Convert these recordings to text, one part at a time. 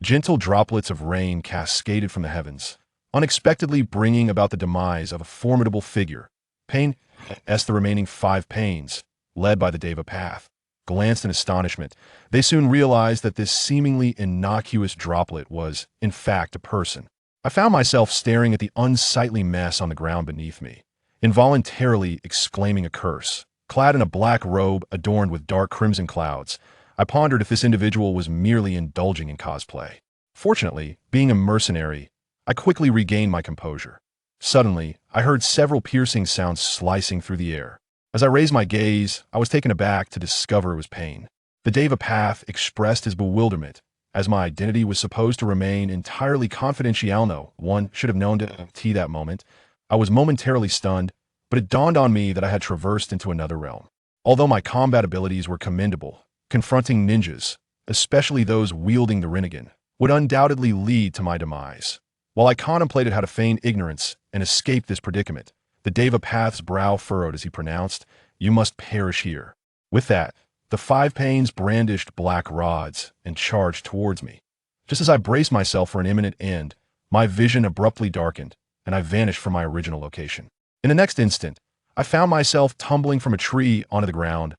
Gentle droplets of rain cascaded from the heavens, unexpectedly bringing about the demise of a formidable figure. Pain S. The remaining 5 pains, led by the Deva Path, glanced in astonishment. They soon realized that this seemingly innocuous droplet was, in fact, a person. I found myself staring at the unsightly mess on the ground beneath me, involuntarily exclaiming a curse. Clad in a black robe adorned with dark crimson clouds, I pondered if this individual was merely indulging in cosplay. Fortunately, being a mercenary, I quickly regained my composure. Suddenly, I heard several piercing sounds slicing through the air. As I raised my gaze, I was taken aback to discover it was Pain. The Deva Path expressed his bewilderment, as my identity was supposed to remain entirely confidential. No one should have known to that moment. I was momentarily stunned, but it dawned on me that I had traversed into another realm. Although my combat abilities were commendable, confronting ninjas, especially those wielding the Rinnegan, would undoubtedly lead to my demise. While I contemplated how to feign ignorance and escape this predicament, the Deva Path's brow furrowed as he pronounced, "You must perish here." With that, the 5 pains brandished black rods and charged towards me. Just as I braced myself for an imminent end, my vision abruptly darkened, and I vanished from my original location. In the next instant, I found myself tumbling from a tree onto the ground.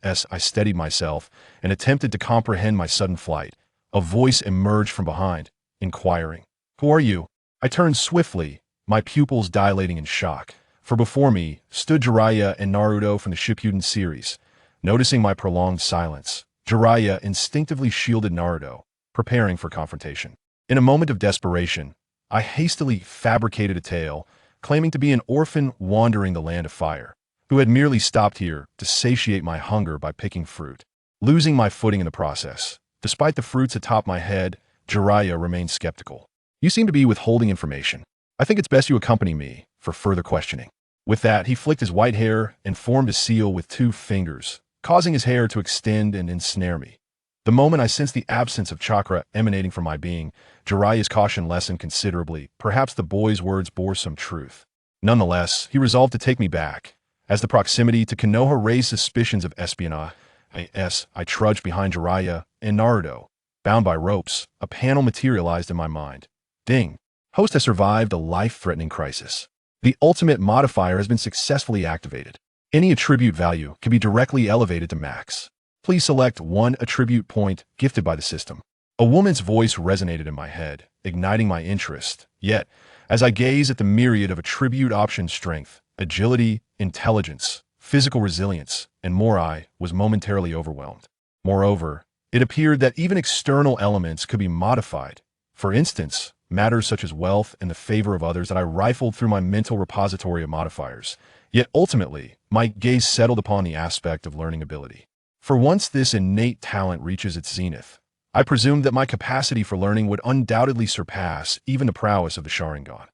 As I steadied myself and attempted to comprehend my sudden flight, a voice emerged from behind, inquiring, "Who are you?" I turned swiftly, my pupils dilating in shock, for before me stood Jiraiya and Naruto from the Shippuden series. Noticing my prolonged silence, Jiraiya instinctively shielded Naruto, preparing for confrontation. In a moment of desperation, I hastily fabricated a tale, claiming to be an orphan wandering the land of fire, who had merely stopped here to satiate my hunger by picking fruit. Losing my footing in the process, despite the fruits atop my head, Jiraiya remained skeptical. "You seem to be withholding information. I think it's best you accompany me for further questioning." With that, he flicked his white hair and formed a seal with 2 fingers, causing his hair to extend and ensnare me. The moment I sensed the absence of chakra emanating from my being, Jiraiya's caution lessened considerably. Perhaps the boy's words bore some truth. Nonetheless, he resolved to take me back. As the proximity to Konoha raised suspicions of espionage, I trudged behind Jiraiya and Naruto. Bound by ropes, a panel materialized in my mind. Ding. Host has survived a life-threatening crisis. The ultimate modifier has been successfully activated. Any attribute value can be directly elevated to max. Please select 1 attribute point gifted by the system. A woman's voice resonated in my head, igniting my interest. Yet, as I gazed at the myriad of attribute options, strength, agility, intelligence, physical resilience, and more, I was momentarily overwhelmed. Moreover, it appeared that even external elements could be modified. For instance, matters such as wealth and the favor of others that I rifled through my mental repository of modifiers. Yet ultimately, my gaze settled upon the aspect of learning ability. For once this innate talent reaches its zenith, I presumed that my capacity for learning would undoubtedly surpass even the prowess of the Sharingan.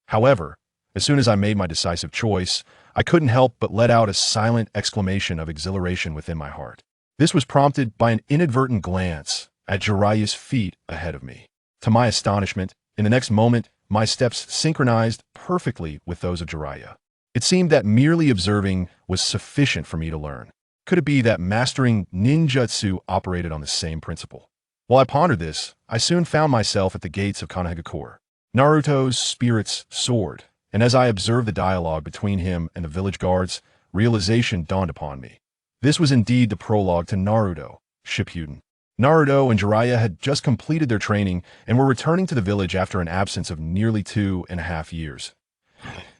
However, as soon as I made my decisive choice, I couldn't help but let out a silent exclamation of exhilaration within my heart. This was prompted by an inadvertent glance at Jiraiya's feet ahead of me. To my astonishment, in the next moment, my steps synchronized perfectly with those of Jiraiya. It seemed that merely observing was sufficient for me to learn. Could it be that mastering ninjutsu operated on the same principle? While I pondered this, I soon found myself at the gates of Konoha, Naruto's spirit's sword, and as I observed the dialogue between him and the village guards, realization dawned upon me. This was indeed the prologue to Naruto, Shippuden. Naruto and Jiraiya had just completed their training and were returning to the village after an absence of nearly 2.5 years.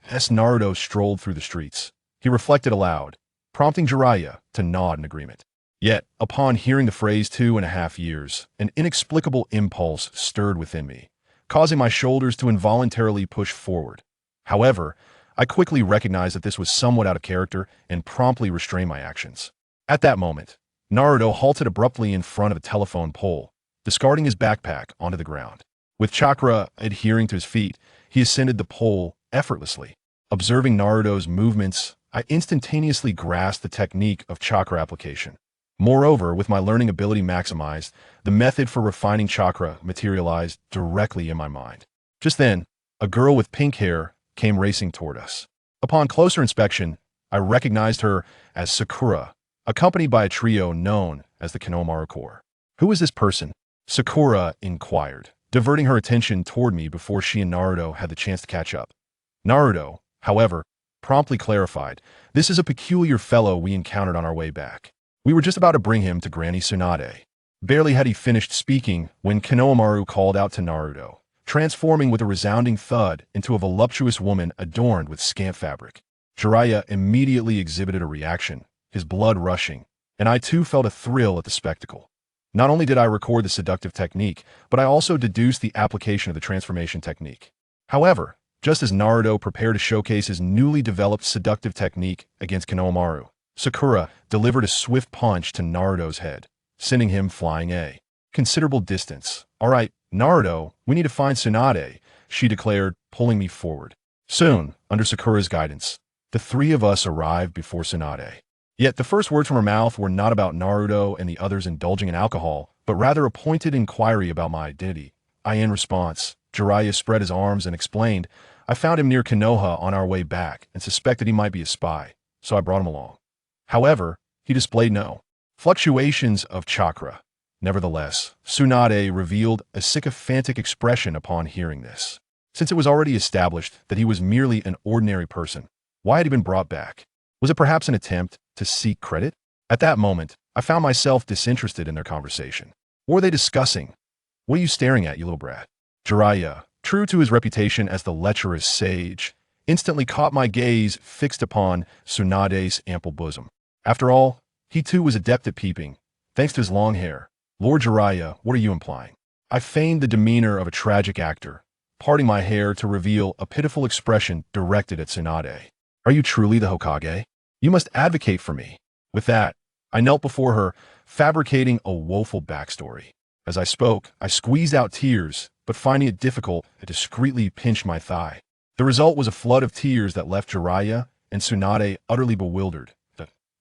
As Naruto strolled through the streets, he reflected aloud, prompting Jiraiya to nod in agreement. Yet, upon hearing the phrase 2.5 years, an inexplicable impulse stirred within me, causing my shoulders to involuntarily push forward. However, I quickly recognized that this was somewhat out of character and promptly restrained my actions. At that moment, Naruto halted abruptly in front of a telephone pole, discarding his backpack onto the ground. With chakra adhering to his feet, he ascended the pole effortlessly. Observing Naruto's movements, I instantaneously grasped the technique of chakra application. Moreover, with my learning ability maximized, the method for refining chakra materialized directly in my mind. Just then, a girl with pink hair came racing toward us. Upon closer inspection, I recognized her as Sakura, accompanied by a trio known as the Konoha Corps. Who was this person? Sakura inquired, diverting her attention toward me before she and Naruto had the chance to catch up. Naruto, however, promptly clarified, "This is a peculiar fellow we encountered on our way back. We were just about to bring him to Granny Tsunade." Barely had he finished speaking when Konohamaru called out to Naruto, transforming with a resounding thud into a voluptuous woman adorned with scant fabric. Jiraiya immediately exhibited a reaction, his blood rushing, and I too felt a thrill at the spectacle. Not only did I record the seductive technique, but I also deduced the application of the transformation technique. However, just as Naruto prepared to showcase his newly developed seductive technique against Konohamaru, Sakura delivered a swift punch to Naruto's head, sending him flying a considerable distance. "All right, Naruto, we need to find Tsunade," she declared, pulling me forward. Soon, under Sakura's guidance, the three of us arrived before Tsunade. Yet the first words from her mouth were not about Naruto and the others indulging in alcohol, but rather a pointed inquiry about my identity. In response, Jiraiya spread his arms and explained, "I found him near Konoha on our way back and suspected he might be a spy, so I brought him along." However, he displayed no fluctuations of chakra. Nevertheless, Tsunade revealed a sycophantic expression upon hearing this. Since it was already established that he was merely an ordinary person, why had he been brought back? Was it perhaps an attempt to seek credit? At that moment, I found myself disinterested in their conversation. What were they discussing? "What are you staring at, you little brat?" Jiraiya, true to his reputation as the lecherous sage, instantly caught my gaze fixed upon Tsunade's ample bosom. After all, he too was adept at peeping, thanks to his long hair. "Lord Jiraiya, what are you implying?" I feigned the demeanor of a tragic actor, parting my hair to reveal a pitiful expression directed at Tsunade. "Are you truly the Hokage? You must advocate for me." With that, I knelt before her, fabricating a woeful backstory. As I spoke, I squeezed out tears, but finding it difficult, I discreetly pinched my thigh. The result was a flood of tears that left Jiraiya and Tsunade utterly bewildered.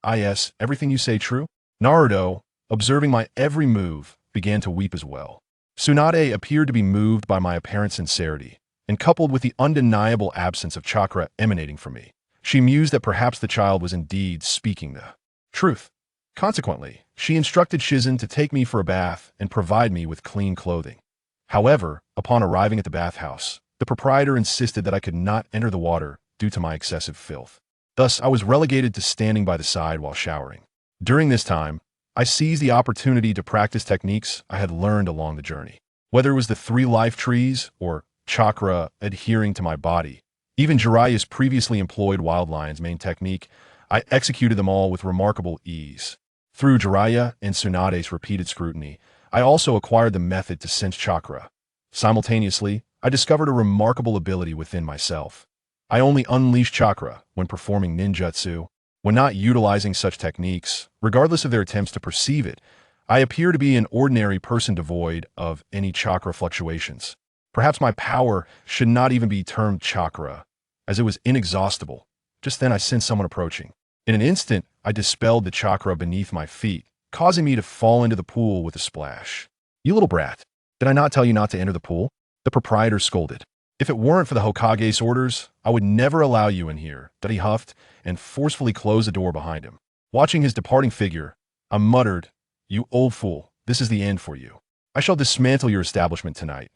"Is everything you say true?" Naruto, observing my every move, began to weep as well. Tsunade appeared to be moved by my apparent sincerity, and coupled with the undeniable absence of chakra emanating from me, she mused that perhaps the child was indeed speaking the truth. Consequently, she instructed Shizen to take me for a bath and provide me with clean clothing. However, upon arriving at the bathhouse, the proprietor insisted that I could not enter the water due to my excessive filth. Thus, I was relegated to standing by the side while showering. During this time, I seized the opportunity to practice techniques I had learned along the journey. Whether it was the 3 life trees or chakra adhering to my body, even Jiraiya's previously employed Wild Lion's main technique, I executed them all with remarkable ease. Through Jiraiya and Tsunade's repeated scrutiny, I also acquired the method to sense chakra. Simultaneously, I discovered a remarkable ability within myself. I only unleash chakra when performing ninjutsu. When not utilizing such techniques, regardless of their attempts to perceive it, I appear to be an ordinary person devoid of any chakra fluctuations. Perhaps my power should not even be termed chakra, as it was inexhaustible. Just then I sensed someone approaching. In an instant, I dispelled the chakra beneath my feet, causing me to fall into the pool with a splash. "You little brat, did I not tell you not to enter the pool?" the proprietor scolded. "If it weren't for the Hokage's orders, I would never allow you in here," that he huffed and forcefully closed the door behind him. Watching his departing figure, I muttered, "You old fool, this is the end for you. I shall dismantle your establishment tonight."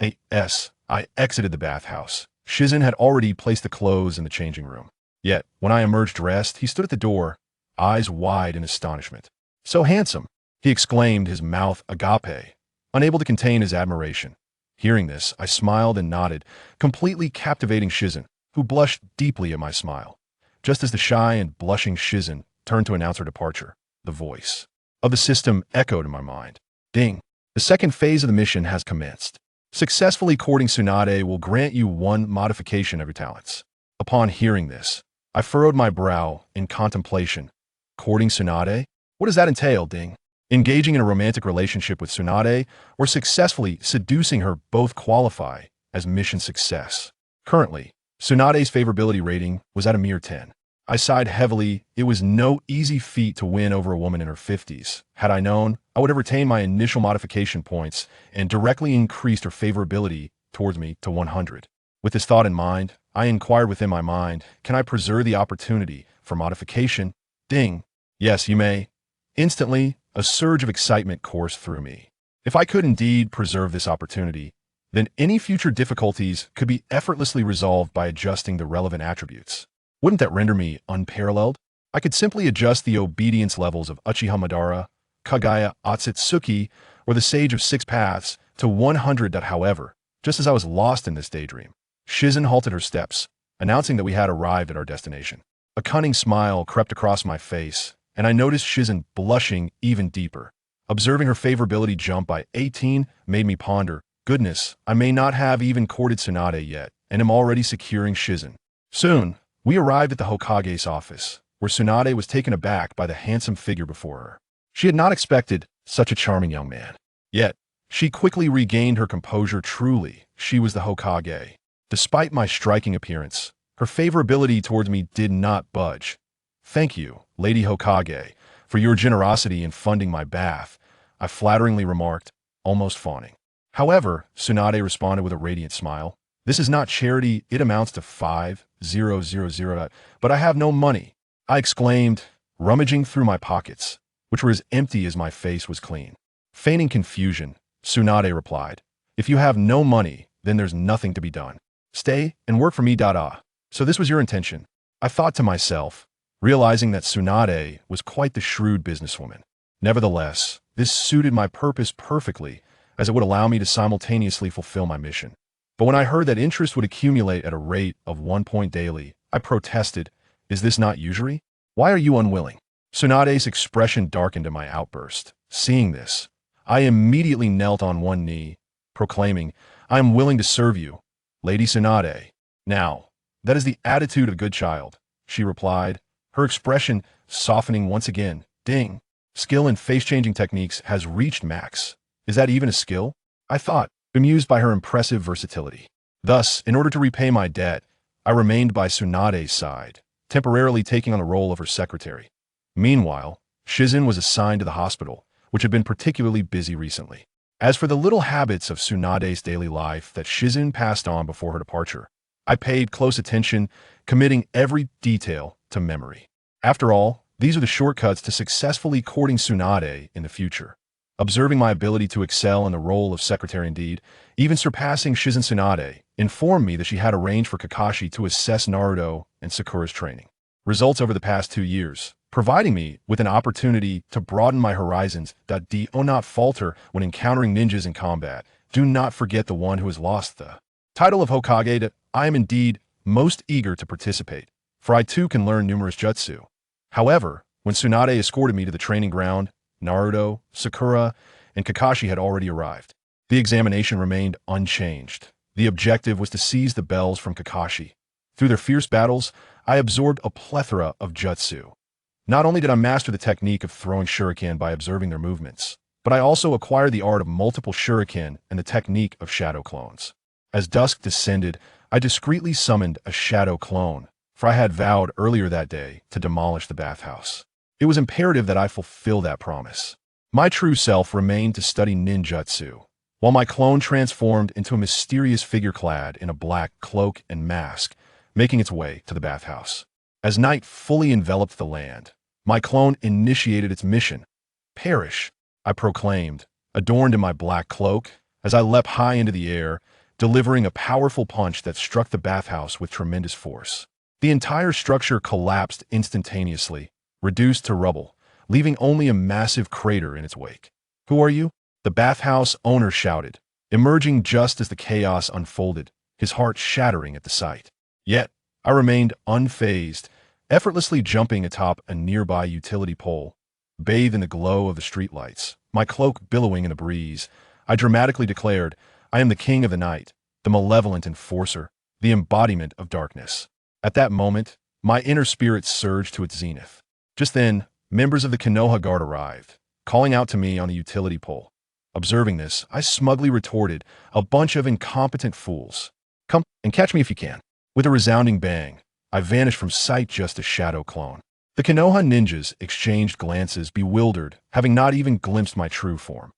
I exited the bathhouse. Shizen had already placed the clothes in the changing room. Yet, when I emerged dressed, he stood at the door, eyes wide in astonishment. "So handsome," he exclaimed, his mouth agape, unable to contain his admiration. Hearing this, I smiled and nodded, completely captivating Shizen, who blushed deeply at my smile. Just as the shy and blushing Shizen turned to announce her departure, the voice of the system echoed in my mind. "Ding! The second phase of the mission has commenced. Successfully courting Tsunade will grant you 1 modification of your talents." Upon hearing this, I furrowed my brow in contemplation. Courting Tsunade? What does that entail, Ding? Engaging in a romantic relationship with Tsunade or successfully seducing her both qualify as mission success. Currently, Tsunade's favorability rating was at a mere 10. I sighed heavily. It was no easy feat to win over a woman in her 50s. Had I known, I would have retained my initial modification points and directly increased her favorability towards me to 100. With this thought in mind, I inquired within my mind, can I preserve the opportunity for modification? Ding. Yes, you may. Instantly, a surge of excitement coursed through me. If I could indeed preserve this opportunity, then any future difficulties could be effortlessly resolved by adjusting the relevant attributes. Wouldn't that render me unparalleled? I could simply adjust the obedience levels of Uchiha Madara, Kagaya Otsutsuki, or the Sage of Six Paths to 100. However, just as I was lost in this daydream, Shizen halted her steps, announcing that we had arrived at our destination. A cunning smile crept across my face, and I noticed Shizen blushing even deeper. Observing her favorability jump by 18 made me ponder, goodness, I may not have even courted Tsunade yet, and am already securing Shizen. Soon, we arrived at the Hokage's office, where Tsunade was taken aback by the handsome figure before her. She had not expected such a charming young man. Yet, she quickly regained her composure. Truly, she was the Hokage. Despite my striking appearance, her favorability towards me did not budge. Thank you, Lady Hokage, for your generosity in funding my bath, I flatteringly remarked, almost fawning. However, Tsunade responded with a radiant smile. This is not charity, it amounts to 5,000, but I have no money, I exclaimed, rummaging through my pockets, which were as empty as my face was clean. Feigning confusion, Tsunade replied, if you have no money, then there's nothing to be done. Stay and work for me. So this was your intention, I thought to myself, realizing that Tsunade was quite the shrewd businesswoman. Nevertheless, this suited my purpose perfectly, as it would allow me to simultaneously fulfill my mission. But when I heard that interest would accumulate at a rate of 1 point daily, I protested, is this not usury? Why are you unwilling? Tsunade's expression darkened at my outburst. Seeing this, I immediately knelt on one knee, proclaiming, I am willing to serve you, Lady Tsunade. Now, that is the attitude of a good child, she replied, her expression softening once again. Ding. Skill in face-changing techniques has reached max. Is that even a skill? I thought, bemused by her impressive versatility. Thus, in order to repay my debt, I remained by Tsunade's side, temporarily taking on the role of her secretary. Meanwhile, Shizen was assigned to the hospital, which had been particularly busy recently. As for the little habits of Tsunade's daily life that Shizen passed on before her departure, I paid close attention, committing every detail to memory. After all, these are the shortcuts to successfully courting Tsunade in the future. Observing my ability to excel in the role of secretary indeed, even surpassing Shizen, Tsunade informed me that she had arranged for Kakashi to assess Naruto and Sakura's training results over the past 2 years, providing me with an opportunity to broaden my horizons. Do not falter when encountering ninjas in combat. Do not forget the one who has lost the title of Hokage. I am indeed most eager to participate, for I too can learn numerous jutsu. However, when Tsunade escorted me to the training ground, Naruto, Sakura, and Kakashi had already arrived. The examination remained unchanged. The objective was to seize the bells from Kakashi. Through their fierce battles, I absorbed a plethora of jutsu. Not only did I master the technique of throwing shuriken by observing their movements, but I also acquired the art of multiple shuriken and the technique of shadow clones. As dusk descended, I discreetly summoned a shadow clone, for I had vowed earlier that day to demolish the bathhouse. It was imperative that I fulfill that promise. My true self remained to study ninjutsu, while my clone transformed into a mysterious figure clad in a black cloak and mask, making its way to the bathhouse. As night fully enveloped the land, my clone initiated its mission. Perish, I proclaimed, adorned in my black cloak, as I leapt high into the air, delivering a powerful punch that struck the bathhouse with tremendous force. The entire structure collapsed instantaneously, reduced to rubble, leaving only a massive crater in its wake. Who are you? The bathhouse owner shouted, emerging just as the chaos unfolded, his heart shattering at the sight. Yet, I remained unfazed, effortlessly jumping atop a nearby utility pole. Bathed in the glow of the streetlights, my cloak billowing in the breeze, I dramatically declared, I am the king of the night, the malevolent enforcer, the embodiment of darkness. At that moment, my inner spirit surged to its zenith. Just then, members of the Konoha guard arrived, calling out to me on the utility pole. Observing this, I smugly retorted, a bunch of incompetent fools. Come and catch me if you can. With a resounding bang, I vanished from sight just a shadow clone. The Konoha ninjas exchanged glances, bewildered, having not even glimpsed my true form.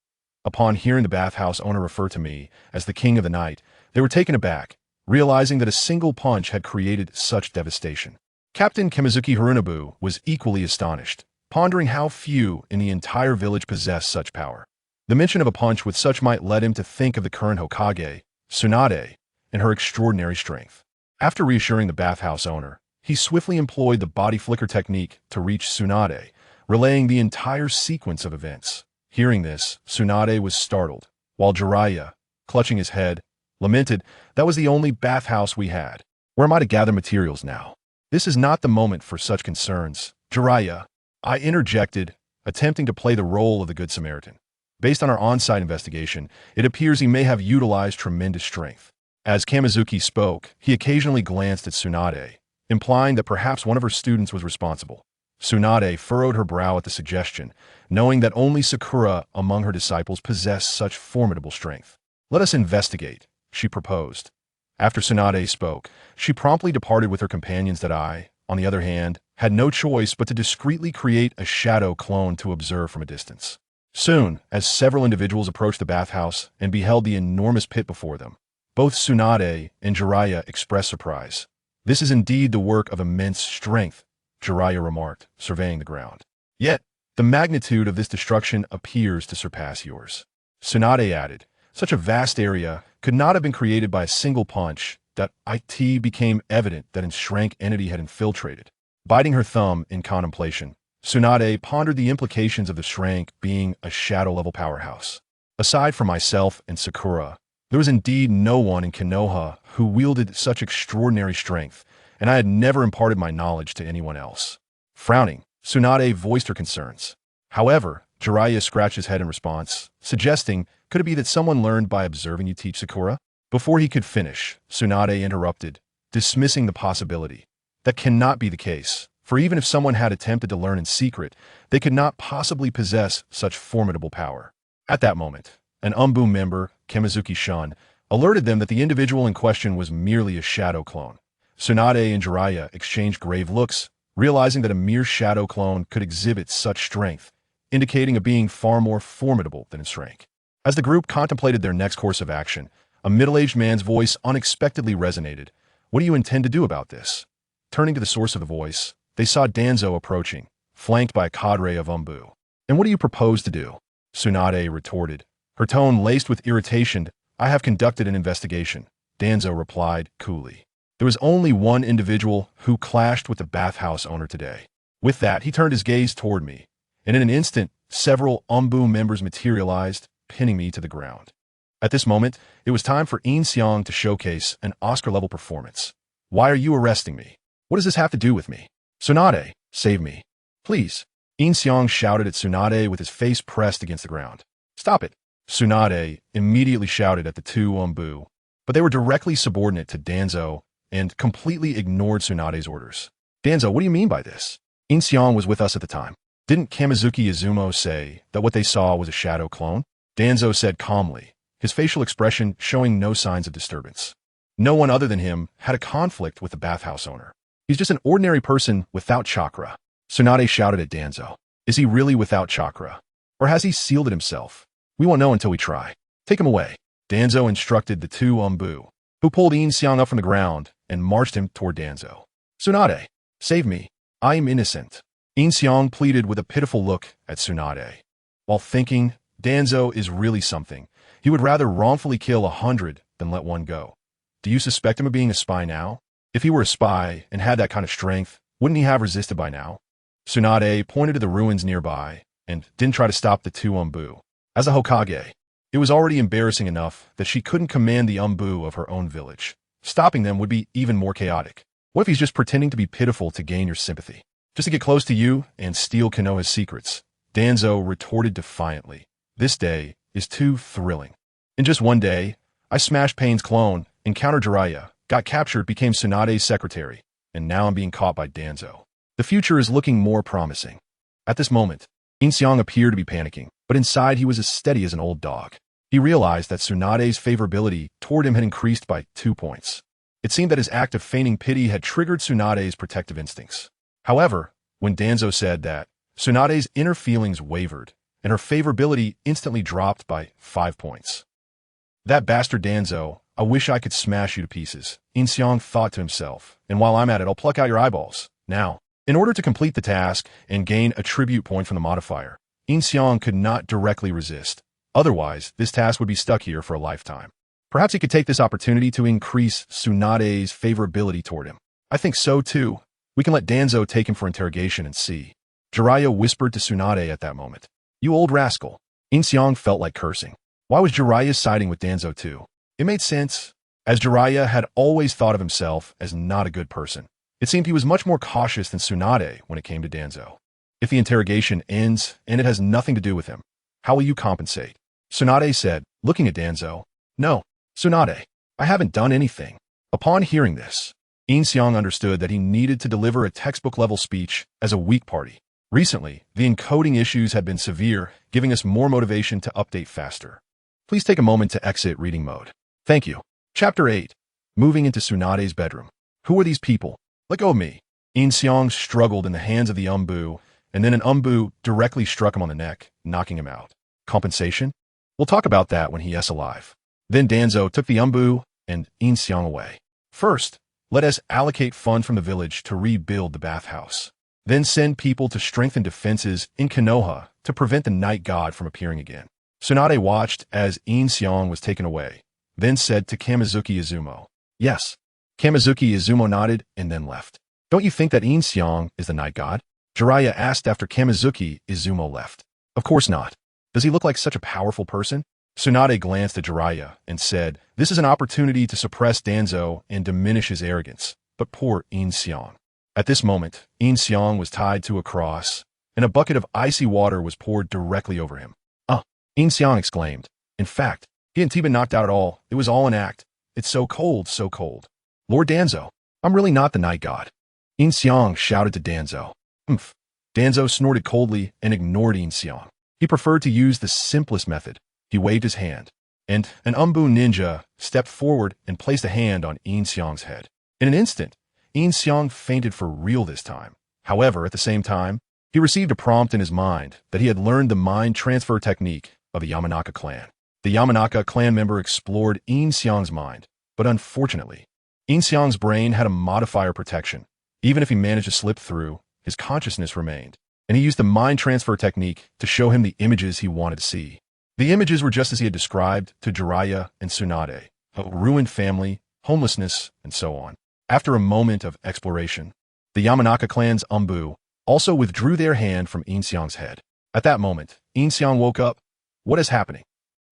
Upon hearing the bathhouse owner refer to me as the king of the night, they were taken aback, realizing that a single punch had created such devastation. Captain Kamizuki Harunobu was equally astonished, pondering how few in the entire village possessed such power. The mention of a punch with such might led him to think of the current Hokage, Tsunade, and her extraordinary strength. After reassuring the bathhouse owner, he swiftly employed the body flicker technique to reach Tsunade, relaying the entire sequence of events. Hearing this, Tsunade was startled, while Jiraiya, clutching his head, lamented, "That was the only bathhouse we had. Where am I to gather materials now?" "This is not the moment for such concerns, Jiraiya," I interjected, attempting to play the role of the Good Samaritan. Based on our on-site investigation, it appears he may have utilized tremendous strength. As Kamizuki spoke, he occasionally glanced at Tsunade, implying that perhaps one of her students was responsible. Tsunade furrowed her brow at the suggestion, knowing that only Sakura among her disciples possessed such formidable strength. "Let us investigate," she proposed. After Tsunade spoke, she promptly departed with her companions that I, on the other hand, had no choice but to discreetly create a shadow clone to observe from a distance. Soon, as several individuals approached the bathhouse and beheld the enormous pit before them, both Tsunade and Jiraiya expressed surprise. "This is indeed the work of immense strength," Jiraiya remarked, surveying the ground. "Yet, the magnitude of this destruction appears to surpass yours." Tsunade added, "Such a vast area could not have been created by a single punch." That it became evident that an Shrank entity had infiltrated. Biting her thumb in contemplation, Tsunade pondered the implications of the Shrank being a shadow-level powerhouse. Aside from myself and Sakura, there was indeed no one in Konoha who wielded such extraordinary strength, and I had never imparted my knowledge to anyone else. Frowning, Tsunade voiced her concerns. However, Jiraiya scratched his head in response, suggesting, "Could it be that someone learned by observing you teach Sakura?" Before he could finish, Tsunade interrupted, dismissing the possibility. "That cannot be the case, for even if someone had attempted to learn in secret, they could not possibly possess such formidable power." At that moment, an Umbu member, Kamizuki-shun, alerted them that the individual in question was merely a shadow clone. Tsunade and Jiraiya exchanged grave looks, realizing that a mere shadow clone could exhibit such strength, indicating a being far more formidable than its rank. As the group contemplated their next course of action, a middle-aged man's voice unexpectedly resonated. "What do you intend to do about this?" Turning to the source of the voice, they saw Danzo approaching, flanked by a cadre of Umbu. "And what do you propose to do?" Tsunade retorted, her tone laced with irritation. "I have conducted an investigation," Danzo replied coolly. "There was only one individual who clashed with the bathhouse owner today." With that, he turned his gaze toward me, and in an instant, several Umbu members materialized, pinning me to the ground. At this moment, it was time for Yin Xiang to showcase an Oscar-level performance. "Why are you arresting me? What does this have to do with me? Tsunade, save me. Please." Yin Xiang shouted at Tsunade with his face pressed against the ground. "Stop it." Tsunade immediately shouted at the two Umbu, but they were directly subordinate to Danzo and completely ignored Tsunade's orders. "Danzo, what do you mean by this? Yin Xiang was with us at the time. Didn't Kamizuki Izumo say that what they saw was a shadow clone?" Danzo said calmly, his facial expression showing no signs of disturbance. No one other than him had a conflict with the bathhouse owner. "He's just an ordinary person without chakra." Tsunade shouted at Danzo. "Is he really without chakra? Or has he sealed it himself? We won't know until we try. Take him away." Danzo instructed the two Umbu, who pulled Yin Xiang up from the ground and marched him toward Danzo. "Tsunade, save me. I am innocent." Yin Xiang pleaded with a pitiful look at Tsunade. While thinking, Danzo is really something. He would rather wrongfully kill 100 than let one go. Do you suspect him of being a spy now? If he were a spy and had that kind of strength, wouldn't he have resisted by now? Tsunade pointed to the ruins nearby and didn't try to stop the two Umbu. As a Hokage, it was already embarrassing enough that she couldn't command the Umbu of her own village. Stopping them would be even more chaotic. What if he's just pretending to be pitiful to gain your sympathy? Just to get close to you and steal Konoha's secrets? Danzo retorted defiantly. This day is too thrilling. In just one day, I smashed Pain's clone, encountered Jiraiya, got captured, became Tsunade's secretary, and now I'm being caught by Danzo. The future is looking more promising. At this moment, Yin Xiang appeared to be panicking, but inside he was as steady as an old dog. He realized that Tsunade's favorability toward him had increased by 2 points. It seemed that his act of feigning pity had triggered Tsunade's protective instincts. However, when Danzo said that, Tsunade's inner feelings wavered, and her favorability instantly dropped by 5 points. "That bastard Danzo, I wish I could smash you to pieces," Yin Xiang thought to himself, "and while I'm at it, I'll pluck out your eyeballs." Now, in order to complete the task and gain a tribute point from the modifier, Yin Xiang could not directly resist. Otherwise, this task would be stuck here for a lifetime. Perhaps he could take this opportunity to increase Tsunade's favorability toward him. I think so too. We can let Danzo take him for interrogation and see. Jiraiya whispered to Tsunade at that moment. You old rascal. Yin Xiang felt like cursing. Why was Jiraiya siding with Danzo too? It made sense, as Jiraiya had always thought of himself as not a good person. It seemed he was much more cautious than Tsunade when it came to Danzo. If the interrogation ends and it has nothing to do with him, how will you compensate? Tsunade said, looking at Danzo. No, Tsunade, I haven't done anything. Upon hearing this, Yin Xiang understood that he needed to deliver a textbook-level speech as a weak party. Recently, the encoding issues had been severe, giving us more motivation to update faster. Please take a moment to exit reading mode. Thank you. Chapter 8. Moving into Tsunade's bedroom. Who are these people? Let go of me. Yin Xiang struggled in the hands of the umbu, and then an umbu directly struck him on the neck, knocking him out. Compensation? We'll talk about that when he is alive. Then Danzo took the umbu and Yin Xiang away. First, let us allocate funds from the village to rebuild the bathhouse. Then send people to strengthen defenses in Konoha to prevent the night god from appearing again. Tsunade watched as Yin Xiang was taken away, then said to Kamizuki Izumo. Yes. Kamizuki Izumo nodded and then left. Don't you think that Yin Xiang is the night god? Jiraiya asked after Kamizuki Izumo left. Of course not. Does he look like such a powerful person? Tsunade glanced at Jiraiya and said, this is an opportunity to suppress Danzo and diminish his arrogance, but poor Yin Xiang. At this moment, Yin Xiang was tied to a cross, and a bucket of icy water was poured directly over him. Yin Xiang exclaimed. In fact, he hadn't been knocked out at all. It was all an act. It's so cold, so cold. Lord Danzo, I'm really not the night god. Yin Xiang shouted to Danzo. Humph. Danzo snorted coldly and ignored Yin Xiang. He preferred to use the simplest method. He waved his hand, and an umbu ninja stepped forward and placed a hand on Yin Xiang's head. In an instant, Yin Xiang fainted for real this time. However, at the same time, he received a prompt in his mind that he had learned the mind transfer technique of the Yamanaka clan. The Yamanaka clan member explored Yin Xiang's mind, but unfortunately, Yin Xiang's brain had a modifier protection. Even if he managed to slip through, his consciousness remained, and he used the mind transfer technique to show him the images he wanted to see. The images were just as he had described to Jiraiya and Tsunade, a ruined family, homelessness, and so on. After a moment of exploration, the Yamanaka clan's umbu also withdrew their hand from Yin Xiang's head. At that moment, Yin Xiang woke up. What is happening?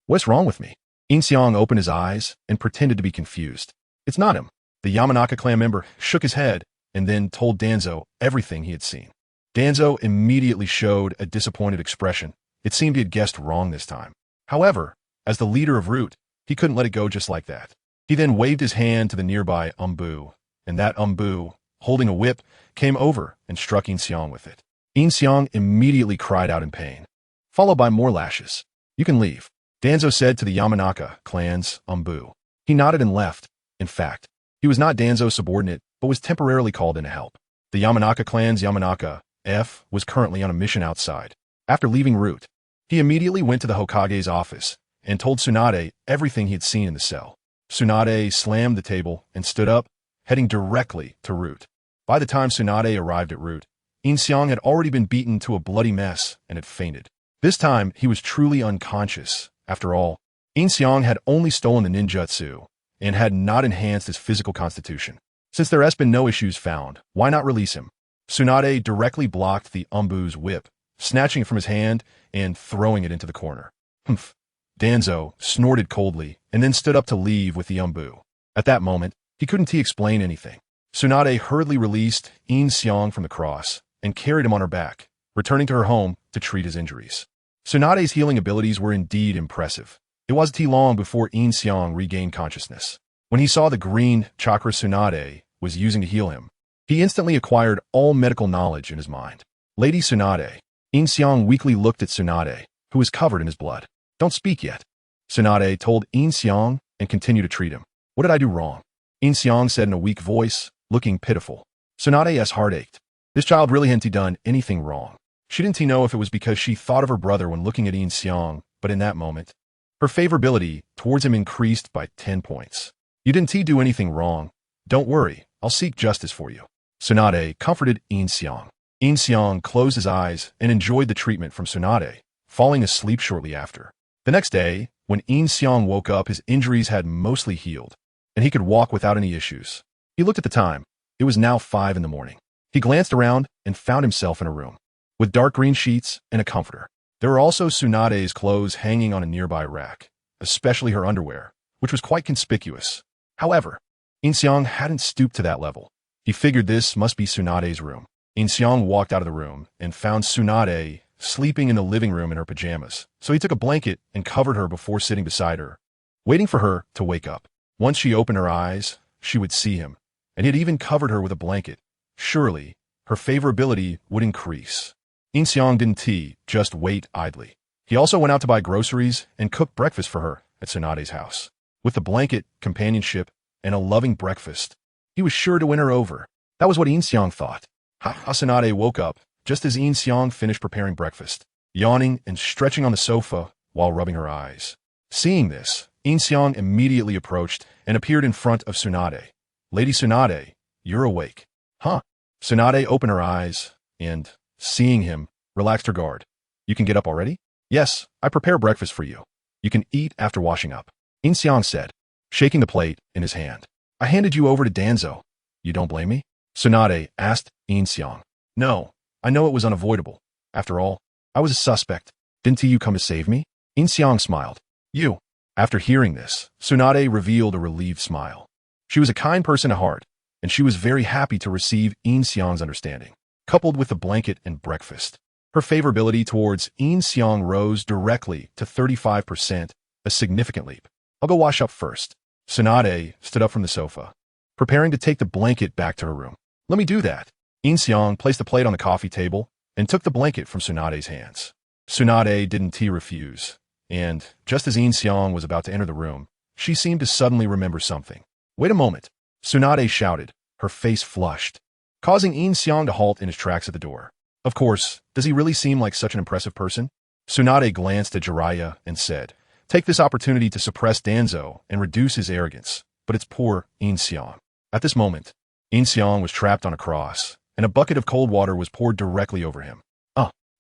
What's wrong with me? Yin Xiang opened his eyes and pretended to be confused. It's not him. The Yamanaka clan member shook his head and then told Danzo everything he had seen. Danzo immediately showed a disappointed expression. It seemed he had guessed wrong this time. However, as the leader of Root, he couldn't let it go just like that. He then waved his hand to the nearby umbu, and that umbu, holding a whip, came over and struck Yin Xiang with it. Yin Xiang immediately cried out in pain, followed by more lashes. You can leave, Danzo said to the Yamanaka clan's umbu. He nodded and left. In fact, he was not Danzo's subordinate, but was temporarily called in to help. The Yamanaka clan's Yamanaka F was currently on a mission outside. After leaving Root, he immediately went to the Hokage's office and told Tsunade everything he had seen in the cell. Tsunade slammed the table and stood up, heading directly to Root. By the time Tsunade arrived at Root, Yin Xiang had already been beaten to a bloody mess and had fainted. This time, he was truly unconscious. After all, Yin Xiang had only stolen the ninjutsu and had not enhanced his physical constitution. Since there has been no issues found, why not release him? Tsunade directly blocked the umbu's whip, snatching it from his hand and throwing it into the corner. Humph. Danzo snorted coldly and then stood up to leave with the umbu. At that moment, he couldn't explain anything. Tsunade hurriedly released Yin Xiang from the cross and carried him on her back, returning to her home to treat his injuries. Tsunade's healing abilities were indeed impressive. It wasn't long before Yin Xiang regained consciousness. When he saw the green chakra Tsunade was using to heal him, he instantly acquired all medical knowledge in his mind. Lady Tsunade. Yin Xiang weakly looked at Tsunade, who was covered in his blood. Don't speak yet. Tsunade told Yin Xiang and continued to treat him. What did I do wrong? Yin Xiang said in a weak voice, looking pitiful. Tsunade's heart ached. This child really hadn't done anything wrong. She didn't know if it was because she thought of her brother when looking at Yin Xiang, but in that moment, her favorability towards him increased by 10 points. You didn't do anything wrong. Don't worry, I'll seek justice for you. Tsunade comforted Yin Xiang. Yin Xiang closed his eyes and enjoyed the treatment from Tsunade, falling asleep shortly after. The next day, when Yin Xiang woke up, his injuries had mostly healed, and he could walk without any issues. He looked at the time. It was now 5 in the morning. He glanced around and found himself in a room with dark green sheets and a comforter. There were also Tsunade's clothes hanging on a nearby rack, especially her underwear, which was quite conspicuous. However, Yin Xiang hadn't stooped to that level. He figured this must be Tsunade's room. Yin Xiang walked out of the room and found Tsunade sleeping in the living room in her pajamas, so he took a blanket and covered her before sitting beside her, waiting for her to wake up. Once she opened her eyes, she would see him, and he had even covered her with a blanket. Surely, her favorability would increase. Yin Xiang didn't just wait idly. He also went out to buy groceries and cooked breakfast for her at Tsunade's house. With the blanket, companionship, and a loving breakfast, he was sure to win her over. That was what Yin Xiang thought. Tsunade woke up just as Yin Xiang finished preparing breakfast, yawning and stretching on the sofa while rubbing her eyes. Seeing this, Yin Xiang immediately approached and appeared in front of Tsunade. "Lady Tsunade, you're awake." "Huh?" Tsunade opened her eyes and, seeing him, relaxed her guard. "You can get up already?" "Yes, I prepare breakfast for you. You can eat after washing up," Yin Xiang said, shaking the plate in his hand. "I handed you over to Danzo. You don't blame me?" Tsunade asked Yin Xiang. "No, I know it was unavoidable. After all, I was a suspect. Didn't you come to save me?" Yin Xiang smiled. "You." After hearing this, Tsunade revealed a relieved smile. She was a kind person at heart, and she was very happy to receive Yin Xiang's understanding. Coupled with the blanket and breakfast, her favorability towards Yin Xiang rose directly to 35%, a significant leap. "I'll go wash up first." Tsunade stood up from the sofa, preparing to take the blanket back to her room. "Let me do that." Yin Xiang placed the plate on the coffee table and took the blanket from Tsunade's hands. Tsunade didn't refuse, and just as Yin Xiang was about to enter the room, she seemed to suddenly remember something. "Wait a moment," Tsunade shouted, her face flushed, causing Yin Xiang to halt in his tracks at the door. Of course, does he really seem like such an impressive person? Tsunade glanced at Jiraiya and said, "Take this opportunity to suppress Danzo and reduce his arrogance, but it's poor Yin Xiang." At this moment, Yin Xiang was trapped on a cross, and a bucket of cold water was poured directly over him.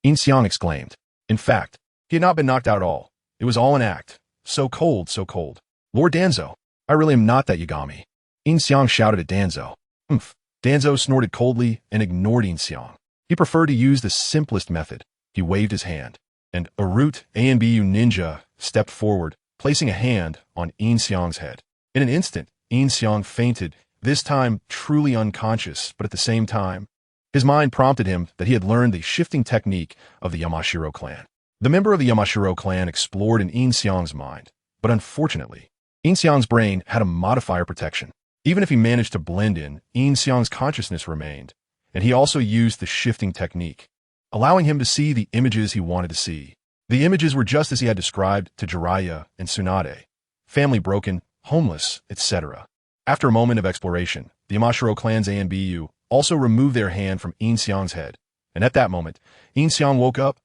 Yin Xiang exclaimed. In fact, he had not been knocked out at all. It was all an act. So cold, so cold. "Lord Danzo, I really am not that Yagami." Yin Xiang shouted at Danzo. "Humph." Danzo snorted coldly and ignored Yin Xiang. He preferred to use the simplest method. He waved his hand, and a root ANBU ninja stepped forward, placing a hand on Yin Xiang's head. In an instant, Yin Xiang fainted, this time truly unconscious, but at the same time, his mind prompted him that he had learned the shifting technique of the Yamashiro clan. The member of the Yamashiro clan explored in Yin Xiang's mind, but unfortunately, Yin Xiang's brain had a modifier protection. Even if he managed to blend in, Yin Xiang's consciousness remained, and he also used the shifting technique, allowing him to see the images he wanted to see. The images were just as he had described to Jiraiya and Tsunade: family broken, homeless, etc. After a moment of exploration, the Yamashiro clan's ANBU also removed their hand from Yin Xiang's head, and at that moment, Yin Xiang woke up.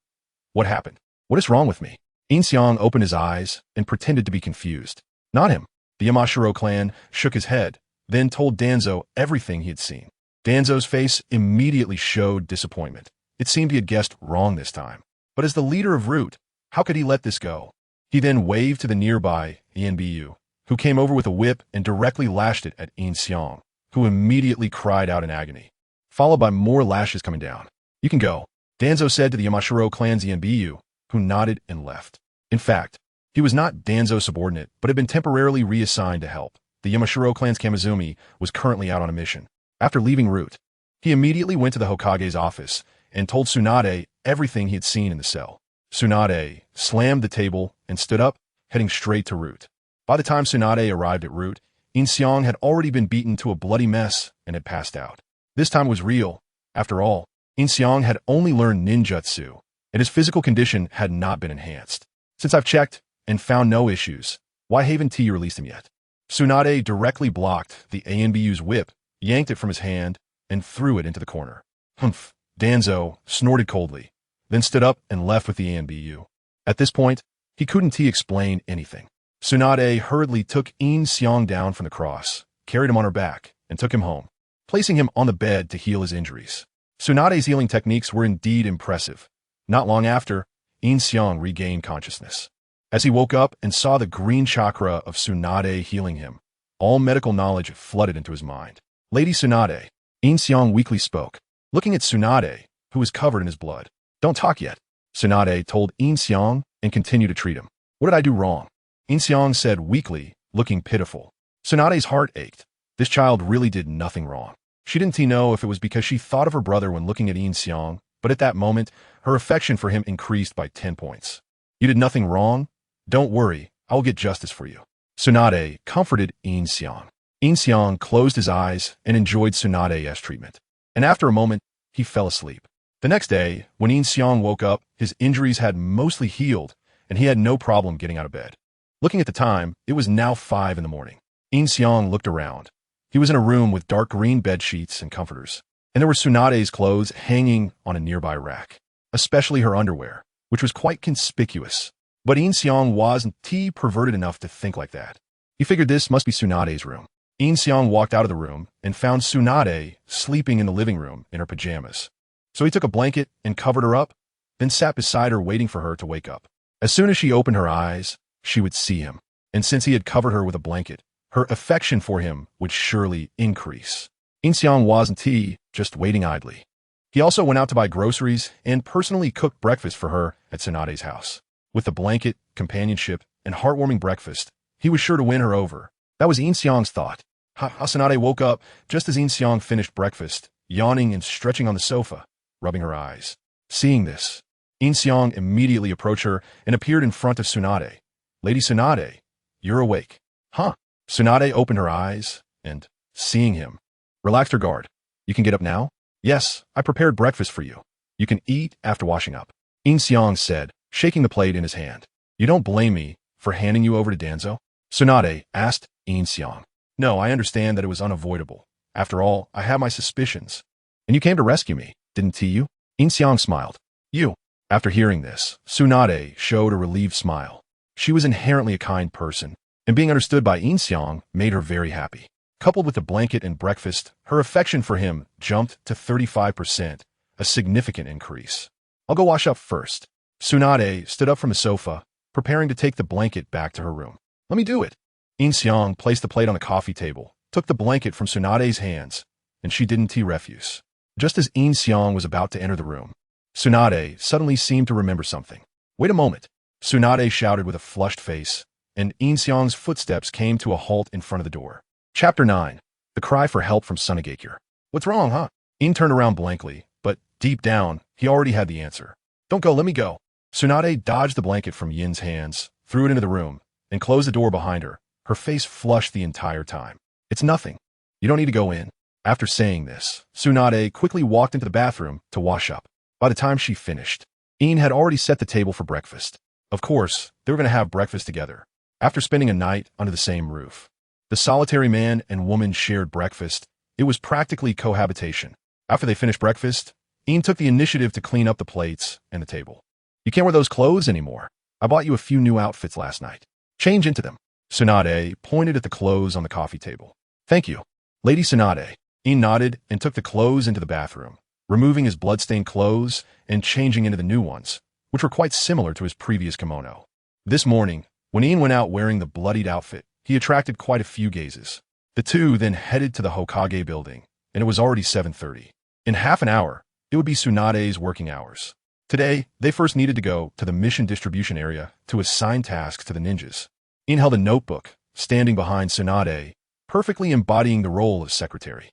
What happened? What is wrong with me? Yin Xiang opened his eyes and pretended to be confused. Not him. The Yamashiro clan shook his head, then told Danzo everything he had seen. Danzo's face immediately showed disappointment. It seemed he had guessed wrong this time. But as the leader of Root, how could he let this go? He then waved to the nearby ANBU, who came over with a whip and directly lashed it at Yin Xiang, who immediately cried out in agony, followed by more lashes coming down. "You can go," Danzo said to the Yamashiro clan's ANBU, who nodded and left. In fact, he was not Danzo's subordinate, but had been temporarily reassigned to help. The Yamashiro clan's Kamizumi was currently out on a mission. After leaving Root, he immediately went to the Hokage's office and told Tsunade everything he had seen in the cell. Tsunade slammed the table and stood up, heading straight to Root. By the time Tsunade arrived at Root, Yin Xiang had already been beaten to a bloody mess and had passed out. This time was real. After all, Yin Xiang had only learned ninjutsu, and his physical condition had not been enhanced. "Since I've checked and found no issues, why haven't you released him yet?" Tsunade directly blocked the ANBU's whip, yanked it from his hand, and threw it into the corner. "Humph." Danzo snorted coldly, then stood up and left with the ANBU. At this point, he couldn't explain anything. Tsunade hurriedly took Yin Xiang down from the cross, carried him on her back, and took him home, placing him on the bed to heal his injuries. Tsunade's healing techniques were indeed impressive. Not long after, Yin Xiang regained consciousness. As he woke up and saw the green chakra of Tsunade healing him, all medical knowledge flooded into his mind. Lady Tsunade, Yin Xiang weakly spoke, looking at Tsunade, who was covered in his blood. Don't talk yet, Tsunade told Yin Xiang and continued to treat him. What did I do wrong? Yin Xiang said weakly, looking pitiful. Tsunade's heart ached. This child really did nothing wrong. She didn't know if it was because she thought of her brother when looking at Yin Xiang, but at that moment, her affection for him increased by 10 points. You did nothing wrong? Don't worry, I will get justice for you. Tsunade comforted Yin Xiang. Yin Xiang closed his eyes and enjoyed Tsunade's treatment. And after a moment, he fell asleep. The next day, when Yin Xiang woke up, his injuries had mostly healed, and he had no problem getting out of bed. Looking at the time, it was now 5 in the morning. Yin Xiang looked around. He was in a room with dark green bed sheets and comforters, and there were Tsunade's clothes hanging on a nearby rack, especially her underwear, which was quite conspicuous. But Yin Xiang wasn't perverted enough to think like that. He figured this must be Tsunade's room. Yin Xiang walked out of the room and found Tsunade sleeping in the living room in her pajamas. So he took a blanket and covered her up, then sat beside her waiting for her to wake up. As soon as she opened her eyes, she would see him, and since he had covered her with a blanket, her affection for him would surely increase. Yin Xiang wasn't just waiting idly. He also went out to buy groceries and personally cooked breakfast for her at Tsunade's house. With the blanket, companionship, and heartwarming breakfast, he was sure to win her over. That was Yin Xiang's thought. Tsunade woke up just as Yin Xiang finished breakfast, yawning and stretching on the sofa, rubbing her eyes. Seeing this, Yin Xiang immediately approached her and appeared in front of Tsunade. Lady Tsunade, you're awake. Huh? Tsunade opened her eyes and, seeing him, relaxed her guard. You can get up now? Yes, I prepared breakfast for you. You can eat after washing up. Yin Xiang said, shaking the plate in his hand. You don't blame me for handing you over to Danzo? Tsunade asked Yin Xiang. No, I understand that it was unavoidable. After all, I have my suspicions. And you came to rescue me, didn't you? Yin Xiang smiled. You. After hearing this, Tsunade showed a relieved smile. She was inherently a kind person, and being understood by Yin Xiang made her very happy. Coupled with the blanket and breakfast, her affection for him jumped to 35%, a significant increase. I'll go wash up first. Tsunade stood up from the sofa, preparing to take the blanket back to her room. Let me do it. Yin Xiang placed the plate on the coffee table, took the blanket from Tsunade's hands, and she didn't refuse. Just as Yin Xiang was about to enter the room, Tsunade suddenly seemed to remember something. Wait a moment. Tsunade shouted with a flushed face, and Yin Xiang's footsteps came to a halt in front of the door. Chapter 9. The Cry for Help from Sunagakure. What's wrong, huh? Yin turned around blankly, but deep down, he already had the answer. Don't go, let me go. Tsunade dodged the blanket from Yin's hands, threw it into the room, and closed the door behind her, her face flushed the entire time. It's nothing. You don't need to go in. After saying this, Tsunade quickly walked into the bathroom to wash up. By the time she finished, Yin had already set the table for breakfast. Of course, they were going to have breakfast together. After spending a night under the same roof, the solitary man and woman shared breakfast. It was practically cohabitation. After they finished breakfast, Yin took the initiative to clean up the plates and the table. You can't wear those clothes anymore. I bought you a few new outfits last night. Change into them. Tsunade pointed at the clothes on the coffee table. Thank you. Lady Tsunade. Yin nodded and took the clothes into the bathroom, removing his blood-stained clothes and changing into the new ones, which were quite similar to his previous kimono. This morning, when Yin went out wearing the bloodied outfit, he attracted quite a few gazes. The two then headed to the Hokage building, and it was already 7:30. In half an hour, it would be Tsunade's working hours. Today, they first needed to go to the mission distribution area to assign tasks to the ninjas. Yin held a notebook, standing behind Tsunade, perfectly embodying the role of secretary.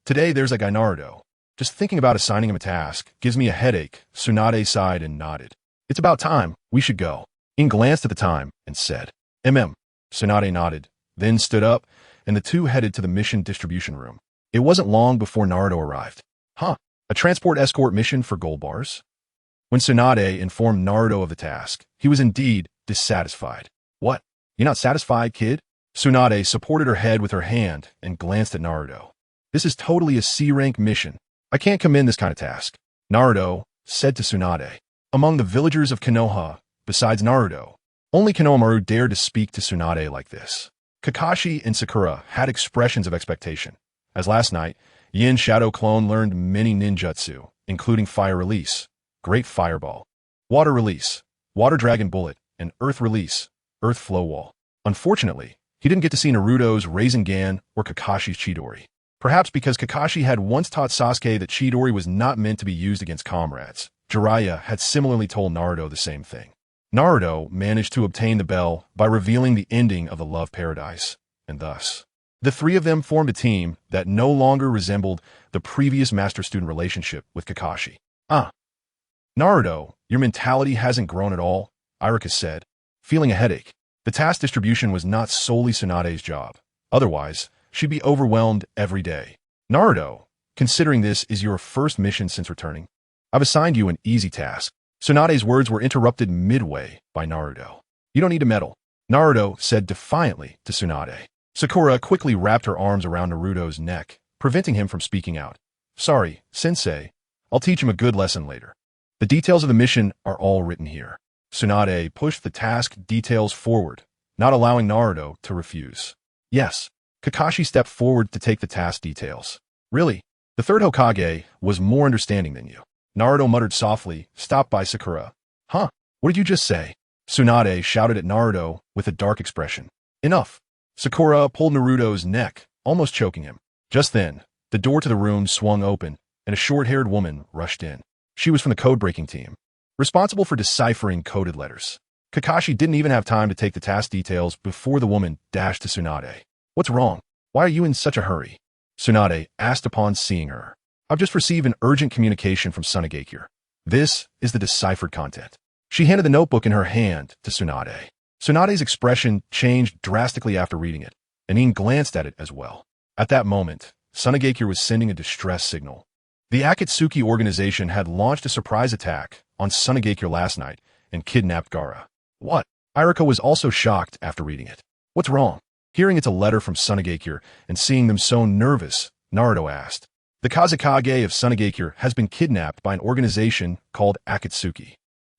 Today there's a guy Naruto. Just thinking about assigning him a task gives me a headache. Tsunade sighed and nodded. It's about time. We should go. Yin glanced at the time and said, Tsunade nodded, then stood up, and the two headed to the mission distribution room. It wasn't long before Naruto arrived. A transport escort mission for gold bars? When Tsunade informed Naruto of the task, he was indeed dissatisfied. What? You not satisfied, kid? Tsunade supported her head with her hand and glanced at Naruto. This is totally a C-rank mission. I can't commend this kind of task. Naruto said to Tsunade. Among the villagers of Konoha, besides Naruto, only Konohamaru dared to speak to Tsunade like this. Kakashi and Sakura had expressions of expectation, as last night, Yin Shadow Clone learned many ninjutsu, including Fire Release, Great Fireball, Water Release, Water Dragon Bullet, and Earth Release, Earth Flow Wall. Unfortunately, he didn't get to see Naruto's Rasengan or Kakashi's Chidori. Perhaps because Kakashi had once taught Sasuke that Chidori was not meant to be used against comrades, Jiraiya had similarly told Naruto the same thing. Naruto managed to obtain the bell by revealing the ending of the Love Paradise, and thus, the three of them formed a team that no longer resembled the previous master-student relationship with Kakashi. Naruto, your mentality hasn't grown at all, Iruka said, feeling a headache. The task distribution was not solely Tsunade's job. Otherwise, she'd be overwhelmed every day. Naruto, considering this is your first mission since returning, I've assigned you an easy task. Tsunade's words were interrupted midway by Naruto. You don't need to meddle, Naruto said defiantly to Tsunade. Sakura quickly wrapped her arms around Naruto's neck, preventing him from speaking out. Sorry, sensei. I'll teach him a good lesson later. The details of the mission are all written here. Tsunade pushed the task details forward, not allowing Naruto to refuse. Yes, Kakashi stepped forward to take the task details. Really? The third Hokage was more understanding than you. Naruto muttered softly, stopped by Sakura. Huh? What did you just say? Tsunade shouted at Naruto with a dark expression. Enough. Sakura pulled Naruto's neck, almost choking him. Just then, the door to the room swung open, and a short-haired woman rushed in. She was from the code-breaking team, responsible for deciphering coded letters. Kakashi didn't even have time to take the task details before the woman dashed to Tsunade. What's wrong? Why are you in such a hurry? Tsunade asked upon seeing her. I've just received an urgent communication from Tsunade. This is the deciphered content. She handed the notebook in her hand to Tsunade. Tsunade's expression changed drastically after reading it, and Yin glanced at it as well. At that moment, Tsunade was sending a distress signal. The Akatsuki Organization had launched a surprise attack on Tsunade last night and kidnapped Gaara. What? Iruka was also shocked after reading it. What's wrong? Hearing it's a letter from Tsunade and seeing them so nervous, Naruto asked. The Kazekage of Tsunade has been kidnapped by an organization called Akatsuki.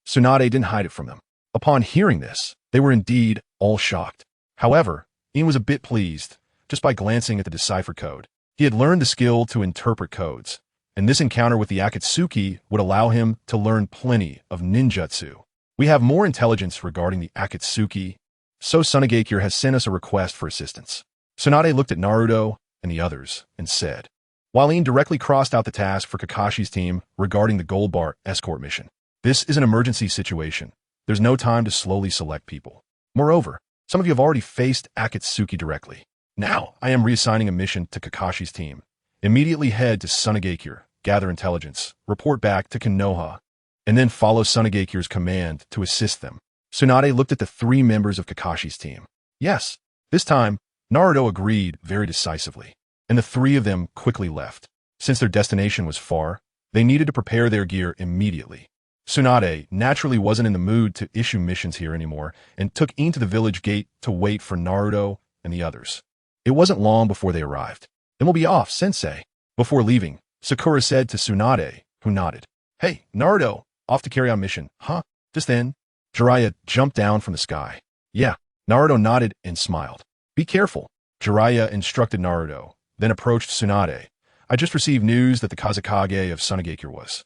Tsunade didn't hide it from them. Upon hearing this, they were indeed all shocked. However, Yin was a bit pleased, just by glancing at the decipher code. He had learned the skill to interpret codes, and this encounter with the Akatsuki would allow him to learn plenty of ninjutsu. We have more intelligence regarding the Akatsuki, so Tsunade has sent us a request for assistance. Tsunade looked at Naruto and the others and said, while Yin directly crossed out the task for Kakashi's team regarding the Gold Bar escort mission. This is an emergency situation. There's no time to slowly select people. Moreover, some of you have already faced Akatsuki directly. Now, I am reassigning a mission to Kakashi's team. Immediately head to Tsunade, gather intelligence, report back to Konoha, and then follow Tsunade's command to assist them. Tsunade looked at the three members of Kakashi's team. Yes, this time, Naruto agreed very decisively, and the three of them quickly left. Since their destination was far, they needed to prepare their gear immediately. Tsunade naturally wasn't in the mood to issue missions here anymore and took Yin to the village gate to wait for Naruto and the others. It wasn't long before they arrived. Then we'll be off, sensei. Before leaving, Sakura said to Tsunade, who nodded. Hey, Naruto, off to carry on mission, huh? Just then, Jiraiya jumped down from the sky. Yeah, Naruto nodded and smiled. Be careful, Jiraiya instructed Naruto, then approached Tsunade. I just received news that the Kazekage of Tsunade was.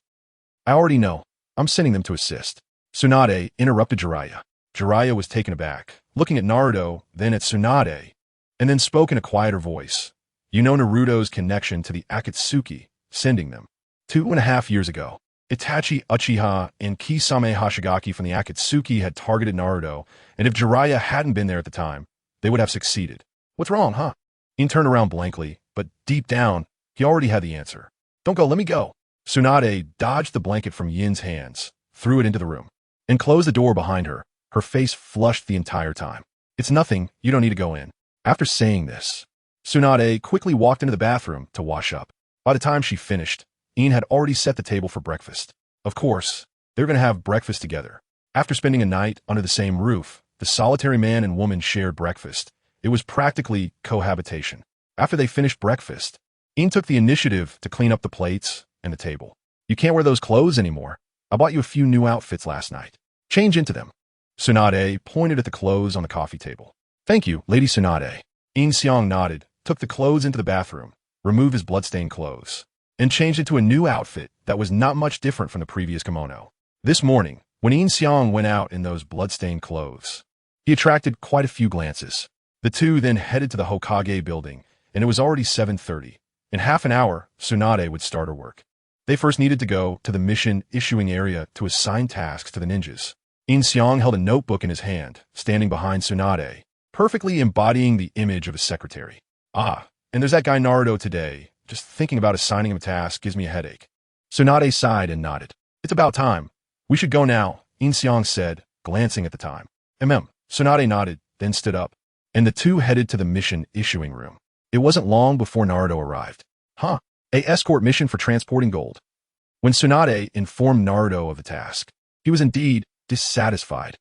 I already know. I'm sending them to assist. Tsunade interrupted Jiraiya. Jiraiya was taken aback, looking at Naruto, then at Tsunade, and then spoke in a quieter voice. You know Naruto's connection to the Akatsuki, sending them. 2.5 years ago, Itachi Uchiha and Kisame Hashigaki from the Akatsuki had targeted Naruto, and if Jiraiya hadn't been there at the time, they would have succeeded. What's wrong, huh? Yin turned around blankly, but deep down, he already had the answer. Don't go, let me go. Tsunade dodged the blanket from Yin's hands, threw it into the room, and closed the door behind her, her face flushed the entire time. It's nothing, you don't need to go in. After saying this, Tsunade quickly walked into the bathroom to wash up. By the time she finished, Yin had already set the table for breakfast. Of course, they were going to have breakfast together. After spending a night under the same roof, the solitary man and woman shared breakfast. It was practically cohabitation. After they finished breakfast, Yin took the initiative to clean up the plates and the table. You can't wear those clothes anymore. I bought you a few new outfits last night. Change into them. Tsunade pointed at the clothes on the coffee table. Thank you, Lady Tsunade. Yin Xiang nodded, took the clothes into the bathroom, removed his bloodstained clothes, and changed into a new outfit that was not much different from the previous kimono. This morning, When Yin Xiang went out in those bloodstained clothes, he attracted quite a few glances. The two then headed to the Hokage building, and it was already 7:30. In half an hour, Tsunade would start her work. They first needed to go to the mission issuing area to assign tasks to the ninjas. Yin Xiang held a notebook in his hand, standing behind Tsunade, perfectly embodying the image of a secretary. Ah, and there's that guy Naruto today. Just thinking about assigning him a task gives me a headache. Tsunade sighed and nodded. It's about time. We should go now, Yin Xiang said, glancing at the time. Tsunade nodded, then stood up, and the two headed to the mission issuing room. It wasn't long before Naruto arrived. A escort mission for transporting gold. When Tsunade informed Naruto of the task, he was indeed dissatisfied.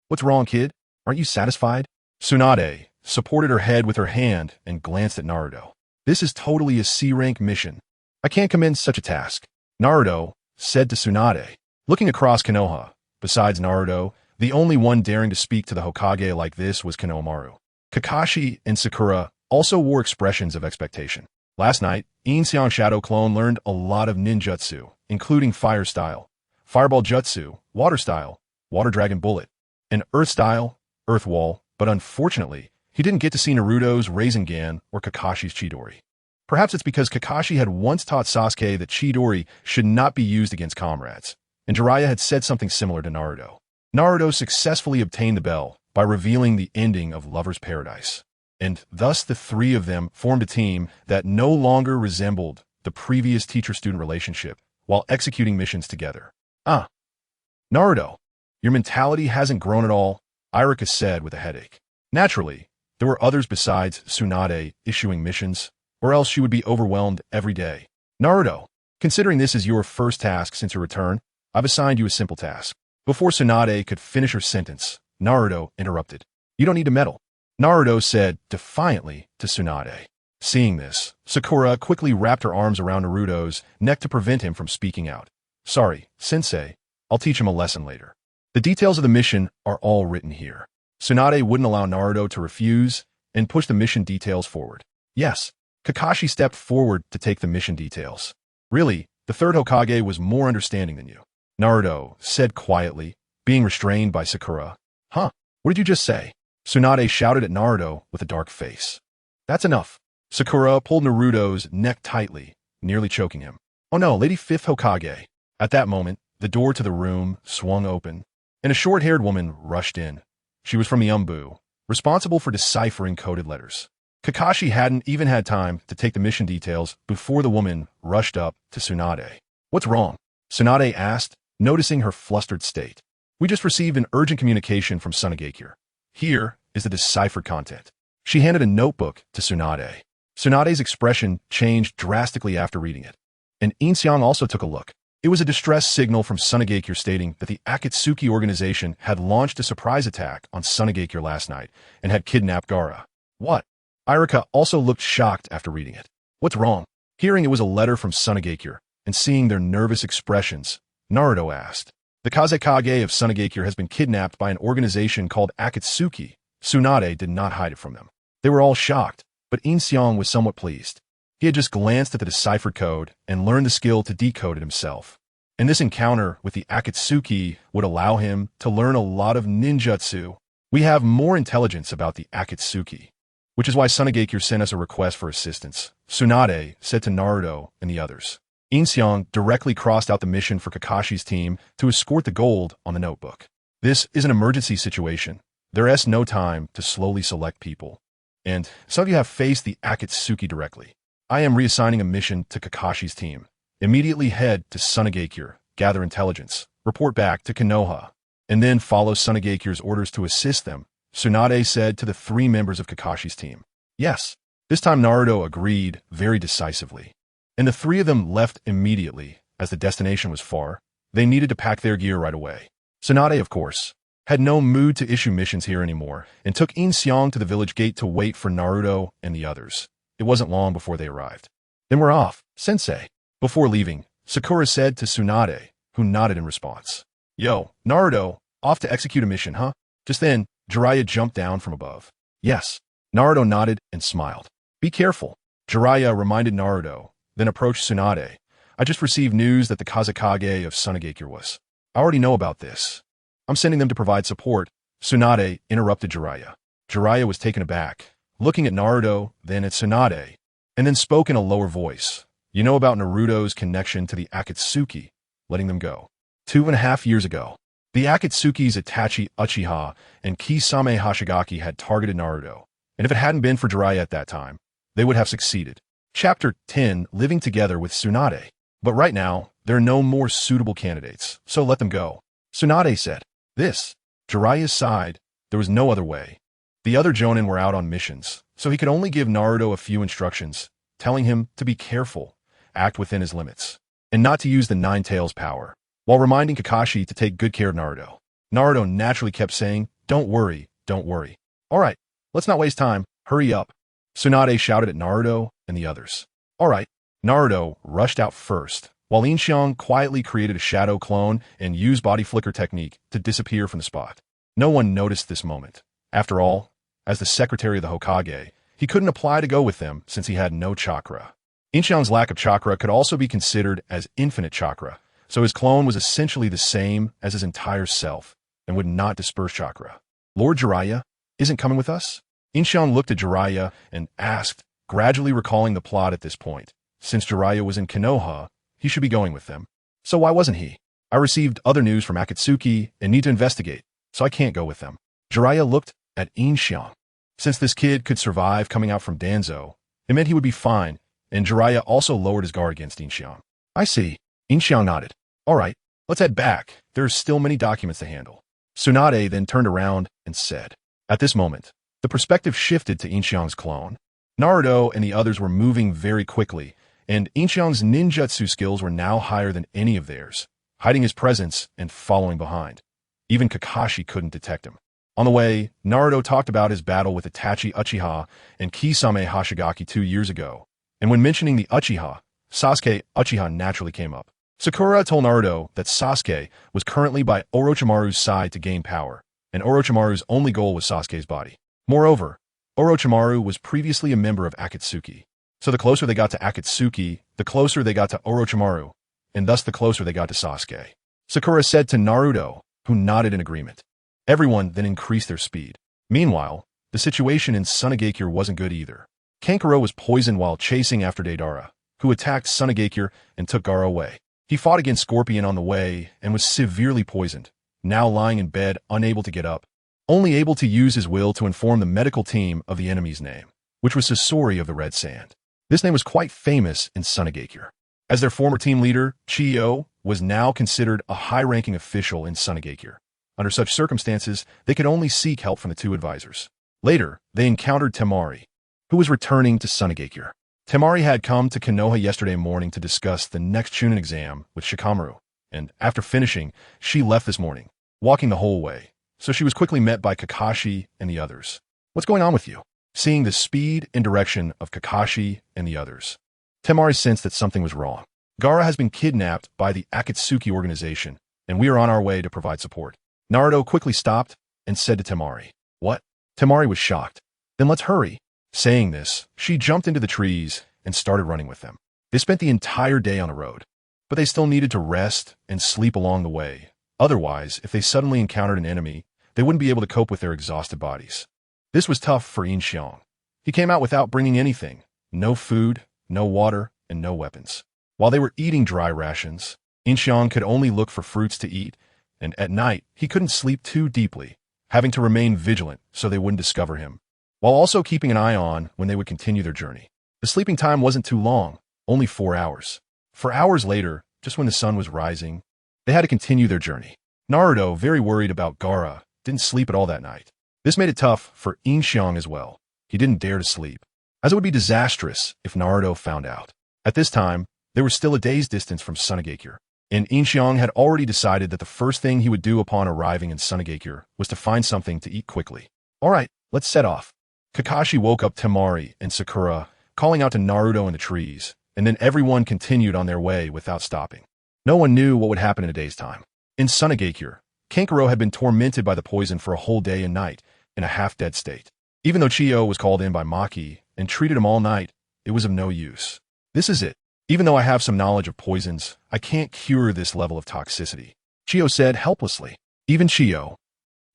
What's wrong, kid? Aren't you satisfied? Tsunade supported her head with her hand and glanced at Naruto. This is totally a C-rank mission. I can't commence such a task, Naruto said to Tsunade. Looking across Konoha, besides Naruto, the only one daring to speak to the Hokage like this was Konohamaru. Kakashi and Sakura also wore expressions of expectation. Last night, Yin Xiang Shadow Clone learned a lot of ninjutsu, including Fire Style, Fireball Jutsu, Water Style, Water Dragon Bullet, and Earth Style, Earth Wall, but unfortunately, he didn't get to see Naruto's Rasengan or Kakashi's Chidori. Perhaps it's because Kakashi had once taught Sasuke that Chidori should not be used against comrades, and Jiraiya had said something similar to Naruto. Naruto successfully obtained the bell by revealing the ending of Lover's Paradise, and thus the three of them formed a team that no longer resembled the previous teacher-student relationship while executing missions together. Naruto, your mentality hasn't grown at all, Irika said with a headache. Naturally, there were others besides Tsunade issuing missions, or else she would be overwhelmed every day. Naruto, considering this is your first task since your return, I've assigned you a simple task. Before Tsunade could finish her sentence, Naruto interrupted. You don't need to meddle, Naruto said defiantly to Tsunade. Seeing this, Sakura quickly wrapped her arms around Naruto's neck to prevent him from speaking out. Sorry, Sensei, I'll teach him a lesson later. The details of the mission are all written here. Tsunade wouldn't allow Naruto to refuse and push the mission details forward. Yes, Kakashi stepped forward to take the mission details. Really, the third Hokage was more understanding than you, Naruto said quietly, being restrained by Sakura. What did you just say? Tsunade shouted at Naruto with a dark face. That's enough. Sakura pulled Naruto's neck tightly, nearly choking him. Oh no, Lady Fifth Hokage. At that moment, the door to the room swung open, and a short-haired woman rushed in. She was from Yumbu, responsible for deciphering coded letters. Kakashi hadn't even had time to take the mission details before the woman rushed up to Tsunade. What's wrong? Tsunade asked, noticing her flustered state. We just received an urgent communication from Tsunade. Here is the deciphered content. She handed a notebook to Tsunade. Tsunade's expression changed drastically after reading it, and Yin Xiang also took a look. It was a distress signal from Tsunade stating that the Akatsuki Organization had launched a surprise attack on Tsunade last night and had kidnapped Gaara. What? Irika also looked shocked after reading it. What's wrong? Hearing it was a letter from Tsunade and seeing their nervous expressions, Naruto asked. The Kazekage of Tsunade has been kidnapped by an organization called Akatsuki. Tsunade did not hide it from them. They were all shocked, but Yin Xiang was somewhat pleased. He had just glanced at the deciphered code and learned the skill to decode it himself. And this encounter with the Akatsuki would allow him to learn a lot of ninjutsu. We have more intelligence about the Akatsuki, which is why Tsunade sent us a request for assistance, Tsunade said to Naruto and the others. Yin Xiang directly crossed out the mission for Kakashi's team to escort the gold on the notebook. This is an emergency situation. There is no time to slowly select people. And some of you have faced the Akatsuki directly. I am reassigning a mission to Kakashi's team. Immediately head to Tsunade, gather intelligence, report back to Konoha, and then follow Tsunade's orders to assist them, Tsunade said to the three members of Kakashi's team. Yes, this time Naruto agreed very decisively, and the three of them left immediately. As the destination was far, they needed to pack their gear right away. Tsunade, of course, had no mood to issue missions here anymore and took Yin Xiang to the village gate to wait for Naruto and the others. It wasn't long before they arrived. Then we're off, Sensei. Before leaving, Sakura said to Tsunade, who nodded in response. Yo, Naruto, off to execute a mission, huh? Just then, Jiraiya jumped down from above. Yes. Naruto nodded and smiled. Be careful, Jiraiya reminded Naruto, then approached Tsunade. I just received news that the Kazekage of Tsunade was. I already know about this. I'm sending them to provide support. Tsunade interrupted Jiraiya. Jiraiya was taken aback, looking at Naruto, then at Tsunade, and then spoke in a lower voice. You know about Naruto's connection to the Akatsuki, letting them go. 2.5 years ago, the Akatsuki's Itachi Uchiha and Kisame Hashigaki had targeted Naruto, and if it hadn't been for Jiraiya at that time, they would have succeeded. Chapter 10, Living Together with Tsunade. But right now, there are no more suitable candidates, so let them go. Tsunade said. This. Jiraiya sighed. There was no other way. The other Jonin were out on missions, so he could only give Naruto a few instructions, telling him to be careful, act within his limits, and not to use the Nine Tails power, while reminding Kakashi to take good care of Naruto. Naruto naturally kept saying, don't worry, don't worry. All right, let's not waste time, hurry up. Tsunade shouted at Naruto and the others. All right. Naruto rushed out first, while Yin Xiang quietly created a shadow clone and used body flicker technique to disappear from the spot. No one noticed this moment. After all, as the secretary of the Hokage, he couldn't apply to go with them since he had no chakra. Yin Xiang's lack of chakra could also be considered as infinite chakra, so his clone was essentially the same as his entire self and would not disperse chakra. Lord Jiraiya isn't coming with us? Yin Xiang looked at Jiraiya and asked, gradually recalling the plot at this point. Since Jiraiya was in Konoha, he should be going with them. So why wasn't he? I received other news from Akatsuki and need to investigate, so I can't go with them. Jiraiya looked at Yin Xiang. Since this kid could survive coming out from Danzo, it meant he would be fine, and Jiraiya also lowered his guard against Yin Xiang. I see. Yin Xiang nodded. All right, let's head back. There are still many documents to handle. Tsunade then turned around and said. At this moment, the perspective shifted to Yin Xiang's clone. Naruto and the others were moving very quickly, and Yin Xiang's ninjutsu skills were now higher than any of theirs, hiding his presence and following behind. Even Kakashi couldn't detect him. On the way, Naruto talked about his battle with Itachi Uchiha and Kisame Hashigaki 2 years ago, and when mentioning the Uchiha, Sasuke Uchiha naturally came up. Sakura told Naruto that Sasuke was currently by Orochimaru's side to gain power, and Orochimaru's only goal was Sasuke's body. Moreover, Orochimaru was previously a member of Akatsuki, so the closer they got to Akatsuki, the closer they got to Orochimaru, and thus the closer they got to Sasuke. Sakura said to Naruto, who nodded in agreement. Everyone then increased their speed. Meanwhile, the situation in Tsunade wasn't good either. Kankuro was poisoned while chasing after Deidara, who attacked Tsunade and took Gaara away. He fought against Scorpion on the way and was severely poisoned, now lying in bed unable to get up, only able to use his will to inform the medical team of the enemy's name, which was Sasori of the Red Sand. This name was quite famous in Tsunade. As their former team leader, Chiyo was now considered a high-ranking official in Tsunade. Under such circumstances, they could only seek help from the two advisors. Later, they encountered Temari, who was returning to Tsunade. Temari had come to Konoha yesterday morning to discuss the next Chunin exam with Shikamaru, and after finishing, she left this morning, walking the whole way, so she was quickly met by Kakashi and the others. What's going on with you? Seeing the speed and direction of Kakashi and the others, Temari sensed that something was wrong. Gaara has been kidnapped by the Akatsuki Organization, and we are on our way to provide support. Naruto quickly stopped and said to Temari, What? Temari was shocked. Then let's hurry. Saying this, she jumped into the trees and started running with them. They spent the entire day on the road, but they still needed to rest and sleep along the way. Otherwise, if they suddenly encountered an enemy, they wouldn't be able to cope with their exhausted bodies. This was tough for Yin Xiang. He came out without bringing anything, no food, no water, and no weapons. While they were eating dry rations, Yin Xiang could only look for fruits to eat, and at night, he couldn't sleep too deeply, having to remain vigilant so they wouldn't discover him, while also keeping an eye on when they would continue their journey. The sleeping time wasn't too long, only 4 hours. 4 hours later, just when the sun was rising, they had to continue their journey. Naruto, very worried about Gaara, didn't sleep at all that night. This made it tough for Yin Xiang as well. He didn't dare to sleep, as it would be disastrous if Naruto found out. At this time, they were still a day's distance from Tsunade, and Yin Xiang had already decided that the first thing he would do upon arriving in Tsunade was to find something to eat quickly. All right, let's set off. Kakashi woke up Temari and Sakura, calling out to Naruto in the trees, and then everyone continued on their way without stopping. No one knew what would happen in a day's time. In Tsunade, Kankuro had been tormented by the poison for a whole day and night in a half-dead state. Even though Chiyo was called in by Maki and treated him all night, it was of no use. This is it. Even though I have some knowledge of poisons, I can't cure this level of toxicity. Chiyo said helplessly. Even Chiyo.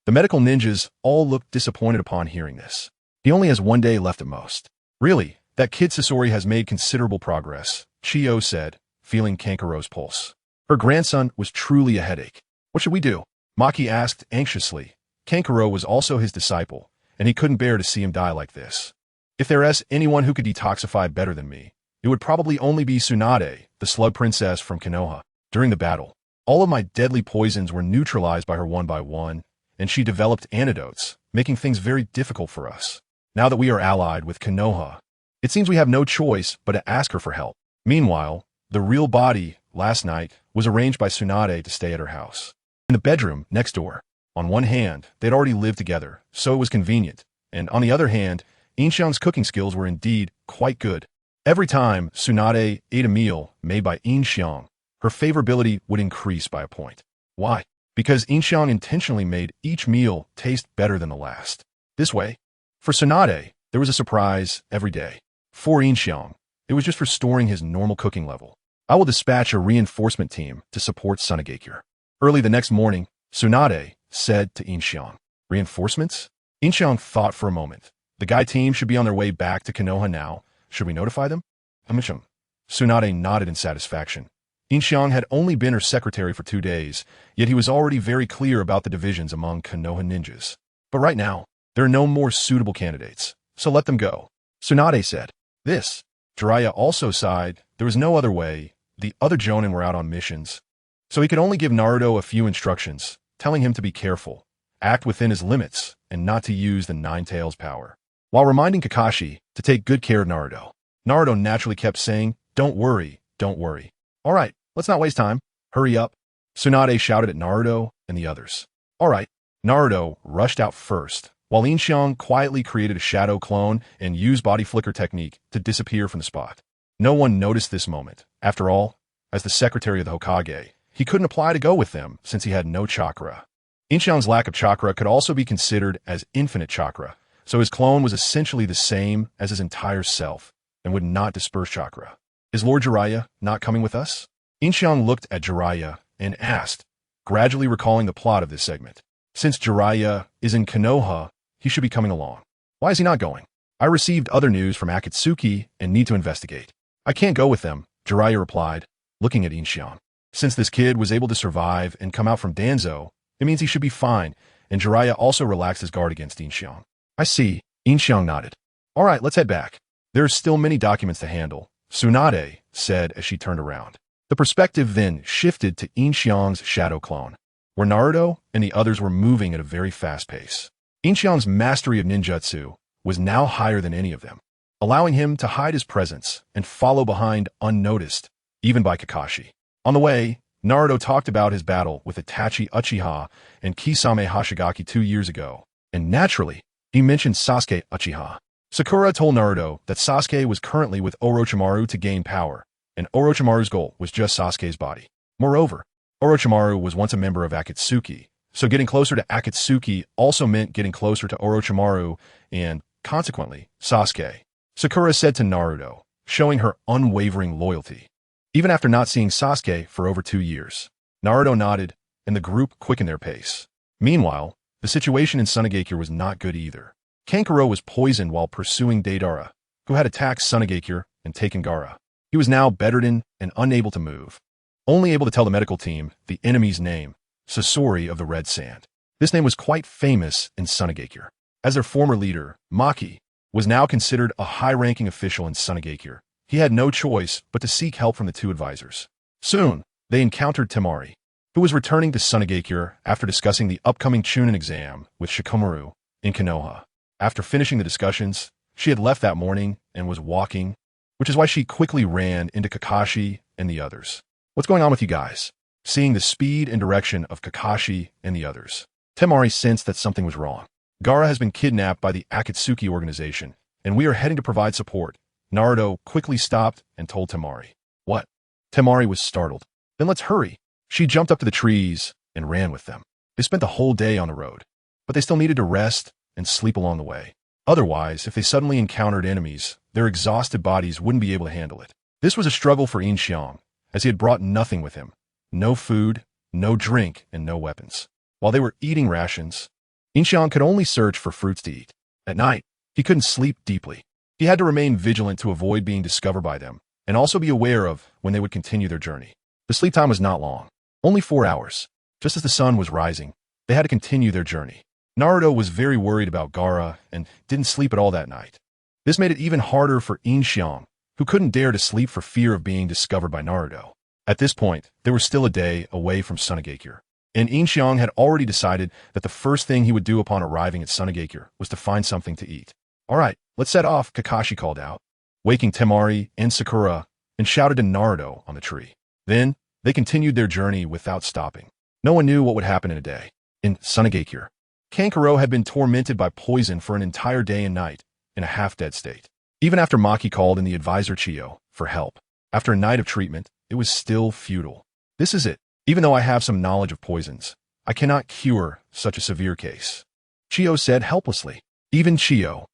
The medical ninjas all looked disappointed upon hearing this. He only has 1 day left at most. Really, that kid Sasori has made considerable progress, Chiyo said, feeling Kankaro's pulse. Her grandson was truly a headache. What should we do? Maki asked anxiously. Kankaro was also his disciple, and he couldn't bear to see him die like this. If there is anyone who could detoxify better than me, it would probably only be Tsunade, the slug princess from Konoha. During the battle, all of my deadly poisons were neutralized by her one by one, and she developed antidotes, making things very difficult for us. Now that we are allied with Konoha, it seems we have no choice but to ask her for help. Meanwhile, the real body, last night, was arranged by Tsunade to stay at her house. In the bedroom next door. On one hand, they'd already lived together, so it was convenient, and on the other hand, Yin Xiang's cooking skills were indeed quite good. Every time Tsunade ate a meal made by Yin Xiang, her favorability would increase by a point. Why? Because Yin Xiang intentionally made each meal taste better than the last. This way, for Tsunade, there was a surprise every day. For Yin Xiang, it was just restoring his normal cooking level. I will dispatch a reinforcement team to support Tsunade. Early the next morning, Tsunade said to Yin Xiang, "Reinforcements?" Yin Xiang thought for a moment. The guy team should be on their way back to Konoha now. Should we notify them? Tsunade nodded in satisfaction. Yin Xiang had only been her secretary for 2 days, yet he was already very clear about the divisions among Konoha ninjas. But right now, there are no more suitable candidates, so let them go. Tsunade said. This. Jiraiya also sighed. There was no other way. The other Jonin were out on missions, so he could only give Naruto a few instructions, telling him to be careful, act within his limits, and not to use the Nine Tails power, while reminding Kakashi to take good care of Naruto. Naruto naturally kept saying, don't worry, don't worry. All right, let's not waste time. Hurry up. Tsunade shouted at Naruto and the others. All right. Naruto rushed out first, while Yin Xiang quietly created a shadow clone and used body flicker technique to disappear from the spot. No one noticed this moment. After all, as the secretary of the Hokage, he couldn't apply to go with them since he had no chakra. Yin Xiang's lack of chakra could also be considered as infinite chakra, so his clone was essentially the same as his entire self and would not disperse chakra. Is Lord Jiraiya not coming with us? Yin Xiang looked at Jiraiya and asked, gradually recalling the plot of this segment. Since Jiraiya is in Konoha, he should be coming along. Why is he not going? I received other news from Akatsuki and need to investigate. I can't go with them, Jiraiya replied, looking at Yin Xiang. Since this kid was able to survive and come out from Danzo, it means he should be fine, and Jiraiya also relaxed his guard against Yin Xiang. I see, Yin Xiang nodded. All right, let's head back. There are still many documents to handle, Tsunade said as she turned around. The perspective then shifted to Yin Xiang's shadow clone, where Naruto and the others were moving at a very fast pace. Yin Xiang's mastery of ninjutsu was now higher than any of them, allowing him to hide his presence and follow behind unnoticed, even by Kakashi. On the way, Naruto talked about his battle with Itachi Uchiha and Kisame Hashigaki 2 years ago, and naturally, he mentioned Sasuke Uchiha. Sakura told Naruto that Sasuke was currently with Orochimaru to gain power, and Orochimaru's goal was just Sasuke's body. Moreover, Orochimaru was once a member of Akatsuki, so getting closer to Akatsuki also meant getting closer to Orochimaru and, consequently, Sasuke. Sakura said to Naruto, showing her unwavering loyalty. Even after not seeing Sasuke for over 2 years, Naruto nodded, and the group quickened their pace. Meanwhile, the situation in Tsunade was not good either. Kankuro was poisoned while pursuing Deidara, who had attacked Tsunade and taken Gaara. He was now bedridden and unable to move, only able to tell the medical team the enemy's name, Sasori of the Red Sand. This name was quite famous in Tsunade. As their former leader, Maki, was now considered a high-ranking official in Tsunade. He had no choice but to seek help from the two advisors. Soon, they encountered Temari, who was returning to Tsunade after discussing the upcoming Chunin exam with Shikamaru in Konoha. After finishing the discussions, she had left that morning and was walking, which is why she quickly ran into Kakashi and the others. What's going on with you guys? Seeing the speed and direction of Kakashi and the others, Temari sensed that something was wrong. Gaara has been kidnapped by the Akatsuki Organization, and we are heading to provide support. Naruto quickly stopped and told Temari. What? Temari was startled. Then let's hurry. She jumped up to the trees and ran with them. They spent the whole day on the road, but they still needed to rest and sleep along the way. Otherwise, if they suddenly encountered enemies, their exhausted bodies wouldn't be able to handle it. This was a struggle for Yin Xiang, as he had brought nothing with him. No food, no drink, and no weapons. While they were eating rations, Yin Xiang could only search for fruits to eat. At night, he couldn't sleep deeply. He had to remain vigilant to avoid being discovered by them, and also be aware of when they would continue their journey. The sleep time was not long, only 4 hours. Just as the sun was rising, they had to continue their journey. Naruto was very worried about Gaara and didn't sleep at all that night. This made it even harder for Yin Xiang, who couldn't dare to sleep for fear of being discovered by Naruto. At this point, they were still a day away from Tsunade, and Yin Xiang had already decided that the first thing he would do upon arriving at Tsunade was to find something to eat. "All right, let's set off," Kakashi called out, waking Temari and Sakura, and shouted to Naruto on the tree. Then, they continued their journey without stopping. No one knew what would happen in a day. In Tsunade, Kankuro had been tormented by poison for an entire day and night, in a half-dead state. Even after Maki called in the advisor Chiyo for help, after a night of treatment, it was still futile. "This is it. Even though I have some knowledge of poisons, I cannot cure such a severe case," Chiyo said helplessly. Even Chiyo.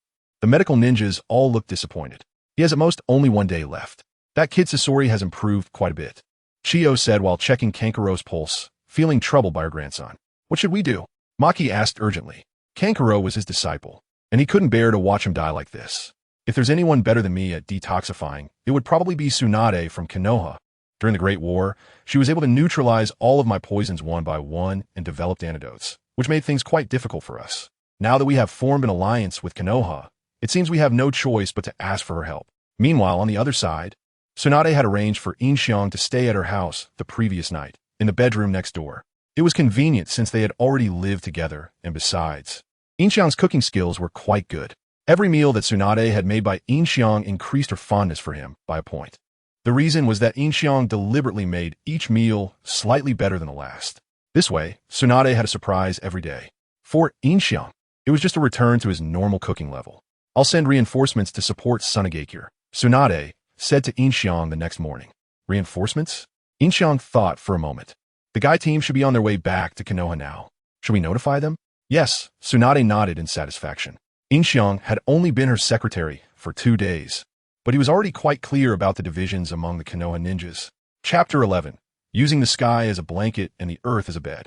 The medical ninjas all looked disappointed. "He has at most only 1 day left. That kid Sasori has improved quite a bit," Chiyo said while checking Kankuro's pulse, feeling troubled by her grandson. "What should we do?" Maki asked urgently. Kankuro was his disciple, and he couldn't bear to watch him die like this. "If there's anyone better than me at detoxifying, it would probably be Tsunade from Konoha. During the Great War, she was able to neutralize all of my poisons one by one and developed antidotes, which made things quite difficult for us. Now that we have formed an alliance with Konoha, it seems we have no choice but to ask for her help." Meanwhile, on the other side, Tsunade had arranged for Yin Xiang to stay at her house the previous night, in the bedroom next door. It was convenient since they had already lived together, and besides, Yin Xiang's cooking skills were quite good. Every meal that Tsunade had made by Yin Xiang increased her fondness for him by a point. The reason was that Yin Xiang deliberately made each meal slightly better than the last. This way, Tsunade had a surprise every day. For Yin Xiang, it was just a return to his normal cooking level. "I'll send reinforcements to support Tsunade," Tsunade said to Yin Xiang the next morning. "Reinforcements?" Yin Xiang thought for a moment. The Guy team should be on their way back to Konoha now. Should we notify them? Yes, Tsunade nodded in satisfaction. Yin Xiang had only been her secretary for 2 days, but he was already quite clear about the divisions among the Konoha ninjas. Chapter 11. Using the sky as a blanket and the earth as a bed.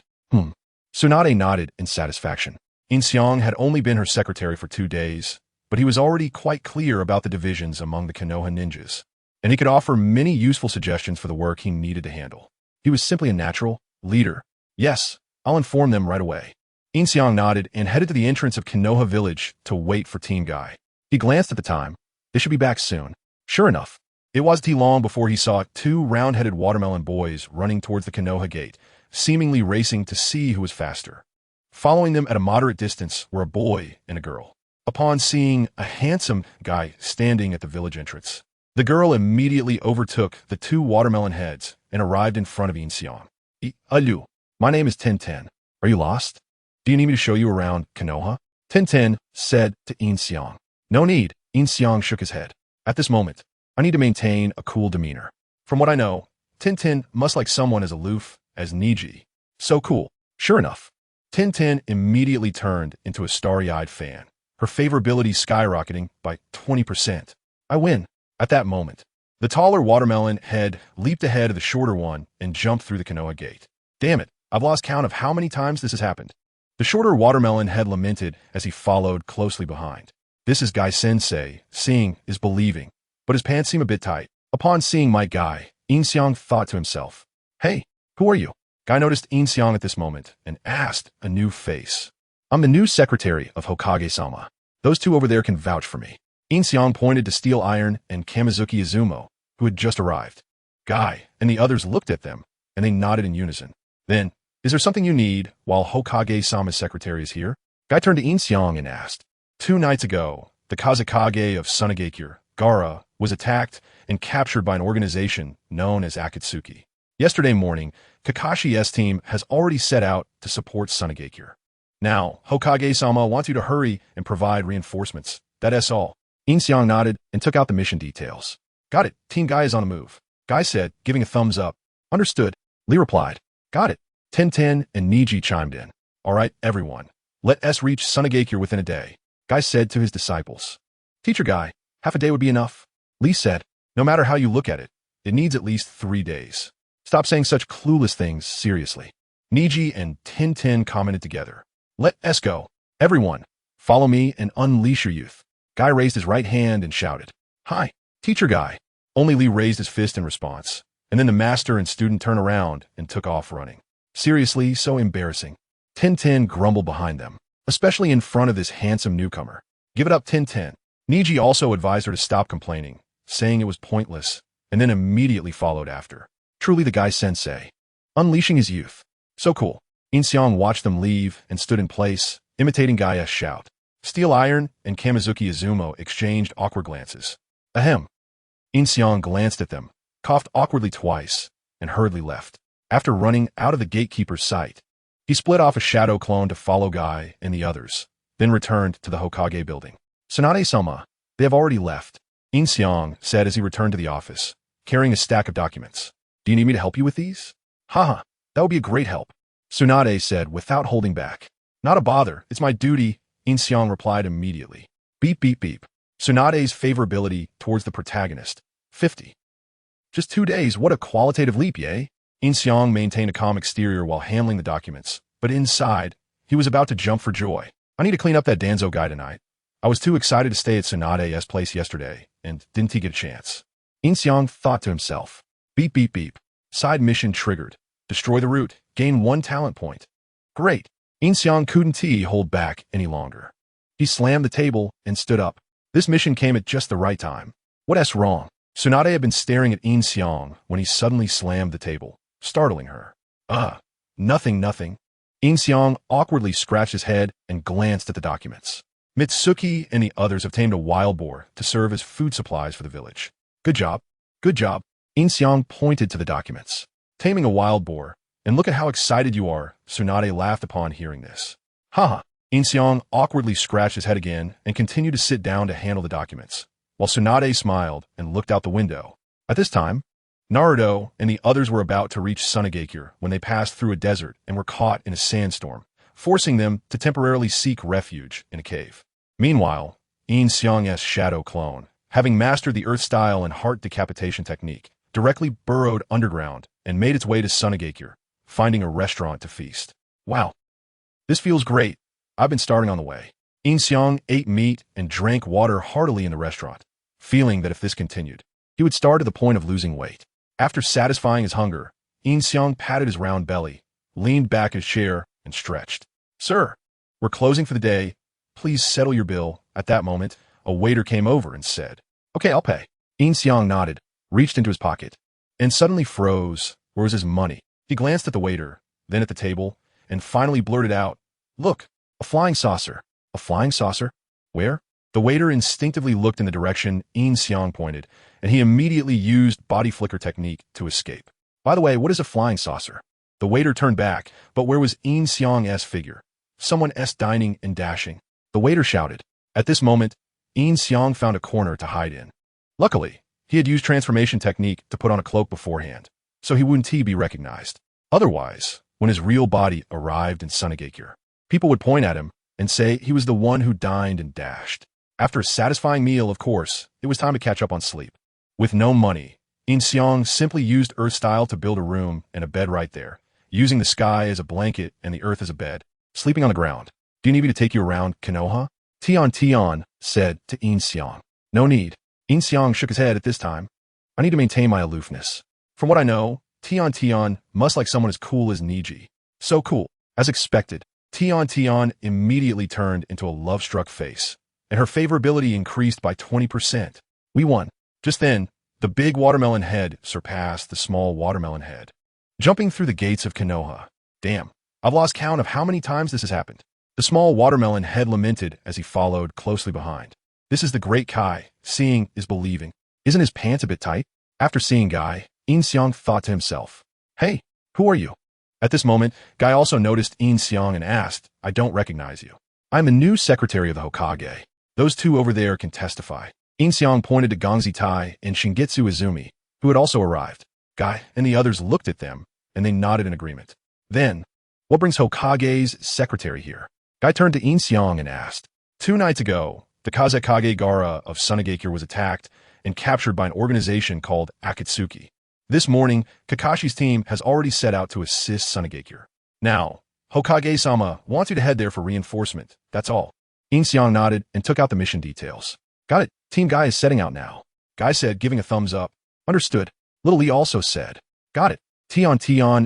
Tsunade nodded in satisfaction. Yin Xiang had only been her secretary for 2 days, but he was already quite clear about the divisions among the Konoha ninjas, and he could offer many useful suggestions for the work he needed to handle. He was simply a natural leader. "Yes, I'll inform them right away." Yin Xiang nodded and headed to the entrance of Konoha village to wait for Team Guy. He glanced at the time. They should be back soon. Sure enough, it wasn't too long before he saw 2 round-headed watermelon boys running towards the Konoha gate, seemingly racing to see who was faster. Following them at a moderate distance were a boy and a girl. Upon seeing a handsome guy standing at the village entrance, the girl immediately overtook the 2 watermelon heads and arrived in front of Yin Xiang. "Alu, my name is Ten. Are you lost? Do you need me to show you around Konoha?" Ten said to Yin Xiang. "No need." Yin Xiang shook his head. "At this moment, I need to maintain a cool demeanor. From what I know, Ten must like someone as aloof as Niji. So cool." Sure enough, Ten immediately turned into a starry-eyed fan, her favorability skyrocketing by 20%. "I win." At that moment, the taller watermelon head leaped ahead of the shorter one and jumped through the Konoha gate. "Damn it, I've lost count of how many times this has happened." The shorter watermelon head lamented as he followed closely behind. "This is Guy Sensei. Seeing is believing, but his pants seem a bit tight." Upon seeing my Guy, Yin Xiang thought to himself, "Hey, who are you?" Guy noticed Yin Xiang at this moment and asked a new face. "I'm the new secretary of Hokage-sama. Those 2 over there can vouch for me." Yin Xiang pointed to Steel Iron and Kamizuki Izumo, who had just arrived. Guy and the others looked at them, and they nodded in unison. Then, "Is there something you need while Hokage-sama's secretary is here?" Guy turned to Yin Xiang and asked. 2 nights ago, the Kazekage of Tsunade, Gaara, was attacked and captured by an organization known as Akatsuki. Yesterday morning, Kakashi's team has already set out to support Tsunade. Now, Hokage-sama wants you to hurry and provide reinforcements. That's all. Yin Xiang nodded and took out the mission details. "Got it. Team Guy is on the move," Guy said, giving a thumbs up. "Understood." Lee replied. "Got it." Ten and Niji chimed in. "All right, everyone. Let us reach Tsunade within a day," Guy said to his disciples. "Teacher Guy, half a day would be enough." Lee said, "No matter how you look at it, it needs at least 3 days. Stop saying such clueless things seriously." Niji and Tintin commented together. Let's go. Everyone, follow me and unleash your youth. Guy raised his right hand and shouted. Hi, teacher Guy. Only Lee raised his fist in response, and then the master and student turned around and took off running. Seriously, so embarrassing. Tintin grumbled behind them, especially in front of this handsome newcomer. Give it up, Tintin. Niji also advised her to stop complaining, saying it was pointless, and then immediately followed after. Truly the guy sensei. Unleashing his youth. So cool. Yin Xiang watched them leave and stood in place, imitating Gaia's shout. Steel Iron and Kamizuki Izumo exchanged awkward glances. Ahem. Yin Xiang glanced at them, coughed awkwardly twice, and hurriedly left. After running out of the gatekeeper's sight, he split off a shadow clone to follow Guy and the others, then returned to the Hokage building. Tsunade-sama, they have already left, Yin Xiang said as he returned to the office, carrying a stack of documents. Do you need me to help you with these? Haha, that would be a great help, Tsunade said without holding back. Not a bother, it's my duty, Yin Xiang replied immediately. Beep beep beep. Tsunade's favorability towards the protagonist. 50. Just 2 days, what a qualitative leap, yay? Yin Xiang maintained a calm exterior while handling the documents, but inside, he was about to jump for joy. I need to clean up that Danzo guy tonight. I was too excited to stay at Tsunade's place yesterday, and didn't he get a chance? Yin Xiang thought to himself. Beep beep beep. Side mission triggered. Destroy the root. Gain 1 talent point. Great. Yin Xiang couldn't hold back any longer. He slammed the table and stood up. This mission came at just the right time. What's wrong? Tsunade had been staring at Yin Xiang when he suddenly slammed the table, startling her. Nothing. Yin Xiang awkwardly scratched his head and glanced at the documents. Mitsuki and the others have tamed a wild boar to serve as food supplies for the village. Good job. Yin Xiang pointed to the documents. Taming a wild boar, and look at how excited you are, Tsunade laughed upon hearing this. Haha. Yin Xiang awkwardly scratched his head again and continued to sit down to handle the documents, while Tsunade smiled and looked out the window. At this time, Naruto and the others were about to reach Tsunade when they passed through a desert and were caught in a sandstorm, forcing them to temporarily seek refuge in a cave. Meanwhile, Yin Xiang's shadow clone, having mastered the earth style and heart decapitation technique, directly burrowed underground and made its way to Tsunade, finding a restaurant to feast. Wow. This feels great. I've been starting on the way. Yin Xiang ate meat and drank water heartily in the restaurant, feeling that if this continued, he would start to the point of losing weight. After satisfying his hunger, Yin Xiang patted his round belly, leaned back his chair, and stretched. Sir, we're closing for the day. Please settle your bill. At that moment, a waiter came over and said, Okay, I'll pay. Yin Xiang nodded, reached into his pocket, and suddenly froze. Where was his money? He glanced at the waiter, then at the table, and finally blurted out, Look, a flying saucer. A flying saucer? Where? The waiter instinctively looked in the direction Yin Xiang pointed, and he immediately used body flicker technique to escape. By the way, what is a flying saucer? The waiter turned back, but where was Yin Xiang's figure? Someone dining and dashing. The waiter shouted. At this moment, Yin Xiang found a corner to hide in. Luckily, he had used transformation technique to put on a cloak beforehand, so he wouldn't be recognized. Otherwise, when his real body arrived in Tsunade, people would point at him and say he was the one who dined and dashed. After a satisfying meal, of course, it was time to catch up on sleep. With no money, Yin Xiang simply used earth style to build a room and a bed right there, using the sky as a blanket and the earth as a bed, sleeping on the ground. Do you need me to take you around, Konoha? Tian said to Yin Xiang. No need. Yin Xiang shook his head at this time. I need to maintain my aloofness. From what I know, Tian must like someone as cool as Niji. So cool. As expected, Tian immediately turned into a love-struck face, and her favorability increased by 20%. We won. Just then, the big watermelon head surpassed the small watermelon head. Jumping through the gates of Konoha. Damn, I've lost count of how many times this has happened. The small watermelon head lamented as he followed closely behind. This is the great Kai. Seeing is believing. Isn't his pants a bit tight? After seeing Guy, Yin Xiang thought to himself, Hey, who are you? At this moment, Guy also noticed Yin Xiang and asked, I don't recognize you. I'm the new secretary of the Hokage. Those two over there can testify. Yin Xiang pointed to Gongzi Tai and Shingetsu Izumi, who had also arrived. Guy and the others looked at them, and they nodded in agreement. Then, what brings Hokage's secretary here? Guy turned to Yin Xiang and asked, 2 nights ago, the Kazekage Gara of Tsunade was attacked and captured by an organization called Akatsuki. This morning, Kakashi's team has already set out to assist Tsunade. Now, Hokage-sama wants you to head there for reinforcement, that's all. Yin Xiang nodded and took out the mission details. Got it, Team Guy is setting out now. Guy said, giving a thumbs up. Understood. Little Lee also said. Got it. Tion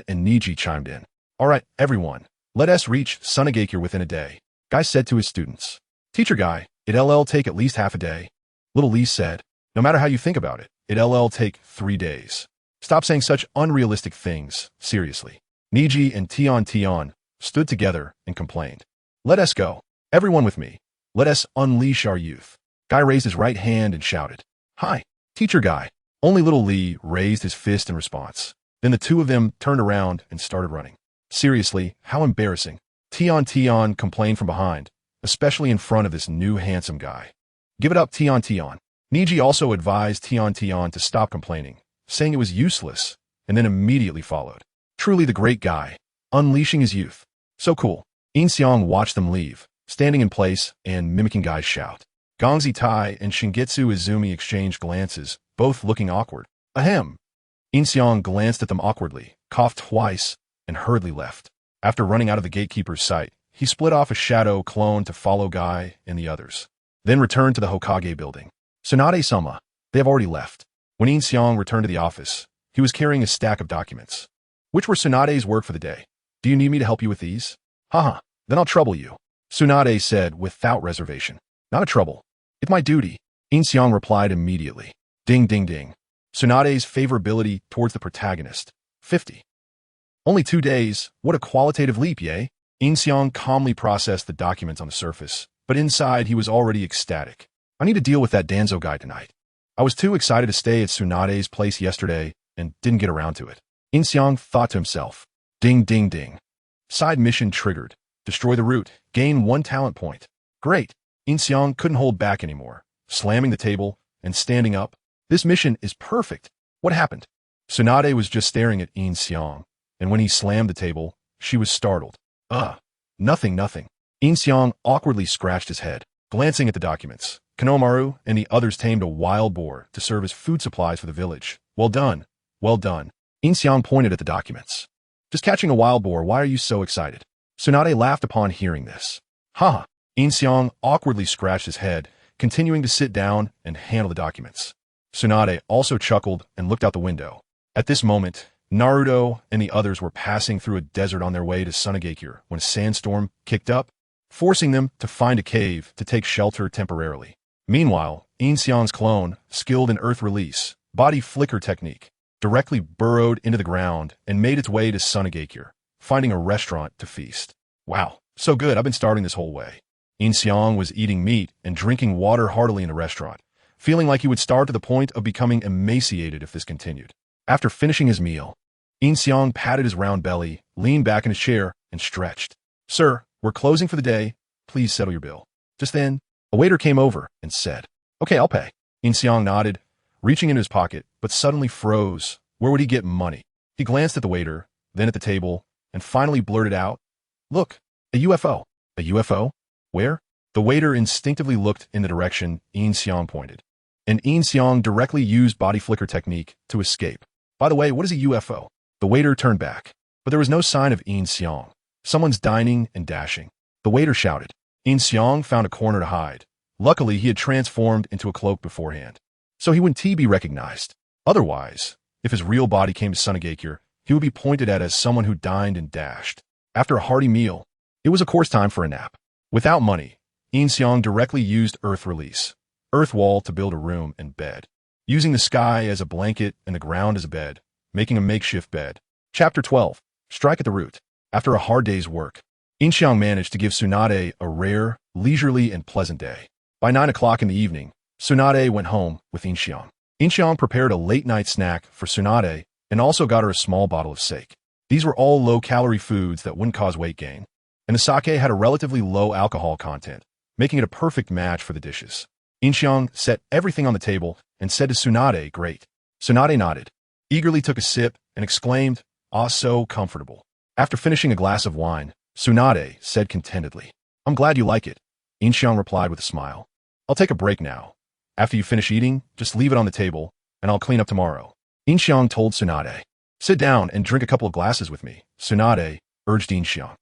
and Niji chimed in. Alright, everyone. Let us reach Tsunade within a day. Guy said to his students. Teacher Guy, it'll take at least half a day. Little Lee said. No matter how you think about it, it'll take 3 days. Stop saying such unrealistic things, seriously. Niji and Tion stood together and complained. Let us go. Everyone with me. Let us unleash our youth. Guy raised his right hand and shouted. Hi, Teacher Guy. Only Little Lee raised his fist in response. Then the two of them turned around and started running. Seriously, how embarrassing. Tion complained from behind, especially in front of this new handsome guy. Give it up, Tion. Niji also advised Tion to stop complaining, saying it was useless, and then immediately followed. Truly the great guy, unleashing his youth. So cool. Yin Xiang watched them leave, standing in place and mimicking Guy's shout. Gongzi Tai and Shingitsu Izumi exchanged glances, both looking awkward. Ahem. Yin Xiang glanced at them awkwardly, coughed twice, and hurriedly left. After running out of the gatekeeper's sight, he split off a shadow clone to follow Guy and the others, then returned to the Hokage building. Tsunade-sama, they have already left. When Yin Xiang returned to the office, he was carrying a stack of documents. Which were Tsunade's work for the day? Do you need me to help you with these? Haha, then I'll trouble you. Tsunade said without reservation. Not a trouble. It's my duty. Yin Xiang replied immediately. Ding ding ding. Tsunade's favorability towards the protagonist. 50. Only 2 days, what a qualitative leap, yay? Yin Xiang calmly processed the documents on the surface, but inside he was already ecstatic. I need to deal with that Danzo guy tonight. I was too excited to stay at Tsunade's place yesterday and didn't get around to it. Yin Xiang thought to himself. Ding ding ding. Side mission triggered. Destroy the root. Gain 1 talent point. Great. Yin Xiang couldn't hold back anymore, slamming the table and standing up. This mission is perfect. What happened? Tsunade was just staring at Yin Xiang, and when he slammed the table, she was startled. Nothing. Yin Xiang awkwardly scratched his head, glancing at the documents. Konomaru and the others tamed a wild boar to serve as food supplies for the village. Well done. Well done. Yin Xiang pointed at the documents. Just catching a wild boar, why are you so excited? Tsunade laughed upon hearing this. Haha. Yin Xiang awkwardly scratched his head, continuing to sit down and handle the documents. Tsunade also chuckled and looked out the window. At this moment, Naruto and the others were passing through a desert on their way to Tsunade when a sandstorm kicked up, forcing them to find a cave to take shelter temporarily. Meanwhile, Yin Xiang's clone, skilled in earth release, body flicker technique, directly burrowed into the ground and made its way to Tsunade, finding a restaurant to feast. Wow, so good, I've been starving this whole way. Yin Xiang was eating meat and drinking water heartily in the restaurant, feeling like he would starve to the point of becoming emaciated if this continued. After finishing his meal, Yin Xiang patted his round belly, leaned back in his chair, and stretched. Sir, we're closing for the day. Please settle your bill. Just then, a waiter came over and said, Okay, I'll pay. Yin Xiang nodded, reaching into his pocket, but suddenly froze. Where would he get money? He glanced at the waiter, then at the table, and finally blurted out, Look, a UFO. A UFO? Where? The waiter instinctively looked in the direction Yin Xiang pointed, and Yin Xiang directly used body flicker technique to escape. By the way, what is a UFO? The waiter turned back, but there was no sign of Yin Xiang. Someone's dining and dashing. The waiter shouted. Yin Xiang found a corner to hide. Luckily, he had transformed into a cloak beforehand, so he wouldn't be recognized. Otherwise, if his real body came to Tsunade, he would be pointed at as someone who dined and dashed. After a hearty meal, it was of course time for a nap. Without money, Yin Xiang directly used Earth Release, Earth Wall to build a room and bed, using the sky as a blanket and the ground as a bed, making a makeshift bed. Chapter 12. Strike at the Root. After a hard day's work, Yin Xiang managed to give Tsunade a rare, leisurely, and pleasant day. By 9 o'clock in the evening, Tsunade went home with Yin Xiang. Yin Xiang prepared a late-night snack for Tsunade and also got her a small bottle of sake. These were all low-calorie foods that wouldn't cause weight gain, and the sake had a relatively low alcohol content, making it a perfect match for the dishes. Yin Xiang set everything on the table and said to Tsunade, Great. Tsunade nodded, eagerly took a sip, and exclaimed, Ah, so comfortable. After finishing a glass of wine, Tsunade said contentedly, I'm glad you like it. Yin Xiang replied with a smile. I'll take a break now. After you finish eating, just leave it on the table, and I'll clean up tomorrow. Yin Xiang told Tsunade. Sit down and drink a couple of glasses with me. Tsunade, urged Yin Xiang.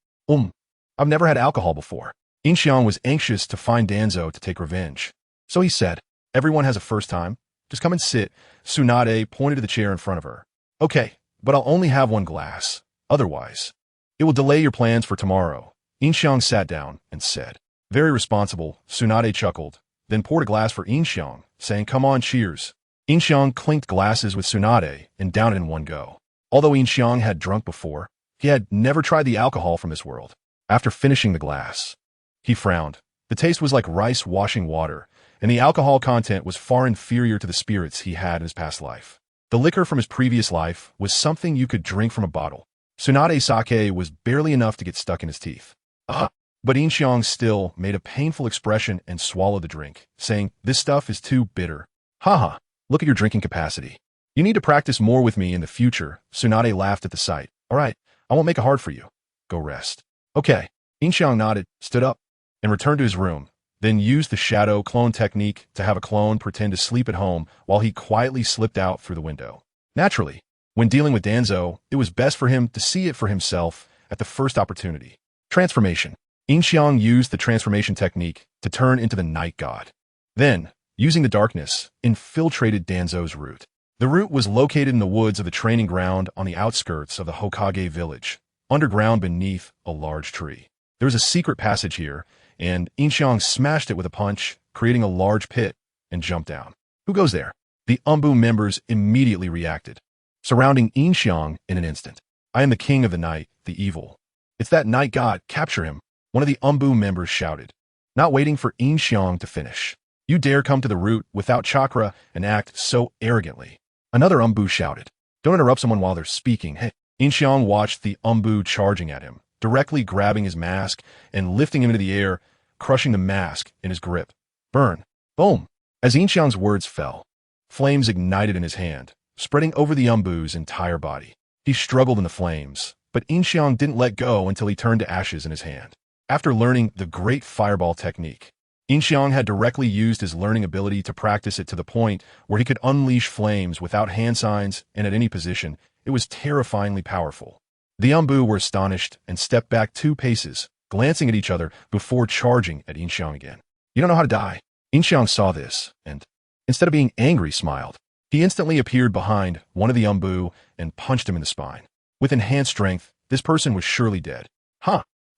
I've never had alcohol before. Yin Xiang was anxious to find Danzo to take revenge. So he said, everyone has a first time. Just come and sit. Tsunade pointed to the chair in front of her. Okay, but I'll only have one glass. Otherwise, it will delay your plans for tomorrow. Yin Xiang sat down and said. Very responsible, Tsunade chuckled, then poured a glass for Yin Xiang, saying, come on, cheers. Yin Xiang clinked glasses with Tsunade and downed it in one go. Although Yin Xiang had drunk before, he had never tried the alcohol from this world. After finishing the glass, he frowned. The taste was like rice washing water, and the alcohol content was far inferior to the spirits he had in his past life. The liquor from his previous life was something you could drink from a bottle. Tsunade sake was barely enough to get stuck in his teeth. But Yin Xiang still made a painful expression and swallowed the drink, saying, this stuff is too bitter. Haha, look at your drinking capacity. You need to practice more with me in the future. Tsunade laughed at the sight. All right, I won't make it hard for you. Go rest. Okay. Yin Xiang nodded, stood up, and returned to his room, then used the shadow clone technique to have a clone pretend to sleep at home while he quietly slipped out through the window. Naturally, when dealing with Danzo, it was best for him to see it for himself at the first opportunity. Transformation. Yin Xiang used the transformation technique to turn into the night god. Then, using the darkness, infiltrated Danzo's root. The root was located in the woods of the training ground on the outskirts of the Hokage village, underground beneath a large tree. There was a secret passage here, and Yin Xiang smashed it with a punch, creating a large pit, and jumped down. Who goes there? The Umbu members immediately reacted, surrounding Yin Xiang in an instant. I am the king of the night, the evil. It's that night god, capture him, one of the Umbu members shouted, not waiting for Yin Xiang to finish. You dare come to the root without chakra and act so arrogantly. Another Umbu shouted, don't interrupt someone while they're speaking. Hey. Yin Xiang watched the Umbu charging at him, directly grabbing his mask and lifting him into the air, crushing the mask in his grip. Burn. Boom. As Yin Xiang's words fell, flames ignited in his hand, spreading over the Umbu's entire body. He struggled in the flames, but Yin Xiang didn't let go until he turned to ashes in his hand. After learning the great fireball technique, Yin Xiang had directly used his learning ability to practice it to the point where he could unleash flames without hand signs and at any position. It was terrifyingly powerful. The Umbu were astonished and stepped back 2 paces, glancing at each other before charging at Yin Xiang again. You don't know how to die. Yin Xiang saw this, and instead of being angry, smiled. He instantly appeared behind one of the Umbu and punched him in the spine. With enhanced strength, this person was surely dead.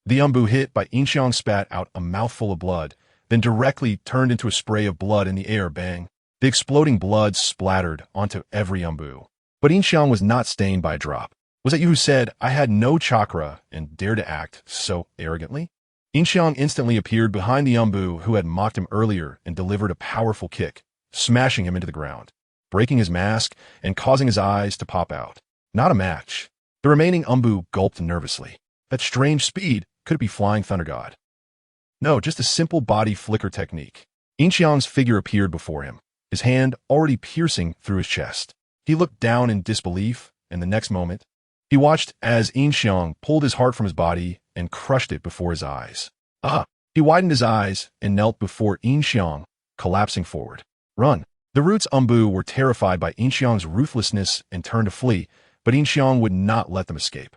The Umbu hit by Yin Xiang spat out a mouthful of blood, then directly turned into a spray of blood in the air. Bang. The exploding blood splattered onto every Umbu. But Yin Xiang was not stained by a drop. Was it you who said, I had no chakra and dared to act so arrogantly? Yin Xiang instantly appeared behind the Umbu who had mocked him earlier and delivered a powerful kick, smashing him into the ground, breaking his mask and causing his eyes to pop out. Not a match. The remaining Umbu gulped nervously. That strange speed, could it be Flying Thunder God? No, just a simple body flicker technique. Yin Xiang's figure appeared before him, his hand already piercing through his chest. He looked down in disbelief, and the next moment, he watched as Yin Xiang pulled his heart from his body and crushed it before his eyes. He widened his eyes and knelt before Yin Xiang, collapsing forward. Run. The Root's Umbu were terrified by Yin Xiang's ruthlessness and turned to flee, but Yin Xiang would not let them escape.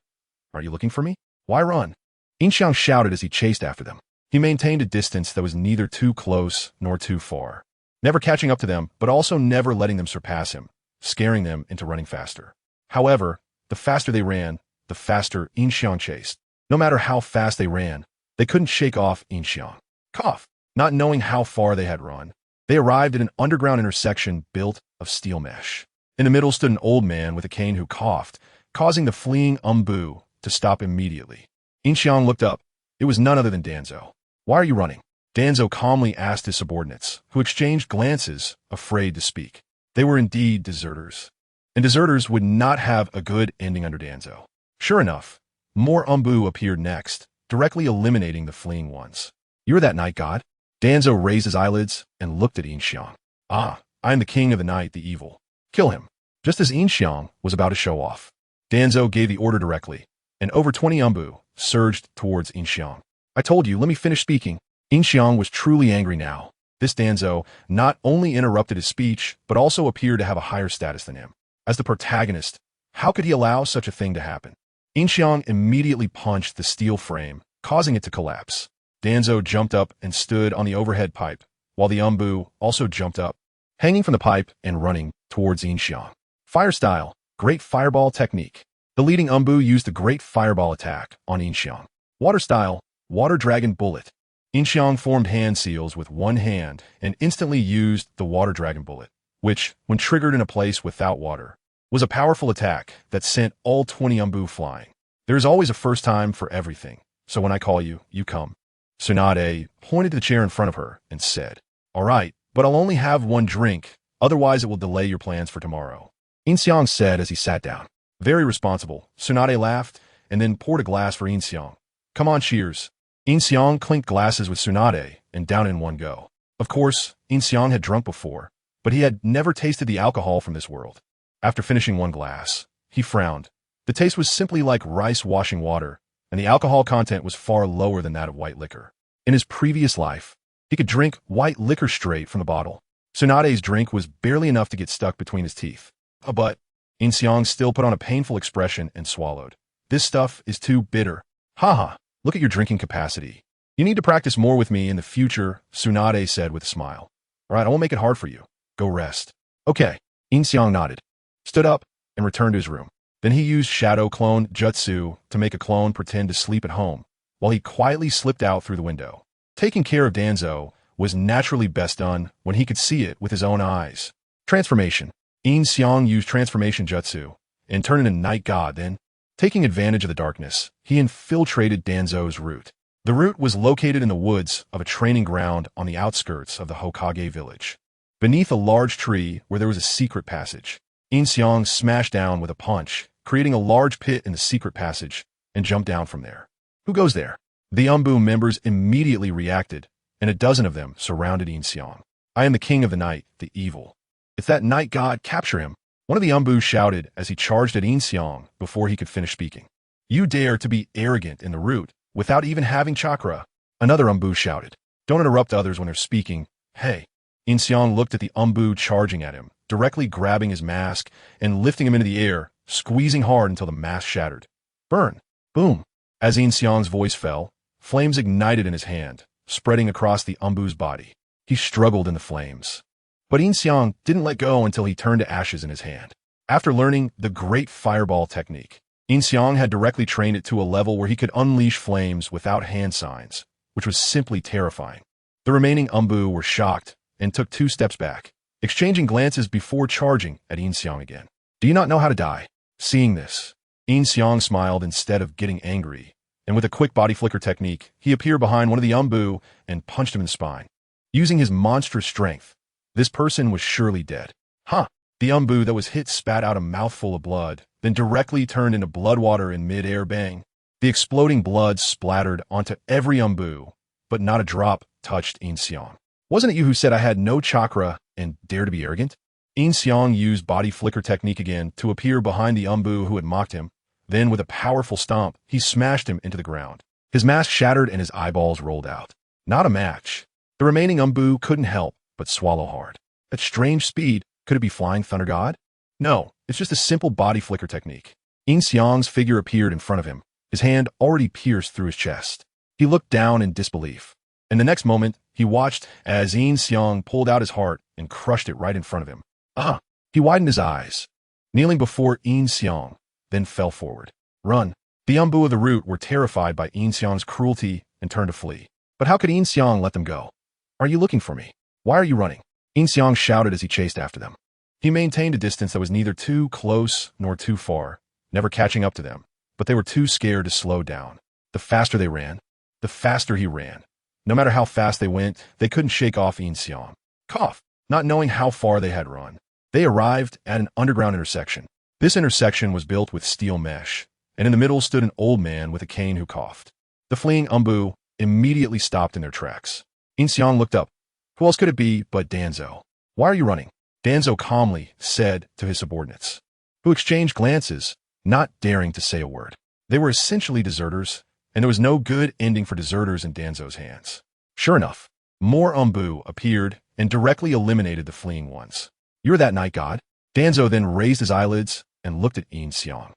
Are you looking for me? Why run? Yin Xiang shouted as he chased after them. He maintained a distance that was neither too close nor too far, never catching up to them, but also never letting them surpass him, scaring them into running faster. However, the faster they ran, the faster Yin Xiang chased. No matter how fast they ran, they couldn't shake off Yin Xiang. Cough. Not knowing how far they had run, they arrived at an underground intersection built of steel mesh. In the middle stood an old man with a cane who coughed, causing the fleeing Umbu to stop immediately. Yin Xiang looked up. It was none other than Danzo. Why are you running? Danzo calmly asked his subordinates, who exchanged glances, afraid to speak. They were indeed deserters. And deserters would not have a good ending under Danzo. Sure enough, more Umbu appeared next, directly eliminating the fleeing ones. You're that night god? Danzo raised his eyelids and looked at Yin Xiang. I am the king of the night, the evil. Kill him. Just as Yin Xiang was about to show off, Danzo gave the order directly, and over 20 Umbu surged towards Yin Xiang. I told you, let me finish speaking. Yin Xiang was truly angry now. This Danzo not only interrupted his speech, but also appeared to have a higher status than him. As the protagonist, how could he allow such a thing to happen? Yin Xiang immediately punched the steel frame, causing it to collapse. Danzo jumped up and stood on the overhead pipe, while the Umbu also jumped up, hanging from the pipe and running towards Yin Xiang. Fire style, great fireball technique. The leading Umbu used the great fireball attack on Yin Xiang. Water style, water dragon bullet. Yin Xiang formed hand seals with one hand and instantly used the water dragon bullet, which, when triggered in a place without water, was a powerful attack that sent all 20 Umbu flying. There is always a first time for everything, so when I call you, you come. Tsunade pointed to the chair in front of her and said, "All right, but I'll only have one drink, otherwise it will delay your plans for tomorrow," Yin Xiang said as he sat down. Very responsible, Tsunade laughed and then poured a glass for Yin Xiang. "Come on, cheers." Yin Xiang clinked glasses with Tsunade and down in one go. Of course, Yin Xiang had drunk before, but he had never tasted the alcohol from this world. After finishing one glass, he frowned. The taste was simply like rice washing water, and the alcohol content was far lower than that of white liquor. In his previous life, he could drink white liquor straight from the bottle. Tsunade's drink was barely enough to get stuck between his teeth. But Yin Xiang still put on a painful expression and swallowed. "This stuff is too bitter." "Haha, look at your drinking capacity. You need to practice more with me in the future," Tsunade said with a smile. "All right, I won't make it hard for you. Go rest." "Okay." Yin Xiang nodded, stood up, and returned to his room. Then he used shadow clone jutsu to make a clone pretend to sleep at home, while he quietly slipped out through the window. Taking care of Danzo was naturally best done when he could see it with his own eyes. Transformation. Yin Xiang used transformation jutsu and turned into night god. Then, taking advantage of the darkness, he infiltrated Danzo's root. The root was located in the woods of a training ground on the outskirts of the Hokage village. Beneath a large tree where there was a secret passage, Yin Xiang smashed down with a punch, creating a large pit in the secret passage, and jumped down from there. "Who goes there?" The Umbu members immediately reacted, and a dozen of them surrounded Yin Xiang. "I am the king of the night, the evil. It's that night god, capture him." One of the Umbu shouted as he charged at Yin Xiang before he could finish speaking. "You dare to be arrogant in the root, without even having chakra." Another Umbu shouted. "Don't interrupt others when they're speaking. Hey." Yin Xiang looked at the Umbu charging at him, directly grabbing his mask and lifting him into the air, squeezing hard until the mask shattered. "Burn." Boom. As Yin Xiang's voice fell, flames ignited in his hand, spreading across the Umbu's body. He struggled in the flames. But Yin Xiang didn't let go until he turned to ashes in his hand. After learning the great fireball technique, Yin Xiang had directly trained it to a level where he could unleash flames without hand signs, which was simply terrifying. The remaining Umbu were shocked and took 2 steps back, exchanging glances before charging at Yin Xiang again. "Do you not know how to die?" Seeing this, Yin Xiang smiled instead of getting angry, and with a quick body flicker technique, he appeared behind one of the Umbu and punched him in the spine. Using his monstrous strength, this person was surely dead. Huh! The Umbu that was hit spat out a mouthful of blood, then directly turned into blood water in mid-air. Bang! The exploding blood splattered onto every Umbu, but not a drop touched Yin Xiang. "Wasn't it you who said I had no chakra and dare to be arrogant?" Yin Xiang used body flicker technique again to appear behind the Umbu who had mocked him. Then, with a powerful stomp, he smashed him into the ground. His mask shattered and his eyeballs rolled out. Not a match. The remaining Umbu couldn't help but swallow hard. At strange speed, could it be Flying Thunder God? No, it's just a simple body flicker technique. Yin Xiang's figure appeared in front of him, his hand already pierced through his chest. He looked down in disbelief. In the next moment, he watched as Yin Xiang pulled out his heart and crushed it right in front of him. Ah! He widened his eyes, kneeling before Yin Xiang, then fell forward. "Run!" The Umbu of the root were terrified by Yin Xiang's cruelty and turned to flee. But how could Yin Xiang let them go? "Are you looking for me? Why are you running?" Yin Xiang shouted as he chased after them. He maintained a distance that was neither too close nor too far, never catching up to them, but they were too scared to slow down. The faster they ran, the faster he ran. No matter how fast they went, they couldn't shake off Yin Xiang. Cough! Not knowing how far they had run, they arrived at an underground intersection. This intersection was built with steel mesh, and in the middle stood an old man with a cane who coughed. The fleeing Umbu immediately stopped in their tracks. Yin Xiang looked up. Who else could it be but Danzo? "Why are you running?" Danzo calmly said to his subordinates, who exchanged glances, not daring to say a word. They were essentially deserters, and there was no good ending for deserters in Danzo's hands. Sure enough, more Umbu appeared and directly eliminated the fleeing ones. "You're that night god?" Danzo then raised his eyelids and looked at Yin Xiang.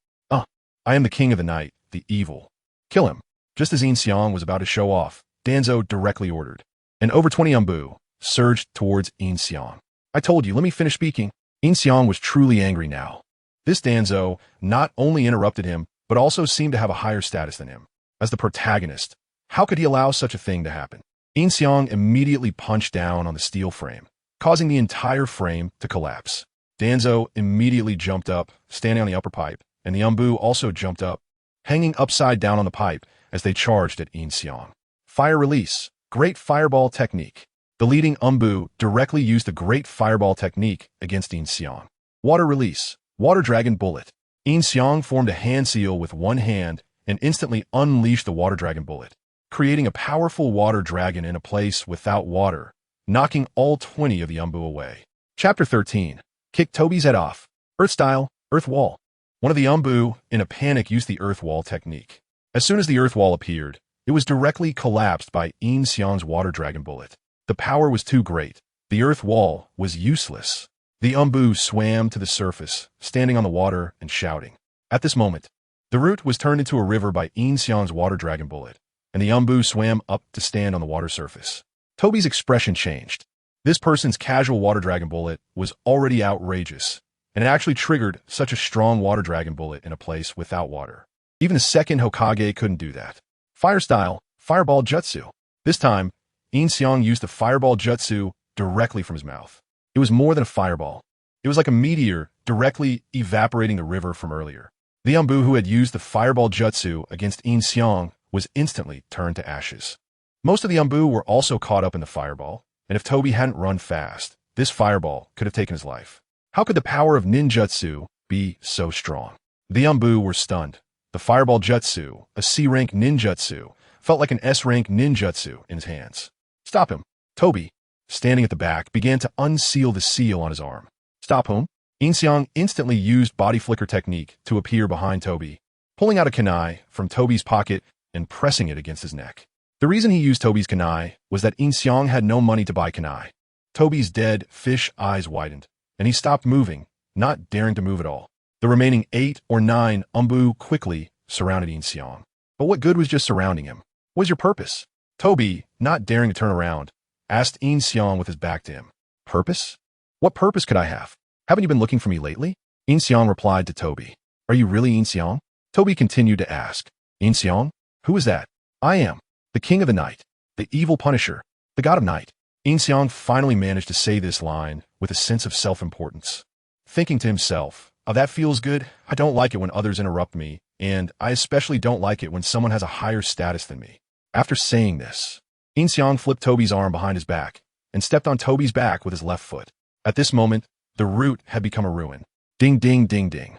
I am the king of the night, the evil. Kill him. Just as Yin Xiang was about to show off, Danzo directly ordered. And over 20 Umbu surged towards Yin Xiang. I told you, let me finish speaking. Yin Xiang was truly angry now. This Danzo not only interrupted him, but also seemed to have a higher status than him. As the protagonist, how could he allow such a thing to happen? Yin Xiang immediately punched down on the steel frame, causing the entire frame to collapse. Danzo immediately jumped up, standing on the upper pipe, and the Umbu also jumped up, hanging upside down on the pipe as they charged at Yin Xiang. Fire release. Great fireball technique. The leading Umbu directly used the great fireball technique against Yin Xiang. Water release. Water dragon bullet. Yin Xiang formed a hand seal with one hand and instantly unleashed the water dragon bullet, creating a powerful water dragon in a place without water, knocking all 20 of the Umbu away. Chapter 13. Kick Toby's head off. Earth style, earth wall. One of the Umbu, in a panic, used the earth wall technique. As soon as the earth wall appeared, it was directly collapsed by Yin Xiang's water dragon bullet. The power was too great. The earth wall was useless. The Umbu swam to the surface, standing on the water and shouting. At this moment, the route was turned into a river by Yin Xiang's water dragon bullet, and the Umbu swam up to stand on the water surface. Toby's expression changed. This person's casual water dragon bullet was already outrageous, and it actually triggered such a strong water dragon bullet in a place without water. Even the second Hokage couldn't do that. Fire style, fireball jutsu. This time, Yin Xiang used the fireball jutsu directly from his mouth. It was more than a fireball. It was like a meteor directly evaporating the river from earlier. The Umbu who had used the fireball jutsu against Yin Xiang was instantly turned to ashes. Most of the Umbu were also caught up in the fireball, and if Toby hadn't run fast, this fireball could have taken his life. How could the power of ninjutsu be so strong? The Umbu were stunned. The fireball jutsu, a C-rank ninjutsu, felt like an S-rank ninjutsu in his hands. Stop him. Toby, standing at the back, began to unseal the seal on his arm. Stop whom? Yin Xiang instantly used body flicker technique to appear behind Toby, pulling out a kunai from Toby's pocket and pressing it against his neck. The reason he used Toby's kunai was that Yin Xiang had no money to buy kunai. Toby's dead fish eyes widened, and he stopped moving, not daring to move at all. The remaining 8 or 9 Umbu quickly surrounded Yin Xiang. But what good was just surrounding him? What was your purpose? Toby, not daring to turn around, asked Yin Xiang with his back to him. Purpose? What purpose could I have? Haven't you been looking for me lately? Yin Xiang replied to Toby. Are you really Yin Xiang? Toby continued to ask. Yin Xiang? Who is that? I am. The king of the night. The evil punisher. The god of night. Yin Xiang finally managed to say this line with a sense of self-importance. Thinking to himself, oh, that feels good. I don't like it when others interrupt me, and I especially don't like it when someone has a higher status than me. After saying this, Yin Xiang flipped Toby's arm behind his back and stepped on Toby's back with his left foot. At this moment, the route had become a ruin. Ding, ding, ding, ding.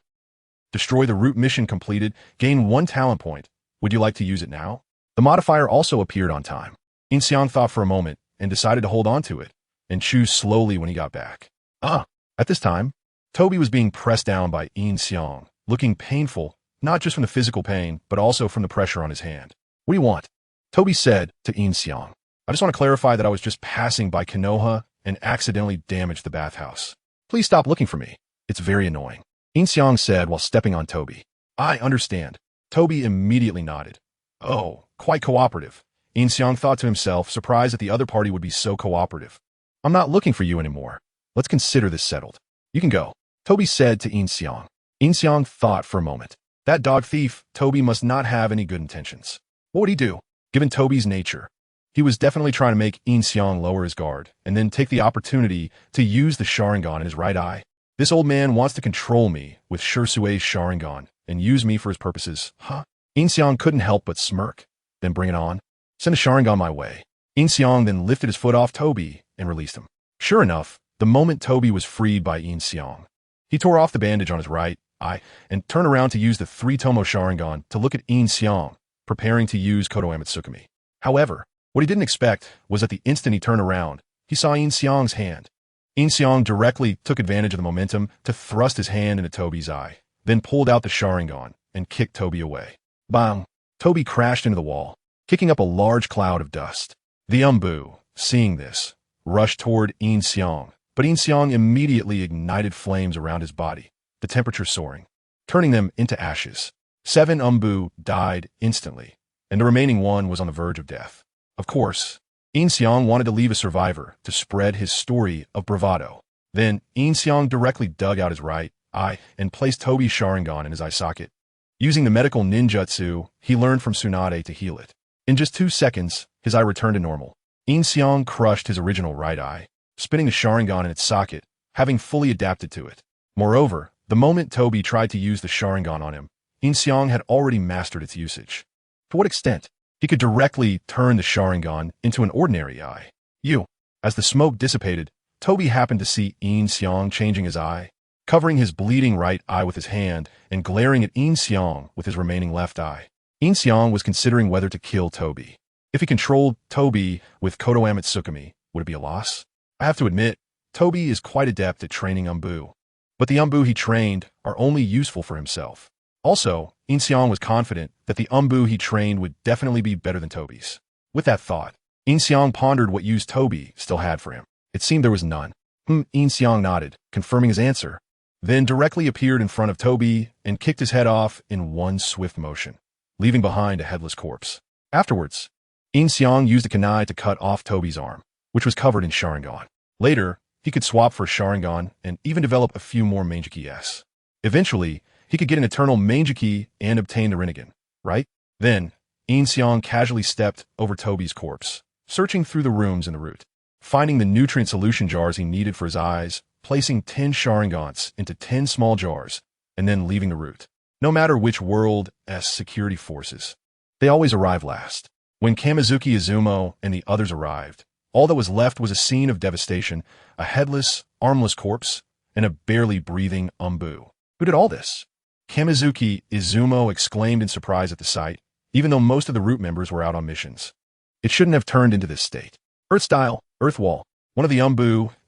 Destroy the route mission completed. Gain 1 talent point. Would you like to use it now? The modifier also appeared on time. Yin Xiang thought for a moment and decided to hold on to it and choose slowly when he got back. At this time, Toby was being pressed down by Yin Xiang, looking painful, not just from the physical pain, but also from the pressure on his hand. What do you want? Toby said to Yin Xiang. I just want to clarify that I was just passing by Konoha and accidentally damaged the bathhouse. Please stop looking for me. It's very annoying. Yin Xiang said while stepping on Toby. I understand. Toby immediately nodded. Oh, quite cooperative. Yin Xiang thought to himself, surprised that the other party would be so cooperative. I'm not looking for you anymore. Let's consider this settled. You can go, Toby said to Yin Xiang. Yin Xiang thought for a moment. That dog thief, Toby must not have any good intentions. What would he do? Given Toby's nature, he was definitely trying to make Yin Xiang lower his guard and then take the opportunity to use the Sharingan in his right eye. This old man wants to control me with Shursue's Sharingan and use me for his purposes, huh? Yin Xiang couldn't help but smirk. Then bring it on. Send a Sharingan my way. Yin Xiang then lifted his foot off Toby and released him. Sure enough, the moment Toby was freed by Yin Xiang, he tore off the bandage on his right eye and turned around to use the 3-tomo Sharingan to look at Yin Xiang, preparing to use Kodo Amatsukami. However, what he didn't expect was that the instant he turned around, he saw Yin Xiang's hand. Yin Xiang directly took advantage of the momentum to thrust his hand into Toby's eye, then pulled out the Sharingan and kicked Toby away. Bang! Toby crashed into the wall, kicking up a large cloud of dust. The Umbu, seeing this, rushed toward Yin Xiang, but Yin Xiang immediately ignited flames around his body, the temperature soaring, turning them into ashes. 7 died instantly, and the remaining one was on the verge of death. Of course, Yin Xiang wanted to leave a survivor to spread his story of bravado. Then, Yin Xiang directly dug out his right eye and placed Tobi's Sharingan in his eye socket. Using the medical ninjutsu, he learned from Tsunade to heal it. In just 2 seconds, his eye returned to normal. Yin Xiang crushed his original right eye, spinning the Sharingan in its socket, having fully adapted to it. Moreover, the moment Tobi tried to use the Sharingan on him, Yin Xiang had already mastered its usage. To what extent? He could directly turn the Sharingan into an ordinary eye. As the smoke dissipated, Tobi happened to see Yin Xiang changing his eye, covering his bleeding right eye with his hand and glaring at Yin Xiang with his remaining left eye. Yin Xiang was considering whether to kill Tobi. If he controlled Tobi with Konoha Tsukumi, would it be a loss? I have to admit, Tobi is quite adept at training but the he trained are only useful for himself. Also, Yin Xiang was confident that the he trained would definitely be better than Tobi's. With that thought, Yin Xiang pondered what use Tobi still had for him. It seemed there was none. Yin Xiang nodded, confirming his answer, then directly appeared in front of Tobi and kicked his head off in one swift motion, leaving behind a headless corpse. Afterwards, Yin Xiang used a kunai to cut off Tobi's arm, which was covered in Sharingan. Later, he could swap for Sharingan and even develop a few more Manjiki-s. Eventually, he could get an eternal Manjiki and obtain the Rinnegan, right? Then, Yin Xiang casually stepped over Tobi's corpse, searching through the rooms in the route, finding the nutrient solution jars he needed for his eyes, placing 10 Sharingans into 10 small jars, and then leaving the route. No matter which world's security forces, they always arrive last. When Kamizuki Izumo and the others arrived, all that was left was a scene of devastation, a headless, armless corpse, and a barely breathing Who did all this? Kamizuki Izumo exclaimed in surprise at the sight, even though most of the root members were out on missions. It shouldn't have turned into this state. Earth style, earth wall. One of the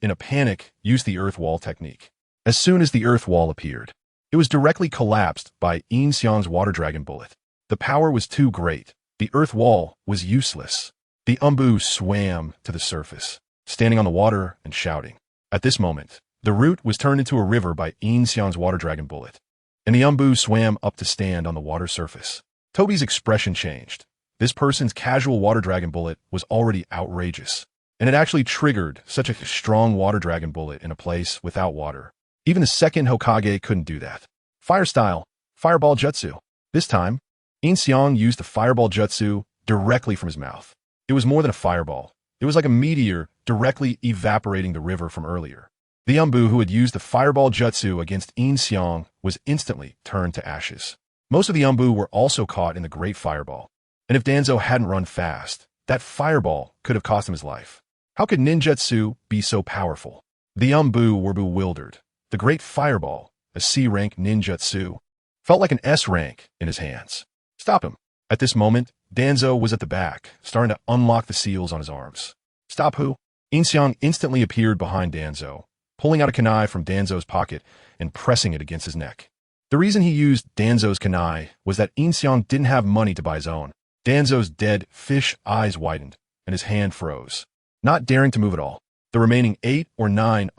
in a panic, used the earth wall technique. As soon as the earth wall appeared, it was directly collapsed by Yin Xiang's water dragon bullet. The power was too great. The earth wall was useless. The swam to the surface, standing on the water and shouting. At this moment, the root was turned into a river by Yin Xiang's water dragon bullet, and the swam up to stand on the water surface. Tobi's expression changed. This person's casual water dragon bullet was already outrageous, and it actually triggered such a strong water dragon bullet in a place without water. Even the second Hokage couldn't do that. Fire style, fireball jutsu. This time, Yin Xiang used the fireball jutsu directly from his mouth. It was more than a fireball. It was like a meteor directly evaporating the river from earlier. The who had used the fireball jutsu against Yin Xiang was instantly turned to ashes. Most of the were also caught in the great fireball, and if Danzo hadn't run fast, that fireball could have cost him his life. How could ninjutsu be so powerful? The were bewildered. The great fireball, a C-rank ninjutsu, felt like an S-rank in his hands. Stop him. At this moment, Danzo was at the back, starting to unlock the seals on his arms. Stop who? Yin Xiang instantly appeared behind Danzo, pulling out a kunai from Danzo's pocket and pressing it against his neck. The reason he used Danzo's kunai was that Yin Xiang didn't have money to buy his own. Danzo's dead fish eyes widened, and his hand froze, not daring to move at all. The remaining 8 or 9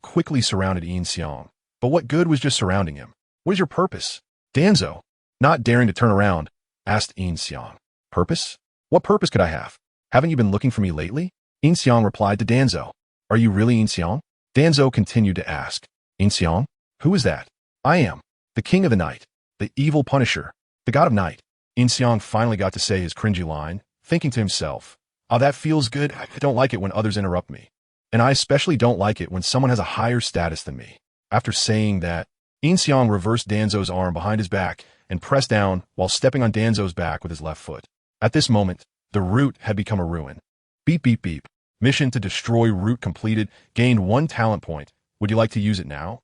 quickly surrounded Yin Xiang. But what good was just surrounding him? What is your purpose? Danzo, not daring to turn around, asked Yin Xiang. Purpose? What purpose could I have? Haven't you been looking for me lately? Yin Xiang replied to Danzo. Are you really Yin Xiang? Danzo continued to ask. Yin Xiang? Who is that? I am. The king of the night. The evil punisher. The god of night. Yin Xiang finally got to say his cringy line, thinking to himself, oh, that feels good. I don't like it when others interrupt me. And I especially don't like it when someone has a higher status than me. After saying that, Yin Xiang reversed Danzo's arm behind his back and pressed down while stepping on Danzo's back with his left foot. At this moment, the root had become a ruin. Beep beep beep. Mission to destroy root completed, gained 1 talent point. Would you like to use it now?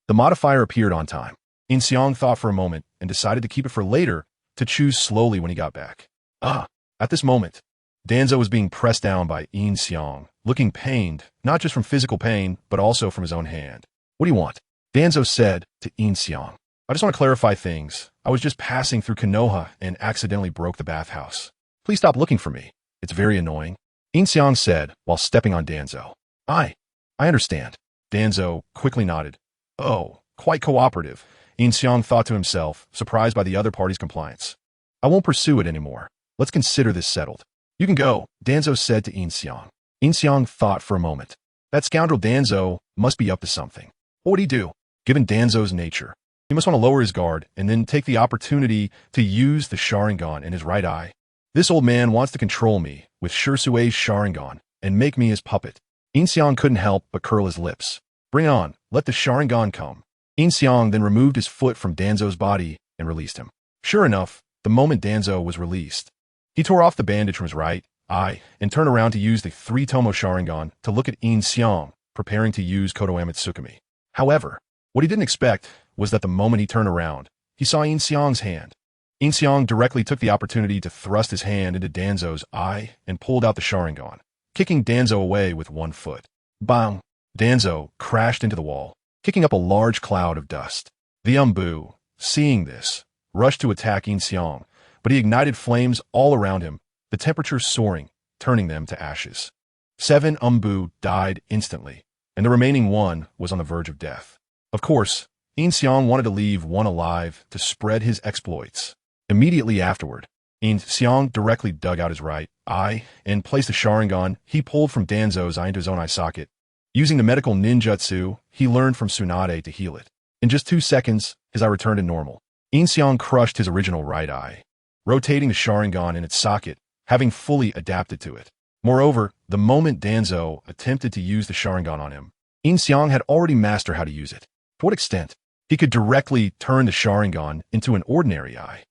The modifier appeared on time. Yin Xiang thought for a moment and decided to keep it for later to choose slowly when he got back. At this moment, Danzo was being pressed down by Yin Xiang, looking pained, not just from physical pain, but also from his own hand. What do you want? Danzo said to Yin Xiang. I just want to clarify things. I was just passing through Konoha and accidentally broke the bathhouse. Please stop looking for me. It's very annoying. Yin Xiang said while stepping on Danzo. I understand. Danzo quickly nodded. Oh, quite cooperative. Yin Xiang thought to himself, surprised by the other party's compliance. I won't pursue it anymore. Let's consider this settled. You can go, Danzo said to Yin Xiang. Yin Xiang thought for a moment. That scoundrel Danzo must be up to something. What would he do? Given Danzo's nature, he must want to lower his guard and then take the opportunity to use the Sharingan in his right eye. This old man wants to control me with Shursue's Sharingan and make me his puppet. Yin Xiang couldn't help but curl his lips. Bring it on, let the Sharingan come. Yin Xiang then removed his foot from Danzo's body and released him. Sure enough, the moment Danzo was released, he tore off the bandage from his right eye and turned around to use the 3-tomo Sharingan to look at Yin Xiang, preparing to use Konoha Tsukumi. However, what he didn't expect was that the moment he turned around, he saw Yin Xiang's hand. Yin Xiang directly took the opportunity to thrust his hand into Danzo's eye and pulled out the Sharingan, kicking Danzo away with one foot. Bang! Danzo crashed into the wall, kicking up a large cloud of dust. The Umbu, seeing this, rushed to attack Yin Xiang, but he ignited flames all around him, the temperature soaring, turning them to ashes. 7 Umbu died instantly, and the remaining one was on the verge of death. Of course, Yin Xiang wanted to leave one alive to spread his exploits. Immediately afterward, Yin Xiang directly dug out his right eye and placed the Sharingan he pulled from Danzo's eye into his own eye socket. Using the medical ninjutsu, he learned from Tsunade to heal it. In just 2 seconds, his eye returned to normal. Yin Xiang crushed his original right eye, rotating the Sharingan in its socket, having fully adapted to it. Moreover, the moment Danzo attempted to use the Sharingan on him, Yin Xiang had already mastered how to use it. To what extent? He could directly turn the Sharingan into an ordinary eye.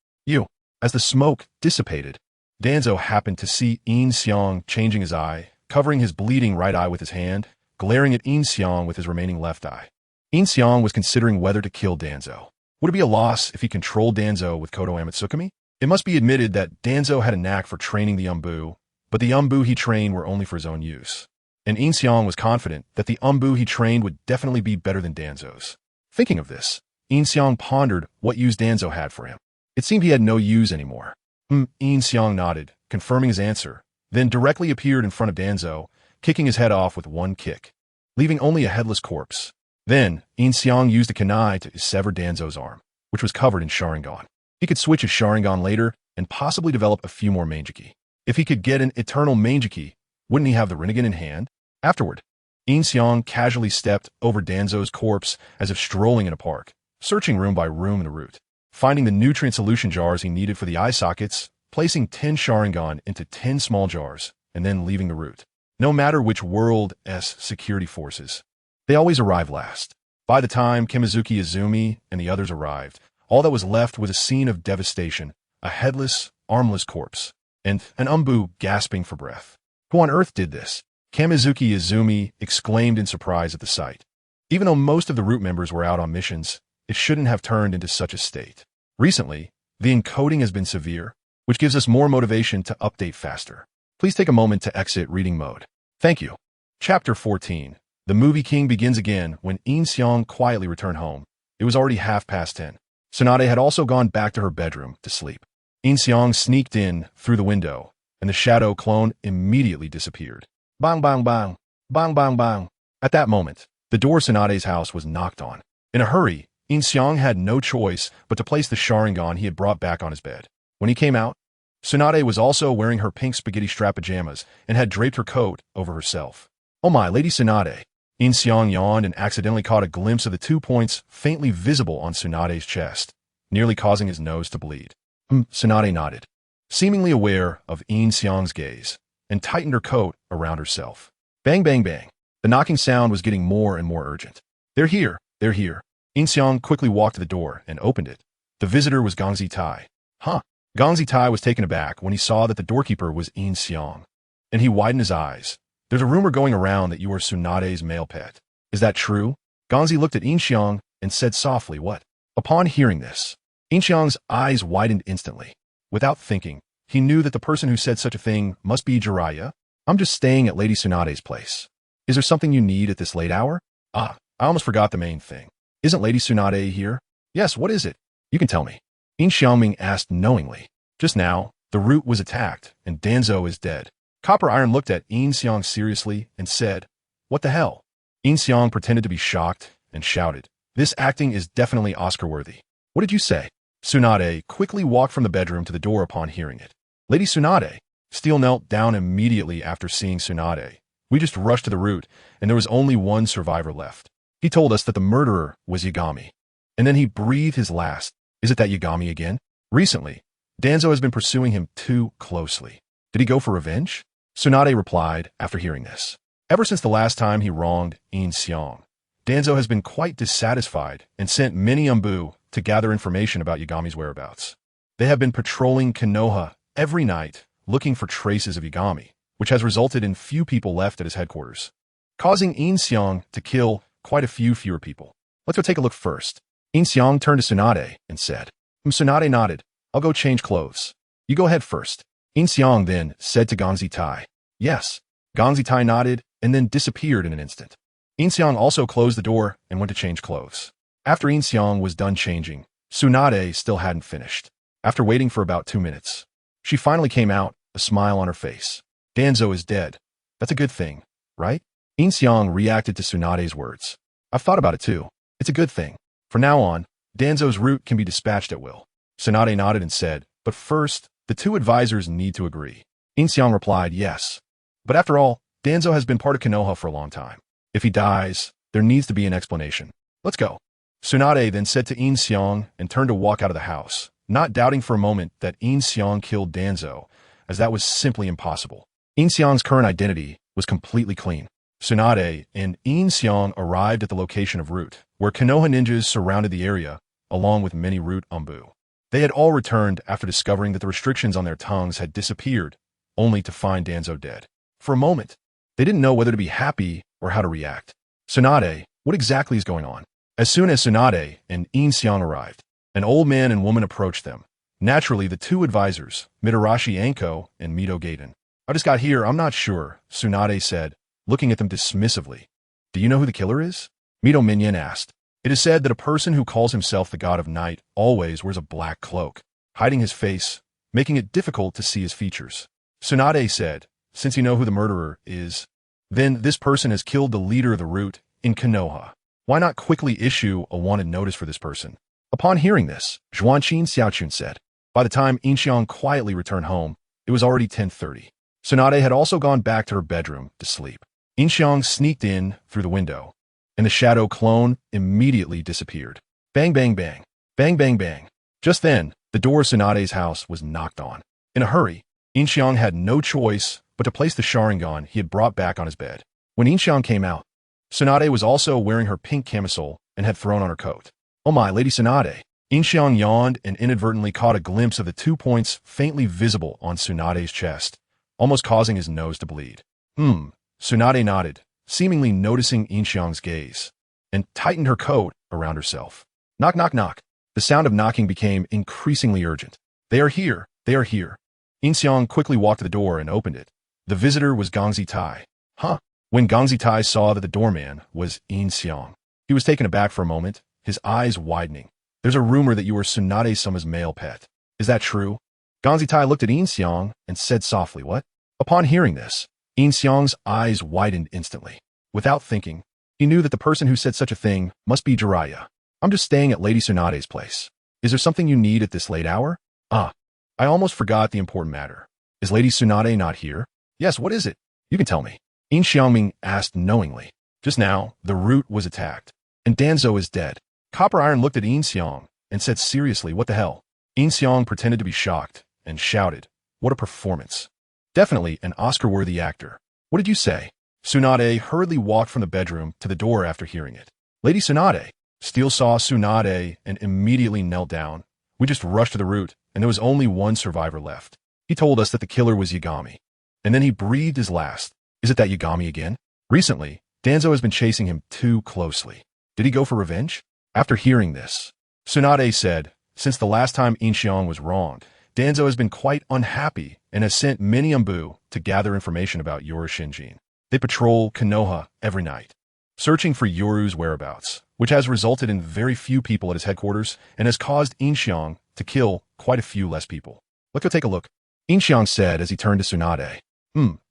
As the smoke dissipated, Danzo happened to see Yin Xiang changing his eye, covering his bleeding right eye with his hand, glaring at Yin Xiang with his remaining left eye. Yin Xiang was considering whether to kill Danzo. Would it be a loss if he controlled Danzo with Konoha Tsukumi? It must be admitted that Danzo had a knack for training the Umbu, but the Umbu he trained were only for his own use. And Yin Xiang was confident that the Umbu he trained would definitely be better than Danzo's. Thinking of this, Yin Xiang pondered what use Danzo had for him. It seemed he had no use anymore. Yin Xiang nodded, confirming his answer, then directly appeared in front of Danzo, kicking his head off with one kick, leaving only a headless corpse. Then, Yin Xiang used a kunai to sever Danzo's arm, which was covered in Sharingan. He could switch his Sharingan later and possibly develop a few more Manjiki. If he could get an eternal Manjiki, wouldn't he have the Rinnegan in hand? Afterward, Yin Xiang casually stepped over Danzo's corpse as if strolling in a park, searching room by room in the route, finding the nutrient solution jars he needed for the eye sockets, placing 10 Sharingan into 10 small jars, and then leaving the route. No matter which world's security forces, they always arrive last. By the time Kimizuki Izumi and the others arrived, all that was left was a scene of devastation, a headless, armless corpse, and an Umbu gasping for breath. Who on earth did this? Kimizuki Izumi exclaimed in surprise at the sight. Even though most of the route members were out on missions, it shouldn't have turned into such a state. Recently, the encoding has been severe, which gives us more motivation to update faster. Please take a moment to exit reading mode. Thank you. Chapter 14. The Movie King begins again when Yin Xiang quietly returned home. It was already 10:30. Tsunade had also gone back to her bedroom to sleep. Yin Xiang sneaked in through the window, and the shadow clone immediately disappeared. Bang, bang, bang. Bang, bang, bang. At that moment, the door of Tsunade's house was knocked on. In a hurry, Yin Xiang had no choice but to place the Sharingan he had brought back on his bed. When he came out, Tsunade was also wearing her pink spaghetti strap pajamas and had draped her coat over herself. Oh my, Lady Tsunade. Yin Xiang yawned and accidentally caught a glimpse of the 2 points faintly visible on Tsunade's chest, nearly causing his nose to bleed. Tsunade nodded, seemingly aware of Yin Xiang's gaze, and tightened her coat around herself. Bang, bang, bang. The knocking sound was getting more and more urgent. They're here, they're here. Yin Xiang quickly walked to the door and opened it. The visitor was Gongzi Tai. Huh. Gongzi Tai was taken aback when he saw that the doorkeeper was Yin Xiang, and he widened his eyes. There's a rumor going around that you are Tsunade's male pet. Is that true? Gongzi looked at Yin Xiang and said softly, what? Upon hearing this, Yin Xiang's eyes widened instantly. Without thinking, he knew that the person who said such a thing must be Jiraiya. I'm just staying at Lady Tsunade's place. Is there something you need at this late hour? I almost forgot the main thing. Isn't Lady Tsunade here? Yes, what is it? You can tell me. Yin Xiaoming asked knowingly. Just now, the route was attacked, and Danzo is dead. Copper Iron looked at Yin Xiang seriously and said, what the hell? Yin Xiang pretended to be shocked and shouted, This acting is definitely Oscar-worthy. What did you say? Tsunade quickly walked from the bedroom to the door upon hearing it. Lady Tsunade. Steele knelt down immediately after seeing Tsunade. We just rushed to the route, and there was only one survivor left. He told us that the murderer was Yagami. And then he breathed his last. Is it that Yagami again? Recently, Danzo has been pursuing him too closely. Did he go for revenge? Tsunade replied after hearing this. Ever since the last time he wronged Yin Xiang, Danzo has been quite dissatisfied and sent many Umbu to gather information about Yagami's whereabouts. They have been patrolling Konoha every night, looking for traces of Yagami, which has resulted in few people left at his headquarters, causing Yin Xiang to kill quite a few fewer people. Let's go take a look first. Yin Xiang turned to Tsunade and said, Tsunade nodded. I'll go change clothes. You go ahead first. Yin Xiang then said to Gongzi Tai. Yes. Gongzi Tai nodded and then disappeared in an instant. Yin Xiang also closed the door and went to change clothes. After Yin Xiang was done changing, Tsunade still hadn't finished. After waiting for about 2 minutes, she finally came out, a smile on her face. Danzo is dead. That's a good thing, right? Yin Xiang reacted to Tsunade's words. I've thought about it too. It's a good thing. From now on, Danzo's route can be dispatched at will. Tsunade nodded and said, but first, the two advisors need to agree. Yin Xiang replied, yes. But after all, Danzo has been part of Konoha for a long time. If he dies, there needs to be an explanation. Let's go. Tsunade then said to Yin Xiang and turned to walk out of the house, not doubting for a moment that Yin Xiang killed Danzo, as that was simply impossible. Yin Xiang's current identity was completely clean. Tsunade and Yin Xiang arrived at the location of route, where Konoha ninjas surrounded the area, along with many route Umbu. They had all returned after discovering that the restrictions on their tongues had disappeared, only to find Danzo dead. For a moment, they didn't know whether to be happy or how to react. Tsunade, what exactly is going on? As soon as Tsunade and Yin Xiang arrived, an old man and woman approached them. Naturally, the two advisors, Mitarashi Anko and Mito Gaiden. I just got here, I'm not sure, Tsunade said, looking at them dismissively. Do you know who the killer is? Mito Minyan asked. It is said that a person who calls himself the god of night always wears a black cloak, hiding his face, making it difficult to see his features. Tsunade said, since you know who the murderer is, then this person has killed the leader of the route in Konoha. Why not quickly issue a wanted notice for this person? Upon hearing this, Zhuanqin Xiaochun said. By the time Yin Xiang quietly returned home, it was already 10:30. Tsunade had also gone back to her bedroom to sleep. Yin Xiang sneaked in through the window, and the shadow clone immediately disappeared. Bang, bang, bang. Bang, bang, bang. Just then, the door of Tsunade's house was knocked on. In a hurry, Yin Xiang had no choice but to place the Sharingan he had brought back on his bed. When Yin Xiang came out, Tsunade was also wearing her pink camisole and had thrown on her coat. Oh my, Lady Tsunade. Yin Xiang yawned and inadvertently caught a glimpse of the 2 points faintly visible on Tsunade's chest, almost causing his nose to bleed. Tsunade nodded, seemingly noticing Yin Xiang's gaze, and tightened her coat around herself. Knock, knock, knock. The sound of knocking became increasingly urgent. They are here. They are here. Yin Xiang quickly walked to the door and opened it. The visitor was Gongzi Tai. Huh? When Gongzi Tai saw that the doorman was Yin Xiang, he was taken aback for a moment, his eyes widening. There's a rumor that you were Tsunade-sama's male pet. Is that true? Gongzi Tai looked at Yin Xiang and said softly, what? Upon hearing this, Yin Xiang's eyes widened instantly. Without thinking, he knew that the person who said such a thing must be Jiraiya. I'm just staying at Lady Tsunade's place. Is there something you need at this late hour? I almost forgot the important matter. Is Lady Tsunade not here? Yes, what is it? You can tell me. Yin Xiangming asked knowingly. Just now, the route was attacked, and Danzo is dead. Copper Iron looked at Yin Xiang and said seriously, what the hell? Yin Xiang pretended to be shocked and shouted, what a performance. Definitely an Oscar-worthy actor. What did you say? Tsunade hurriedly walked from the bedroom to the door after hearing it. Lady Tsunade. Steele saw Tsunade and immediately knelt down. We just rushed to the route, and there was only one survivor left. He told us that the killer was Yagami. And then he breathed his last. Is it that Yagami again? Recently, Danzo has been chasing him too closely. Did he go for revenge? After hearing this, Tsunade said, since the last time Yin Xiang was wronged, Danzo has been quite unhappy and has sent many Umbu to gather information about Yoru Shinjin. They patrol Konoha every night, searching for Yoru's whereabouts, which has resulted in very few people at his headquarters and has caused Yin Xiang to kill quite a few less people. Let's go take a look. Yin Xiang said as he turned to Tsunade.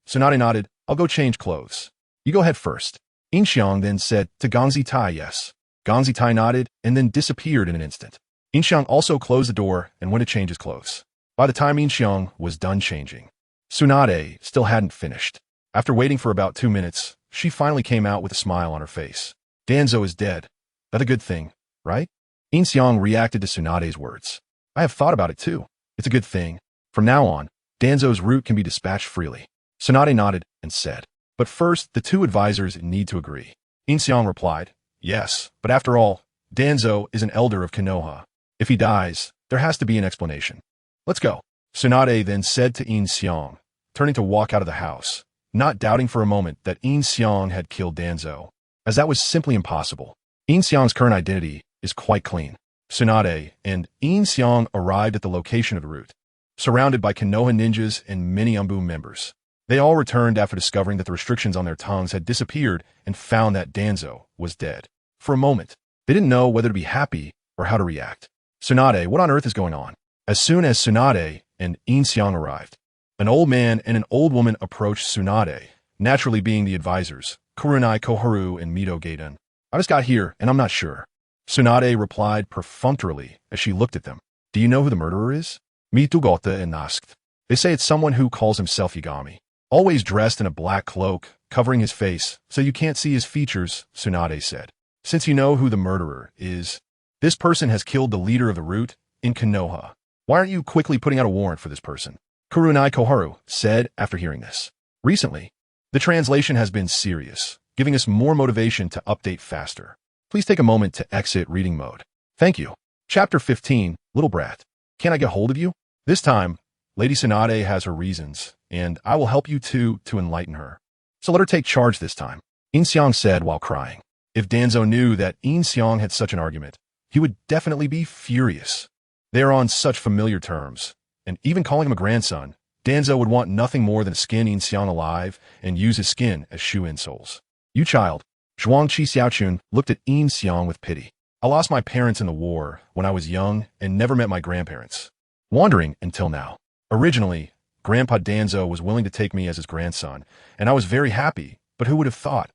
Tsunade nodded. I'll go change clothes. You go ahead first. Yin Xiang then said to Gongzi Tai, yes. Gonzi-tai nodded and then disappeared in an instant. Yin Xiang also closed the door and went to change his clothes. By the time Yin Xiang was done changing, Tsunade still hadn't finished. After waiting for about 2 minutes, she finally came out with a smile on her face. Danzo is dead. That's a good thing, right? Yin Xiang reacted to Tsunade's words. I have thought about it too. It's a good thing. From now on, Danzo's route can be dispatched freely. Tsunade nodded and said, but first, the two advisors need to agree. Yin Xiang replied, yes, but after all, Danzo is an elder of Konoha. If he dies, there has to be an explanation. Let's go. Tsunade then said to Yin Xiang, turning to walk out of the house, not doubting for a moment that Yin Xiang had killed Danzo, as that was simply impossible. Yin Xiang's current identity is quite clean. Tsunade and Yin Xiang arrived at the location of the route, surrounded by Konoha ninjas and many Umbu members. They all returned after discovering that the restrictions on their tongues had disappeared and found that Danzo was dead. For a moment, they didn't know whether to be happy or how to react. Tsunade, what on earth is going on? As soon as Tsunade and Yin Xiang arrived, an old man and an old woman approached Tsunade, naturally being the advisors, Kurunai Koharu and Mito Gaiden. I just got here, and I'm not sure. Tsunade replied perfunctorily as she looked at them. Do you know who the murderer is? Mito Gota and asked. They say it's someone who calls himself Yagami. Always dressed in a black cloak, covering his face, so you can't see his features, Tsunade said. Since you know who the murderer is, this person has killed the leader of the route in Konoha. Why aren't you quickly putting out a warrant for this person? Kurunai Koharu said after hearing this. Recently, the translation has been serious, giving us more motivation to update faster. Please take a moment to exit reading mode. Thank you. Chapter 15, Little Brat. Can I get hold of you? This time, Lady Tsunade has her reasons, and I will help you to enlighten her. So let her take charge this time. Yin Xiang said while crying. If Danzo knew that Yin Xiang had such an argument, he would definitely be furious. They are on such familiar terms, and even calling him a grandson, Danzo would want nothing more than to skin Yin Xiang alive and use his skin as shoe insoles. You child. Zhuang Qi Xiaochun looked at Yin Xiang with pity. I lost my parents in the war when I was young and never met my grandparents. Wandering until now. Originally, Grandpa Danzo was willing to take me as his grandson, and I was very happy, but who would have thought?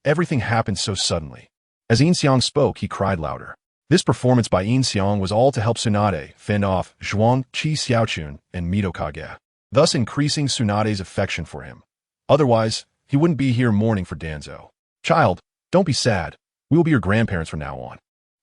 Everything happened so suddenly. As Yin Xiang spoke, he cried louder. This performance by Yin Xiang was all to help Tsunade fend off Zhuang Qi Xiaochun and Mito Kage, thus increasing Tsunade's affection for him. Otherwise, he wouldn't be here mourning for Danzo. Child, don't be sad. We will be your grandparents from now on.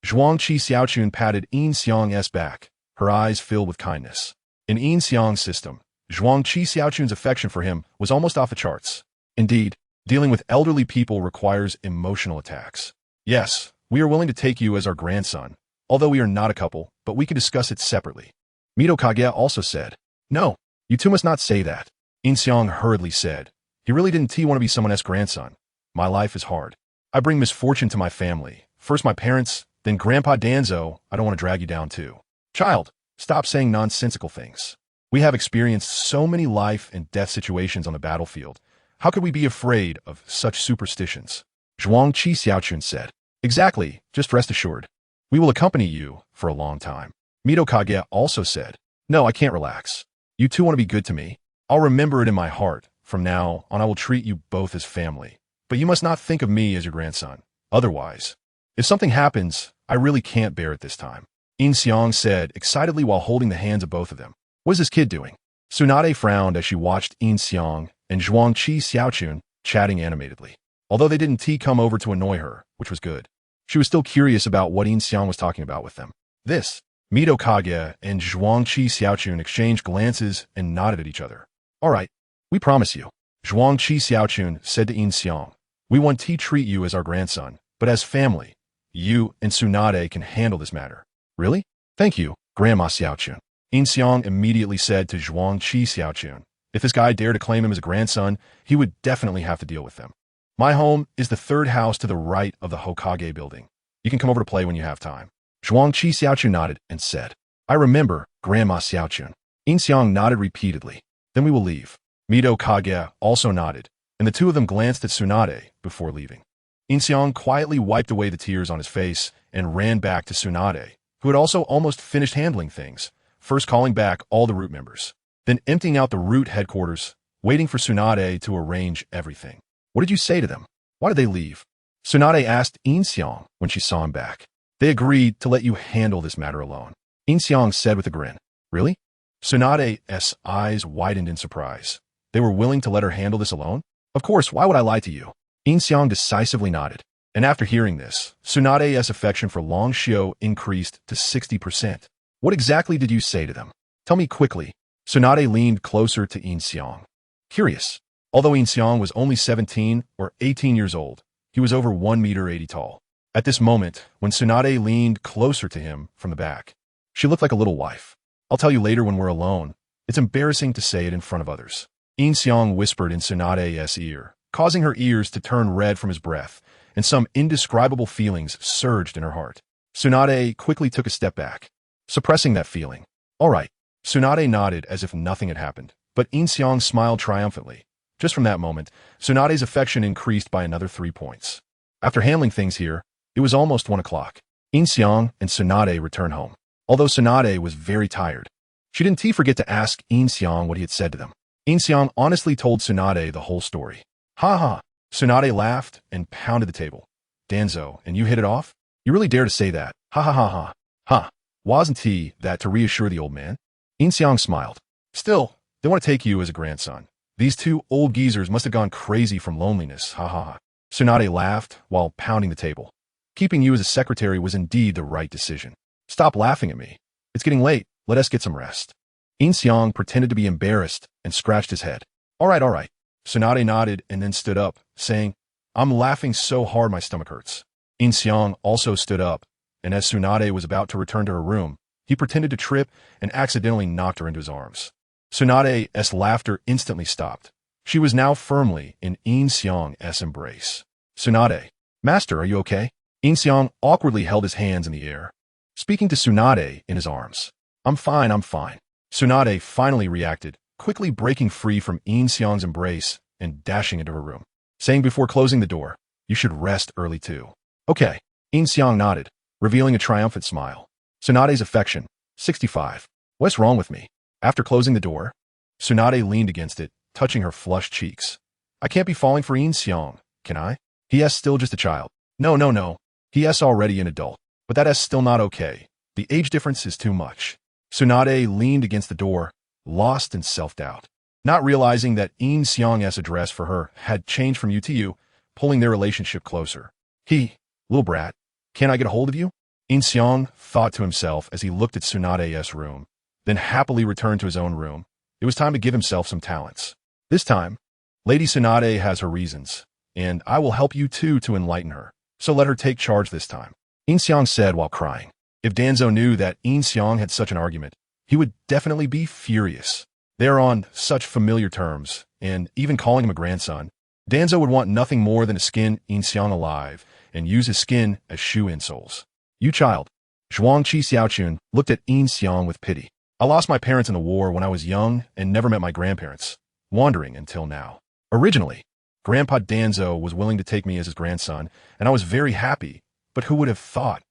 Zhuang Qi Xiaochun patted Yin Xiang's back, her eyes filled with kindness. In Yin Xiang's system, Zhuang Qi Xiaochun's affection for him was almost off the charts. Indeed, dealing with elderly people requires emotional attacks. Yes, we are willing to take you as our grandson, although we are not a couple, but we can discuss it separately. Mito Kage also said, No, you two must not say that. Yin Xiang hurriedly said, He really didn't want to be someone's grandson. My life is hard. I bring misfortune to my family. First my parents, then Grandpa Danzo. I don't want to drag you down too. Child, stop saying nonsensical things. We have experienced so many life and death situations on the battlefield. How could we be afraid of such superstitions? Zhuang Qi Xiaochun said. Exactly, just rest assured. We will accompany you for a long time. Mito Kage also said. No, I can't relax. You two want to be good to me. I'll remember it in my heart. From now on, I will treat you both as family. But you must not think of me as your grandson. Otherwise, if something happens, I really can't bear it this time. Yin Xiang said excitedly while holding the hands of both of them. What is this kid doing? Tsunade frowned as she watched Yin Xiang and Zhuang Qi Xiaochun chatting animatedly. Although they didn't come over to annoy her, which was good. She was still curious about what Yin Xiang was talking about with them. Mito Kage and Zhuang Qi Xiaochun exchanged glances and nodded at each other. All right, we promise you. Zhuang Qi Xiaochun said to Yin Xiang. We want to treat you as our grandson, but as family, you and Tsunade can handle this matter. Really? Thank you, Grandma Xiaochun. Yin Xiang immediately said to Zhuang Qi Xiaochun. If this guy dared to claim him as a grandson, he would definitely have to deal with them. My home is the third house to the right of the Hokage building. You can come over to play when you have time. Zhuang Qi Xiaochun nodded and said, I remember, Grandma Xiaochun. Yin Xiang nodded repeatedly. Then we will leave. Mito Kage also nodded, and the two of them glanced at Tsunade before leaving. Yin Xiang quietly wiped away the tears on his face and ran back to Tsunade, who had also almost finished handling things, first calling back all the root members, then emptying out the root headquarters, waiting for Tsunade to arrange everything. What did you say to them? Why did they leave? Tsunade asked Yin Xiang when she saw him back. They agreed to let you handle this matter alone. Yin Xiang said with a grin. Really? Tsunade's eyes widened in surprise. They were willing to let her handle this alone? Of course, why would I lie to you? Yin Xiang decisively nodded. And after hearing this, Tsunade's affection for Long Xiu increased to 60%. What exactly did you say to them? Tell me quickly. Tsunade leaned closer to Yin Xiang. Curious. Although Yin Xiang was only 17 or 18 years old, he was over 1 meter 80 tall. At this moment, when Tsunade leaned closer to him from the back, she looked like a little wife. I'll tell you later when we're alone. It's embarrassing to say it in front of others. Yin Xiang whispered in Tsunade's ear, causing her ears to turn red from his breath, and some indescribable feelings surged in her heart. Tsunade quickly took a step back, suppressing that feeling. All right. Tsunade nodded as if nothing had happened, but Yin Xiang smiled triumphantly. Just from that moment, Tsunade's affection increased by another 3 points. After handling things here, it was almost 1 o'clock. Yin Xiang and Tsunade returned home. Although Tsunade was very tired, she didn't forget to ask Yin Xiang what he had said to them. Yin Xiang honestly told Tsunade the whole story. Ha ha! Tsunade laughed and pounded the table. Danzo, and you hit it off? You really dare to say that? Ha ha ha ha. Ha! Wasn't he that to reassure the old man? Yin Xiang smiled. Still, they want to take you as a grandson. These two old geezers must have gone crazy from loneliness. Ha ha ha. Tsunade laughed while pounding the table. Keeping you as a secretary was indeed the right decision. Stop laughing at me. It's getting late. Let us get some rest. Yin Xiang pretended to be embarrassed and scratched his head. All right, all right. Tsunade nodded and then stood up, saying, I'm laughing so hard my stomach hurts. Yin Xiang also stood up, and as Tsunade was about to return to her room, he pretended to trip and accidentally knocked her into his arms. Tsunade's laughter instantly stopped. She was now firmly in Yin Xiang's embrace. Tsunade, Master, are you okay? Yin Xiang awkwardly held his hands in the air, speaking to Tsunade in his arms. I'm fine, I'm fine. Tsunade finally reacted, quickly breaking free from Yin Xiang's embrace and dashing into her room, saying before closing the door, you should rest early too. Okay. Yin Xiang nodded, revealing a triumphant smile. Tsunade's affection, 65. What's wrong with me? After closing the door, Tsunade leaned against it, touching her flushed cheeks. I can't be falling for Yin Xiang, can I? He still just a child. No. He already an adult. But that's still not okay. The age difference is too much. Tsunade leaned against the door, lost in self-doubt, not realizing that Yin Xiang's address for her had changed from you to you, pulling their relationship closer. Little brat, can't I get a hold of you? Yin Xiang thought to himself as he looked at Tsunade's room, then happily returned to his own room. It was time to give himself some talents. This time, Lady Tsunade has her reasons, and I will help you too to enlighten her. So let her take charge this time. Yin Xiang said while crying. If Danzo knew that Yin Xiang had such an argument, he would definitely be furious. They are on such familiar terms, and even calling him a grandson, Danzo would want nothing more than to skin Yin Xiang alive and use his skin as shoe insoles. You child. Zhuang Qi Xiaochun looked at Yin Xiang with pity. I lost my parents in the war when I was young and never met my grandparents, wandering until now. Originally, Grandpa Danzo was willing to take me as his grandson, and I was very happy, but who would have thought?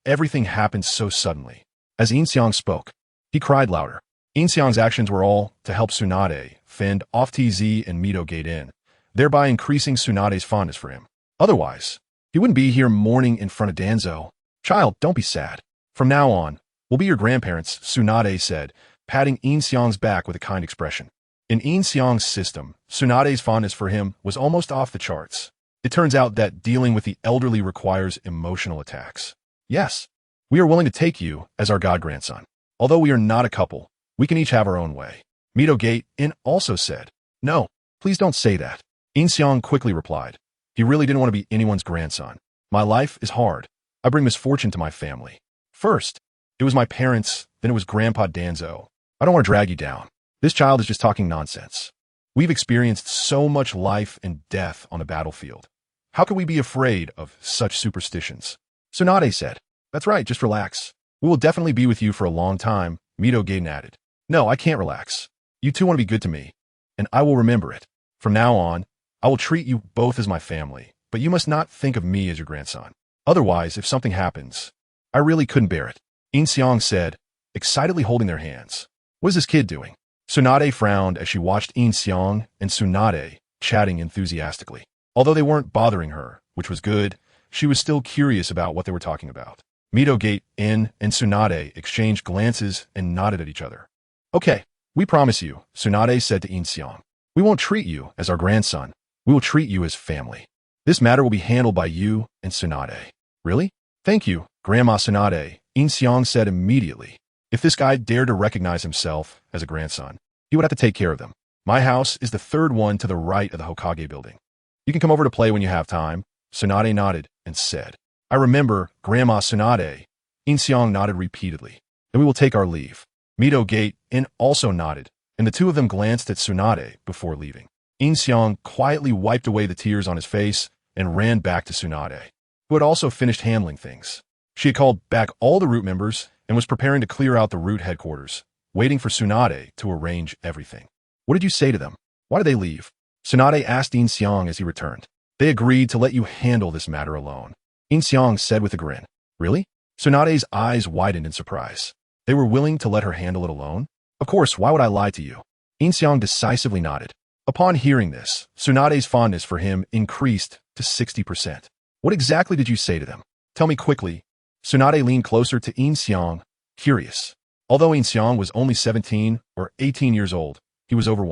Everything happened so suddenly. As Yin Xiang spoke, he cried louder. Yin Xiang's actions were all to help Tsunade fend off TZ and Mito Gate in, thereby increasing Tsunade's fondness for him. Otherwise, he wouldn't be here mourning in front of Danzo. Child, don't be sad. From now on, we'll be your grandparents, Tsunade said, patting Yin Xiang's back with a kind expression. In Yin Xiang's system, Tsunade's fondness for him was almost off the charts. It turns out that dealing with the elderly requires emotional attacks. Yes, we are willing to take you as our god-grandson. Although we are not a couple, we can each have our own way. Mito Gate In also said, No, please don't say that. Yin Xiang quickly replied. He really didn't want to be anyone's grandson. My life is hard. I bring misfortune to my family. First, it was my parents, then it was Grandpa Danzo. I don't want to drag you down. This child is just talking nonsense. We've experienced so much life and death on the battlefield. How could we be afraid of such superstitions? Tsunade said, That's right, just relax. We will definitely be with you for a long time, Mito Gaiden added. No, I can't relax. You two want to be good to me, and I will remember it. From now on, I will treat you both as my family, but you must not think of me as your grandson. Otherwise, if something happens, I really couldn't bear it. Yin Xiang said, excitedly holding their hands. What is this kid doing? Tsunade frowned as she watched Yin Xiang and Tsunade chatting enthusiastically. Although they weren't bothering her, which was good, she was still curious about what they were talking about. Midogate, In, and Tsunade exchanged glances and nodded at each other. Okay, we promise you, Tsunade said to Yin Xiang. We won't treat you as our grandson. We will treat you as family. This matter will be handled by you and Tsunade. Really? Thank you, Grandma Tsunade, Yin Xiang said immediately. If this guy dared to recognize himself as a grandson, he would have to take care of them. My house is the third one to the right of the Hokage building. You can come over to play when you have time. Tsunade nodded and said, I remember, Grandma Tsunade. Yin Xiang nodded repeatedly. Then we will take our leave. Midogate, In also nodded, and the two of them glanced at Tsunade before leaving. Yin Xiang quietly wiped away the tears on his face and ran back to Tsunade, who had also finished handling things. She had called back all the root members and was preparing to clear out the root headquarters, waiting for Tsunade to arrange everything. What did you say to them? Why did they leave? Tsunade asked Yin Xiang as he returned. They agreed to let you handle this matter alone. Yin Xiang said with a grin. Really? Tsunade's eyes widened in surprise. They were willing to let her handle it alone? Of course, why would I lie to you? Yin Xiang decisively nodded. Upon hearing this, Tsunade's fondness for him increased to 60%. What exactly did you say to them? Tell me quickly. Tsunade leaned closer to Yin Xiang, curious. Although Yin Xiang was only 17 or 18 years old, he was over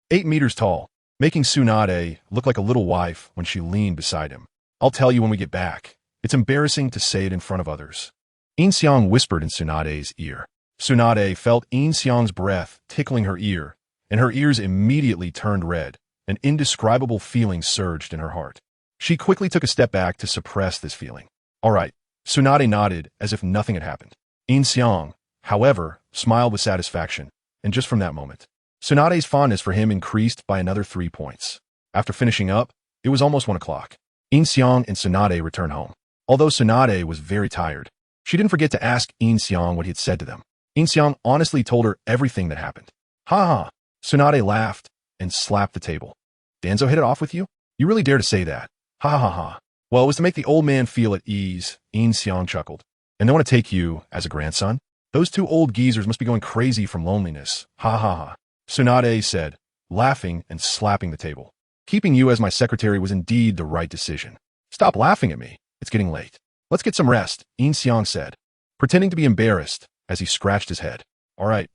8 meters tall, making Tsunade look like a little wife when she leaned beside him. I'll tell you when we get back. It's embarrassing to say it in front of others. Yin Xiang whispered in Tsunade's ear. Tsunade felt Yin Xiang's breath tickling her ear, and her ears immediately turned red. An indescribable feeling surged in her heart. She quickly took a step back to suppress this feeling. All right. Tsunade nodded as if nothing had happened. Yin Xiang, however, smiled with satisfaction, and just from that moment, Tsunade's fondness for him increased by another 3 points. After finishing up, it was almost 1 o'clock. Yin Xiang and Tsunade returned home. Although Tsunade was very tired, she didn't forget to ask Yin Xiang what he had said to them. Yin Xiang honestly told her everything that happened. Ha ha! Tsunade laughed and slapped the table. Danzo hit it off with you? You really dare to say that? Ha ha ha ha. Well, it was to make the old man feel at ease, Yin Xiang chuckled. And they want to take you as a grandson? Those two old geezers must be going crazy from loneliness. Ha ha ha. Tsunade said, laughing and slapping the table. Keeping you as my secretary was indeed the right decision. Stop laughing at me. It's getting late. Let's get some rest, Yin Xiang said, pretending to be embarrassed as he scratched his head. All right.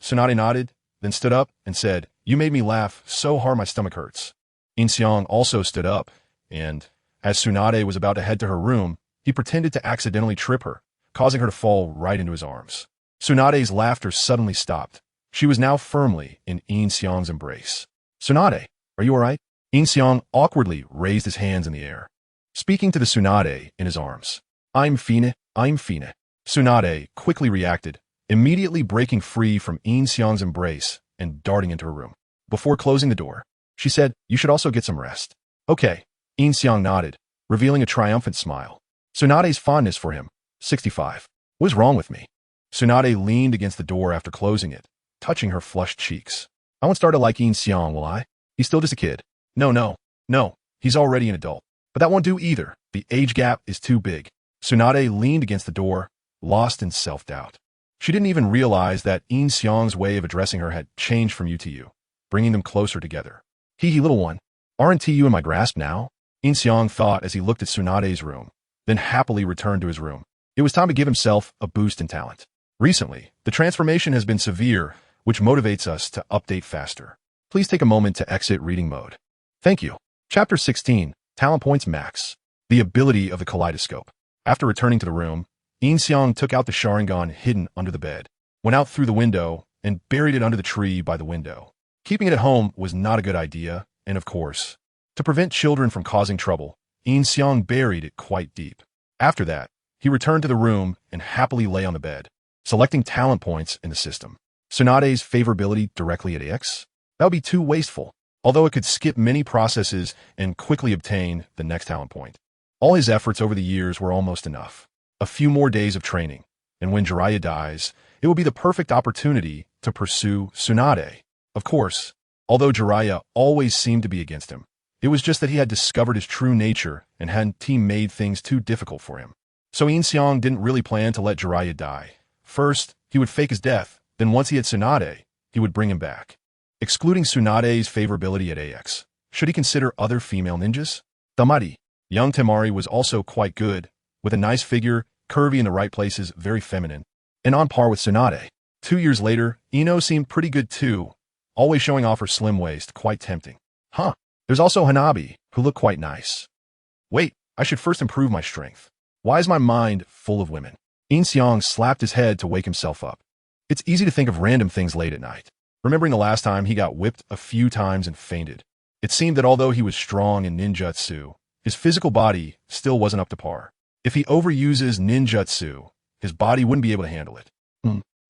Tsunade nodded, then stood up and said, you made me laugh so hard my stomach hurts. Yin Xiang also stood up, and as Tsunade was about to head to her room, he pretended to accidentally trip her, causing her to fall right into his arms. Tsunade's laughter suddenly stopped. She was now firmly in Yin Xiang's embrace. Tsunade, are you all right? Yin Xiang awkwardly raised his hands in the air, speaking to the Tsunade in his arms. I'm fine. Tsunade quickly reacted, immediately breaking free from Yin Xiang's embrace and darting into her room. Before closing the door, she said, you should also get some rest. Okay. Yin Xiang nodded, revealing a triumphant smile. Tsunade's fondness for him, 65. What's wrong with me? Tsunade leaned against the door after closing it, touching her flushed cheeks. I won't start to like Yin Xiang, will I? He's still just a kid. No. He's already an adult. But that won't do either. The age gap is too big. Tsunade leaned against the door, lost in self-doubt. She didn't even realize that Yin Xiang's way of addressing her had changed from you to you, bringing them closer together. Hee little one. Aren't you in my grasp now? Yin Xiang thought as he looked at Tsunade's room, then happily returned to his room. It was time to give himself a boost in talent. Recently, the transformation has been severe, which motivates us to update faster. Please take a moment to exit reading mode. Thank you. Chapter 16, Talent Points Max. The Ability of the Kaleidoscope. After returning to the room, Yin Xiang took out the Sharingan hidden under the bed, went out through the window, and buried it under the tree by the window. Keeping it at home was not a good idea, and of course, to prevent children from causing trouble, Yin Xiang buried it quite deep. After that, he returned to the room and happily lay on the bed, selecting talent points in the system. Tsunade's favorability directly at AX? That would be too wasteful, although it could skip many processes and quickly obtain the next talent point. All his efforts over the years were almost enough. A few more days of training, and when Jiraiya dies, it will be the perfect opportunity to pursue Tsunade. Of course, although Jiraiya always seemed to be against him, it was just that he had discovered his true nature and hadn't made things too difficult for him. So Yin Xiang didn't really plan to let Jiraiya die. First, he would fake his death, then once he had Tsunade, he would bring him back. Excluding Tsunade's favorability at AX, should he consider other female ninjas? Damari. Young Temari was also quite good, with a nice figure, curvy in the right places, very feminine, and on par with Tsunade. 2 years later, Ino seemed pretty good too, always showing off her slim waist, quite tempting. Huh. There's also Hanabi, who looked quite nice. Wait, I should first improve my strength. Why is my mind full of women? Yin Xiang slapped his head to wake himself up. It's easy to think of random things late at night. Remembering the last time he got whipped a few times and fainted. It seemed that although he was strong in ninjutsu, his physical body still wasn't up to par. If he overuses ninjutsu, his body wouldn't be able to handle it.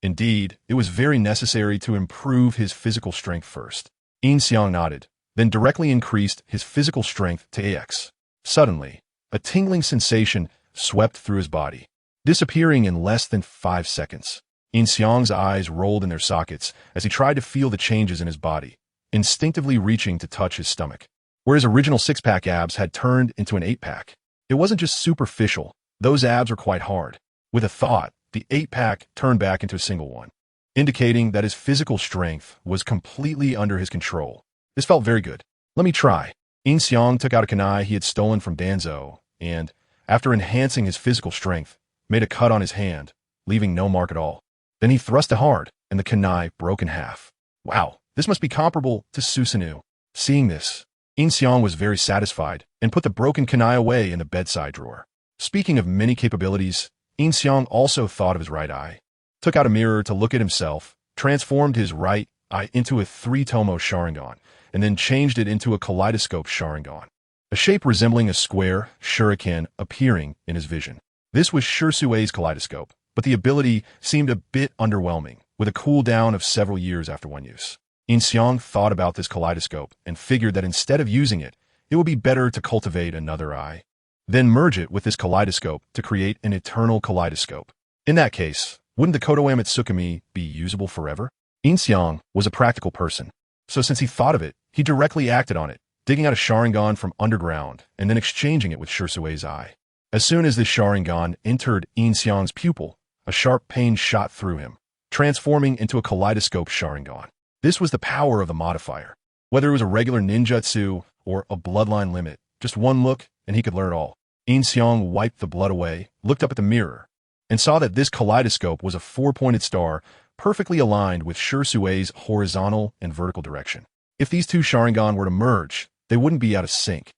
Indeed, it was very necessary to improve his physical strength first. Yin Xiang nodded, then directly increased his physical strength to AX. Suddenly, a tingling sensation swept through his body, disappearing in less than 5 seconds. Yin Xiang's eyes rolled in their sockets as he tried to feel the changes in his body, instinctively reaching to touch his stomach. Where his original six-pack abs had turned into an eight-pack. It wasn't just superficial, those abs were quite hard. With a thought, the eight-pack turned back into a single one, indicating that his physical strength was completely under his control. This felt very good. Let me try. Yin Xiang took out a kunai he had stolen from Danzo, and, after enhancing his physical strength, made a cut on his hand, leaving no mark at all. Then he thrust it hard, and the kunai broke in half. Wow, this must be comparable to Susanoo. Seeing this, Yin Xiang was very satisfied and put the broken kunai away in the bedside drawer. Speaking of many capabilities, Yin Xiang also thought of his right eye, took out a mirror to look at himself, transformed his right eye into a three-tomo Sharingan, and then changed it into a kaleidoscope Sharingan, a shape resembling a square shuriken appearing in his vision. This was Shursue's kaleidoscope, but the ability seemed a bit underwhelming, with a cooldown of several years after one use. Yin Xiang thought about this kaleidoscope and figured that instead of using it, it would be better to cultivate another eye, then merge it with this kaleidoscope to create an eternal kaleidoscope. In that case, wouldn't the Kodo Tsukumi be usable forever? Yin Xiang was a practical person, so since he thought of it, he directly acted on it, digging out a Sharingan from underground and then exchanging it with Shursue's eye. As soon as this Sharingan entered Yin Xiang's pupil, a sharp pain shot through him, transforming into a kaleidoscope Sharingan. This was the power of the modifier. Whether it was a regular ninjutsu or a bloodline limit, just one look and he could learn it all. Yin Xiang wiped the blood away, looked up at the mirror, and saw that this kaleidoscope was a four-pointed star perfectly aligned with Shursue's horizontal and vertical direction. If these two Sharingan were to merge, they wouldn't be out of sync.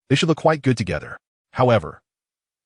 They should look quite good together. However,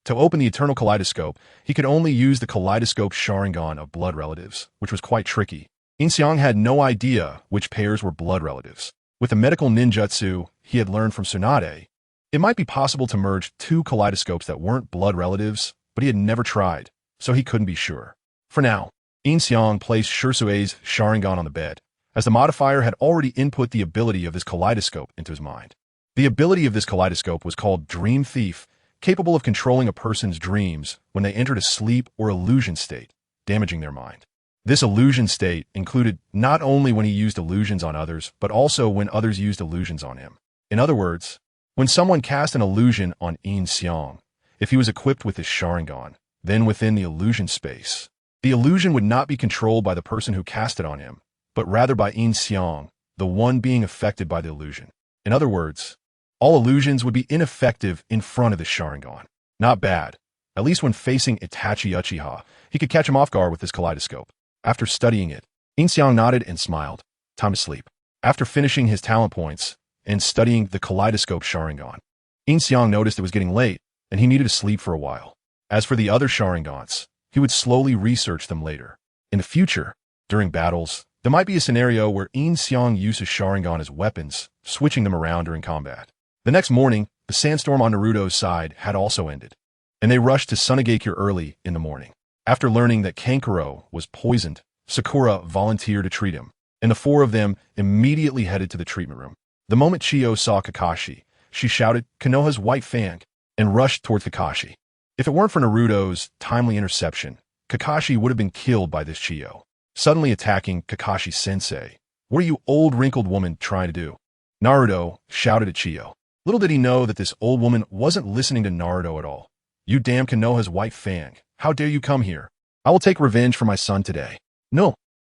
to open the eternal kaleidoscope, he could only use the kaleidoscope Sharingan of blood relatives, which was quite tricky. Yin Xiang had no idea which pairs were blood relatives. With the medical ninjutsu he had learned from Tsunade, it might be possible to merge two kaleidoscopes that weren't blood relatives, but he had never tried, so he couldn't be sure. For now, Yin Xiang placed Shursue's Sharingan on the bed, as the modifier had already input the ability of this kaleidoscope into his mind. The ability of this kaleidoscope was called Dream Thief, capable of controlling a person's dreams when they entered a sleep or illusion state, damaging their mind. This illusion state included not only when he used illusions on others, but also when others used illusions on him. In other words, when someone cast an illusion on Yin Xiang, if he was equipped with his Sharingan, then within the illusion space, the illusion would not be controlled by the person who cast it on him, but rather by Yin Xiang, the one being affected by the illusion. In other words, all illusions would be ineffective in front of the Sharingan. Not bad. At least when facing Itachi Uchiha, he could catch him off guard with his kaleidoscope. After studying it, Yin Xiang nodded and smiled. Time to sleep. After finishing his talent points and studying the kaleidoscope Sharingan, Yin Xiang noticed it was getting late and he needed to sleep for a while. As for the other Sharingans, he would slowly research them later. In the future, during battles, there might be a scenario where Yin Xiang uses Sharingan as weapons, switching them around during combat. The next morning, the sandstorm on Naruto's side had also ended, and they rushed to Tsunade early in the morning. After learning that Kankuro was poisoned, Sakura volunteered to treat him, and the four of them immediately headed to the treatment room. The moment Chiyo saw Kakashi, she shouted Konoha's white fang and rushed towards Kakashi. If it weren't for Naruto's timely interception, Kakashi would have been killed by this Chiyo. Suddenly attacking Kakashi-sensei. What are you old wrinkled woman trying to do? Naruto shouted at Chiyo. Little did he know that this old woman wasn't listening to Naruto at all. You damn Konoha's white fang. How dare you come here? I will take revenge for my son today. No,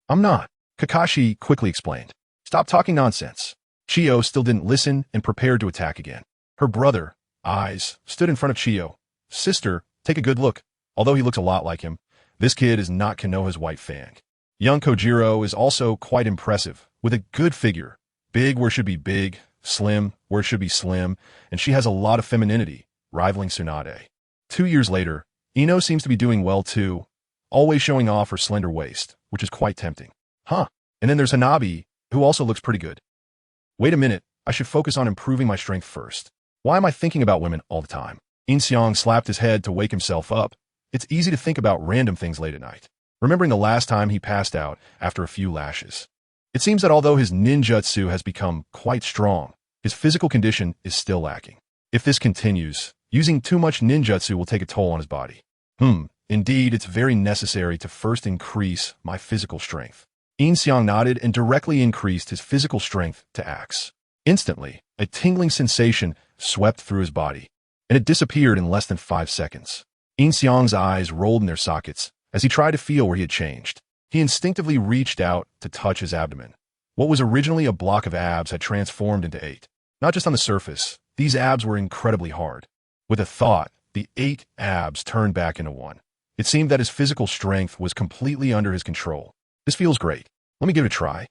I'm not. Kakashi quickly explained. Stop talking nonsense. Chiyo still didn't listen and prepared to attack again. Her brother, eyes, stood in front of Chiyo. Sister, take a good look. Although he looks a lot like him, this kid is not Konoha's white fang. Young Kojiro is also quite impressive, with a good figure. Big where should be big, slim where should be slim, and she has a lot of femininity, rivaling Tsunade. 2 years later, Ino seems to be doing well too, always showing off her slender waist, which is quite tempting. Huh. And then there's Hanabi, who also looks pretty good. Wait a minute, I should focus on improving my strength first. Why am I thinking about women all the time? Yin Xiang slapped his head to wake himself up. It's easy to think about random things late at night, remembering the last time he passed out after a few lashes. It seems that although his ninjutsu has become quite strong, his physical condition is still lacking. If this continues, using too much ninjutsu will take a toll on his body. Indeed, it's very necessary to first increase my physical strength. Yin Xiang nodded and directly increased his physical strength to axe. Instantly, a tingling sensation swept through his body, and it disappeared in less than 5 seconds. Yin Xiang's eyes rolled in their sockets as he tried to feel where he had changed. He instinctively reached out to touch his abdomen. What was originally a block of abs had transformed into 8. Not just on the surface, these abs were incredibly hard. With a thought, the 8 abs turned back into 1. It seemed that his physical strength was completely under his control. This feels great. Let me give it a try.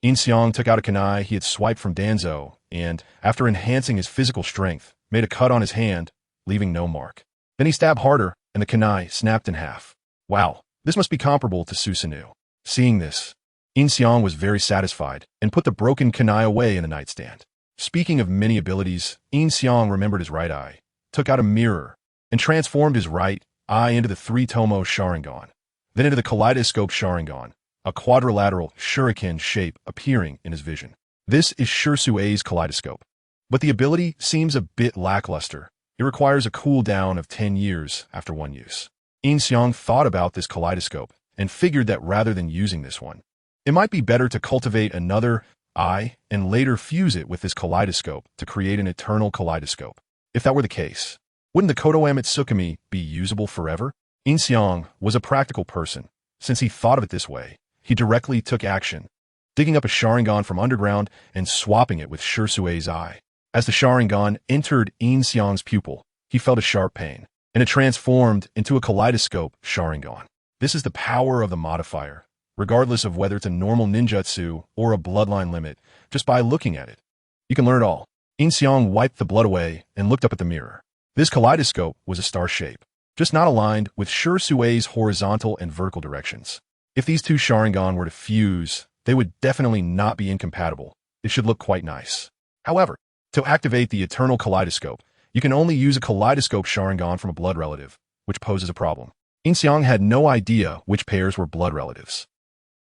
Yin Xiang took out a kunai he had swiped from Danzo and, after enhancing his physical strength, made a cut on his hand, leaving no mark. Then he stabbed harder, and the kunai snapped in half. Wow, this must be comparable to Susanoo. Seeing this, Yin Xiang was very satisfied and put the broken kunai away in the nightstand. Speaking of many abilities, Yin Xiang remembered his right eye, took out a mirror, and transformed his right eye into the 3-tomo Sharingan, then into the kaleidoscope Sharingan, a quadrilateral shuriken shape appearing in his vision. This is Shursue's kaleidoscope. But the ability seems a bit lackluster. It requires a cooldown of 10 years after one use. Yin Xiang thought about this kaleidoscope and figured that rather than using this one, it might be better to cultivate another eye and later fuse it with this kaleidoscope to create an eternal kaleidoscope. If that were the case, wouldn't the Kodoame Tsukumi be usable forever? Yin Xiang was a practical person. Since he thought of it this way, he directly took action, digging up a Sharingan from underground and swapping it with Shursue's eye. As the Sharingan entered Yin Xiang's pupil, he felt a sharp pain, and it transformed into a kaleidoscope Sharingan. This is the power of the modifier, regardless of whether it's a normal ninjutsu or a bloodline limit. Just by looking at it, you can learn it all. Yin Xiang wiped the blood away and looked up at the mirror. This kaleidoscope was a star shape, just not aligned with Shursue's horizontal and vertical directions. If these two Sharingan were to fuse, they would definitely not be incompatible. It should look quite nice. However, to activate the eternal kaleidoscope, you can only use a kaleidoscope Sharingan from a blood relative, which poses a problem. Yin Xiang had no idea which pairs were blood relatives.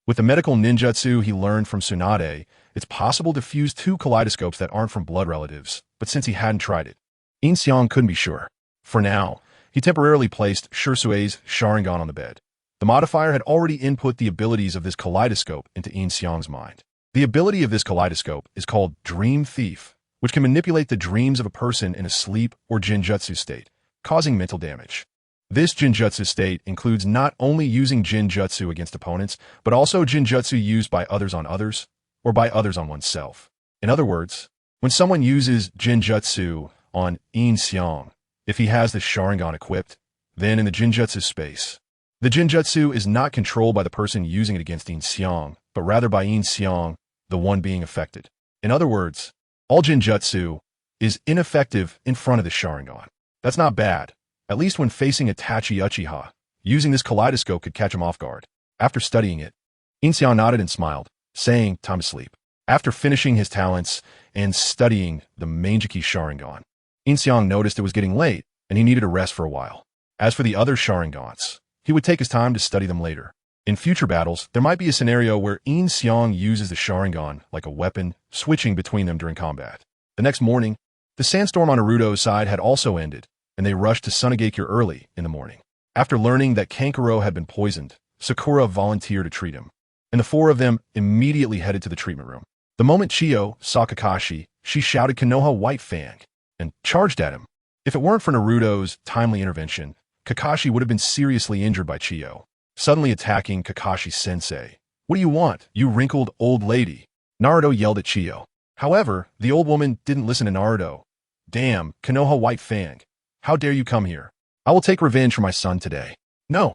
With the medical ninjutsu he learned from Tsunade, it's possible to fuse 2 kaleidoscopes that aren't from blood relatives, but since he hadn't tried it, Yin Xiang couldn't be sure. For now, he temporarily placed Shursue's Sharingan on the bed. The modifier had already input the abilities of this kaleidoscope into Yin Xiang's mind. The ability of this kaleidoscope is called Dream Thief, which can manipulate the dreams of a person in a sleep or jinjutsu state, causing mental damage. This jinjutsu state includes not only using jinjutsu against opponents, but also jinjutsu used by others on others, or by others on oneself. In other words, when someone uses jinjutsu on Yin Xiang, if he has the Sharingan equipped, then in the jinjutsu space, the jinjutsu is not controlled by the person using it against Yin Xiang, but rather by Yin Xiang, the one being affected. In other words, all jinjutsu is ineffective in front of the Sharingan. That's not bad. At least when facing Itachi Uchiha, using this kaleidoscope could catch him off guard. After studying it, Yin Xiang nodded and smiled, saying, "Time to sleep." After finishing his talents and studying the Mangeki Sharingan, Yin Xiang noticed it was getting late and he needed to rest for a while. As for the other Sharingans, he would take his time to study them later. In future battles, there might be a scenario where Yin Xiang uses the Sharingan like a weapon, switching between them during combat. The next morning, the sandstorm on Naruto's side had also ended, and they rushed to Sunagakure early in the morning. After learning that Kankuro had been poisoned, Sakura volunteered to treat him, and the 4 of them immediately headed to the treatment room. The moment Chiyo saw Kakashi, she shouted Konoha White Fang and charged at him. If it weren't for Naruto's timely intervention, Kakashi would have been seriously injured by Chiyo, suddenly attacking Kakashi-sensei. "What do you want, you wrinkled old lady?" Naruto yelled at Chiyo. However, the old woman didn't listen to Naruto. Damn, Konoha White Fang. How dare you come here? I will take revenge for my son today. No,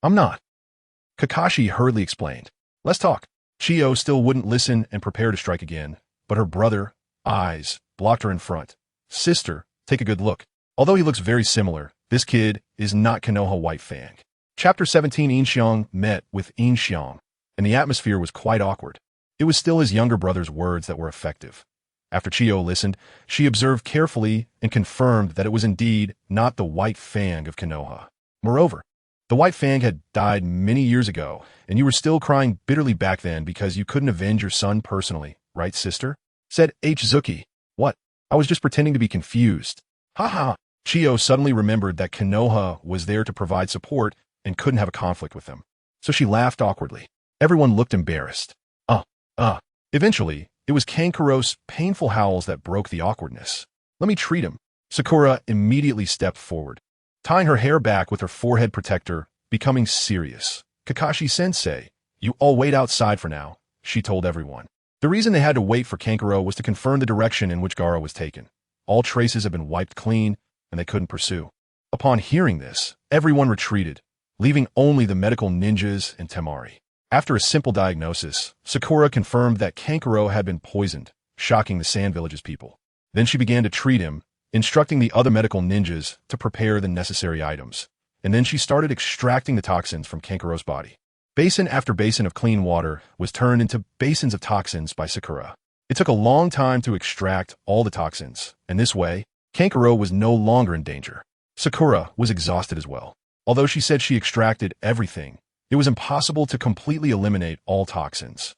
I'm not. Kakashi hurriedly explained. Let's talk. Chiyo still wouldn't listen and prepare to strike again, but her brother, eyes, blocked her in front. Sister, take a good look. Although he looks very similar, this kid is not Konoha White Fang. Chapter 17 Yin Xiang met with Yin Xiang, and the atmosphere was quite awkward. It was still his younger brother's words that were effective. After Chiyo listened, she observed carefully and confirmed that it was indeed not the White Fang of Konoha. Moreover, the White Fang had died many years ago, and you were still crying bitterly back then because you couldn't avenge your son personally, right, sister? Said Zuki. What? I was just pretending to be confused. Ha. Chiyo suddenly remembered that Konoha was there to provide support and couldn't have a conflict with them. So she laughed awkwardly. Everyone looked embarrassed. Eventually, it was Kankuro's painful howls that broke the awkwardness. Let me treat him. Sakura immediately stepped forward, tying her hair back with her forehead protector, becoming serious. Kakashi-sensei, you all wait outside for now, she told everyone. The reason they had to wait for Kankuro was to confirm the direction in which Gaara was taken. All traces had been wiped clean, and they couldn't pursue. Upon hearing this, everyone retreated, leaving only the medical ninjas and Temari. After a simple diagnosis, Sakura confirmed that Kankuro had been poisoned, shocking the Sand Village's people. Then she began to treat him, instructing the other medical ninjas to prepare the necessary items. And then she started extracting the toxins from Kankuro's body. Basin after basin of clean water was turned into basins of toxins by Sakura. It took a long time to extract all the toxins, and this way, Kankuro was no longer in danger. Sakura was exhausted as well. Although she said she extracted everything, it was impossible to completely eliminate all toxins.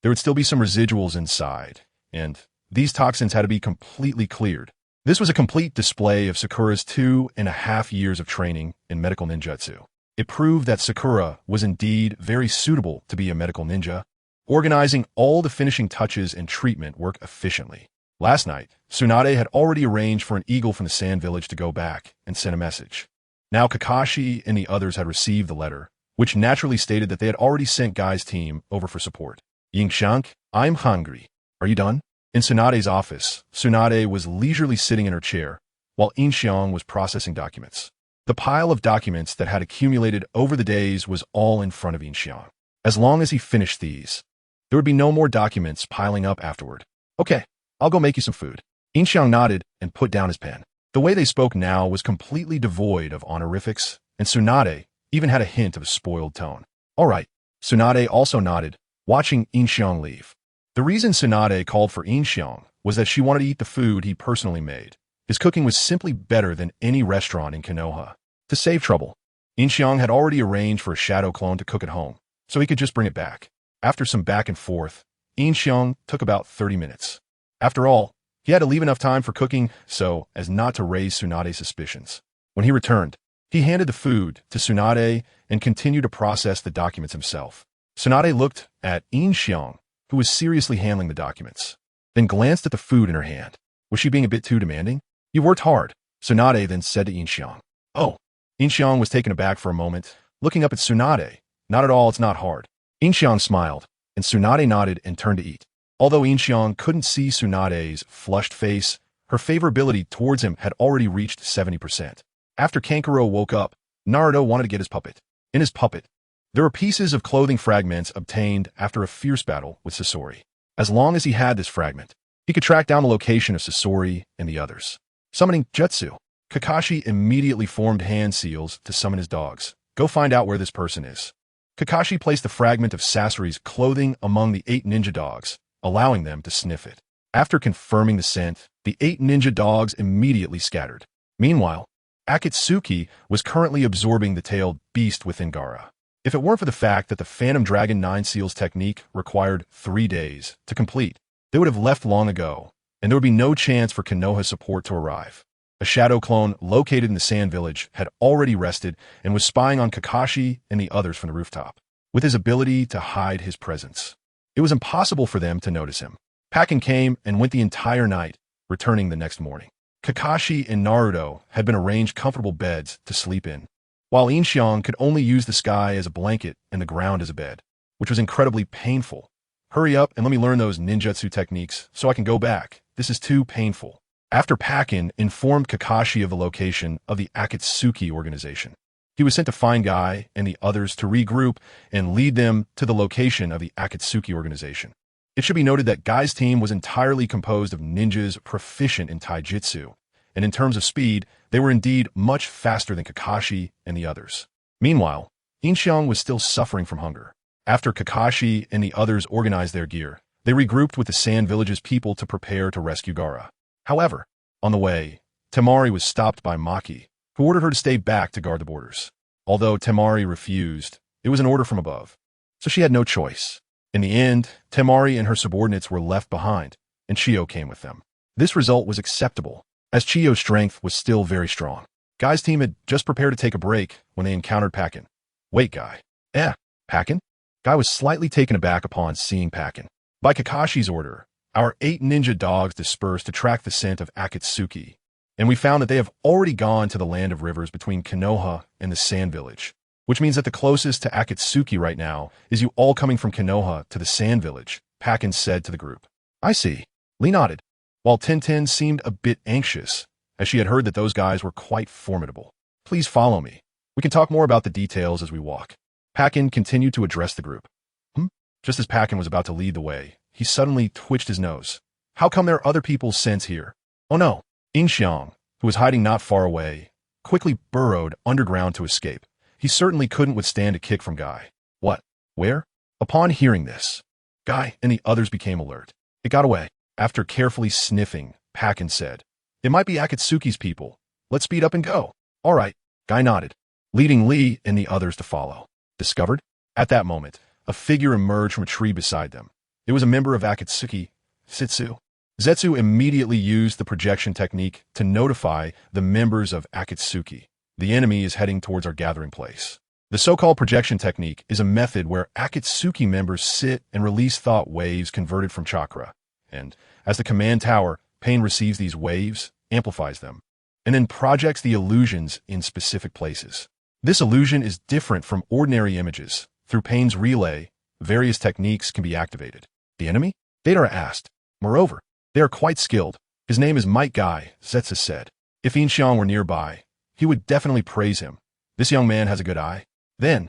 There would still be some residuals inside, and these toxins had to be completely cleared. This was a complete display of Sakura's 2.5 years of training in medical ninjutsu. It proved that Sakura was indeed very suitable to be a medical ninja, organizing all the finishing touches and treatment work efficiently. Last night, Tsunade had already arranged for an eagle from the Sand Village to go back and send a message. Now Kakashi and the others had received the letter, which naturally stated that they had already sent Guy's team over for support. Yin Xiang, I'm hungry. Are you done? In Tsunade's office, Tsunade was leisurely sitting in her chair, while Yin Xiang was processing documents. The pile of documents that had accumulated over the days was all in front of Yin Xiang. As long as he finished these, there would be no more documents piling up afterward. Okay, I'll go make you some food. Yin Xiang nodded and put down his pen. The way they spoke now was completely devoid of honorifics, and Tsunade even had a hint of a spoiled tone. All right, Tsunade also nodded, watching Yin Xiang leave. The reason Tsunade called for Yin Xiang was that she wanted to eat the food he personally made. His cooking was simply better than any restaurant in Konoha. To save trouble, Yin Xiang had already arranged for a shadow clone to cook at home, so he could just bring it back. After some back and forth, Yin Xiang took about 30 minutes. After all, he had to leave enough time for cooking so as not to raise Tsunade's suspicions. When he returned, he handed the food to Tsunade and continued to process the documents himself. Tsunade looked at Yin Xiang, who was seriously handling the documents, then glanced at the food in her hand. Was she being a bit too demanding? You worked hard, Tsunade then said to Yin Xiang. Oh. Yin Xiang was taken aback for a moment, looking up at Tsunade. Not at all, it's not hard. Yin Xiang smiled, and Tsunade nodded and turned to eat. Although Yin Xiang couldn't see Tsunade's flushed face, her favorability towards him had already reached 70%. After Kankuro woke up, Naruto wanted to get his puppet. In his puppet, there were pieces of clothing fragments obtained after a fierce battle with Sasori. As long as he had this fragment, he could track down the location of Sasori and the others. Summoning Jutsu, Kakashi immediately formed hand seals to summon his dogs. Go find out where this person is. Kakashi placed the fragment of Sasori's clothing among the 8 ninja dogs, allowing them to sniff it. After confirming the scent, the 8 ninja dogs immediately scattered. Meanwhile, Akatsuki was currently absorbing the tailed beast within Gaara. If it weren't for the fact that the Phantom Dragon 9 Seals technique required 3 days to complete, they would have left long ago, and there would be no chance for Konoha support to arrive. A shadow clone located in the Sand Village had already rested and was spying on Kakashi and the others from the rooftop, with his ability to hide his presence. It was impossible for them to notice him. Pakken came and went the entire night, returning the next morning. Kakashi and Naruto had been arranged comfortable beds to sleep in, while Yin Xiang could only use the sky as a blanket and the ground as a bed, which was incredibly painful. Hurry up and let me learn those ninjutsu techniques so I can go back. This is too painful. after Pakin informed Kakashi of the location of the Akatsuki Organization. He was sent to find Guy and the others to regroup and lead them to the location of the Akatsuki Organization. It should be noted that Guy's team was entirely composed of ninjas proficient in taijutsu, and in terms of speed, they were indeed much faster than Kakashi and the others. Meanwhile, Yin Xiang was still suffering from hunger. After Kakashi and the others organized their gear, they regrouped with the Sand Village's people to prepare to rescue Gaara. However, on the way, Temari was stopped by Maki, who ordered her to stay back to guard the borders. Although Temari refused, it was an order from above, so she had no choice. In the end, Temari and her subordinates were left behind, and Chiyo came with them. This result was acceptable, as Chiyo's strength was still very strong. Guy's team had just prepared to take a break when they encountered Pakin. Wait, Guy. Pakin? Guy was slightly taken aback upon seeing Pakin. By Kakashi's order, our 8 ninja dogs dispersed to track the scent of Akatsuki, and we found that they have already gone to the land of rivers between Konoha and the Sand Village, which means that the closest to Akatsuki right now is you all coming from Konoha to the Sand Village, Pakin said to the group. I see. Lee nodded, while Tintin seemed a bit anxious, as she had heard that those guys were quite formidable. Please follow me. We can talk more about the details as we walk. Pakin continued to address the group. Just as Pakin was about to lead the way, he suddenly twitched his nose. How come there are other people's scents here? Oh no. Yin Xiang, who was hiding not far away, quickly burrowed underground to escape. He certainly couldn't withstand a kick from Guy. What? Where? Upon hearing this, Guy and the others became alert. It got away. After carefully sniffing, Pakin said, It might be Akatsuki's people. Let's speed up and go. All right. Guy nodded, leading Lee and the others to follow. Discovered? At that moment, a figure emerged from a tree beside them. It was a member of Akatsuki, Zetsu. Zetsu immediately used the projection technique to notify the members of Akatsuki. The enemy is heading towards our gathering place. The so-called projection technique is a method where Akatsuki members sit and release thought waves converted from chakra. And as the command tower, Pain receives these waves, amplifies them, and then projects the illusions in specific places. This illusion is different from ordinary images. Through Pain's relay, various techniques can be activated. The enemy? Deidara asked. Moreover, they are quite skilled. His name is Might Guy, Zetsu said. If Yin Xiang were nearby, he would definitely praise him. This young man has a good eye. Then,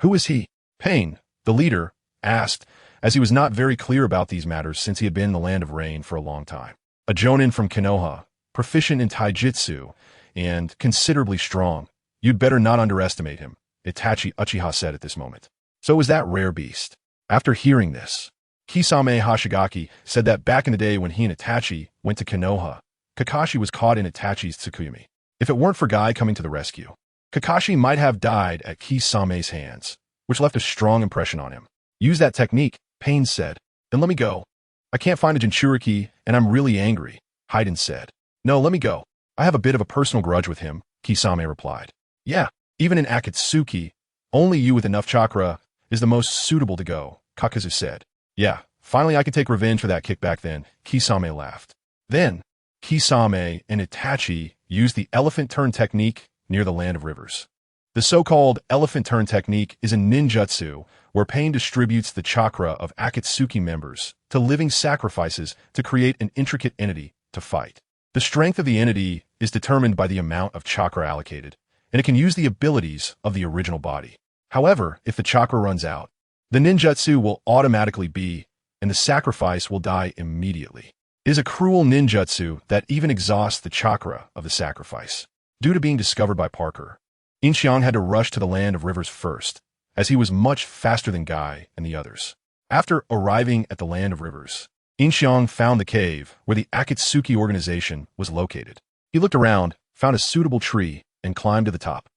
who is he? Pain, the leader, asked, as he was not very clear about these matters since he had been in the Land of Rain for a long time. A jonin from Konoha, proficient in taijutsu, and considerably strong. You'd better not underestimate him, Itachi Uchiha said at this moment. So is that rare beast. After hearing this, Kisame Hashigaki said that back in the day when he and Itachi went to Konoha, Kakashi was caught in Itachi's Tsukuyumi. If it weren't for Guy coming to the rescue, Kakashi might have died at Kisame's hands, which left a strong impression on him. Use that technique, Pain said. Then let me go. I can't find a Jinchuriki, and I'm really angry, Haiden said. No, let me go. I have a bit of a personal grudge with him, Kisame replied. Yeah, even in Akatsuki, only you with enough chakra is the most suitable to go, Kakazu said. Yeah, finally I can take revenge for that kickback then, Kisame laughed. Then, Kisame and Itachi used the elephant turn technique near the Land of Rivers. The so-called elephant turn technique is a ninjutsu where Pain distributes the chakra of Akatsuki members to living sacrifices to create an intricate entity to fight. The strength of the entity is determined by the amount of chakra allocated, and it can use the abilities of the original body. However, if the chakra runs out, the ninjutsu will automatically be, and the sacrifice will die immediately. It is a cruel ninjutsu that even exhausts the chakra of the sacrifice. Due to being discovered by Parker, Yin Xiang had to rush to the Land of Rivers first, as he was much faster than Guy and the others. After arriving at the Land of Rivers, Yin Xiang found the cave where the Akatsuki Organization was located. He looked around, found a suitable tree, and climbed to the top.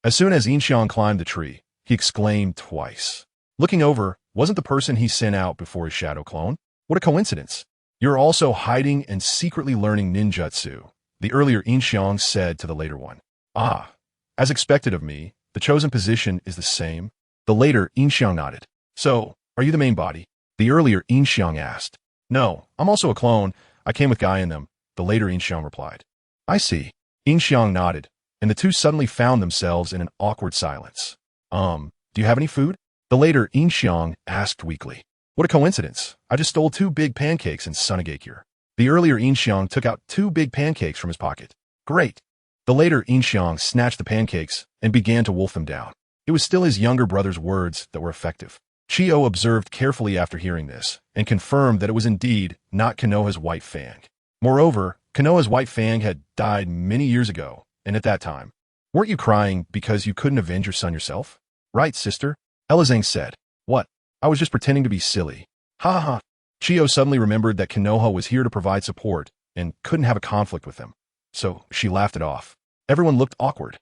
As soon as Yin Xiang climbed the tree, he exclaimed twice. Looking over, wasn't the person he sent out before his shadow clone? What a coincidence. You're also hiding and secretly learning ninjutsu, the earlier Yin Xiang said to the later one. Ah, as expected of me, the chosen position is the same. The later Yin Xiang nodded. So, are you the main body? The earlier Yin Xiang asked. No, I'm also a clone. I came with Guy in them, the later Yin Xiang replied. I see. Yin Xiang nodded, and the two suddenly found themselves in an awkward silence. Do you have any food? The later Yin Xiang asked weakly. What a coincidence. I just stole 2 big pancakes in Sunagakure. The earlier Yin Xiang took out 2 big pancakes from his pocket. Great. The later Yin Xiang snatched the pancakes and began to wolf them down. It was still his younger brother's words that were effective. Chio observed carefully after hearing this and confirmed that it was indeed not Konoha's white fang. Moreover, Konoha's white fang had died many years ago, and at that time, weren't you crying because you couldn't avenge your son yourself? Right, sister? Elazang said. What? I was just pretending to be silly. Ha ha ha. Chio suddenly remembered that Konoha was here to provide support and couldn't have a conflict with them. So she laughed it off. Everyone looked awkward.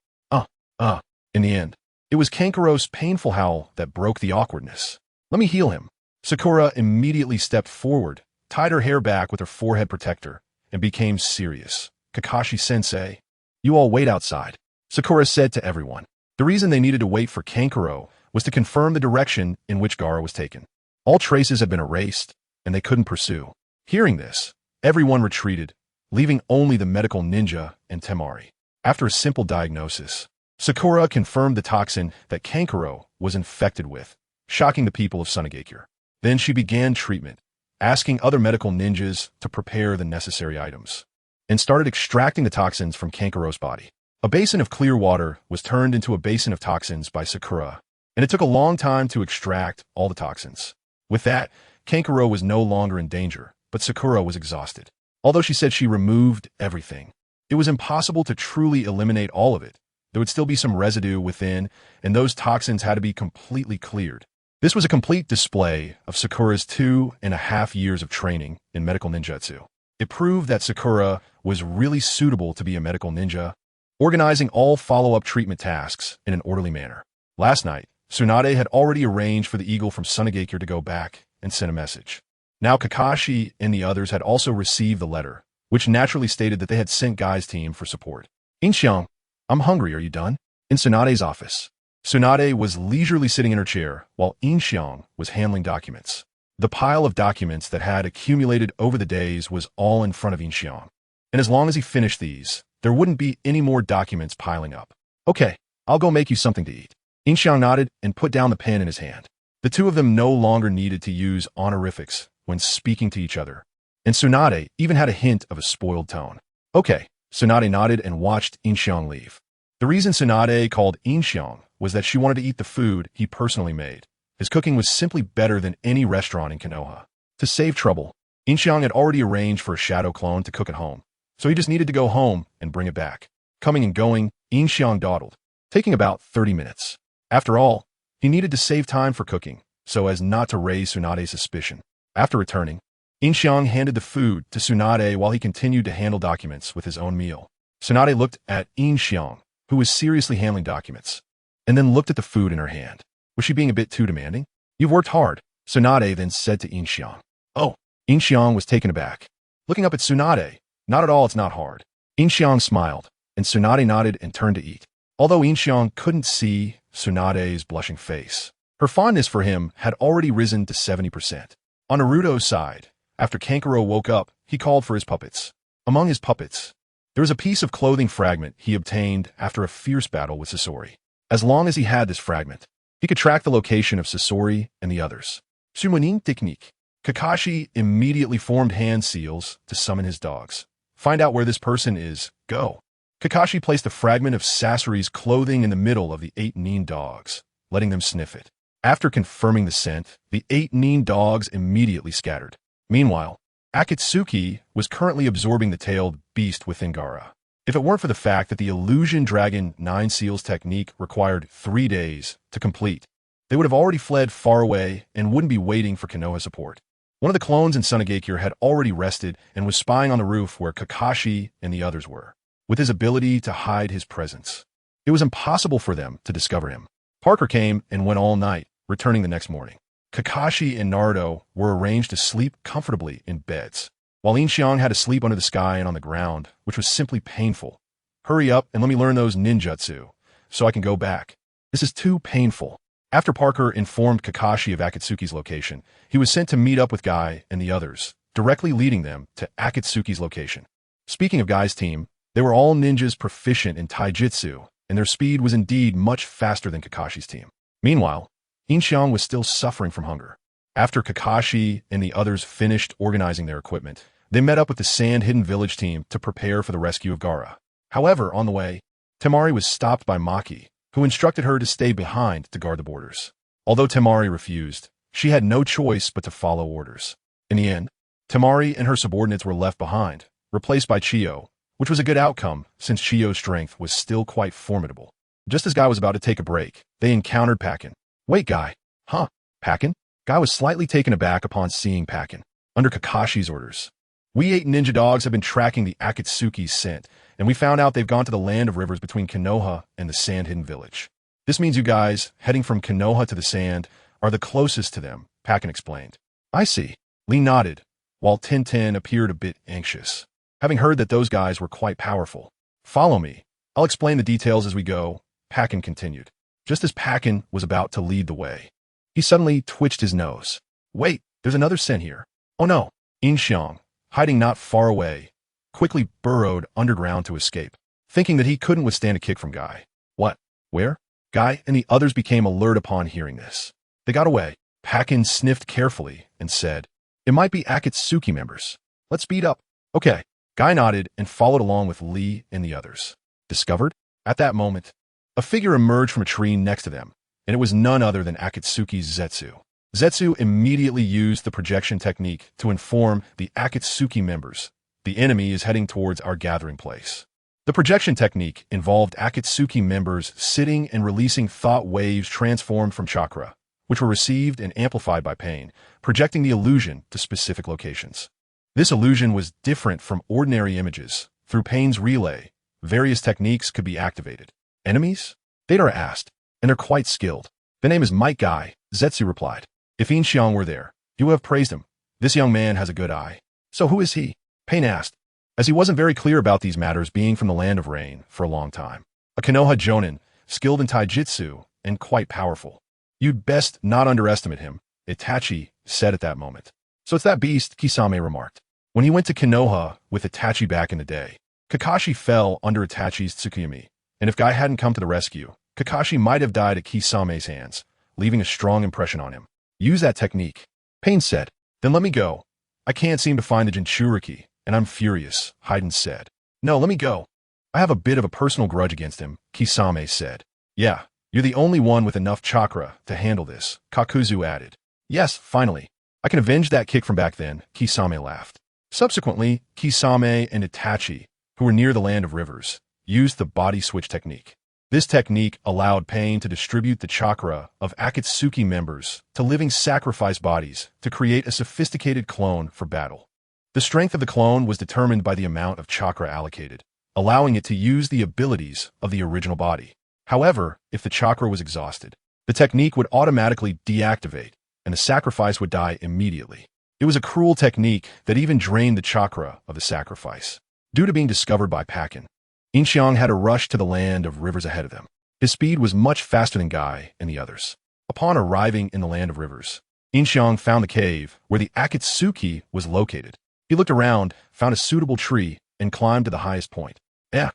In the end, it was Kankaro's painful howl that broke the awkwardness. Let me heal him. Sakura immediately stepped forward, tied her hair back with her forehead protector, and became serious. Kakashi-sensei, you all wait outside, Sakura said to everyone. The reason they needed to wait for Kankaro was to confirm the direction in which Gaara was taken. All traces had been erased, and they couldn't pursue. Hearing this, everyone retreated, leaving only the medical ninja and Temari. After a simple diagnosis, Sakura confirmed the toxin that Kankaro was infected with, shocking the people of Tsunade. Then she began treatment, asking other medical ninjas to prepare the necessary items, and started extracting the toxins from Kankaro's body. A basin of clear water was turned into a basin of toxins by Sakura, and it took a long time to extract all the toxins. With that, Kankaro was no longer in danger, but Sakura was exhausted. Although she said she removed everything, it was impossible to truly eliminate all of it. There would still be some residue within, and those toxins had to be completely cleared. This was a complete display of Sakura's 2.5 years of training in medical ninjutsu. It proved that Sakura was really suitable to be a medical ninja, organizing all follow-up treatment tasks in an orderly manner. Last night, Tsunade had already arranged for the eagle from Tsunade to go back and send a message. Now Kakashi and the others had also received the letter, which naturally stated that they had sent Guy's team for support. Yin Xiang, I'm hungry, are you done? In Tsunade's office. Tsunade was leisurely sitting in her chair while Yin Xiang was handling documents. The pile of documents that had accumulated over the days was all in front of Yin Xiang. And as long as he finished these, there wouldn't be any more documents piling up. Okay, I'll go make you something to eat. Yin Xiang nodded and put down the pen in his hand. The two of them no longer needed to use honorifics when speaking to each other, and Tsunade even had a hint of a spoiled tone. Okay, Tsunade nodded and watched Yin Xiang leave. The reason Tsunade called Yin Xiang was that she wanted to eat the food he personally made. His cooking was simply better than any restaurant in Konoha. To save trouble, Yin Xiang had already arranged for a shadow clone to cook at home, so he just needed to go home and bring it back. Coming and going, Yin Xiang dawdled, taking about 30 minutes. After all, he needed to save time for cooking, so as not to raise Tsunade's suspicion. After returning, Yin Xiang handed the food to Tsunade while he continued to handle documents with his own meal. Tsunade looked at Yin Xiang, who was seriously handling documents, and then looked at the food in her hand. Was she being a bit too demanding? You've worked hard, Tsunade then said to Yin Xiang. Oh, Yin Xiang was taken aback. Looking up at Tsunade, not at all, it's not hard. Yin Xiang smiled, and Tsunade nodded and turned to eat. Although Yin Xiang couldn't see Tsunade's blushing face, her fondness for him had already risen to 70%. On Naruto's side, after Kankaro woke up, he called for his puppets. Among his puppets, there was a piece of clothing fragment he obtained after a fierce battle with Sasori. As long as he had this fragment, he could track the location of Sasori and the others. Summoning technique. Kakashi immediately formed hand seals to summon his dogs. Find out where this person is. Go. Kakashi placed a fragment of Sasori's clothing in the middle of the 8 Nin dogs, letting them sniff it. After confirming the scent, the 8 Nin dogs immediately scattered. Meanwhile, Akatsuki was currently absorbing the tailed beast within Gaara. If it weren't for the fact that the Illusion Dragon 9 Seals technique required 3 days to complete, they would have already fled far away and wouldn't be waiting for Konoha support. One of the clones in Tsunade had already rested and was spying on the roof where Kakashi and the others were. With his ability to hide his presence, it was impossible for them to discover him. Parker came and went all night, returning the next morning. Kakashi and Naruto were arranged to sleep comfortably in beds, while Yin Xiang had to sleep under the sky and on the ground, which was simply painful. Hurry up and let me learn those ninjutsu, so I can go back. This is too painful. After Parker informed Kakashi of Akatsuki's location, he was sent to meet up with Guy and the others, directly leading them to Akatsuki's location. Speaking of Guy's team, they were all ninjas proficient in taijutsu, and their speed was indeed much faster than Kakashi's team. Meanwhile, Yin Xiang was still suffering from hunger. After Kakashi and the others finished organizing their equipment, They met up with the Sand Hidden Village team to prepare for the rescue of Gaara. However, on the way, Temari was stopped by Maki, who instructed her to stay behind to guard the borders. Although Temari refused, she had no choice but to follow orders. In the end, Temari and her subordinates were left behind, replaced by Chiyo, which was a good outcome since Chiyo's strength was still quite formidable. Just as Guy was about to take a break, they encountered Pakin. Wait, Guy. Huh? Pakin? Guy was slightly taken aback upon seeing Pakin. Under Kakashi's orders. We 8 ninja dogs have been tracking the Akatsuki's scent, and we found out they've gone to the land of rivers between Konoha and the Sand Hidden Village. This means you guys, heading from Konoha to the sand, are the closest to them, Pakin explained. I see. Lee nodded, while Tintin appeared a bit anxious, having heard that those guys were quite powerful. Follow me. I'll explain the details as we go, Pakin continued. Just as Pakin was about to lead the way, he suddenly twitched his nose. Wait, there's another scent here. Oh no. Yin Xiang, hiding not far away, quickly burrowed underground to escape, thinking that he couldn't withstand a kick from Guy. What? Where? Guy and the others became alert upon hearing this. They got away. Pakin sniffed carefully and said, It might be Akatsuki members. Let's speed up. Okay. Guy nodded and followed along with Lee and the others. Discovered? At that moment, a figure emerged from a tree next to them, and it was none other than Akatsuki's Zetsu. Zetsu immediately used the projection technique to inform the Akatsuki members the enemy is heading towards our gathering place. The projection technique involved Akatsuki members sitting and releasing thought waves transformed from chakra, which were received and amplified by pain, projecting the illusion to specific locations. This illusion was different from ordinary images. Through pain's relay, various techniques could be activated. Enemies? Deidara asked, and they're quite skilled. The name is Might Guy, Zetsu replied. If Yin Xiang were there, you would have praised him. This young man has a good eye. So who is he? Pain asked, as he wasn't very clear about these matters being from the land of rain for a long time. A Konoha Jonin, skilled in taijutsu and quite powerful. You'd best not underestimate him, Itachi said at that moment. So it's that beast, Kisame remarked. When he went to Konoha with Itachi back in the day, Kakashi fell under Itachi's Tsukuyomi, and if Guy hadn't come to the rescue, Kakashi might have died at Kisame's hands, leaving a strong impression on him. Use that technique. Pain said. Then let me go. I can't seem to find the Jinchuriki, and I'm furious, Haiden said. No, let me go. I have a bit of a personal grudge against him, Kisame said. Yeah, you're the only one with enough chakra to handle this, Kakuzu added. Yes, finally. I can avenge that kick from back then, Kisame laughed. Subsequently, Kisame and Itachi, who were near the land of rivers, used the body switch technique. This technique allowed Pain to distribute the chakra of Akatsuki members to living sacrifice bodies to create a sophisticated clone for battle. The strength of the clone was determined by the amount of chakra allocated, allowing it to use the abilities of the original body. However, if the chakra was exhausted, the technique would automatically deactivate, and the sacrifice would die immediately. It was a cruel technique that even drained the chakra of the sacrifice. Due to being discovered by Pakin, Yin Xiang had to rush to the land of rivers ahead of them. His speed was much faster than Guy and the others. Upon arriving in the land of rivers, Yin Xiang found the cave where the Akatsuki was located. He looked around, found a suitable tree, and climbed to the highest point. Eh.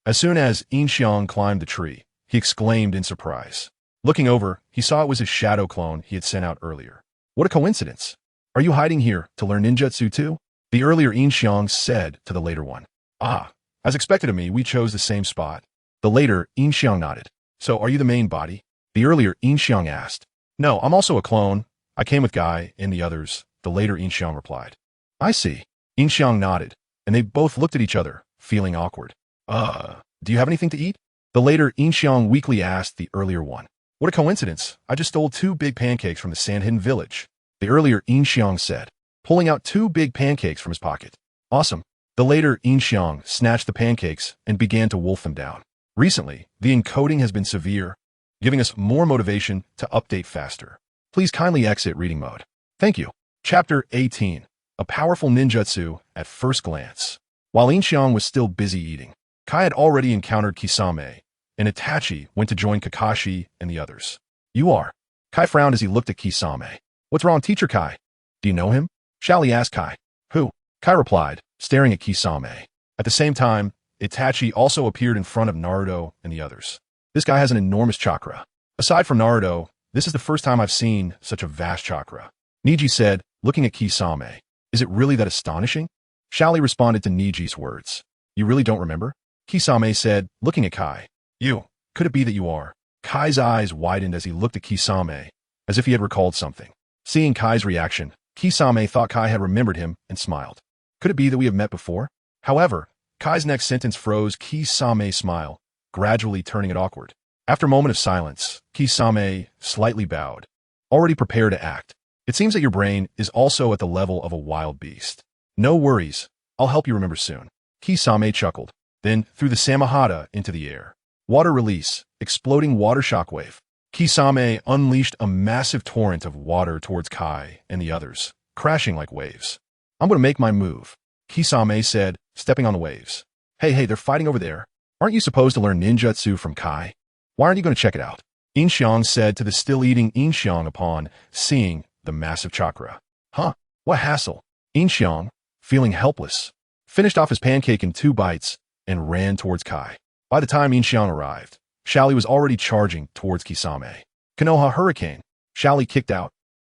As soon as Yin Xiang climbed the tree, he exclaimed in surprise. Looking over, he saw it was his shadow clone he had sent out earlier. What a coincidence. Are you hiding here to learn ninjutsu too? The earlier Yin Xiang said to the later one. Ah, as expected of me, we chose the same spot. The later Yin Xiang nodded. So are you the main body? The earlier Yin Xiang asked. No, I'm also a clone. I came with Guy and the others, the later Yin Xiang replied. I see. Yin Xiang nodded, and they both looked at each other, feeling awkward. Do you have anything to eat? The later Yin Xiang weakly asked the earlier one. What a coincidence. I just stole 2 big pancakes from the Sand Hidden Village. The earlier Yin Xiang said, pulling out 2 big pancakes from his pocket. Awesome. The later Yin Xiang snatched the pancakes and began to wolf them down. Recently, the encoding has been severe, giving us more motivation to update faster. Please kindly exit reading mode. Thank you. Chapter 18. A powerful ninjutsu at first glance. While Yin Xiang was still busy eating, Kai had already encountered Kisame, and Itachi went to join Kakashi and the others. You are. Kai frowned as he looked at Kisame. What's wrong, Teacher Kai? Do you know him? Shally asked Kai. Who? Kai replied, staring at Kisame. At the same time, Itachi also appeared in front of Naruto and the others. This guy has an enormous chakra. Aside from Naruto, this is the first time I've seen such a vast chakra. Niji said, looking at Kisame. Is it really that astonishing? Xiaoli responded to Niji's words. You really don't remember? Kisame said, looking at Kai. You. Could it be that you are? Kai's eyes widened as he looked at Kisame, as if he had recalled something. Seeing Kai's reaction, Kisame thought Kai had remembered him and smiled. Could it be that we have met before? However, Kai's next sentence froze Kisame's smile, gradually turning it awkward. After a moment of silence, Kisame slightly bowed, already prepared to act. It seems that your brain is also at the level of a wild beast. No worries, I'll help you remember soon. Kisame chuckled, then threw the Samahata into the air. Water release, exploding water shockwave. Kisame unleashed a massive torrent of water towards Kai and the others, crashing like waves. I'm going to make my move, Kisame said, stepping on the waves. Hey, they're fighting over there. Aren't you supposed to learn ninjutsu from Kai? Why aren't you going to check it out? Yin Xiang said to the still-eating Yin Xiang upon seeing the massive chakra. Huh? What hassle? Yin Xiang, feeling helpless, finished off his pancake in 2 bites and ran towards Kai. By the time Yin Xiang arrived, Xiaoli was already charging towards Kisame. Konoha Hurricane. Xiaoli kicked out,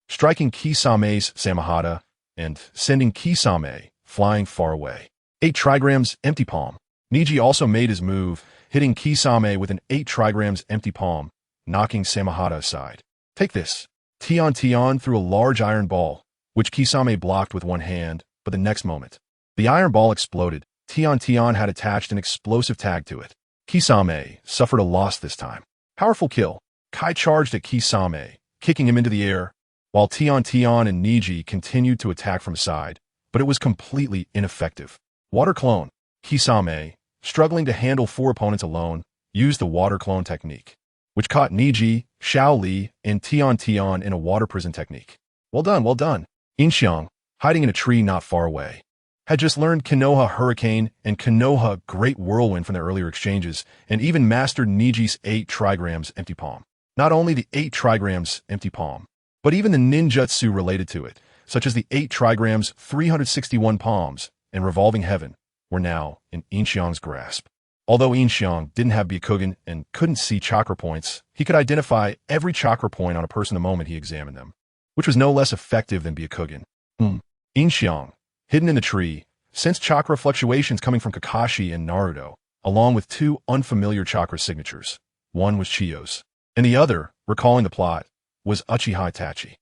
striking Kisame's Samahata and sending Kisame flying far away. 8 trigrams empty palm. Niji also made his move, hitting Kisame with an 8 trigrams empty palm, knocking Samahata aside. Take this. Tian threw a large iron ball, which Kisame blocked with one hand, but the next moment, the iron ball exploded. Tian had attached an explosive tag to it. Kisame suffered a loss this time. Powerful kill. Kai charged at Kisame, kicking him into the air, while Tian and Niji continued to attack from the side, but it was completely ineffective. Water clone. Kisame, struggling to handle 4 opponents alone, used the water clone technique, which caught Niji, Xiaoli, and Tian in a water prison technique. Well done. Yin Xiang, hiding in a tree not far away, had just learned Konoha Hurricane and Konoha Great Whirlwind from their earlier exchanges, and even mastered Niji's 8 trigrams empty palm. Not only the 8 trigrams empty palm, but even the ninjutsu related to it, such as the 8 trigrams 361 palms and revolving heaven, were now in Yin Xiang's grasp. Although Yin Xiang didn't have Byakugan and couldn't see chakra points, he could identify every chakra point on a person the moment he examined them, which was no less effective than Byakugan. Yin Xiang, hidden in the tree, sensed chakra fluctuations coming from Kakashi and Naruto, along with 2 unfamiliar chakra signatures. One was Chiyo's, and the other, recalling the plot, was Uchiha Itachi.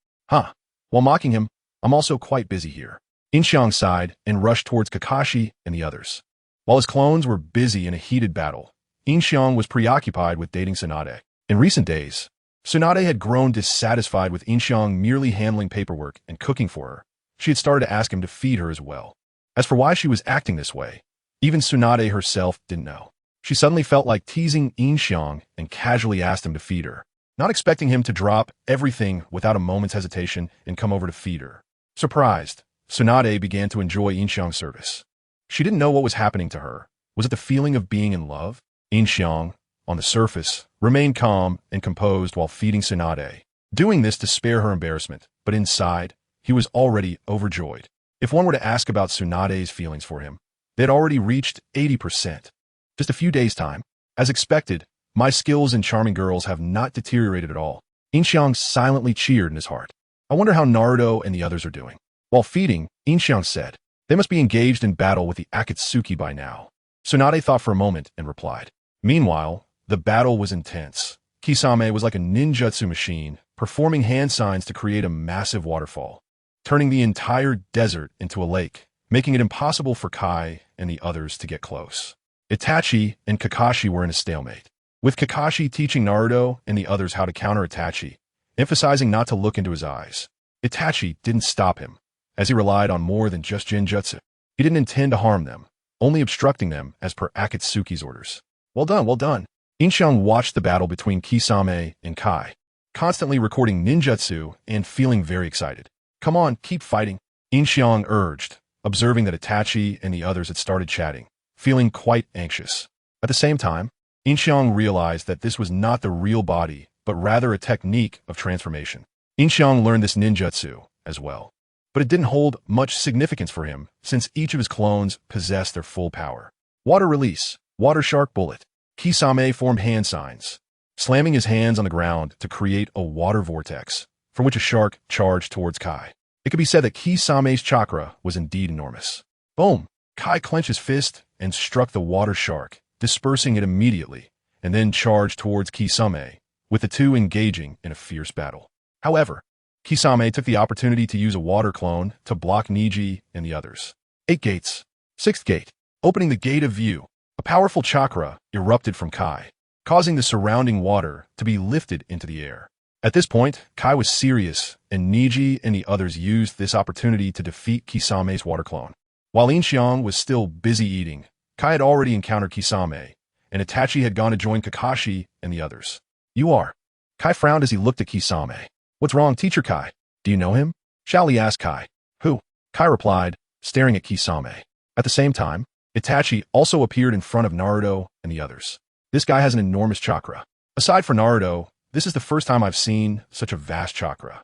While mocking him, I'm also quite busy here. Yin Xiang sighed and rushed towards Kakashi and the others. While his clones were busy in a heated battle, Yin Xiang was preoccupied with dating Tsunade. In recent days, Tsunade had grown dissatisfied with Yin Xiang merely handling paperwork and cooking for her. She had started to ask him to feed her as well. As for why she was acting this way, even Tsunade herself didn't know. She suddenly felt like teasing Yin Xiang and casually asked him to feed her, not expecting him to drop everything without a moment's hesitation and come over to feed her. Surprised, Tsunade began to enjoy Yin Xiang's service. She didn't know what was happening to her. Was it the feeling of being in love? Yin Xiang, on the surface, remained calm and composed while feeding Tsunade, doing this to spare her embarrassment, but inside, he was already overjoyed. If one were to ask about Tsunade's feelings for him, they had already reached 80%. Just a few days' time. As expected, my skills in charming girls have not deteriorated at all. Yin Xiang silently cheered in his heart. I wonder how Naruto and the others are doing. While feeding, Yin Xiang said, they must be engaged in battle with the Akatsuki by now. Tsunade thought for a moment and replied. Meanwhile, the battle was intense. Kisame was like a ninjutsu machine, performing hand signs to create a massive waterfall, turning the entire desert into a lake, making it impossible for Kai and the others to get close. Itachi and Kakashi were in a stalemate, with Kakashi teaching Naruto and the others how to counter Itachi, emphasizing not to look into his eyes. Itachi didn't stop him, as he relied on more than just Jinjutsu. He didn't intend to harm them, only obstructing them as per Akatsuki's orders. Well done. Yin Xiang watched the battle between Kisame and Kai, constantly recording ninjutsu and feeling very excited. Come on, keep fighting, Yin Xiang urged, observing that Itachi and the others had started chatting, feeling quite anxious. At the same time, Yin Xiang realized that this was not the real body, but rather a technique of transformation. Yin Xiang learned this ninjutsu as well, but it didn't hold much significance for him since each of his clones possessed their full power. Water release, water shark bullet. Kisame formed hand signs, slamming his hands on the ground to create a water vortex, from which a shark charged towards Kai. It could be said that Kisame's chakra was indeed enormous. Boom! Kai clenched his fist and struck the water shark, dispersing it immediately, and then charged towards Kisame, with the two engaging in a fierce battle. However, Kisame took the opportunity to use a water clone to block Niji and the others. 8 gates. 6th gate. Opening the gate of view, a powerful chakra erupted from Kai, causing the surrounding water to be lifted into the air. At this point, Kai was serious, and Niji and the others used this opportunity to defeat Kisame's water clone. While Yin Xiang was still busy eating, Kai had already encountered Kisame, and Itachi had gone to join Kakashi and the others. You are. Kai frowned as he looked at Kisame. What's wrong, Teacher Kai? Do you know him? Xiaoli asked Kai. Who? Kai replied, staring at Kisame. At the same time, Itachi also appeared in front of Naruto and the others. This guy has an enormous chakra. Aside from Naruto, this is the first time I've seen such a vast chakra.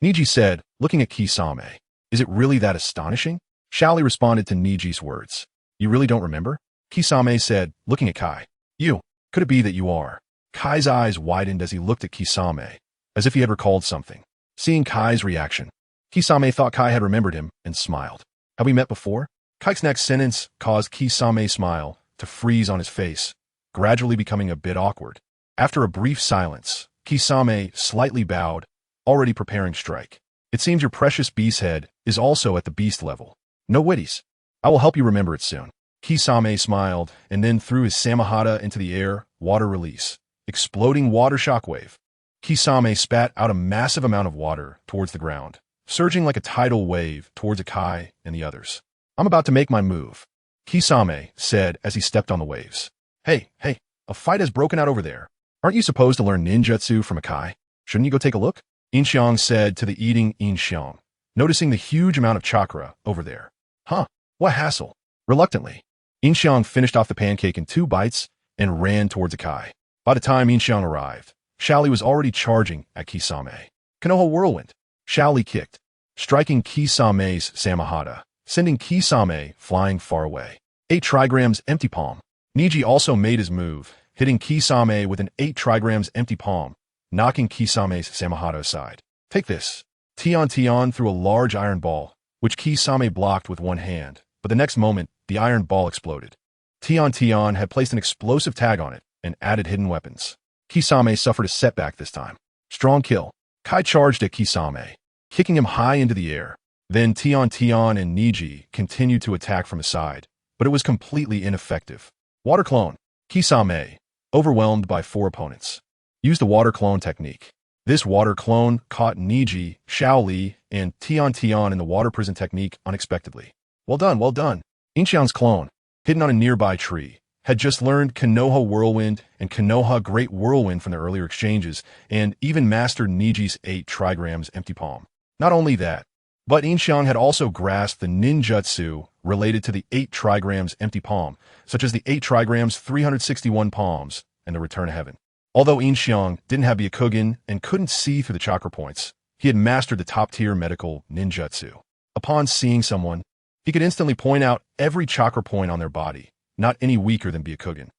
Niji said, looking at Kisame. Is it really that astonishing? Xiaoli responded to Niji's words. You really don't remember? Kisame said, looking at Kai. You. Could it be that you are? Kai's eyes widened as he looked at Kisame, as if he had recalled something. Seeing Kai's reaction, Kisame thought Kai had remembered him and smiled. Have we met before? Kai's next sentence caused Kisame's smile to freeze on his face, gradually becoming a bit awkward. After a brief silence, Kisame slightly bowed, already preparing strike. It seems your precious beast head is also at the beast level. No witties. I will help you remember it soon. Kisame smiled and then threw his Samahata into the air, water release. Exploding water shockwave. Kisame spat out a massive amount of water towards the ground, surging like a tidal wave towards Akai and the others. I'm about to make my move, Kisame said as he stepped on the waves. Hey, a fight has broken out over there. Aren't you supposed to learn ninjutsu from Akai? Shouldn't you go take a look? Yin Xiang said to the eating Yin Xiang, noticing the huge amount of chakra over there. Huh, what hassle? Reluctantly, Yin Xiang finished off the pancake in 2 bites and ran towards Akai. By the time Yin Xiang arrived, Xiaoli was already charging at Kisame. Konoha whirlwind. Xiaoli kicked, striking Kisame's Samahata, sending Kisame flying far away. 8 trigrams empty palm. Niji also made his move, hitting Kisame with an 8 trigrams empty palm, knocking Kisame's Samahata aside. Take this. Tion threw a large iron ball, which Kisame blocked with one hand, but the next moment, the iron ball exploded. Tion had placed an explosive tag on it and added hidden weapons. Kisame suffered a setback this time. Strong kill. Kai charged at Kisame, kicking him high into the air. Then Tion and Niji continued to attack from his side, but it was completely ineffective. Water clone. Kisame, overwhelmed by 4 opponents, used the water clone technique. This water clone caught Niji, Xiaoli, and Tion in the water prison technique unexpectedly. Well done, well done. Yin Xiang's clone, hidden on a nearby tree, had just learned Konoha Whirlwind and Konoha Great Whirlwind from their earlier exchanges, and even mastered Niji's 8 trigrams empty palm. Not only that, but Yin Xiang had also grasped the ninjutsu related to the 8 trigrams empty palm, such as the 8 trigrams 361 palms and the return of heaven. Although Yin Xiang didn't have the Byakugan and couldn't see through the chakra points, he had mastered the top-tier medical ninjutsu. Upon seeing someone, he could instantly point out every chakra point on their body, not any weaker than Byakugan.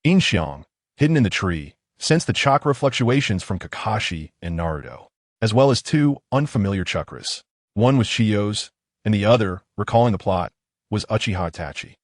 Yin Xiang, hidden in the tree, sensed the chakra fluctuations from Kakashi and Naruto, as well as 2 unfamiliar chakras. One was Chiyo's, and the other, recalling the plot, was Uchiha Itachi.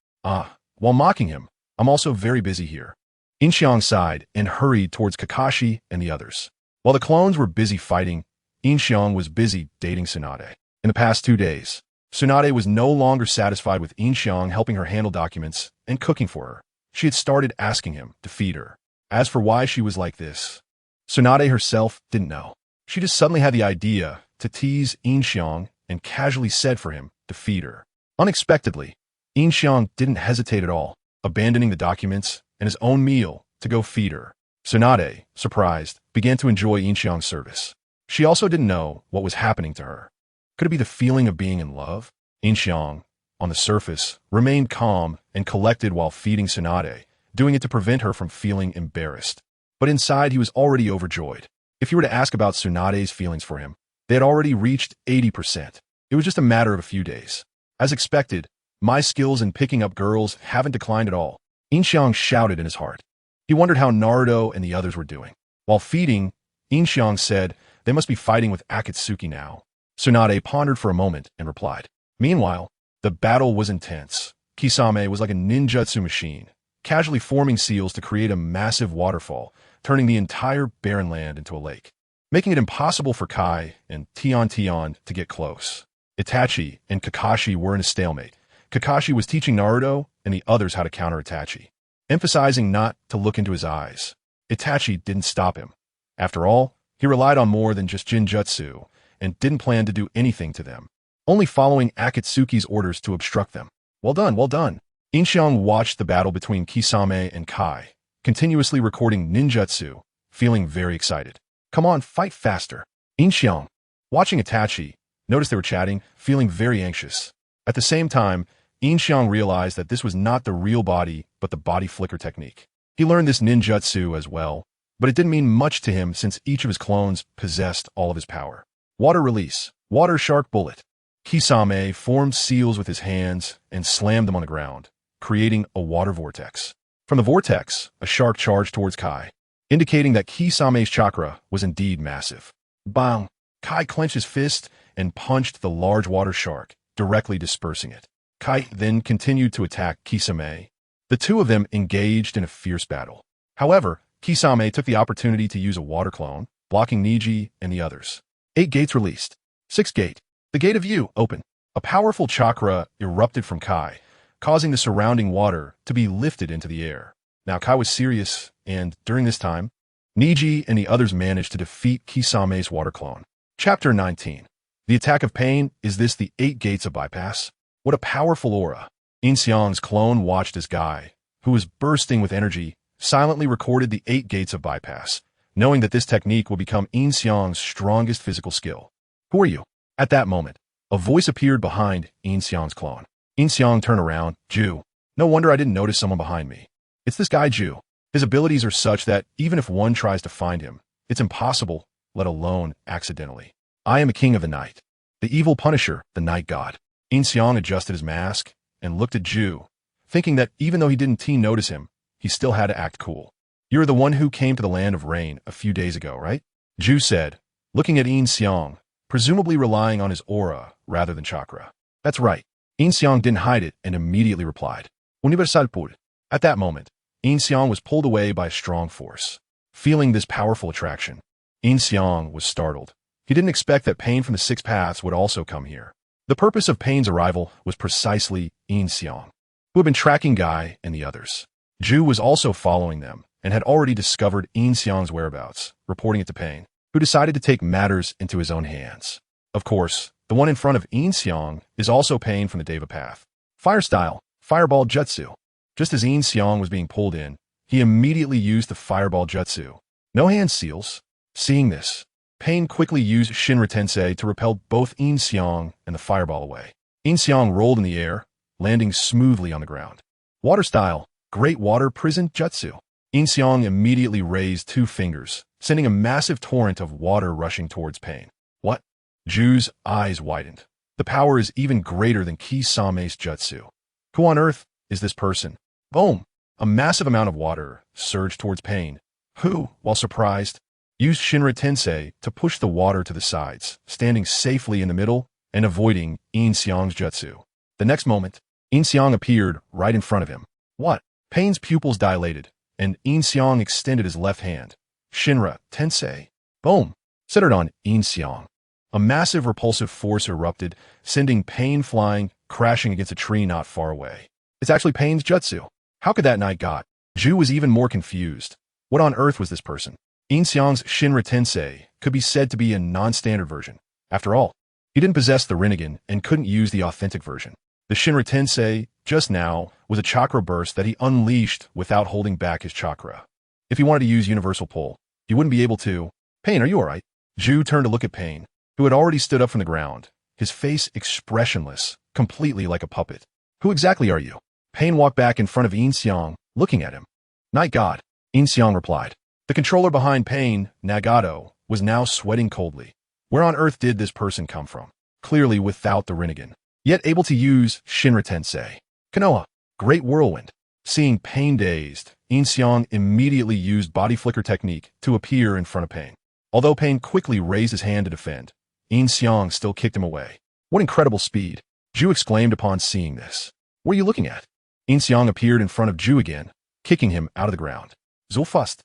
While mocking him, I'm also very busy here. Yin Xiang sighed and hurried towards Kakashi and the others. While the clones were busy fighting, Yin Xiang was busy dating Tsunade. In the past 2 days, Tsunade was no longer satisfied with Yin Xiang helping her handle documents and cooking for her. She had started asking him to feed her. As for why she was like this, Tsunade herself didn't know. She just suddenly had the idea to tease Yin Xiang and casually said for him to feed her. Unexpectedly, Yin Xiang didn't hesitate at all, abandoning the documents and his own meal to go feed her. Tsunade, surprised, began to enjoy Yin Xiang's service. She also didn't know what was happening to her. Could it be the feeling of being in love? Yin Xiang, on the surface, remained calm and collected while feeding Tsunade, doing it to prevent her from feeling embarrassed. But inside he was already overjoyed. If you were to ask about Tsunade's feelings for him, they had already reached 80%. It was just a matter of a few days. As expected, my skills in picking up girls haven't declined at all. Yin Xiang shouted in his heart. He wondered how Naruto and the others were doing. While feeding, Yin Xiang said they must be fighting with Akatsuki now. Tsunade pondered for a moment and replied. Meanwhile, the battle was intense. Kisame was like a ninjutsu machine, casually forming seals to create a massive waterfall, turning the entire barren land into a lake, making it impossible for Kai and Tion to get close. Itachi and Kakashi were in a stalemate. Kakashi was teaching Naruto and the others how to counter Itachi, emphasizing not to look into his eyes. Itachi didn't stop him. After all, he relied on more than just Jinjutsu and didn't plan to do anything to them, only following Akatsuki's orders to obstruct them. Well done, well done. Yin Xiang watched the battle between Kisame and Kai, continuously recording ninjutsu, feeling very excited. Come on, fight faster. Yin Xiang, watching Itachi, noticed they were chatting, feeling very anxious. At the same time, Yin Xiang realized that this was not the real body, but the body flicker technique. He learned this ninjutsu as well, but it didn't mean much to him since each of his clones possessed all of his power. Water release, water shark bullet. Kisame formed seals with his hands and slammed them on the ground, creating a water vortex. From the vortex, a shark charged towards Kai, indicating that Kisame's chakra was indeed massive. Bang! Kai clenched his fist and punched the large water shark, directly dispersing it. Kai then continued to attack Kisame. The two of them engaged in a fierce battle. However, Kisame took the opportunity to use a water clone, blocking Niji and the others. 8 gates released. 6th gate. The Gate of You, open. A powerful chakra erupted from Kai, causing the surrounding water to be lifted into the air. Now Kai was serious, and during this time, Niji and the others managed to defeat Kisame's water clone. Chapter 19. The Attack of Pain. Is this the 8 gates of bypass? What a powerful aura. Yin Xiang's clone watched as Guy, who was bursting with energy, silently recorded the 8 gates of bypass, knowing that this technique would become Yin Xiang's strongest physical skill. Who are you? At that moment, a voice appeared behind Yin Xiang's clone. Yin Xiang turned around. Ju. No wonder I didn't notice someone behind me. It's this guy Ju. His abilities are such that even if one tries to find him, it's impossible, let alone accidentally. I am a king of the night. The evil punisher, the night god. Yin Xiang adjusted his mask and looked at Ju, thinking that even though he didn't notice him, he still had to act cool. You're the one who came to the land of rain a few days ago, right? Ju said, looking at Yin Xiang, presumably relying on his aura rather than chakra. That's right. Yin Xiang didn't hide it and immediately replied, Universal Pur. At that moment, Yin Xiang was pulled away by a strong force. Feeling this powerful attraction, Yin Xiang was startled. He didn't expect that Pain from the 6 paths would also come here. The purpose of Pain's arrival was precisely Yin Xiang, who had been tracking Guy and the others. Ju was also following them and had already discovered Yin Xiang's whereabouts, reporting it to Pain, who decided to take matters into his own hands. Of course, the one in front of Yin Xiang is also Pain from the Deva Path. Fire style, Fireball Jutsu. Just as Yin Xiang was being pulled in, he immediately used the Fireball Jutsu. No hand seals. Seeing this, Pain quickly used Shinra Tensei to repel both Yin Xiang and the Fireball away. Yin Xiang rolled in the air, landing smoothly on the ground. Water style, Great Water Prison Jutsu. Yin Xiang immediately raised 2 fingers, sending a massive torrent of water rushing towards Pain. What? Ju's eyes widened. The power is even greater than Kisame's jutsu. Who on earth is this person? Boom! A massive amount of water surged towards Pain, who, while surprised, used Shinra Tensei to push the water to the sides, standing safely in the middle and avoiding Yin Xiang's jutsu. The next moment, Yin Xiang appeared right in front of him. What? Pain's pupils dilated, and Yin Xiang extended his left hand. Shinra Tensei. Boom! Centered on Yin Xiang. A massive repulsive force erupted, sending Pain flying, crashing against a tree not far away. It's actually Pain's jutsu. How could that night got? Ju was even more confused. What on earth was this person? Yin Xiang's Shinra Tensei could be said to be a non-standard version. After all, he didn't possess the Rinnegan and couldn't use the authentic version. The Shinra Tensei, just now, was a chakra burst that he unleashed without holding back his chakra. If he wanted to use Universal Pull, he wouldn't be able to. Pain, are you alright? Ju turned to look at Pain, who had already stood up from the ground, his face expressionless, completely like a puppet. Who exactly are you? Pain walked back in front of Yin Xiang, looking at him. Night God, Yin Xiang replied. The controller behind Pain, Nagato, was now sweating coldly. Where on earth did this person come from? Clearly without the Rinnegan, yet able to use Shinra Tensei. Konoha, Great Whirlwind. Seeing Pain dazed, Yin Xiang immediately used body flicker technique to appear in front of Pain. Although Pain quickly raised his hand to defend, Yin Xiang still kicked him away. What incredible speed! Zhu exclaimed upon seeing this. What are you looking at? Yin Xiang appeared in front of Zhu again, kicking him out of the ground. Zulfust.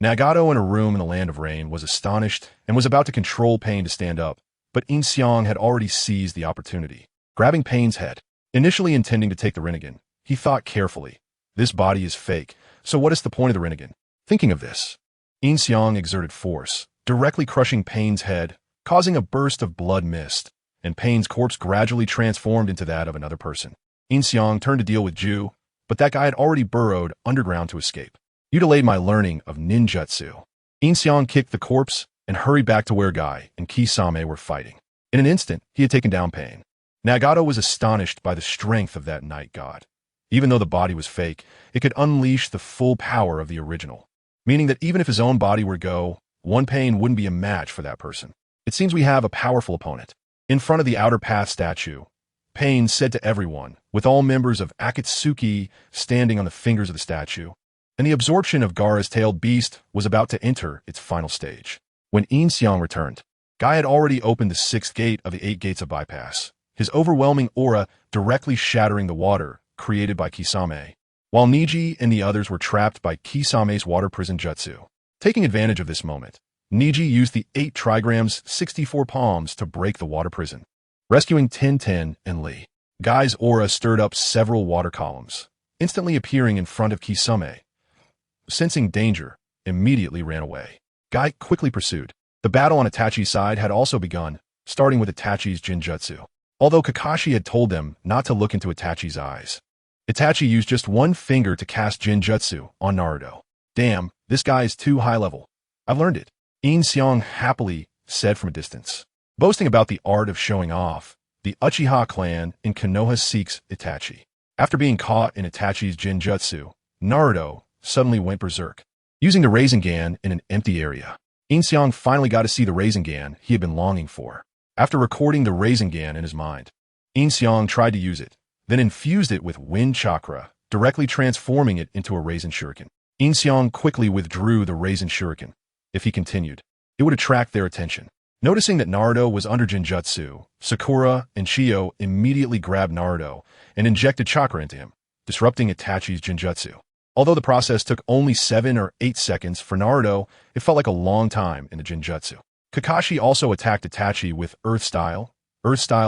Nagato in a room in the Land of Rain was astonished and was about to control Pain to stand up, but Yin Xiang had already seized the opportunity. Grabbing Pain's head, initially intending to take the Rinnegan, he thought carefully. This body is fake, so what is the point of the Rinnegan? Thinking of this, Yin Xiang exerted force, directly crushing Pain's head, causing a burst of blood mist, and Pain's corpse gradually transformed into that of another person. Yin Xiang turned to deal with Zhu, but that guy had already burrowed underground to escape. You delayed my learning of ninjutsu. Yin Xiang kicked the corpse and hurried back to where Guy and Kisame were fighting. In an instant, he had taken down Pain. Nagato was astonished by the strength of that night god. Even though the body was fake, it could unleash the full power of the original, meaning that even if his own body were go, one Pain wouldn't be a match for that person. It seems we have a powerful opponent. In front of the Outer Path statue, Pain said to everyone, with all members of Akatsuki standing on the fingers of the statue, and the absorption of Gaara's tailed beast was about to enter its final stage. When Yin Xiang returned, Guy had already opened the 6th gate of the 8 gates of bypass, his overwhelming aura directly shattering the water created by Kisame, while Niji and the others were trapped by Kisame's water prison jutsu. Taking advantage of this moment, Niji used the 8 trigrams 64 palms to break the water prison, rescuing Tintin and Lee. Guy's aura stirred up several water columns, instantly appearing in front of Kisame. Sensing danger, immediately ran away. Guy quickly pursued. The battle on Itachi's side had also begun, starting with Itachi's Jinjutsu. Although Kakashi had told them not to look into Itachi's eyes, Itachi used just one finger to cast Jinjutsu on Naruto. Damn, this guy is too high level. I've learned it. Yin Xiang happily said from a distance. Boasting about the art of showing off, the Uchiha clan in Konoha seeks Itachi. After being caught in Itachi's Jinjutsu, Naruto suddenly went berserk, using the Rasengan in an empty area. Yin Xiang finally got to see the Rasengan he had been longing for. After recording the Rasengan in his mind, Yin Xiang tried to use it, then infused it with wind chakra, directly transforming it into a Rasen Shuriken. Yin Xiang quickly withdrew the Rasen Shuriken. If he continued, it would attract their attention. Noticing that Naruto was under Jinjutsu, Sakura and Shio immediately grabbed Naruto and injected chakra into him, disrupting Itachi's Jinjutsu. Although the process took only 7 or 8 seconds for Naruto, it felt like a long time in the Jinjutsu. Kakashi also attacked Itachi with Earth-style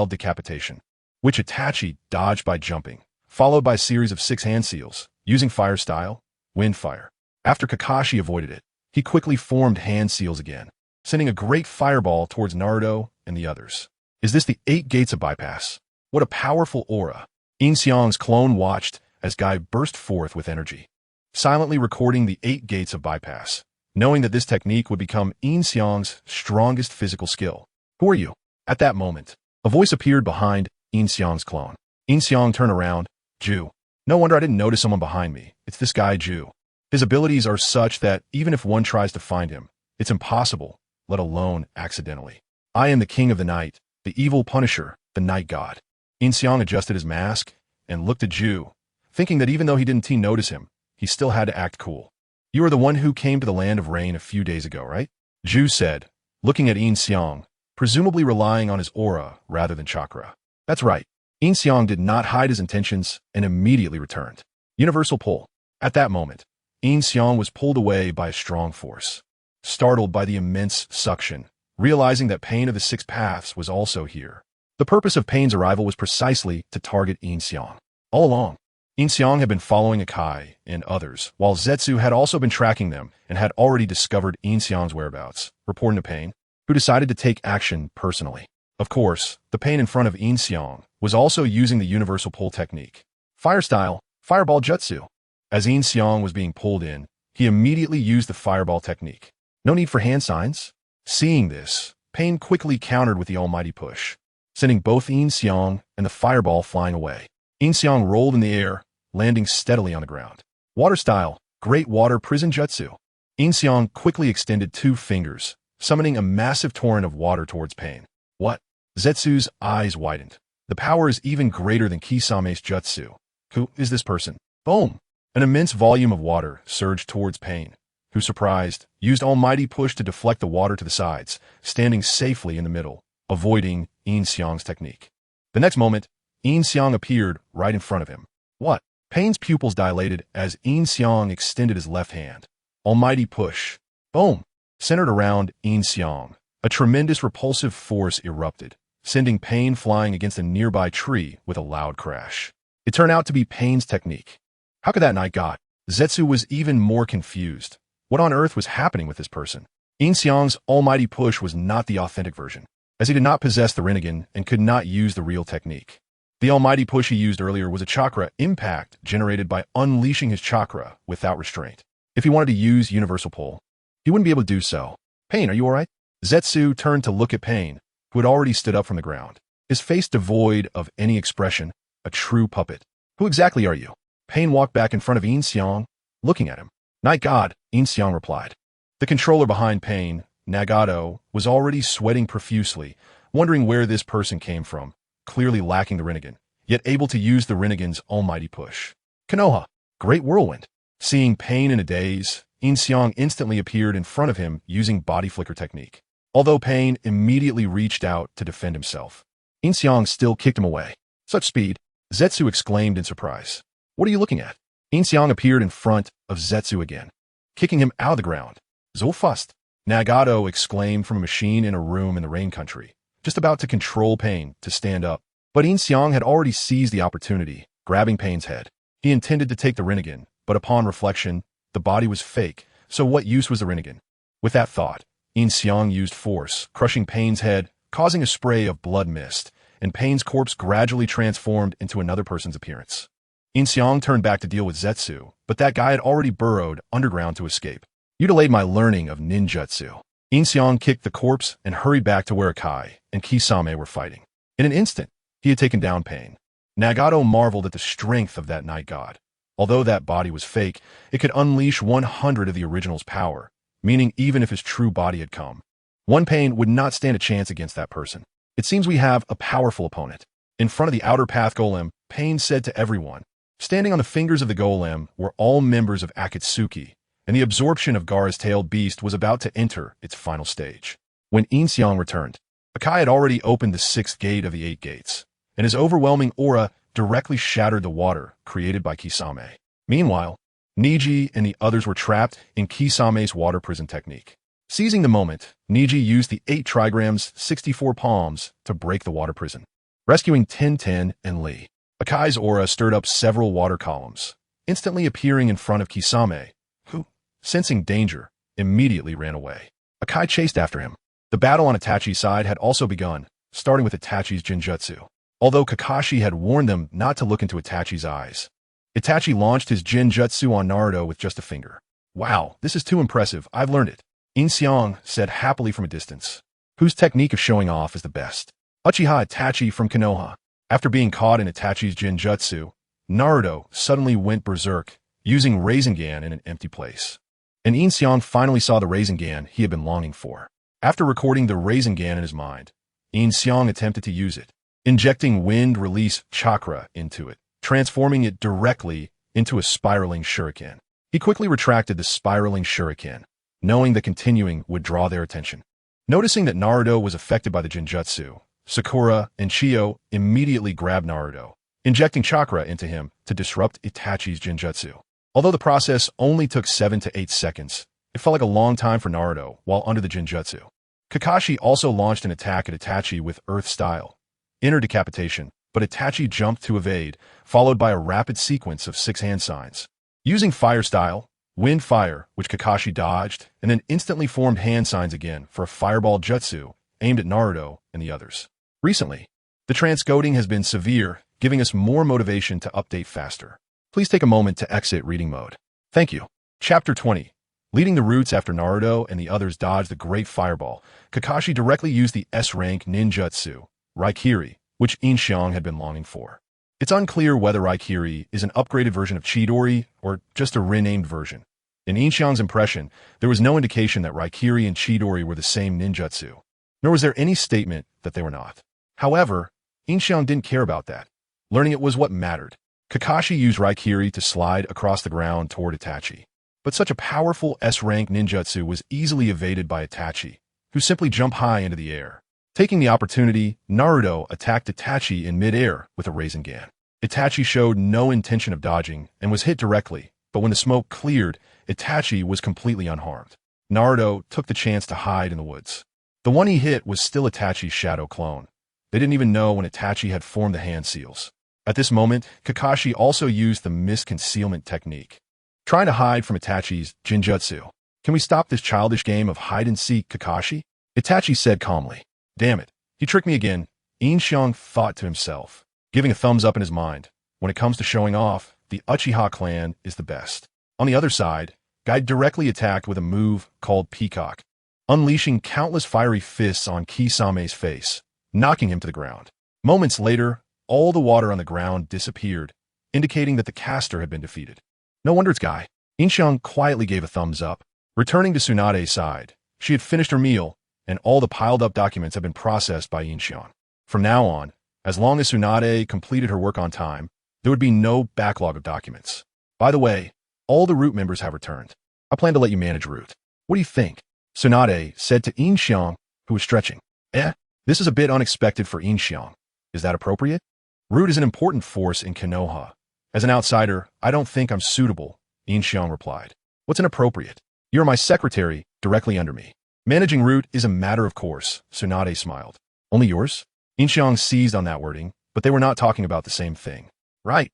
decapitation, which Itachi dodged by jumping, followed by a series of 6 hand seals, using Fire-style, Wind-fire. After Kakashi avoided it, he quickly formed hand seals again, sending a great fireball towards Naruto and the others. Is this the 8 gates of bypass? What a powerful aura. Yin Xiang's clone watched as Guy burst forth with energy, silently recording the 8 gates of bypass, knowing that this technique would become Yin Xiang's strongest physical skill. Who are you? At that moment, a voice appeared behind Yin Xiang's clone. Yin Xiang turned around. Zhu. No wonder I didn't notice someone behind me. It's this guy Zhu. His abilities are such that even if one tries to find him, it's impossible, let alone accidentally. I am the king of the night, the evil punisher, the night god. Yin Xiang adjusted his mask and looked at Zhu, thinking that even though he didn't notice him, he still had to act cool. You are the one who came to the Land of Rain a few days ago, right? Zhu said, looking at Yin Xiang, presumably relying on his aura rather than chakra. That's right. Yin Xiang did not hide his intentions and immediately returned. Universal pull. At that moment, Yin Xiang was pulled away by a strong force. Startled by the immense suction, realizing that Pain of the 6 paths was also here. The purpose of Pain's arrival was precisely to target Yin Xiang. All along, Yin Xiang had been following Akai and others, while Zetsu had also been tracking them and had already discovered Yin Xiang's whereabouts, reporting to Pain, who decided to take action personally. Of course, the Pain in front of Yin Xiang was also using the universal pull technique. Fire-style, fireball jutsu. As Yin Xiang was being pulled in, he immediately used the fireball technique. No need for hand signs. Seeing this, Pain quickly countered with the almighty push, sending both Yin Xiang and the fireball flying away. Yin Xiang rolled in the air, landing steadily on the ground. Water-style, great water prison jutsu. Yin Xiang quickly extended 2 fingers, summoning a massive torrent of water towards Pain. What? Zetsu's eyes widened. The power is even greater than Kisame's jutsu. Who is this person? Boom! An immense volume of water surged towards Pain, who, surprised, used almighty push to deflect the water to the sides, standing safely in the middle, avoiding Yin Xiang's technique. The next moment, Yin Xiang appeared right in front of him. What? Pain's pupils dilated as Yin Xiang extended his left hand. Almighty push. Boom! Centered around Yin Xiang, a tremendous repulsive force erupted, sending Pain flying against a nearby tree with a loud crash. It turned out to be Pain's technique. How could that knight god? Zetsu was even more confused. What on earth was happening with this person? Yin Xiang's almighty push was not the authentic version, as he did not possess the Rinnegan and could not use the real technique. The almighty push he used earlier was a chakra impact generated by unleashing his chakra without restraint. If he wanted to use universal pull, he wouldn't be able to do so. Pain, are you alright? Zetsu turned to look at Pain, who had already stood up from the ground, his face devoid of any expression, a true puppet. Who exactly are you? Pain walked back in front of Yin Xiang, looking at him. Night God, Yin Xiang replied. The controller behind Pain, Nagato, was already sweating profusely, wondering where this person came from, clearly lacking the Rinnegan, yet able to use the Rinnegan's almighty push. Konoha, great whirlwind. Seeing Pain in a daze, Yin Xiang instantly appeared in front of him using body flicker technique. Although Pain immediately reached out to defend himself, Yin Xiang still kicked him away. Such speed, Zetsu exclaimed in surprise. What are you looking at? Yin Xiang appeared in front of Zetsu again, kicking him out of the ground. So fast, Nagato exclaimed from a machine in a room in the rain country, just about to control Pain to stand up. But Yin Xiang had already seized the opportunity, grabbing Pain's head. He intended to take the Rinnegan, but upon reflection, the body was fake, so what use was the Rinnegan? With that thought, Yin Xiang used force, crushing Pain's head, causing a spray of blood mist, and Pain's corpse gradually transformed into another person's appearance. Yin Xiang turned back to deal with Zetsu, but that guy had already burrowed underground to escape. You delayed my learning of ninjutsu. Yin Xiang kicked the corpse and hurried back to where Akai and Kisame were fighting. In an instant, he had taken down Pain. Nagato marveled at the strength of that night god. Although that body was fake, it could unleash 100 of the original's power, meaning even if his true body had come, one Pain would not stand a chance against that person. It seems we have a powerful opponent. In front of the outer path golem, Pain said to everyone. Standing on the fingers of the golem were all members of Akatsuki, and the absorption of Gaara's tailed beast was about to enter its final stage. When Yin Xiang returned, Akai had already opened the 6th gate of the 8 gates, and his overwhelming aura directly shattered the water created by Kisame. Meanwhile, Niji and the others were trapped in Kisame's water prison technique. Seizing the moment, Niji used the 8 trigrams, 64 palms to break the water prison, rescuing Ten and Lee. Akai's aura stirred up several water columns, instantly appearing in front of Kisame, who, sensing danger, immediately ran away. Akai chased after him. The battle on Itachi's side had also begun, starting with Itachi's Jinjutsu. Although Kakashi had warned them not to look into Itachi's eyes, Itachi launched his Jinjutsu on Naruto with just a finger. Wow, this is too impressive, I've learned it. Yin Xiang said happily from a distance. Whose technique of showing off is the best? Uchiha Itachi from Konoha. After being caught in Itachi's Jinjutsu, Naruto suddenly went berserk, using Rasengan in an empty place. And Yin Xiang finally saw the Rasengan he had been longing for. After recording the Rasengan in his mind, Yin Xiang attempted to use it, injecting wind-release chakra into it, transforming it directly into a spiraling shuriken. He quickly retracted the spiraling shuriken, knowing that continuing would draw their attention. Noticing that Naruto was affected by the Jinjutsu, Sakura and Chiyo immediately grabbed Naruto, injecting chakra into him to disrupt Itachi's Jinjutsu. Although the process only took 7 to 8 seconds, it felt like a long time for Naruto while under the Jinjutsu. Kakashi also launched an attack at Itachi with Earth Style, inner decapitation, but Itachi jumped to evade, followed by a rapid sequence of 6 hand signs. Using Fire Style, Wind Fire, which Kakashi dodged, and then instantly formed hand signs again for a fireball jutsu aimed at Naruto and the others. Recently, the transcoding has been severe, giving us more motivation to update faster. Please take a moment to exit reading mode. Thank you. Chapter 20. Leading the roots after Naruto and the others dodged the Great Fireball, Kakashi directly used the S-rank ninjutsu, Raikiri, which Yin Xiang had been longing for. It's unclear whether Raikiri is an upgraded version of Chidori or just a renamed version. In Yin Xiang's impression, there was no indication that Raikiri and Chidori were the same ninjutsu, nor was there any statement that they were not. However, Yin Xiang didn't care about that. Learning it was what mattered. Kakashi used Raikiri to slide across the ground toward Itachi. But such a powerful S-rank ninjutsu was easily evaded by Itachi, who simply jumped high into the air. Taking the opportunity, Naruto attacked Itachi in mid-air with a Rasengan. Itachi showed no intention of dodging and was hit directly, but when the smoke cleared, Itachi was completely unharmed. Naruto took the chance to hide in the woods. The one he hit was still Itachi's shadow clone. They didn't even know when Itachi had formed the hand seals. At this moment, Kakashi also used the mist concealment technique, trying to hide from Itachi's ninjutsu. Can we stop this childish game of hide-and-seek, Kakashi? Itachi said calmly. Damn it, he tricked me again, Yin Xiang thought to himself, giving a thumbs up in his mind. When it comes to showing off, the Uchiha clan is the best. On the other side, Guy directly attacked with a move called Peacock, unleashing countless fiery fists on Kisame's face, knocking him to the ground. Moments later, all the water on the ground disappeared, indicating that the caster had been defeated. No wonder it's Guy. Yin Xiang quietly gave a thumbs up. Returning to Tsunade's side, she had finished her meal, and all the piled-up documents had been processed by Yin Xiang. From now on, as long as Tsunade completed her work on time, there would be no backlog of documents. By the way, all the Root members have returned. I plan to let you manage Root. What do you think? Tsunade said to Yin Xiang, who was stretching. This is a bit unexpected for Yin Xiang. Is that appropriate? Root is an important force in Konoha. As an outsider, I don't think I'm suitable, Yin Xiang replied. What's inappropriate? You're my secretary, directly under me. Managing Root is a matter of course, Tsunade smiled. Only yours? Yin Xiang seized on that wording, but they were not talking about the same thing. Right,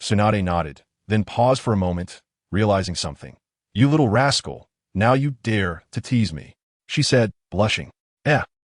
Tsunade nodded, then paused for a moment, realizing something. You little rascal, now you dare to tease me, she said, blushing.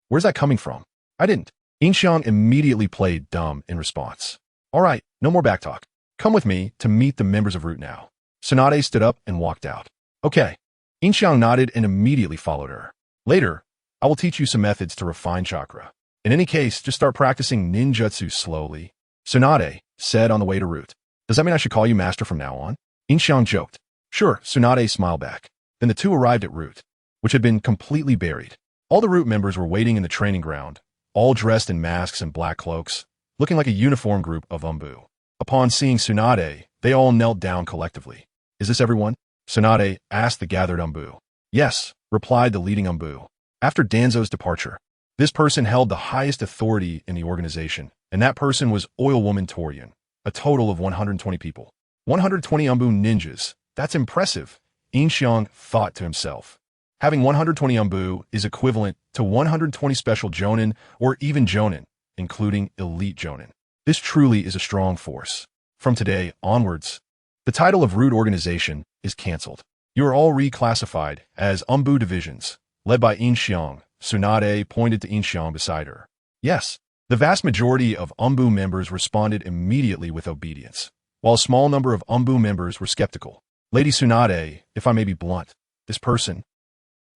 Where's that coming from? I didn't. Yin Xiang immediately played dumb in response. All right, no more backtalk. Come with me to meet the members of Root now. Tsunade stood up and walked out. Okay. Yin Xiang nodded and immediately followed her. Later, I will teach you some methods to refine chakra. In any case, just start practicing ninjutsu slowly, Tsunade said on the way to Root. Does that mean I should call you master from now on? Yin Xiang joked. Sure, Tsunade smiled back. Then the two arrived at Root, which had been completely buried. All the Root members were waiting in the training ground, all dressed in masks and black cloaks, looking like a uniform group of Umbu. Upon seeing Tsunade, they all knelt down collectively. Is this everyone? Tsunade asked the gathered Umbu. Yes, replied the leading Umbu. After Danzo's departure, this person held the highest authority in the organization, and that person was Oil Woman Torian, a total of 120 people. 120 Umbu ninjas, that's impressive, Yin Xiang thought to himself. Having 120 Umbu is equivalent to 120 special Jonin or even Jonin, including elite Jonin. This truly is a strong force. From today onwards, the title of Root Organization is cancelled. You are all reclassified as Umbu divisions, led by Yin Xiang. Tsunade pointed to Yin Xiang beside her. Yes, the vast majority of Umbu members responded immediately with obedience, while a small number of Umbu members were skeptical. Lady Tsunade, if I may be blunt, this person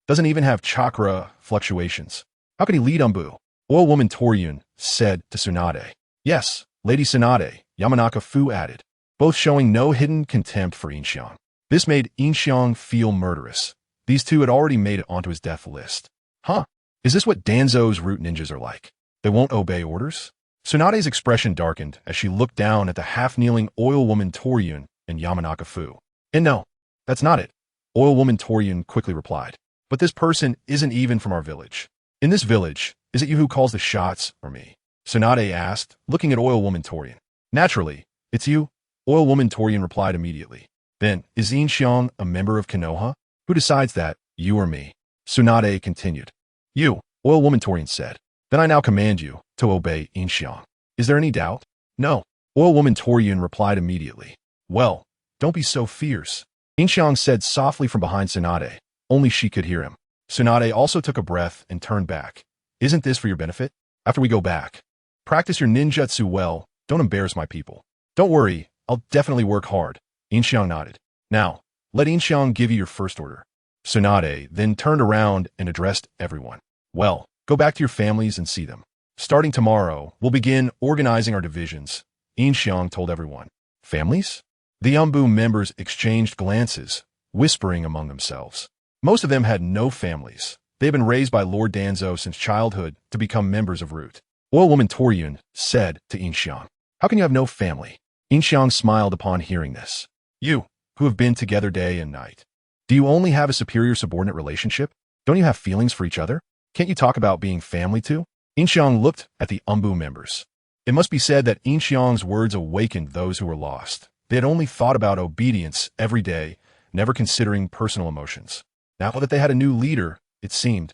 doesn't even have chakra fluctuations. How can he lead Umbu? Oil Woman Torian said to Tsunade. Yes, Lady Tsunade, Yamanaka Fu added, both showing no hidden contempt for Yin Xiang. This made Yin Xiang feel murderous. These two had already made it onto his death list. Huh? Is this what Danzo's Root ninjas are like? They won't obey orders? Tsunade's expression darkened as she looked down at the half-kneeling Oil Woman Torian and Yamanaka Fu. And no, that's not it, Oil Woman Torian quickly replied. But this person isn't even from our village. In this village, is it you who calls the shots, or me? Tsunade asked, looking at Oil Woman Torian. Naturally, it's you, Oil Woman Torian replied immediately. Then, is Yin Xiang a member of Konoha? Who decides that, you or me? Tsunade continued. You, Oil Woman Torian said. Then I now command you to obey Yin Xiang. Is there any doubt? No, Oil Woman Torian replied immediately. Well, don't be so fierce, Yin Xiang said softly from behind Tsunade. Only she could hear him. Tsunade also took a breath and turned back. Isn't this for your benefit? After we go back, practice your ninjutsu well. Don't embarrass my people. Don't worry, I'll definitely work hard. Yin Xiang nodded. Now, let Yin Xiang give you your first order. Tsunade then turned around and addressed everyone. Well, go back to your families and see them. Starting tomorrow, we'll begin organizing our divisions, Yin Xiang told everyone. Families? The Umbu members exchanged glances, whispering among themselves. Most of them had no families. They had been raised by Lord Danzo since childhood to become members of Root. Oil Woman Torian said to Yin Xiang, how can you have no family? Yin Xiang smiled upon hearing this. You, who have been together day and night. Do you only have a superior-subordinate relationship? Don't you have feelings for each other? Can't you talk about being family too? Yin Xiang looked at the Umbu members. It must be said that Yin Xiang's words awakened those who were lost. They had only thought about obedience every day, never considering personal emotions. Now that they had a new leader, it seemed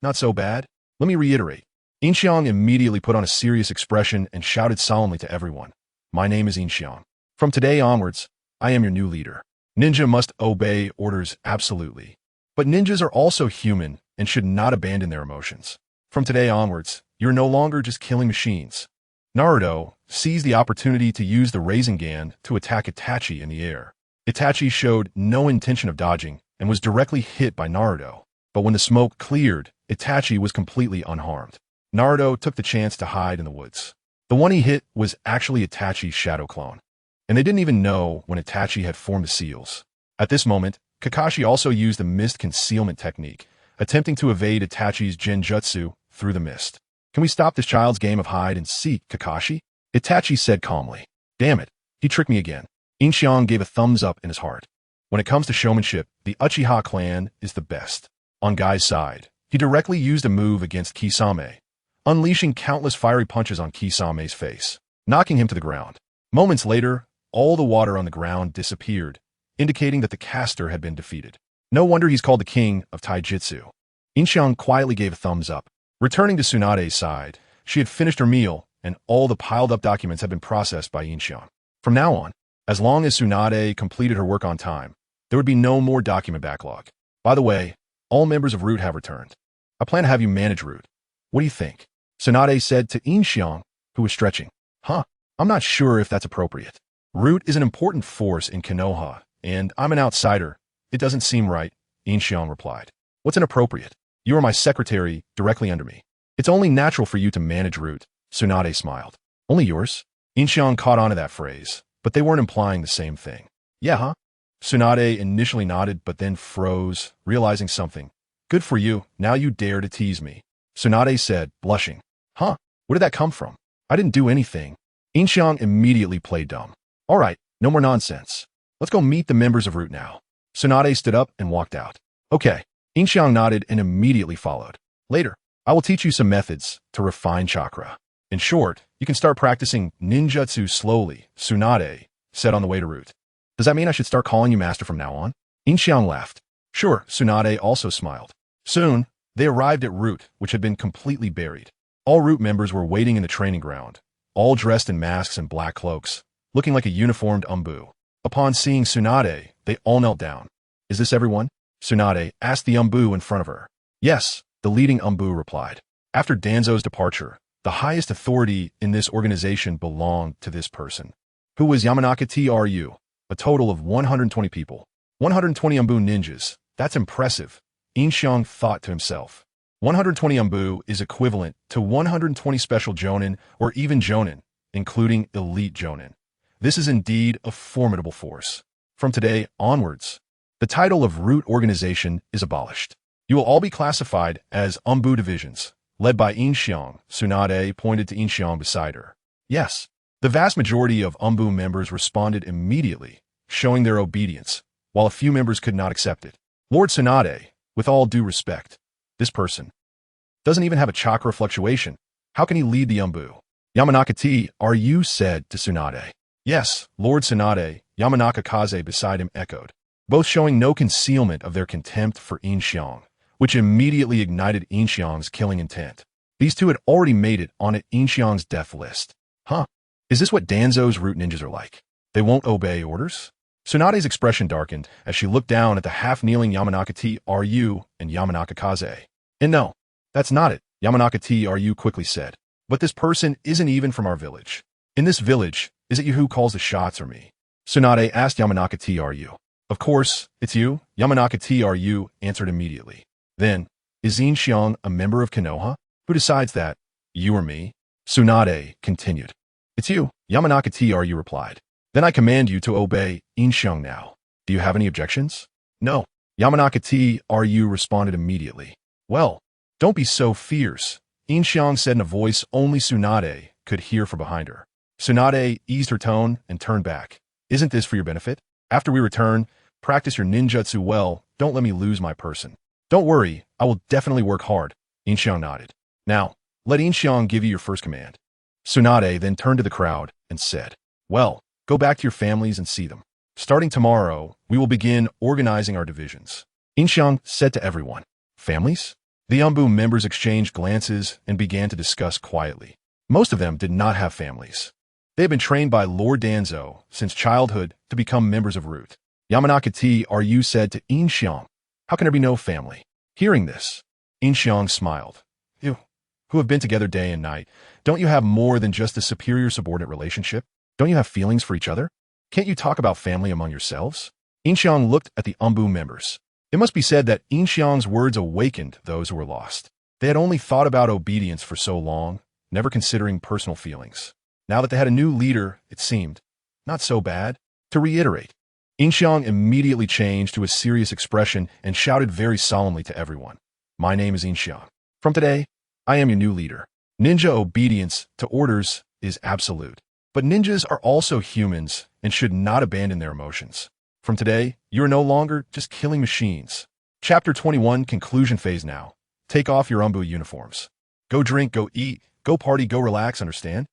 not so bad. Let me reiterate. Yin Xiang immediately put on a serious expression and shouted solemnly to everyone. My name is Yin Xiang. From today onwards, I am your new leader. Ninja must obey orders absolutely. But ninjas are also human and should not abandon their emotions. From today onwards, you're no longer just killing machines. Naruto seized the opportunity to use the Sharingan to attack Itachi in the air. Itachi showed no intention of dodging and was directly hit by Naruto. But when the smoke cleared, Itachi was completely unharmed. Naruto took the chance to hide in the woods. The one he hit was actually Itachi's shadow clone. And they didn't even know when Itachi had formed the seals. At this moment, Kakashi also used the mist concealment technique, attempting to evade Itachi's genjutsu through the mist. Can we stop this child's game of hide and seek, Kakashi? Itachi said calmly. Damn it, he tricked me again. Yin Xiang gave a thumbs up in his heart. When it comes to showmanship, the Uchiha clan is the best. On Guy's side, he directly used a move against Kisame, unleashing countless fiery punches on Kisame's face, knocking him to the ground. Moments later, all the water on the ground disappeared, indicating that the caster had been defeated. No wonder he's called the king of taijutsu. Yin Xiang quietly gave a thumbs up. Returning to Tsunade's side, she had finished her meal, and all the piled-up documents had been processed by Yin Xiang. From now on, as long as Tsunade completed her work on time, there would be no more document backlog. By the way, all members of Root have returned. I plan to have you manage Root. What do you think? Tsunade said to Yin Xiang, who was stretching. I'm not sure if that's appropriate. Root is an important force in Konoha, and I'm an outsider. It doesn't seem right, Yin Xiang replied. What's inappropriate? You are my secretary, directly under me. It's only natural for you to manage Root, Tsunade smiled. Only yours? Yin Xiang caught on to that phrase, but they weren't implying the same thing. Yeah, huh? Tsunade initially nodded but then froze, realizing something. Good for you, now you dare to tease me. Tsunade said, blushing. Where did that come from? I didn't do anything. Yin Xiang immediately played dumb. All right, no more nonsense. Let's go meet the members of Root now. Tsunade stood up and walked out. Okay. Yin Xiang nodded and immediately followed. Later, I will teach you some methods to refine chakra. In short, you can start practicing ninjutsu slowly, Tsunade said on the way to Root. Does that mean I should start calling you master from now on? Yin Xiang laughed. Sure, Tsunade also smiled. Soon, they arrived at Root, which had been completely buried. All Root members were waiting in the training ground, all dressed in masks and black cloaks, looking like a uniformed Umbu. Upon seeing Tsunade, they all knelt down. Is this everyone? Tsunade asked the Umbu in front of her. Yes, the leading Umbu replied. After Danzo's departure, the highest authority in this organization belonged to this person, who was Yamanaka TRU, a total of 120 people. 120 Umbu ninjas, that's impressive, Yin Xiang thought to himself. 120 Umbu is equivalent to 120 special Jonin or even Jonin, including elite Jonin. This is indeed a formidable force. From today onwards, the title of Root Organization is abolished. You will all be classified as Umbu divisions, led by Yin Xiang. Tsunade pointed to Yin Xiang beside her. Yes, the vast majority of Umbu members responded immediately, showing their obedience, while a few members could not accept it. Lord Tsunade, with all due respect, this person doesn't even have a chakra fluctuation. How can he lead the Umbu? Yamanaka TRU said to Tsunade. Yes, Lord Tsunade, Yamanaka Kaze beside him echoed, both showing no concealment of their contempt for Yin Xiang, which immediately ignited Yin Xiang's killing intent. These two had already made it on Yin Xiang's death list. Is this what Danzo's Root ninjas are like? They won't obey orders? Tsunade's expression darkened as she looked down at the half-kneeling Yamanaka TRU and Yamanaka Kaze. And no, that's not it, Yamanaka TRU quickly said. But this person isn't even from our village. In this village, is it you who calls the shots or me? Tsunade asked Yamanaka TRU. Of course, it's you, Yamanaka TRU answered immediately. Then, is Yin Xiang a member of Konoha? Who decides that? You or me? Tsunade continued. It's you, Yamanaka TRU replied. Then I command you to obey Yin Xiang now. Do you have any objections? No, Yamanaka TRU responded immediately. Well, don't be so fierce, Yin Xiang said in a voice only Tsunade could hear from behind her. Tsunade eased her tone and turned back. Isn't this for your benefit? After we return, practice your ninjutsu well, don't let me lose my person. Don't worry, I will definitely work hard, Yin Xiang nodded. Now, let Yin Xiang give you your first command. Tsunade then turned to the crowd and said, well, go back to your families and see them. Starting tomorrow, we will begin organizing our divisions. Yin Xiang said to everyone, families? The Umbu members exchanged glances and began to discuss quietly. Most of them did not have families. They had been trained by Lord Danzo since childhood to become members of Root. Yamanakati Ryu said to Yin Xiang, how can there be no family? Hearing this, Yin Xiang smiled. You, who have been together day and night, don't you have more than just a superior-subordinate relationship? Don't you have feelings for each other? Can't you talk about family among yourselves? Yin Xiang looked at the Umbu members. It must be said that Yin Xiang's words awakened those who were lost. They had only thought about obedience for so long, never considering personal feelings. Now that they had a new leader, it seemed not so bad. To reiterate, Yin Xiang immediately changed to a serious expression and shouted very solemnly to everyone, my name is Yin Xiang. From today, I am your new leader. Ninja obedience to orders is absolute. But ninjas are also humans and should not abandon their emotions. From today, you are no longer just killing machines. Chapter 21 Conclusion Phase now. Take off your Umbu uniforms. Go drink, go eat, go party, go relax, understand?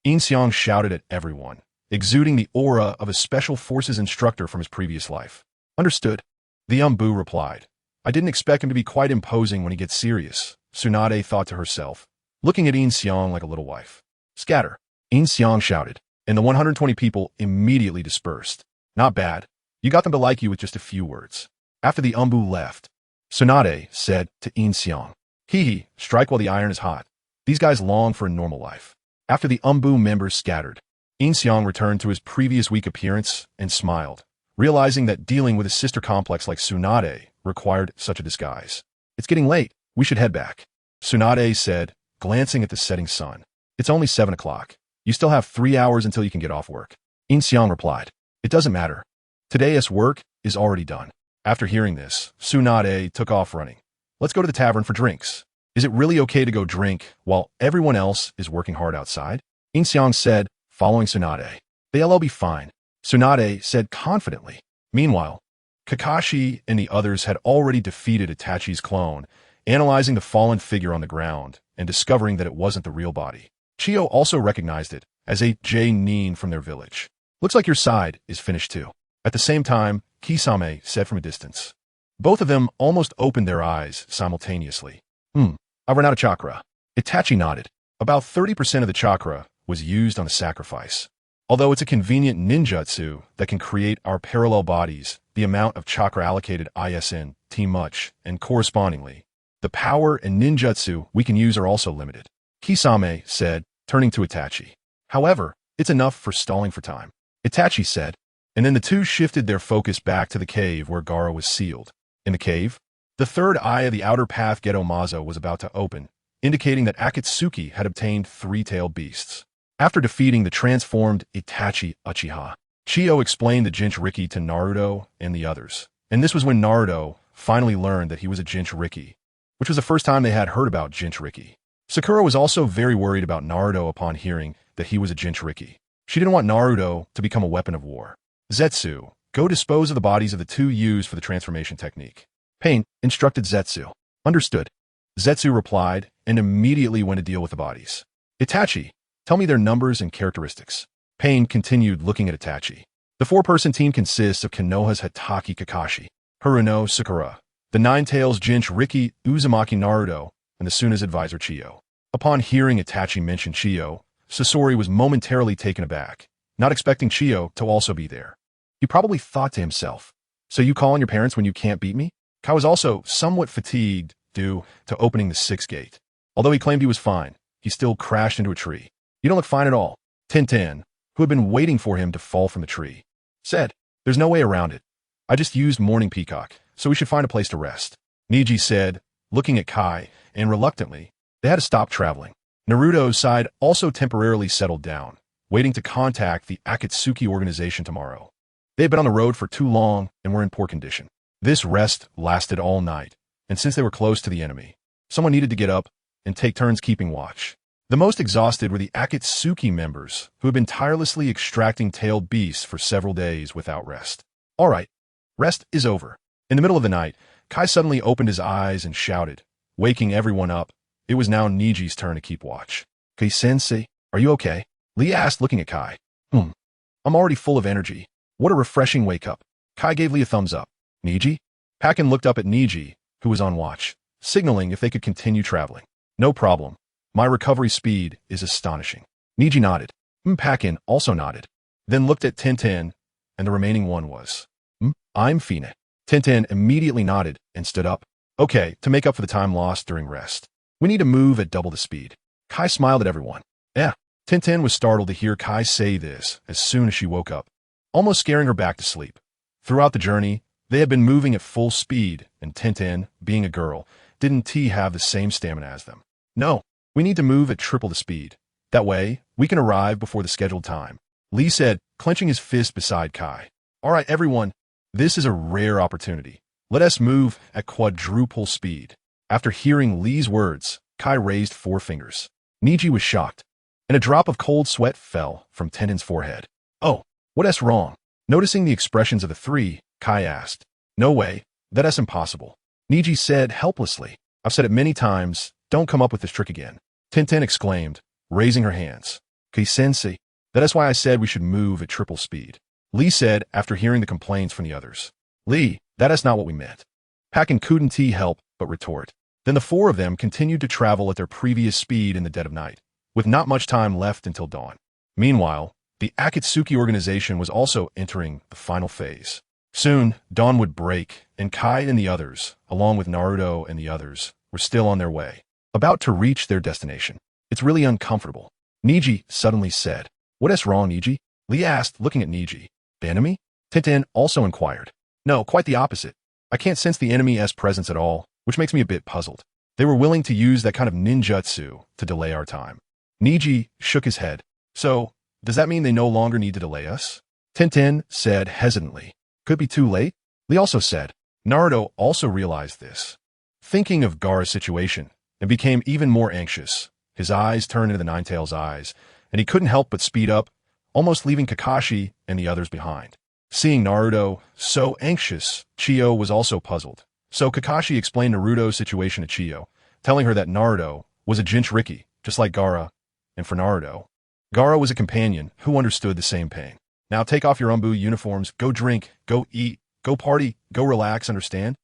Yin Xiang shouted at everyone, exuding the aura of a special forces instructor from his previous life. Understood. The Umbu replied. I didn't expect him to be quite imposing when he gets serious, Tsunade thought to herself, looking at Yin Xiang like a little wife. Scatter. Yin Xiang shouted, and the 120 people immediately dispersed. Not bad. You got them to like you with just a few words. After the Umbu left, Tsunade said to Yin Xiang, hee, strike while the iron is hot. These guys long for a normal life. After the Umbu members scattered, Yin Xiang returned to his previous weak appearance and smiled, realizing that dealing with a sister complex like Tsunade required such a disguise. It's getting late. We should head back. Tsunade said, glancing at the setting sun. It's only 7 o'clock. You still have 3 hours until you can get off work. Yin Xiang replied, it doesn't matter. Today's work is already done. After hearing this, Tsunade took off running. Let's go to the tavern for drinks. Is it really okay to go drink while everyone else is working hard outside? Yin Xiang said, following Tsunade. They'll be fine. Tsunade said confidently. Meanwhile, Kakashi and the others had already defeated Itachi's clone, analyzing the fallen figure on the ground and discovering that it wasn't the real body. Chiyo also recognized it as a J-nin from their village. Looks like your side is finished too. At the same time, Kisame said from a distance. Both of them almost opened their eyes simultaneously. I've run out of chakra. Itachi nodded. About 30% of the chakra was used on the sacrifice. Although it's a convenient ninjutsu that can create our parallel bodies, the amount of chakra allocated isn't much, and correspondingly, the power and ninjutsu we can use are also limited. Kisame said, turning to Itachi. However, it's enough for stalling for time. Itachi said, and then the two shifted their focus back to the cave where Gaara was sealed. In the cave, the third eye of the outer path Geto-Mazo was about to open, indicating that Akatsuki had obtained 3-tailed beasts. After defeating the transformed Itachi Uchiha, Chiyo explained the Jinchuriki to Naruto and the others. And this was when Naruto finally learned that he was a Jinchuriki, which was the first time they had heard about Jinchuriki. Sakura was also very worried about Naruto upon hearing that he was a Jinchuriki. She didn't want Naruto to become a weapon of war. Zetsu, go dispose of the bodies of the two used for the transformation technique. Pain instructed Zetsu. Understood. Zetsu replied and immediately went to deal with the bodies. Itachi, tell me their numbers and characteristics. Pain continued looking at Itachi. The 4-person team consists of Konoha's Hatake Kakashi, Haruno Sakura, the Nine-Tails Jinchuriki Uzumaki Naruto, and the Suna's advisor Chiyo. Upon hearing Itachi mention Chiyo, Sasori was momentarily taken aback, not expecting Chiyo to also be there. He probably thought to himself, so you call on your parents when you can't beat me? Kai was also somewhat fatigued due to opening the 6th gate. Although he claimed he was fine, he still crashed into a tree. You don't look fine at all. Tintin, who had been waiting for him to fall from the tree, said, there's no way around it. I just used Morning Peacock, so we should find a place to rest. Niji said, looking at Kai, and reluctantly, they had to stop traveling. Naruto's side also temporarily settled down, waiting to contact the Akatsuki Organization tomorrow. They had been on the road for too long and were in poor condition. This rest lasted all night, and since they were close to the enemy, someone needed to get up and take turns keeping watch. The most exhausted were the Akatsuki members, who had been tirelessly extracting tailed beasts for several days without rest. All right, rest is over. In the middle of the night, Kai suddenly opened his eyes and shouted, waking everyone up It was now Niji's turn to keep watch. Kai-sensei, are you okay? Lee asked, looking at Kai. I'm already full of energy. What a refreshing wake-up. Kai gave Lee a thumbs up. Niji? Pakin looked up at Niji, who was on watch, signaling if they could continue traveling. No problem. My recovery speed is astonishing. Niji nodded. Pakin also nodded. Then looked at Tintin, and the remaining one was. I'm Fina. Tintin immediately nodded and stood up. Okay, to make up for the time lost during rest. We need to move at double the speed. Kai smiled at everyone. Yeah. Tintin was startled to hear Kai say this as soon as she woke up, almost scaring her back to sleep. Throughout the journey, they had been moving at full speed, and Tintin, being a girl, didn't have the same stamina as them. No, we need to move at triple the speed. That way, we can arrive before the scheduled time. Lee said, clenching his fist beside Kai. All right, everyone, this is a rare opportunity. Let us move at quadruple speed. After hearing Lee's words, Kai raised 4 fingers. Niji was shocked, and a drop of cold sweat fell from Tintin's forehead. Oh, what's wrong? Noticing the expressions of the 3, Kai asked. No way, that's impossible. Niji said helplessly. I've said it many times, don't come up with this trick again. Tintin exclaimed, raising her hands. Kai-sensei, that is why I said we should move at triple speed. Lee said after hearing the complaints from the others. Lee, that is not what we meant. Pakin couldn't help but retort. Then the 4 of them continued to travel at their previous speed in the dead of night, with not much time left until dawn. Meanwhile, the Akatsuki Organization was also entering the final phase. Soon, dawn would break, and Kai and the others, along with Naruto and the others, were still on their way, about to reach their destination. It's really uncomfortable. Niji suddenly said. What's wrong, Niji? Lee asked, looking at Niji. The enemy? Tintin also inquired. No, quite the opposite. I can't sense the enemy's presence at all, which makes me a bit puzzled. They were willing to use that kind of ninjutsu to delay our time. Niji shook his head. So, does that mean they no longer need to delay us? Tintin said hesitantly. Could be too late? Lee also said. Naruto also realized this. Thinking of Gaara's situation, and became even more anxious. His eyes turned into the Ninetail's eyes, and he couldn't help but speed up, almost leaving Kakashi and the others behind. Seeing Naruto so anxious, Chiyo was also puzzled. So Kakashi explained Naruto's situation to Chiyo, telling her that Naruto was a Jinchuriki, just like Gaara, and for Naruto, Gaara was a companion who understood the same pain. Now take off your Umbu uniforms, go drink, go eat, go party, go relax, understand?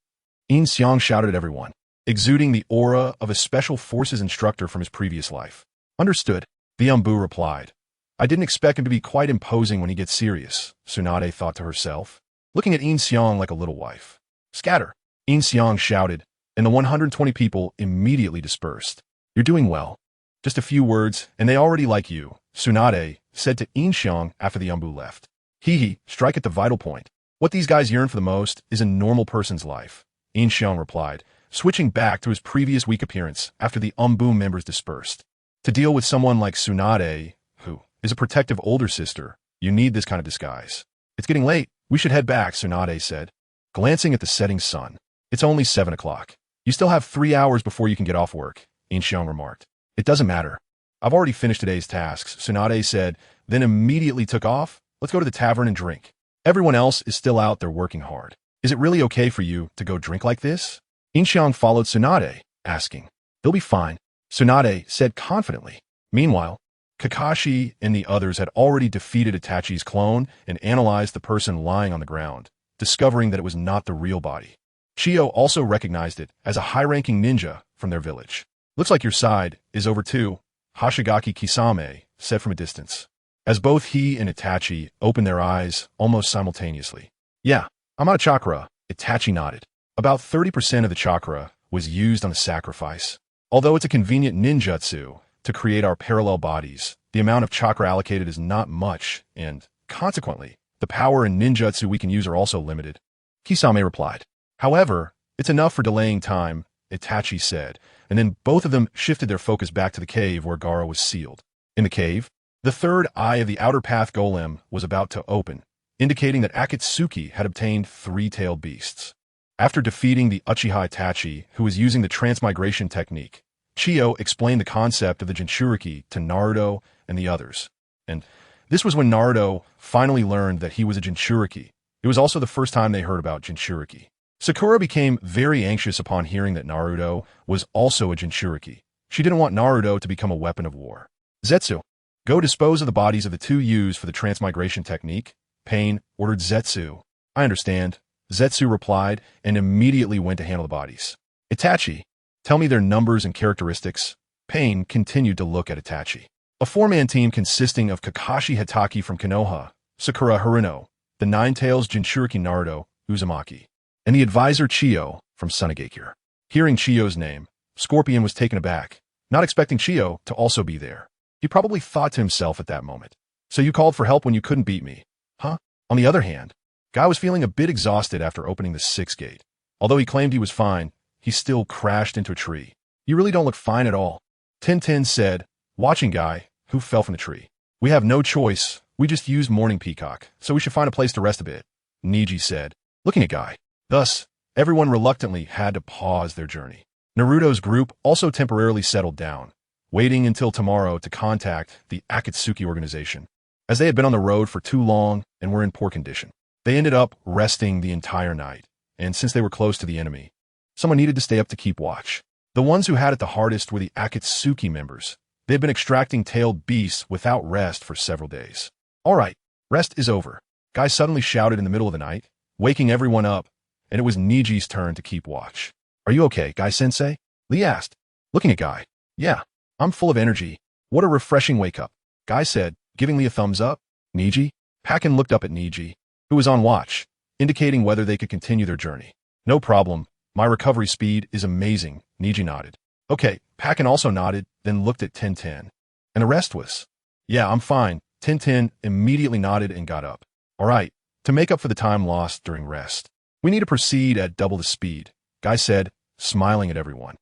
Yin Xiang shouted at everyone, exuding the aura of a special forces instructor from his previous life. Understood, the Umbu replied. I didn't expect him to be quite imposing when he gets serious, Tsunade thought to herself, looking at Yin Xiang like a little wife. Scatter, Yin Xiang shouted, and the 120 people immediately dispersed. You're doing well. Just a few words, and they already like you, Tsunade said to Yin Xiang after the Umbu left. Hee, strike at the vital point. What these guys yearn for the most is a normal person's life, Yin Xiang replied, switching back to his previous weak appearance after the Umbu members dispersed. To deal with someone like Tsunade, who is a protective older sister, you need this kind of disguise. It's getting late. We should head back, Tsunade said, glancing at the setting sun. It's only 7 o'clock. You still have 3 hours before you can get off work, Yin Xiang remarked. It doesn't matter. I've already finished today's tasks, Tsunade said, then immediately took off. Let's go to the tavern and drink. Everyone else is still out there working hard. Is it really okay for you to go drink like this? Yin Xiang followed Tsunade, asking. They'll be fine, Tsunade said confidently. Meanwhile, Kakashi and the others had already defeated Itachi's clone and analyzed the person lying on the ground, discovering that it was not the real body. Chiyo also recognized it as a high-ranking ninja from their village. Looks like your side is over too, Hoshigaki Kisame said from a distance, as both he and Itachi opened their eyes almost simultaneously. Yeah, I'm out of chakra, Itachi nodded. About 30% of the chakra was used on the sacrifice. Although it's a convenient ninjutsu to create our parallel bodies, the amount of chakra allocated is not much, and, consequently, the power and ninjutsu we can use are also limited. Kisame replied. However, it's enough for delaying time, Itachi said, and then both of them shifted their focus back to the cave where Gaara was sealed. In the cave, the third eye of the outer path golem was about to open, indicating that Akatsuki had obtained 3-tailed beasts. After defeating the Uchiha Itachi, who was using the transmigration technique, Chiyo explained the concept of the Jinchuriki to Naruto and the others. And this was when Naruto finally learned that he was a Jinchuriki. It was also the first time they heard about Jinchuriki. Sakura became very anxious upon hearing that Naruto was also a Jinchuriki. She didn't want Naruto to become a weapon of war. Zetsu, go dispose of the bodies of the two used for the transmigration technique. Pain ordered Zetsu. I understand, Zetsu replied and immediately went to handle the bodies. Itachi, tell me their numbers and characteristics. Pain continued to look at Itachi. A four-man team consisting of Kakashi Hatake from Konoha, Sakura Haruno, the Nine-Tails Jinchuriki Naruto, Uzumaki, and the advisor Chiyo from Tsunade. Hearing Chiyo's name, Scorpion was taken aback, not expecting Chiyo to also be there. He probably thought to himself at that moment, so you called for help when you couldn't beat me, huh? On the other hand, Guy was feeling a bit exhausted after opening the sixth gate. Although he claimed he was fine, he still crashed into a tree. You really don't look fine at all, Tintin said, watching Guy, who fell from the tree. We have no choice. We just used Morning Peacock, so we should find a place to rest a bit, Niji said, looking at Guy. Thus, everyone reluctantly had to pause their journey. Naruto's group also temporarily settled down, waiting until tomorrow to contact the Akatsuki Organization. As they had been on the road for too long and were in poor condition, they ended up resting the entire night, and since they were close to the enemy, someone needed to stay up to keep watch. The ones who had it the hardest were the Akatsuki members. They had been extracting tailed beasts without rest for several days. All right, rest is over, Guy suddenly shouted in the middle of the night, waking everyone up, and it was Niji's turn to keep watch. Are you okay, Guy-sensei? Lee asked, looking at Guy. Yeah, I'm full of energy. What a refreshing wake-up, Guy said, giving Lee a thumbs up. Niji? Pakken looked up at Niji, who was on watch, indicating whether they could continue their journey. No problem. My recovery speed is amazing, Niji nodded. Okay, Pakken also nodded, then looked at Tintin. And the rest was? Yeah, I'm fine. Tintin immediately nodded and got up. All right, to make up for the time lost during rest, we need to proceed at double the speed, Guy said, smiling at everyone.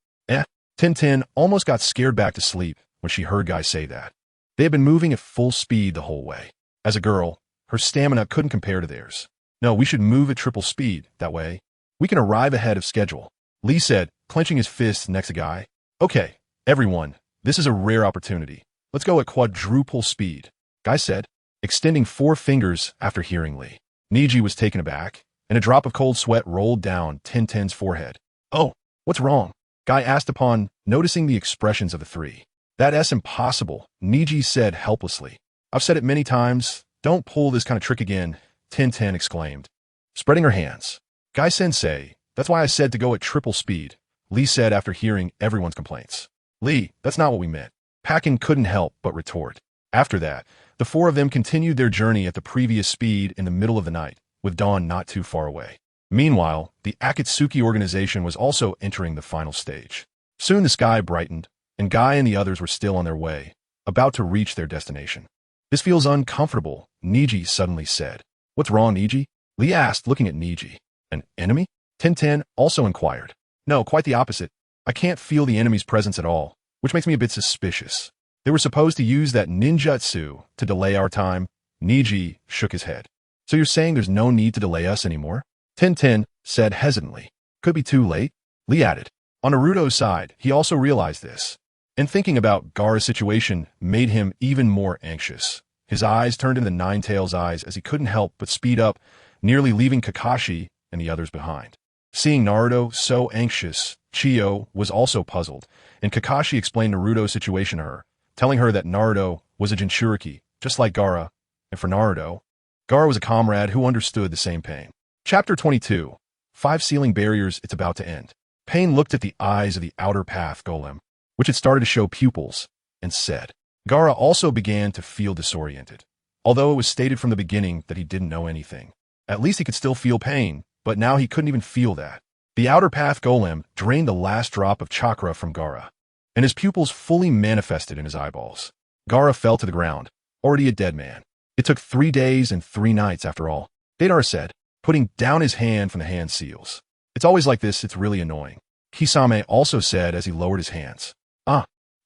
Tintin almost got scared back to sleep when she heard Guy say that. They had been moving at full speed the whole way. As a girl, her stamina couldn't compare to theirs. No, we should move at triple speed, that way we can arrive ahead of schedule, Lee said, clenching his fists next to Guy. Okay, everyone, this is a rare opportunity. Let's go at quadruple speed, Guy said, extending 4 fingers after hearing Lee. Niji was taken aback, and a drop of cold sweat rolled down Tintin's forehead. Oh, what's wrong? Guy asked upon noticing the expressions of the three. That's impossible, Niji said helplessly. I've said it many times, don't pull this kind of trick again, Tintin exclaimed, spreading her hands. Guy-sensei, that's why I said to go at triple speed, Lee said after hearing everyone's complaints. Lee, that's not what we meant. Pakken couldn't help but retort. After that, the 4 of them continued their journey at the previous speed in the middle of the night, with dawn not too far away. Meanwhile, the Akatsuki Organization was also entering the final stage. Soon the sky brightened, and Guy and the others were still on their way, about to reach their destination. This feels uncomfortable, Niji suddenly said. What's wrong, Niji? Lee asked, looking at Niji. An enemy? Tintin also inquired. No, quite the opposite. I can't feel the enemy's presence at all, which makes me a bit suspicious. They were supposed to use that ninjutsu to delay our time. Niji shook his head. So you're saying there's no need to delay us anymore? Tintin said hesitantly. Could be too late, Lee added. On Naruto's side, he also realized this, and thinking about Gaara's situation made him even more anxious. His eyes turned into the Nine-Tails' eyes as he couldn't help but speed up, nearly leaving Kakashi and the others behind. Seeing Naruto so anxious, Chiyo was also puzzled, and Kakashi explained Naruto's situation to her, telling her that Naruto was a Jinchuriki, just like Gaara, and for Naruto, Gaara was a comrade who understood the same pain. Chapter 22. 5 Sealing Barriers, It's About to End. Pain looked at the eyes of the outer path golem, which had started to show pupils, and said. Gaara also began to feel disoriented, although it was stated from the beginning that he didn't know anything. At least he could still feel pain, but now he couldn't even feel that. The outer path golem drained the last drop of chakra from Gaara, and his pupils fully manifested in his eyeballs. Gaara fell to the ground, already a dead man. It took 3 days and 3 nights after all, Deidara said, putting down his hand from the hand seals. It's always like this, it's really annoying. Kisame also said as he lowered his hands.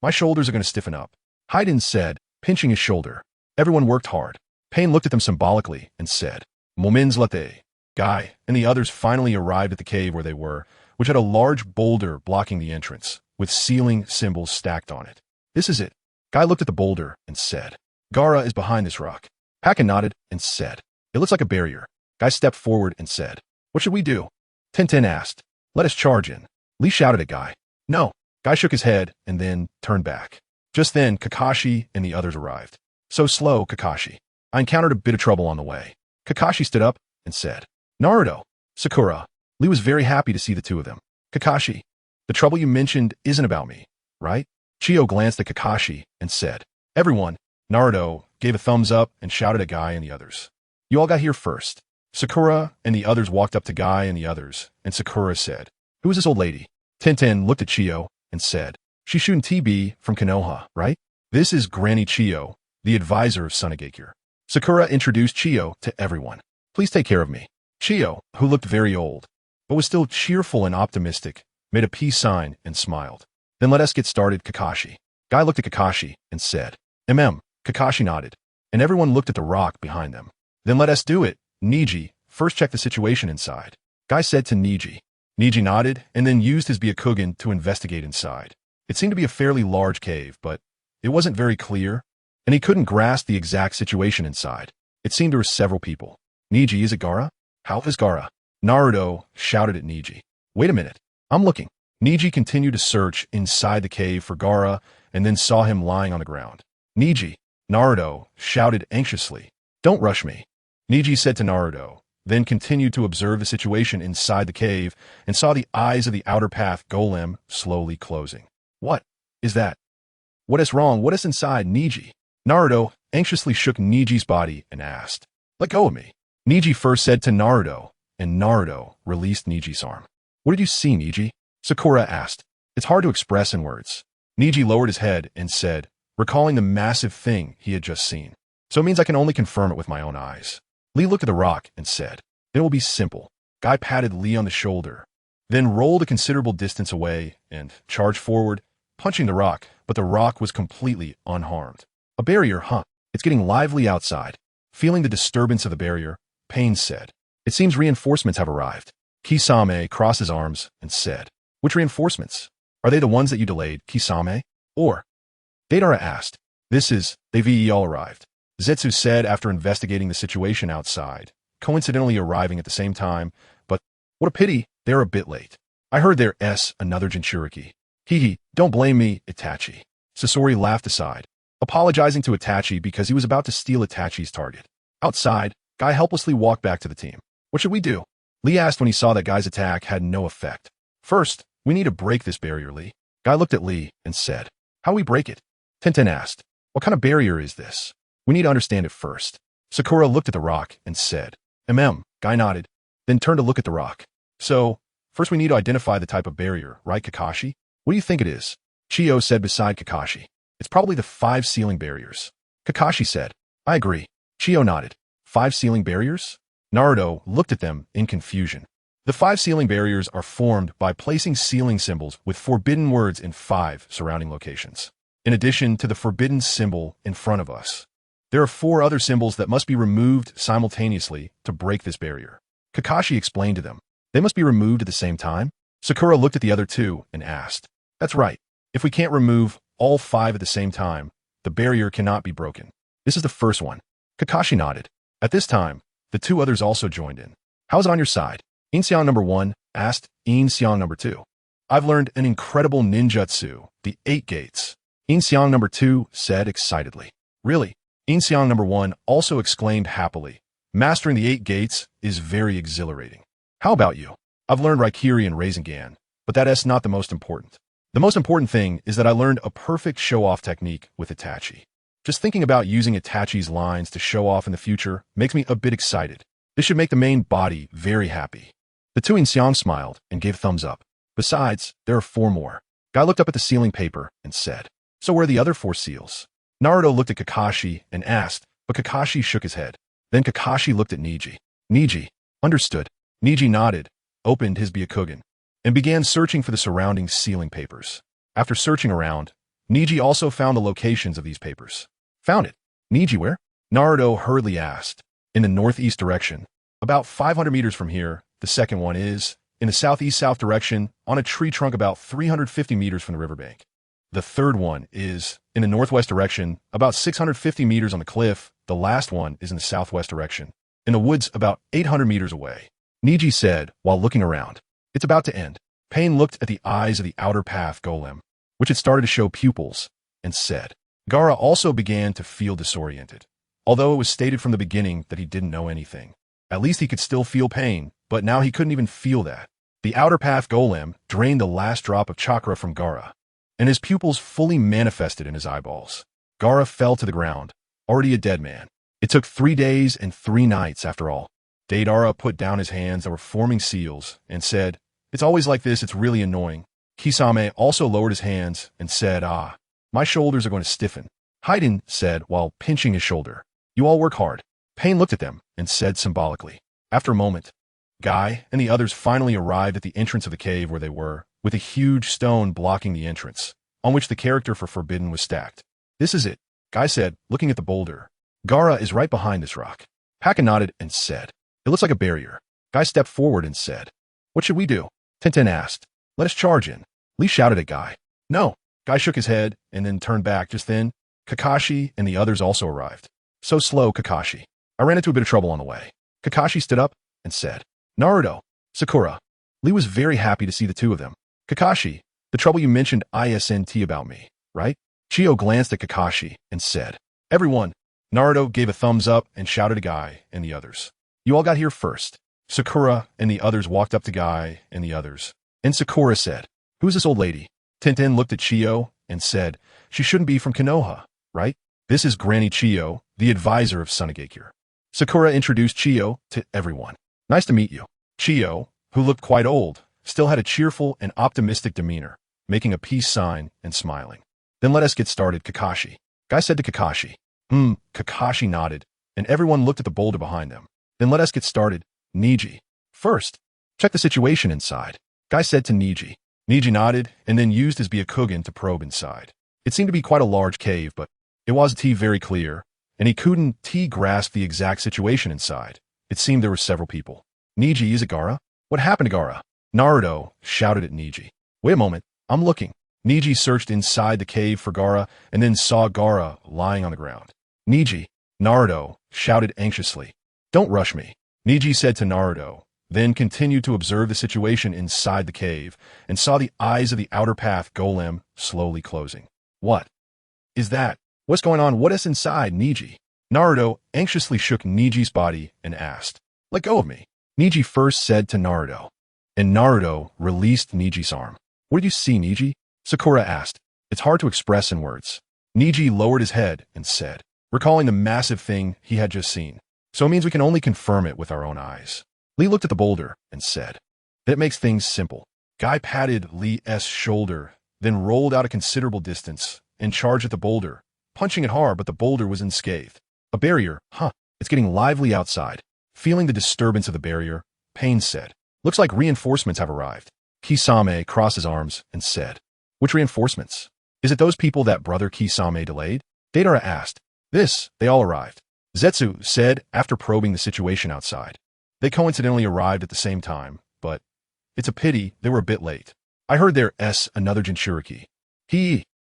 My shoulders are going to stiffen up. Haiden said, pinching his shoulder. Everyone worked hard. Pain looked at them symbolically and said, Momins late. Guy and the others finally arrived at the cave where they were, which had a large boulder blocking the entrance, with sealing symbols stacked on it. This is it. Guy looked at the boulder and said, Gaara is behind this rock. Pakken nodded and said, it looks like a barrier. Guy stepped forward and said, what should we do? Tintin asked. Let us charge in. Lee shouted at Guy. No, Guy shook his head and then turned back. Just then, Kakashi and the others arrived. So slow, Kakashi. I encountered a bit of trouble on the way. Kakashi stood up and said, Naruto, Sakura. Lee was very happy to see the two of them. Kakashi, the trouble you mentioned isn't about me, right? Chio glanced at Kakashi and said, Everyone. Naruto gave a thumbs up and shouted at Guy and the others. You all got here first. Sakura and the others walked up to Guy and the others, and Sakura said, Who is this old lady? Tenten looked at Chio and said, She's shooting TB from Konoha, right? This is Granny Chio, the advisor of Tsunade. Sakura introduced Chio to everyone. Please take care of me. Chio, who looked very old, but was still cheerful and optimistic, made a peace sign and smiled. Then let us get started, Kakashi. Guy looked at Kakashi and said, Kakashi nodded, and everyone looked at the rock behind them. Then let us do it. Niji, first check the situation inside. Guy said to Niji. Niji nodded and then used his Byakugan to investigate inside. It seemed to be a fairly large cave, but it wasn't very clear, and he couldn't grasp the exact situation inside. It seemed there were several people. Niji, is it Gaara? How is Gaara? Naruto shouted at Niji. Wait a minute. I'm looking. Niji continued to search inside the cave for Gaara and then saw him lying on the ground. Niji, Naruto shouted anxiously. Don't rush me. Niji said to Naruto, then continued to observe the situation inside the cave and saw the eyes of the outer path golem slowly closing. What is that? What is wrong? What is inside, Niji? Naruto anxiously shook Niji's body and asked, Let go of me. Niji first said to Naruto, and Naruto released Niji's arm. What did you see, Niji? Sakura asked. It's hard to express in words. Niji lowered his head and said, recalling the massive thing he had just seen. So it means I can only confirm it with my own eyes. Lee looked at the rock and said, Then it will be simple. Guy patted Lee on the shoulder, then rolled a considerable distance away and charged forward, punching the rock, but the rock was completely unharmed. A barrier, huh? It's getting lively outside. Feeling the disturbance of the barrier, Pain said, It seems reinforcements have arrived. Kisame crossed his arms and said, Which reinforcements? Are they the ones that you delayed, Kisame? Or? Deidara asked. They've all arrived. Zetsu said after investigating the situation outside, coincidentally arriving at the same time, but what a pity, they're a bit late. I heard there's another Jinchuriki. Hee, don't blame me, Itachi. Sasori laughed aside, apologizing to Itachi because he was about to steal Itachi's target. Outside, Guy helplessly walked back to the team. What should we do? Lee asked when he saw that Guy's attack had no effect. First, we need to break this barrier, Lee. Guy looked at Lee and said, How do we break it? Tenten asked, What kind of barrier is this? We need to understand it first. Sakura looked at the rock and said, Guy nodded, then turned to look at the rock. So, first we need to identify the type of barrier, right, Kakashi? What do you think it is? Chio said beside Kakashi. It's probably the 5 ceiling barriers. Kakashi said, I agree. Chio nodded. 5 ceiling barriers? Naruto looked at them in confusion. The 5 ceiling barriers are formed by placing ceiling symbols with forbidden words in 5 surrounding locations. In addition to the forbidden symbol in front of us, there are 4 other symbols that must be removed simultaneously to break this barrier. Kakashi explained to them. They must be removed at the same time? Sakura looked at the other 2 and asked. That's right. If we can't remove all 5 at the same time, the barrier cannot be broken. This is the first one. Kakashi nodded. At this time, the 2 others also joined in. How's it on your side? Yin Xiang number 1 asked Yin Xiang number 2. I've learned an incredible ninjutsu, the 8 gates. Yin Xiang number 2 said excitedly. Really? Yin Xiang number 1 also exclaimed happily. Mastering the 8 gates is very exhilarating. How about you? I've learned Raikiri and Rasengan, but that's not the most important. The most important thing is that I learned a perfect show-off technique with Itachi. Just thinking about using Itachi's lines to show off in the future makes me a bit excited. This should make the main body very happy. The 2 Yin Xiang smiled and gave a thumbs up. Besides, there are 4 more. Guy looked up at the ceiling paper and said, So where are the other 4 seals? Naruto looked at Kakashi and asked, but Kakashi shook his head. Then Kakashi looked at Niji. Niji, understood. Niji nodded, opened his Byakugan, and began searching for the surrounding ceiling papers. After searching around, Niji also found the locations of these papers. Found it. Niji, where? Naruto hurriedly asked. In the northeast direction. About 500 meters from here, the second one is, in the southeast-south direction, on a tree trunk about 350 meters from the riverbank. The third one is, in the northwest direction, about 650 meters on the cliff. The last one is in the southwest direction, in the woods about 800 meters away. Niji said, while looking around. It's about to end. Pain looked at the eyes of the outer path golem, which had started to show pupils, and said. Gaara also began to feel disoriented. Although it was stated from the beginning that he didn't know anything. At least he could still feel pain, but now he couldn't even feel that. The outer path golem drained the last drop of chakra from Gaara, and his pupils fully manifested in his eyeballs. Gaara fell to the ground, already a dead man. It took 3 days and 3 nights after all. Deidara put down his hands that were forming seals and said, "It's always like this, it's really annoying." Kisame also lowered his hands and said, "Ah, my shoulders are going to stiffen." Haiden said while pinching his shoulder, "You all work hard." Pain looked at them and said symbolically. After a moment, Guy and the others finally arrived at the entrance of the cave where they were, with a huge stone blocking the entrance, on which the character for Forbidden was stacked. "This is it," Guy said, looking at the boulder. "Gaara is right behind this rock." Paka nodded and said, "It looks like a barrier." Guy stepped forward and said, "What should we do?" Tenten asked. "Let us charge in." Lee shouted at Guy. "No." Guy shook his head and then turned back. Just then, Kakashi and the others also arrived. "So slow, Kakashi. I ran into a bit of trouble on the way." Kakashi stood up and said, "Naruto, Sakura." Lee was very happy to see the two of them. "Kakashi, the trouble you mentioned ISNT about me, right?" Chio glanced at Kakashi and said, "Everyone." Naruto gave a thumbs up and shouted to Guy and the others. "You all got here first." Sakura and the others walked up to Guy and the others. And Sakura said, "Who's this old lady?" Tenten looked at Chio and said, "She shouldn't be from Konoha, right? This is Granny Chio, the advisor of Tsunade." Sakura introduced Chio to everyone. "Nice to meet you." Chio, who looked quite old, still had a cheerful and optimistic demeanor, making a peace sign and smiling. "Then let us get started, Kakashi." Guy said to Kakashi. Kakashi nodded, and everyone looked at the boulder behind them. "Then let us get started, Niji." "First, check the situation inside," Guy said to Niji. Niji nodded and then used his Byakugan to probe inside. It seemed to be quite a large cave, but it wasn't very clear, and he couldn't grasp the exact situation inside. It seemed there were several people. "Niji, is it Gaara? What happened to Gaara?" Naruto shouted at Niji. "Wait a moment, I'm looking." Niji searched inside the cave for Gaara and then saw Gaara lying on the ground. "Niji," Naruto shouted anxiously. "Don't rush me," Niji said to Naruto, then continued to observe the situation inside the cave and saw the eyes of the outer path golem slowly closing. "What is that? What's going on? What is inside, Niji?" Naruto anxiously shook Niji's body and asked, "Let go of me," Niji first said to Naruto. And Naruto released Niji's arm. "What did you see, Niji?" Sakura asked. "It's hard to express in words." Niji lowered his head and said, recalling the massive thing he had just seen. "So it means we can only confirm it with our own eyes." Lee looked at the boulder and said, "That makes things simple." Guy patted Lee's shoulder, then rolled out a considerable distance and charged at the boulder, punching it hard, but the boulder was unscathed. "A barrier, huh? It's getting lively outside." Feeling the disturbance of the barrier, Pain said, "Looks like reinforcements have arrived." Kisame crossed his arms and said, "Which reinforcements? Is it those people that Brother Kisame delayed?" Deidara asked. They all arrived," Zetsu said after probing the situation outside. "They coincidentally arrived at the same time, but it's a pity they were a bit late. I heard there's another Jinchuriki."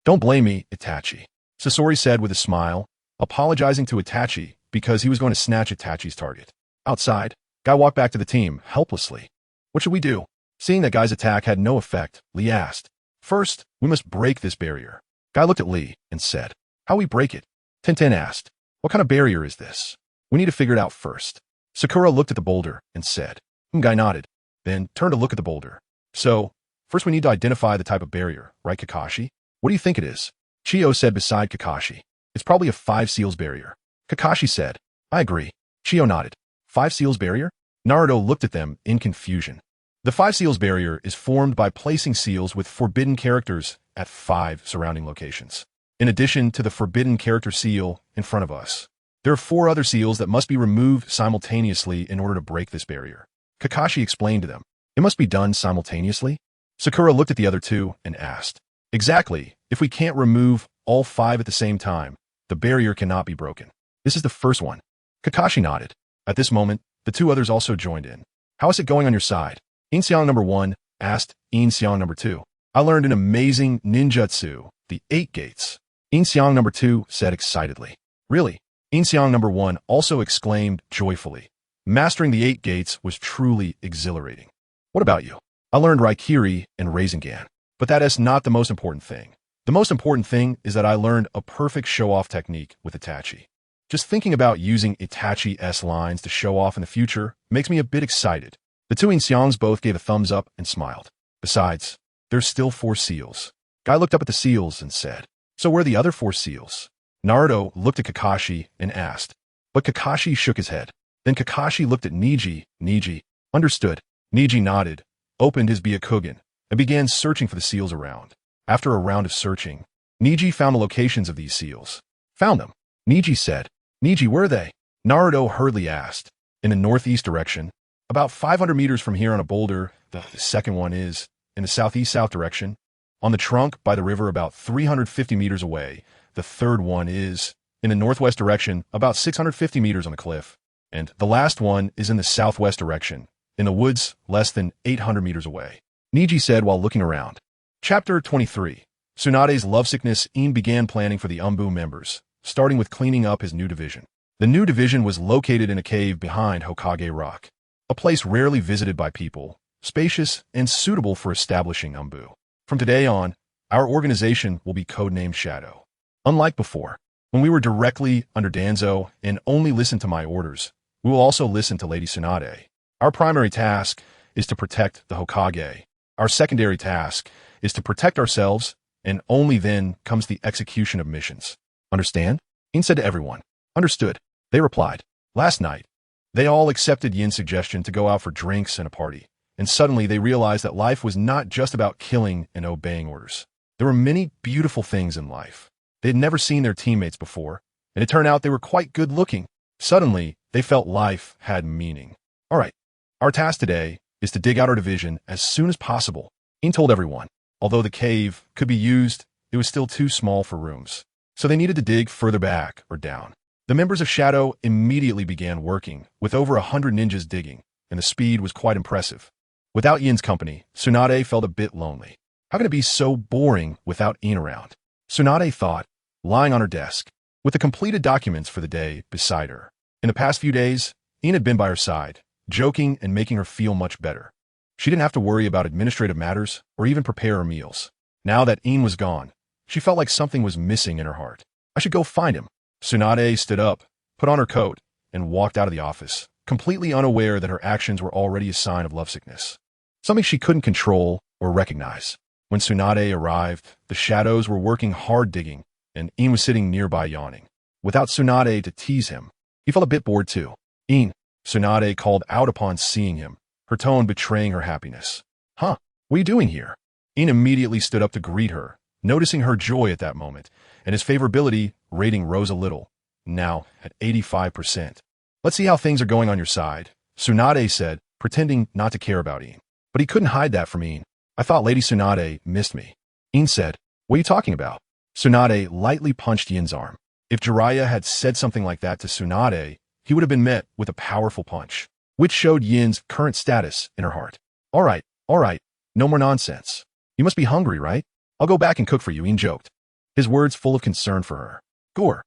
"Don't blame me, Itachi," Sasori said with a smile, apologizing to Itachi because he was going to snatch Itachi's target. Outside, Guy walked back to the team, helplessly. "What should we do?" Seeing that Guy's attack had no effect, Lee asked. "First, we must break this barrier." Guy looked at Lee and said, "How we break it?" Tenten asked, "What kind of barrier is this?" "We need to figure it out first." Sakura looked at the boulder and said. Guy nodded, then turned to look at the boulder. "So, first we need to identify the type of barrier, right, Kakashi? What do you think it is?" Chio said beside Kakashi. "It's probably a 5 seals barrier." Kakashi said, "I agree." Chio nodded. 5 seals barrier? Naruto looked at them in confusion. The 5 seals barrier is formed by placing seals with forbidden characters at 5 surrounding locations. In addition to the forbidden character seal in front of us, there are 4 other seals that must be removed simultaneously in order to break this barrier. Kakashi explained to them. "It must be done simultaneously?" Sakura looked at the other two and asked. "Exactly. If we can't remove all 5 at the same time, the barrier cannot be broken. This is the first one." Kakashi nodded. At this moment, the 2 others also joined in. "How is it going on your side?" Yin Xiang number 1 asked Yin Xiang number 2. "I learned an amazing ninjutsu, the 8 gates." Yin Xiang number 2 said excitedly. "Really?" Yin Xiang number 1 also exclaimed joyfully. "Mastering the 8 gates was truly exhilarating." "What about you?" "I learned Raikiri and Rasengan, but that is not the most important thing. The most important thing is that I learned a perfect show-off technique with Itachi. Just thinking about using Itachi's lines to show off in the future makes me a bit excited. The two Yin Xiangs both gave a thumbs up and smiled. Besides, there's still 4 seals. Guy looked up at the seals and said, "So where are the other 4 seals?" Naruto looked at Kakashi and asked, but Kakashi shook his head. Then Kakashi looked at Neji. Neji understood. Neji nodded, opened his Byakugan, and began searching for the seals around. After a round of searching, Neji found the locations of these seals. Found them. Neji said. Neji, where are they? Naruto hurriedly asked. In the northeast direction, about 500 meters from here on a boulder. The second one is in the southeast-south direction. On the trunk by the river about 350 meters away. The third one is in the northwest direction, about 650 meters on the cliff. And the last one is in the southwest direction, in the woods less than 800 meters away. Neji said while looking around. Chapter 23. Tsunade's lovesickness. Yin began planning for the Umbu members, starting with cleaning up his new division. The new division was located in a cave behind Hokage Rock, a place rarely visited by people, spacious and suitable for establishing Umbu. From today on, our organization will be codenamed Shadow. Unlike before, when we were directly under Danzo and only listened to my orders, we will also listen to Lady Tsunade. Our primary task is to protect the Hokage. Our secondary task is to protect ourselves, and only then comes the execution of missions. Understand? Yin said to everyone. Understood. They replied. Last night, they all accepted Yin's suggestion to go out for drinks and a party, and suddenly they realized that life was not just about killing and obeying orders. There were many beautiful things in life. They had never seen their teammates before, and it turned out they were quite good looking. Suddenly, they felt life had meaning. All right, our task today is to dig out our division as soon as possible. Yin told everyone. Although the cave could be used, it was still too small for rooms, so they needed to dig further back or down. The members of Shadow immediately began working, with over 100 ninjas digging, and the speed was quite impressive. Without Yin's company, Tsunade felt a bit lonely. How can it be so boring without Yin around? Tsunade thought, lying on her desk, with the completed documents for the day beside her. In the past few days, Yin had been by her side, joking and making her feel much better. She didn't have to worry about administrative matters or even prepare her meals. Now that Yin was gone, she felt like something was missing in her heart. I should go find him. Tsunade stood up, put on her coat, and walked out of the office, completely unaware that her actions were already a sign of lovesickness. Something she couldn't control or recognize. When Tsunade arrived, the shadows were working hard digging, and Yin was sitting nearby yawning. Without Tsunade to tease him, he felt a bit bored too. Yin, Tsunade called out upon seeing him, her tone betraying her happiness. Huh, what are you doing here? Yin immediately stood up to greet her, noticing her joy at that moment, and his favorability rating rose a little, now at 85%. Let's see how things are going on your side, Tsunade said, pretending not to care about Yin. But he couldn't hide that from Yin. I thought Lady Tsunade missed me. Yin said, what are you talking about? Tsunade lightly punched Yin's arm. If Jiraiya had said something like that to Tsunade, he would have been met with a powerful punch, which showed Yin's current status in her heart. All right, no more nonsense. You must be hungry, right? I'll go back and cook for you, Yin joked, his words full of concern for her. Gore.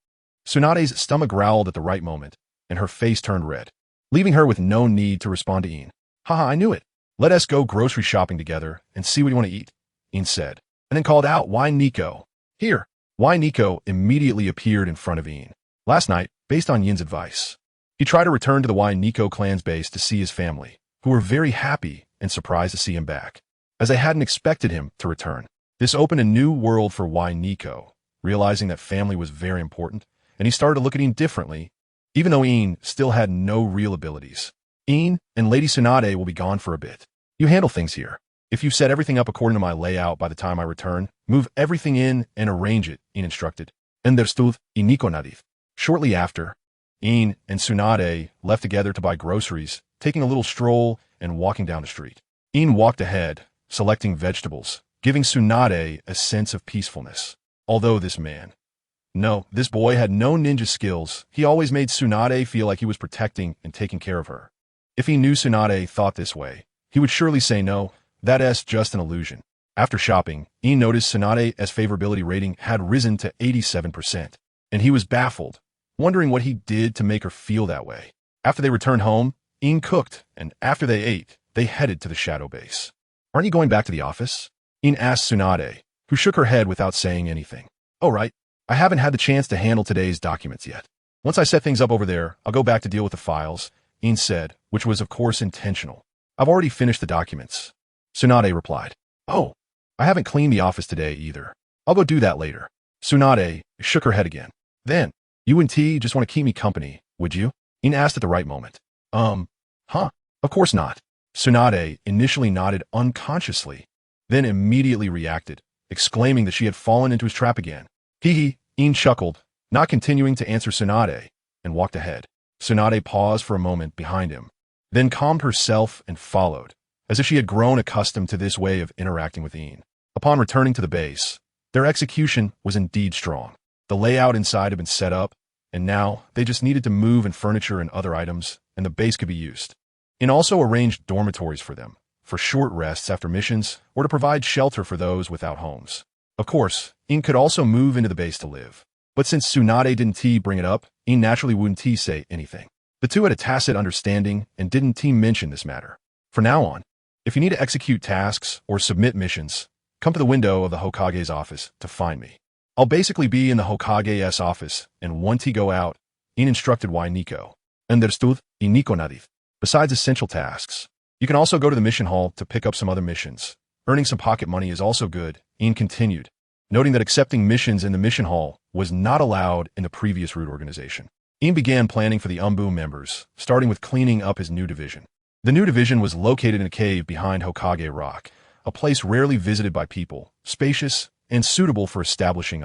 Tsunade's stomach growled at the right moment, and her face turned red, leaving her with no need to respond to Yin. Haha, I knew it. Let us go grocery shopping together and see what you want to eat, Yin said, and then called out, Why Nico? Here. Why Nico immediately appeared in front of Yin. Last night, based on Yin's advice, he tried to return to the Y Nico clan's base to see his family, who were very happy and surprised to see him back, as they hadn't expected him to return. This opened a new world for Y Nico, realizing that family was very important, and he started to look at Yin differently, even though Yin still had no real abilities. Yin and Lady Tsunade will be gone for a bit. You handle things here. If you set everything up according to my layout by the time I return, move everything in and arrange it, Yin instructed. Understood, Iniko Nadif. Shortly after, Yin and Tsunade left together to buy groceries, taking a little stroll and walking down the street. Yin walked ahead, selecting vegetables, giving Tsunade a sense of peacefulness. Although this boy had no ninja skills, he always made Tsunade feel like he was protecting and taking care of her. If he knew Tsunade thought this way, he would surely say no, that's just an illusion. After shopping, Yin noticed Tsunade's favorability rating had risen to 87%, and he was baffled, wondering what he did to make her feel that way. After they returned home, Yin cooked, and after they ate, they headed to the shadow base. Aren't you going back to the office? Yin asked Tsunade, who shook her head without saying anything. "Oh, right. I haven't had the chance to handle today's documents yet. Once I set things up over there, I'll go back to deal with the files," Yin said, which was of course intentional. "I've already finished the documents." Tsunade replied. "Oh, I haven't cleaned the office today either. I'll go do that later." Tsunade shook her head again. "Then, you and T just want to keep me company, would you?" Yin asked at the right moment. Huh? Of course not." Tsunade initially nodded unconsciously, then immediately reacted, exclaiming that she had fallen into his trap again. Hee. Yin chuckled, not continuing to answer Tsunade, and walked ahead. Tsunade paused for a moment behind him, then calmed herself and followed, as if she had grown accustomed to this way of interacting with Yin. Upon returning to the base, their execution was indeed strong. The layout inside had been set up, and now they just needed to move in furniture and other items, and the base could be used. Yin also arranged dormitories for them, for short rests after missions, or to provide shelter for those without homes. Of course, Yin could also move into the base to live. But since Tsunade didn't bring it up, Yin naturally wouldn't say anything. The two had a tacit understanding and didn't mention this matter. From now on, if you need to execute tasks or submit missions, come to the window of the Hokage's office to find me. I'll basically be in the Hokage's office, and once he go out, Yin instructed why Nico. Understood, Nico Nadif. Besides essential tasks, you can also go to the mission hall to pick up some other missions. Earning some pocket money is also good, Yin continued, noting that accepting missions in the mission hall was not allowed in the previous root organization. Yin began planning for the members, starting with cleaning up his new division. The new division was located in a cave behind Hokage Rock, a place rarely visited by people, spacious, and suitable for establishing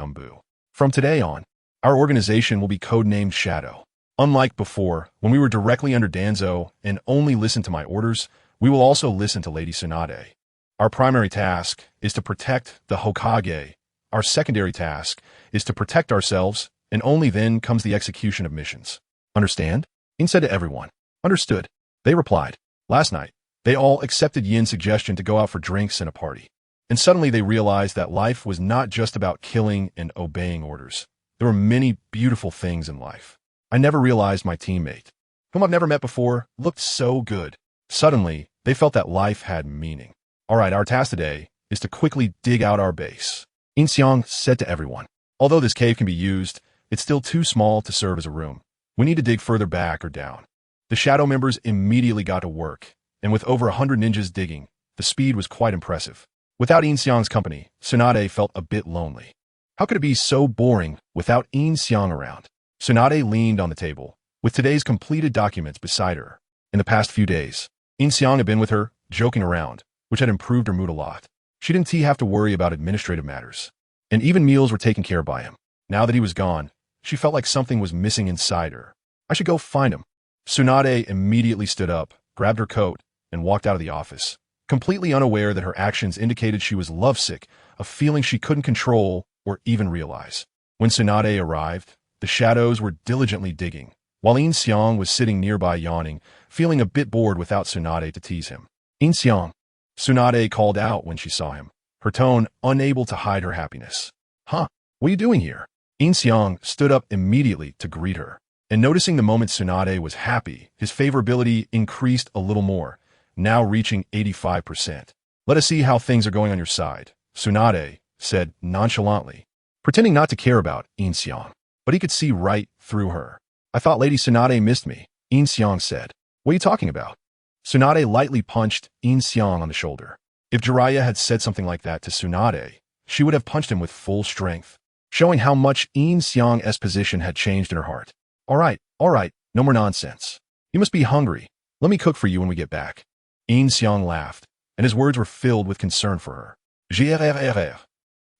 From today on, our organization will be codenamed Shadow. Unlike before, when we were directly under Danzo and only listened to my orders, we will also listen to Lady Tsunade. Our primary task is to protect the Hokage. Our secondary task is to protect ourselves, and only then comes the execution of missions. Understand? Yin said to everyone. Understood. They replied. Last night, they all accepted Yin's suggestion to go out for drinks and a party. And suddenly they realized that life was not just about killing and obeying orders. There were many beautiful things in life. I never realized my teammate, whom I've never met before, looked so good. Suddenly, they felt that life had meaning. All right, our task today is to quickly dig out our base. Yin Xiang said to everyone. Although this cave can be used, it's still too small to serve as a room. We need to dig further back or down. The Shadow members immediately got to work, and with over 100 ninjas digging, the speed was quite impressive. Without Yin Xiang's company, Tsunade felt a bit lonely. How could it be so boring without Yin Xiang around? Tsunade leaned on the table, with today's completed documents beside her. In the past few days, Yin Xiang had been with her, joking around, which had improved her mood a lot. She didn't have to worry about administrative matters, and even meals were taken care of by him. Now that he was gone, she felt like something was missing inside her. I should go find him. Tsunade immediately stood up, grabbed her coat, and walked out of the office, completely unaware that her actions indicated she was lovesick, a feeling she couldn't control or even realize. When Tsunade arrived, the shadows were diligently digging, while Yin Xiang was sitting nearby yawning, feeling a bit bored without Tsunade to tease him. Yin Xiang, Tsunade called out when she saw him, her tone unable to hide her happiness. Huh? What are you doing here? Yin Xiang stood up immediately to greet her, and noticing the moment Tsunade was happy, his favorability increased a little more, now reaching 85%. Let us see how things are going on your side, Tsunade said nonchalantly, pretending not to care about Yin Xiang, but he could see right through her. I thought Lady Tsunade missed me, Yin Xiang said. What are you talking about? Tsunade lightly punched Yin Xiang on the shoulder. If Jiraiya had said something like that to Tsunade, she would have punched him with full strength, showing how much Yin Xiang's position had changed in her heart. All right, no more nonsense. You must be hungry. Let me cook for you when we get back. Yin Xiang laughed, and his words were filled with concern for her. Grrr.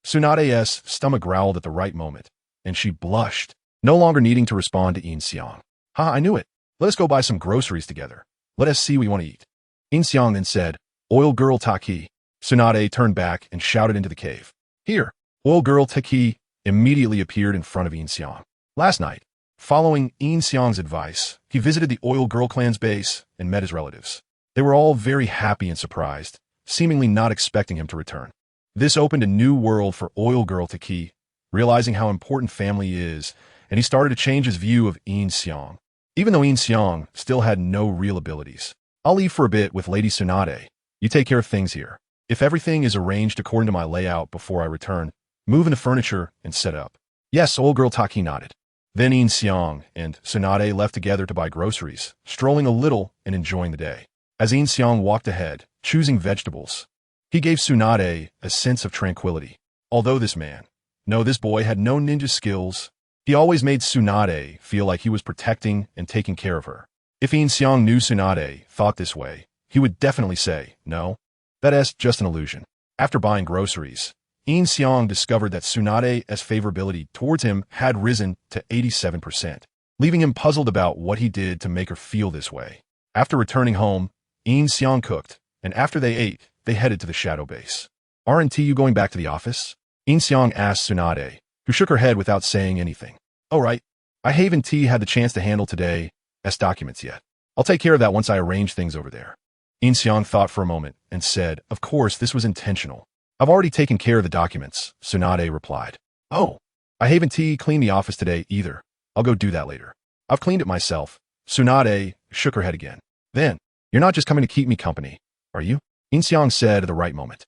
Tsunade's stomach growled at the right moment, and she blushed, no longer needing to respond to Yin Xiang. Ha, I knew it. Let us go buy some groceries together. Let us see what we want to eat. Yin Xiang then said, Oil Girl Taki. Tsunade turned back and shouted into the cave. Here, Oil Girl Taki immediately appeared in front of Yin Xiang. Last night, following Yin Xiang's advice, he visited the Oil Girl clan's base and met his relatives. They were all very happy and surprised, seemingly not expecting him to return. This opened a new world for Oil Girl Taki, realizing how important family is, and he started to change his view of Yin Xiang. Even though Yin Xiang still had no real abilities. I'll leave for a bit with Lady Tsunade. You take care of things here. If everything is arranged according to my layout before I return, move into furniture and set up. Yes, old girl Taki nodded. Then Yin Xiang and Tsunade left together to buy groceries, strolling a little and enjoying the day. As Yin Xiang walked ahead, choosing vegetables, he gave Tsunade a sense of tranquility. Although this boy had no ninja skills, he always made Tsunade feel like he was protecting and taking care of her. If Yin Xiang knew Tsunade thought this way, he would definitely say, no, that's just an illusion. After buying groceries, Yin Xiang discovered that Tsunade's favorability towards him had risen to 87%, leaving him puzzled about what he did to make her feel this way. After returning home, Yin Xiang cooked, and after they ate, they headed to the shadow base. Aren't you going back to the office? Yin Xiang asked Tsunade, who shook her head without saying anything. Oh right, I haven't had the chance to handle today's documents yet. I'll take care of that once I arrange things over there. Yin Xiang thought for a moment and said, of course, this was intentional. I've already taken care of the documents, Tsunade replied. Oh, I haven't cleaned the office today either. I'll go do that later. I've cleaned it myself. Tsunade shook her head again. Then, you're not just coming to keep me company, are you? Yin Xiang said at the right moment.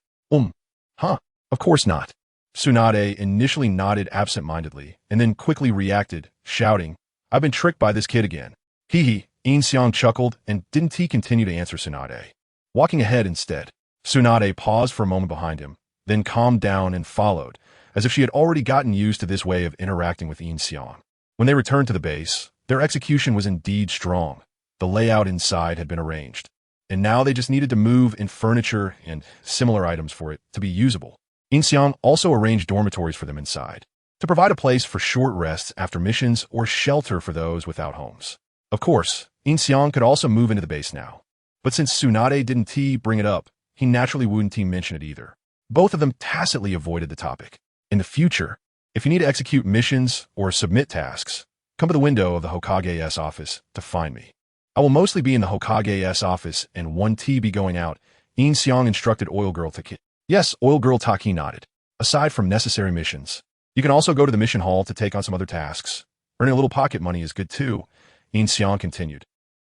Huh, of course not. Tsunade initially nodded absent-mindedly and then quickly reacted, shouting, I've been tricked by this kid again. Hee. Yin Xiang chuckled and didn't continue to answer Tsunade. Walking ahead instead, Tsunade paused for a moment behind him, then calmed down and followed, as if she had already gotten used to this way of interacting with Yin Xiang. When they returned to the base, their execution was indeed strong. The layout inside had been arranged, and now they just needed to move in furniture and similar items for it to be usable. Yin Xiang also arranged dormitories for them inside, to provide a place for short rests after missions or shelter for those without homes. Of course, Yin Xiang could also move into the base now, but since Tsunade didn't bring it up, he naturally wouldn't mention it either. Both of them tacitly avoided the topic. In the future, if you need to execute missions or submit tasks, come to the window of the Hokage's office to find me. I will mostly be in the Hokage's office and 1T be going out, Yin Xiang instructed Oil Girl Taki. Yes, Oil Girl Taki nodded. Aside from necessary missions, you can also go to the mission hall to take on some other tasks. Earning a little pocket money is good too, Yin Xiang continued,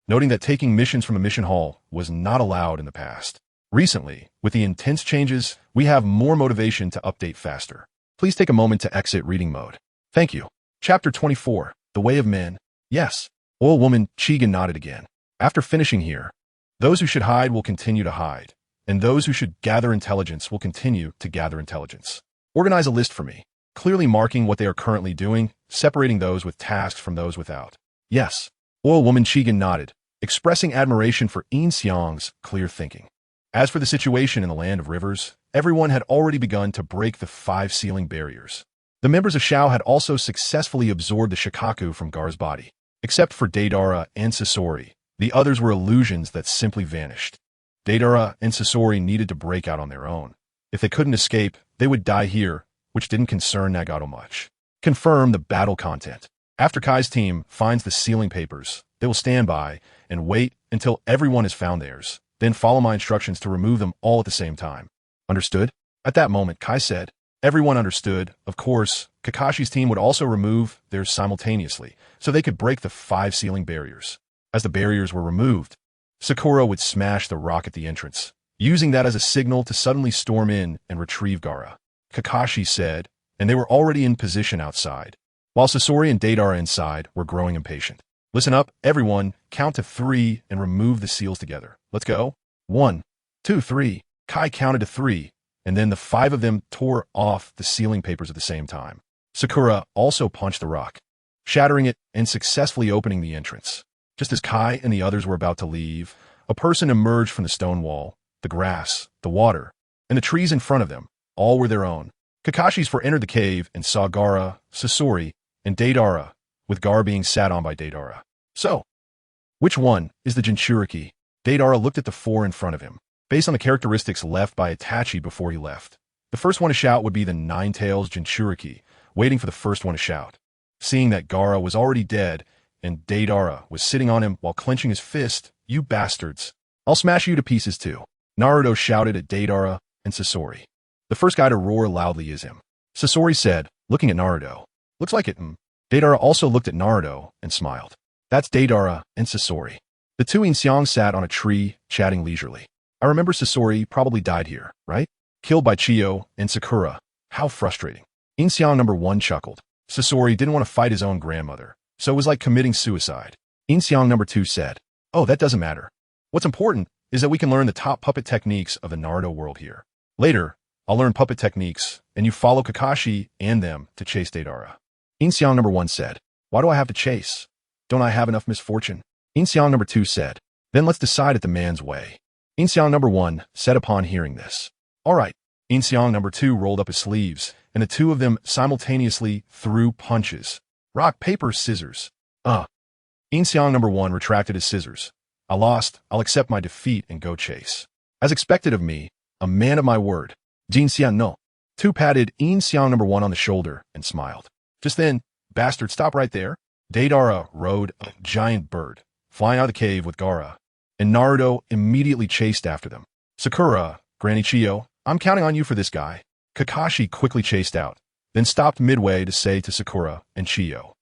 noting that taking missions from a mission hall was not allowed in the past. Recently, with the intense changes, we have more motivation to update faster. Please take a moment to exit reading mode. Thank you. Chapter 24, The Way of Men. Yes. Oil Woman Chigan nodded again. After finishing here, those who should hide will continue to hide, and those who should gather intelligence will continue to gather intelligence. Organize a list for me, clearly marking what they are currently doing, separating those with tasks from those without. Yes. Oil Woman Chigan nodded, expressing admiration for Yin Xiang's clear thinking. As for the situation in the Land of Rivers, everyone had already begun to break the 5 ceiling barriers. The members of Shao had also successfully absorbed the Shikaku from Gar's body. Except for Deidara and Sasori, the others were illusions that simply vanished. Deidara and Sasori needed to break out on their own. If they couldn't escape, they would die here, which didn't concern Nagato much. Confirm the battle content. After Kai's team finds the ceiling papers, they will stand by and wait until everyone has found theirs, then follow my instructions to remove them all at the same time. Understood? At that moment, Kai said. Everyone understood. Of course, Kakashi's team would also remove theirs simultaneously, so they could break the 5 ceiling barriers. As the barriers were removed, Sakura would smash the rock at the entrance, using that as a signal to suddenly storm in and retrieve Gaara. Kakashi said, and they were already in position outside, while Sasori and Deidara inside were growing impatient. Listen up, everyone, count to 3 and remove the seals together. Let's go. 1, 2, 3. Kai counted to 3, and then the 5 of them tore off the ceiling papers at the same time. Sakura also punched the rock, shattering it and successfully opening the entrance. Just as Kai and the others were about to leave, a person emerged from the stone wall. The grass, the water, and the trees in front of them, all were their own. Kakashi's entered the cave and saw Gaara, Sasori, and Deidara, with Gaara being sat on by Deidara. So, which one is the Jinchuriki? Deidara looked at the 4 in front of him, based on the characteristics left by Itachi before he left. The first one to shout would be the Nine-Tails Jinchuriki, waiting for the first one to shout. Seeing that Gaara was already dead, and Deidara was sitting on him while clenching his fist, "You bastards. I'll smash you to pieces too." Naruto shouted at Deidara and Sasori. The first guy to roar loudly is him. Sasori said, looking at Naruto. Looks like it. Deidara also looked at Naruto and smiled. That's Deidara and Sasori. The two Yin Xiang sat on a tree, chatting leisurely. I remember Sasori probably died here, right? Killed by Chiyo and Sakura. How frustrating. Yin Xiang number 1 chuckled. Sasori didn't want to fight his own grandmother, so it was like committing suicide. Yin Xiang number 2 said, "Oh, that doesn't matter. What's important is that we can learn the top puppet techniques of the Naruto world here. Later, I'll learn puppet techniques, and you follow Kakashi and them to chase Deidara." Yin Xiang number 1 said, "Why do I have to chase? Don't I have enough misfortune?" Yin Xiang number 2 said, "Then let's decide it the man's way." Yin Xiang number 1 said upon hearing this, "All right." Yin Xiang number 2 rolled up his sleeves, and the two of them simultaneously threw punches. Rock, paper, scissors. Yin Xiang number 1 retracted his scissors. "I lost. I'll accept my defeat and go chase. As expected of me, a man of my word. Jin Xiang no." 2 patted Yin Xiang number 1 on the shoulder and smiled. Just then, "Bastard, stop right there." Deidara rode a giant bird, flying out of the cave with Gaara, and Naruto immediately chased after them. "Sakura, Granny Chiyo, I'm counting on you for this guy." Kakashi quickly chased out, then stopped midway to say to Sakura and Chiyo,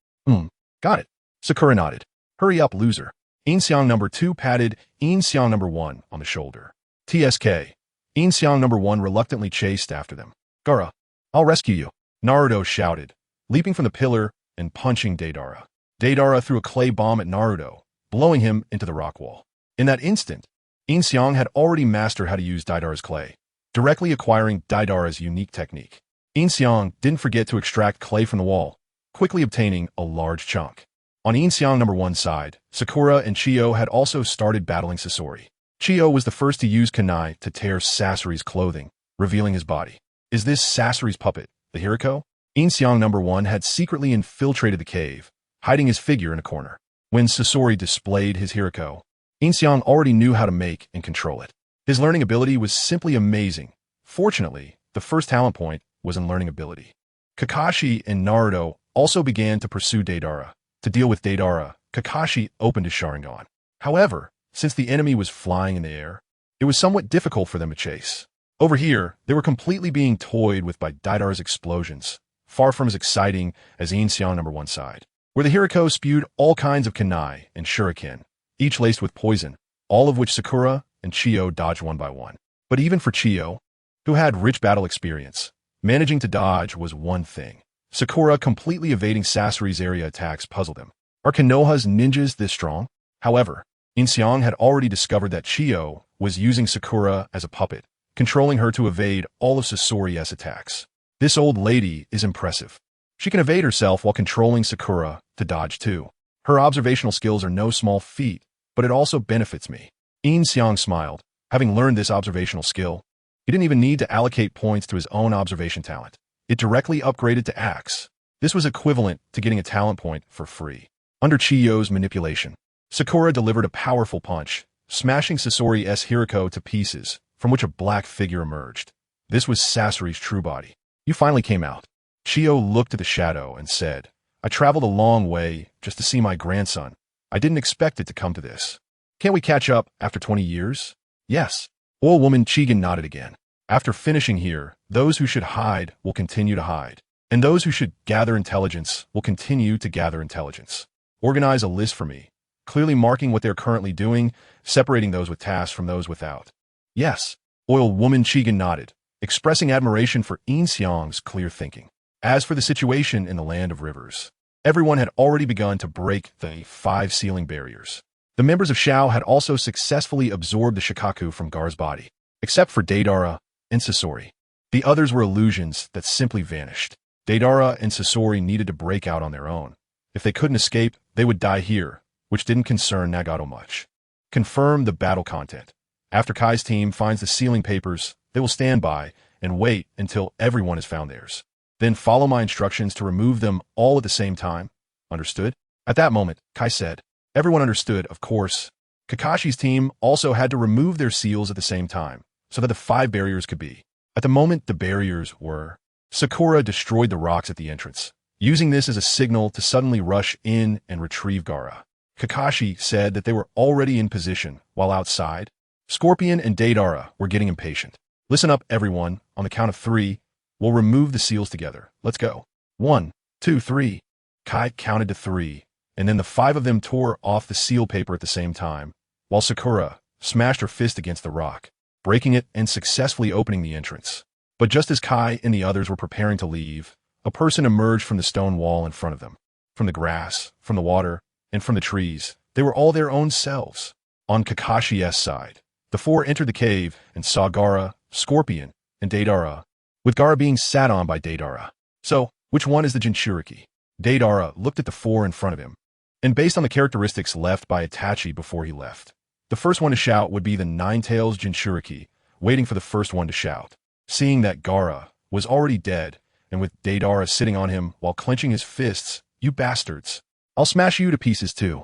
Got it." Sakura nodded. "Hurry up, loser." Yin Xiang number 2 patted Yin Xiang number 1 on the shoulder. TSK. Yin Xiang number 1 reluctantly chased after them. "Gaara, I'll rescue you," Naruto shouted, leaping from the pillar and punching Deidara. Deidara threw a clay bomb at Naruto, blowing him into the rock wall. In that instant, Yin Xiang had already mastered how to use Deidara's clay, directly acquiring Deidara's unique technique. Yin Xiang didn't forget to extract clay from the wall, quickly obtaining a large chunk. On Yin Xiang number 1 side, Sakura and Chiyo had also started battling Sasori. Chiyo was the first to use kunai to tear Sasori's clothing, revealing his body. Is this Sasori's puppet, the Hiriko? Yin Xiang number 1 had secretly infiltrated the cave, hiding his figure in a corner. When Sasori displayed his Hiriko, Yin Xiang already knew how to make and control it. His learning ability was simply amazing. Fortunately, the first talent point was in learning ability. Kakashi and Naruto also began to pursue Deidara. To deal with Deidara, Kakashi opened his Sharingan. However, since the enemy was flying in the air, it was somewhat difficult for them to chase. Over here, they were completely being toyed with by Deidara's explosions, far from as exciting as Yin Xiang number 1 side, where the Hiriko spewed all kinds of kunai and shuriken, each laced with poison, all of which Sakura and Chiyo dodged one by one. But even for Chiyo, who had rich battle experience, managing to dodge was one thing. Sakura completely evading Sasori's area attacks puzzled him. Are Konoha's ninjas this strong? However, Yin Xiang had already discovered that Chiyo was using Sakura as a puppet, controlling her to evade all of Sasori's attacks. This old lady is impressive. She can evade herself while controlling Sakura to dodge too. Her observational skills are no small feat, but it also benefits me. Yin Xiang smiled. Having learned this observational skill, he didn't even need to allocate points to his own observation talent. It directly upgraded to Axe. This was equivalent to getting a talent point for free. Under Chiyo's manipulation, Sakura delivered a powerful punch, smashing Sasori's Hiriko to pieces, from which a black figure emerged. This was Sasori's true body. "You finally came out." Chiyo looked at the shadow and said, "I traveled a long way just to see my grandson. I didn't expect it to come to this. Can't we catch up after 20 years? "Yes." Old woman Chigan nodded again. "After finishing here, those who should hide will continue to hide, and those who should gather intelligence will continue to gather intelligence. Organize a list for me, clearly marking what they're currently doing, separating those with tasks from those without." "Yes." Old woman Chigan nodded, expressing admiration for Yin Xiang's clear thinking. As for the situation in the Land of Rivers, everyone had already begun to break the 5 ceiling barriers. The members of Shao had also successfully absorbed the Shikaku from Gar's body, except for Deidara and Sasori. The others were illusions that simply vanished. Deidara and Sasori needed to break out on their own. If they couldn't escape, they would die here, which didn't concern Nagato much. Confirm the battle content. After Kai's team finds the ceiling papers, they will stand by and wait until everyone has found theirs. Then follow my instructions to remove them all at the same time. Understood? At that moment, Kai said. Everyone understood, of course. Kakashi's team also had to remove their seals at the same time, so that the 5 barriers could be. At the moment the barriers were, Sakura destroyed the rocks at the entrance, using this as a signal to suddenly rush in and retrieve Gaara. Kakashi said that they were already in position, while outside, Scorpion and Deidara were getting impatient. Listen up, everyone. On the count of 3, we'll remove the seals together. Let's go. 1, 2, 3. Kai counted to 3, and then the 5 of them tore off the seal paper at the same time, while Sakura smashed her fist against the rock. breaking it and successfully opening the entrance. But just as Kai and the others were preparing to leave, a person emerged from the stone wall in front of them. From the grass, from the water, and from the trees, they were all their own selves. On Kakashi's side, the four entered the cave and saw Gaara, Scorpion, and Deidara, with Gaara being sat on by Deidara. So, which one is the Jinchuriki? Deidara looked at the four in front of him, and based on the characteristics left by Itachi before he left, the first one to shout would be the Nine-Tails Jinchuriki, waiting for the first one to shout. Seeing that Gaara was already dead, and with Deidara sitting on him while clenching his fists, "You bastards! I'll smash you to pieces too."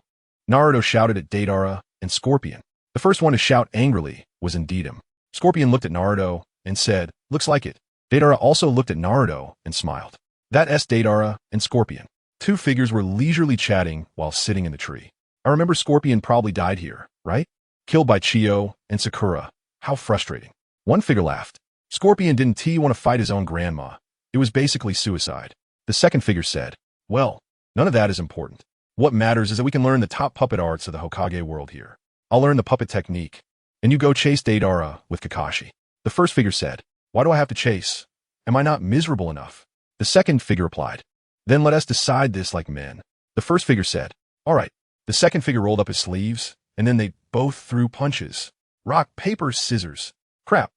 Naruto shouted at Deidara and Scorpion. The first one to shout angrily was indeed him. Scorpion looked at Naruto and said, "Looks like it." Deidara also looked at Naruto and smiled. That's Deidara and Scorpion. Two figures were leisurely chatting while sitting in the tree. I remember Scorpion probably died here, right? Killed by Chiyo and Sakura. How frustrating. One figure laughed. Scorpion didn't want to fight his own grandma. It was basically suicide. The second figure said, "Well, none of that is important. What matters is that we can learn the top puppet arts of the Hokage world here. I'll learn the puppet technique, and you go chase Deidara with Kakashi." The first figure said, "Why do I have to chase? Am I not miserable enough?" The second figure replied, "Then let us decide this like men." The first figure said, "All right." The second figure rolled up his sleeves, and then they both threw punches. Rock, paper, scissors. Crap.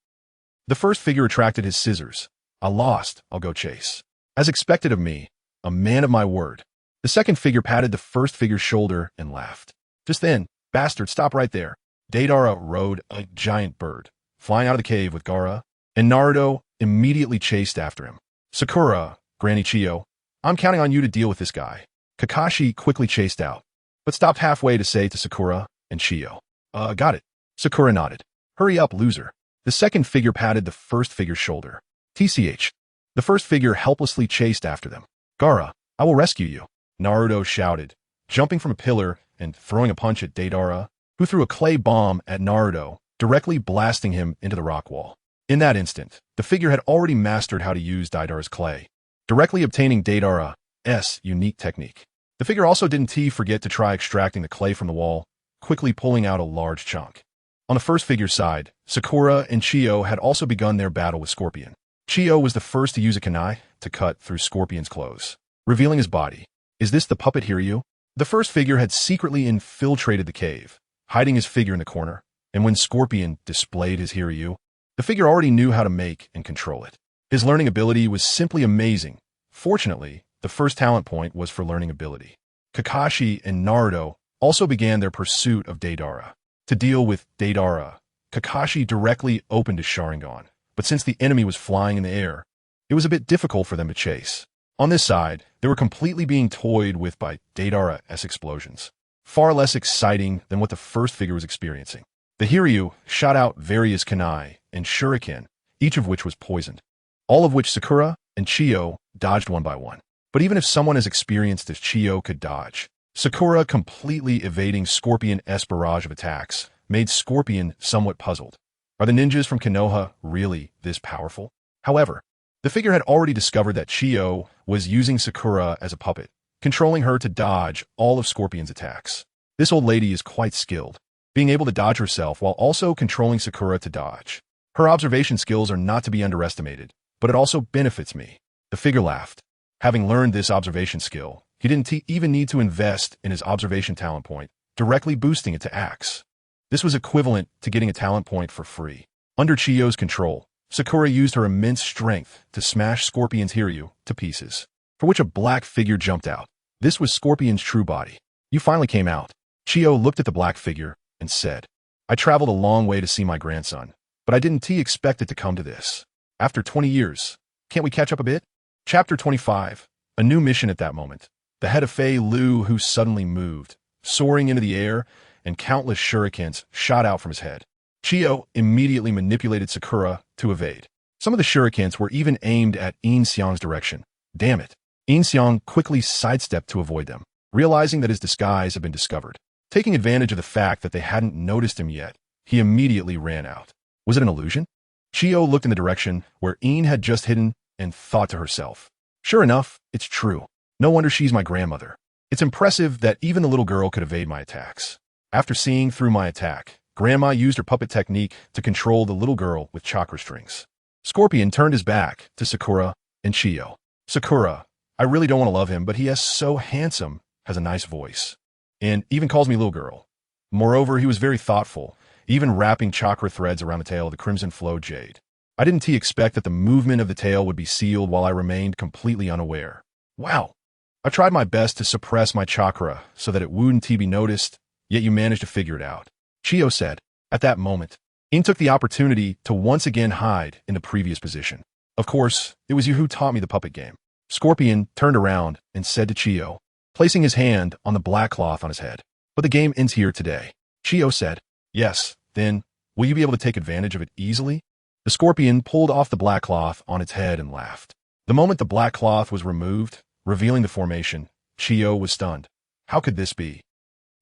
The first figure retracted his scissors. "I lost. I'll go chase." As expected of me, a man of my word. The second figure patted the first figure's shoulder and laughed. Just then, "Bastard, stop right there." Deidara rode a giant bird, flying out of the cave with Gaara, and Naruto immediately chased after him. "Sakura, Granny Chiyo, I'm counting on you to deal with this guy." Kakashi quickly chased out, but stopped halfway to say to Sakura and Chiyo, Got it." Sakura nodded. "Hurry up, loser." The second figure patted the first figure's shoulder. "TCH." The first figure helplessly chased after them. "Gaara, I will rescue you," Naruto shouted, jumping from a pillar and throwing a punch at Deidara, who threw a clay bomb at Naruto, directly blasting him into the rock wall. In that instant, the figure had already mastered how to use Deidara's clay, directly obtaining Deidara's unique technique. The figure also didn't forget to try extracting the clay from the wall, quickly pulling out a large chunk. On the first figure's side, Sakura and Chiyo had also begun their battle with Scorpion. Chiyo was the first to use a kunai to cut through Scorpion's clothes, revealing his body. "Is this the puppet Hiryu?" The first figure had secretly infiltrated the cave, hiding his figure in the corner, and when Scorpion displayed his Hiryu, the figure already knew how to make and control it. His learning ability was simply amazing. Fortunately, the first talent point was for learning ability. Kakashi and Naruto also began their pursuit of Deidara. To deal with Deidara, Kakashi directly opened his Sharingan, but since the enemy was flying in the air, it was a bit difficult for them to chase. On this side, they were completely being toyed with by Deidara's explosions, far less exciting than what the first figure was experiencing. The Hiryu shot out various kunai and shuriken, each of which was poisoned, all of which Sakura and Chiyo dodged one by one. But even if someone as experienced as Chiyo could dodge, Sakura completely evading Scorpion's barrage of attacks made Scorpion somewhat puzzled. Are the ninjas from Konoha really this powerful? However, the figure had already discovered that Chiyo was using Sakura as a puppet, controlling her to dodge all of Scorpion's attacks. This old lady is quite skilled, being able to dodge herself while also controlling Sakura to dodge. Her observation skills are not to be underestimated, but it also benefits me. The figure laughed. Having learned this observation skill, he didn't even need to invest in his observation talent point, directly boosting it to Axe. This was equivalent to getting a talent point for free. Under Chiyo's control, Sakura used her immense strength to smash Scorpion's Hiryu to pieces, for which a black figure jumped out. This was Scorpion's true body. "You finally came out." Chiyo looked at the black figure and said, "I traveled a long way to see my grandson, but I didn't expect it to come to this. After 20 years, can't we catch up a bit?" Chapter 25. A new mission at that moment. The head of Fei Lu who suddenly moved, soaring into the air, and countless shurikens shot out from his head. Chiyo immediately manipulated Sakura to evade. Some of the shurikens were even aimed at Yin Xiang's direction. Damn it. Yin Xiang quickly sidestepped to avoid them, realizing that his disguise had been discovered. Taking advantage of the fact that they hadn't noticed him yet, he immediately ran out. Was it an illusion? Chiyo looked in the direction where Yin had just hidden and thought to herself, "Sure enough, it's true. No wonder she's my grandmother. It's impressive that even the little girl could evade my attacks." After seeing through my attack, Grandma used her puppet technique to control the little girl with chakra strings. Scorpion turned his back to Sakura and Chiyo. Sakura, I really don't want to love him, but he is so handsome, has a nice voice, and even calls me little girl. Moreover, he was very thoughtful, even wrapping chakra threads around the tail of the crimson flow jade. I didn't expect that the movement of the tail would be sealed while I remained completely unaware. Wow. I tried my best to suppress my chakra so that it wouldn't be noticed, yet you managed to figure it out. Chiyo said. At that moment, In took the opportunity to once again hide in the previous position. Of course, it was you who taught me the puppet game. Scorpion turned around and said to Chiyo, placing his hand on the black cloth on his head. But the game ends here today. Chiyo said, yes, then, will you be able to take advantage of it easily? The scorpion pulled off the black cloth on its head and laughed. The moment the black cloth was removed, revealing the formation, Chiyo was stunned. How could this be?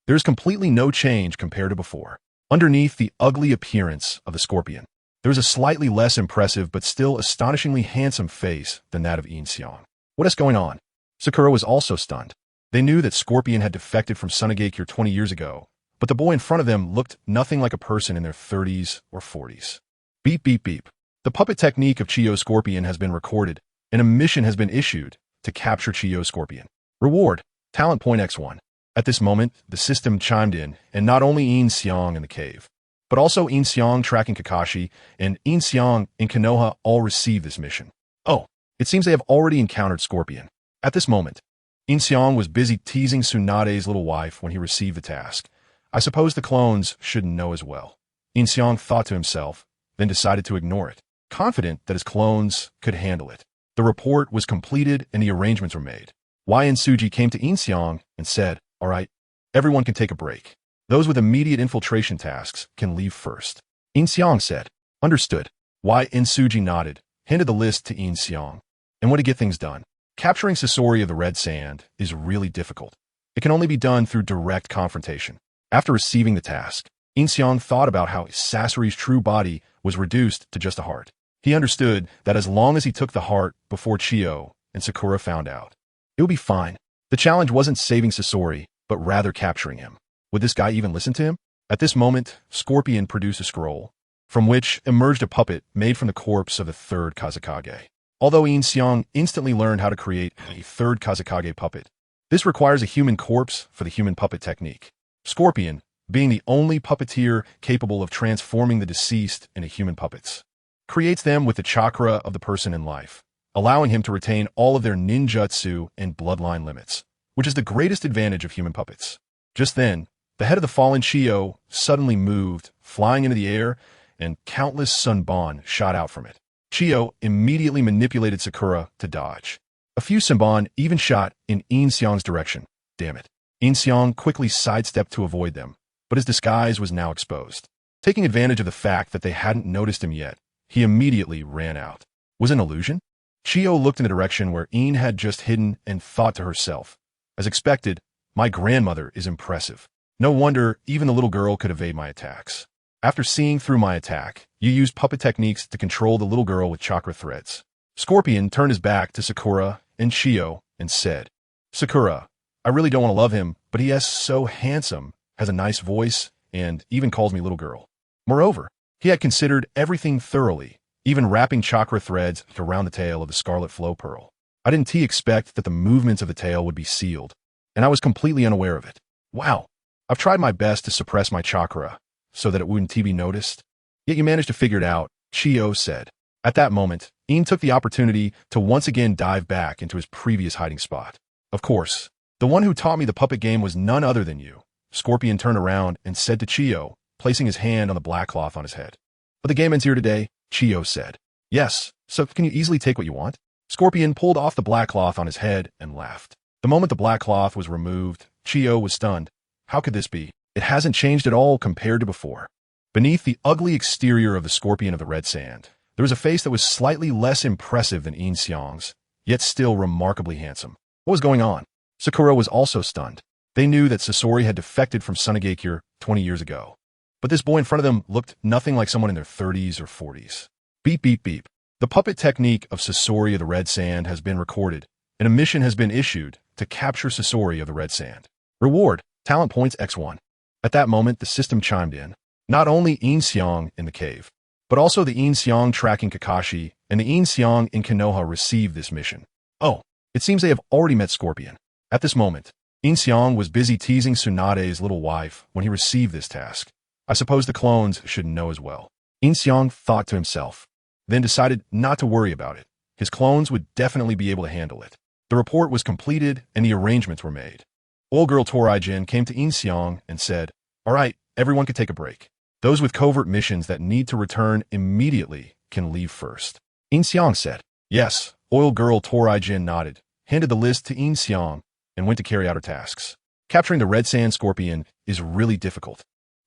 There is completely no change compared to before. Underneath the ugly appearance of the scorpion, there is a slightly less impressive but still astonishingly handsome face than that of Yin Xiang. What is going on? Sakura was also stunned. They knew that Scorpion had defected from Tsunade 20 years ago, but the boy in front of them looked nothing like a person in their 30s or 40s. Beep, beep, beep. The puppet technique of Chiyo Scorpion has been recorded, and a mission has been issued to capture Chiyo Scorpion. Reward, talent point X1. At this moment, the system chimed in, and not only Yin Xiang in the cave, but also Yin Xiang tracking Kakashi and Yin Xiang in Konoha all received this mission. Oh, it seems they have already encountered Scorpion. At this moment, Yin Xiang was busy teasing Tsunade's little wife when he received the task. I suppose the clones shouldn't know as well. Yin Xiang thought to himself, then decided to ignore it, confident that his clones could handle it. The report was completed and the arrangements were made. Wei and Suji came to Yin Xiang and said, all right, everyone can take a break. Those with immediate infiltration tasks can leave first. Yin Xiang said, understood. Wei and Suji nodded, handed the list to Yin Xiang. And what to get things done? Capturing Sasori of the Red Sand is really difficult. It can only be done through direct confrontation. After receiving the task, Yin Xiang thought about how Sasori's true body was reduced to just a heart. He understood that as long as he took the heart before Chiyo and Sakura found out, it would be fine. The challenge wasn't saving Sasori, but rather capturing him. Would this guy even listen to him? At this moment, Scorpion produced a scroll, from which emerged a puppet made from the corpse of the third Kazekage. Although Yin Xiang instantly learned how to create a third Kazekage puppet, this requires a human corpse for the human puppet technique. Scorpion, being the only puppeteer capable of transforming the deceased into human puppets, creates them with the chakra of the person in life, allowing him to retain all of their ninjutsu and bloodline limits, which is the greatest advantage of human puppets. Just then, the head of the fallen Chiyo suddenly moved, flying into the air, and countless sunbon shot out from it. Chiyo immediately manipulated Sakura to dodge. A few sunbon even shot in Yin Xiang's direction. Damn it. Yin Xiang quickly sidestepped to avoid them, but his disguise was now exposed. Taking advantage of the fact that they hadn't noticed him yet, he immediately ran out. Was it an illusion? Chiyo looked in the direction where Yin had just hidden and thought to herself, as expected, my grandmother is impressive. No wonder even the little girl could evade my attacks. After seeing through my attack, you used puppet techniques to control the little girl with chakra threads. Scorpion turned his back to Sakura and Chiyo and said, Sakura, I really don't want to love him, but he is so handsome, has a nice voice, and even calls me little girl. Moreover, he had considered everything thoroughly, even wrapping chakra threads around the tail of the scarlet flow pearl. I didn't expect that the movements of the tail would be sealed, and I was completely unaware of it. Wow, I've tried my best to suppress my chakra, so that it wouldn't be noticed. Yet you managed to figure it out, Chiyo said. At that moment, Yin took the opportunity to once again dive back into his previous hiding spot. Of course, the one who taught me the puppet game was none other than you. Scorpion turned around and said to Chiyo, placing his hand on the black cloth on his head. But the game ends here today, Chiyo said. Yes, so can you easily take what you want? Scorpion pulled off the black cloth on his head and laughed. The moment the black cloth was removed, Chiyo was stunned. How could this be? It hasn't changed at all compared to before. Beneath the ugly exterior of the Scorpion of the Red Sand, there was a face that was slightly less impressive than Yin Xiang's, yet still remarkably handsome. What was going on? Sakura was also stunned. They knew that Sasori had defected from Tsunade 20 years ago, but this boy in front of them looked nothing like someone in their 30s or 40s. Beep, beep, beep. The puppet technique of Sasori of the Red Sand has been recorded, and a mission has been issued to capture Sasori of the Red Sand. Reward, talent points X1. At that moment, the system chimed in. Not only Yin Xiang in the cave, but also the Yin Xiang tracking Kakashi and the Yin Xiang in Konoha received this mission. Oh, it seems they have already met Scorpion. At this moment, Yin Xiang was busy teasing Tsunade's little wife when he received this task. I suppose the clones should know as well. Yin Xiang thought to himself, then decided not to worry about it. His clones would definitely be able to handle it. The report was completed and the arrangements were made. Old girl Toraijin came to Yin Xiang and said, "All right, everyone can take a break. Those with covert missions that need to return immediately can leave first." Yin Xiang said, "Yes." Oil girl Toraijin nodded, handed the list to Yin Xiang, and went to carry out her tasks. Capturing the Red Sand Scorpion is really difficult.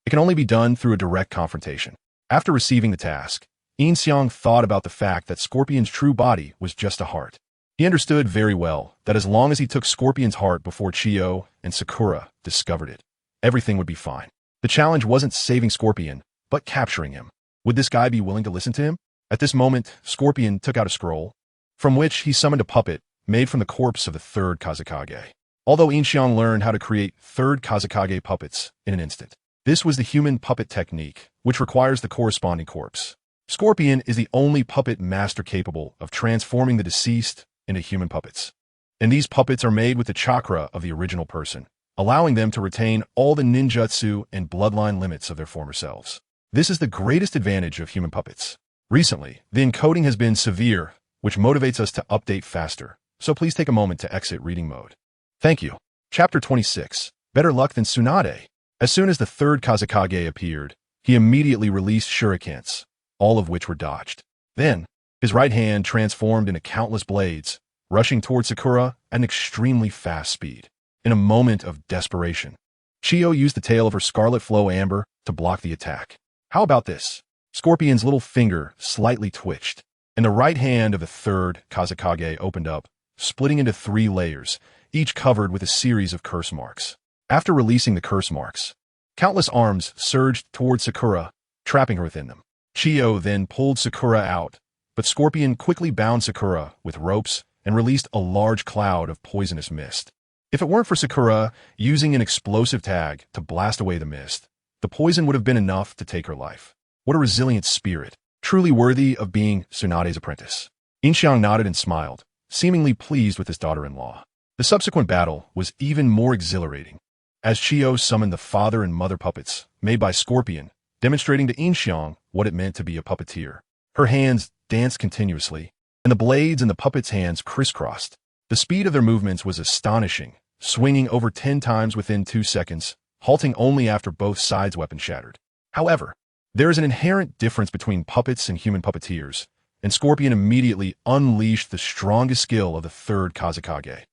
It can only be done through a direct confrontation. After receiving the task, Yin Xiang thought about the fact that Scorpion's true body was just a heart. He understood very well that as long as he took Scorpion's heart before Chiyo and Sakura discovered it, everything would be fine. The challenge wasn't saving Scorpion, but capturing him. Would this guy be willing to listen to him? At this moment, Scorpion took out a scroll, from which he summoned a puppet made from the corpse of the third Kazekage. Although Yin Xiang learned how to create third Kazekage puppets in an instant, this was the human puppet technique, which requires the corresponding corpse. Scorpion is the only puppet master capable of transforming the deceased into human puppets. And these puppets are made with the chakra of the original person, allowing them to retain all the ninjutsu and bloodline limits of their former selves. This is the greatest advantage of human puppets. Recently, the encoding has been severe, which motivates us to update faster, so please take a moment to exit reading mode. Thank you. Chapter 26. Better luck than Tsunade. As soon as the third Kazekage appeared, he immediately released shurikens, all of which were dodged. Then, his right hand transformed into countless blades, rushing toward Sakura at an extremely fast speed. In a moment of desperation, Chiyo used the tail of her Scarlet Flow Amber to block the attack. How about this? Scorpion's little finger slightly twitched, and the right hand of the third Kazekage opened up, splitting into 3 layers, each covered with a series of curse marks. After releasing the curse marks, countless arms surged toward Sakura, trapping her within them. Chiyo then pulled Sakura out, but Scorpion quickly bound Sakura with ropes and released a large cloud of poisonous mist. If it weren't for Sakura using an explosive tag to blast away the mist, the poison would have been enough to take her life. What a resilient spirit, truly worthy of being Tsunade's apprentice. Yin Xiang nodded and smiled, seemingly pleased with his daughter-in-law. The subsequent battle was even more exhilarating, as Chiyo summoned the father and mother puppets made by Scorpion, demonstrating to Yin Xiang what it meant to be a puppeteer. Her hands danced continuously, and the blades in the puppets' hands crisscrossed. The speed of their movements was astonishing, swinging over 10 times within 2 seconds, halting only after both sides' weapons shattered. However, there is an inherent difference between puppets and human puppeteers, and Scorpion immediately unleashed the strongest skill of the third Kazekage,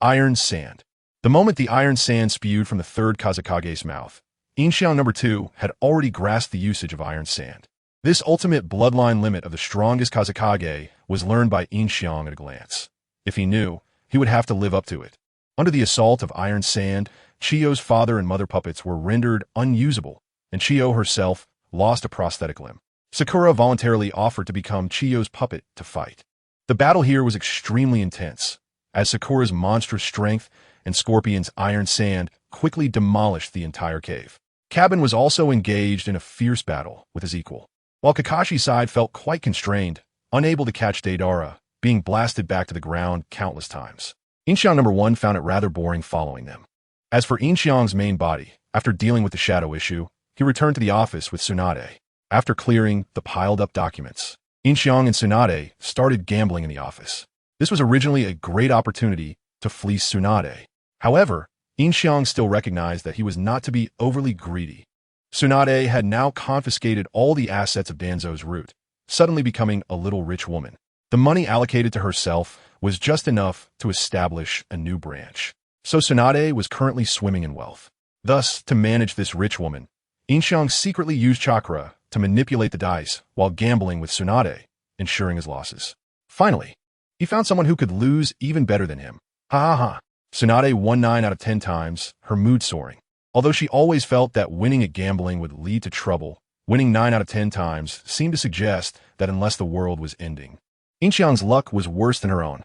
Iron Sand. The moment the iron sand spewed from the third Kazekage's mouth, Yin Xiang No. 2 had already grasped the usage of iron sand. This ultimate bloodline limit of the strongest Kazekage was learned by Yin Xiang at a glance. If he knew, he would have to live up to it. Under the assault of iron sand, Chiyo's father and mother puppets were rendered unusable, and Chiyo herself lost a prosthetic limb. Sakura voluntarily offered to become Chiyo's puppet to fight. The battle here was extremely intense, as Sakura's monstrous strength and Scorpion's iron sand quickly demolished the entire cave. Cabin was also engaged in a fierce battle with his equal, while Kakashi's side felt quite constrained, unable to catch Deidara, being blasted back to the ground countless times. Yin Xiang No. 1 found it rather boring following them. As for Yin Xiang's main body, after dealing with the shadow issue, he returned to the office with Tsunade. After clearing the piled-up documents, Yin Xiang and Tsunade started gambling in the office. This was originally a great opportunity to fleece Tsunade. However, Yin Xiang still recognized that he was not to be overly greedy. Tsunade had now confiscated all the assets of Danzo's root, suddenly becoming a little rich woman. The money allocated to herself was just enough to establish a new branch. So Tsunade was currently swimming in wealth. Thus, to manage this rich woman, Yin Xiang secretly used chakra to manipulate the dice while gambling with Tsunade, ensuring his losses. Finally, he found someone who could lose even better than him. Ha ha ha. Tsunade won 9 out of 10 times, her mood soaring. Although she always felt that winning at gambling would lead to trouble, winning 9 out of 10 times seemed to suggest that unless the world was ending. Yin Xiang's luck was worse than her own.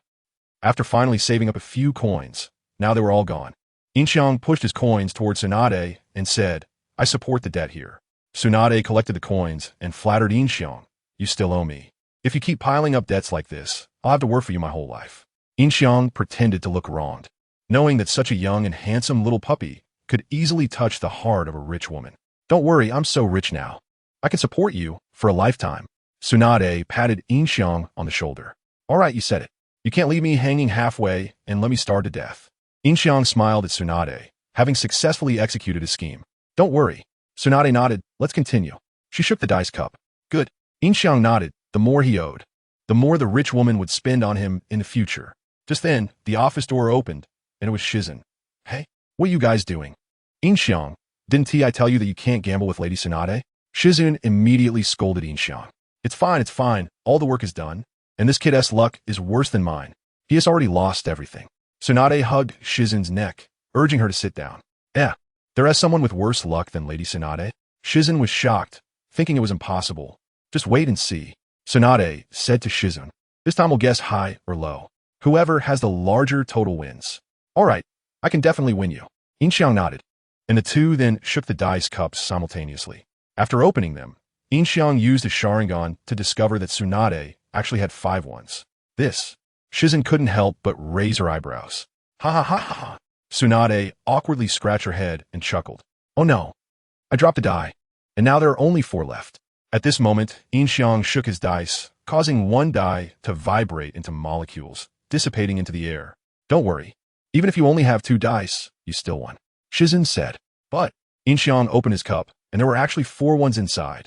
After finally saving up a few coins, now they were all gone. Yin Xiang pushed his coins towards Tsunade and said, "I support the debt here." Tsunade collected the coins and flattered Yin Xiang. You still owe me. If you keep piling up debts like this, I'll have to work for you my whole life. Yin Xiang pretended to look wronged, knowing that such a young and handsome little puppy could easily touch the heart of a rich woman. Don't worry, I'm so rich now. I can support you for a lifetime. Tsunade patted Yin Xiang on the shoulder. All right, you said it. You can't leave me hanging halfway and let me starve to death. Yin Xiang smiled at Tsunade, having successfully executed his scheme. Don't worry. Tsunade nodded. Let's continue. She shook the dice cup. Good. Yin Xiang nodded. The more he owed, the more the rich woman would spend on him in the future. Just then, the office door opened, and it was Shizun. Hey, what are you guys doing? Yin Xiang, didn't I tell you that you can't gamble with Lady Tsunade? Shizun immediately scolded Yin Xiang. It's fine. All the work is done, and this kid's luck is worse than mine. He has already lost everything. Tsunade hugged Shizun's neck, urging her to sit down. There is someone with worse luck than Lady Tsunade? Shizun was shocked, thinking it was impossible. Just wait and see. Tsunade said to Shizun. This time we'll guess high or low. Whoever has the larger total wins. All right, I can definitely win you. Yin Xiang nodded, and the two then shook the dice cups simultaneously. After opening them, Yin Xiang used his Sharingan to discover that Tsunade actually had 5 ones. Shizun couldn't help but raise her eyebrows. Ha ha ha ha. Tsunade awkwardly scratched her head and chuckled. Oh no, I dropped a die, and now there are only 4 left. At this moment, Yin Xiang shook his dice, causing one die to vibrate into molecules, dissipating into the air. Don't worry, even if you only have 2 dice, you still won. Shizun said. But Yin Xiang opened his cup, and there were actually 4 ones inside.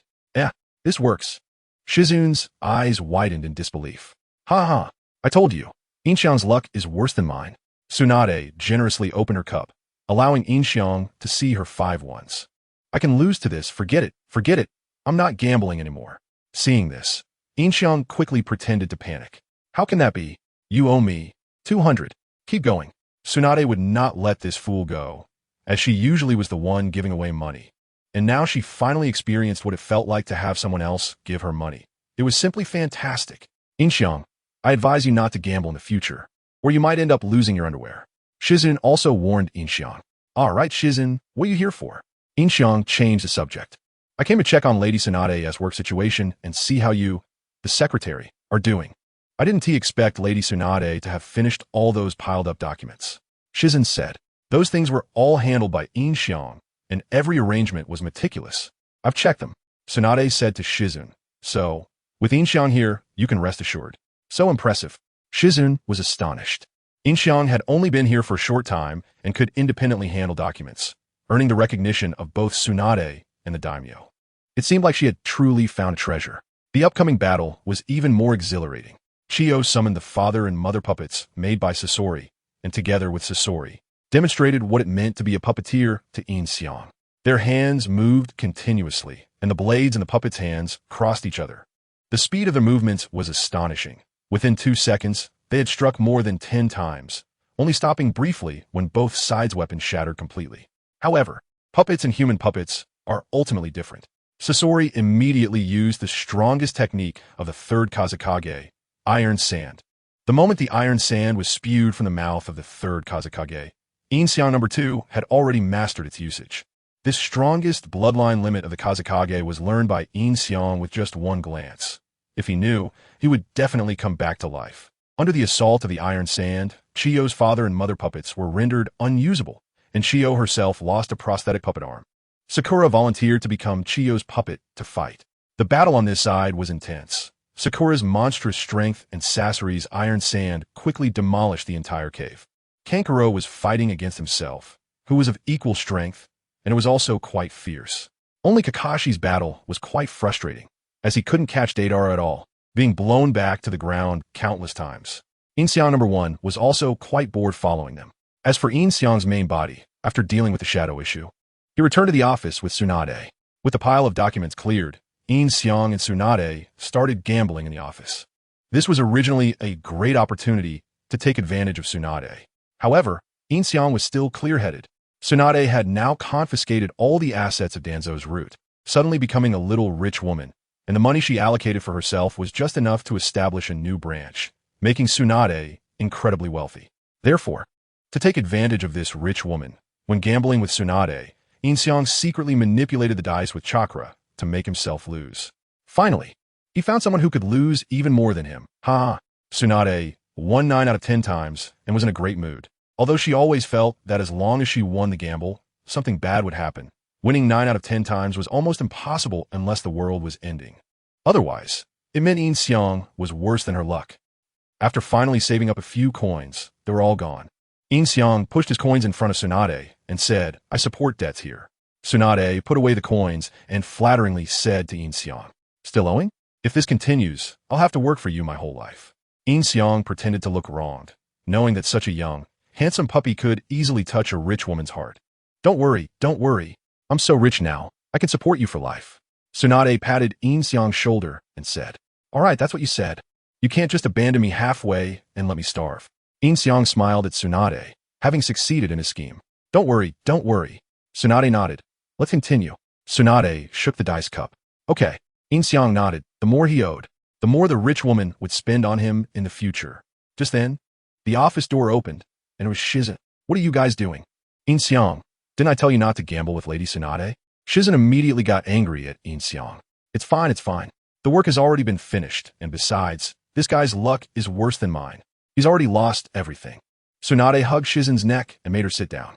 This works. Shizun's eyes widened in disbelief. Ha ha, I told you, Yin Xiang's luck is worse than mine. Tsunade generously opened her cup, allowing Yin Xiang to see her 5 ones. I can lose to this, forget it. I'm not gambling anymore. Seeing this, Yin Xiang quickly pretended to panic. How can that be? You owe me 200. Keep going. Tsunade would not let this fool go, as she usually was the one giving away money. And now she finally experienced what it felt like to have someone else give her money. It was simply fantastic. Yin Xiang, I advise you not to gamble in the future, or you might end up losing your underwear. Shizun also warned Yin Xiang. All right, Shizun, what are you here for? Yin Xiang changed the subject. I came to check on Lady Tsunade's work situation and see how you, the secretary, are doing. I didn't expect Lady Tsunade to have finished all those piled up documents. Shizun said. Those things were all handled by Yin Xiang, and every arrangement was meticulous. I've checked them, Tsunade said to Shizun. So, with Yin Xiang here, you can rest assured. So impressive. Shizun was astonished. Yin Xiang had only been here for a short time and could independently handle documents, earning the recognition of both Tsunade and the daimyo. It seemed like she had truly found a treasure. The upcoming battle was even more exhilarating. Chiyo summoned the father and mother puppets made by Sasori, and together with Sasori, demonstrated what it meant to be a puppeteer to Yin Xiang. Their hands moved continuously, and the blades in the puppets' hands crossed each other. The speed of their movements was astonishing. Within 2 seconds, they had struck more than 10 times, only stopping briefly when both sides' weapons shattered completely. However, puppets and human puppets are ultimately different. Sasori immediately used the strongest technique of the 3rd Kazekage, Iron Sand. The moment the iron sand was spewed from the mouth of the 3rd Kazekage, Yin Xiang No. 2 had already mastered its usage. This strongest bloodline limit of the Kazekage was learned by Yin Xiang with just one glance. If he knew, he would definitely come back to life. Under the assault of the iron sand, Chiyo's father and mother puppets were rendered unusable, and Chiyo herself lost a prosthetic puppet arm. Sakura volunteered to become Chiyo's puppet to fight. The battle on this side was intense. Sakura's monstrous strength and Sasori's iron sand quickly demolished the entire cave. Kankuro was fighting against himself, who was of equal strength, and it was also quite fierce. Only Kakashi's battle was quite frustrating, as he couldn't catch Deidara at all, being blown back to the ground countless times. Yin Xiang No. 1 was also quite bored following them. As for Yin Xiang's main body, after dealing with the shadow issue, he returned to the office with Tsunade. With the pile of documents cleared, Yin Xiang and Tsunade started gambling in the office. This was originally a great opportunity to take advantage of Tsunade. However, Yin Xiang was still clear-headed. Tsunade had now confiscated all the assets of Danzo's root, suddenly becoming a little rich woman, and the money she allocated for herself was just enough to establish a new branch, making Tsunade incredibly wealthy. Therefore, to take advantage of this rich woman, when gambling with Tsunade, Yin Xiang secretly manipulated the dice with chakra to make himself lose. Finally, he found someone who could lose even more than him. Ha! Tsunade won 9 out of 10 times and was in a great mood. Although she always felt that as long as she won the gamble, something bad would happen. Winning 9 out of 10 times was almost impossible unless the world was ending. Otherwise, it meant Yin Xiang was worse than her luck. After finally saving up a few coins, they were all gone. Yin Xiang pushed his coins in front of Tsunade and said, "I support debts here." Tsunade put away the coins and flatteringly said to Yin Xiang, "Still owing? If this continues, I'll have to work for you my whole life." Yin Xiang pretended to look wronged, knowing that such a young, handsome puppy could easily touch a rich woman's heart. Don't worry. I'm so rich now, I can support you for life." Tsunade patted Yin Xiang's shoulder and said, "All right, that's what you said. You can't just abandon me halfway and let me starve." Yin Xiang smiled at Tsunade, having succeeded in his scheme. Don't worry. Tsunade nodded. "Let's continue." Tsunade shook the dice cup. Okay. Yin Xiang nodded. The more he owed, the more the rich woman would spend on him in the future. Just then, the office door opened, and it was Shizen. "What are you guys doing?" "Yin Xiang, didn't I tell you not to gamble with Lady Tsunade?" Shizen immediately got angry at Yin Xiang. It's fine. The work has already been finished, and besides, this guy's luck is worse than mine. He's already lost everything." Tsunade hugged Shizen's neck and made her sit down.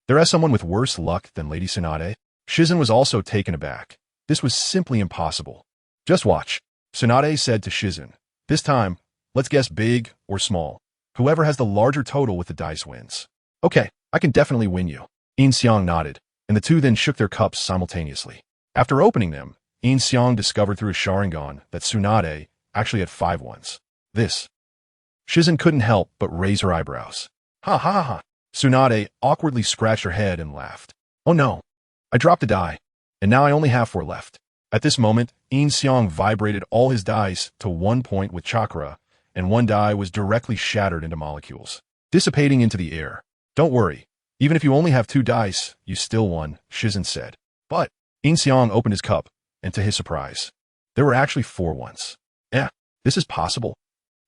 There is someone with worse luck than Lady Tsunade? Shizen was also taken aback. This was simply impossible. "Just watch," Tsunade said to Shizen. "This time, let's guess big or small. Whoever has the larger total with the dice wins." "Okay, I can definitely win you." Yin Xiang nodded, and the two then shook their cups simultaneously. After opening them, Yin Xiang discovered through his Sharingan that Tsunade actually had 5 ones. This. Shizen couldn't help but raise her eyebrows. Ha. Tsunade awkwardly scratched her head and laughed. "Oh no, I dropped a die, and now I only have 4 left." At this moment, Yin Xiang vibrated all his dice to 1 point with chakra, and 1 die was directly shattered into molecules, dissipating into the air. "Don't worry, even if you only have 2 dice, you still won," Shizen said. But Yin Xiang opened his cup, and to his surprise, there were actually 4 ones. This is possible?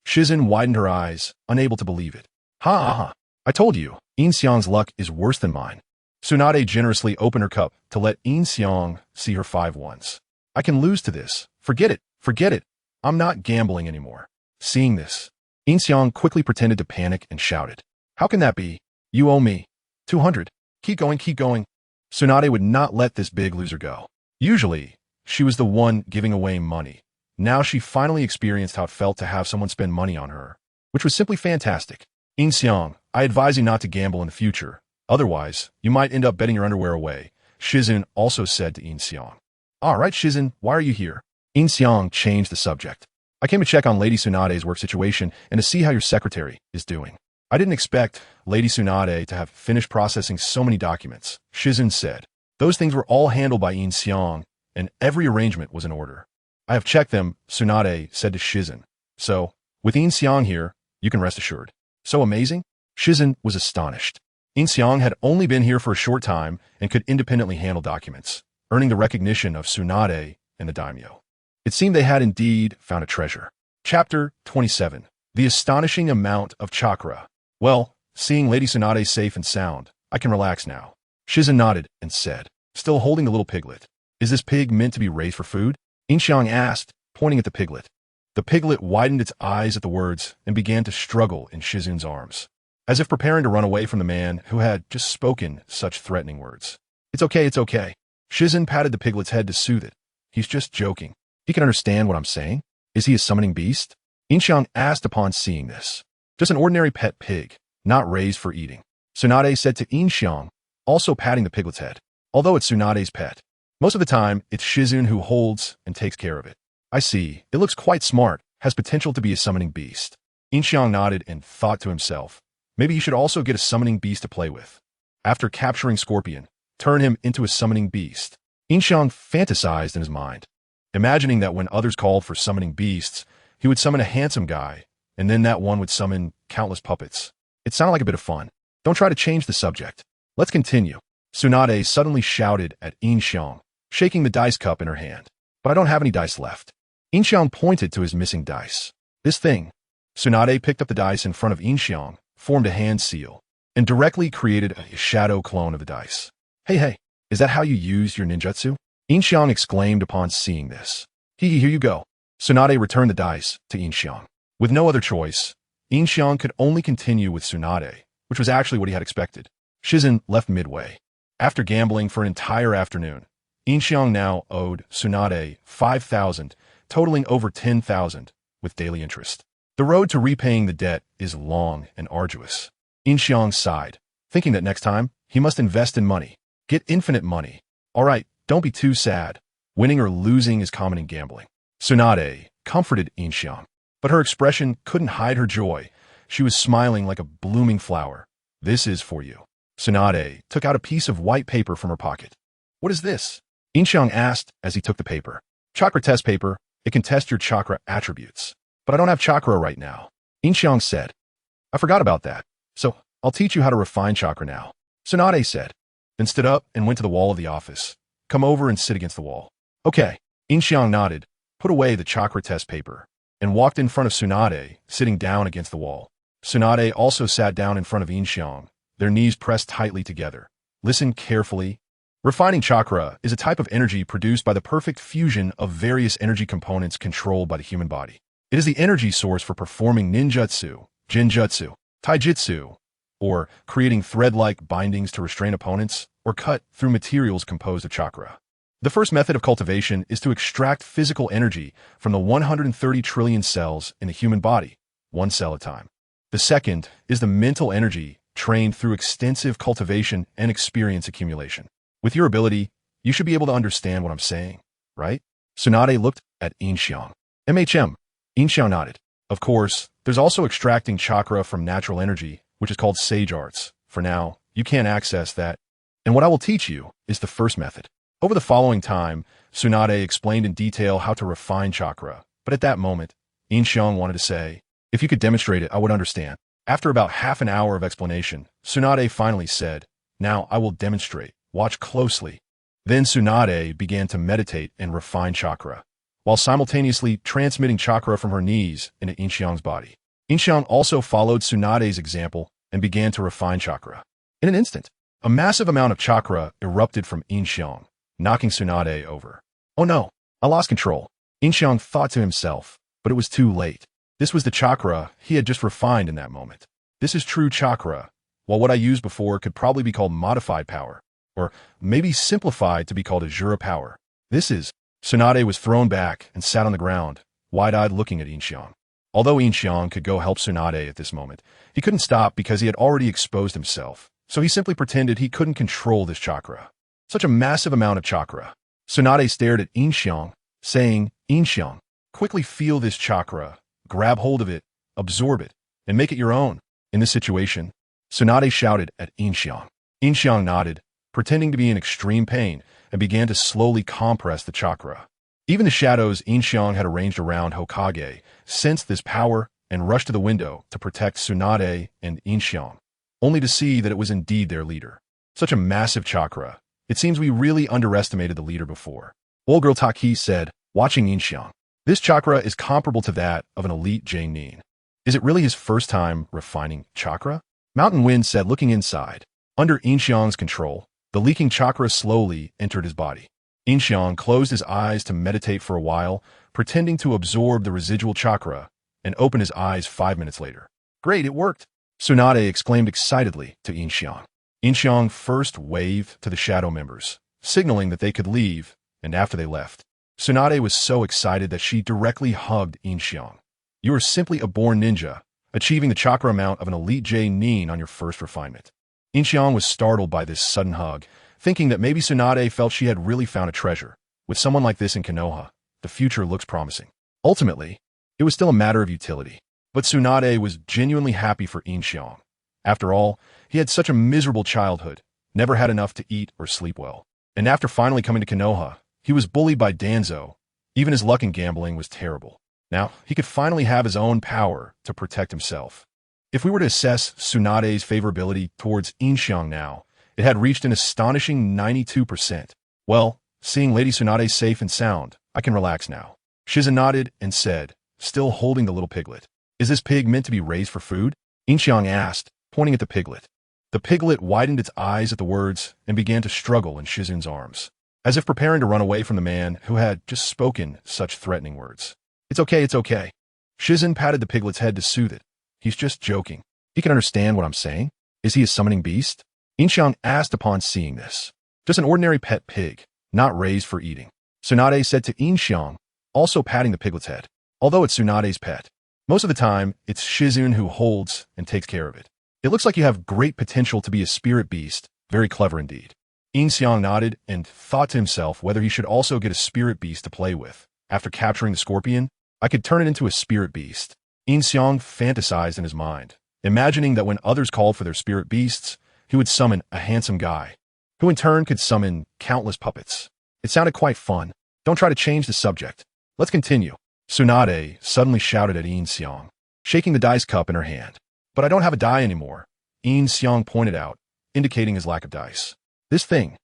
Shizen widened her eyes, unable to believe it. Ha! I told you, Yin Xiang's luck is worse than mine. Tsunade generously opened her cup to let Yin Xiang see her 5 ones. "I can lose to this. Forget it. I'm not gambling anymore." Seeing this, Yin Xiang quickly pretended to panic and shouted, "How can that be? You owe me 200. Keep going. Tsunade would not let this big loser go. Usually, she was the one giving away money. Now she finally experienced how it felt to have someone spend money on her, which was simply fantastic. "Yin Xiang, I advise you not to gamble in the future. Otherwise, you might end up betting your underwear away," Shizen also said to Yin Xiang. "All right, Shizen, why are you here?" Yin Xiang changed the subject. "I came to check on Lady Tsunade's work situation and to see how your secretary is doing." "I didn't expect Lady Tsunade to have finished processing so many documents," Shizen said. "Those things were all handled by Yin Xiang, and every arrangement was in order." "I have checked them," Tsunade said to Shizen. "So, with Yin Xiang here, you can rest assured." "So amazing?" Shizen was astonished. Yin Xiang had only been here for a short time and could independently handle documents, earning the recognition of Tsunade and the daimyo. It seemed they had indeed found a treasure. Chapter 27. The Astonishing Amount of Chakra. "Well, seeing Lady Tsunade safe and sound, I can relax now." Shizen nodded and said, still holding the little piglet, "Is this pig meant to be raised for food?" Yin Xiang asked, pointing at the piglet. The piglet widened its eyes at the words and began to struggle in Shizen's arms, as if preparing to run away from the man who had just spoken such threatening words. It's okay. Shizen patted the piglet's head to soothe it. "He's just joking. He can understand what I'm saying. Is he a summoning beast?" Yin Xiang asked upon seeing this. "Just an ordinary pet pig, not raised for eating," Tsunade said to Yin Xiang, also patting the piglet's head. "Although it's Tsunade's pet, most of the time it's Shizen who holds and takes care of it." "I see. It looks quite smart, has potential to be a summoning beast." Yin Xiang nodded and thought to himself, maybe he should also get a summoning beast to play with. After capturing Scorpion, turn him into a summoning beast. Yin Xiang fantasized in his mind, imagining that when others called for summoning beasts, he would summon a handsome guy, and then that one would summon countless puppets. It sounded like a bit of fun. "Don't try to change the subject. Let's continue." Tsunade suddenly shouted at Yin Xiang, shaking the dice cup in her hand. "But I don't have any dice left." Yin Xiang pointed to his missing dice. "This thing." Tsunade picked up the dice in front of Yin Xiang, formed a hand seal, and directly created a shadow clone of the dice. Hey, is that how you use your ninjutsu?" Yin Xiang exclaimed upon seeing this. Here you go. Tsunade returned the dice to Yin Xiang. With no other choice, Yin Xiang could only continue with Tsunade, which was actually what he had expected. Shizen left midway. After gambling for an entire afternoon, Yin Xiang now owed Tsunade 5,000, totaling over 10,000, with daily interest. The road to repaying the debt is long and arduous. Yin Xiang sighed, thinking that next time, he must invest in money. Get infinite money. All right, don't be too sad. Winning or losing is common in gambling. Tsunade comforted Yin Xiang, but her expression couldn't hide her joy. She was smiling like a blooming flower. This is for you. Tsunade took out a piece of white paper from her pocket. What is this? Yin Xiang asked as he took the paper. Chakra test paper. It can test your chakra attributes. But I don't have chakra right now. Yin Xiang said. I forgot about that. So I'll teach you how to refine chakra now. Tsunade said, then stood up and went to the wall of the office. Come over and sit against the wall. Okay. Yin Xiang nodded, put away the chakra test paper, and walked in front of Tsunade, sitting down against the wall. Tsunade also sat down in front of Yin Xiang, their knees pressed tightly together. Listen carefully. Refining chakra is a type of energy produced by the perfect fusion of various energy components controlled by the human body. It is the energy source for performing ninjutsu, jinjutsu, taijutsu, or creating thread-like bindings to restrain opponents, or cut through materials composed of chakra. The first method of cultivation is to extract physical energy from the 130 trillion cells in the human body, one cell at a time. The second is the mental energy trained through extensive cultivation and experience accumulation. With your ability, you should be able to understand what I'm saying, right? Tsunade looked at Yin Xiang. MHM. Yin Xiang nodded. Of course, there's also extracting chakra from natural energy, which is called sage arts. For now, you can't access that. And what I will teach you is the first method. Over the following time, Tsunade explained in detail how to refine chakra, but at that moment, Yin Xiang wanted to say, if you could demonstrate it, I would understand. After about half an hour of explanation, Tsunade finally said, now I will demonstrate. Watch closely. Then Tsunade began to meditate and refine chakra, while simultaneously transmitting chakra from her knees into Yin Xiang's body. Yin Xiang also followed Tsunade's example and began to refine chakra. In an instant, a massive amount of chakra erupted from Yin Xiang, knocking Tsunade over. Oh no, I lost control. Yin Xiang thought to himself, but it was too late. This was the chakra he had just refined in that moment. This is true chakra, while what I used before could probably be called modified power, or maybe simplified to be called Azura power. This is. Tsunade was thrown back and sat on the ground, wide-eyed looking at Yin Xiang. Although Yin Xiang could go help Tsunade at this moment, he couldn't stop because he had already exposed himself, so he simply pretended he couldn't control this chakra. Such a massive amount of chakra. Tsunade stared at Yin Xiang, saying, Yin Xiang, quickly feel this chakra, grab hold of it, absorb it, and make it your own. In this situation, Tsunade shouted at Yin Xiang. Yin Xiang nodded, pretending to be in extreme pain, and began to slowly compress the chakra. Even the shadows Yin Xiang had arranged around Hokage sensed this power and rushed to the window to protect Tsunade and Yin Xiang, only to see that it was indeed their leader. Such a massive chakra. It seems we really underestimated the leader before. Old girl Taki said, watching Yin Xiang. This chakra is comparable to that of an elite Nin. Is it really his first time refining chakra? Mountain Wind said, looking inside. Under Yin Xiang's control, the leaking chakra slowly entered his body. Yin Xiang closed his eyes to meditate for a while, pretending to absorb the residual chakra, and opened his eyes 5 minutes later. Great, it worked! Tsunade exclaimed excitedly to Yin Xiang. Yin Xiang first waved to the shadow members, signaling that they could leave, and after they left, Tsunade was so excited that she directly hugged Yin Xiang. You are simply a born ninja, achieving the chakra amount of an elite Nin on your first refinement. Yin Xiang was startled by this sudden hug, thinking that maybe Tsunade felt she had really found a treasure. With someone like this in Konoha, the future looks promising. Ultimately, it was still a matter of utility. But Tsunade was genuinely happy for Yin Xiang. After all, he had such a miserable childhood, never had enough to eat or sleep well. And after finally coming to Konoha, he was bullied by Danzo. Even his luck in gambling was terrible. Now, he could finally have his own power to protect himself. If we were to assess Tsunade's favorability towards Yin Xiang now, it had reached an astonishing 92%. Well, seeing Lady Tsunade safe and sound, I can relax now. Shizen nodded and said, still holding the little piglet. Is this pig meant to be raised for food? Yin Xiang asked, pointing at the piglet. The piglet widened its eyes at the words and began to struggle in Shizen's arms. as if preparing to run away from the man who had just spoken such threatening words. It's okay, it's okay. Shizen patted the piglet's head to soothe it. He's just joking. He can understand what I'm saying. Is he a summoning beast? Yin Xiang asked upon seeing this. Just an ordinary pet pig, not raised for eating. Tsunade said to Yin Xiang, also patting the piglet's head. Although it's Tsunade's pet, most of the time, it's Shizun who holds and takes care of it. It looks like you have great potential to be a spirit beast. Very clever indeed. Yin Xiang nodded and thought to himself whether he should also get a spirit beast to play with. After capturing the scorpion, I could turn it into a spirit beast. Yin Xiang fantasized in his mind, imagining that when others called for their spirit beasts, he would summon a handsome guy, who in turn could summon countless puppets. It sounded quite fun. Don't try to change the subject. Let's continue. Tsunade suddenly shouted at Yin Xiang, shaking the dice cup in her hand. But I don't have a die anymore, Yin Xiang pointed out, indicating his lack of dice. This thing.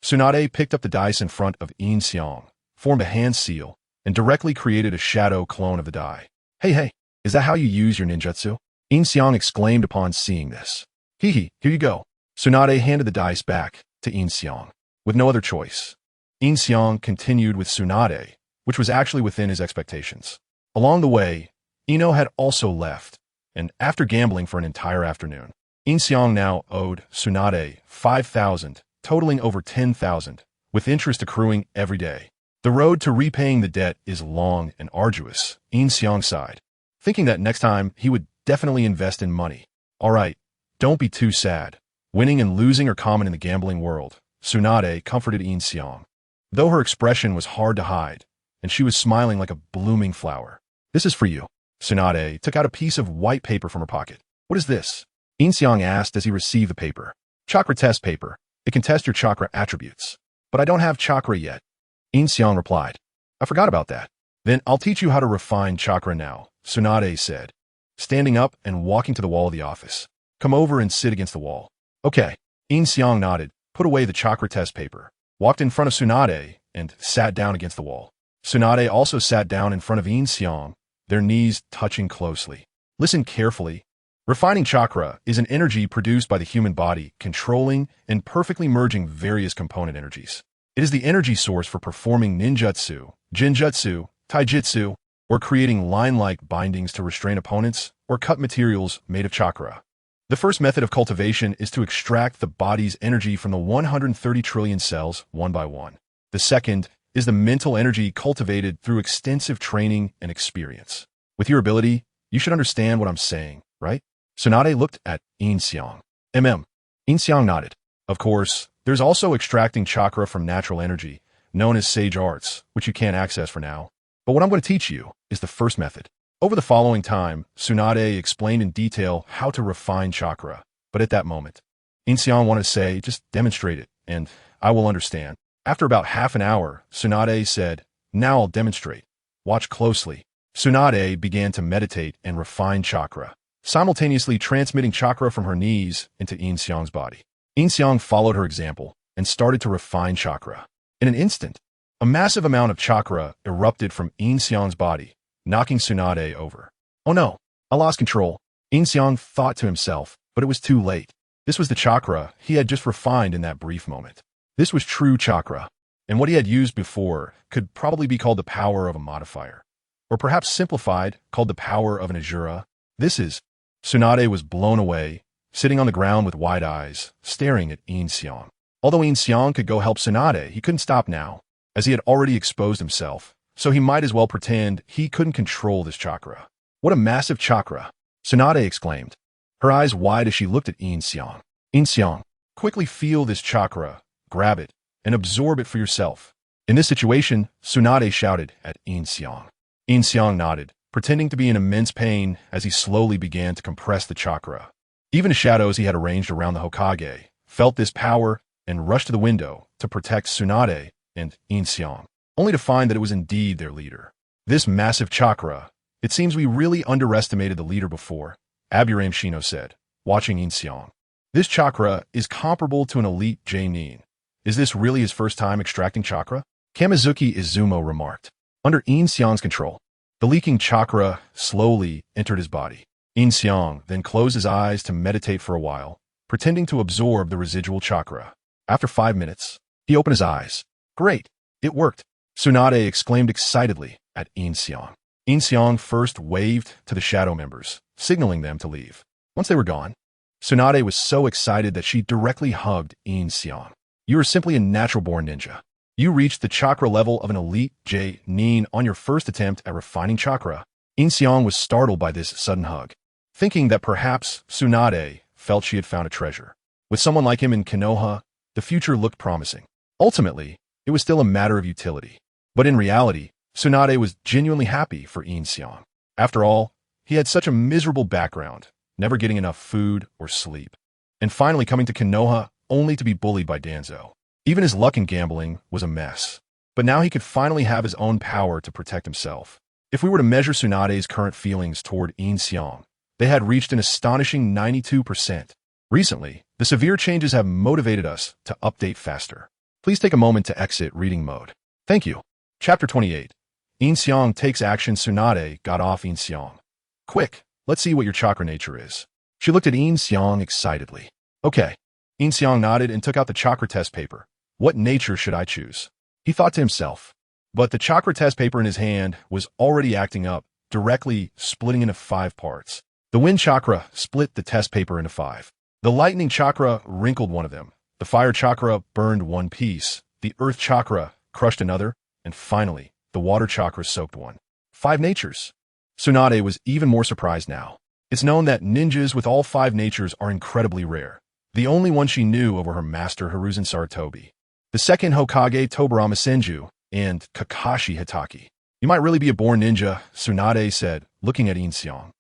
Tsunade picked up the dice in front of Yin Xiang, formed a hand seal, and directly created a shadow clone of the die. Hey, is that how you use your ninjutsu? Yin Xiang exclaimed upon seeing this. Here you go. Tsunade handed the dice back to Yin Xiang. With no other choice, Yin Xiang continued with Tsunade, which was actually within his expectations. Along the way, Ino had also left, and after gambling for an entire afternoon, Yin Xiang now owed Tsunade 5,000, totaling over 10,000, with interest accruing every day. The road to repaying the debt is long and arduous, Yin Xiang sighed, thinking that next time he would definitely invest in money. All right, don't be too sad. Winning and losing are common in the gambling world, Tsunade comforted Yin Xiang, though her expression was hard to hide, and she was smiling like a blooming flower. This is for you. Tsunade took out a piece of white paper from her pocket. What is this? Yin Xiang asked as he received the paper. Chakra test paper. It can test your chakra attributes. But I don't have chakra yet. Yin Xiang replied. I forgot about that. Then I'll teach you how to refine chakra now, Tsunade said, standing up and walking to the wall of the office. Come over and sit against the wall. Okay. Yin Xiang nodded, put away the chakra test paper, walked in front of Tsunade, and sat down against the wall. Tsunade also sat down in front of Yin Xiang, their knees touching closely. Listen carefully. Refining chakra is an energy produced by the human body, controlling and perfectly merging various component energies. It is the energy source for performing ninjutsu, jinjutsu, taijutsu, or creating line-like bindings to restrain opponents or cut materials made of chakra. The first method of cultivation is to extract the body's energy from the 130 trillion cells one by one. The second is the mental energy cultivated through extensive training and experience. With your ability, you should understand what I'm saying, right? Tsunade looked at Yin Xiang. Yin Xiang nodded. Of course, there's also extracting chakra from natural energy, known as sage arts, which you can't access for now. But what I'm going to teach you is the first method. Over the following time, Tsunade explained in detail how to refine chakra. But at that moment, Yin Xiang wanted to say, just demonstrate it, and I will understand. After about half an hour, Tsunade said, now I'll demonstrate. Watch closely. Tsunade began to meditate and refine chakra, simultaneously transmitting chakra from her knees into Yin Xiang's body. Yin Xiang followed her example and started to refine chakra. In an instant, a massive amount of chakra erupted from Yin Xiang's body, knocking Tsunade over. Oh no, I lost control. Yin Xiang thought to himself, but it was too late. This was the chakra he had just refined in that brief moment. This was true chakra, and what he had used before could probably be called the power of a modifier, or perhaps simplified, called the power of an Asura. Tsunade was blown away, sitting on the ground with wide eyes, staring at Yin Xiang. Although Yin Xiang could go help Tsunade, he couldn't stop now, as he had already exposed himself, so he might as well pretend he couldn't control this chakra. What a massive chakra! Tsunade exclaimed, her eyes wide as she looked at Yin Xiang. Yin Xiang, quickly feel this chakra, grab it, and absorb it for yourself. In this situation, Tsunade shouted at Yin Xiang. Yin Xiang nodded, pretending to be in immense pain as he slowly began to compress the chakra. Even the shadows he had arranged around the Hokage felt this power and rushed to the window to protect Tsunade and Yin Xiang, only to find that it was indeed their leader. This massive chakra, it seems we really underestimated the leader before, Aburame Shino said, watching Yin Xiang. This chakra is comparable to an elite J-Nin. Is this really his first time extracting chakra? Kamizuki Izumo remarked. Under Yin Xiang's control, the leaking chakra slowly entered his body. Yin Xiang then closed his eyes to meditate for a while, pretending to absorb the residual chakra. After 5 minutes, he opened his eyes. Great! It worked! Tsunade exclaimed excitedly at Yin Xiang. Yin Xiang first waved to the shadow members, signaling them to leave. Once they were gone, Tsunade was so excited that she directly hugged Yin Xiang. You are simply a natural-born ninja. You reached the chakra level of an elite Nin on your first attempt at refining chakra. Yin Xiang was startled by this sudden hug, thinking that perhaps Tsunade felt she had found a treasure. With someone like him in Konoha, the future looked promising. Ultimately, it was still a matter of utility. But in reality, Tsunade was genuinely happy for Yin Xiang. After all, he had such a miserable background, never getting enough food or sleep, and finally coming to Konoha only to be bullied by Danzo. Even his luck in gambling was a mess. But now he could finally have his own power to protect himself. If we were to measure Tsunade's current feelings toward Yin Xiang, they had reached an astonishing 92%. Recently, the severe changes have motivated us to update faster. Please take a moment to exit reading mode. Thank you. Chapter 28. Yin Xiang takes action. Tsunade got off Yin Xiang. Quick, let's see what your chakra nature is. She looked at Yin Xiang excitedly. Okay. Yin Xiang nodded and took out the chakra test paper. What nature should I choose? He thought to himself. But the chakra test paper in his hand was already acting up, directly splitting into 5 parts. The wind chakra split the test paper into 5. The lightning chakra wrinkled one of them. The fire chakra burned one piece. The earth chakra crushed another. And finally, the water chakra soaked one. 5 natures. Tsunade was even more surprised now. It's known that ninjas with all 5 natures are incredibly rare. The only one she knew over her master Hiruzen Sarutobi, the second Hokage Tobirama Senju, and Kakashi Hitaki. You might really be a born ninja, Tsunade said, looking at Yin Xiang.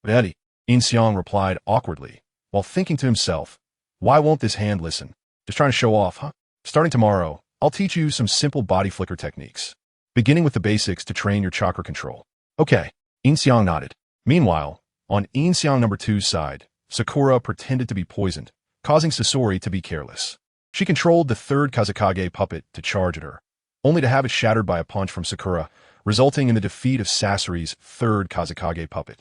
Ready, Yin Xiang replied awkwardly, while thinking to himself, why won't this hand listen? Just trying to show off, huh? Starting tomorrow, I'll teach you some simple body flicker techniques, beginning with the basics to train your chakra control. Okay, Yin Xiang nodded. Meanwhile, on Yin Xiang number 2's side, Sakura pretended to be poisoned, causing Sasori to be careless. She controlled the third Kazekage puppet to charge at her, only to have it shattered by a punch from Sakura, resulting in the defeat of Sasori's third Kazekage puppet.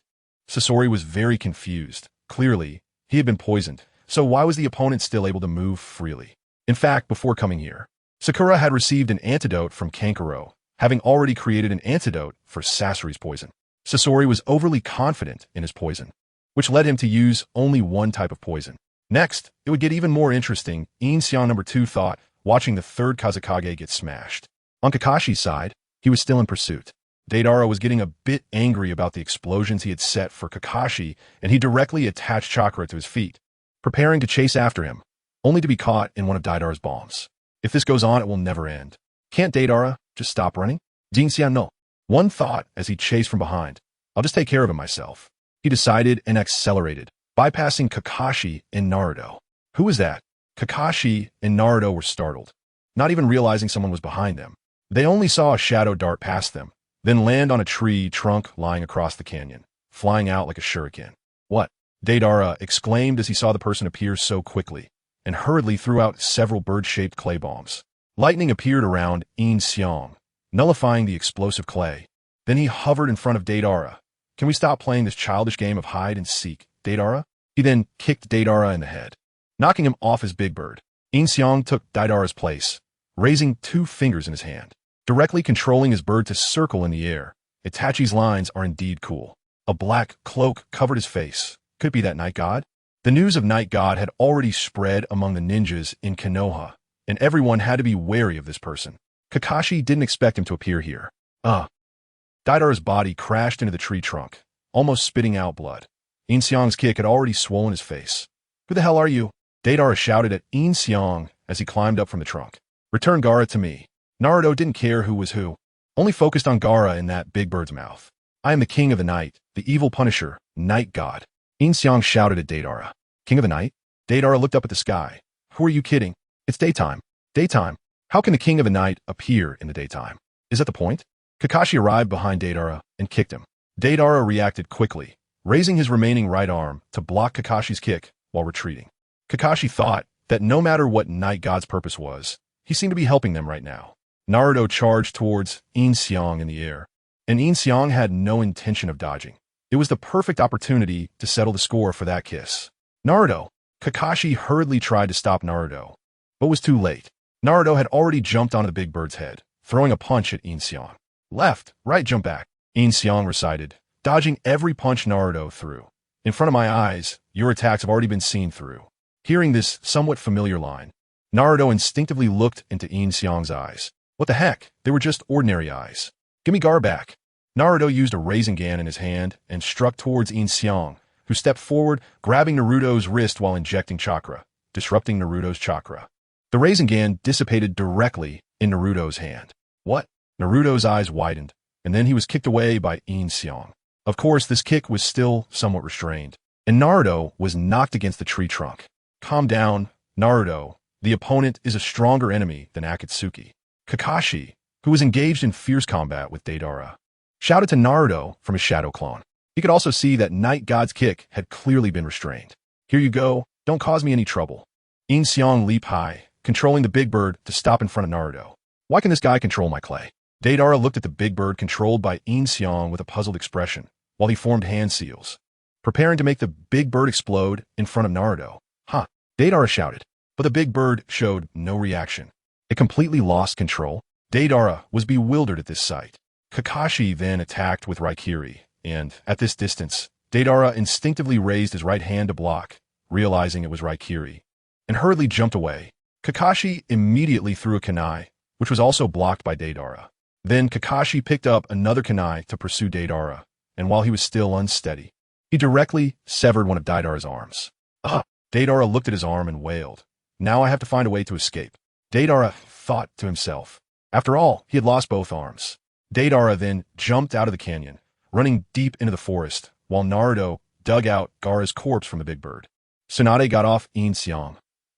Sasori was very confused. Clearly, he had been poisoned, so why was the opponent still able to move freely? In fact, before coming here, Sakura had received an antidote from Kankuro, having already created an antidote for Sasori's poison. Sasori was overly confident in his poison, which led him to use only one type of poison. Next, it would get even more interesting. Yin Xiang number 2 thought, watching the third Kazekage get smashed. On Kakashi's side, he was still in pursuit. Deidara was getting a bit angry about the explosions he had set for Kakashi, and he directly attached chakra to his feet, preparing to chase after him, only to be caught in one of Deidara's bombs. If this goes on, it will never end. Can't Deidara just stop running? Yin Xiang no. One thought as he chased from behind. I'll just take care of him myself. He decided and accelerated, bypassing Kakashi and Naruto. Who was that? Kakashi and Naruto were startled, not even realizing someone was behind them. They only saw a shadow dart past them, then land on a tree trunk lying across the canyon, flying out like a shuriken. What? Deidara exclaimed as he saw the person appear so quickly, and hurriedly threw out several bird-shaped clay bombs. Lightning appeared around Yin Xiang, nullifying the explosive clay. Then he hovered in front of Deidara. Can we stop playing this childish game of hide and seek, Deidara? He then kicked Deidara in the head, knocking him off his big bird. Yin Xiang took Deidara's place, raising 2 fingers in his hand, directly controlling his bird to circle in the air. Itachi's lines are indeed cool. A black cloak covered his face. Could it be that night god? The news of Night God had already spread among the ninjas in Konoha, and everyone had to be wary of this person. Kakashi didn't expect him to appear here. Deidara's body crashed into the tree trunk, almost spitting out blood. Yin Xiang's kick had already swollen his face. Who the hell are you? Deidara shouted at Yin Xiang as he climbed up from the trunk. Return Gaara to me. Naruto didn't care who was who, only focused on Gaara in that big bird's mouth. I am the king of the night, the evil punisher, Night God. Yin Xiang shouted at Deidara. King of the night? Deidara looked up at the sky. Who are you kidding? It's daytime. Daytime. How can the king of the night appear in the daytime? Is that the point? Kakashi arrived behind Deidara and kicked him. Deidara reacted quickly, raising his remaining right arm to block Kakashi's kick while retreating. Kakashi thought that no matter what Night God's purpose was, he seemed to be helping them right now. Naruto charged towards Yin Xiang in the air, and Yin Xiang had no intention of dodging. It was the perfect opportunity to settle the score for that kiss. Naruto! Kakashi hurriedly tried to stop Naruto, but was too late. Naruto had already jumped onto the big bird's head, throwing a punch at Yin Xiang. Left, right, jump back, Yin Xiang recited, dodging every punch Naruto threw. In front of my eyes, your attacks have already been seen through. Hearing this somewhat familiar line, Naruto instinctively looked into Yin Xiang's eyes. What the heck? They were just ordinary eyes. Give me guard back. Naruto used a Sharingan in his hand and struck towards Yin Xiang, who stepped forward, grabbing Naruto's wrist while injecting chakra, disrupting Naruto's chakra. The Sharingan dissipated directly in Naruto's hand. What? Naruto's eyes widened, and then he was kicked away by Yin Xiang. Of course, this kick was still somewhat restrained, and Naruto was knocked against the tree trunk. Calm down, Naruto. The opponent is a stronger enemy than Akatsuki. Kakashi, who was engaged in fierce combat with Deidara, shouted to Naruto from his shadow clone. He could also see that Night God's kick had clearly been restrained. Here you go, don't cause me any trouble. Yin Xiang leaped high, controlling the big bird to stop in front of Naruto. Why can this guy control my clay? Deidara looked at the big bird controlled by Yin Xiang with a puzzled expression, while he formed hand seals, preparing to make the big bird explode in front of Naruto. Huh, Deidara shouted, but the big bird showed no reaction. It completely lost control. Deidara was bewildered at this sight. Kakashi then attacked with Raikiri, and, at this distance, Deidara instinctively raised his right hand to block, realizing it was Raikiri, and hurriedly jumped away. Kakashi immediately threw a kunai, which was also blocked by Deidara. Then Kakashi picked up another kunai to pursue Deidara, and while he was still unsteady, he directly severed one of Deidara's arms. Ah! Deidara looked at his arm and wailed. Now I have to find a way to escape. Deidara thought to himself. After all, he had lost both arms. Deidara then jumped out of the canyon, running deep into the forest, while Naruto dug out Gaara's corpse from the big bird. Tsunade got off Yin Xiang.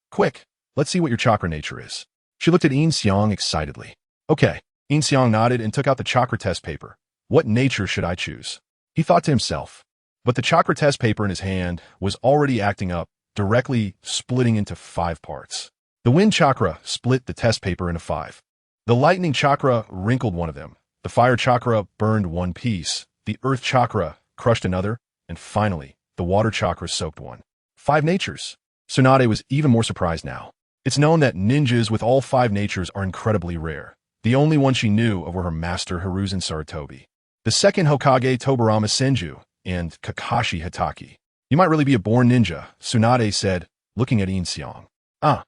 Quick, let's see what your chakra nature is. She looked at Yin Xiang excitedly. Okay. Yin Xiang nodded and took out the chakra test paper. What nature should I choose? He thought to himself. But the chakra test paper in his hand was already acting up, directly splitting into 5 parts. The wind chakra split the test paper into 5. The lightning chakra wrinkled one of them. The fire chakra burned one piece. The earth chakra crushed another. And finally, the water chakra soaked one. 5 natures. Tsunade was even more surprised now. It's known that ninjas with all 5 natures are incredibly rare. The only one she knew of were her master Hiruzen Sarutobi, the second Hokage Tobirama Senju, and Kakashi Hatake. You might really be a born ninja, Tsunade said, looking at Yin Xiang. Ah.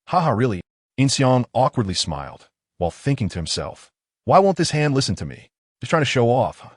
Haha, really? Yin Xiang awkwardly smiled, while thinking to himself, why won't this hand listen to me? Just trying to show off, huh?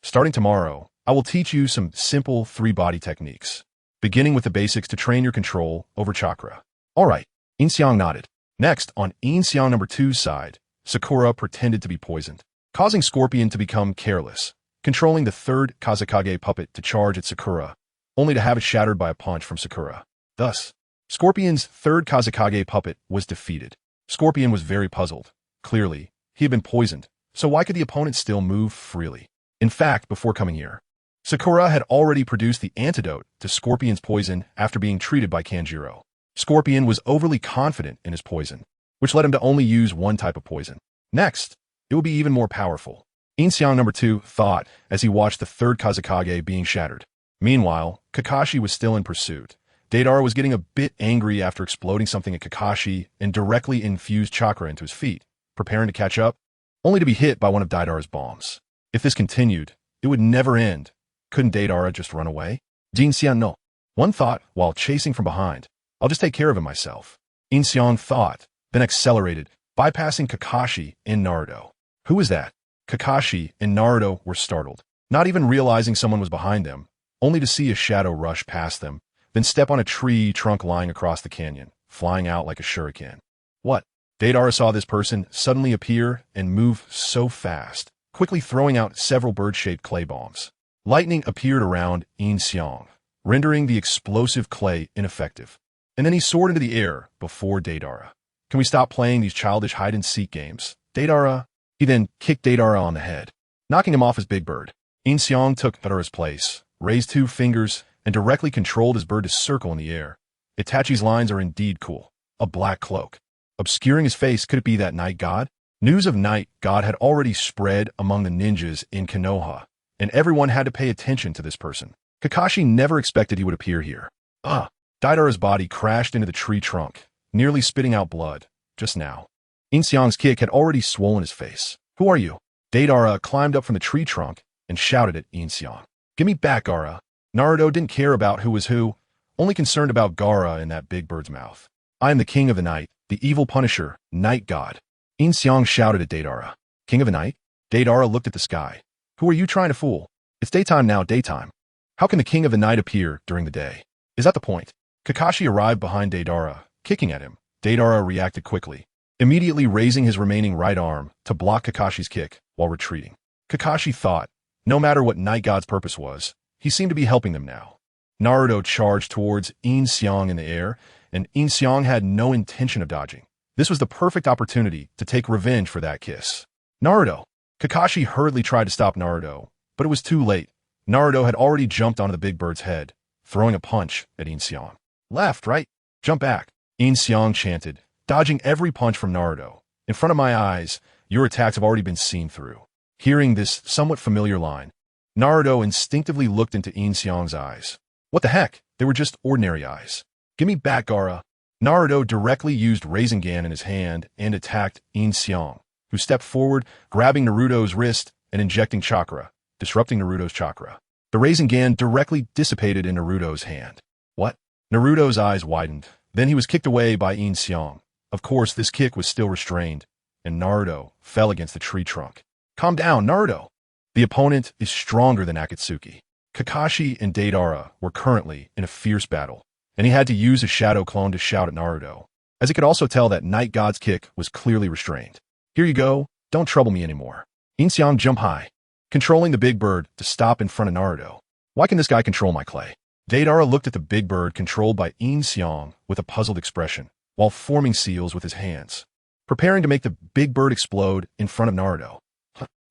Starting tomorrow, I will teach you some simple 3-body techniques, beginning with the basics to train your control over chakra. Alright, Yin Xiang nodded. Next, on Yin Xiang number 2's side, Sakura pretended to be poisoned, causing Scorpion to become careless, controlling the 3rd Kazekage puppet to charge at Sakura, only to have it shattered by a punch from Sakura. Thus, Scorpion's 3rd Kazekage puppet was defeated. Scorpion was very puzzled. Clearly, he had been poisoned, so why could the opponent still move freely? In fact, before coming here, Sakura had already produced the antidote to Scorpion's poison after being treated by Kanjiro. Scorpion was overly confident in his poison, which led him to only use one type of poison. Next, it would be even more powerful. Yin Xiang number 2 thought as he watched the 3rd Kazekage being shattered. Meanwhile, Kakashi was still in pursuit. Deidara was getting a bit angry after exploding something at Kakashi and directly infused chakra into his feet, preparing to catch up, only to be hit by one of Deidara's bombs. If this continued, it would never end. Couldn't Deidara just run away? Yin Xiang no. One thought while chasing from behind. I'll just take care of him myself. Yin Xiang thought, then accelerated, bypassing Kakashi and Naruto. Who was that? Kakashi and Naruto were startled, not even realizing someone was behind them, only to see a shadow rush past them, then step on a tree trunk lying across the canyon, flying out like a shuriken. What? Deidara saw this person suddenly appear and move so fast, quickly throwing out several bird-shaped clay bombs. Lightning appeared around Yin Xiang, rendering the explosive clay ineffective. And then he soared into the air before Deidara. Can we stop playing these childish hide-and-seek games? Deidara? He then kicked Deidara on the head, knocking him off his big bird. Yin Xiang took Deidara's place, raised 2 fingers, and directly controlled his bird to circle in the air. Itachi's lines are indeed cool. A black cloak. Obscuring his face, could it be that Night God? News of Night God had already spread among the ninjas in Konoha, and everyone had to pay attention to this person. Kakashi never expected he would appear here. Ah! Deidara's body crashed into the tree trunk, nearly spitting out blood. just now. Yin Xiang's kick had already swollen his face. Who are you? Deidara climbed up from the tree trunk and shouted at Yin Xiang. Give me back, Gaara. Naruto didn't care about who was who, only concerned about Gaara in that big bird's mouth. I am the king of the night, the evil punisher, night god. Yin Xiang shouted at Deidara. King of the night? Deidara looked at the sky. Who are you trying to fool? It's daytime now, daytime. How can the king of the night appear during the day? Is that the point? Kakashi arrived behind Deidara, kicking at him. Deidara reacted quickly, immediately raising his remaining right arm to block Kakashi's kick while retreating. Kakashi thought, no matter what Night God's purpose was, he seemed to be helping them now. Naruto charged towards Yin Xiang in the air, and Yin Xiang had no intention of dodging. This was the perfect opportunity to take revenge for that kiss. Naruto! Kakashi hurriedly tried to stop Naruto, but it was too late. Naruto had already jumped onto the big bird's head, throwing a punch at Yin Xiang. Left, right, jump back, Yin Xiang chanted, dodging every punch from Naruto. In front of my eyes, your attacks have already been seen through. Hearing this somewhat familiar line, Naruto instinctively looked into Yin Xiang's eyes. What the heck? They were just ordinary eyes. Give me back, Gaara. Naruto directly used Sharingan in his hand and attacked Yin Xiang, who stepped forward, grabbing Naruto's wrist and injecting chakra, disrupting Naruto's chakra. The Sharingan directly dissipated in Naruto's hand. What? Naruto's eyes widened. Then he was kicked away by Yin Xiang. Of course, this kick was still restrained, and Naruto fell against the tree trunk. Calm down, Naruto. The opponent is stronger than Akatsuki. Kakashi and Deidara were currently in a fierce battle, and he had to use his shadow clone to shout at Naruto, as he could also tell that Night God's kick was clearly restrained. Here you go, don't trouble me anymore. Yin Xiang jumped high, controlling the big bird to stop in front of Naruto. Why can this guy control my clay? Deidara looked at the big bird controlled by Yin Xiang with a puzzled expression, while forming seals with his hands, preparing to make the big bird explode in front of Naruto.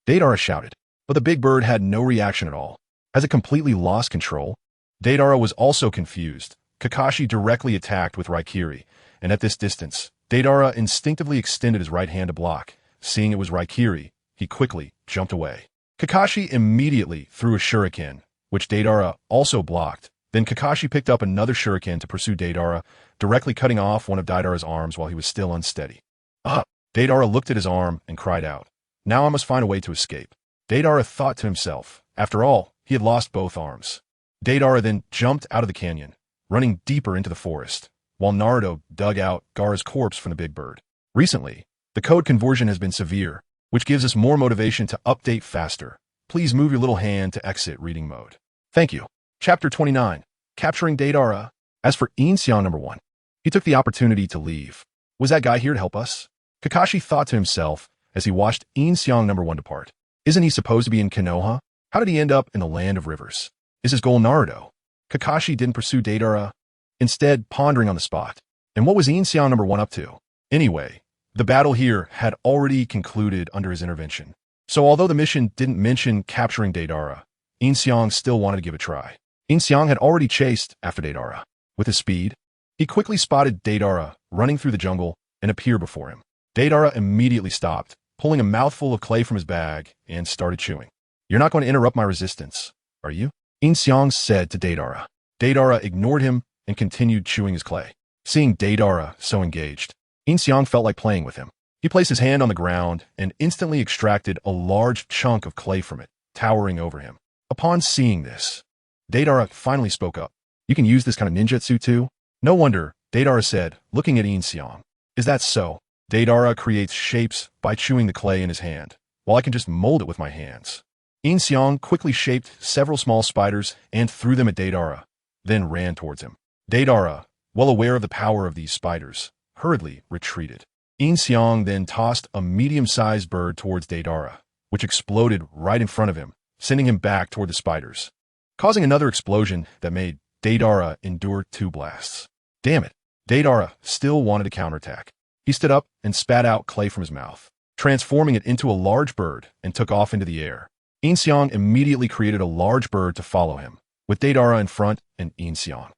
Deidara shouted, but the big bird had no reaction at all. Has it completely lost control? Deidara was also confused. Kakashi directly attacked with Raikiri, and at this distance, Deidara instinctively extended his right hand to block. Seeing it was Raikiri, he quickly jumped away. Kakashi immediately threw a shuriken, which Deidara also blocked. Then Kakashi picked up another shuriken to pursue Deidara, directly cutting off one of Deidara's arms while he was still unsteady. Deidara looked at his arm and cried out. Now I must find a way to escape. Deidara thought to himself. After all, he had lost both arms. Deidara then jumped out of the canyon, running deeper into the forest, while Naruto dug out Gaara's corpse from the big bird. Recently, the code conversion has been severe, which gives us more motivation to update faster. Please move your little hand to exit reading mode. Thank you. Chapter 29. Capturing Deidara. As for Yin Xiang number 1, he took the opportunity to leave. Was that guy here to help us? Kakashi thought to himself as he watched Yin Xiang number 1 depart. Isn't he supposed to be in Konoha? How did he end up in the land of rivers? Is his goal Naruto? Kakashi didn't pursue Deidara, instead pondering on the spot. And what was Yin Xiang number 1 up to? Anyway, the battle here had already concluded under his intervention. So although the mission didn't mention capturing Deidara, Yin Xiang still wanted to give it a try. Yin Xiang had already chased after Deidara. With his speed, he quickly spotted Deidara running through the jungle and appeared before him. Deidara immediately stopped, pulling a mouthful of clay from his bag, and started chewing. You're not going to interrupt my resistance, are you? Yin Xiang said to Deidara. Deidara ignored him and continued chewing his clay. Seeing Deidara so engaged, Yin Xiang felt like playing with him. He placed his hand on the ground and instantly extracted a large chunk of clay from it, towering over him. Upon seeing this, Deidara finally spoke up. You can use this kind of ninjutsu too? No wonder, Deidara said, looking at Yin Xiang. Is that so? Deidara creates shapes by chewing the clay in his hand, while I can just mold it with my hands. Yin Xiang quickly shaped several small spiders and threw them at Deidara, then ran towards him. Deidara, well aware of the power of these spiders, hurriedly retreated. Yin Xiang then tossed a medium-sized bird towards Deidara, which exploded right in front of him, sending him back toward the spiders, causing another explosion that made Deidara endure 2 blasts. Damn it, Deidara still wanted to counterattack. He stood up and spat out clay from his mouth, transforming it into a large bird and took off into the air. Yin Xiang immediately created a large bird to follow him, with Deidara in front and Yin Xiang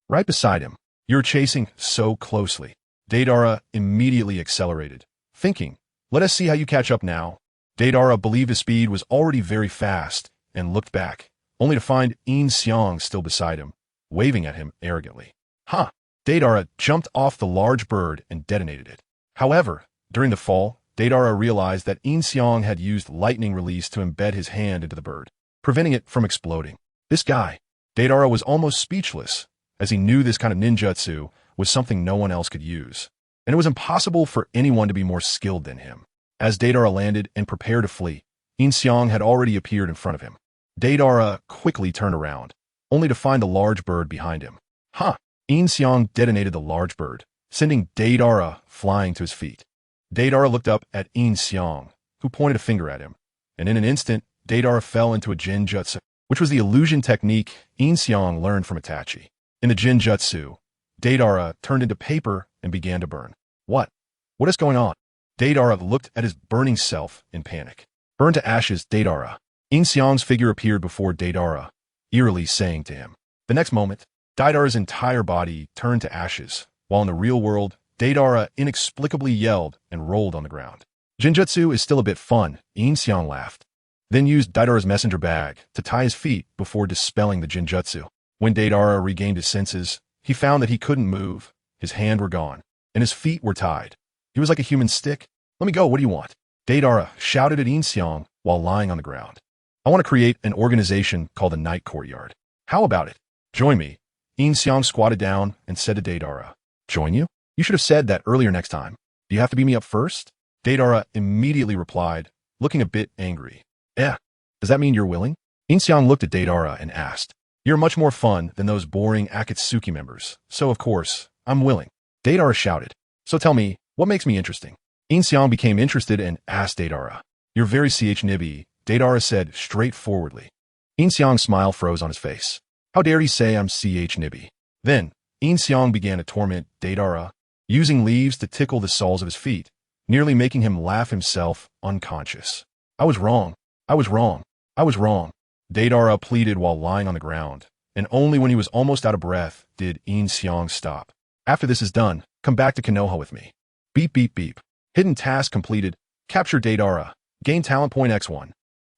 right beside him. You're chasing so closely. Deidara immediately accelerated, thinking, let us see how you catch up now. Deidara believed his speed was already very fast and looked back, only to find Yin Xiang still beside him, waving at him arrogantly. Deidara jumped off the large bird and detonated it. However, during the fall, Deidara realized that Yin Xiang had used lightning release to embed his hand into the bird, preventing it from exploding. This guy, Deidara was almost speechless, as he knew this kind of ninjutsu was something no one else could use, and it was impossible for anyone to be more skilled than him. As Deidara landed and prepared to flee, Yin Xiang had already appeared in front of him. Deidara quickly turned around, only to find the large bird behind him. Huh! Yin Xiang detonated the large bird, sending Deidara flying to his feet. Deidara looked up at Yin Xiang, who pointed a finger at him, and in an instant, Deidara fell into a Jinjutsu, which was the illusion technique Yin Xiang learned from Itachi. In the Jinjutsu, Deidara turned into paper and began to burn. What? What is going on? Deidara looked at his burning self in panic. Burn to ashes, Deidara. Yin Xiang's figure appeared before Deidara, eerily saying to him. The next moment, Deidara's entire body turned to ashes, while in the real world, Deidara inexplicably yelled and rolled on the ground. Jinjutsu is still a bit fun, Yin Xiang laughed, then used Deidara's messenger bag to tie his feet before dispelling the Jinjutsu. When Deidara regained his senses, he found that he couldn't move, his hands were gone, and his feet were tied. He was like a human stick. Let me go, what do you want? Deidara shouted at Yin Xiang while lying on the ground. I want to create an organization called the Night Courtyard. How about it? Join me. Yin Xiang squatted down and said to Deidara, Join you? You should have said that earlier next time. Do you have to beat me up first? Deidara immediately replied, looking a bit angry. Does that mean you're willing? Yin Xiang looked at Deidara and asked, You're much more fun than those boring Akatsuki members, so of course, I'm willing. Deidara shouted, So tell me, what makes me interesting? Yin Xiang became interested and asked Deidara. You're very nibby, Deidara said straightforwardly. Yin Xiang's smile froze on his face. How dare he say I'm nibby? Then, Yin Xiang began to torment Deidara, using leaves to tickle the soles of his feet, nearly making him laugh himself unconscious. I was wrong. I was wrong. I was wrong. Deidara pleaded while lying on the ground, and only when he was almost out of breath did Yin Xiang stop. After this is done, come back to Konoha with me. Beep beep beep. Hidden task completed. Capture Deidara. Gain talent point X1.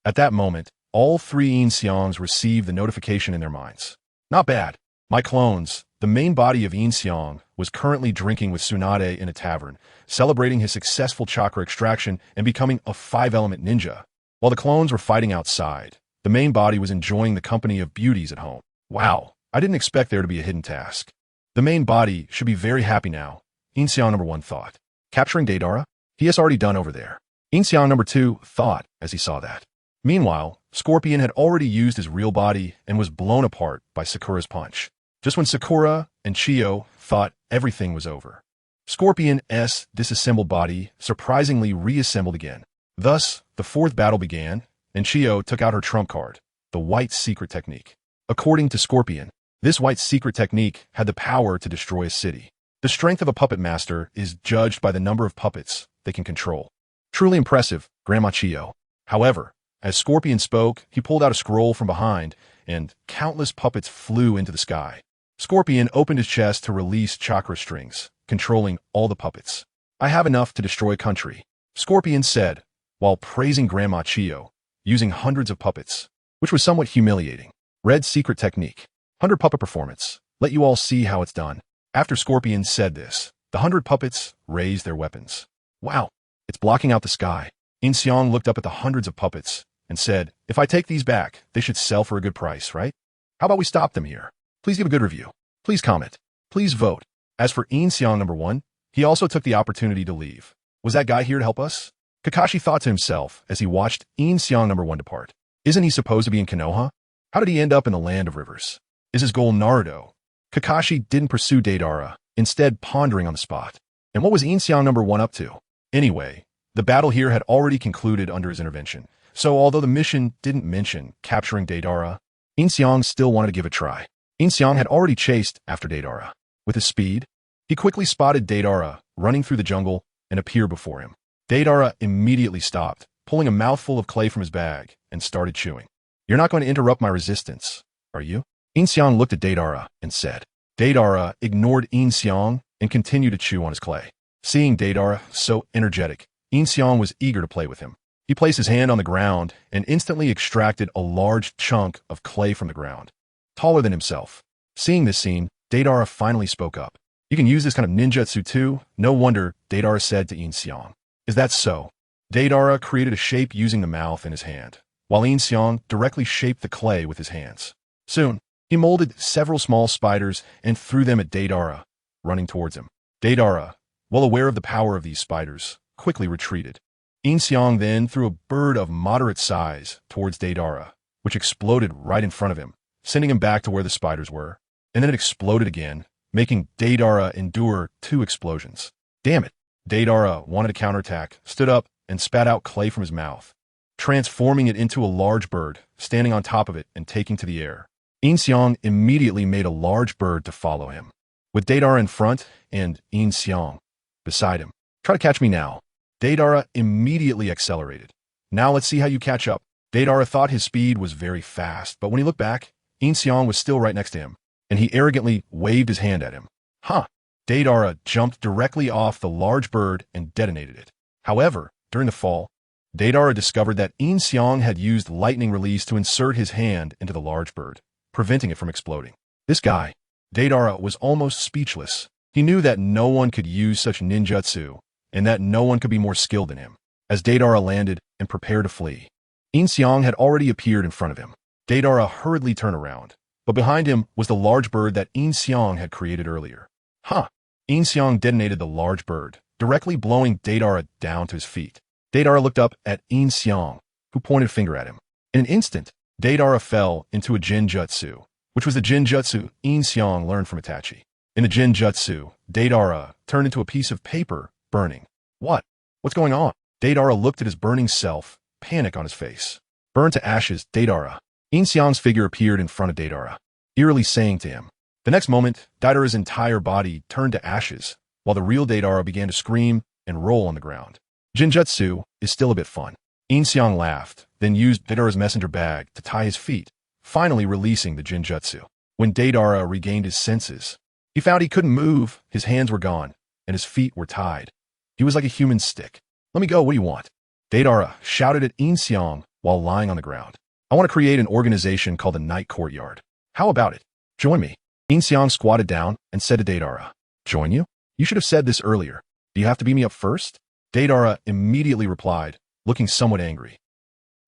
At that moment, all three Yin Xiangs received the notification in their minds. Not bad. My clones, the main body of Yin Xiang, was currently drinking with Tsunade in a tavern, celebrating his successful chakra extraction and becoming a 5-element ninja. While the clones were fighting outside, the main body was enjoying the company of beauties at home. Wow, I didn't expect there to be a hidden task. The main body should be very happy now, Yin Xiang number 1 thought. Capturing Deidara? He has already done over there. Yin Xiang number 2 thought as he saw that. Meanwhile, Scorpion had already used his real body and was blown apart by Sakura's punch. Just when Sakura and Chiyo thought everything was over, Scorpion's disassembled body surprisingly reassembled again. Thus, the fourth battle began, and Chiyo took out her trump card, the White Secret Technique. According to Scorpion, this White Secret Technique had the power to destroy a city. The strength of a puppet master is judged by the number of puppets they can control. Truly impressive, Grandma Chiyo. However, as Scorpion spoke, he pulled out a scroll from behind, and countless puppets flew into the sky. Scorpion opened his chest to release chakra strings, controlling all the puppets. I have enough to destroy a country, Scorpion said, while praising Grandma Chiyo, using hundreds of puppets, which was somewhat humiliating. Red Secret Technique. 100 puppet performance. Let you all see how it's done. After Scorpion said this, the 100 puppets raised their weapons. Wow, it's blocking out the sky. Yin Xiang looked up at the hundreds of puppets and said, If I take these back, they should sell for a good price, right? How about we stop them here? Please give a good review. Please comment. Please vote. As for Yin Xiang number 1, he also took the opportunity to leave. Was that guy here to help us? Kakashi thought to himself as he watched Yin Xiang number 1 depart. Isn't he supposed to be in Konoha? How did he end up in the land of rivers? Is his goal Naruto? Kakashi didn't pursue Deidara, instead pondering on the spot. And what was Yin Xiang number 1 up to? Anyway, the battle here had already concluded under his intervention, so although the mission didn't mention capturing Deidara, Yin Xiang still wanted to give it a try. Yin Xiang had already chased after Deidara. With his speed, he quickly spotted Deidara running through the jungle and appeared before him. Deidara immediately stopped, pulling a mouthful of clay from his bag, and started chewing. You're not going to interrupt my resistance, are you? Yin Xiang looked at Deidara and said. Deidara ignored Yin Xiang and continued to chew on his clay. Seeing Deidara so energetic, Yin Xiang was eager to play with him. He placed his hand on the ground and instantly extracted a large chunk of clay from the ground, taller than himself. Seeing this scene, Deidara finally spoke up. You can use this kind of ninjutsu too. No wonder, Deidara said to Yin Xiang. Is that so? Deidara created a shape using the mouth in his hand, while Yin Xiang directly shaped the clay with his hands. Soon, he molded several small spiders and threw them at Deidara, running towards him. Deidara, well aware of the power of these spiders, quickly retreated. Yin Xiang then threw a bird of moderate size towards Deidara, which exploded right in front of him, sending him back to where the spiders were. And then it exploded again, making Deidara endure 2 explosions. Damn it. Deidara wanted to counterattack, stood up, and spat out clay from his mouth, transforming it into a large bird, standing on top of it and taking to the air. Yin Xiang immediately made a large bird to follow him, with Deidara in front and Yin Xiang beside him. Try to catch me now. Deidara immediately accelerated. Now let's see how you catch up. Deidara thought his speed was very fast, but when he looked back, Yin Xiang was still right next to him, and he arrogantly waved his hand at him. Huh. Deidara jumped directly off the large bird and detonated it. However, during the fall, Deidara discovered that Yin Xiang had used lightning release to insert his hand into the large bird, preventing it from exploding. This guy, Deidara, was almost speechless. He knew that no one could use such ninjutsu, and that no one could be more skilled than him. As Deidara landed and prepared to flee, Yin Xiang had already appeared in front of him. Deidara hurriedly turned around, but behind him was the large bird that Yin Xiang had created earlier. Huh. Yin Xiang detonated the large bird, directly blowing Deidara down to his feet. Deidara looked up at Yin Xiang, who pointed a finger at him. In an instant, Deidara fell into a Jinjutsu, which was the Jinjutsu Yin Xiang learned from Itachi. In the Jinjutsu, Deidara turned into a piece of paper, burning. What? What's going on? Deidara looked at his burning self, panic on his face. Burned to ashes, Deidara. Yin Xiang's figure appeared in front of Deidara, eerily saying to him. The next moment, Deidara's entire body turned to ashes, while the real Deidara began to scream and roll on the ground. Jinjutsu is still a bit fun. Yin Xiang laughed, then used Deidara's messenger bag to tie his feet, finally releasing the Jinjutsu. When Deidara regained his senses, he found he couldn't move, his hands were gone, and his feet were tied. He was like a human stick. Let me go, what do you want? Deidara shouted at Yin Xiang while lying on the ground. I want to create an organization called the Night Courtyard. How about it? Join me. Yin Xiang squatted down and said to Deidara, Join you? You should have said this earlier. Do you have to beat me up first? Deidara immediately replied, looking somewhat angry.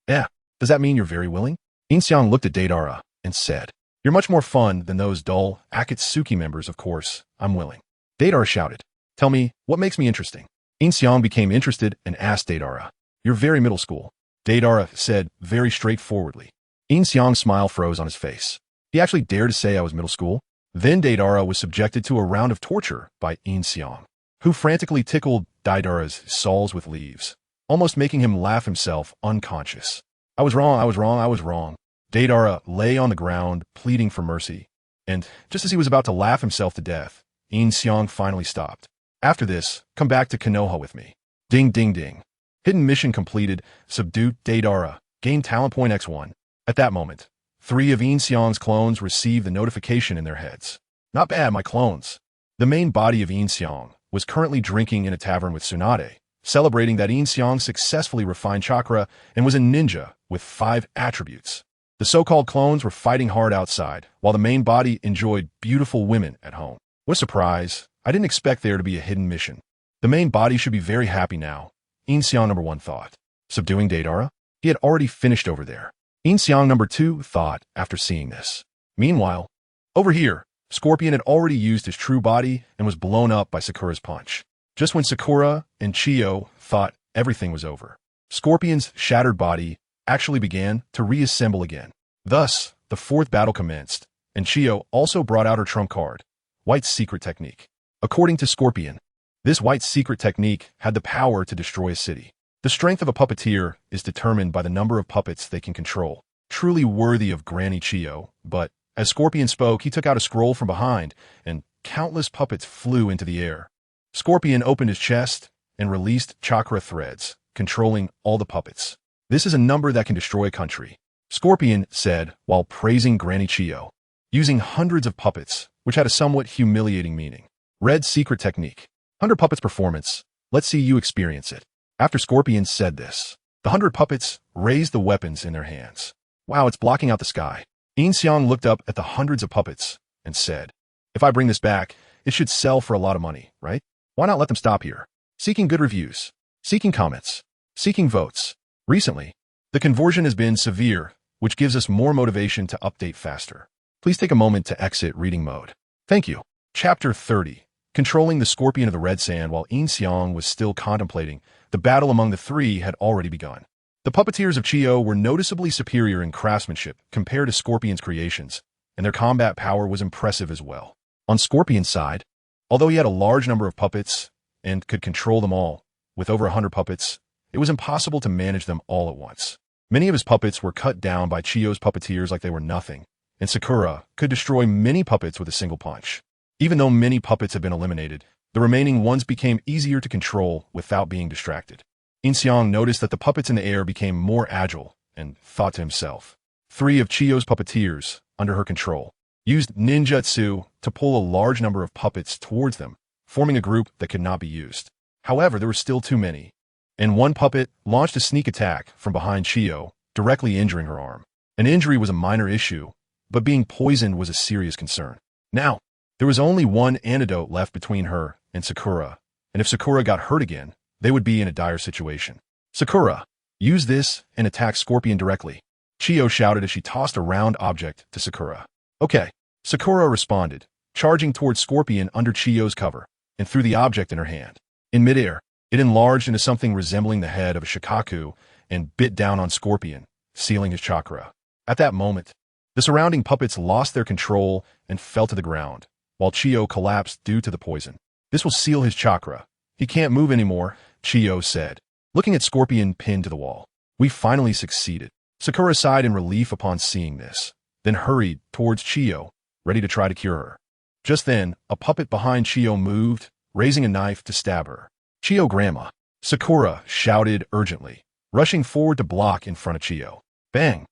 Yeah, does that mean you're very willing? Yin Xiang looked at Deidara and said, You're much more fun than those dull Akatsuki members, of course. I'm willing. Deidara shouted, Tell me, what makes me interesting? Yin Xiang became interested and asked Deidara, You're very middle school. Deidara said very straightforwardly. Yin Xiang's smile froze on his face. He actually dared to say I was middle school? Then Deidara was subjected to a round of torture by Yin Xiang, who frantically tickled Deidara's soles with leaves, almost making him laugh himself unconscious. I was wrong. Deidara lay on the ground, pleading for mercy, and just as he was about to laugh himself to death, Yin Xiang finally stopped. After this, come back to Konoha with me. Ding, ding, ding. Hidden mission completed. Subdue Deidara. Gain talent point X1. At that moment, 3 of Yin Xiang's clones received the notification in their heads. Not bad, my clones. The main body of Yin Xiang was currently drinking in a tavern with Tsunade, celebrating that Yin Xiang successfully refined chakra and was a ninja with 5 attributes. The so-called clones were fighting hard outside, while the main body enjoyed beautiful women at home. What a surprise. I didn't expect there to be a hidden mission. The main body should be very happy now, Yin Xiang number 1 thought. Subduing Deidara? He had already finished over there. Yin Xiang number 2 thought after seeing this. Meanwhile, over here, Scorpion had already used his true body and was blown up by Sakura's punch. Just when Sakura and Chiyo thought everything was over, Scorpion's shattered body actually began to reassemble again. Thus, the 4th battle commenced, and Chiyo also brought out her trump card, White's secret technique. According to Scorpion, this White's secret technique had the power to destroy a city. The strength of a puppeteer is determined by the number of puppets they can control. Truly worthy of Granny Chiyo, but as Scorpion spoke, he took out a scroll from behind, and countless puppets flew into the air. Scorpion opened his chest and released chakra threads, controlling all the puppets. This is a number that can destroy a country, Scorpion said while praising Granny Chiyo, using hundreds of puppets, which had a somewhat humiliating meaning. Red secret technique. 100 puppets performance. Let's see you experience it. After Scorpion said this, the 100 puppets raised the weapons in their hands. Wow, it's blocking out the sky. Yin Xiang looked up at the hundreds of puppets and said, If I bring this back, It should sell for a lot of money, right? Why not let them stop here? Seeking good reviews. Seeking comments. Seeking votes. Recently, the conversion has been severe, which gives us more motivation to update faster. Please take a moment to exit reading mode. Thank you. Chapter 30. Controlling the Scorpion of the Red Sand. While Yin Xiang was still contemplating, the battle among the three had already begun. The puppeteers of Chiyo were noticeably superior in craftsmanship compared to Scorpion's creations, and their combat power was impressive as well. On Scorpion's side, although he had a large number of puppets and could control them all, with over 100 puppets, it was impossible to manage them all at once. Many of his puppets were cut down by Chiyo's puppeteers like they were nothing, and Sakura could destroy many puppets with a single punch. Even though many puppets had been eliminated, the remaining ones became easier to control without being distracted. Yin Xiang noticed that the puppets in the air became more agile and thought to himself. 3 of Chiyo's puppeteers, under her control, used ninjutsu to pull a large number of puppets towards them, forming a group that could not be used. However, there were still too many, and one puppet launched a sneak attack from behind Chiyo, directly injuring her arm. An injury was a minor issue, but being poisoned was a serious concern. Now, there was only one antidote left between her and Sakura, and if Sakura got hurt again, they would be in a dire situation. Sakura, use this and attack Scorpion directly, Chiyo shouted as she tossed a round object to Sakura. Okay, Sakura responded, charging towards Scorpion under Chiyo's cover, and threw the object in her hand. In midair, it enlarged into something resembling the head of a shikaku and bit down on Scorpion, sealing his chakra. At that moment, the surrounding puppets lost their control and fell to the ground, while Chiyo collapsed due to the poison. This will seal his chakra. He can't move anymore, Chiyo said, looking at Scorpion pinned to the wall. We finally succeeded. Sakura sighed in relief upon seeing this, then hurried towards Chiyo, ready to try to cure her. Just then, a puppet behind Chiyo moved, raising a knife to stab her. Chiyo grandma, Sakura shouted urgently, rushing forward to block in front of Chiyo. Bang!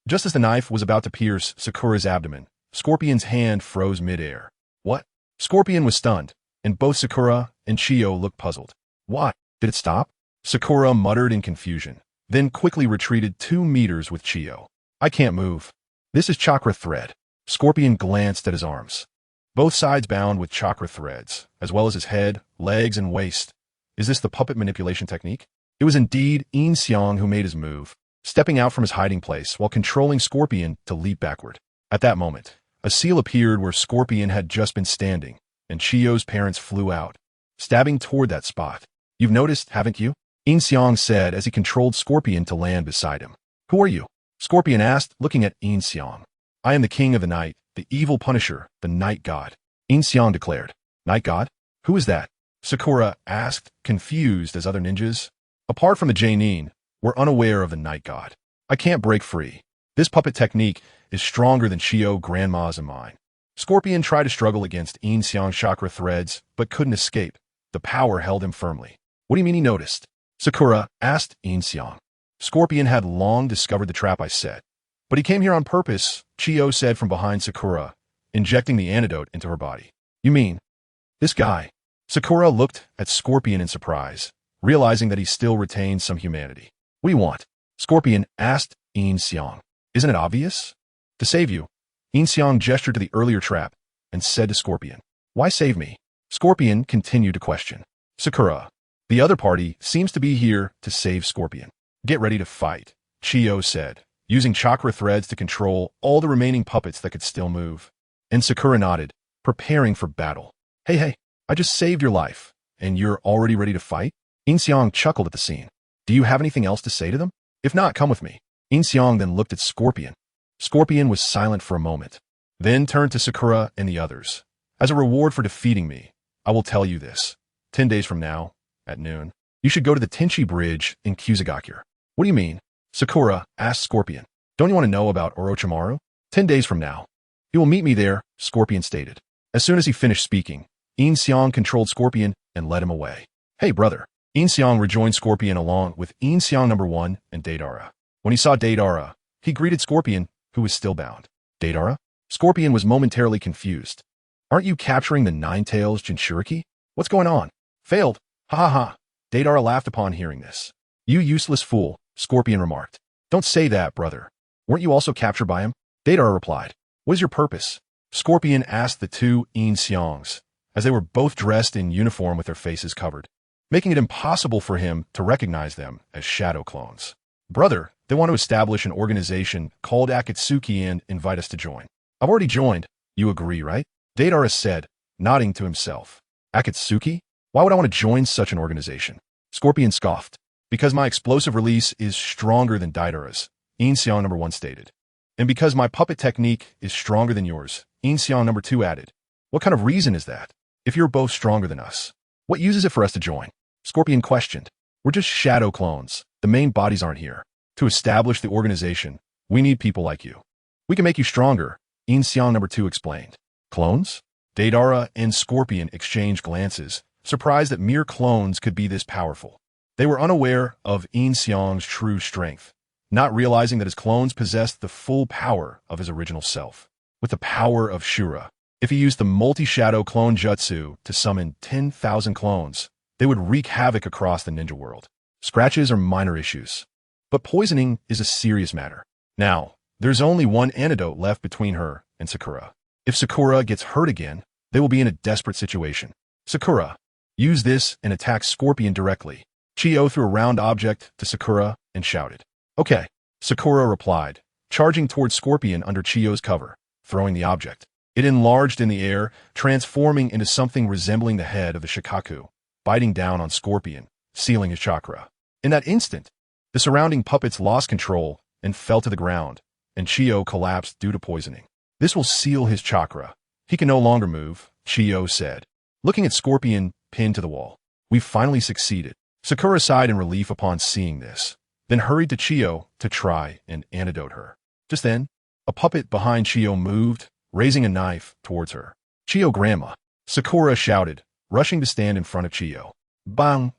Just as the knife was about to pierce Sakura's abdomen, Scorpion's hand froze midair. What? Scorpion was stunned, and both Sakura and Chiyo looked puzzled. Why? Did it stop? Sakura muttered in confusion, then quickly retreated 2 meters with Chiyo. I can't move. This is chakra thread. Scorpion glanced at his arms. Both sides bound with chakra threads, as well as his head, legs, and waist. Is this the puppet manipulation technique? It was indeed Yin Xiang who made his move, stepping out from his hiding place while controlling Scorpion to leap backward. At that moment, a seal appeared where Scorpion had just been standing, and Chiyo's parents flew out, stabbing toward that spot. You've noticed, haven't you? Yin Xiang said as he controlled Scorpion to land beside him. Who are you? Scorpion asked, looking at Yin Xiang. I am the king of the night, the evil punisher, the night god, Yin Xiang declared. Night god? Who is that? Sakura asked, confused as other ninjas, apart from the Jainin, were unaware of the night god. I can't break free. This puppet technique is stronger than Chiyo grandma's and mine. Scorpion tried to struggle against Yin Xiang's chakra threads, but couldn't escape. The power held him firmly. What do you mean he noticed? Sakura asked Yin Xiang. Scorpion had long discovered the trap I set. But he came here on purpose, Chiyo said from behind Sakura, injecting the antidote into her body. You mean, this guy? Sakura looked at Scorpion in surprise, realizing that he still retained some humanity. What do you want? Scorpion asked Yin Xiang. Isn't it obvious? To save you. Yin Xiang gestured to the earlier trap and said to Scorpion, why save me? Scorpion continued to question. Sakura, the other party seems to be here to save Scorpion. Get ready to fight, Chiyo said, using chakra threads to control all the remaining puppets that could still move. And Sakura nodded, preparing for battle. Hey, I just saved your life, and you're already ready to fight? Yin Xiang chuckled at the scene. Do you have anything else to say to them? If not, come with me. Yin Xiang then looked at Scorpion. Scorpion was silent for a moment, then turned to Sakura and the others. As a reward for defeating me, I will tell you this. 10 days from now, at noon, you should go to the Tenchi Bridge in Kusagakure. What do you mean? Sakura asked Scorpion. Don't you want to know about Orochimaru? 10 days from now. You will meet me there, Scorpion stated. As soon as he finished speaking, Yin Xiang controlled Scorpion and led him away. Hey, brother. Yin Xiang rejoined Scorpion along with Yin Xiang number 1 and Deidara. When he saw Deidara, he greeted Scorpion, who was still bound. Deidara? Scorpion was momentarily confused. Aren't you capturing the Nine-Tails Jinchuriki? What's going on? Failed. Ha ha ha. Deidara laughed upon hearing this. You useless fool, Scorpion remarked. Don't say that, brother. Weren't you also captured by him? Deidara replied. What is your purpose? Scorpion asked the 2 Yin Xiangs, as they were both dressed in uniform with their faces covered, making it impossible for him to recognize them as shadow clones. Brother, they want to establish an organization called Akatsuki and invite us to join. I've already joined. You agree, right? Deidara said, nodding to himself. Akatsuki? Why would I want to join such an organization? Scorpion scoffed. Because my explosive release is stronger than Deidara's, Yin Xiang number 1 stated. And because my puppet technique is stronger than yours, Yin Xiang number 2 added. What kind of reason is that? If you're both stronger than us, what use is it for us to join? Scorpion questioned. We're just shadow clones. The main bodies aren't here. To establish the organization, we need people like you. We can make you stronger, Yin Xiang number 2 explained. Clones? Deidara and Scorpion exchanged glances, surprised that mere clones could be this powerful. They were unaware of Yin Xiang's true strength, not realizing that his clones possessed the full power of his original self. With the power of Shura, if he used the multi-shadow clone jutsu to summon 10,000 clones, they would wreak havoc across the ninja world. Scratches are minor issues, but poisoning is a serious matter. Now, there's only one antidote left between her and Sakura. If Sakura gets hurt again, they will be in a desperate situation. Sakura, use this and attack Scorpion directly. Chiyo threw a round object to Sakura and shouted. Okay, Sakura replied, charging towards Scorpion under Chiyo's cover, throwing the object. It enlarged in the air, transforming into something resembling the head of the Shikaku, biting down on Scorpion, sealing his chakra. In that instant, the surrounding puppets lost control and fell to the ground, and Chiyo collapsed due to poisoning. This will seal his chakra. He can no longer move, Chiyo said, looking at Scorpion pinned to the wall. We've finally succeeded. Sakura sighed in relief upon seeing this, then hurried to Chiyo to try and antidote her. Just then, a puppet behind Chiyo moved, raising a knife towards her. Chiyo grandma, Sakura shouted, rushing to stand in front of Chiyo. Bang!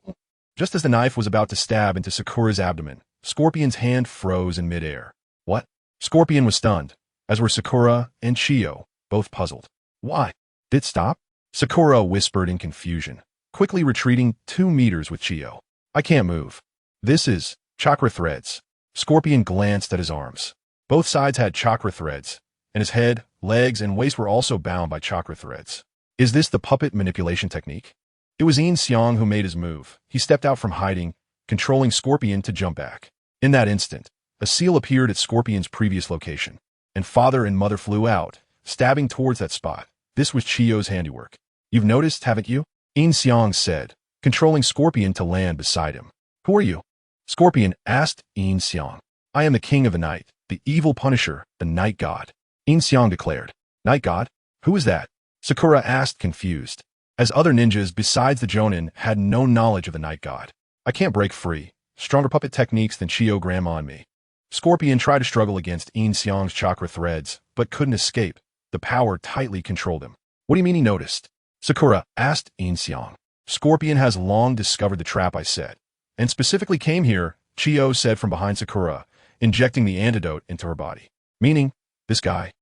Just as the knife was about to stab into Sakura's abdomen, Scorpion's hand froze in midair. What? Scorpion was stunned, as were Sakura and Chiyo, both puzzled. Why? Did it stop? Sakura whispered in confusion, quickly retreating 2 meters with Chiyo. I can't move. This is chakra threads. Scorpion glanced at his arms. Both sides had chakra threads, and his head, legs, and waist were also bound by chakra threads. Is this the puppet manipulation technique? It was Yin Xiang who made his move. He stepped out from hiding, controlling Scorpion to jump back. In that instant, a seal appeared at Scorpion's previous location, and father and mother flew out, stabbing towards that spot. This was Chiyo's handiwork. You've noticed, haven't you? Yin Xiang said, controlling Scorpion to land beside him. Who are you? Scorpion asked Yin Xiang. I am the king of the night, the evil punisher, the night god. Yin Xiang declared. Night god? Who is that? Sakura asked, confused, as other ninjas besides the Jonin had no knowledge of the night god. I can't break free. Stronger puppet techniques than Chiyo grandma and me. Scorpion tried to struggle against Yin Xiang's chakra threads, but couldn't escape. The power tightly controlled him. What do you mean he noticed? Sakura asked Yin Xiang. Scorpion has long discovered the trap I set, and specifically came here, Chiyo said from behind Sakura, injecting the antidote into her body. Meaning, this guy.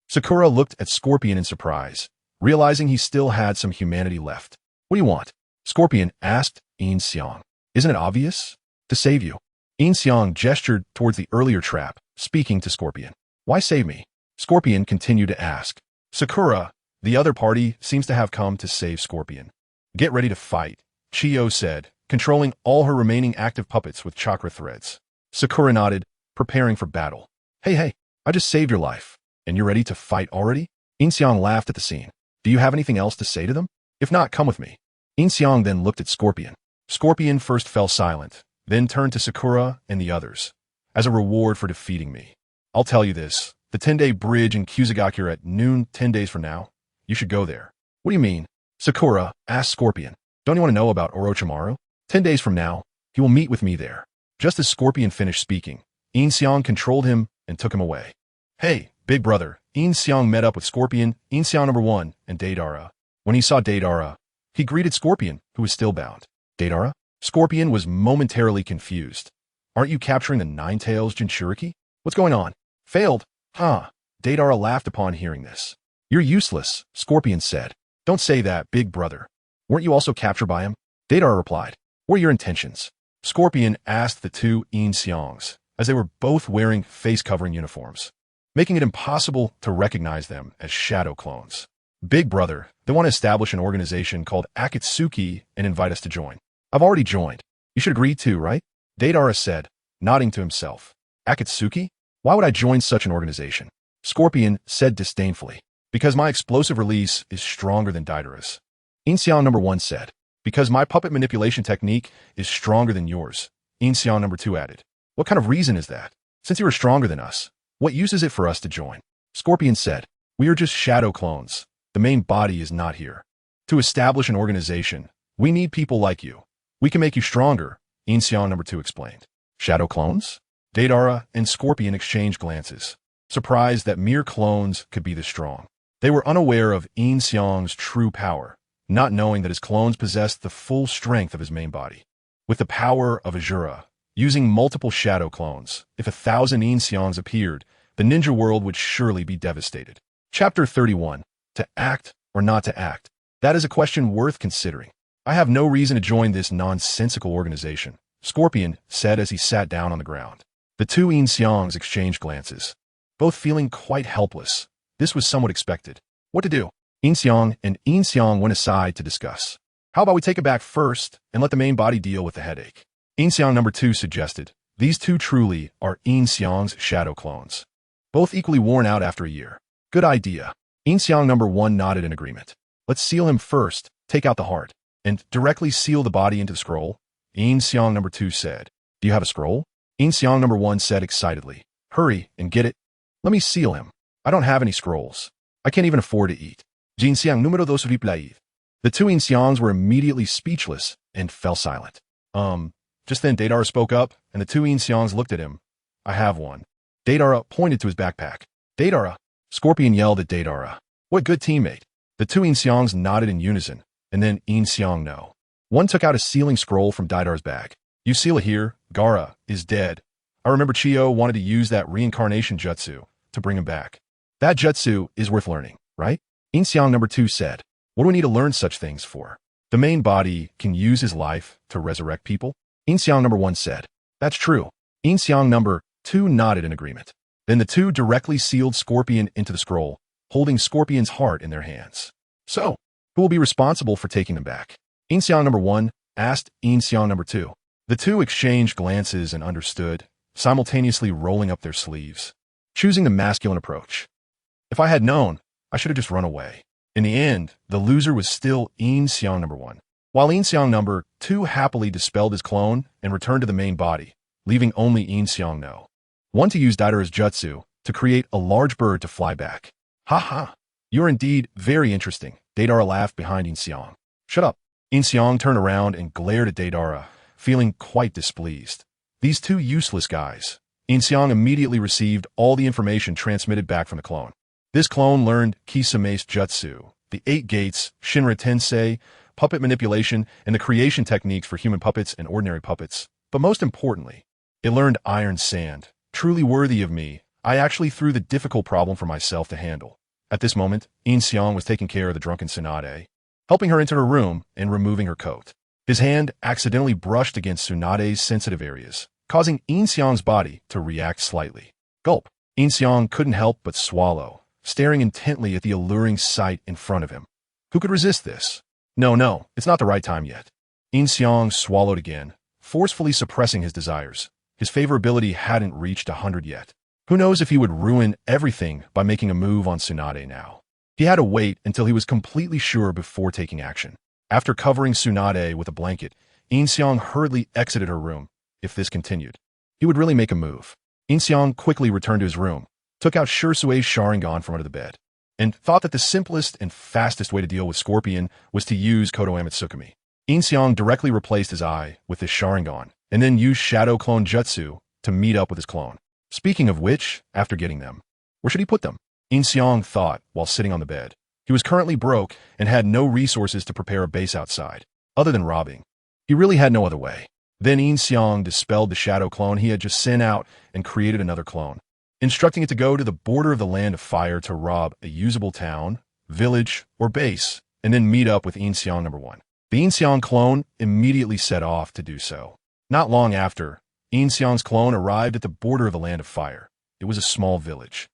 Sakura looked at Scorpion in surprise, realizing he still had some humanity left. What do you want? Scorpion asked Yin Xiang. Isn't it obvious? To save you. Yin Xiang gestured towards the earlier trap, speaking to Scorpion. Why save me? Scorpion continued to ask. Sakura, the other party, seems to have come to save Scorpion. Get ready to fight, Chiyo said, controlling all her remaining active puppets with chakra threads. Sakura nodded, preparing for battle. Hey, I just saved your life. And you're ready to fight already? Yin Xiang laughed at the scene. Do you have anything else to say to them? If not, come with me. Yin Xiang then looked at Scorpion. Scorpion first fell silent, then turned to Sakura and the others. As a reward for defeating me, I'll tell you this. The 10-day bridge in Kusagaki are at noon 10 days from now. You should go there. What do you mean? Sakura asked Scorpion. Don't you want to know about Orochimaru? 10 days from now, he will meet with me there. Just as Scorpion finished speaking, Yin Xiang controlled him and took him away. Hey, big brother. Yin Xiang met up with Scorpion, Yin Xiang number 1, and Deidara. When he saw Deidara, he greeted Scorpion, who was still bound. Deidara? Scorpion was momentarily confused. Aren't you capturing the Nine-Tails Jinchuriki? What's going on? Failed? Huh. Deidara laughed upon hearing this. You're useless, Scorpion said. Don't say that, big brother. Weren't you also captured by him? Deidara replied. What are your intentions? Scorpion asked the two Yin Xiangs, as they were both wearing face-covering uniforms, making it impossible to recognize them as shadow clones. Big brother, they want to establish an organization called Akatsuki and invite us to join. I've already joined. You should agree too, right? Deidara said, nodding to himself. Akatsuki? Why would I join such an organization? Scorpion said disdainfully. Because my explosive release is stronger than Deidara's. Yin Xiang number 1 said. Because my puppet manipulation technique is stronger than yours. Yin Xiang number 2 added. What kind of reason is that? Since you are stronger than us, what use is it for us to join? Scorpion said. We are just shadow clones. The main body is not here. To establish an organization, we need people like you. We can make you stronger, Yin Xiang number 2 explained. Shadow clones? Deidara and Scorpion exchanged glances, surprised that mere clones could be this strong. They were unaware of Yin Xiang's true power, not knowing that his clones possessed the full strength of his main body. With the power of Azura, using multiple shadow clones, if 1,000 Yin Xiangs appeared, the ninja world would surely be devastated. Chapter 31. To act or not to act? That is a question worth considering. I have no reason to join this nonsensical organization, Scorpion said as he sat down on the ground. The two Yin Xiangs exchanged glances, both feeling quite helpless. This was somewhat expected. What to do? Yin Xiang and Yin Xiang went aside to discuss. How about we take it back first and let the main body deal with the headache? Yin Xiang number 2 suggested. These two truly are Yin Xiang's shadow clones, both equally worn out after a year. Good idea. Yin Xiang number 1 nodded in agreement. Let's seal him first, take out the heart, and directly seal the body into the scroll, Yin Xiang number 2 said. Do you have a scroll? Yin Xiang number 1 said excitedly. Hurry and get it. Let me seal him. I don't have any scrolls. I can't even afford to eat. Yin Xiang numero 2 replied. The two Yin Xiangs were immediately speechless and fell silent. Just then Deidara spoke up, and the two Yin Xiangs looked at him. I have one. Deidara pointed to his backpack. Deidara! Scorpion yelled at Deidara. What good teammate. The two Yin Xiangs nodded in unison, and then Yin Xiang no. One took out a sealing scroll from Deidara's bag. You seal it here. Gaara is dead. I remember Chiyo wanted to use that reincarnation jutsu to bring him back. That jutsu is worth learning, right? Yin Xiang number 2 said. What do we need to learn such things for? The main body can use his life to resurrect people? Yin Xiang number 1 said. That's true. Yin Xiang number 2 nodded in agreement. Then the two directly sealed Scorpion into the scroll, holding Scorpion's heart in their hands. So, who will be responsible for taking them back? Yin Xiang number 1 asked Yin Xiang number 2. The two exchanged glances and understood, simultaneously rolling up their sleeves, choosing the masculine approach. If I had known, I should have just run away. In the end, the loser was still Yin Xiang number 1, while Yin Xiang number 2 happily dispelled his clone and returned to the main body, leaving only Yin Xiang no. One to use Deidara's jutsu to create a large bird to fly back. Ha ha! You're indeed very interesting, Deidara laughed behind Yin Xiang. Shut up. Yin Xiang turned around and glared at Deidara, feeling quite displeased. These two useless guys. Yin Xiang immediately received all the information transmitted back from the clone. This clone learned Kisame's jutsu, the 8 gates, Shinra Tensei, puppet manipulation, and the creation techniques for human puppets and ordinary puppets. But most importantly, it learned iron sand. Truly worthy of me, I actually threw the difficult problem for myself to handle. At this moment, Yin Xiang was taking care of the drunken Tsunade, helping her into her room and removing her coat. His hand accidentally brushed against Tsunade's sensitive areas, causing Yin Xiang's body to react slightly. Gulp. Yin Xiang couldn't help but swallow, staring intently at the alluring sight in front of him. Who could resist this? No, it's not the right time yet. Yin Xiang swallowed again, forcefully suppressing his desires. His favorability hadn't reached 100 yet. Who knows if he would ruin everything by making a move on Tsunade now. He had to wait until he was completely sure before taking action. After covering Tsunade with a blanket, Yin Xiang hurriedly exited her room. If this continued, he would really make a move. Yin Xiang quickly returned to his room, took out Shursue's Sharingan from under the bed, and thought that the simplest and fastest way to deal with Scorpion was to use Kodo Amatsukami. Yin Xiang directly replaced his eye with his Sharingan, and then used Shadow Clone Jutsu to meet up with his clone. Speaking of which, after getting them, where should he put them? Yin Xiang thought while sitting on the bed. He was currently broke and had no resources to prepare a base outside, other than robbing. He really had no other way. Then Yin Xiang dispelled the shadow clone he had just sent out and created another clone, instructing it to go to the border of the Land of Fire to rob a usable town, village, or base, and then meet up with Yin Xiang number 1. The Yin Xiang clone immediately set off to do so. Not long after, Yin Xiang's clone arrived at the border of the Land of Fire. It was a small village.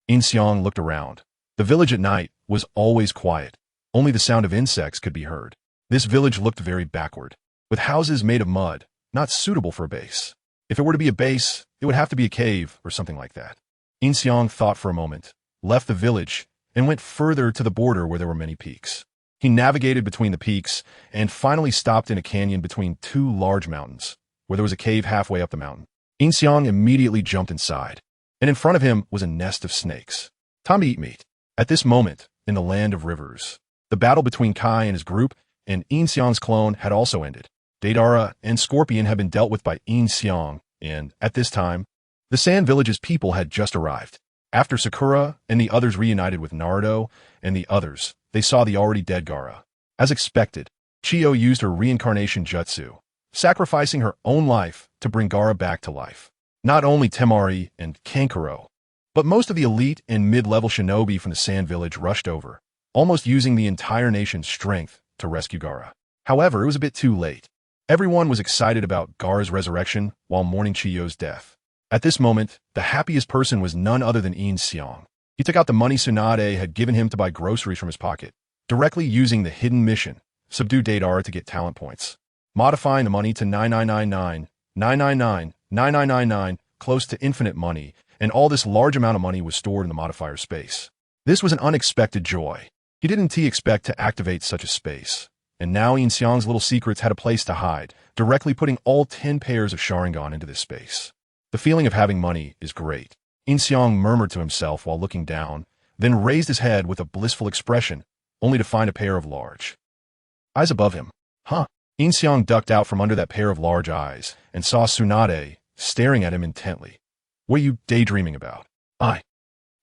Yin Xiang looked around. The village at night was always quiet. Only the sound of insects could be heard. This village looked very backward, with houses made of mud, not suitable for a base. If it were to be a base, it would have to be a cave or something like that. Yin Xiang thought for a moment, left the village, and went further to the border where there were many peaks. He navigated between the peaks and finally stopped in a canyon between two large mountains, where there was a cave halfway up the mountain. Yin Xiang immediately jumped inside, and in front of him was a nest of snakes. Time to eat meat. At this moment, in the land of rivers, the battle between Kai and his group and Yin Xiang's clone had also ended. Deidara and Scorpion had been dealt with by Yin Xiang, and, at this time, the Sand Village's people had just arrived. After Sakura and the others reunited with Naruto and the others, they saw the already dead Gaara. As expected, Chiyo used her reincarnation jutsu, sacrificing her own life to bring Gaara back to life. Not only Temari and Kankuro, but most of the elite and mid-level shinobi from the Sand Village rushed over, almost using the entire nation's strength to rescue Gaara. However, it was a bit too late. Everyone was excited about Gaara's resurrection while mourning Chiyo's death. At this moment, the happiest person was none other than Yin Xiang. He took out the money Tsunade had given him to buy groceries from his pocket, directly using the hidden mission, subdue Deidara to get talent points, modifying the money to 9999, 999, 9999, close to infinite money, and all this large amount of money was stored in the modifier space. This was an unexpected joy. He didn't expect to activate such a space. And now Yin Xiang's little secrets had a place to hide, directly putting all 10 pairs of Sharingan into this space. The feeling of having money is great. Yin Xiang murmured to himself while looking down, then raised his head with a blissful expression, only to find a pair of large eyes above him. Huh? Yin Xiang ducked out from under that pair of large eyes and saw Tsunade staring at him intently. What are you daydreaming about?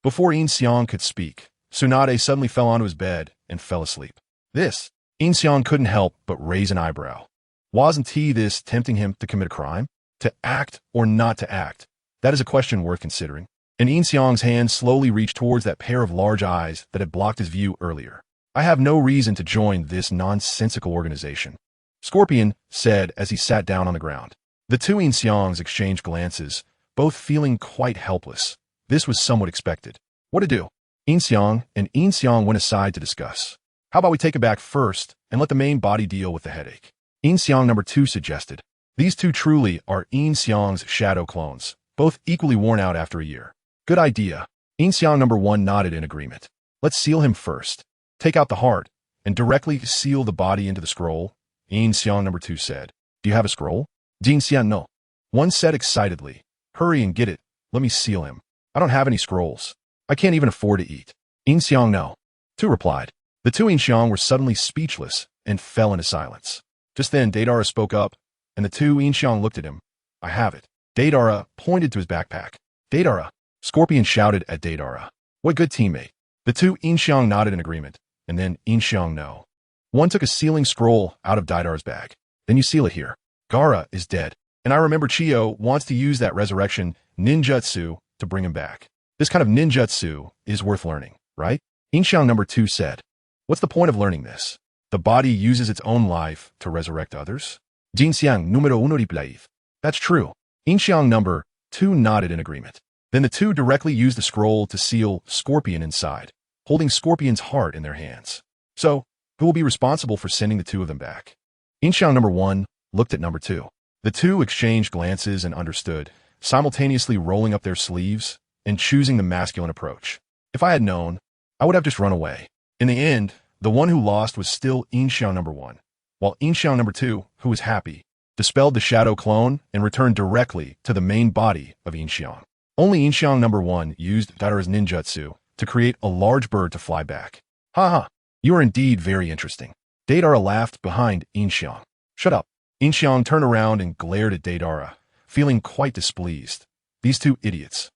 Before Yin Xiang could speak, Tsunade suddenly fell onto his bed and fell asleep. This, Yin Xiang couldn't help but raise an eyebrow. Wasn't this tempting him to commit a crime? To act or not to act? That is a question worth considering. And Yin Xiang's hand slowly reached towards that pair of large eyes that had blocked his view earlier. I have no reason to join this nonsensical organization, Scorpion said as he sat down on the ground. The two Yin Xiangs exchanged glances, both feeling quite helpless. This was somewhat expected. What to do? Yin Xiang and Yin Xiang went aside to discuss. How about we take it back first and let the main body deal with the headache? Yin Xiang number 2 suggested. These two truly are Yin Xiang's shadow clones, both equally worn out after a year. Good idea. Yin Xiang number 1 nodded in agreement. Let's seal him first. Take out the heart and directly seal the body into the scroll, Yin Xiang number 2 said. Do you have a scroll? Yin Xiang no. One said excitedly. Hurry and get it. Let me seal him. I don't have any scrolls. I can't even afford to eat. Yin Xiang no. 2 replied. The two Yin Xiang were suddenly speechless and fell into silence. Just then, Deidara spoke up, and the two Yin Xiang looked at him. I have it. Deidara pointed to his backpack. Deidara. Scorpion shouted at Deidara. What good teammate. The two Yin Xiang nodded in agreement, and then Yin Xiang no. One took a sealing scroll out of Deidara's bag. Then you seal it here. Gaara is dead, and I remember Chiyo wants to use that resurrection ninjutsu to bring him back. This kind of ninjutsu is worth learning, right? Yin Xiang number 2 said. What's the point of learning this? The body uses its own life to resurrect others? Yin Xiang número 1 replied. That's true. Yin Xiang number 2 nodded in agreement. Then the two directly used the scroll to seal Scorpion inside, holding Scorpion's heart in their hands. So, who will be responsible for sending the two of them back? Yin Xiang number 1 looked at number 2. The two exchanged glances and understood, simultaneously rolling up their sleeves and choosing the masculine approach. If I had known, I would have just run away. In the end, the one who lost was still Yin Xiang number 1, while Yin Xiang number 2, who was happy, dispelled the shadow clone and returned directly to the main body of Yin Xiang. Only Yin Xiang number 1 used Deidara's ninjutsu to create a large bird to fly back. Ha! You are indeed very interesting. Deidara laughed behind Yin Xiang. Shut up. Yin Xiang turned around and glared at Deidara, feeling quite displeased. These two idiots.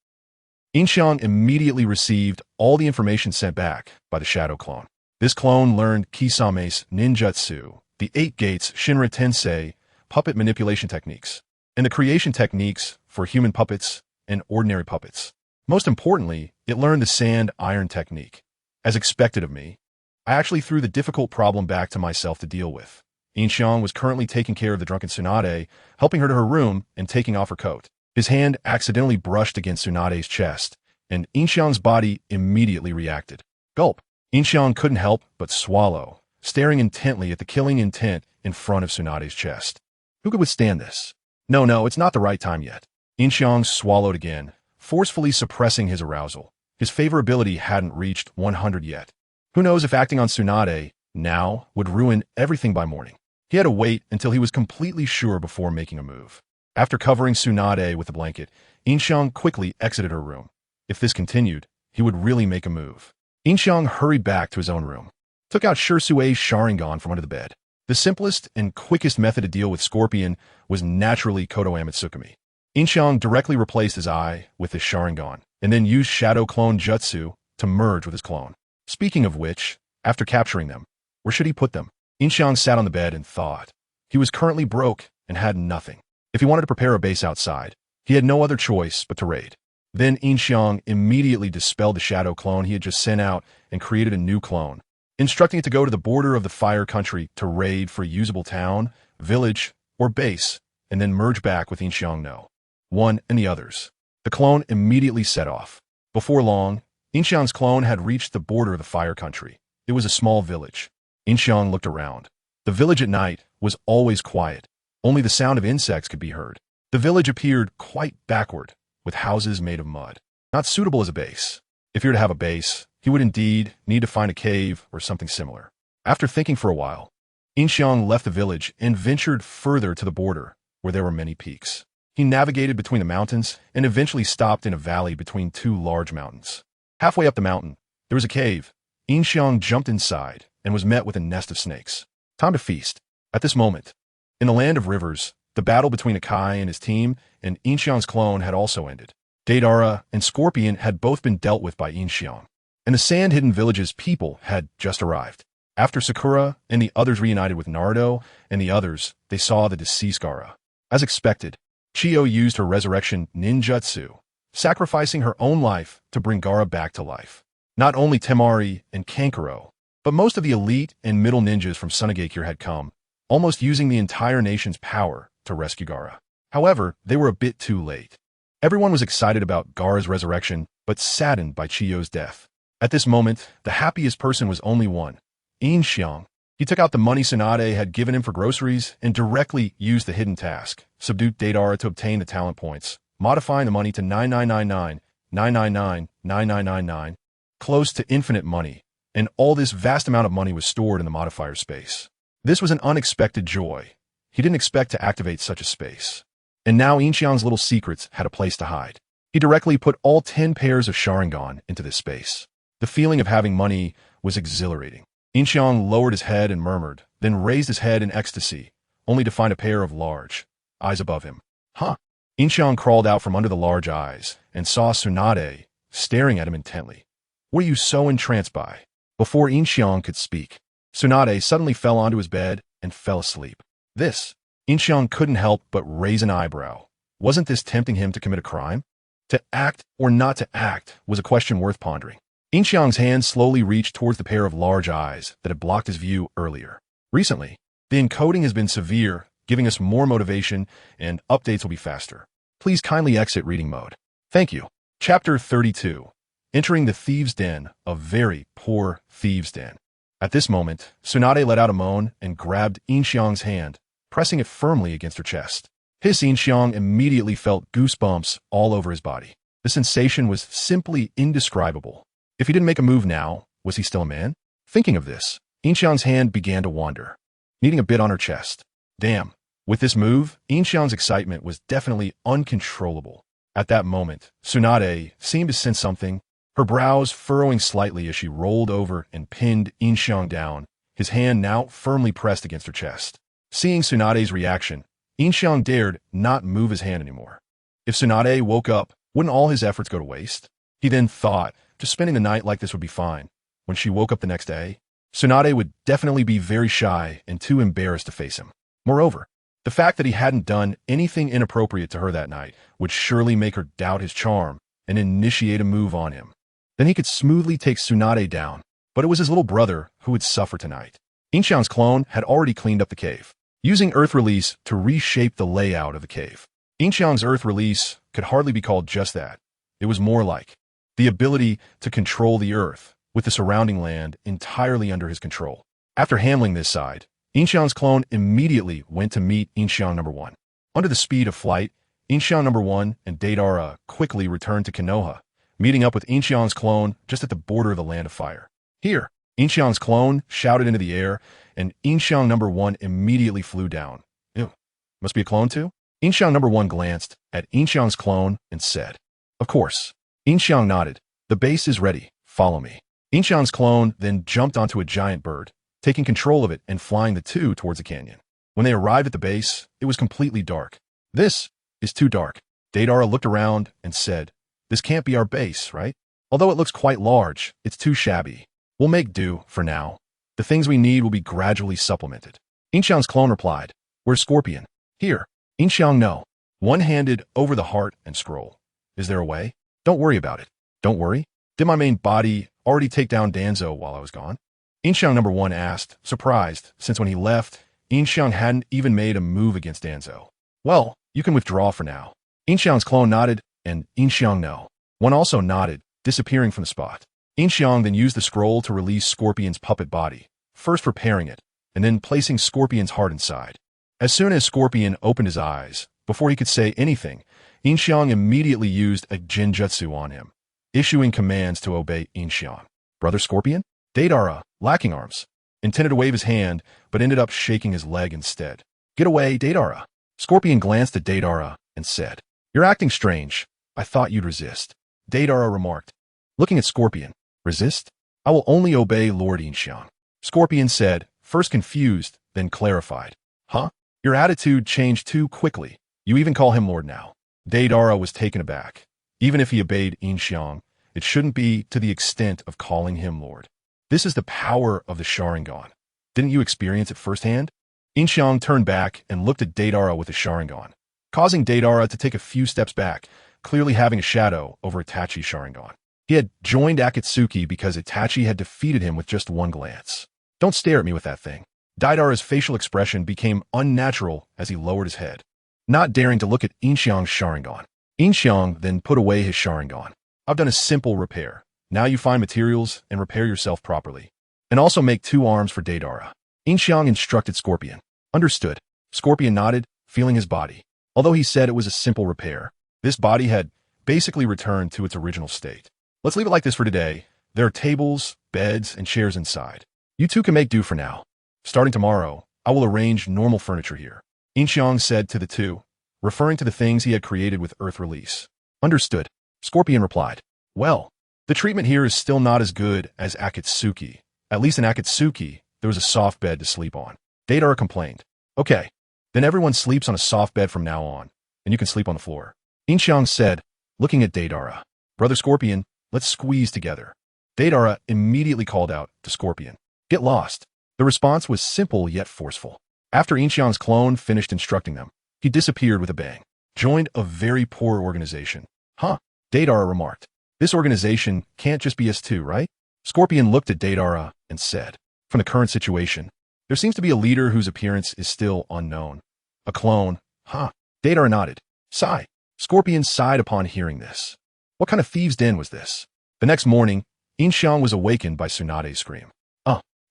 Yin Xiang immediately received all the information sent back by the shadow clone. This clone learned Kisame's ninjutsu, the 8 gates Shinra Tensei puppet manipulation techniques, and the creation techniques for human puppets and ordinary puppets. Most importantly, it learned the sand iron technique. As expected of me, I actually threw the difficult problem back to myself to deal with. Yin Xiang was currently taking care of the drunken Tsunade, helping her to her room and taking off her coat. His hand accidentally brushed against Tsunade's chest, and Yin Xiang's body immediately reacted. Gulp. Yin Xiang couldn't help but swallow, staring intently at the killing intent in front of Tsunade's chest. Who could withstand this? No, it's not the right time yet. Yin Xiang swallowed again, forcefully suppressing his arousal. His favorability hadn't reached 100 yet. Who knows if acting on Tsunade now would ruin everything by morning. He had to wait until he was completely sure before making a move. After covering Tsunade with a blanket, Yin Xiang quickly exited her room. If this continued, he would really make a move. Yin Xiang hurried back to his own room, took out Shirsue's Sharingan from under the bed. The simplest and quickest method to deal with Scorpion was naturally Kodo Amatsukami. Yin Xiang directly replaced his eye with his Sharingan, and then used Shadow Clone Jutsu to merge with his clone. Speaking of which, after capturing them, where should he put them? Yin Xiang sat on the bed and thought. He was currently broke and had nothing. If he wanted to prepare a base outside, he had no other choice but to raid. Then Yin Xiang immediately dispelled the shadow clone he had just sent out and created a new clone, instructing it to go to the border of the fire country to raid for a usable town, village, or base, and then merge back with Yin Xiang No. One and the others. The clone immediately set off. Before long, Yin Xiang's clone had reached the border of the fire country. It was a small village. Yin Xiang looked around. The village at night was always quiet. Only the sound of insects could be heard. The village appeared quite backward, with houses made of mud. Not suitable as a base. If he were to have a base, he would indeed need to find a cave or something similar. After thinking for a while, Yin Xiang left the village and ventured further to the border, where there were many peaks. He navigated between the mountains and eventually stopped in a valley between two large mountains. Halfway up the mountain, there was a cave. Yin Xiang jumped inside and was met with a nest of snakes. Time to feast. At this moment, in the land of rivers, the battle between Akai and his team and Yin Xiang's clone had also ended. Deidara and Scorpion had both been dealt with by Yin Xiang, and the Sand-Hidden Village's people had just arrived. After Sakura and the others reunited with Naruto and the others, they saw the deceased Gaara. As expected, Chiyo used her resurrection ninjutsu, sacrificing her own life to bring Gaara back to life. Not only Temari and Kankuro, but most of the elite and middle ninjas from Sunagakure had come, almost using the entire nation's power to rescue Gaara. However, they were a bit too late. Everyone was excited about Gaara's resurrection, but saddened by Chiyo's death. At this moment, the happiest person was only one, Yin Xiang. He took out the money Tsunade had given him for groceries and directly used the hidden task, subdued Deidara to obtain the talent points, modifying the money to 9999, 999, 9999, close to infinite money, and all this vast amount of money was stored in the modifier space. This was an unexpected joy. He didn't expect to activate such a space. And now Yin Xiang's little secrets had a place to hide. He directly put all 10 pairs of Sharingan into this space. The feeling of having money was exhilarating. Yin Xiang lowered his head and murmured, then raised his head in ecstasy, only to find a pair of large eyes above him. Huh? Yin Xiang crawled out from under the large eyes and saw Tsunade staring at him intently. What are you so entranced by? Before Yin Xiang could speak, Tsunade suddenly fell onto his bed and fell asleep. This, Yin Xiang couldn't help but raise an eyebrow. Wasn't this tempting him to commit a crime? To act or not to act was a question worth pondering. Yin Xiang's hand slowly reached towards the pair of large eyes that had blocked his view earlier. Recently, the encoding has been severe, giving us more motivation, and updates will be faster. Please kindly exit reading mode. Thank you. Chapter 32. Entering the Thieves' Den, a very poor thieves' den. At this moment, Tsunade let out a moan and grabbed Yin Xiang's hand, pressing it firmly against her chest. Yin Xiang immediately felt goosebumps all over his body. The sensation was simply indescribable. If he didn't make a move now, was he still a man? Thinking of this, Yin Xiang's hand began to wander, needing a bit on her chest. Damn. With this move, Yin Xiang's excitement was definitely uncontrollable. At that moment, Tsunade seemed to sense something, her brows furrowing slightly as she rolled over and pinned Yin Xiang down, his hand now firmly pressed against her chest. Seeing Tsunade's reaction, Yin Xiang dared not move his hand anymore. If Tsunade woke up, wouldn't all his efforts go to waste? He then thought, just spending the night like this would be fine. When she woke up the next day, Tsunade would definitely be very shy and too embarrassed to face him. Moreover, the fact that he hadn't done anything inappropriate to her that night would surely make her doubt his charm and initiate a move on him. Then he could smoothly take Tsunade down, but it was his little brother who would suffer tonight. Yin Xiang's clone had already cleaned up the cave, using Earth Release to reshape the layout of the cave. Yin Xiang's Earth Release could hardly be called just that. It was more like the ability to control the earth, with the surrounding land entirely under his control. After handling this side, Yin Xiang's clone immediately went to meet Yin Xiang number 1. Under the speed of flight, Yin Xiang number 1 and Deidara quickly returned to Konoha, meeting up with Yin Xiang's clone just at the border of the Land of Fire. Here, Yin Xiang's clone shouted into the air, and Yin Xiang number 1 immediately flew down. Ew, must be a clone too? Yin Xiang number 1 glanced at Yin Xiang's clone and said, "Of course." Yin Xiang nodded. "The base is ready. Follow me." Yin Xiang's clone then jumped onto a giant bird, taking control of it and flying the two towards the canyon. When they arrived at the base, it was completely dark. "This is too dark." Deidara looked around and said, "This can't be our base, right? Although it looks quite large, it's too shabby. We'll make do for now. The things we need will be gradually supplemented." Yin Xiang's clone replied, "Where's Scorpion?" "Here." Yin Xiang no. One-handed over the heart and scroll. "Is there a way?" "Don't worry about it." "Don't worry? Did my main body already take down Danzo while I was gone?" Yin Xiang number 1 asked, surprised, since when he left, Yin Xiang hadn't even made a move against Danzo. "Well, you can withdraw for now." Yin Xiang's clone nodded, and Yin Xiang no. One also nodded, disappearing from the spot. Yin Xiang then used the scroll to release Scorpion's puppet body, first repairing it, and then placing Scorpion's heart inside. As soon as Scorpion opened his eyes, before he could say anything, Yin Xiang immediately used a genjutsu on him, issuing commands to obey Yin Xiang. "Brother Scorpion?" Deidara, lacking arms, intended to wave his hand, but ended up shaking his leg instead. "Get away, Deidara." Scorpion glanced at Deidara and said, "You're acting strange. I thought you'd resist." Deidara remarked, looking at Scorpion, "Resist? I will only obey Lord Yin Xiang." Scorpion said, first confused, then clarified, "Huh? Your attitude changed too quickly. You even call him Lord now." Deidara was taken aback. Even if he obeyed Yin Xiang, it shouldn't be to the extent of calling him Lord. This is the power of the Sharingan. Didn't you experience it firsthand? Yin Xiang turned back and looked at Deidara with the Sharingan, causing Deidara to take a few steps back, clearly having a shadow over Itachi's Sharingan. He had joined Akatsuki because Itachi had defeated him with just one glance. "Don't stare at me with that thing." Deidara's facial expression became unnatural as he lowered his head, not daring to look at Yin Xiang's Sharingan. Yin Xiang then put away his Sharingan. "I've done a simple repair. Now you find materials and repair yourself properly. And also make 2 arms for Deidara." Yin Xiang instructed Scorpion. "Understood." Scorpion nodded, feeling his body. Although he said it was a simple repair, this body had basically returned to its original state. "Let's leave it like this for today. There are tables, beds, and chairs inside. You two can make do for now. Starting tomorrow, I will arrange normal furniture here." Yin Xiang said to the two, referring to the things he had created with Earth Release. "Understood." Scorpion replied, "Well, the treatment here is still not as good as Akatsuki. At least in Akatsuki, there was a soft bed to sleep on." Deidara complained. "Okay, then everyone sleeps on a soft bed from now on, and you can sleep on the floor." Yin Xiang said, looking at Deidara, "Brother Scorpion, let's squeeze together." Deidara immediately called out to Scorpion, "Get lost." The response was simple yet forceful. After Yin Xiang's clone finished instructing them, he disappeared with a bang. "Joined a very poor organization." "Huh?" Deidara remarked. "This organization can't just be us two, right?" Scorpion looked at Deidara and said, "From the current situation, there seems to be a leader whose appearance is still unknown." "A clone, huh?" Deidara nodded. Sigh. Scorpion sighed upon hearing this. What kind of thieves' den was this? The next morning, Yin Xiang was awakened by Tsunade's scream.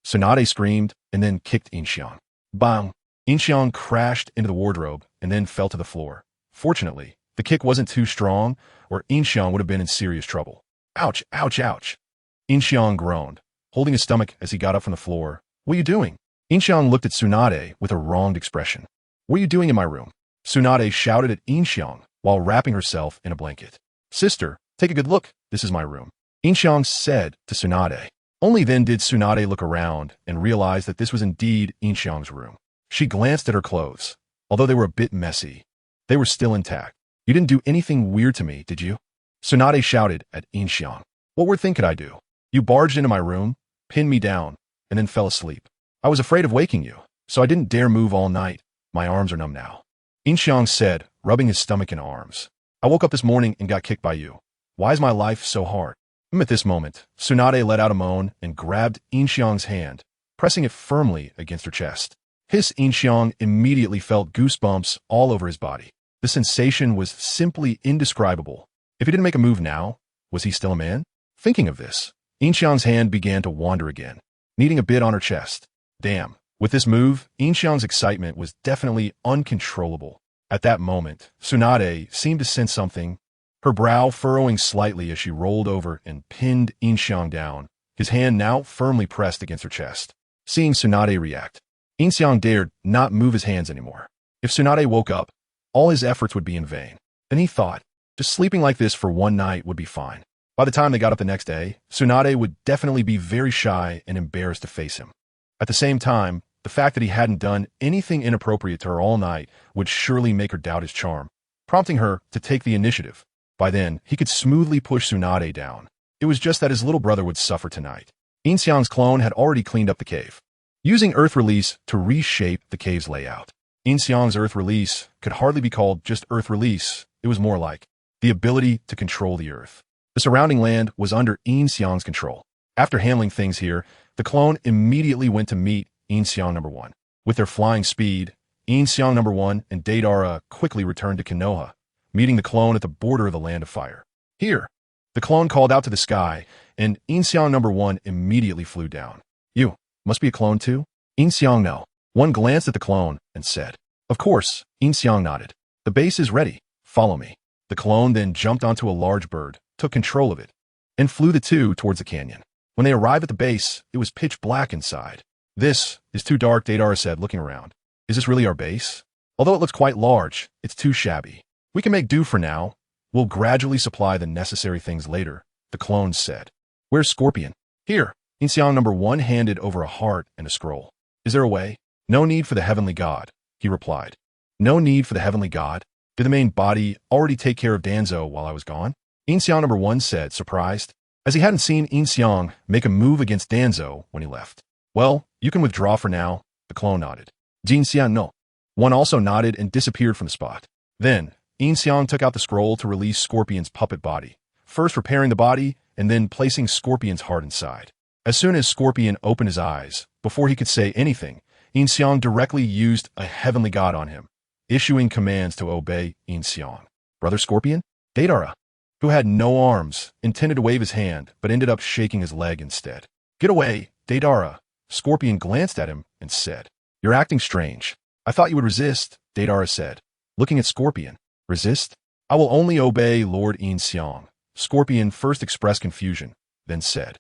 Tsunade screamed and then kicked Yin Xiang. Bang! Yin Xiang crashed into the wardrobe and then fell to the floor. Fortunately, the kick wasn't too strong, or Yin Xiang would have been in serious trouble. "Ouch, ouch, ouch." Yin Xiang groaned, holding his stomach as he got up from the floor. "What are you doing?" Yin Xiang looked at Tsunade with a wronged expression. "What are you doing in my room?" Tsunade shouted at Yin Xiang while wrapping herself in a blanket. "Sister, take a good look. This is my room," Yin Xiang said to Tsunade. Only then did Tsunade look around and realize that this was indeed Yin Xiang's room. She glanced at her clothes. Although they were a bit messy, they were still intact. "You didn't do anything weird to me, did you?" Tsunade shouted at Yin Xiang. "What weird thing could I do? You barged into my room, pinned me down, and then fell asleep. I was afraid of waking you, so I didn't dare move all night. My arms are numb now," Yin Xiang said, rubbing his stomach and arms. "I woke up this morning and got kicked by you. Why is my life so hard?" At this moment, Tsunade let out a moan and grabbed Yin Xiang's hand, pressing it firmly against her chest. Yin Xiang immediately felt goosebumps all over his body. The sensation was simply indescribable. If he didn't make a move now, was he still a man? Thinking of this, Yin Xiang's hand began to wander again, kneading a bit on her chest. Damn. With this move, Yin Xiang's excitement was definitely uncontrollable. At that moment, Tsunade seemed to sense something, her brow furrowing slightly as she rolled over and pinned Yin Xiang down, his hand now firmly pressed against her chest. Seeing Tsunade react, Yin Xiang dared not move his hands anymore. If Tsunade woke up, all his efforts would be in vain. Then he thought, just sleeping like this for one night would be fine. By the time they got up the next day, Tsunade would definitely be very shy and embarrassed to face him. At the same time, the fact that he hadn't done anything inappropriate to her all night would surely make her doubt his charm, prompting her to take the initiative. By then, he could smoothly push Tsunade down. It was just that his little brother would suffer tonight. Yin Xiang's clone had already cleaned up the cave, using Earth Release to reshape the cave's layout. Yin Xiang's Earth Release could hardly be called just Earth Release. It was more like the ability to control the Earth. The surrounding land was under Yin Xiang's control. After handling things here, the clone immediately went to meet Yin Xiang No. 1. With their flying speed, Yin Xiang No. 1 and Deidara quickly returned to Konoha, meeting the clone at the border of the Land of Fire. Here, the clone called out to the sky, and Yin Xiang No. 1 immediately flew down. You must be a clone too? Yin Xiang No. 1 glanced at the clone and said, Of course. Yin Xiang nodded. The base is ready. Follow me. The clone then jumped onto a large bird, took control of it, and flew the two towards the canyon. When they arrived at the base, it was pitch black inside. This is too dark, Deidara said, looking around. Is this really our base? Although it looks quite large, it's too shabby. We can make do for now. We'll gradually supply the necessary things later, the clone said. Where's Scorpion? Here. Yin Xiang No. 1 handed over a heart and a scroll. Is there a way? No need for the heavenly god, he replied. No need for the heavenly god? Did the main body already take care of Danzo while I was gone? Yin Xiang No. 1 said, surprised, as he hadn't seen Yin Xiang make a move against Danzo when he left. Well, you can withdraw for now, the clone nodded. Yin Xiang No. 1 also nodded and disappeared from the spot. Then, Yin Xiang took out the scroll to release Scorpion's puppet body, first repairing the body and then placing Scorpion's heart inside. As soon as Scorpion opened his eyes, before he could say anything, Yin Xiang directly used a heavenly god on him, issuing commands to obey Yin Xiang. Brother Scorpion? Deidara, who had no arms, intended to wave his hand, but ended up shaking his leg instead. Get away, Deidara. Scorpion glanced at him and said, You're acting strange. I thought you would resist, Deidara said, looking at Scorpion. Resist? I will only obey Lord Yin Xiang. Scorpion first expressed confusion, then said,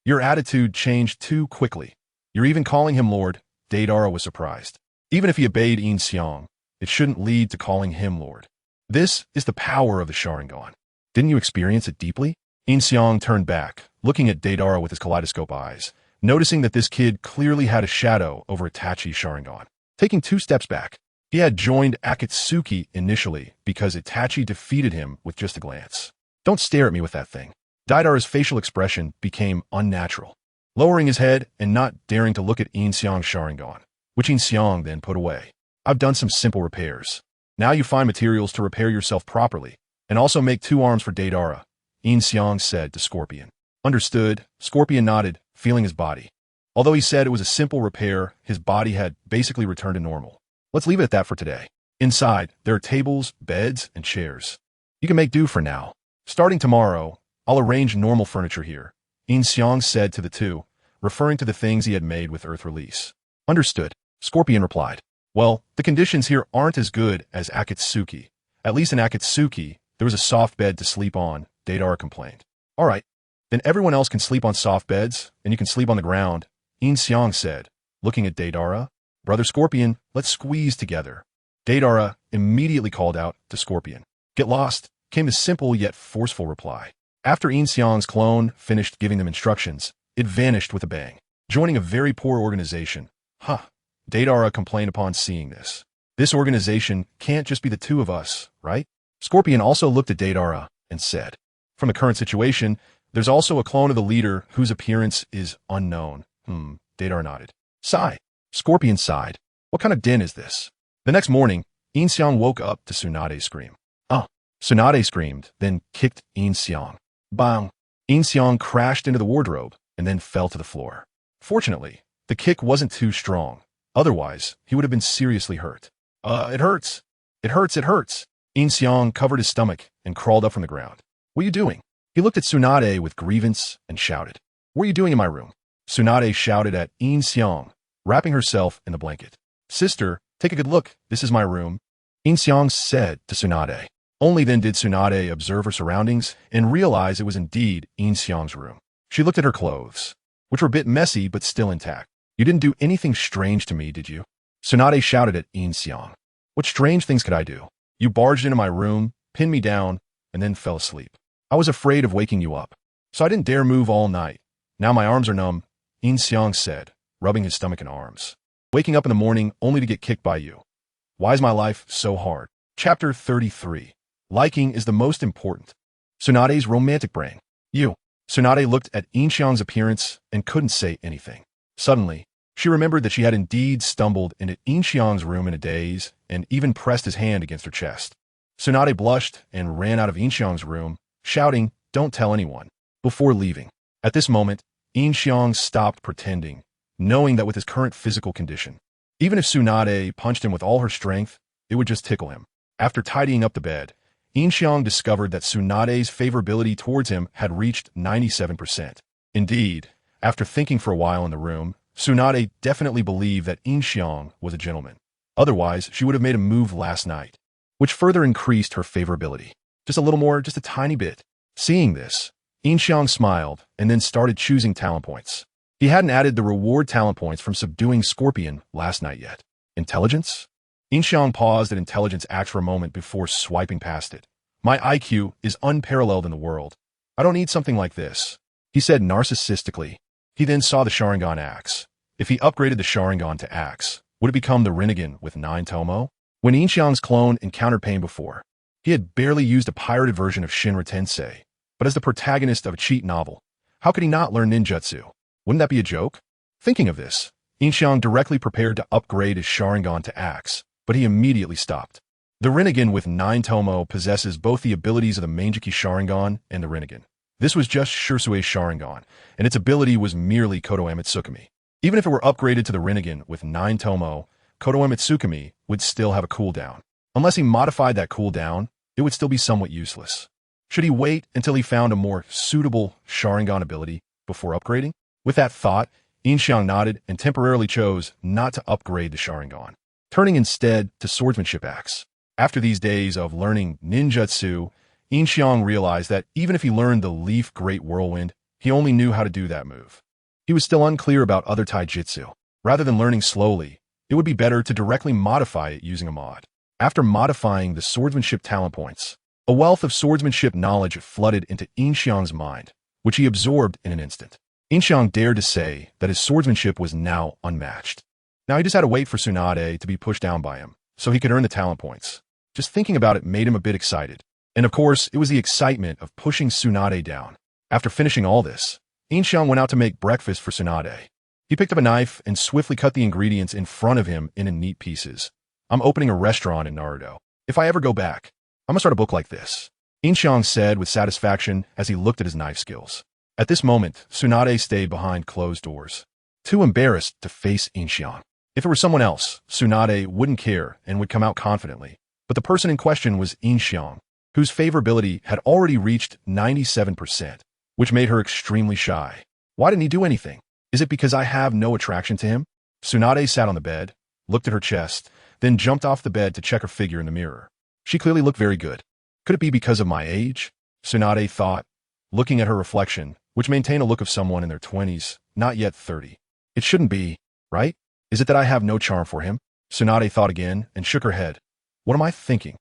Your attitude changed too quickly. You're even calling him Lord. Deidara was surprised. Even if he obeyed Yin Xiang, it shouldn't lead to calling him Lord. This is the power of the Sharingan. Didn't you experience it deeply? Yin Xiang turned back, looking at Deidara with his kaleidoscope eyes, noticing that this kid clearly had a shadow over Itachi's Sharingan. Taking 2 steps back, he had joined Akatsuki initially because Itachi defeated him with just a glance. Don't stare at me with that thing. Deidara's facial expression became unnatural, lowering his head and not daring to look at Yin Xiang's Sharingan, which Yin Xiang then put away. I've done some simple repairs. Now you find materials to repair yourself properly, and also make 2 arms for Deidara, Yin Xiang said to Scorpion. Understood. Scorpion nodded, feeling his body. Although he said it was a simple repair, his body had basically returned to normal. Let's leave it at that for today. Inside, there are tables, beds, and chairs. You can make do for now. Starting tomorrow, I'll arrange normal furniture here, Yin Xiang said to the 2, referring to the things he had made with Earth Release. Understood. Scorpion replied. Well, the conditions here aren't as good as Akatsuki. At least in Akatsuki, there was a soft bed to sleep on, Deidara complained. All right, then everyone else can sleep on soft beds, and you can sleep on the ground, Yin Xiang said, looking at Deidara. Brother Scorpion, let's squeeze together. Deidara immediately called out to Scorpion. Get lost, came the simple yet forceful reply. After Yin Xiang's clone finished giving them instructions, it vanished with a bang, joining a very poor organization. Deidara complained upon seeing this. This organization can't just be the 2 of us, right? Scorpion also looked at Deidara and said, From the current situation, there's also a clone of the leader whose appearance is unknown. Deidara nodded. Sigh. Scorpion sighed. What kind of den is this? The next morning, Yin Xiang woke up to Tsunade's scream. Tsunade screamed, then kicked Yin Xiang. Bang! Yin Xiang crashed into the wardrobe and then fell to the floor. Fortunately, the kick wasn't too strong. Otherwise, he would have been seriously hurt. It hurts. It hurts. Yin Xiang covered his stomach and crawled up from the ground. What are you doing? He looked at Tsunade with grievance and shouted, "What are you doing in my room?" Tsunade shouted at Yin Xiang, wrapping herself in the blanket. "Sister, take a good look. This is my room," Yin Xiang said to Tsunade. Only then did Tsunade observe her surroundings and realize it was indeed Yin Xiang's room. She looked at her clothes, which were a bit messy but still intact. "You didn't do anything strange to me, did you?" Tsunade shouted at Yin Xiang. "What strange things could I do? You barged into my room, pinned me down, and then fell asleep. I was afraid of waking you up, so I didn't dare move all night. Now my arms are numb," Yin Xiang said, rubbing his stomach and arms. "Waking up in the morning only to get kicked by you. Why is my life so hard?" Chapter 33. Liking is the most important. Tsunade's romantic brain. "You." Tsunade looked at Yin Xiang's appearance and couldn't say anything. Suddenly, she remembered that she had indeed stumbled into Yin Xiang's room in a daze and even pressed his hand against her chest. Tsunade blushed and ran out of Yin Xiang's room, shouting, "Don't tell anyone," before leaving. At this moment, Yin Xiang stopped pretending, knowing that with his current physical condition, even if Tsunade punched him with all her strength, it would just tickle him. After tidying up the bed, Yin Xiang discovered that Tsunade's favorability towards him had reached 97%. Indeed, after thinking for a while in the room, Tsunade definitely believed that Yin Xiang was a gentleman. Otherwise, she would have made a move last night, which further increased her favorability. Just a little more, just a tiny bit. Seeing this, Yin Xiang smiled and then started choosing talent points. He hadn't added the reward talent points from subduing Scorpion last night yet. Intelligence? Yin Xiang paused at Intelligence Act for a moment before swiping past it. "My IQ is unparalleled in the world. I don't need something like this," he said narcissistically. He then saw the Sharingan axe. If he upgraded the Sharingan to axe, would it become the Rinnegan with 9 Tomo? When Yin Xiang's clone encountered pain before, he had barely used a pirated version of Shinra Tensei, but as the protagonist of a cheat novel, how could he not learn ninjutsu? Wouldn't that be a joke? Thinking of this, Yin Xiang directly prepared to upgrade his Sharingan to axe, but he immediately stopped. The Rinnegan with 9 Tomo possesses both the abilities of the Manjiki Sharingan and the Rinnegan. This was just Shursue's Sharingan, and its ability was merely Kodoeme Tsukumi. Even if it were upgraded to the Rinnegan with 9 Tomo, Kodoeme Tsukumi would still have a cooldown. Unless he modified that cooldown, it would still be somewhat useless. Should he wait until he found a more suitable Sharingan ability before upgrading? With that thought, Yin Xiang nodded and temporarily chose not to upgrade the Sharingan, turning instead to swordsmanship axe. After these days of learning ninjutsu, Yin Xiang realized that even if he learned the Leaf Great Whirlwind, he only knew how to do that move. He was still unclear about other taijutsu. Rather than learning slowly, it would be better to directly modify it using a mod. After modifying the swordsmanship talent points, a wealth of swordsmanship knowledge flooded into Yin Xiang's mind, which he absorbed in an instant. Yin Xiang dared to say that his swordsmanship was now unmatched. Now he just had to wait for Tsunade to be pushed down by him, so he could earn the talent points. Just thinking about it made him a bit excited. And of course, it was the excitement of pushing Tsunade down. After finishing all this, Yin Xiang went out to make breakfast for Tsunade. He picked up a knife and swiftly cut the ingredients in front of him into neat pieces. "I'm opening a restaurant in Naruto. If I ever go back, I'm gonna start a book like this," Yin Xiang said with satisfaction as he looked at his knife skills. At this moment, Tsunade stayed behind closed doors, too embarrassed to face Yin Xiang. If it were someone else, Tsunade wouldn't care and would come out confidently. But the person in question was Yin Xiang, whose favorability had already reached 97%, which made her extremely shy. Why didn't he do anything? Is it because I have no attraction to him? Tsunade sat on the bed, looked at her chest, then jumped off the bed to check her figure in the mirror. She clearly looked very good. Could it be because of my age? Tsunade thought, looking at her reflection, which maintained a look of someone in their 20s, not yet 30. It shouldn't be, right? Is it that I have no charm for him? Tsunade thought again and shook her head. What am I thinking?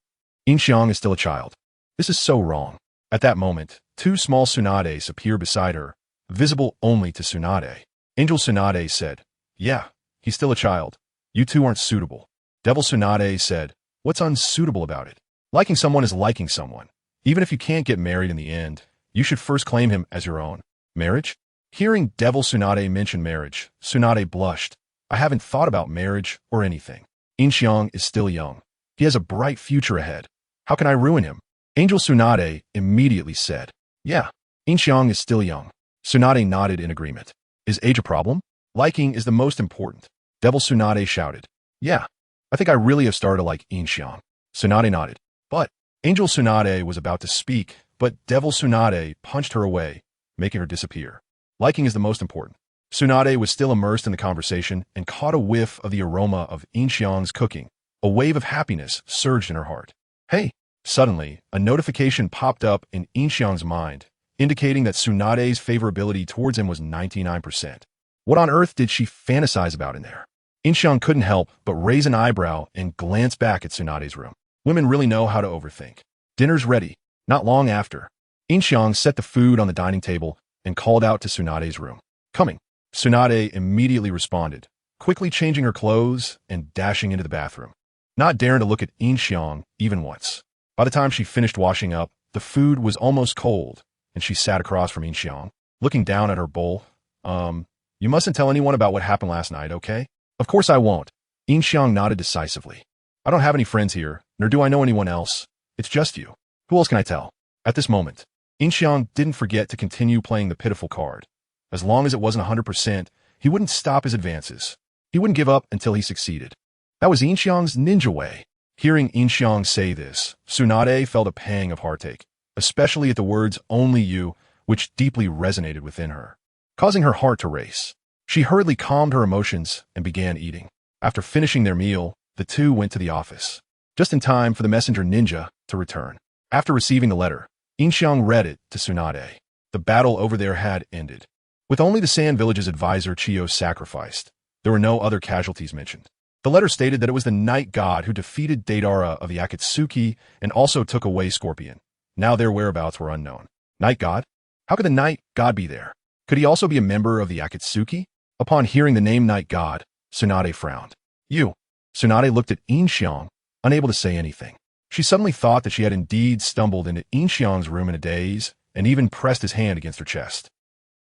Yin Xiang is still a child. This is so wrong. At that moment, 2 small Tsunades appeared beside her, visible only to Tsunade. Angel Tsunade said, "Yeah, he's still a child. You two aren't suitable." Devil Tsunade said, "What's unsuitable about it? Liking someone is liking someone. Even if you can't get married in the end, you should first claim him as your own." Marriage? Hearing Devil Tsunade mention marriage, Tsunade blushed. "I haven't thought about marriage or anything. Yin Xiang is still young. He has a bright future ahead. How can I ruin him?" Angel Tsunade immediately said, "Yeah, Yin Xiang is still young." Tsunade nodded in agreement. "Is age a problem? Liking is the most important." Devil Tsunade shouted, "Yeah, I think I really have started to like Yin Xiang." Tsunade nodded. But Angel Tsunade was about to speak, but Devil Tsunade punched her away, making her disappear. Liking is the most important. Tsunade was still immersed in the conversation and caught a whiff of the aroma of Yin Xiang's cooking. A wave of happiness surged in her heart. Hey! Suddenly, a notification popped up in Yin Xiang's mind, indicating that Tsunade's favorability towards him was 99%. What on earth did she fantasize about in there? Yin Xiang couldn't help but raise an eyebrow and glance back at Tsunade's room. Women really know how to overthink. Dinner's ready. Not long after, Yin Xiang set the food on the dining table and called out to Tsunade's room. Coming. Tsunade immediately responded, quickly changing her clothes and dashing into the bathroom, not daring to look at Yin Xiang even once. By the time she finished washing up, the food was almost cold, and she sat across from Yin Xiang, looking down at her bowl. You mustn't tell anyone about what happened last night, okay? Of course I won't. Yin Xiang nodded decisively. I don't have any friends here, nor do I know anyone else. It's just you. Who else can I tell? At this moment, Yin Xiang didn't forget to continue playing the pitiful card. As long as it wasn't 100%, he wouldn't stop his advances. He wouldn't give up until he succeeded. That was Yin Xiang's ninja way. Hearing Yin Xiang say this, Tsunade felt a pang of heartache, especially at the words "only you," which deeply resonated within her, causing her heart to race. She hurriedly calmed her emotions and began eating. After finishing their meal, the two went to the office, just in time for the messenger ninja to return. After receiving the letter, Yin Xiang read it to Tsunade. The battle over there had ended. With only the Sand Village's advisor Chiyo sacrificed, there were no other casualties mentioned. The letter stated that it was the night god who defeated Deidara of the Akatsuki and also took away Scorpion. Now their whereabouts were unknown. Night god? How could the night god be there? Could he also be a member of the Akatsuki? Upon hearing the name night god, Tsunade frowned. You. Tsunade looked at Yin Xiang, unable to say anything. She suddenly thought that she had indeed stumbled into Yin Xiang's room in a daze and even pressed his hand against her chest.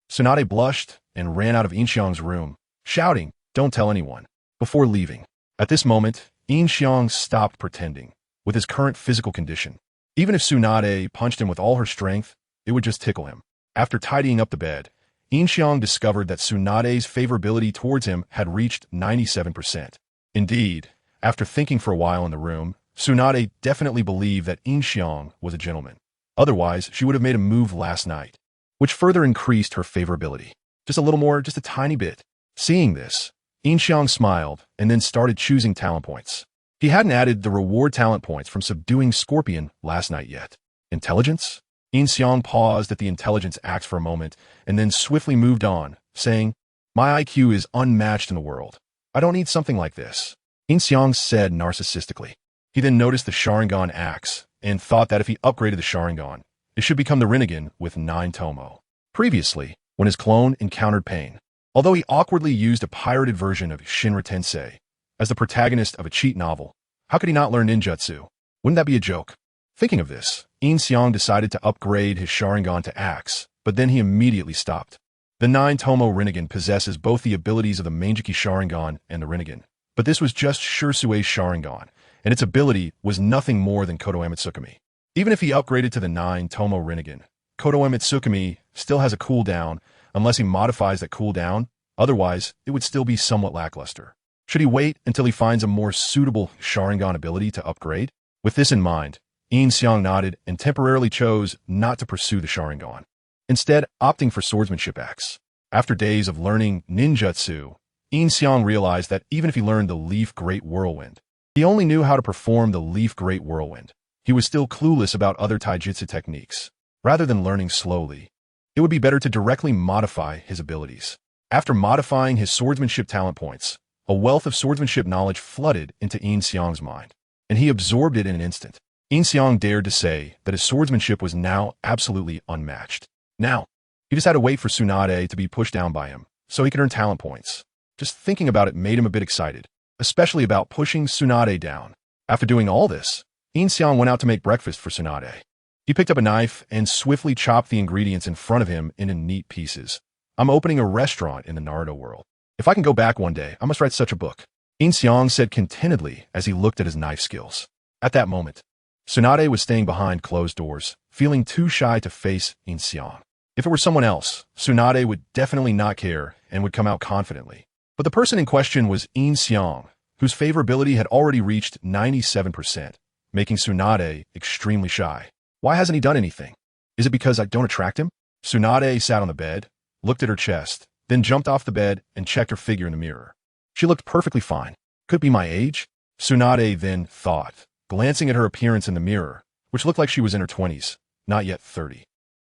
Tsunade blushed and ran out of Yin Xiang's room, shouting, "Don't tell anyone," before leaving. At this moment, Yin Xiang stopped pretending. With his current physical condition, even if Tsunade punched him with all her strength, it would just tickle him. After tidying up the bed, Yin Xiang discovered that Tsunade's favorability towards him had reached 97%. Indeed, after thinking for a while in the room, Tsunade definitely believed that Yin Xiang was a gentleman. Otherwise, she would have made a move last night, which further increased her favorability. Just a little more, just a tiny bit. Seeing this, Yin Xiang smiled and then started choosing talent points. He hadn't added the reward talent points from subduing Scorpion last night yet. Intelligence? Yin Xiang paused at the intelligence axe for a moment and then swiftly moved on, saying, "My IQ is unmatched in the world. I don't need something like this," Yin Xiang said narcissistically. He then noticed the Sharingan axe and thought that if he upgraded the Sharingan, it should become the Rinnegan with 9 Tomo. Previously, when his clone encountered pain, although he awkwardly used a pirated version of Shinra Tensei as the protagonist of a cheat novel, how could he not learn ninjutsu? Wouldn't that be a joke? Thinking of this, Yin Xiang decided to upgrade his Sharingan to axe, but then he immediately stopped. The 9 Tomo Rinnegan possesses both the abilities of the Manjiki Sharingan and the Rinnegan, but this was just Shursue's Sharingan, and its ability was nothing more than Kodo Amitsukami. Even if he upgraded to the 9 Tomo Rinnegan, Kodo Amitsukami still has a cooldown unless he modifies that cooldown, otherwise it would still be somewhat lackluster. Should he wait until he finds a more suitable Sharingan ability to upgrade? With this in mind, Yin Xiang nodded and temporarily chose not to pursue the Sharingan, instead opting for swordsmanship axe. After days of learning ninjutsu, Yin Xiang realized that even if he learned the Leaf Great Whirlwind, he only knew how to perform the Leaf Great Whirlwind. He was still clueless about other taijutsu techniques. Rather than learning slowly, it would be better to directly modify his abilities. After modifying his swordsmanship talent points, a wealth of swordsmanship knowledge flooded into Yin Xiang's mind, and he absorbed it in an instant. Yin Xiang dared to say that his swordsmanship was now absolutely unmatched. Now, he just had to wait for Tsunade to be pushed down by him, so he could earn talent points. Just thinking about it made him a bit excited, especially about pushing Tsunade down. After doing all this, Yin Xiang went out to make breakfast for Tsunade. He picked up a knife and swiftly chopped the ingredients in front of him into neat pieces. "I'm opening a restaurant in the Naruto world. If I can go back one day, I must write such a book," Yin Xiang said contentedly as he looked at his knife skills. At that moment, Tsunade was staying behind closed doors, feeling too shy to face Yin Xiang. If it were someone else, Tsunade would definitely not care and would come out confidently. But the person in question was Yin Xiang, whose favorability had already reached 97%, making Tsunade extremely shy. Why hasn't he done anything? Is it because I don't attract him? Tsunade sat on the bed, looked at her chest, then jumped off the bed and checked her figure in the mirror. She looked perfectly fine. Could it be my age? Tsunade then thought, glancing at her appearance in the mirror, which looked like she was in her 20s, not yet 30.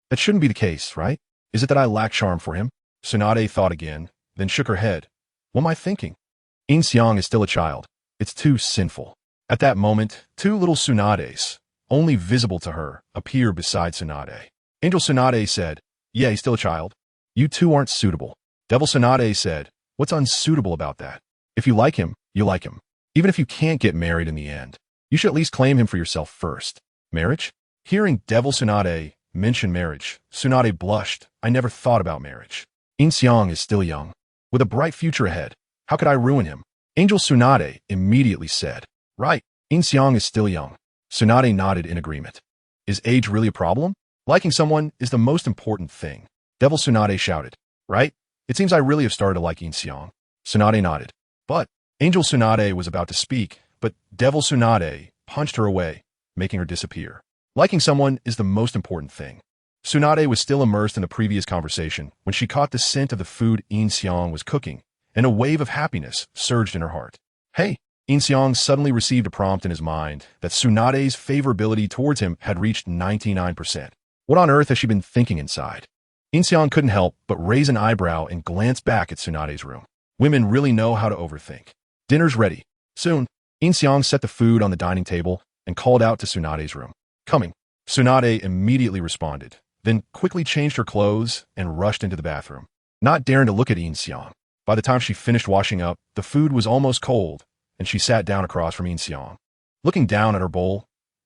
That shouldn't be the case, right? Is it that I lack charm for him? Tsunade thought again, then shook her head. What am I thinking? Yin Xiang is still a child. It's too sinful. At that moment, two little Tsunades, only visible to her, appeared beside Tsunade. Angel Tsunade said, yeah, he's still a child. You two aren't suitable. Devil Tsunade said, what's unsuitable about that? If you like him, you like him. Even if you can't get married in the end, you should at least claim him for yourself first. Marriage? Hearing Devil Tsunade mention marriage, Tsunade blushed. I never thought about marriage. Yin Xiang is still young, with a bright future ahead. How could I ruin him? Angel Tsunade immediately said, right, Yin Xiang is still young. Tsunade nodded in agreement. Is age really a problem? Liking someone is the most important thing. Devil Tsunade shouted, right? It seems I really have started to like Yin Xiang. Tsunade nodded. But Angel Tsunade was about to speak, but Devil Tsunade punched her away, making her disappear. Liking someone is the most important thing. Tsunade was still immersed in the previous conversation when she caught the scent of the food Yin Xiang was cooking, and a wave of happiness surged in her heart. Hey! Yin Xiang suddenly received a prompt in his mind that Tsunade's favorability towards him had reached 99%. What on earth has she been thinking inside? Yin Xiang couldn't help but raise an eyebrow and glance back at Tsunade's room. Women really know how to overthink. Dinner's ready. Soon, Yin Xiang set the food on the dining table and called out to Tsunade's room. Coming. Tsunade immediately responded, then quickly changed her clothes and rushed into the bathroom, not daring to look at Yin Xiang. By the time she finished washing up, the food was almost cold, and she sat down across from Yin Xiang. Looking down at her bowl,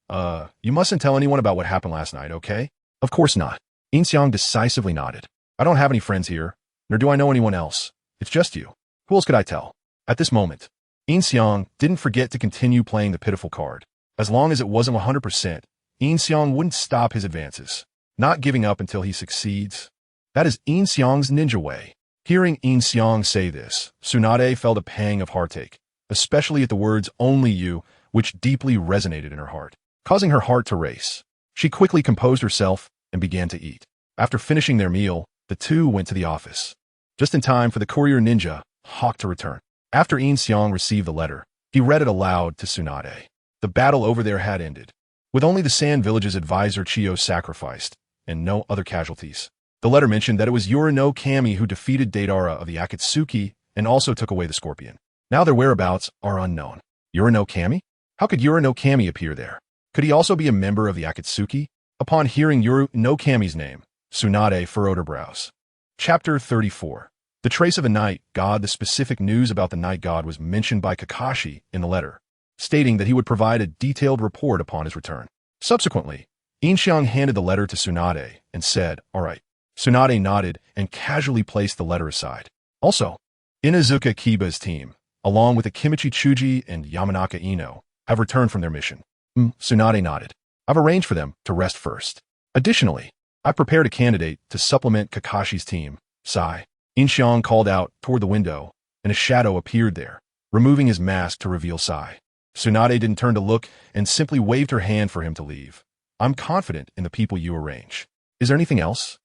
you mustn't tell anyone about what happened last night, okay? Of course not. Yin Xiang decisively nodded. I don't have any friends here, nor do I know anyone else. It's just you. Who else could I tell? At this moment, Yin Xiang didn't forget to continue playing the pitiful card. As long as it wasn't 100%, Yin Xiang wouldn't stop his advances, not giving up until he succeeds. That is Yin Xiang's ninja way. Hearing Yin Xiang say this, Tsunade felt a pang of heartache, especially at the words only you, which deeply resonated in her heart, causing her heart to race. She quickly composed herself and began to eat. After finishing their meal, the two went to the office, just in time for the courier ninja, Hawk, to return. After Yin Xiang received the letter, he read it aloud to Tsunade. The battle over there had ended, with only the Sand Village's advisor Chiyo sacrificed, and no other casualties. The letter mentioned that it was Yurino Kami who defeated Deidara of the Akatsuki and also took away the scorpion. Now their whereabouts are unknown. Yurino Kami? How could Yurino Kami appear there? Could he also be a member of the Akatsuki? Upon hearing Yurino Kami's name, Tsunade furrowed her brows. Chapter 34. The Trace of a Night God. The specific news about the Night God was mentioned by Kakashi in the letter, stating that he would provide a detailed report upon his return. Subsequently, Yin Xiang handed the letter to Tsunade and said, all right. Tsunade nodded and casually placed the letter aside. Also, Inuzuka Kiba's team, along with Akimichi Chuji and Yamanaka Ino, have returned from their mission. Tsunade nodded. I've arranged for them to rest first. Additionally, I prepared a candidate to supplement Kakashi's team, Sai. Yin Xiang called out toward the window, and a shadow appeared there, removing his mask to reveal Sai. Tsunade didn't turn to look and simply waved her hand for him to leave. I'm confident in the people you arrange. Is there anything else?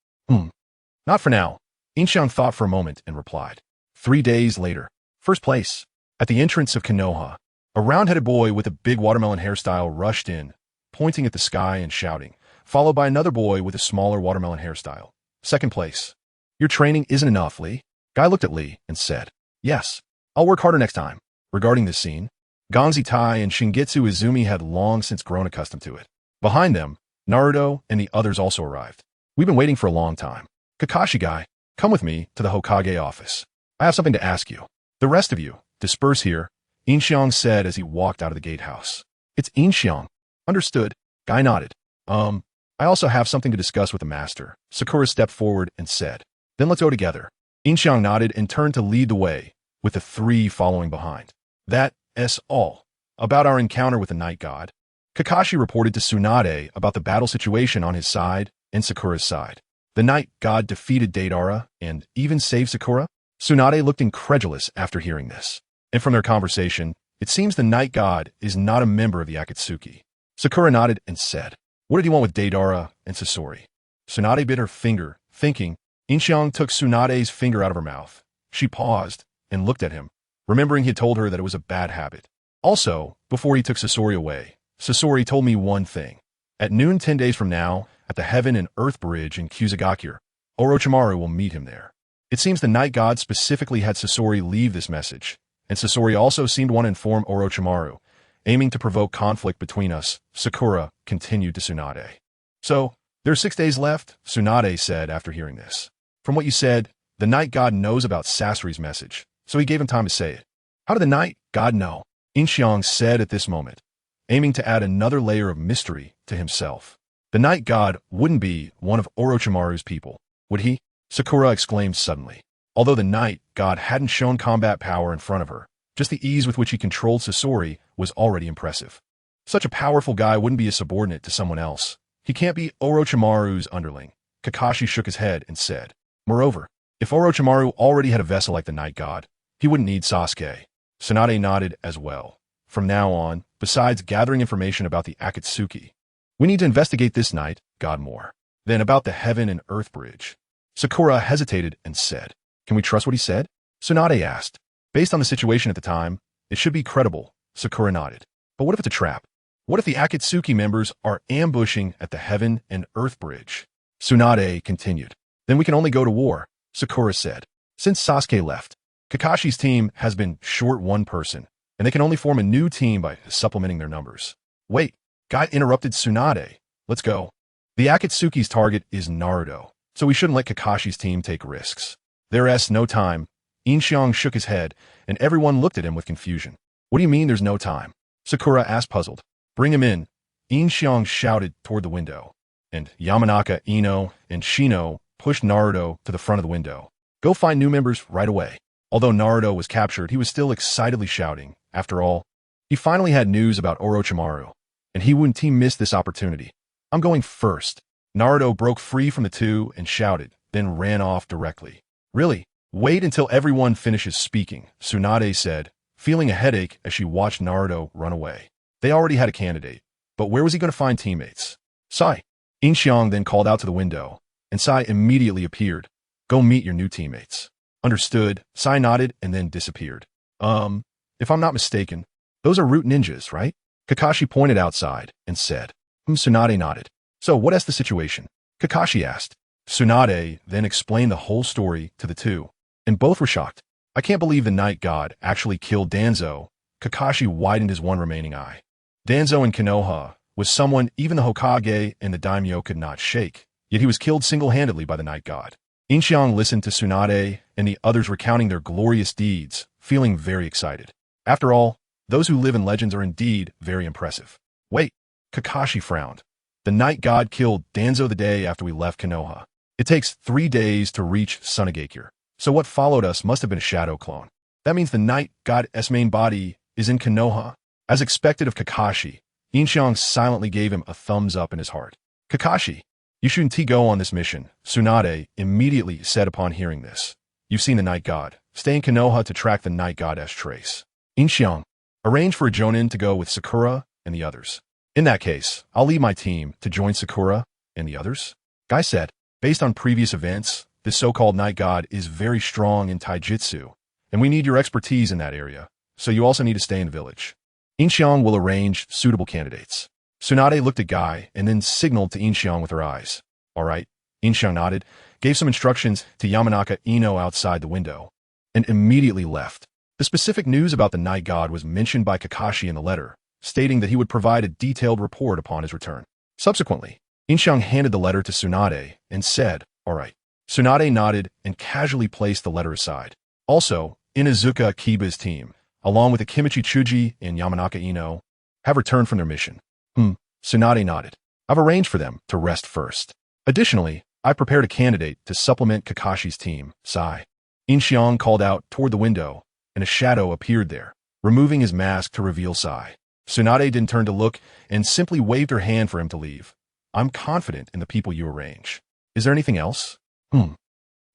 Not for now. Yin Xiang thought for a moment and replied. 3 days later. First place. At the entrance of Konoha, a round-headed boy with a big watermelon hairstyle rushed in, pointing at the sky and shouting, followed by another boy with a smaller watermelon hairstyle. Second place. Your training isn't enough, Lee. Guy looked at Lee and said, yes, I'll work harder next time. Regarding this scene, Gonzi Tai and Shingitsu Izumi had long since grown accustomed to it. Behind them, Naruto and the others also arrived. We've been waiting for a long time. Kakashi guy, come with me to the Hokage office. I have something to ask you. The rest of you, disperse here, Yin Xiang said as he walked out of the gatehouse. It's Yin Xiang. Understood. Guy nodded. I also have something to discuss with the master. Sakura stepped forward and said, then let's go together. Yin Xiang nodded and turned to lead the way, with the three following behind. That's all. About our encounter with the Night God. Kakashi reported to Tsunade about the battle situation on his side and Sakura's side. The Night God defeated Deidara and even saved Sakura? Tsunade looked incredulous after hearing this. And from their conversation, it seems the Night God is not a member of the Akatsuki. Sakura nodded and said, what did he want with Deidara and Sasori? Tsunade bit her finger, thinking. Yin Xiang took Tsunade's finger out of her mouth. She paused and looked at him, remembering he had told her that it was a bad habit. Also, before he took Sasori away, Sasori told me one thing. At noon 10 days from now, at the Heaven and Earth Bridge in Kusagakure, Orochimaru will meet him there. It seems the Night God specifically had Sasori leave this message, and Sasori also seemed to want to inform Orochimaru, aiming to provoke conflict between us. Sakura continued to Tsunade. So, there are 6 days left, Tsunade said after hearing this. From what you said, the Night God knows about Sasori's message, so he gave him time to say it. How did the Night God know? Yin Xiang said at this moment, aiming to add another layer of mystery to himself. The Night God wouldn't be one of Orochimaru's people, would he? Sakura exclaimed suddenly. Although the Night God hadn't shown combat power in front of her, just the ease with which he controlled Sasori was already impressive. Such a powerful guy wouldn't be a subordinate to someone else. He can't be Orochimaru's underling. Kakashi shook his head and said. Moreover, if Orochimaru already had a vessel like the Night God, he wouldn't need Sasuke. Tsunade nodded as well. From now on, besides gathering information about the Akatsuki, we need to investigate this Night God more. Then about the Heaven and Earth Bridge. Sakura hesitated and said, Can we trust what he said? Tsunade asked. Based on the situation at the time, it should be credible. Sakura nodded. But what if it's a trap? What if the Akatsuki members are ambushing at the Heaven and Earth Bridge? Tsunade continued. Then we can only go to war, Sakura said. Since Sasuke left, Kakashi's team has been short one person, and they can only form a new team by supplementing their numbers. Wait, Guy interrupted Tsunade. Let's go. The Akatsuki's target is Naruto, so we shouldn't let Kakashi's team take risks. There's no time. Yin Xiang shook his head, and everyone looked at him with confusion. What do you mean there's no time? Sakura asked puzzled. Bring him in. Yin Xiang shouted toward the window, and Yamanaka, Ino, and Shino pushed Naruto to the front of the window. Go find new members right away. Although Naruto was captured, he was still excitedly shouting. After all, he finally had news about Orochimaru, and he wouldn't miss this opportunity. I'm going first. Naruto broke free from the two and shouted, then ran off directly. Really? Wait until everyone finishes speaking, Tsunade said, feeling a headache as she watched Naruto run away. They already had a candidate, but where was he going to find teammates? Sai. Yin Xiang then called out to the window, and Sai immediately appeared. Go meet your new teammates. Understood. Sai nodded and then disappeared. If I'm not mistaken, those are root ninjas, right? Kakashi pointed outside and said. Tsunade nodded. So what's the situation? Kakashi asked. Tsunade then explained the whole story to the two, and both were shocked. I can't believe the Night God actually killed Danzo. Kakashi widened his one remaining eye. Danzo in Konoha was someone even the Hokage and the daimyo could not shake, yet he was killed single-handedly by the Night God. Yin Xiang listened to Tsunade and the others recounting their glorious deeds, feeling very excited. After all, those who live in legends are indeed very impressive. Wait, Kakashi frowned. The Night God killed Danzo the day after we left Konoha. It takes 3 days to reach Tsunade, so what followed us must have been a shadow clone. That means the Night God's main body is in Konoha. As expected of Kakashi, Yin Xiang silently gave him a thumbs up in his heart. Kakashi, you shouldn't go on this mission, Tsunade immediately said upon hearing this. You've seen the Night God. Stay in Konoha to track the Night God's trace. Yin Xiang, arrange for a Jonin to go with Sakura and the others. In that case, I'll lead my team to join Sakura and the others. Guy said, based on previous events, this so-called Night God is very strong in taijutsu, and we need your expertise in that area, so you also need to stay in the village. Yin Xiang will arrange suitable candidates. Tsunade looked at Guy and then signaled to Yin Xiang with her eyes. All right. Yin Xiang nodded, gave some instructions to Yamanaka Ino outside the window, and immediately left. The specific news about the Night God was mentioned by Kakashi in the letter, stating that he would provide a detailed report upon his return. Subsequently, Yin Xiang handed the letter to Tsunade and said, all right. Tsunade nodded and casually placed the letter aside. Also, Inuzuka Kiba's team, along with Akimichi Chuji and Yamanaka Ino, have returned from their mission. Tsunade nodded. I've arranged for them to rest first. Additionally, I prepared a candidate to supplement Kakashi's team, Sai. Yin Xiang called out toward the window, and a shadow appeared there, removing his mask to reveal Sai. Tsunade didn't turn to look and simply waved her hand for him to leave. I'm confident in the people you arrange. Is there anything else?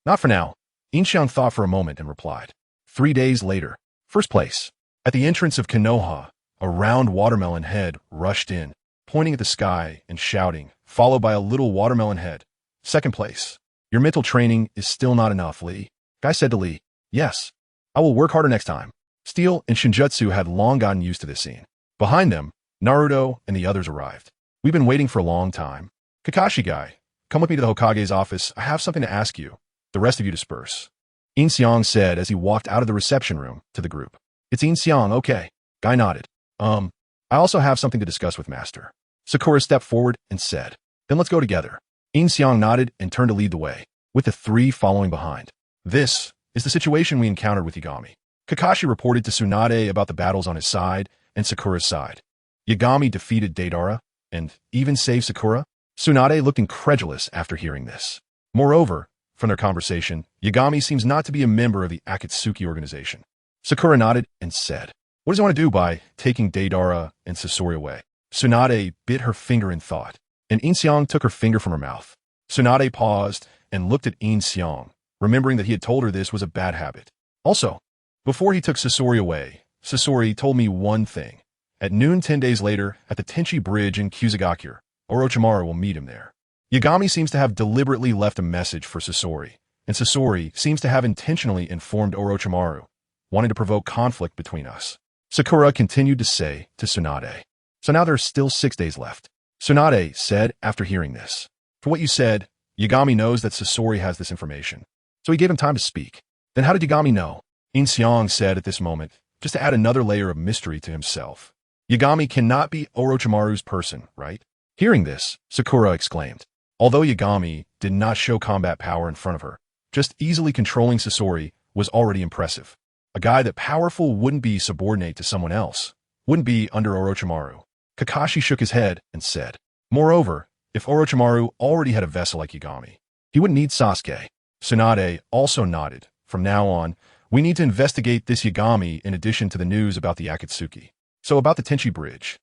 Not for now. Yin Xiang thought for a moment and replied. 3 days later. First place. At the entrance of Konoha, a round watermelon head rushed in, pointing at the sky and shouting, followed by a little watermelon head. Second place. Your mental training is still not enough, Lee. Guy said to Lee. Yes. I will work harder next time. Steel and Shinjutsu had long gotten used to this scene. Behind them, Naruto and the others arrived. We've been waiting for a long time. Kakashi guy, come with me to the Hokage's office. I have something to ask you. The rest of you disperse. Yin Xiang said as he walked out of the reception room to the group. It's Yin Xiang, okay. Guy nodded. I also have something to discuss with Master. Sakura stepped forward and said, then let's go together. Yin Xiang nodded and turned to lead the way, with the three following behind. This is the situation we encountered with Yagami. Kakashi reported to Tsunade about the battles on his side and Sakura's side. Yagami defeated Deidara and even saved Sakura. Tsunade looked incredulous after hearing this. Moreover, from their conversation, Yagami seems not to be a member of the Akatsuki Organization. Sakura nodded and said, what does he want to do by taking Deidara and Sasori away? Tsunade bit her finger in thought, and Yin Xiang took her finger from her mouth. Tsunade paused and looked at Yin Xiang, remembering that he had told her this was a bad habit. Also, before he took Sasori away, Sasori told me one thing. At noon 10 days later, at the Tenchi Bridge in Kusagakure, Orochimaru will meet him there. Yagami seems to have deliberately left a message for Sasori, and Sasori seems to have intentionally informed Orochimaru, wanting to provoke conflict between us. Sakura continued to say to Tsunade, so now there's still 6 days left. Tsunade said after hearing this, for what you said, Yagami knows that Sasori has this information, so he gave him time to speak. Then how did Yagami know? Yin Xiang said at this moment, just to add another layer of mystery to himself. Yagami cannot be Orochimaru's person, right? Hearing this, Sakura exclaimed. Although Yagami did not show combat power in front of her, just easily controlling Sasori was already impressive. A guy that powerful wouldn't be subordinate to someone else, wouldn't be under Orochimaru. Kakashi shook his head and said, moreover, if Orochimaru already had a vessel like Yagami, he wouldn't need Sasuke. Tsunade also nodded. From now on, we need to investigate this Yagami in addition to the news about the Akatsuki. So about the Tenchi Bridge.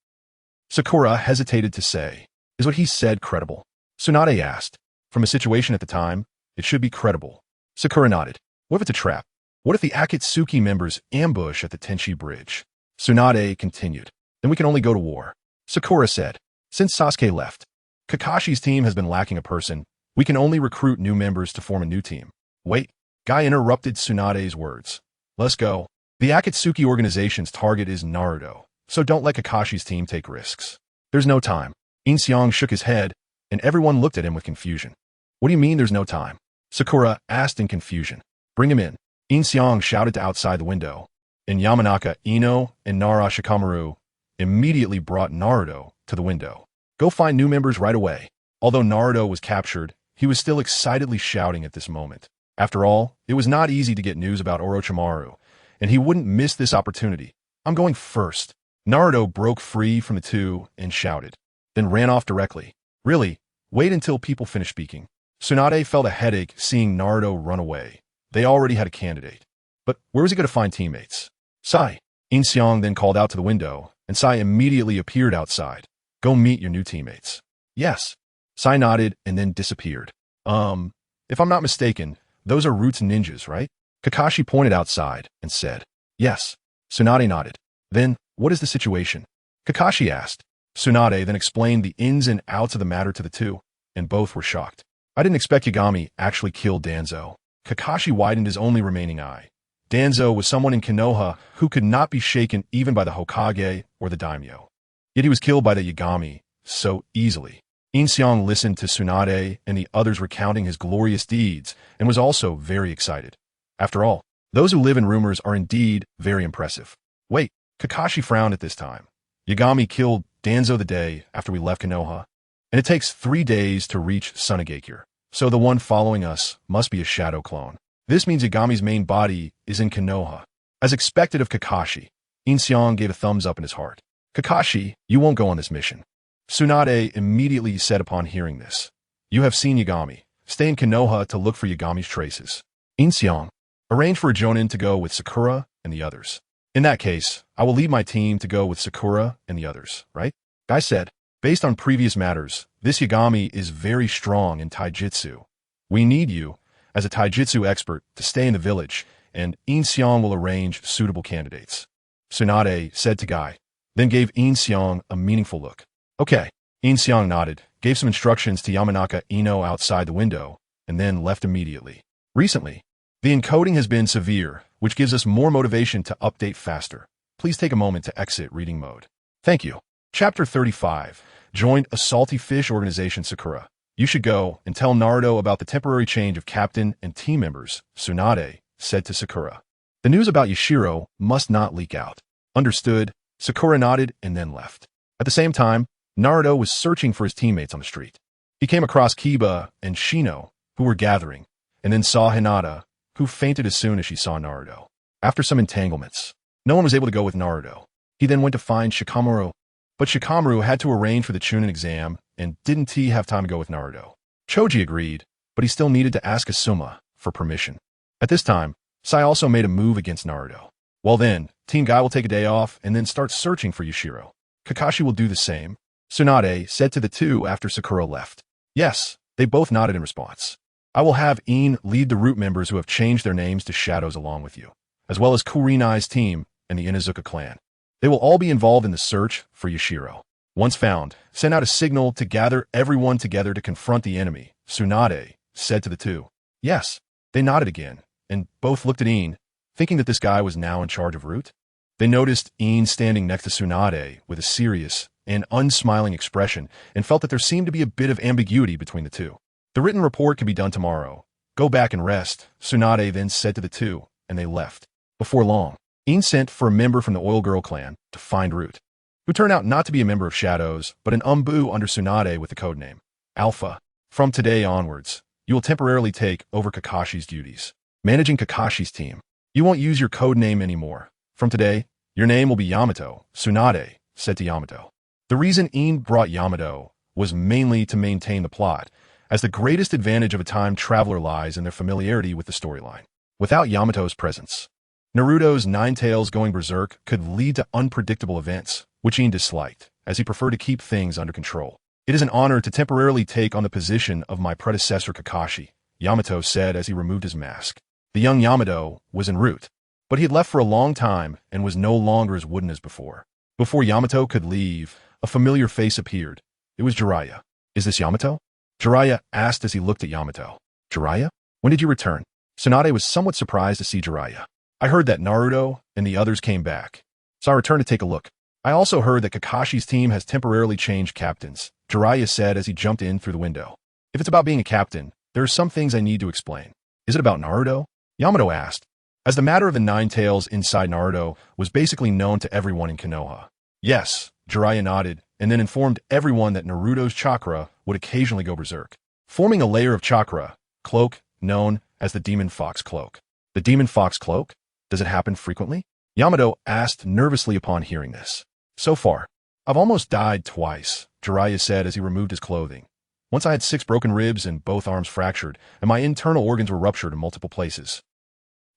Sakura hesitated to say, is what he said credible? Tsunade asked. From a situation at the time, it should be credible. Sakura nodded. What if it's a trap? What if the Akatsuki members ambush at the Tenchi Bridge? Tsunade continued. Then we can only go to war. Sakura said. Since Sasuke left, Kakashi's team has been lacking a person. We can only recruit new members to form a new team. Wait. Guy interrupted Tsunade's words. Let's go. The Akatsuki Organization's target is Naruto, so don't let Kakashi's team take risks. There's no time. Yin Xiang shook his head, and everyone looked at him with confusion. What do you mean there's no time? Sakura asked in confusion. Bring him in. Yin Xiang shouted to outside the window, and Yamanaka, Ino, and Nara Shikamaru immediately brought Naruto to the window. Go find new members right away. Although Naruto was captured, he was still excitedly shouting at this moment. After all, it was not easy to get news about Orochimaru, and he wouldn't miss this opportunity. I'm going first. Naruto broke free from the two and shouted, then ran off directly. Really, wait until people finish speaking. Tsunade felt a headache seeing Naruto run away. They already had a candidate. But where was he going to find teammates? Sai. Yin Xiang then called out to the window, and Sai immediately appeared outside. Go meet your new teammates. Yes. Sai nodded and then disappeared. If I'm not mistaken, those are Roots ninjas, right? Kakashi pointed outside and said, yes. Tsunade nodded. Then, what is the situation? Kakashi asked. Tsunade then explained the ins and outs of the matter to the two, and both were shocked. I didn't expect Yagami actually killed Danzo. Kakashi widened his only remaining eye. Danzo was someone in Konoha who could not be shaken even by the Hokage or the daimyo. Yet he was killed by the Yagami so easily. Yin Xiang listened to Tsunade and the others recounting his glorious deeds and was also very excited. After all, those who live in rumors are indeed very impressive. Wait, Kakashi frowned at this time. Yagami killed Danzo the day after we left Konoha, and it takes 3 days to reach Tsunagakure, so the one following us must be a shadow clone. This means Yagami's main body is in Konoha. As expected of Kakashi, Yin Xiang gave a thumbs up in his heart. Kakashi, you won't go on this mission. Tsunade immediately said upon hearing this. You have seen Yagami. Stay in Konoha to look for Yagami's traces. Yin Xiang, arrange for a Jonin to go with Sakura and the others. In that case, I will lead my team to go with Sakura and the others, right? Guy said, based on previous matters, this Yagami is very strong in taijutsu. We need you, as a taijutsu expert, to stay in the village, and Yin Xiang will arrange suitable candidates. Tsunade said to Guy, then gave Yin Xiang a meaningful look. Okay. Yin Xiang nodded gave some instructions to Yamanaka Ino outside the window, and then left immediately. Recently, the encoding has been severe, which gives us more motivation to update faster. Please take a moment to exit reading mode. Thank you. Chapter 35. Joined a salty fish organization Sakura. You should go and tell Naruto about the temporary change of captain and team members, Tsunade said to Sakura. The news about Yashiro must not leak out. Understood, Sakura nodded and then left. At the same time, Naruto was searching for his teammates on the street. He came across Kiba and Shino, who were gathering, and then saw Hinata, who fainted as soon as she saw Naruto. After some entanglements, no one was able to go with Naruto. He then went to find Shikamaru, but Shikamaru had to arrange for the Chunin exam, and didn't he have time to go with Naruto? Choji agreed, but he still needed to ask Asuma for permission. At this time, Sai also made a move against Naruto. Well then, Team Guy will take a day off and then start searching for Yashiro. Kakashi will do the same, Tsunade said to the two after Sakura left. Yes, they both nodded in response. I will have Ine lead the root members who have changed their names to shadows along with you, as well as Kurinai's team and the Inazuka clan. They will all be involved in the search for Yashiro. Once found, send out a signal to gather everyone together to confront the enemy, Tsunade said to the two. Yes, they nodded again, and both looked at Ine, thinking that this guy was now in charge of Root. They noticed Ine standing next to Tsunade with a serious and unsmiling expression and felt that there seemed to be a bit of ambiguity between the two. The written report can be done tomorrow. Go back and rest, Tsunade then said to the two, and they left. Before long, Ine sent for a member from the Oil Girl clan to find Root, who turned out not to be a member of Shadows, but an Umbu under Tsunade with the codename Alpha. From today onwards, you will temporarily take over Kakashi's duties, managing Kakashi's team. You won't use your codename anymore. From today, your name will be Yamato, Tsunade said to Yamato. The reason Ine brought Yamato was mainly to maintain the plot, as the greatest advantage of a time traveler lies in their familiarity with the storyline. Without Yamato's presence, Naruto's Nine Tails going berserk could lead to unpredictable events, which Ine disliked, as he preferred to keep things under control. It is an honor to temporarily take on the position of my predecessor Kakashi, Yamato said as he removed his mask. The young Yamato was en route, but he had left for a long time and was no longer as wooden as before. Before Yamato could leave, a familiar face appeared. It was Jiraiya. Is this Yamato? Jiraiya asked as he looked at Yamato. Jiraiya? When did you return? Tsunade was somewhat surprised to see Jiraiya. I heard that Naruto and the others came back, so I returned to take a look. I also heard that Kakashi's team has temporarily changed captains, Jiraiya said as he jumped in through the window. If it's about being a captain, there are some things I need to explain. Is it about Naruto? Yamato asked, as the matter of the Nine Tails inside Naruto was basically known to everyone in Konoha. Yes, Jiraiya nodded, and then informed everyone that Naruto's chakra would occasionally go berserk, forming a layer of chakra, cloak, known as the Demon Fox Cloak. The Demon Fox Cloak? Does it happen frequently? Yamato asked nervously upon hearing this. So far, I've almost died twice, Jiraiya said as he removed his clothing. Once I had 6 broken ribs and both arms fractured, and my internal organs were ruptured in multiple places.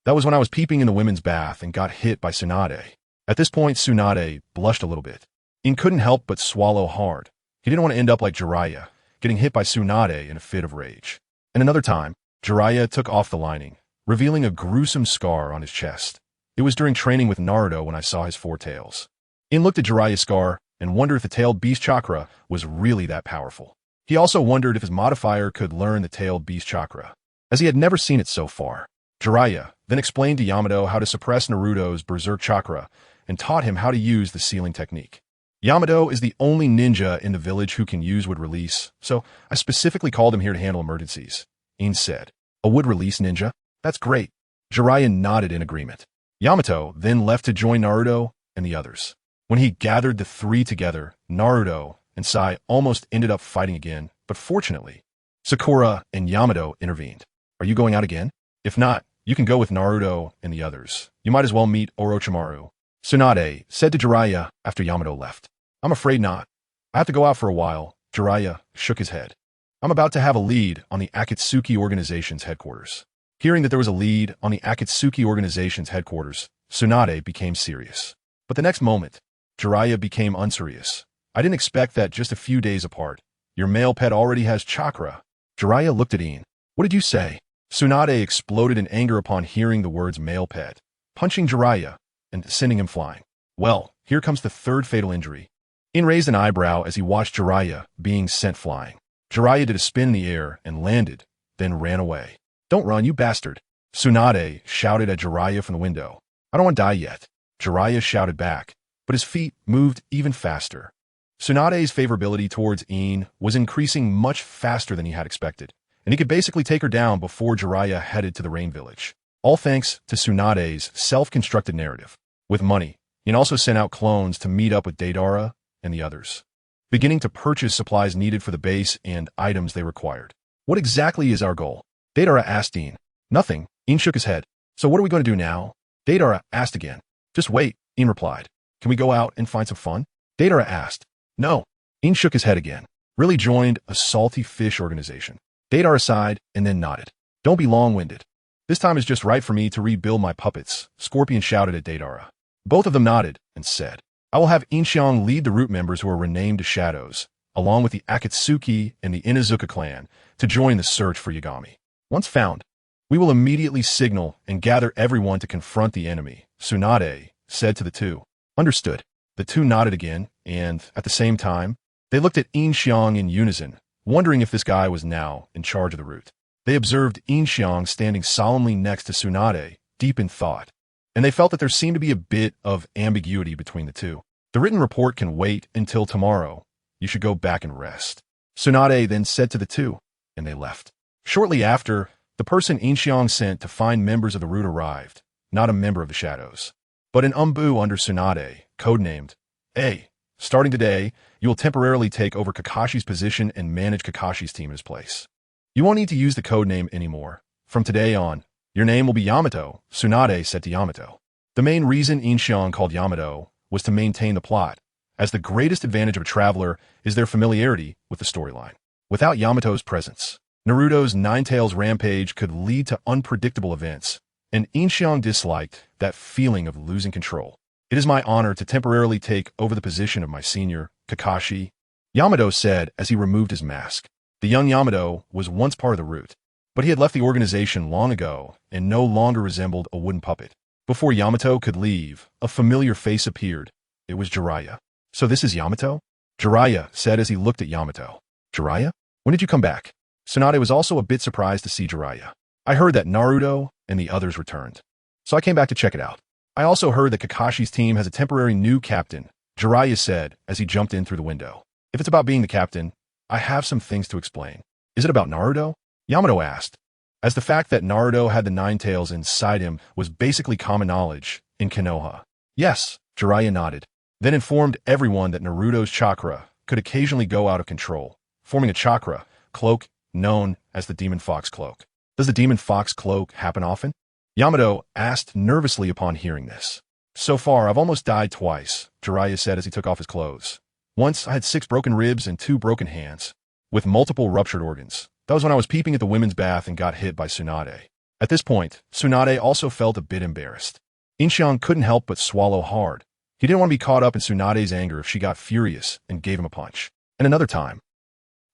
That was when I was peeping in the women's bath and got hit by Tsunade. At this point, Tsunade blushed a little bit. Ine couldn't help but swallow hard. He didn't want to end up like Jiraiya, getting hit by Tsunade in a fit of rage. And another time, Jiraiya took off the lining, revealing a gruesome scar on his chest. It was during training with Naruto when I saw his 4 tails. Ine looked at Jiraiya's scar and wondered if the tailed beast chakra was really that powerful. He also wondered if his modifier could learn the tailed beast chakra, as he had never seen it so far. Jiraiya then explained to Yamato how to suppress Naruto's berserk chakra and taught him how to use the sealing technique. Yamato is the only ninja in the village who can use wood release, so I specifically called him here to handle emergencies, Ine said. A wood release ninja? That's great. Jiraiya nodded in agreement. Yamato then left to join Naruto and the others. When he gathered the 3 together, Naruto and Sai almost ended up fighting again, but fortunately, Sakura and Yamato intervened. Are you going out again? If not, you can go with Naruto and the others. You might as well meet Orochimaru, Tsunade said to Jiraiya after Yamato left. I'm afraid not. I have to go out for a while. Jiraiya shook his head. I'm about to have a lead on the Akatsuki Organization's headquarters. Hearing that there was a lead on the Akatsuki Organization's headquarters, Tsunade became serious. But the next moment, Jiraiya became unserious. I didn't expect that just a few days apart. Your male pet already has chakra. Jiraiya looked at Ine. What did you say? Tsunade exploded in anger upon hearing the words male pet, punching Jiraiya and sending him flying. Well, here comes the 3rd fatal injury. Yin raised an eyebrow as he watched Jiraiya being sent flying. Jiraiya did a spin in the air and landed, then ran away. "Don't run, you bastard!" Tsunade shouted at Jiraiya from the window. "I don't want to die yet." Jiraiya shouted back, but his feet moved even faster. Tsunade's favorability towards Yin was increasing much faster than he had expected, and he could basically take her down before Jiraiya headed to the Rain Village. All thanks to Tsunade's self-constructed narrative. With money, Yin also sent out clones to meet up with Deidara and the others, beginning to purchase supplies needed for the base and items they required. "What exactly is our goal?" Deidara asked Yin. "Nothing." Yin shook his head. "So what are we going to do now?" Deidara asked again. "Just wait," Yin replied. "Can we go out and find some fun?" Deidara asked. "No." Yin shook his head again. "Really joined a salty fish organization." Deidara sighed and then nodded. "Don't be long-winded. This time is just right for me to rebuild my puppets," Scorpion shouted at Deidara. Both of them nodded and said, "I will have Yin Xiang lead the root members who are renamed to Shadows, along with the Akatsuki and the Inuzuka clan, to join the search for Yagami. Once found, we will immediately signal and gather everyone to confront the enemy," Tsunade said to the two. "Understood." The two nodded again, and, at the same time, they looked at Yin Xiang in unison, wondering if this guy was now in charge of the route. They observed Yin Xiang standing solemnly next to Tsunade, deep in thought, and they felt that there seemed to be a bit of ambiguity between the two. "The written report can wait until tomorrow. You should go back and rest," Tsunade then said to the two, and they left. Shortly after, the person Yin Xiang sent to find members of the route arrived, not a member of the Shadows, but an Umbu under Tsunade, codenamed A. "Starting today, you will temporarily take over Kakashi's position and manage Kakashi's team in his place. You won't need to use the codename anymore. From today on, your name will be Yamato," Tsunade said to Yamato. The main reason Yin Xiang called Yamato was to maintain the plot, as the greatest advantage of a traveler is their familiarity with the storyline. Without Yamato's presence, Naruto's Ninetales rampage could lead to unpredictable events, and Yin Xiang disliked that feeling of losing control. "It is my honor to temporarily take over the position of my senior, Kakashi," Yamato said as he removed his mask. The young Yamato was once part of the route, but he had left the organization long ago and no longer resembled a wooden puppet. Before Yamato could leave, a familiar face appeared. It was Jiraiya. "So this is Yamato?" Jiraiya said as he looked at Yamato. "Jiraiya? When did you come back?" Tsunade was also a bit surprised to see Jiraiya. "I heard that Naruto and the others returned, so I came back to check it out. I also heard that Kakashi's team has a temporary new captain," Jiraiya said as he jumped in through the window. "If it's about being the captain, I have some things to explain." "Is it about Naruto?" Yamato asked, as the fact that Naruto had the Ninetales inside him was basically common knowledge in Konoha. "Yes," Jiraiya nodded, then informed everyone that Naruto's chakra could occasionally go out of control, forming a chakra cloak known as the Demon Fox Cloak. "Does the Demon Fox Cloak happen often?" Yamato asked nervously upon hearing this. "So far, I've almost died twice," Jiraiya said as he took off his clothes. "Once, I had 6 broken ribs and 2 broken hands, with multiple ruptured organs. That was when I was peeping at the women's bath and got hit by Tsunade." At this point, Tsunade also felt a bit embarrassed. Yin Xiang couldn't help but swallow hard. He didn't want to be caught up in Tsunade's anger if she got furious and gave him a punch. And another time,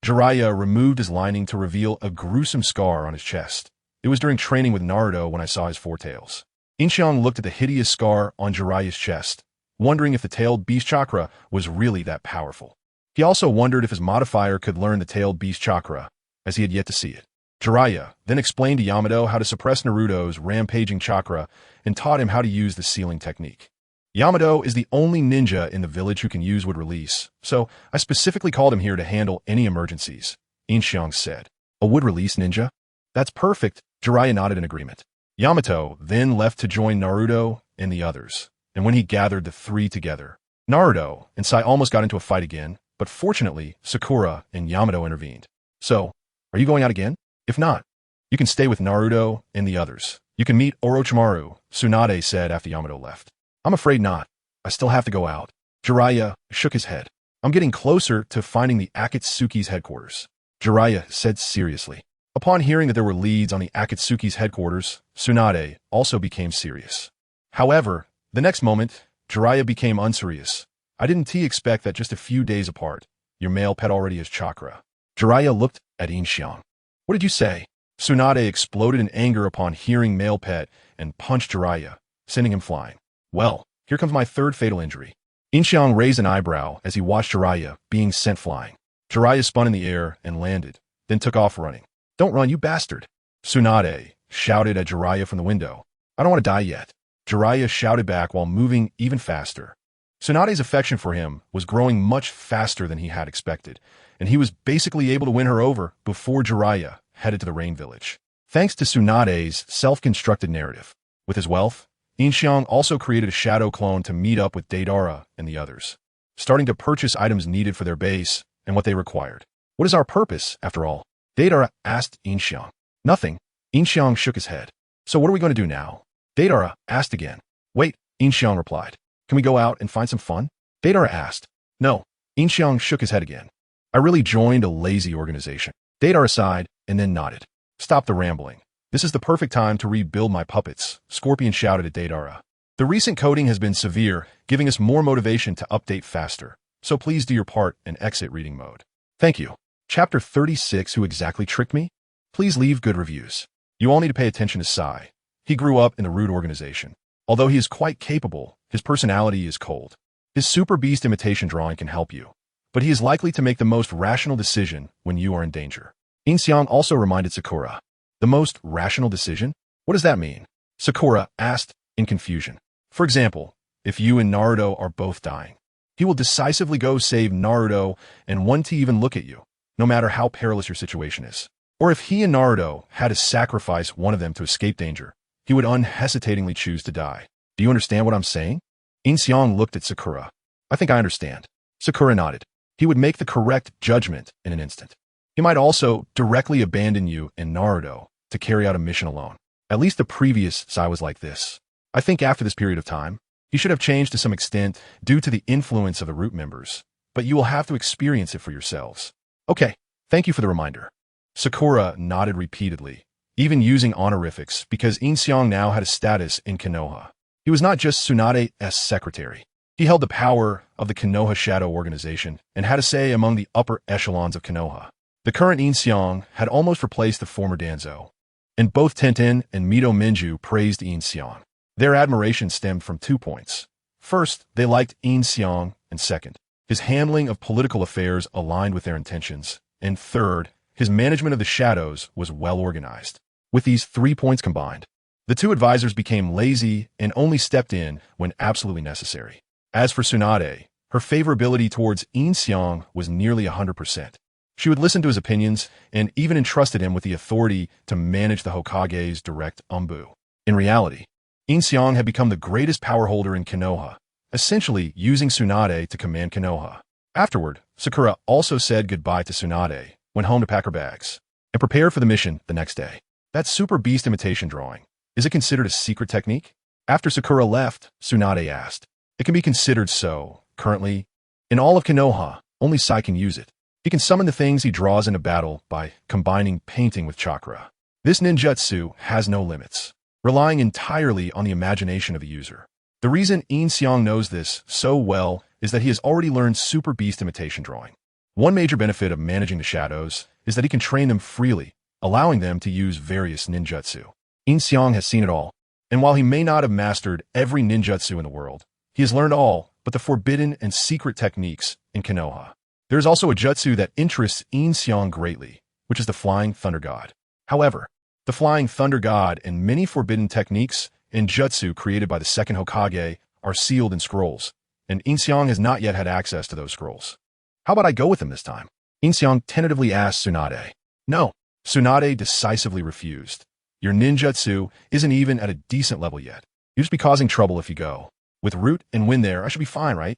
Jiraiya removed his lining to reveal a gruesome scar on his chest. "It was during training with Naruto when I saw his 4 tails." Yin Xiang looked at the hideous scar on Jiraiya's chest, wondering if the tailed beast chakra was really that powerful. He also wondered if his modifier could learn the tailed beast chakra, as he had yet to see it. Jiraiya then explained to Yamato how to suppress Naruto's rampaging chakra and taught him how to use the sealing technique. "Yamato is the only ninja in the village who can use wood release, so I specifically called him here to handle any emergencies," Yin Xiang said. "A wood release ninja? That's perfect," Jiraiya nodded in agreement. Yamato then left to join Naruto and the others, and when he gathered the 3 together, Naruto and Sai almost got into a fight again, but fortunately, Sakura and Yamato intervened. "So, are you going out again? If not, you can stay with Naruto and the others. You can meet Orochimaru," Tsunade said after Yamato left. "I'm afraid not. I still have to go out." Jiraiya shook his head. "I'm getting closer to finding the Akatsuki's headquarters," Jiraiya said seriously. Upon hearing that there were leads on the Akatsuki's headquarters, Tsunade also became serious. However, the next moment, Jiraiya became unserious. "I didn't expect that just a few days apart, your male pet already has chakra." Jiraiya looked at Yin Xiang. "What did you say?" Tsunade exploded in anger upon hearing male pet and punched Jiraiya, sending him flying. "Well, here comes my 3rd fatal injury." Yin Xiang raised an eyebrow as he watched Jiraiya being sent flying. Jiraiya spun in the air and landed, then took off running. "Don't run, you bastard!" Tsunade shouted at Jiraiya from the window. "I don't want to die yet." Jiraiya shouted back while moving even faster. Tsunade's affection for him was growing much faster than he had expected, and he was basically able to win her over before Jiraiya headed to the Rain Village. Thanks to Tsunade's self-constructed narrative. With his wealth, Yin Xiang also created a shadow clone to meet up with Deidara and the others, starting to purchase items needed for their base and what they required. "What is our purpose, after all?" Deidara asked Yin Xiang. "Nothing." Yin Xiang shook his head. "So what are we going to do now?" Deidara asked again. "Wait," Yin Xiang replied. "Can we go out and find some fun?" Deidara asked. "No." Yin Xiang shook his head again. "I really joined a lazy organization." Deidara sighed and then nodded. "Stop the rambling. This is the perfect time to rebuild my puppets," Scorpion shouted at Deidara. "The recent coding has been severe, giving us more motivation to update faster. So please do your part and exit reading mode. Thank you." Chapter 36, Who Exactly Tricked Me? Please leave good reviews. You all need to pay attention to Sai. He grew up in the Rude Organization. Although he is quite capable, his personality is cold. His super beast imitation drawing can help you, but he is likely to make the most rational decision when you are in danger. Yin Xiang also reminded Sakura. The most rational decision? What does that mean? Sakura asked in confusion. For example, if you and Naruto are both dying, he will decisively go save Naruto and want to even look at you, no matter how perilous your situation is. Or if he and Naruto had to sacrifice one of them to escape danger, he would unhesitatingly choose to die. Do you understand what I'm saying? Yin Xiang looked at Sakura. I think I understand. Sakura nodded. He would make the correct judgment in an instant. He might also directly abandon you and Naruto to carry out a mission alone. At least the previous Sai was like this. I think after this period of time, he should have changed to some extent due to the influence of the root members, but you will have to experience it for yourselves. Okay, thank you for the reminder. Sakura nodded repeatedly, even using honorifics because Yin Xiang now had a status in Konoha. He was not just Tsunade's secretary. He held the power of the Konoha Shadow Organization and had a say among the upper echelons of Konoha. The current Yin Xiang had almost replaced the former Danzo, and both Tenten and Mito Minju praised Yin Xiang. Their admiration stemmed from 2 points. First, they liked Yin Xiang, and second, his handling of political affairs aligned with their intentions, and third, his management of the shadows was well organized. With these 3 points combined, the two advisors became lazy and only stepped in when absolutely necessary. As for Tsunade, her favorability towards Yin Xiang was nearly 100%. She would listen to his opinions and even entrusted him with the authority to manage the Hokage's direct umbu. In reality, Yin Xiang had become the greatest power holder in Konoha, essentially using Tsunade to command Konoha. Afterward, Sakura also said goodbye to Tsunade, went home to pack her bags, and prepared for the mission the next day. That super beast imitation drawing, is it considered a secret technique? After Sakura left, Tsunade asked. It can be considered so. Currently, in all of Konoha, only Sai can use it. He can summon the things he draws in a battle by combining painting with chakra. This ninjutsu has no limits, relying entirely on the imagination of the user. The reason Yin Xiang knows this so well is that he has already learned super beast imitation drawing. One major benefit of managing the shadows is that he can train them freely, allowing them to use various ninjutsu. Yin Xiang has seen it all, and while he may not have mastered every ninjutsu in the world, he has learned all but the forbidden and secret techniques in Konoha. There is also a jutsu that interests Yin Xiang greatly, which is the Flying Thunder God. However, the Flying Thunder God and many forbidden techniques and jutsu created by the second Hokage are sealed in scrolls, and Yin Xiang has not yet had access to those scrolls. How about I go with him this time? Yin Xiang tentatively asked Tsunade. No, Tsunade decisively refused. Your ninjutsu isn't even at a decent level yet. You'll just be causing trouble if you go. With Root and Wind there, I should be fine, right?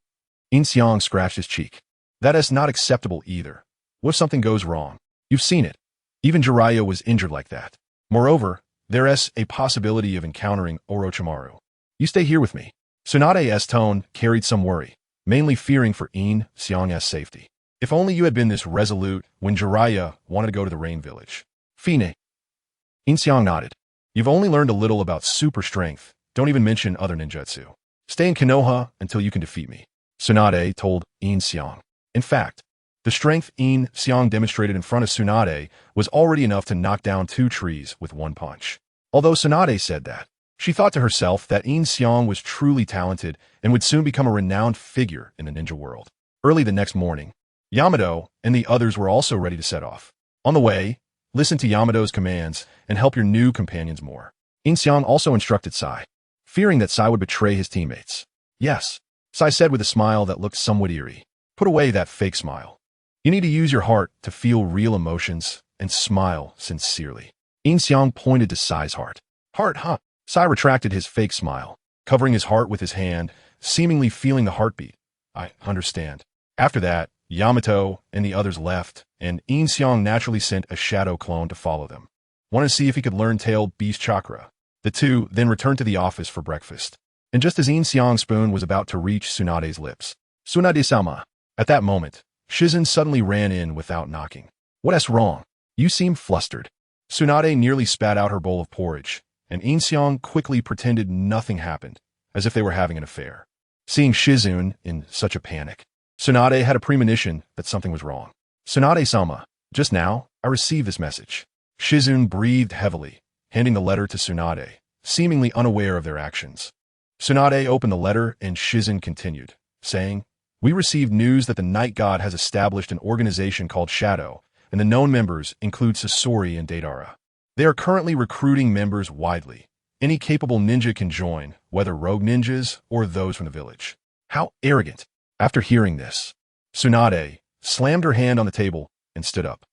Yin Xiang scratched his cheek. That is not acceptable either. What if something goes wrong? You've seen it. Even Jiraiya was injured like that. Moreover, there is a possibility of encountering Orochimaru. You stay here with me. Tsunade's tone carried some worry, mainly fearing for Yin Xiang's safety. If only you had been this resolute when Jiraiya wanted to go to the Rain Village. Fine. Yin Xiang nodded. You've only learned a little about super strength. Don't even mention other ninjutsu. Stay in Konoha until you can defeat me, Tsunade told Yin Xiang. In fact, the strength Yin Xiang demonstrated in front of Tsunade was already enough to knock down 2 trees with 1 punch. Although Tsunade said that, She thought to herself that Yin Xiang was truly talented and would soon become a renowned figure in the ninja world. Early the next morning, Yamato and the others were also ready to set off. On the way, listen to Yamato's commands and help your new companions more. Yin Xiang also instructed Sai, fearing that Sai would betray his teammates. Yes, Sai said with a smile that looked somewhat eerie. Put away that fake smile. You need to use your heart to feel real emotions and smile sincerely. Yin Xiang pointed to Sai's heart. Heart, huh? Sai retracted his fake smile, covering his heart with his hand, seemingly feeling the heartbeat. I understand. After that, Yamato and the others left, and Yin Xiang naturally sent a shadow clone to follow them. Wanted to see if he could learn tail beast chakra. The two then returned to the office for breakfast. And just as Yin Xiang's spoon was about to reach Tsunade's lips, Tsunade-sama. At that moment, Shizen suddenly ran in without knocking. What's wrong? You seem flustered. Tsunade nearly spat out her bowl of porridge, and Yin Xiang quickly pretended nothing happened, as if they were having an affair. Seeing Shizun in such a panic, Tsunade had a premonition that something was wrong. Tsunade-sama, just now, I received this message. Shizun breathed heavily, handing the letter to Tsunade, seemingly unaware of their actions. Tsunade opened the letter and Shizun continued, saying, We received news that the Night God has established an organization called Shadow, and the known members include Sasori and Deidara. They are currently recruiting members widely. Any capable ninja can join, whether rogue ninjas or those from the village. How arrogant! After hearing this, Tsunade slammed her hand on the table and stood up.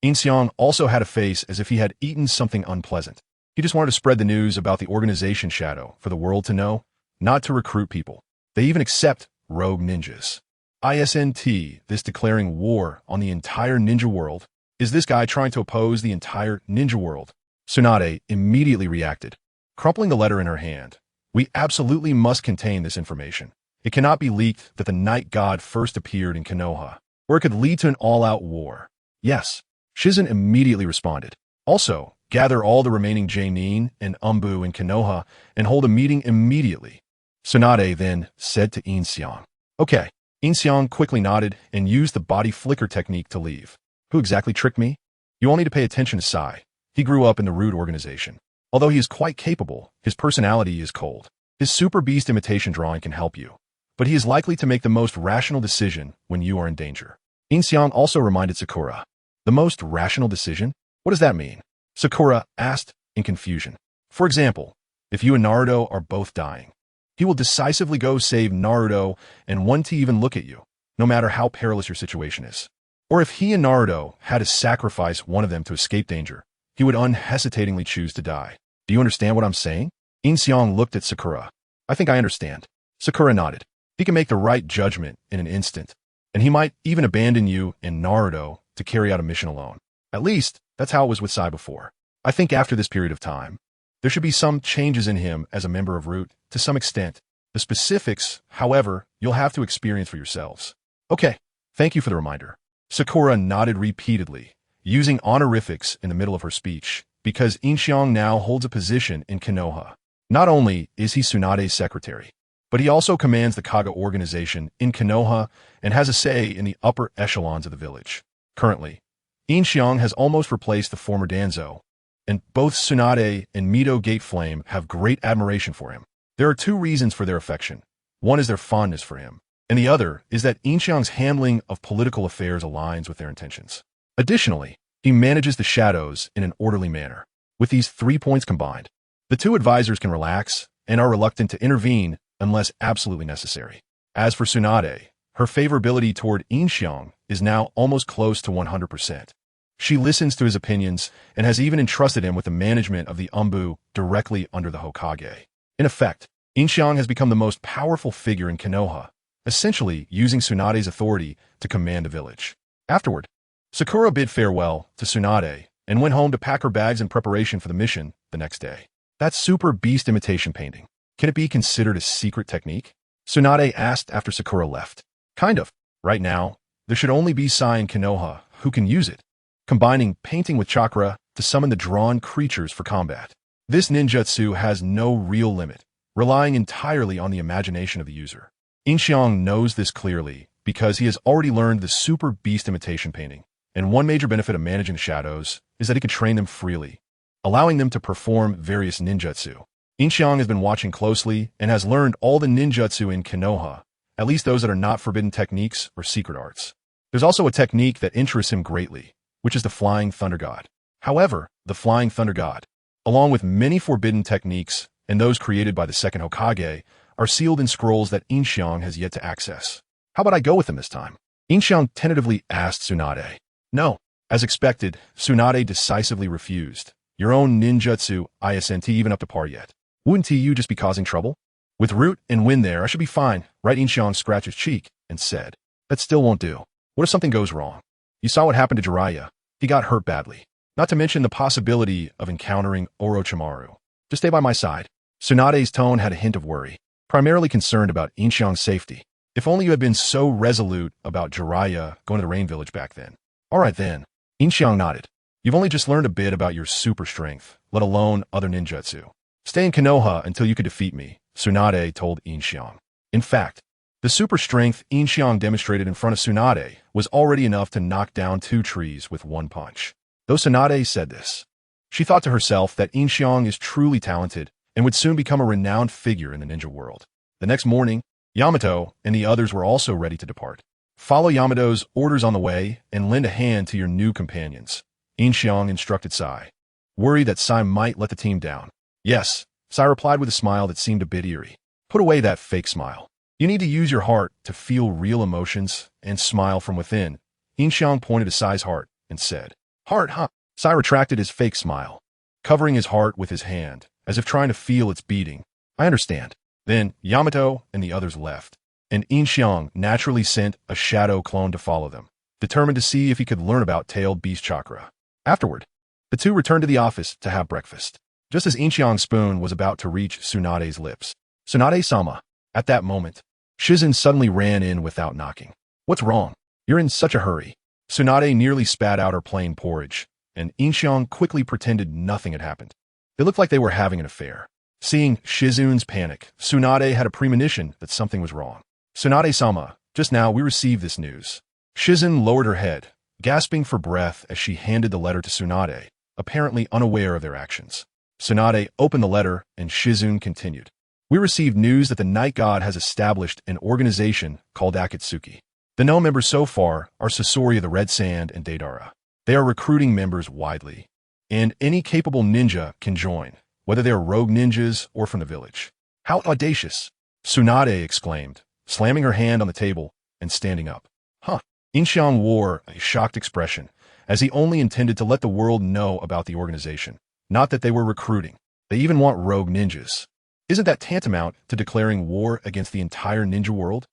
Yin Xiang also had a face as if he had eaten something unpleasant. He just wanted to spread the news about the organization Shadow for the world to know, not to recruit people. They even accept rogue ninjas. ISNT, this declaring war on the entire ninja world. Is this guy trying to oppose the entire ninja world? Tsunade immediately reacted, crumpling the letter in her hand. We absolutely must contain this information. It cannot be leaked that the Night God first appeared in Konoha, or it could lead to an all-out war. Yes. Shizun immediately responded. Also, gather all the remaining Jainin and Umbu in Konoha and hold a meeting immediately. Tsunade then said to Yin Xiang. Okay. Yin Xiang quickly nodded and used the body flicker technique to leave. Who exactly tricked me? You all need to pay attention to Sai. He grew up in the Naruto organization. Although he is quite capable, his personality is cold. His super beast imitation drawing can help you, but he is likely to make the most rational decision when you are in danger. Yin Xiang also reminded Sakura. The most rational decision? What does that mean? Sakura asked in confusion. For example, if you and Naruto are both dying, he will decisively go save Naruto and want to even look at you, no matter how perilous your situation is. Or if he and Naruto had to sacrifice one of them to escape danger, he would unhesitatingly choose to die. Do you understand what I'm saying? Yin Xiang looked at Sakura. I think I understand. Sakura nodded. He can make the right judgment in an instant, and he might even abandon you and Naruto to carry out a mission alone. At least, that's how it was with Sai before. I think after this period of time, there should be some changes in him as a member of Root, to some extent. The specifics, however, you'll have to experience for yourselves. Okay, thank you for the reminder. Sakura nodded repeatedly, using honorifics in the middle of her speech, because Yin Xiang now holds a position in Konoha. Not only is he Tsunade's secretary, but he also commands the Kaga organization in Konoha and has a say in the upper echelons of the village. Currently, Yin Xiang has almost replaced the former Danzo, and both Tsunade and Mito Gateflame have great admiration for him. There are two reasons for their affection. One is their fondness for him, and the other is that Yin Xiang's handling of political affairs aligns with their intentions. Additionally, he manages the shadows in an orderly manner. With these 3 points combined, the two advisors can relax and are reluctant to intervene unless absolutely necessary. As for Tsunade, her favorability toward Yin Xiang is now almost close to 100%. She listens to his opinions and has even entrusted him with the management of the Umbu directly under the Hokage. In effect, Yin Xiang has become the most powerful figure in Konoha, essentially using Tsunade's authority to command the village. Afterward, Sakura bid farewell to Tsunade and went home to pack her bags in preparation for the mission the next day. That super beast imitation painting, can it be considered a secret technique? Tsunade asked after Sakura left. Kind of. Right now, there should only be Sai and Konoha who can use it, combining painting with chakra to summon the drawn creatures for combat. This ninjutsu has no real limit, relying entirely on the imagination of the user. Yin Xiang knows this clearly because he has already learned the super beast imitation painting, and one major benefit of managing the shadows is that he can train them freely, allowing them to perform various ninjutsu. Yin Xiang has been watching closely and has learned all the ninjutsu in Konoha, at least those that are not forbidden techniques or secret arts. There's also a technique that interests him greatly, which is the Flying Thunder God. However, the Flying Thunder God, along with many forbidden techniques and those created by the second Hokage, are sealed in scrolls that Yin Xiang has yet to access. How about I go with him this time? Yin Xiang tentatively asked Tsunade. No. As expected, Tsunade decisively refused. Your own ninjutsu isn't even up to par yet. Wouldn't you just be causing trouble? With Root and Wind there, I should be fine, right? Yin Xiang scratched his cheek and said, that still won't do. What if something goes wrong? You saw what happened to Jiraiya. He got hurt badly. Not to mention the possibility of encountering Orochimaru. Just stay by my side. Tsunade's tone had a hint of worry, primarily concerned about Yin Xiang's safety. If only you had been so resolute about Jiraiya going to the Rain Village back then. All right then. Yin Xiang nodded. You've only just learned a bit about your super strength, let alone other ninjutsu. Stay in Konoha until you can defeat me, Tsunade told Yin Xiang. In fact, the super strength Yin Xiang demonstrated in front of Tsunade was already enough to knock down 2 trees with 1 punch. Though Tsunade said this, she thought to herself that Yin Xiang is truly talented and would soon become a renowned figure in the ninja world. The next morning, Yamato and the others were also ready to depart. Follow Yamato's orders on the way and lend a hand to your new companions, Yin Xiang instructed Sai, worried that Sai might let the team down. Yes, Sai replied with a smile that seemed a bit eerie. Put away that fake smile. You need to use your heart to feel real emotions and smile from within. Yin Xiang pointed to Sai's heart and said, Heart, huh? Sai retracted his fake smile, covering his heart with his hand, as if trying to feel its beating. I understand. Then Yamato and the others left, and Yin Xiang naturally sent a shadow clone to follow them, determined to see if he could learn about tailed beast chakra. Afterward, the two returned to the office to have breakfast. Just as Yin Xiang's spoon was about to reach Tsunade's lips, Tsunade-sama. At that moment, Shizun suddenly ran in without knocking. What's wrong? You're in such a hurry. Tsunade nearly spat out her plain porridge, and Yin Xiang quickly pretended nothing had happened. They looked like they were having an affair. Seeing Shizun's panic, Tsunade had a premonition that something was wrong. Tsunade-sama, just now we received this news. Shizun lowered her head, gasping for breath as she handed the letter to Tsunade, apparently unaware of their actions. Tsunade opened the letter, and Shizun continued. We received news that the Night God has established an organization called Akatsuki. The known members so far are Sasori of the Red Sand and Deidara. They are recruiting members widely, and any capable ninja can join, whether they are rogue ninjas or from the village. How audacious! Tsunade exclaimed, slamming her hand on the table and standing up. Huh. Yin Xiang wore a shocked expression, as he only intended to let the world know about the organization, not that they were recruiting. They even want rogue ninjas. Isn't that tantamount to declaring war against the entire ninja world?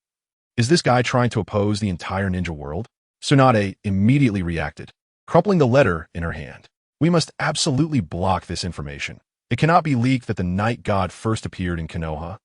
Is this guy trying to oppose the entire ninja world? Tsunade immediately reacted, crumpling the letter in her hand. We must absolutely block this information. It cannot be leaked that the Night God first appeared in Konoha,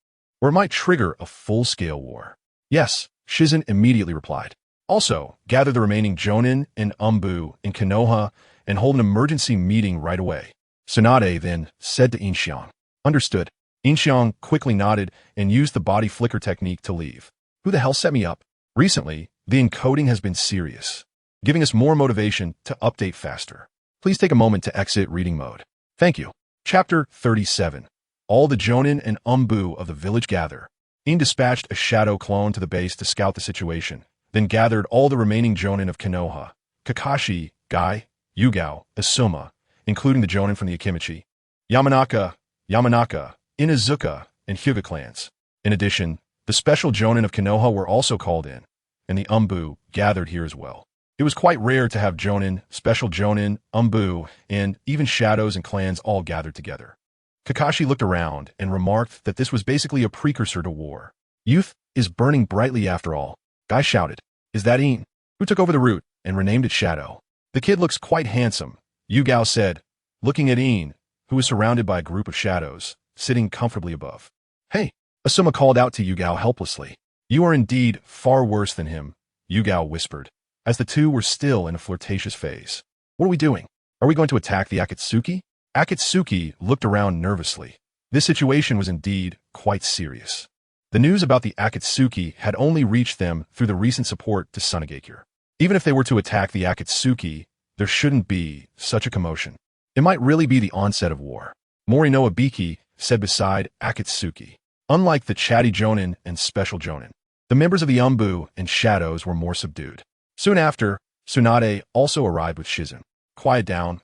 or it might trigger a full-scale war. Yes, Shizun immediately replied. Also, gather the remaining Jonin and Umbu in Konoha and hold an emergency meeting right away. Tsunade then said to Yin Xiang. Understood. Yin Xiang quickly nodded and used the body flicker technique to leave. Who the hell set me up? Recently, the encoding has been serious, giving us more motivation to update faster. Please take a moment to exit reading mode. Thank you. Chapter 37. All the Jonin and Umbu of the village gather. Yin dispatched a shadow clone to the base to scout the situation, then gathered all the remaining Jonin of Konoha, Kakashi, Gai, Yugao, Asuma, including the Jonin from the Akimichi, Yamanaka, Inazuka, and Hyuga clans. In addition, the special Jonin of Konoha were also called in, and the Umbu gathered here as well. It was quite rare to have Jonin, special Jonin, Umbu, and even shadows and clans all gathered together. Kakashi looked around and remarked that this was basically a precursor to war. Youth is burning brightly after all. Guy shouted, Is that Yin? Who took over the route and renamed it Shadow? The kid looks quite handsome, Yugao said, looking at Yin, who was surrounded by a group of shadows, sitting comfortably above. Hey, Asuma called out to Yugao helplessly. You are indeed far worse than him, Yugao whispered, as the two were still in a flirtatious phase. What are we doing? Are we going to attack the Akatsuki? Akatsuki looked around nervously. This situation was indeed quite serious. The news about the Akatsuki had only reached them through the recent support to Tsunade. Even if they were to attack the Akatsuki, there shouldn't be such a commotion. It might really be the onset of war. Morinoa Biki said beside Akatsuki. Unlike the chatty Jonin and special Jonin, the members of the Umbu and Shadows were more subdued. Soon after, Tsunade also arrived with Shizun. Quiet down,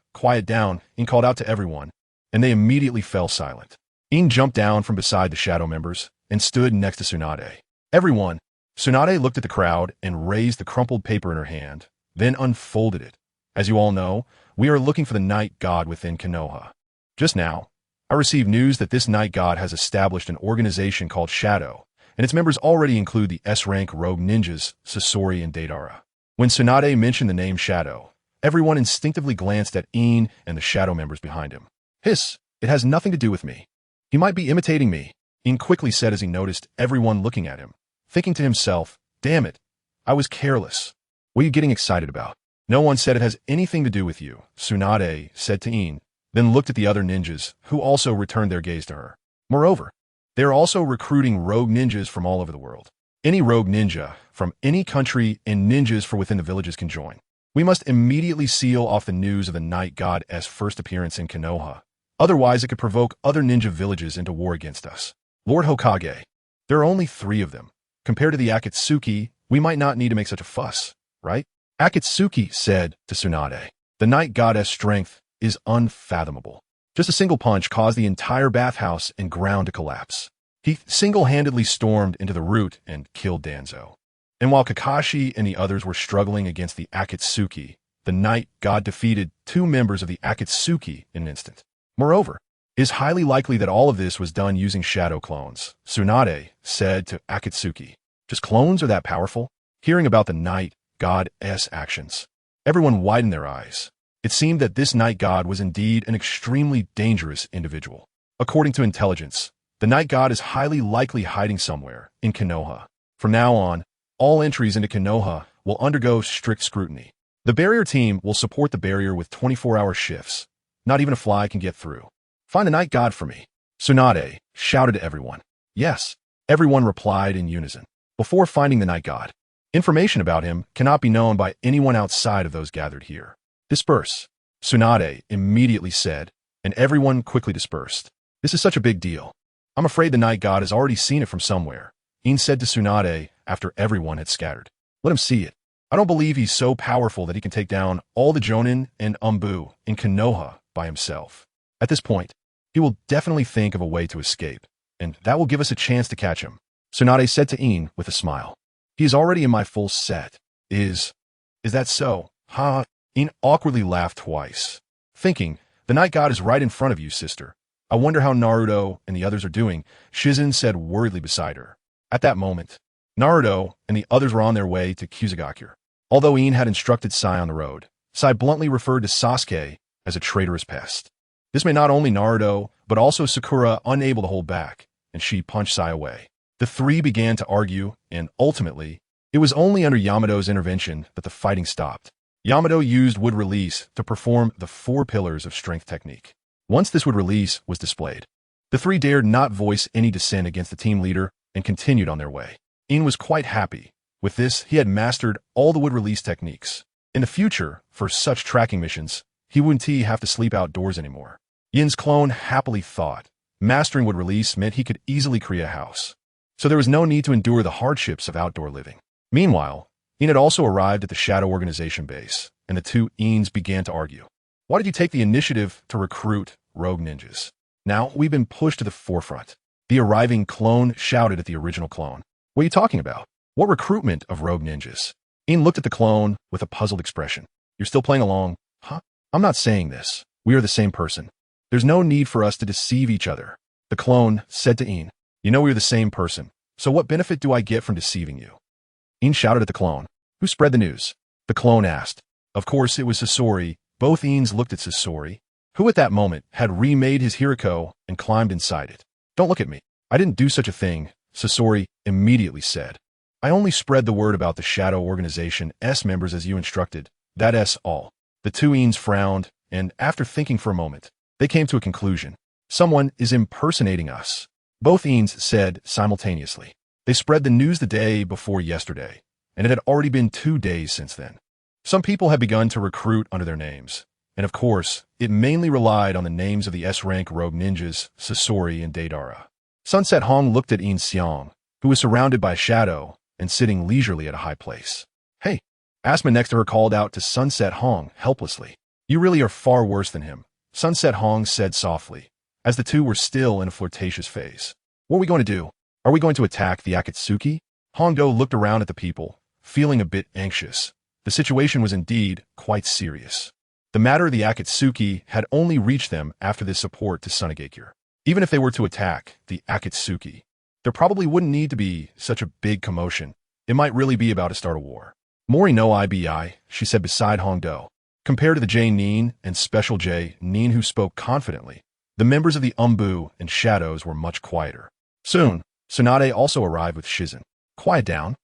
In called out to everyone, and they immediately fell silent. In jumped down from beside the Shadow members and stood next to Tsunade. Everyone, Tsunade looked at the crowd and raised the crumpled paper in her hand, then unfolded it. As you all know, we are looking for the night god within Konoha. Just now, I received news that this night god has established an organization called Shadow, and its members already include the S-rank rogue ninjas, Sasori and Deidara. When Tsunade mentioned the name Shadow, everyone instinctively glanced at Yin and the Shadow members behind him. Hiss, it has nothing to do with me. He might be imitating me, Yin quickly said as he noticed everyone looking at him, thinking to himself, damn it, I was careless. What are you getting excited about? No one said it has anything to do with you, Tsunade said to Yin, then looked at the other ninjas, who also returned their gaze to her. Moreover, they are also recruiting rogue ninjas from all over the world. Any rogue ninja, from any country and ninjas from within the villages can join. We must immediately seal off the news of the night god's first appearance in Konoha. Otherwise, it could provoke other ninja villages into war against us. Lord Hokage, there are only 3 of them. Compared to the Akatsuki, we might not need to make such a fuss, right? Akatsuki said to Tsunade, the night god's strength is unfathomable. Just a single punch caused the entire bathhouse and ground to collapse. He single-handedly stormed into the root and killed Danzo. And while Kakashi and the others were struggling against the Akatsuki, the night god defeated 2 members of the Akatsuki in an instant. Moreover, it is highly likely that all of this was done using shadow clones, Tsunade said to Akatsuki. Just clones are that powerful? Hearing about the night god's actions, everyone widened their eyes. It seemed that this night god was indeed an extremely dangerous individual. According to intelligence, the night god is highly likely hiding somewhere in Konoha. From now on, all entries into Konoha will undergo strict scrutiny. The barrier team will support the barrier with 24-hour shifts. Not even a fly can get through. Find the night god for me, Tsunade shouted to everyone. Yes, everyone replied in unison. Before finding the night god, information about him cannot be known by anyone outside of those gathered here. Disperse, Tsunade immediately said, and everyone quickly dispersed. This is such a big deal. I'm afraid the night god has already seen it from somewhere, Yin said to Tsunade after everyone had scattered. Let him see it. I don't believe he's so powerful that he can take down all the Jonin and Umbu in Konoha by himself. At this point, he will definitely think of a way to escape, and that will give us a chance to catch him, Tsunade said to Yin with a smile. He is already in my full set. Is that so? Ha! Yin awkwardly laughed twice, thinking, the night god is right in front of you, sister. I wonder how Naruto and the others are doing, Shizun said worriedly beside her. At that moment, Naruto and the others were on their way to Kusagakure. Although Yin had instructed Sai on the road, Sai bluntly referred to Sasuke as a traitorous pest. This made not only Naruto, but also Sakura unable to hold back, and she punched Sai away. The 3 began to argue, and ultimately, it was only under Yamato's intervention that the fighting stopped. Yamato used wood release to perform the 4 pillars of strength technique. Once this wood release was displayed, the 3 dared not voice any dissent against the team leader and continued on their way. Yin was quite happy. With this, he had mastered all the wood release techniques. In the future, for such tracking missions, he wouldn't have to sleep outdoors anymore. Yin's clone happily thought. Mastering wood release meant he could easily create a house. So there was no need to endure the hardships of outdoor living. Meanwhile, Yin had also arrived at the Shadow Organization base, and the 2 Yins began to argue. Why did you take the initiative to recruit rogue ninjas? Now we've been pushed to the forefront. The arriving clone shouted at the original clone. What are you talking about? What recruitment of rogue ninjas? Yin looked at the clone with a puzzled expression. You're still playing along? Huh? I'm not saying this. We are the same person. There's no need for us to deceive each other. The clone said to Yin. You know we're the same person. So what benefit do I get from deceiving you? Yin shouted at the clone. Who spread the news? The clone asked. Of course it was Sasori. Both Yins looked at Sasori, who at that moment had remade his Hiriko and climbed inside it. Don't look at me. I didn't do such a thing, Sasori immediately said. I only spread the word about the Shadow Organization S members as you instructed. That's all. The 2 Yins frowned, and after thinking for a moment, they came to a conclusion. Someone is impersonating us. Both Yins said simultaneously. They spread the news the day before yesterday, and it had already been 2 days since then. Some people had begun to recruit under their names. and of course, it mainly relied on the names of the S-rank rogue ninjas, Sasori and Deidara. Sunset Hong looked at Yin Xiang, who was surrounded by shadow and sitting leisurely at a high place. "Hey," Asma next to her called out to Sunset Hong helplessly. "You really are far worse than him," Sunset Hong said softly, as the two were still in a flirtatious phase. "What are we going to do? Are we going to attack the Akatsuki?" Hongdo looked around at the people, feeling a bit anxious. The situation was indeed quite serious. The matter of the Akatsuki had only reached them after this support to Tsunade. Even if they were to attack the Akatsuki, there probably wouldn't need to be such a big commotion. It might really be about to start a war. "Mori no Ibi," she said beside Hongdo. Compared to the J-Nin and Special J-Nin who spoke confidently, the members of the Umbu and Shadows were much quieter. Soon, Tsunade also arrived with Shizen. Quiet down,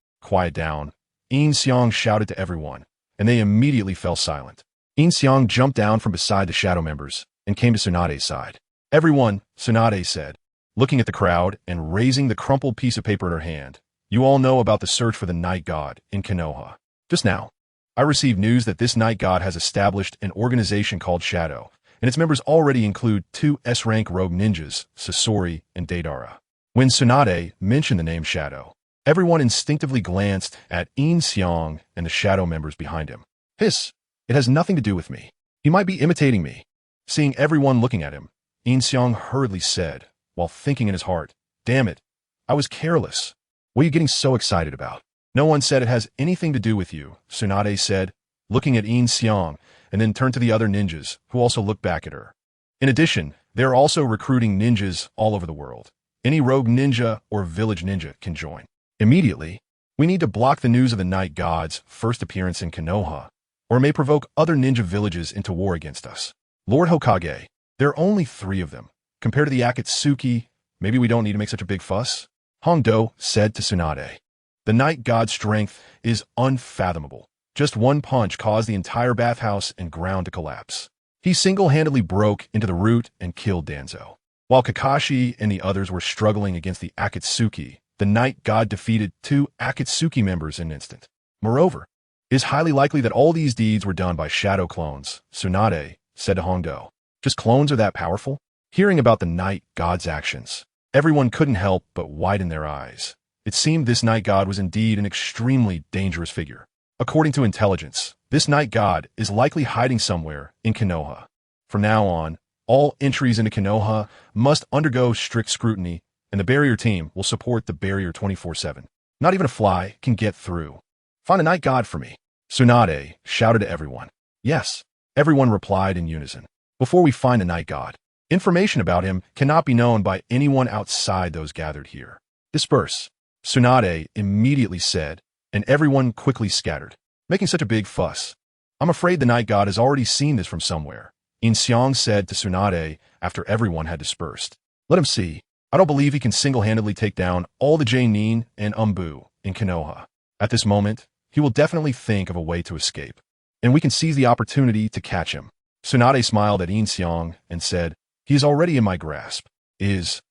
Yin Xiang shouted to everyone, and they immediately fell silent. Yin Xiang jumped down from beside the shadow members and came to Tsunade's side. "Everyone," Tsunade said, looking at the crowd and raising the crumpled piece of paper in her hand. "You all know about the search for the night god in Konoha. Just now, I received news that this night god has established an organization called Shadow, and its members already include 2 S-rank rogue ninjas, Sasori and Deidara." When Tsunade mentioned the name Shadow, everyone instinctively glanced at Yin Xiang and the shadow members behind him. "Hiss, it has nothing to do with me. He might be imitating me." Seeing everyone looking at him, Yin Xiang hurriedly said, while thinking in his heart, "Damn it, I was careless. What are you getting so excited about?" "No one said it has anything to do with you," Tsunade said, looking at Yin Xiang, and then turned to the other ninjas, who also looked back at her. "In addition, they are also recruiting ninjas all over the world. Any rogue ninja or village ninja can join. Immediately, we need to block the news of the night god's first appearance in Konoha, or it may provoke other ninja villages into war against us. Lord Hokage, there are only 3 of them. Compared to the Akatsuki, maybe we don't need to make such a big fuss." Hongdo said to Tsunade. "The night god's strength is unfathomable. Just one punch caused the entire bathhouse and ground to collapse. He single-handedly broke into the root and killed Danzo. While Kakashi and the others were struggling against the Akatsuki, the night god defeated 2 Akatsuki members in an instant. Moreover, it is highly likely that all these deeds were done by shadow clones," Tsunade said to Hongdo. "Just clones are that powerful?" Hearing about the night god's actions, everyone couldn't help but widen their eyes. It seemed this night god was indeed an extremely dangerous figure. According to intelligence, this night god is likely hiding somewhere in Konoha. From now on, all entries into Konoha must undergo strict scrutiny, and the barrier team will support the barrier 24/7. Not even a fly can get through. "Find a night god for me," Tsunade shouted to everyone. "Yes," everyone replied in unison. "Before we find a night god, information about him cannot be known by anyone outside those gathered here. Disperse," Tsunade immediately said, and everyone quickly scattered, making such a big fuss. "I'm afraid the night god has already seen this from somewhere," Yin Xiang said to Tsunade after everyone had dispersed. "Let him see. I don't believe he can single-handedly take down all the J-Nin and Umbu in Konoha. At this moment, he will definitely think of a way to escape, and we can seize the opportunity to catch him." Tsunade smiled at Yin Xiang and said, "He is already in my grasp." Is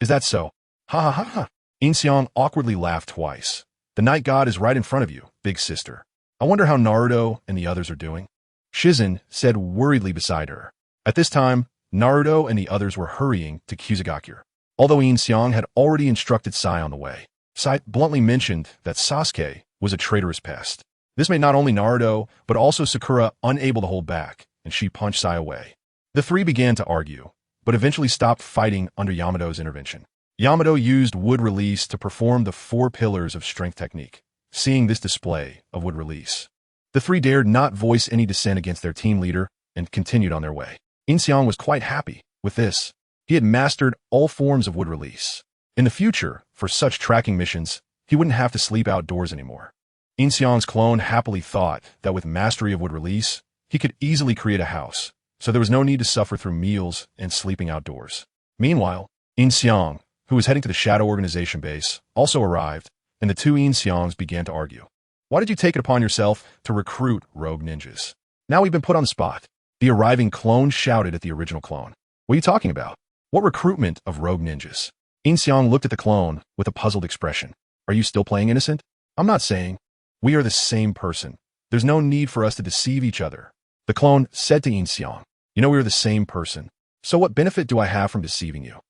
that so? Ha ha ha ha. Yin Xiang awkwardly laughed twice. "The night god is right in front of you, big sister. I wonder how Naruto and the others are doing." Shizen said worriedly beside her. At this time, Naruto and the others were hurrying to Kusagakure. Although Yin Xiang had already instructed Sai on the way, Sai bluntly mentioned that Sasuke was a traitorous pest. This made not only Naruto, but also Sakura unable to hold back, and she punched Sai away. The 3 began to argue, but eventually stopped fighting under Yamato's intervention. Yamato used wood release to perform the 4 pillars of strength technique. Seeing this display of wood release, the 3 dared not voice any dissent against their team leader and continued on their way. Yin Xiang was quite happy with this. He had mastered all forms of wood release. In the future, for such tracking missions, he wouldn't have to sleep outdoors anymore. Yin Xiang's clone happily thought that with mastery of wood release, he could easily create a house, so there was no need to suffer through meals and sleeping outdoors. Meanwhile, Yin Xiang, who was heading to the Shadow Organization base, also arrived, and the 2 Yin Xiangs began to argue. "Why did you take it upon yourself to recruit rogue ninjas? Now we've been put on the spot." The arriving clone shouted at the original clone. "What are you talking about? What recruitment of rogue ninjas?" Yin Xiang looked at the clone with a puzzled expression. "Are you still playing innocent? I'm not saying. We are the same person. There's no need for us to deceive each other. The clone said to Yin Xiang, "You know we are the same person, so what benefit do I have from deceiving you?"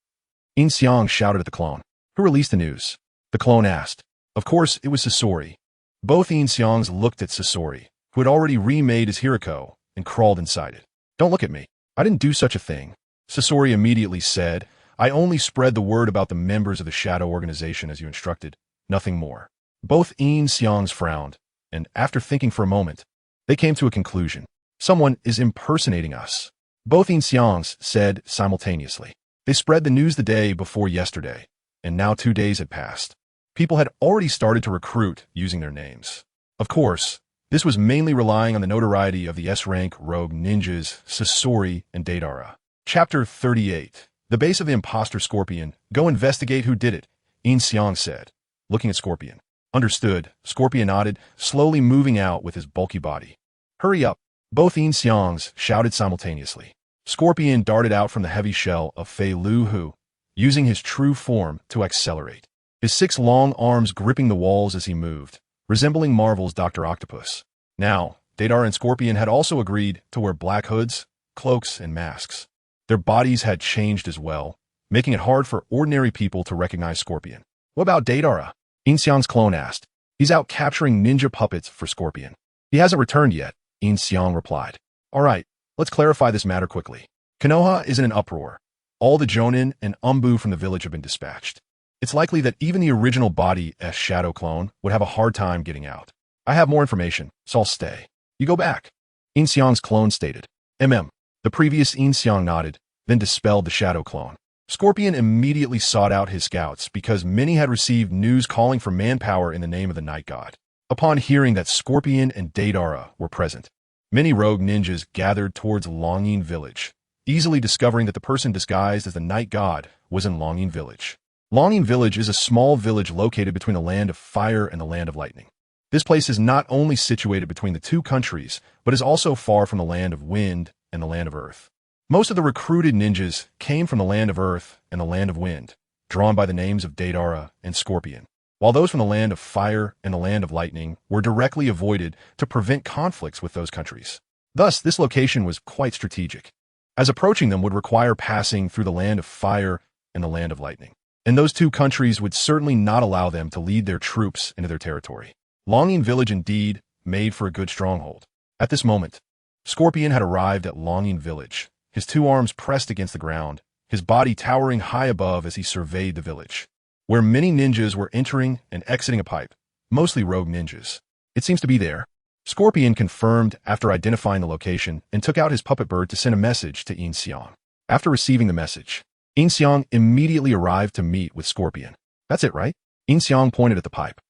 Yin Xiang shouted at the clone. "Who released the news?" The clone asked. Of course, it was Sasori. Both Yin Xiangs looked at Sasori, who had already remade his Hiriko, and crawled inside it. "Don't look at me. I didn't do such a thing." Sasori immediately said, "I only spread the word about the members of the Shadow Organization as you instructed, nothing more." Both Yin Xiangs frowned, and after thinking for a moment, they came to a conclusion. Someone is impersonating us. Both Yin Xiangs said simultaneously. They spread the news the day before yesterday, and now 2 days had passed. People had already started to recruit using their names. Of course, this was mainly relying on the notoriety of the S-rank rogue ninjas Sasori and Deidara. Chapter 38. The base of the imposter Scorpion. Go investigate who did it, Yin Xiang said, looking at Scorpion. Understood, Scorpion nodded, slowly moving out with his bulky body. Hurry up, both Yin Xiangs shouted simultaneously. Scorpion darted out from the heavy shell of Fei Lu Hu, using his true form to accelerate. His 6 long arms gripping the walls as he moved, resembling Marvel's Dr. Octopus. Now, Deidara and Scorpion had also agreed to wear black hoods, cloaks, and masks. Their bodies had changed as well, making it hard for ordinary people to recognize Scorpion. What about Deidara? Yin Xiang's clone asked. He's out capturing ninja puppets for Scorpion. He hasn't returned yet, Yin Xiang replied. All right, let's clarify this matter quickly. Konoha is in an uproar. All the Jonin and Umbu from the village have been dispatched. It's likely that even the original body S Shadow clone would have a hard time getting out. I have more information, so I'll stay. You go back. Yin Xiang's clone stated. The previous Yin Xiang nodded, then dispelled the Shadow clone. Scorpion immediately sought out his scouts because many had received news calling for manpower in the name of the Night God. Upon hearing that Scorpion and Deidara were present, many rogue ninjas gathered towards Longyin Village, easily discovering that the person disguised as the Night God was in Longyin Village. Longyin Village is a small village located between the land of fire and the land of lightning. This place is not only situated between the 2 countries, but is also far from the land of wind and the land of earth. Most of the recruited ninjas came from the land of earth and the land of wind, drawn by the names of Deidara and Scorpion, while those from the land of fire and the land of lightning were directly avoided to prevent conflicts with those countries. Thus, this location was quite strategic, as approaching them would require passing through the land of fire and the land of lightning. And those 2 countries would certainly not allow them to lead their troops into their territory. Longyin Village indeed made for a good stronghold. At this moment, Scorpion had arrived at Longyin Village, his 2 arms pressed against the ground, his body towering high above as he surveyed the village, where many ninjas were entering and exiting a pipe, mostly rogue ninjas. It seems to be there. Scorpion confirmed after identifying the location and took out his puppet bird to send a message to Yin Xiang. After receiving the message, Yin Xiang immediately arrived to meet with Scorpion. That's it, right? Yin Xiang pointed at the pipe.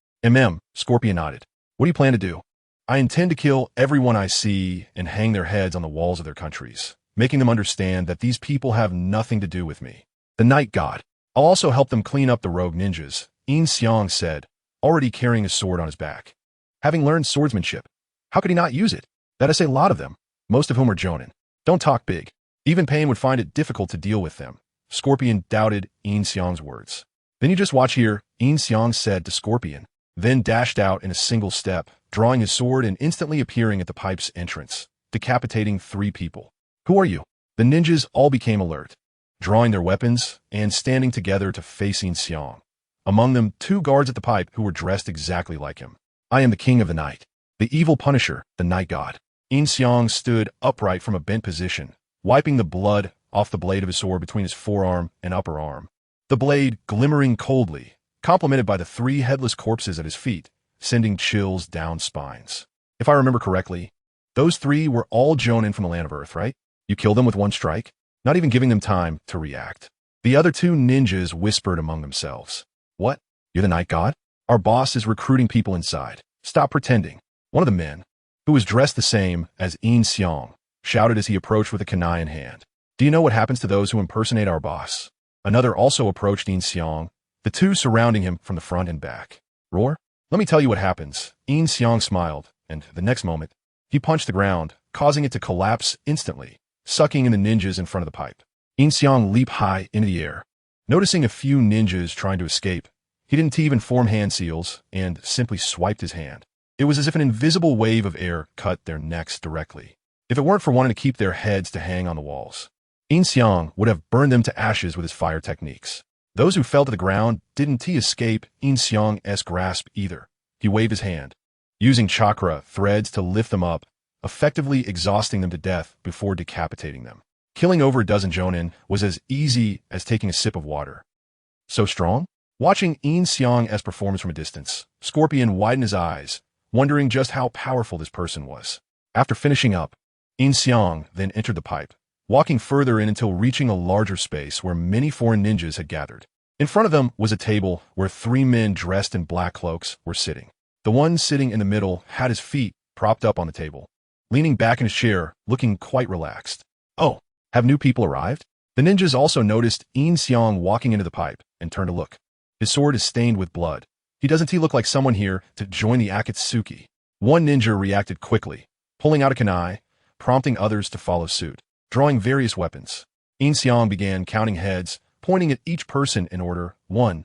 Scorpion nodded. What do you plan to do? I intend to kill everyone I see and hang their heads on the walls of their countries, making them understand that these people have nothing to do with me. The Night God. I'll also help them clean up the rogue ninjas, Yin Xiang said, already carrying his sword on his back. Having learned swordsmanship, how could he not use it? That is a lot of them, most of whom are Jonin. Don't talk big. Even Pain would find it difficult to deal with them. Scorpion doubted Yin Xiang's words. Then you just watch here, Yin Xiang said to Scorpion, then dashed out in a single step, drawing his sword and instantly appearing at the pipe's entrance, decapitating 3 people. Who are you? The ninjas all became alert, drawing their weapons and standing together to face Yin Xiang. Among them, 2 guards at the pipe who were dressed exactly like him. I am the King of the Night, the evil Punisher, the Night God. Yin Xiang stood upright from a bent position, wiping the blood off the blade of his sword between his forearm and upper arm. The blade glimmering coldly, complemented by the 3 headless corpses at his feet, sending chills down spines. If I remember correctly, those 3 were all Jonin from the land of Earth, right? You killed them with 1 strike, not even giving them time to react. The other 2 ninjas whispered among themselves. What? You're the Night God? Our boss is recruiting people inside. Stop pretending. One of the men, who was dressed the same as Yin Xiang, shouted as he approached with a kunai in hand. Do you know what happens to those who impersonate our boss? Another also approached Yin Xiang, the 2 surrounding him from the front and back. Roar? Let me tell you what happens. Yin Xiang smiled, and the next moment, he punched the ground, causing it to collapse instantly, sucking in the ninjas in front of the pipe. Yin Xiang leaped high into the air. Noticing a few ninjas trying to escape, he didn't even form hand seals and simply swiped his hand. It was as if an invisible wave of air cut their necks directly. if it weren't for wanting to keep their heads to hang on the walls. Yin Xiang would have burned them to ashes with his fire techniques. Those who fell to the ground didn't escape Yin Xiang's grasp either. He waved his hand, using chakra threads to lift them up, effectively exhausting them to death before decapitating them. Killing over a dozen jonin was as easy as taking a sip of water. So strong? Watching Yin Xiang's performance from a distance, Scorpion widened his eyes, wondering just how powerful this person was. After finishing up, Yin Xiang then entered the pipe, walking further in until reaching a larger space where many foreign ninjas had gathered. In front of them was a table where 3 men dressed in black cloaks were sitting. The one sitting in the middle had his feet propped up on the table, leaning back in his chair, looking quite relaxed. Oh, have new people arrived? The ninjas also noticed Yin Xiang walking into the pipe and turned to look. His sword is stained with blood. Doesn't he look like someone here to join the Akatsuki? One ninja reacted quickly, pulling out a kunai, prompting others to follow suit. Drawing various weapons, Yin Xiang began counting heads, pointing at each person in order. 1,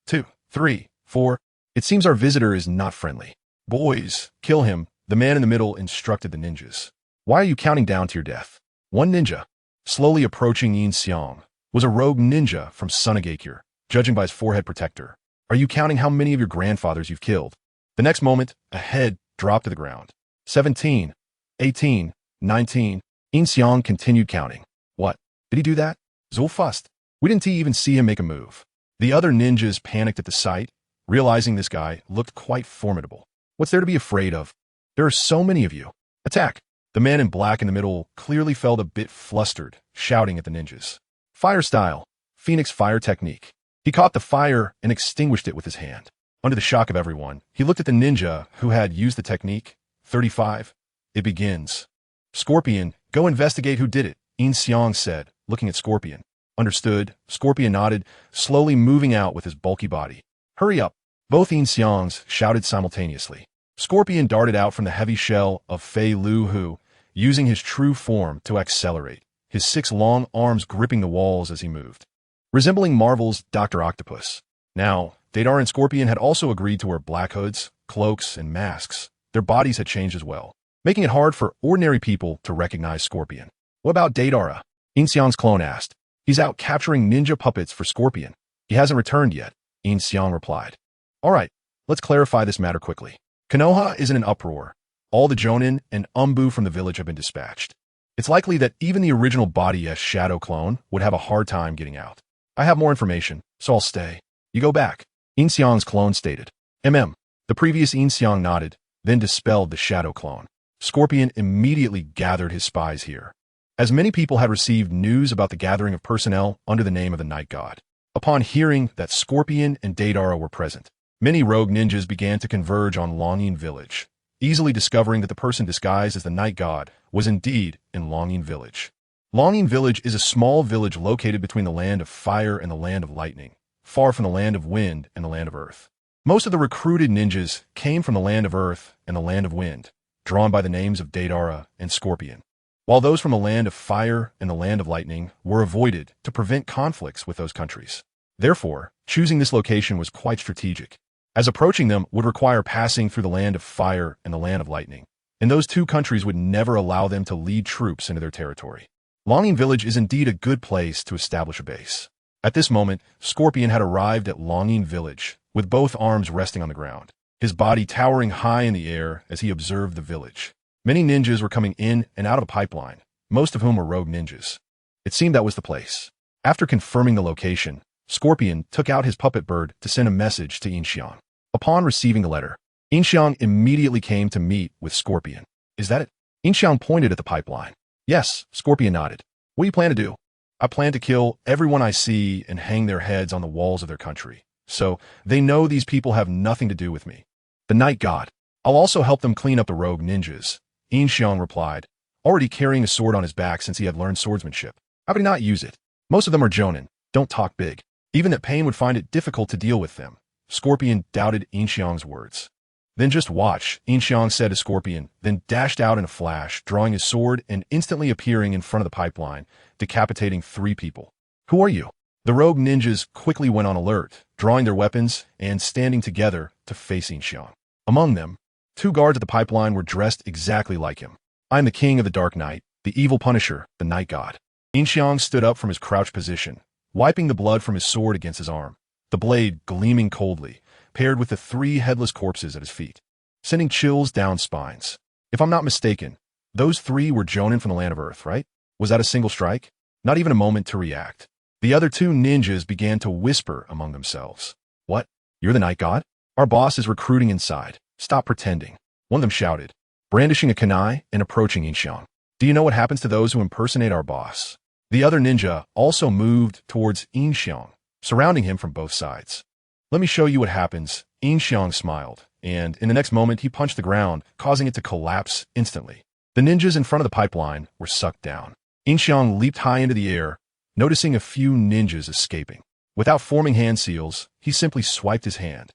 2, 3, 4. It seems our visitor is not friendly. Boys, kill him, the man in the middle instructed the ninjas. Why are you counting down to your death? One ninja, slowly approaching Yin Xiang, was a rogue ninja from Tsunade, judging by his forehead protector. Are you counting how many of your grandfathers you've killed? The next moment, a head dropped to the ground. 17, 18, 19. Yin Xiang continued counting. What? Did he do that? So fast. We didn't even see him make a move. The other ninjas panicked at the sight, realizing this guy looked quite formidable. What's there to be afraid of? There are so many of you. Attack! The man in black in the middle clearly felt a bit flustered, shouting at the ninjas. Fire style. Phoenix fire technique. He caught the fire and extinguished it with his hand. Under the shock of everyone, he looked at the ninja who had used the technique. 35. It begins. Scorpion, go investigate who did it, Yin Xiang said, looking at Scorpion. Understood. Scorpion nodded, slowly moving out with his bulky body. Hurry up. Both Yin Xiangs shouted simultaneously. Scorpion darted out from the heavy shell of Fei Lu Hu, using his true form to accelerate, his 6 long arms gripping the walls as he moved. Resembling Marvel's Dr. Octopus. Now, Deidara and Scorpion had also agreed to wear black hoods, cloaks, and masks. Their bodies had changed as well, making it hard for ordinary people to recognize Scorpion. What about Deidara? Yin Xiang's clone asked. He's out capturing ninja puppets for Scorpion. He hasn't returned yet, Yin Xiang replied. All right, let's clarify this matter quickly. Konoha is in an uproar. All the jonin and umbu from the village have been dispatched. It's likely that even the original body as shadow clone would have a hard time getting out. I have more information, so I'll stay. You go back, Yin Xiang's clone stated. The previous Yin Xiang nodded, then dispelled the shadow clone. Scorpion immediately gathered his spies here, as many people had received news about the gathering of personnel under the name of the Night God. Upon hearing that Scorpion and Deidara were present, many rogue ninjas began to converge on Longyin Village, easily discovering that the person disguised as the Night God was indeed in Longyin Village. Longyin Village is a small village located between the land of fire and the land of lightning, far from the land of wind and the land of earth. Most of the recruited ninjas came from the land of earth and the land of wind, drawn by the names of Deidara and Scorpion, while those from the land of fire and the land of lightning were avoided to prevent conflicts with those countries. Therefore, choosing this location was quite strategic, as approaching them would require passing through the land of fire and the land of lightning, and those 2 countries would never allow them to lead troops into their territory. Longyin Village is indeed a good place to establish a base. At this moment, Scorpion had arrived at Longyin Village, with both arms resting on the ground, his body towering high in the air as he observed the village. Many ninjas were coming in and out of the pipeline, most of whom were rogue ninjas. It seemed that was the place. After confirming the location, Scorpion took out his puppet bird to send a message to Yin Xiang. Upon receiving the letter, Yin Xiang immediately came to meet with Scorpion. Is that it? Yin Xiang pointed at the pipeline. Yes, Scorpion nodded. What do you plan to do? I plan to kill everyone I see and hang their heads on the walls of their country, so they know these people have nothing to do with me. The Night God. I'll also help them clean up the rogue ninjas, Yin Xiang replied, already carrying a sword on his back since he had learned swordsmanship. How would he not use it? Most of them are jonin. Don't talk big. Even that Pain would find it difficult to deal with them. Scorpion doubted Yin Xiang's words. Then just watch, Yin Xiang said to Scorpion, then dashed out in a flash, drawing his sword and instantly appearing in front of the pipeline, decapitating 3 people. Who are you? The rogue ninjas quickly went on alert, drawing their weapons and standing together to face Yin Xiang. Among them, 2 guards at the pipeline were dressed exactly like him. I am the king of the dark night, the evil punisher, the night god. Yin Xiang stood up from his crouched position, wiping the blood from his sword against his arm, the blade gleaming coldly, paired with the 3 headless corpses at his feet, sending chills down spines. If I'm not mistaken, those 3 were Jonin from the land of Earth, right? Was that a single strike? Not even a moment to react. The other 2 ninjas began to whisper among themselves. What? You're the night god? Our boss is recruiting inside. Stop pretending. One of them shouted, brandishing a kunai and approaching Yin Xiang. Do you know what happens to those who impersonate our boss? The other ninja also moved towards Yin Xiang, surrounding him from both sides. Let me show you what happens. Yin Xiang smiled, and in the next moment he punched the ground, causing it to collapse instantly. The ninjas in front of the pipeline were sucked down. Yin Xiang leaped high into the air, noticing a few ninjas escaping. Without forming hand seals, he simply swiped his hand.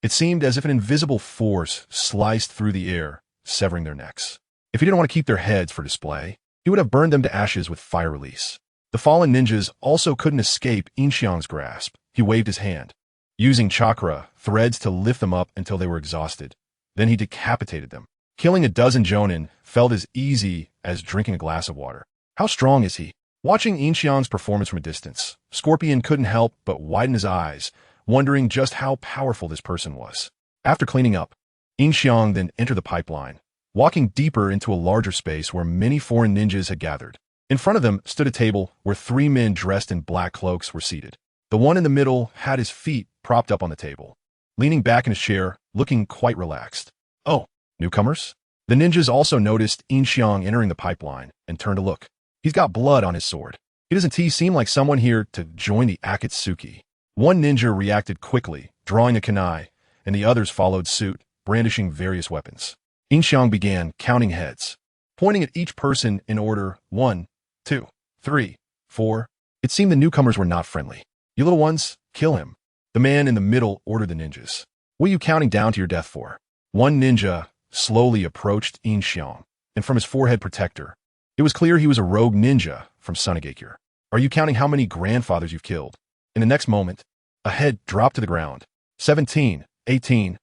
It seemed as if an invisible force sliced through the air, severing their necks. If he didn't want to keep their heads for display, he would have burned them to ashes with fire release. The fallen ninjas also couldn't escape Yin Xiang's grasp. He waved his hand, using chakra threads to lift them up until they were exhausted. Then he decapitated them. Killing a dozen Jonin felt as easy as drinking a glass of water. How strong is he? Watching Yin Xiang's performance from a distance, Scorpion couldn't help but widen his eyes, wondering just how powerful this person was. After cleaning up, Yin Xiang then entered the pipeline, walking deeper into a larger space where many foreign ninjas had gathered. In front of them stood a table where 3 men dressed in black cloaks were seated. The one in the middle had his feet propped up on the table, leaning back in his chair, looking quite relaxed. Oh, newcomers? The ninjas also noticed Yin Xiang entering the pipeline and turned to look. He's got blood on his sword. Doesn't he seem like someone here to join the Akatsuki? One ninja reacted quickly, drawing a kunai, and the others followed suit, brandishing various weapons. Yin Xiang began counting heads, pointing at each person in order 1, 2, 3, 4. It seemed the newcomers were not friendly. You little ones, kill him. The man in the middle ordered the ninjas. What are you counting down to your death for? One ninja slowly approached Yin Xiang, and from his forehead protector, it was clear he was a rogue ninja from Tsunade. Are you counting how many grandfathers you've killed? In the next moment, a head dropped to the ground. 17, 18,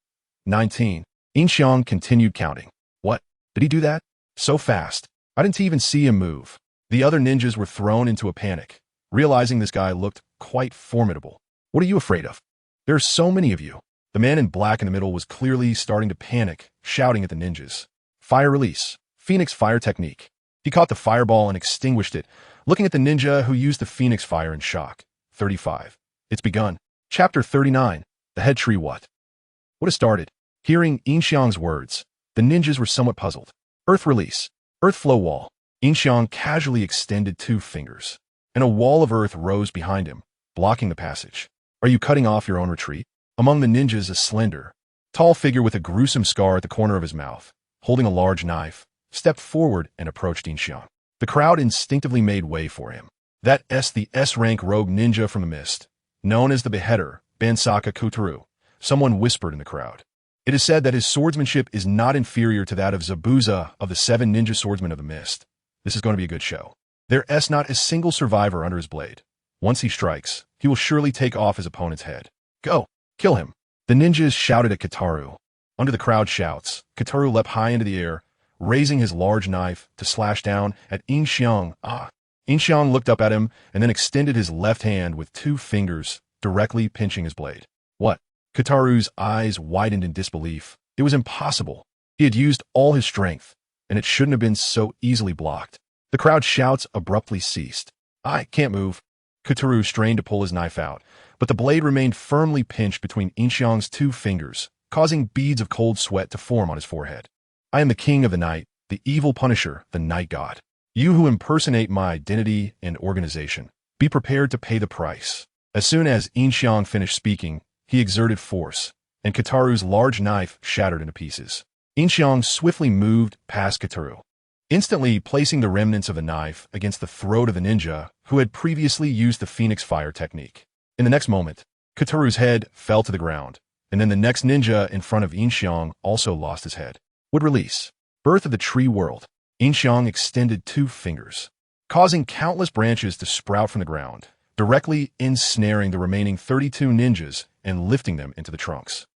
19. Yin Xiang continued counting. What? Did he do that? So fast. I didn't even see him move. The other ninjas were thrown into a panic, realizing this guy looked quite formidable. What are you afraid of? There are so many of you. The man in black in the middle was clearly starting to panic, shouting at the ninjas. Fire release. Phoenix fire technique. He caught the fireball and extinguished it, looking at the ninja who used the Phoenix fire in shock. 35. It's begun. Chapter 39. The head tree what? What has started? Hearing Yin Xiang's words, the ninjas were somewhat puzzled. Earth release. Earth flow wall. Yin Xiang casually extended 2 fingers, and a wall of earth rose behind him, blocking the passage. Are you cutting off your own retreat? Among the ninjas, a slender, tall figure with a gruesome scar at the corner of his mouth, holding a large knife, stepped forward and approached Yin Xiang. The crowd instinctively made way for him. The S-rank rogue ninja from the mist, known as the Beheader, Bansaka Kutaru, someone whispered in the crowd. It is said that his swordsmanship is not inferior to that of Zabuza of the 7 ninja swordsmen of the mist. This is going to be a good show. There's not a single survivor under his blade. Once he strikes, he will surely take off his opponent's head. Go, kill him. The ninjas shouted at Kataru. Under the crowd shouts, Kataru leapt high into the air, raising his large knife to slash down at Yin Xiang. Yin Xiang looked up at him and then extended his left hand with 2 fingers, directly pinching his blade. What? Kataru's eyes widened in disbelief. It was impossible. He had used all his strength, and it shouldn't have been so easily blocked. The crowd shouts abruptly ceased. I can't move. Kataru strained to pull his knife out, but the blade remained firmly pinched between Yin Xiang's 2 fingers, causing beads of cold sweat to form on his forehead. I am the king of the night, the evil punisher, the night god. You who impersonate my identity and organization, be prepared to pay the price. As soon as Yin Xiang finished speaking, he exerted force, and Kataru's large knife shattered into pieces. Yin Xiang swiftly moved past Kataru, instantly placing the remnants of the knife against the throat of the ninja who had previously used the Phoenix fire technique. In the next moment, Kataru's head fell to the ground, and then the next ninja in front of Yin Xiang also lost his head. Would release. Birth of the tree world. Yin Xiang extended 2 fingers, causing countless branches to sprout from the ground, directly ensnaring the remaining 32 ninjas and lifting them into the trunks.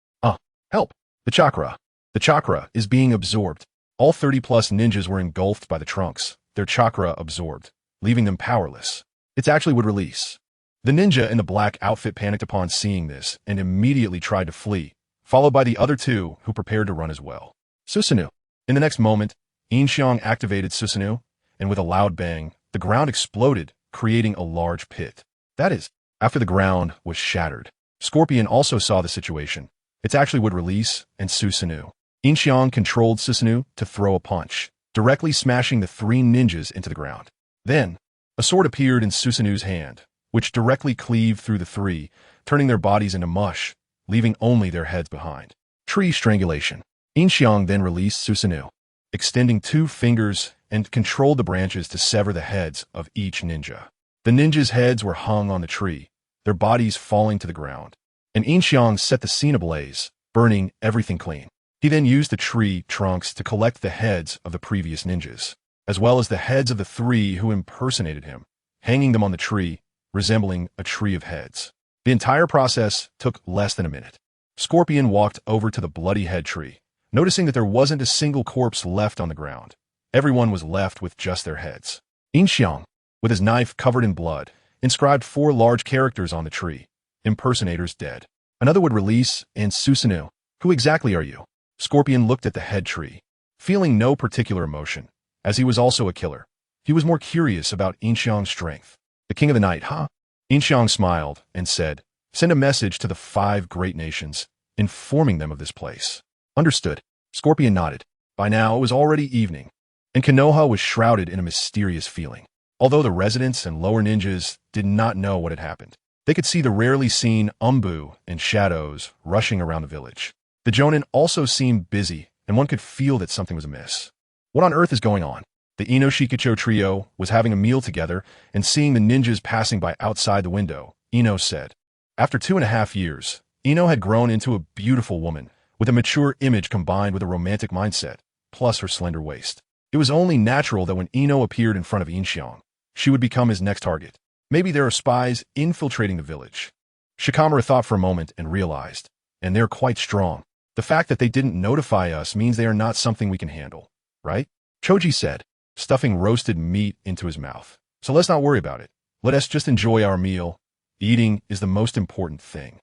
Help! The chakra. The chakra is being absorbed. All 30-plus ninjas were engulfed by the trunks, their chakra absorbed, leaving them powerless. It actually would release. The ninja in the black outfit panicked upon seeing this and immediately tried to flee, followed by the other two who prepared to run as well. Susanoo. In the next moment, Yin Xiang activated Susanoo, and with a loud bang, the ground exploded, creating a large pit. That is, after the ground was shattered. Scorpion also saw the situation. It actually would release, and Susanoo. Yin Xiang controlled Susanoo to throw a punch, directly smashing the three ninjas into the ground. Then, a sword appeared in Susanoo's hand, which directly cleaved through the three, turning their bodies into mush, leaving only their heads behind. Tree strangulation. Yin Xiang then released Susanoo, extending 2 fingers and controlled the branches to sever the heads of each ninja. The ninjas' heads were hung on the tree, their bodies falling to the ground, and Yin Xiang set the scene ablaze, burning everything clean. He then used the tree trunks to collect the heads of the previous ninjas, as well as the heads of the 3 who impersonated him, hanging them on the tree, resembling a tree of heads. The entire process took less than a minute. Scorpion walked over to the bloody head tree, noticing that there wasn't a single corpse left on the ground. Everyone was left with just their heads. Yin Xiang, with his knife covered in blood, inscribed 4 large characters on the tree. Impersonators dead. Another would release, and Susanoo. Who exactly are you? Scorpion looked at the head tree, feeling no particular emotion, as he was also a killer. He was more curious about Yin Xiang's strength. The king of the night, huh? Yin Xiang smiled and said, send a message to the 5 great nations, informing them of this place. Understood. Scorpion nodded. By now, it was already evening, and Konoha was shrouded in a mysterious feeling. Although the residents and lower ninjas did not know what had happened, they could see the rarely seen umbu and shadows rushing around the village. The Jonin also seemed busy, and one could feel that something was amiss. What on earth is going on? The Ino Shikicho trio was having a meal together, and seeing the ninjas passing by outside the window, Ino said. After 2.5 years, Ino had grown into a beautiful woman, with a mature image combined with a romantic mindset, plus her slender waist. It was only natural that when Ino appeared in front of Yin Xiang, she would become his next target. Maybe there are spies infiltrating the village. Shikamaru thought for a moment and realized, and they're quite strong. The fact that they didn't notify us means they are not something we can handle, right? Choji said, stuffing roasted meat into his mouth. So let's not worry about it. Let us just enjoy our meal. Eating is the most important thing.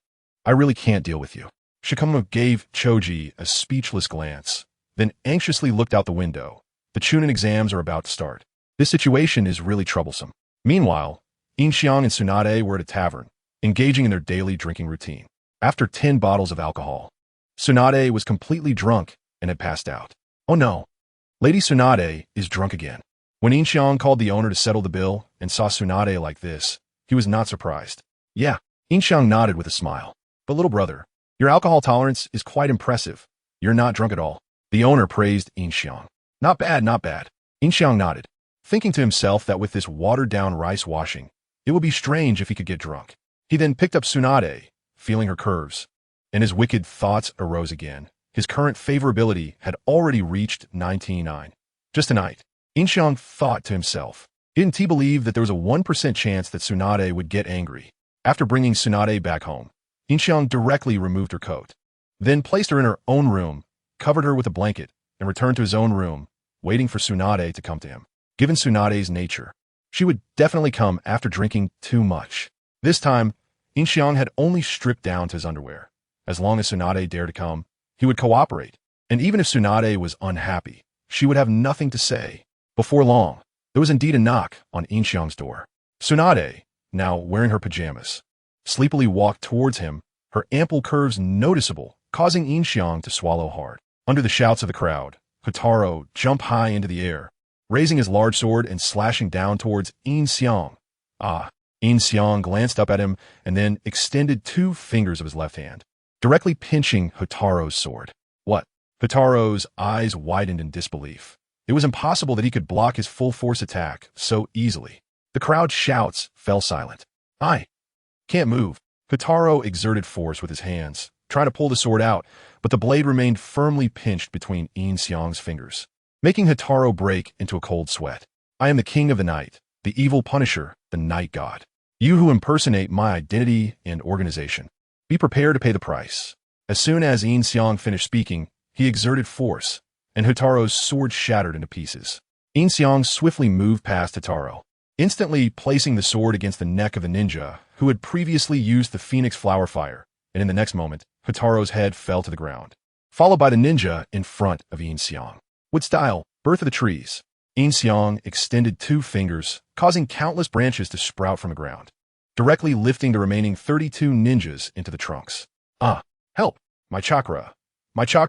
I really can't deal with you. Shikamaru gave Choji a speechless glance, then anxiously looked out the window. The Chunin exams are about to start. This situation is really troublesome. Meanwhile, Yin Xiang and Tsunade were at a tavern, engaging in their daily drinking routine. After 10 bottles of alcohol, Tsunade was completely drunk and had passed out. Oh no, Lady Tsunade is drunk again. When Yin Xiang called the owner to settle the bill and saw Tsunade like this, he was not surprised. Yeah, Yin Xiang nodded with a smile. But little brother, your alcohol tolerance is quite impressive. You're not drunk at all. The owner praised Yin Xiang. Not bad, not bad. Yin Xiang nodded, thinking to himself that with this watered-down rice washing, it would be strange if he could get drunk. He then picked up Tsunade, feeling her curves, and his wicked thoughts arose again. His current favorability had already reached 99. Just tonight, Yin Xiang thought to himself, didn't he believe that there was a 1% chance that Tsunade would get angry? After bringing Tsunade back home, Yin Xiang directly removed her coat, then placed her in her own room, covered her with a blanket, and returned to his own room, waiting for Tsunade to come to him. Given Tsunade's nature, she would definitely come after drinking too much. This time, Yin Xiang had only stripped down to his underwear. As long as Tsunade dared to come, he would cooperate. And even if Tsunade was unhappy, she would have nothing to say. Before long, there was indeed a knock on Yin Xiang's door. Tsunade, now wearing her pajamas, sleepily walked towards him, her ample curves noticeable, causing Yin Xiang to swallow hard. Under the shouts of the crowd, Hotaru jumped high into the air, raising his large sword and slashing down towards Yin Xiang. Yin Xiang glanced up at him and then extended 2 fingers of his left hand, directly pinching Hotaru's sword. What? Hotaru's eyes widened in disbelief. It was impossible that he could block his full-force attack so easily. The crowd's shouts fell silent. I can't move. Hotaru exerted force with his hands, trying to pull the sword out, but the blade remained firmly pinched between Yin Xiang's fingers, making Hotaru break into a cold sweat. I am the king of the night, the evil punisher, the night god. You who impersonate my identity and organization, be prepared to pay the price. As soon as Yin Xiang finished speaking, he exerted force, and Hotaro's sword shattered into pieces. Yin Xiang swiftly moved past Hotaro, instantly placing the sword against the neck of the ninja who had previously used the Phoenix Flower Fire, and in the next moment, Hotaro's head fell to the ground, followed by the ninja in front of Yin Xiang. With style, Birth of the Trees, Yin Xiang extended 2 fingers, causing countless branches to sprout from the ground, directly lifting the remaining 32 ninjas into the trunks. Help! My chakra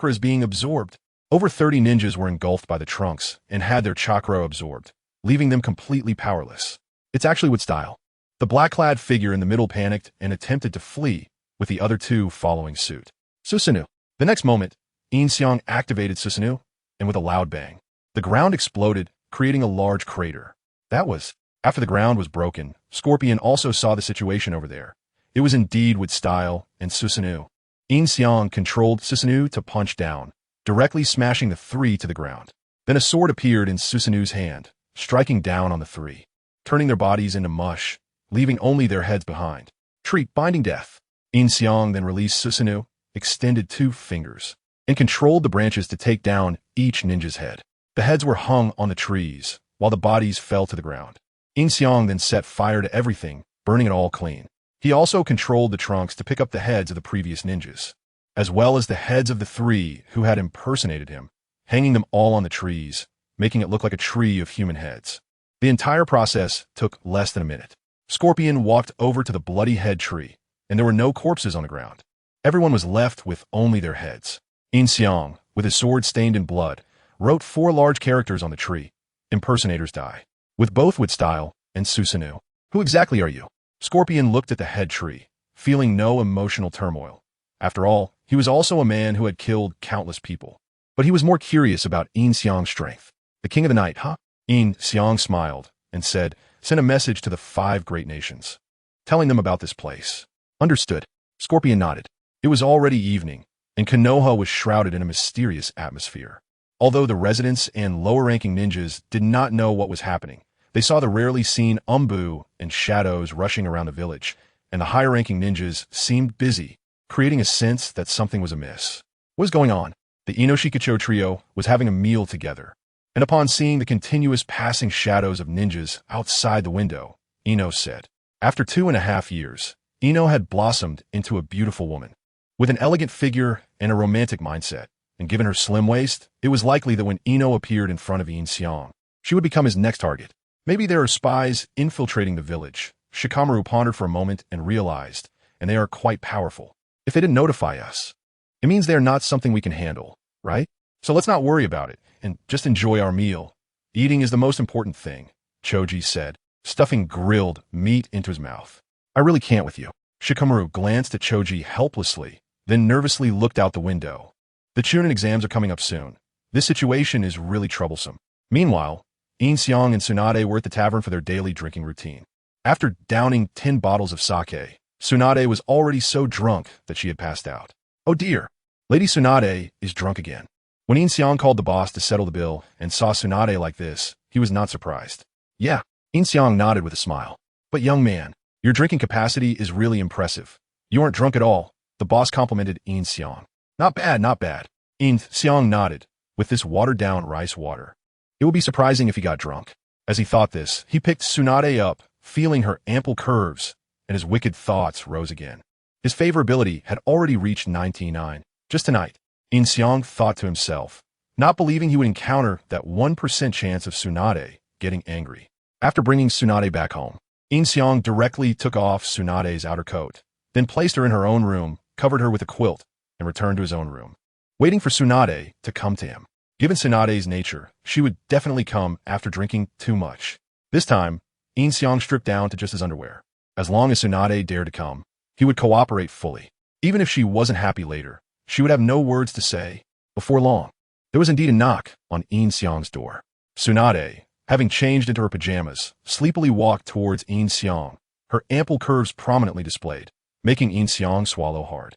is being absorbed. Over 30 ninjas were engulfed by the trunks and had their chakra absorbed, leaving them completely powerless. It's actually with style. The black-clad figure in the middle panicked and attempted to flee, with the other 2 following suit. Susanoo. The next moment, Yin Xiang activated Susanoo, and with a loud bang, the ground exploded, creating a large crater. That was, after the ground was broken, Scorpion also saw the situation over there. It was indeed with style and Susanoo. Yin Xiang controlled Susanoo to punch down, directly smashing the 3 to the ground. Then a sword appeared in Susanoo's hand, striking down on the 3, turning their bodies into mush, leaving only their heads behind. Treat binding death. Yin Xiang then released Susanoo, extended 2 fingers, and controlled the branches to take down each ninja's head. The heads were hung on the trees, while the bodies fell to the ground. Yin Xiang then set fire to everything, burning it all clean. He also controlled the trunks to pick up the heads of the previous ninjas, as well as the heads of the 3 who had impersonated him, hanging them all on the trees, making it look like a tree of human heads. The entire process took less than a minute. Scorpion walked over to the bloody head tree, and there were no corpses on the ground. Everyone was left with only their heads. Yin Xiang, with his sword stained in blood, wrote 4 large characters on the tree. Impersonators die. With both with style and Susanoo. Who exactly are you? Scorpion looked at the head tree, feeling no emotional turmoil. After all, he was also a man who had killed countless people. But he was more curious about Yin Xiang's strength. The king of the night, huh? Yin Xiang smiled and said, send a message to the 5 great nations, telling them about this place. Understood. Scorpion nodded. It was already evening, and Konoha was shrouded in a mysterious atmosphere. Although the residents and lower-ranking ninjas did not know what was happening, they saw the rarely seen umbu and shadows rushing around the village, and the higher-ranking ninjas seemed busy, creating a sense that something was amiss. What was going on? The Inoshikacho trio was having a meal together, and upon seeing the continuous passing shadows of ninjas outside the window, Ino said, after 2.5 years, Ino had blossomed into a beautiful woman, with an elegant figure and a romantic mindset, and given her slim waist, it was likely that when Ino appeared in front of Yin Xiang, she would become his next target. Maybe there are spies infiltrating the village. Shikamaru pondered for a moment and realized, and they are quite powerful. If they didn't notify us, it means they are not something we can handle, right? So let's not worry about it, and just enjoy our meal. Eating is the most important thing, Choji said, stuffing grilled meat into his mouth. I really can't with you. Shikamaru glanced at Choji helplessly, then nervously looked out the window. The Chunin exams are coming up soon. This situation is really troublesome. Meanwhile, Yin Xiang and Tsunade were at the tavern for their daily drinking routine. After downing 10 bottles of sake, Tsunade was already so drunk that she had passed out. Oh dear, Lady Tsunade is drunk again. When Yin Xiang called the boss to settle the bill and saw Tsunade like this, he was not surprised. Yeah, Yin Xiang nodded with a smile. But young man, your drinking capacity is really impressive. You aren't drunk at all, the boss complimented Yin Xiang. Not bad, not bad. Yin Xiang nodded, with this watered-down rice water. It would be surprising if he got drunk. As he thought this, he picked Tsunade up, feeling her ample curves, and his wicked thoughts rose again. His favorability had already reached 99. Just tonight, Yin Xiang thought to himself, not believing he would encounter that 1% chance of Tsunade getting angry. After bringing Tsunade back home, Yin Xiang directly took off Tsunade's outer coat, then placed her in her own room, covered her with a quilt, and returned to his own room, waiting for Tsunade to come to him. Given Tsunade's nature, she would definitely come after drinking too much. This time, Yin Xiang stripped down to just his underwear. As long as Tsunade dared to come, he would cooperate fully. Even if she wasn't happy later, she would have no words to say. Before long, there was indeed a knock on Yin Xiang's door. Tsunade, having changed into her pajamas, sleepily walked towards Yin Xiang, her ample curves prominently displayed, making Yin Xiang swallow hard.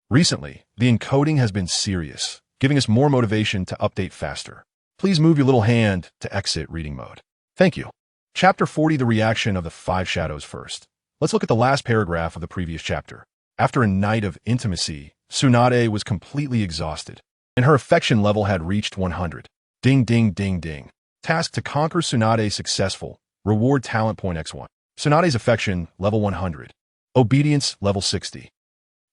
Recently, the encoding has been serious, giving us more motivation to update faster. Please move your little hand to exit reading mode. Thank you. Chapter 40, the reaction of the 5 shadows first. Let's look at the last paragraph of the previous chapter. After a night of intimacy, Tsunade was completely exhausted. and her affection level had reached 100. Ding ding ding ding. Task to conquer Tsunade successful. Reward talent point x1. Tsunade's affection level 100. Obedience level 60.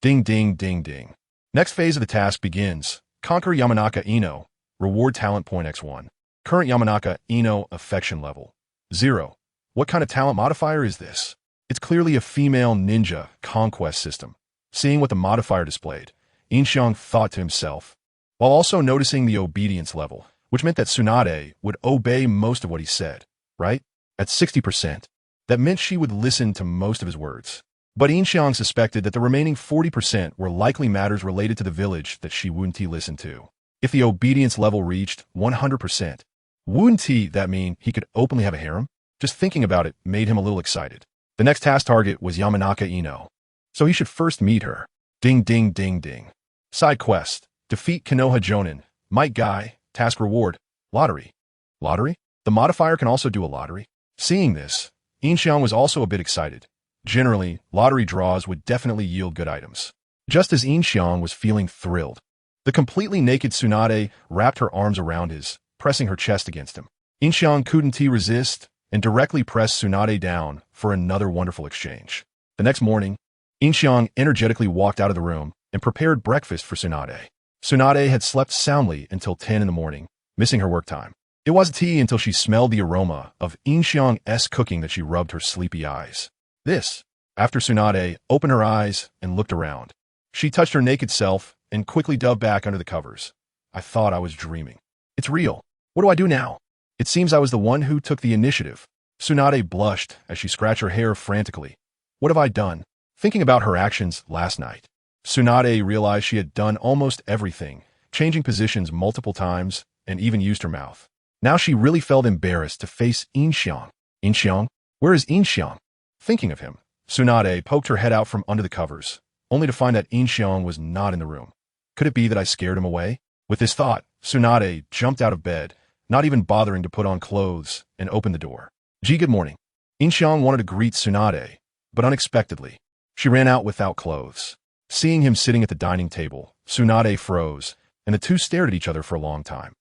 Ding ding ding ding. Next phase of the task begins. Conquer Yamanaka Ino. Reward talent point x1. Current Yamanaka Ino affection level 0. What kind of talent modifier is this? It's clearly a female ninja conquest system. Seeing what the modifier displayed, Yin Xiang thought to himself, while also noticing the obedience level, which meant that Tsunade would obey most of what he said, right? At 60%. That meant she would listen to most of his words. But Yin Xiang suspected that the remaining 40% were likely matters related to the village that she wouldn't listen to. If the obedience level reached 100%, wouldn't that mean he could openly have a harem? Just thinking about it made him a little excited. The next task target was Yamanaka Ino, so he should first meet her. Ding ding ding ding. Side quest. Defeat Konoha Jonin. Might Guy. Task reward. Lottery. Lottery? The modifier can also do a lottery. Seeing this, Yin Xiang was also a bit excited. Generally, lottery draws would definitely yield good items. Just as Yin Xiang was feeling thrilled, the completely naked Tsunade wrapped her arms around his, pressing her chest against him. Yin Xiang couldn't resist and directly pressed Tsunade down for another wonderful exchange. The next morning, Yin Xiang energetically walked out of the room and prepared breakfast for Tsunade. Tsunade had slept soundly until 10 in the morning, missing her work time. It wasn't tea until she smelled the aroma of Yin Xiang's cooking that she rubbed her sleepy eyes. This, after Tsunade opened her eyes and looked around. She touched her naked self and quickly dove back under the covers. I thought I was dreaming. It's real. What do I do now? It seems I was the one who took the initiative. Tsunade blushed as she scratched her hair frantically. What have I done? Thinking about her actions last night, Tsunade realized she had done almost everything, changing positions multiple times and even used her mouth. Now she really felt embarrassed to face Yin Xiang. Yin Xiang? Where is Yin Xiang? Thinking of him, Tsunade poked her head out from under the covers, only to find that Yin Xiang was not in the room. Could it be that I scared him away? With this thought, Tsunade jumped out of bed, not even bothering to put on clothes, and opened the door. Gee, good morning. Yin Xiang wanted to greet Tsunade, but unexpectedly, she ran out without clothes. Seeing him sitting at the dining table, Tsunade froze, and the two stared at each other for a long time.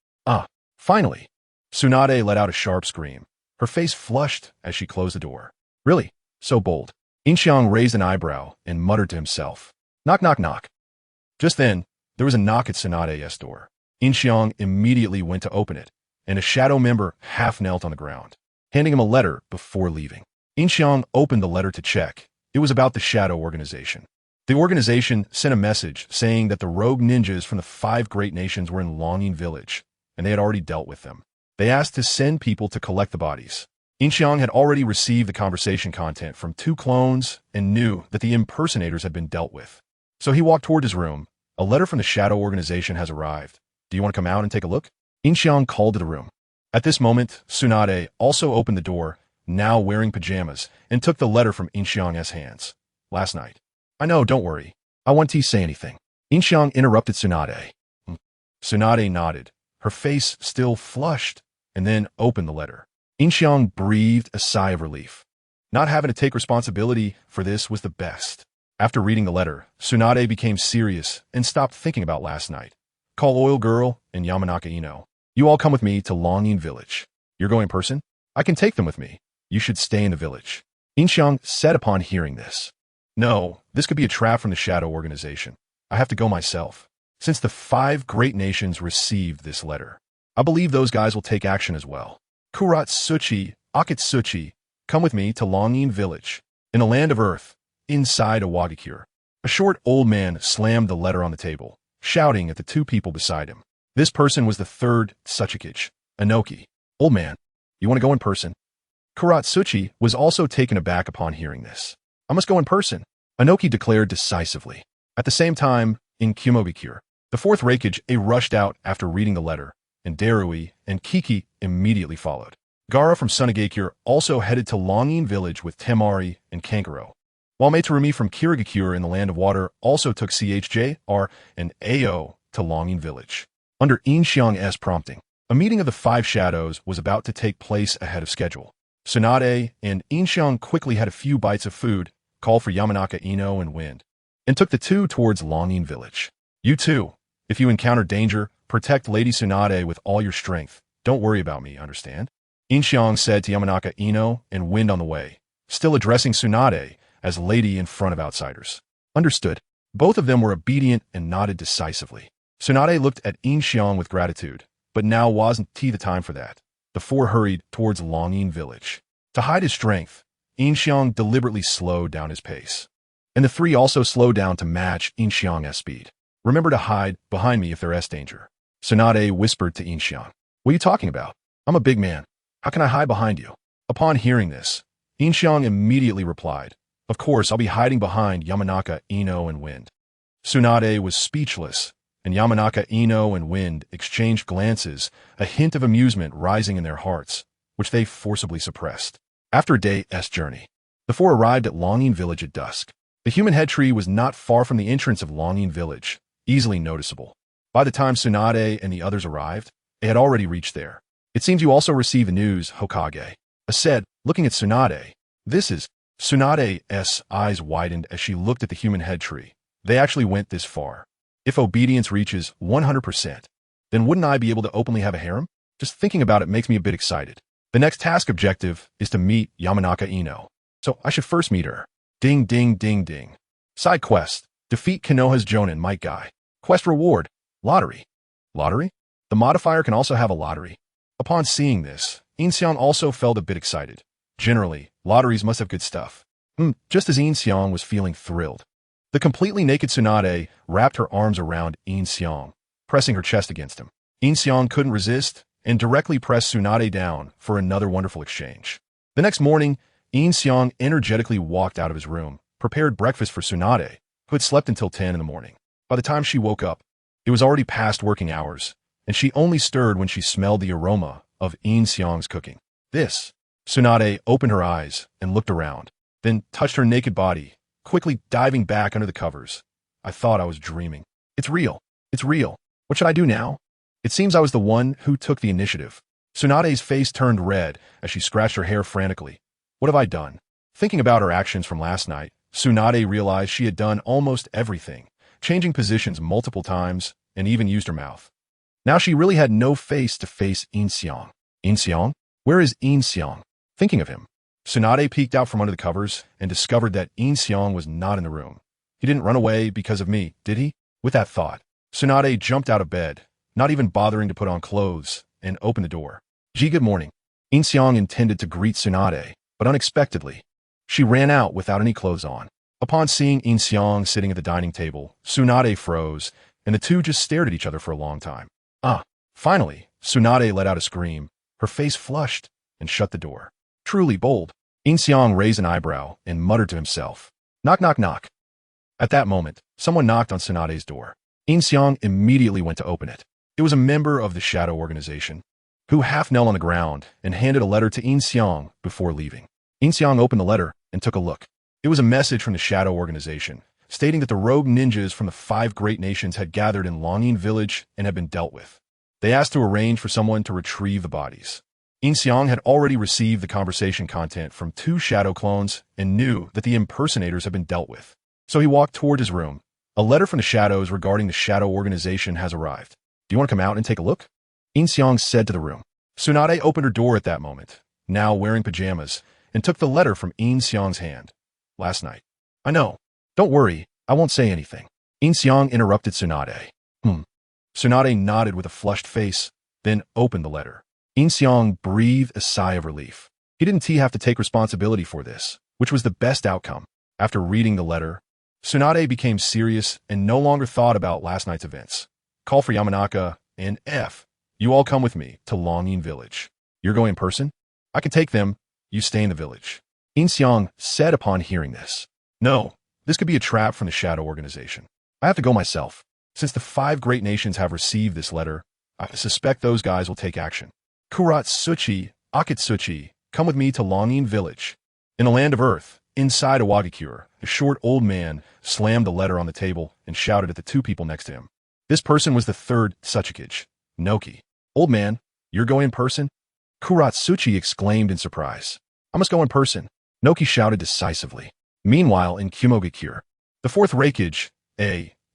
Finally! Tsunade let out a sharp scream. Her face flushed as she closed the door. Really? So bold. Yin Xiang raised an eyebrow and muttered to himself. Knock, knock, knock. Just then, there was a knock at Tsunade's door. Yin Xiang immediately went to open it, and a shadow member half knelt on the ground, handing him a letter before leaving. Yin Xiang opened the letter to check. It was about the Shadow Organization. The organization sent a message saying that the rogue ninjas from the 5 great nations were in Longing Village, and they had already dealt with them. They asked to send people to collect the bodies. Yin Xiang had already received the conversation content from 2 clones and knew that the impersonators had been dealt with. So he walked toward his room. A letter from the Shadow Organization has arrived. Do you want to come out and take a look? Yin Xiang called to the room. At this moment, Tsunade also opened the door, now wearing pajamas, and took the letter from Yin Xiang's hands. Last night. I know, don't worry. I want to say anything. Yin Xiang interrupted Tsunade. Tsunade nodded, her face still flushed, and then opened the letter. Yin Xiang breathed a sigh of relief. Not having to take responsibility for this was the best. After reading the letter, Tsunade became serious and stopped thinking about last night. Call Oil Girl and Yamanaka Ino. You all come with me to Longing Village. You're going in person? I can take them with me. You should stay in the village. Yin Xiang said upon hearing this. No, this could be a trap from the Shadow Organization. I have to go myself. Since the 5 great nations received this letter, I believe those guys will take action as well. Kuratsuchi, Akatsuki, come with me to Longing Village, in the land of Earth, inside a Wagakure. A short old man slammed the letter on the table, shouting at the 2 people beside him. This person was the 3rd Tsuchikage, Inoki. Old man, you want to go in person? Kuratsuchi was also taken aback upon hearing this. I must go in person, Inoki declared decisively. At the same time, in Kumogakure, the 4th Reikage rushed out after reading the letter, and Darui and Kiki immediately followed. Gara from Sunagakure also headed to Longing Village with Temari and Kankuro, while Materumi from Kirigakure in the Land of Water also took CHJR and AO to Longing Village. Under Yin Xiang's prompting, a meeting of the 5 shadows was about to take place ahead of schedule. Tsunade and Yin Xiang quickly had a few bites of food, called for Yamanaka Ino and Wind, and took the 2 towards Longing Village. You 2, If you encounter danger, protect Lady Tsunade with all your strength. Don't worry about me, understand? Yin Xiang said to Yamanaka Ino and Wind on the way, still addressing Tsunade as lady in front of outsiders. Understood. Both of them were obedient and nodded decisively. Tsunade looked at Yin Xiang with gratitude, but now wasn't the time for that. The four hurried towards Longyin village. To hide his strength, Yin Xiang deliberately slowed down his pace. And the three also slowed down to match Yin Xiang's speed. Remember to hide behind me if there's danger. Tsunade whispered to Yin Xiang. What are you talking about? I'm a big man. How can I hide behind you? Upon hearing this, Yin Xiang immediately replied, of course, I'll be hiding behind Yamanaka, Ino, and Wind. Tsunade was speechless, and Yamanaka, Ino, and Wind exchanged glances, a hint of amusement rising in their hearts, which they forcibly suppressed. After a day's journey, the four arrived at Longyin village at dusk. The human head tree was not far from the entrance of Longyin village, easily noticeable. By the time Tsunade and the others arrived, they had already reached there. It seems you also received the news, Hokage. Said, looking at Tsunade. This is... Tsunade's eyes widened as she looked at the human head tree. They actually went this far. If obedience reaches 100%, then wouldn't I be able to openly have a harem? Just thinking about it makes me a bit excited. The next task objective is to meet Yamanaka Ino. So I should first meet her. Ding ding ding ding. Side quest. Defeat Konoha's Jonin Might Guy. Quest reward. Lottery. Lottery? The modifier can also have a lottery. Upon seeing this, Yin Xiang also felt a bit excited. Generally, lotteries must have good stuff. Just as Yin Xiang was feeling thrilled. The completely naked Tsunade wrapped her arms around Yin Xiang, pressing her chest against him. Yin Xiang couldn't resist and directly pressed Tsunade down for another wonderful exchange. The next morning, Yin Xiang energetically walked out of his room, prepared breakfast for Tsunade, who had slept until 10 in the morning. By the time she woke up, it was already past working hours, and she only stirred when she smelled the aroma of Yin Xiang's cooking. Tsunade opened her eyes and looked around, then touched her naked body, quickly diving back under the covers. I thought I was dreaming. It's real. It's real. What should I do now? It seems I was the one who took the initiative. Tsunade's face turned red as she scratched her hair frantically. What have I done? Thinking about her actions from last night, Tsunade realized she had done almost everything, changing positions multiple times, and even used her mouth. Now she really had no face to face Yin Xiang. Yin Xiang? Where is Yin Xiang? Thinking of him, Tsunade peeked out from under the covers and discovered that Yin Xiang was not in the room. He didn't run away because of me, did he? With that thought, Tsunade jumped out of bed, not even bothering to put on clothes, and opened the door. Good morning. Yin Xiang intended to greet Tsunade, but unexpectedly, she ran out without any clothes on. Upon seeing Yin Xiang sitting at the dining table, Tsunade froze, and the two just stared at each other for a long time. Finally, Tsunade let out a scream. Her face flushed and shut the door. Truly bold. Yin Xiang raised an eyebrow and muttered to himself. Knock, knock, knock. At that moment, someone knocked on Tsunade's door. Yin Xiang immediately went to open it. It was a member of the Shadow Organization, who half knelt on the ground and handed a letter to Yin Xiang before leaving. Yin Xiang opened the letter and took a look. It was a message from the Shadow Organization, stating that the rogue ninjas from the 5 great nations had gathered in Longyin village and had been dealt with. They asked to arrange for someone to retrieve the bodies. Yin Xiang had already received the conversation content from 2 shadow clones and knew that the impersonators had been dealt with. So he walked toward his room. A letter from the shadows regarding the Shadow Organization has arrived. Do you want to come out and take a look? Yin Xiang said to the room. Tsunade opened her door at that moment, now wearing pajamas, and took the letter from Yin Xiang's hand. Last night. I know. Don't worry, I won't say anything. Yin Xiang interrupted Tsunade. Tsunade nodded with a flushed face, then opened the letter. Yin Xiang breathed a sigh of relief. He didn't have to take responsibility for this, which was the best outcome. After reading the letter, Tsunade became serious and no longer thought about last night's events. Call for Yamanaka and F. You all come with me to Longyin village. You're going in person? I can take them. You stay in the village. Yin Xiang said upon hearing this. No, this could be a trap from the Shadow Organization. I have to go myself. Since the 5 great nations have received this letter, I suspect those guys will take action. Akatsuki, come with me to Longyin village. In the land of Earth, inside a Wagakure, a short old man slammed the letter on the table and shouted at the 2 people next to him. This person was the 3rd Tsuchikage, Noki. Old man, you're going in person? Kuratsuchi exclaimed in surprise. I must go in person. Noki shouted decisively. Meanwhile, in Kumogakure, the 4th Reikage,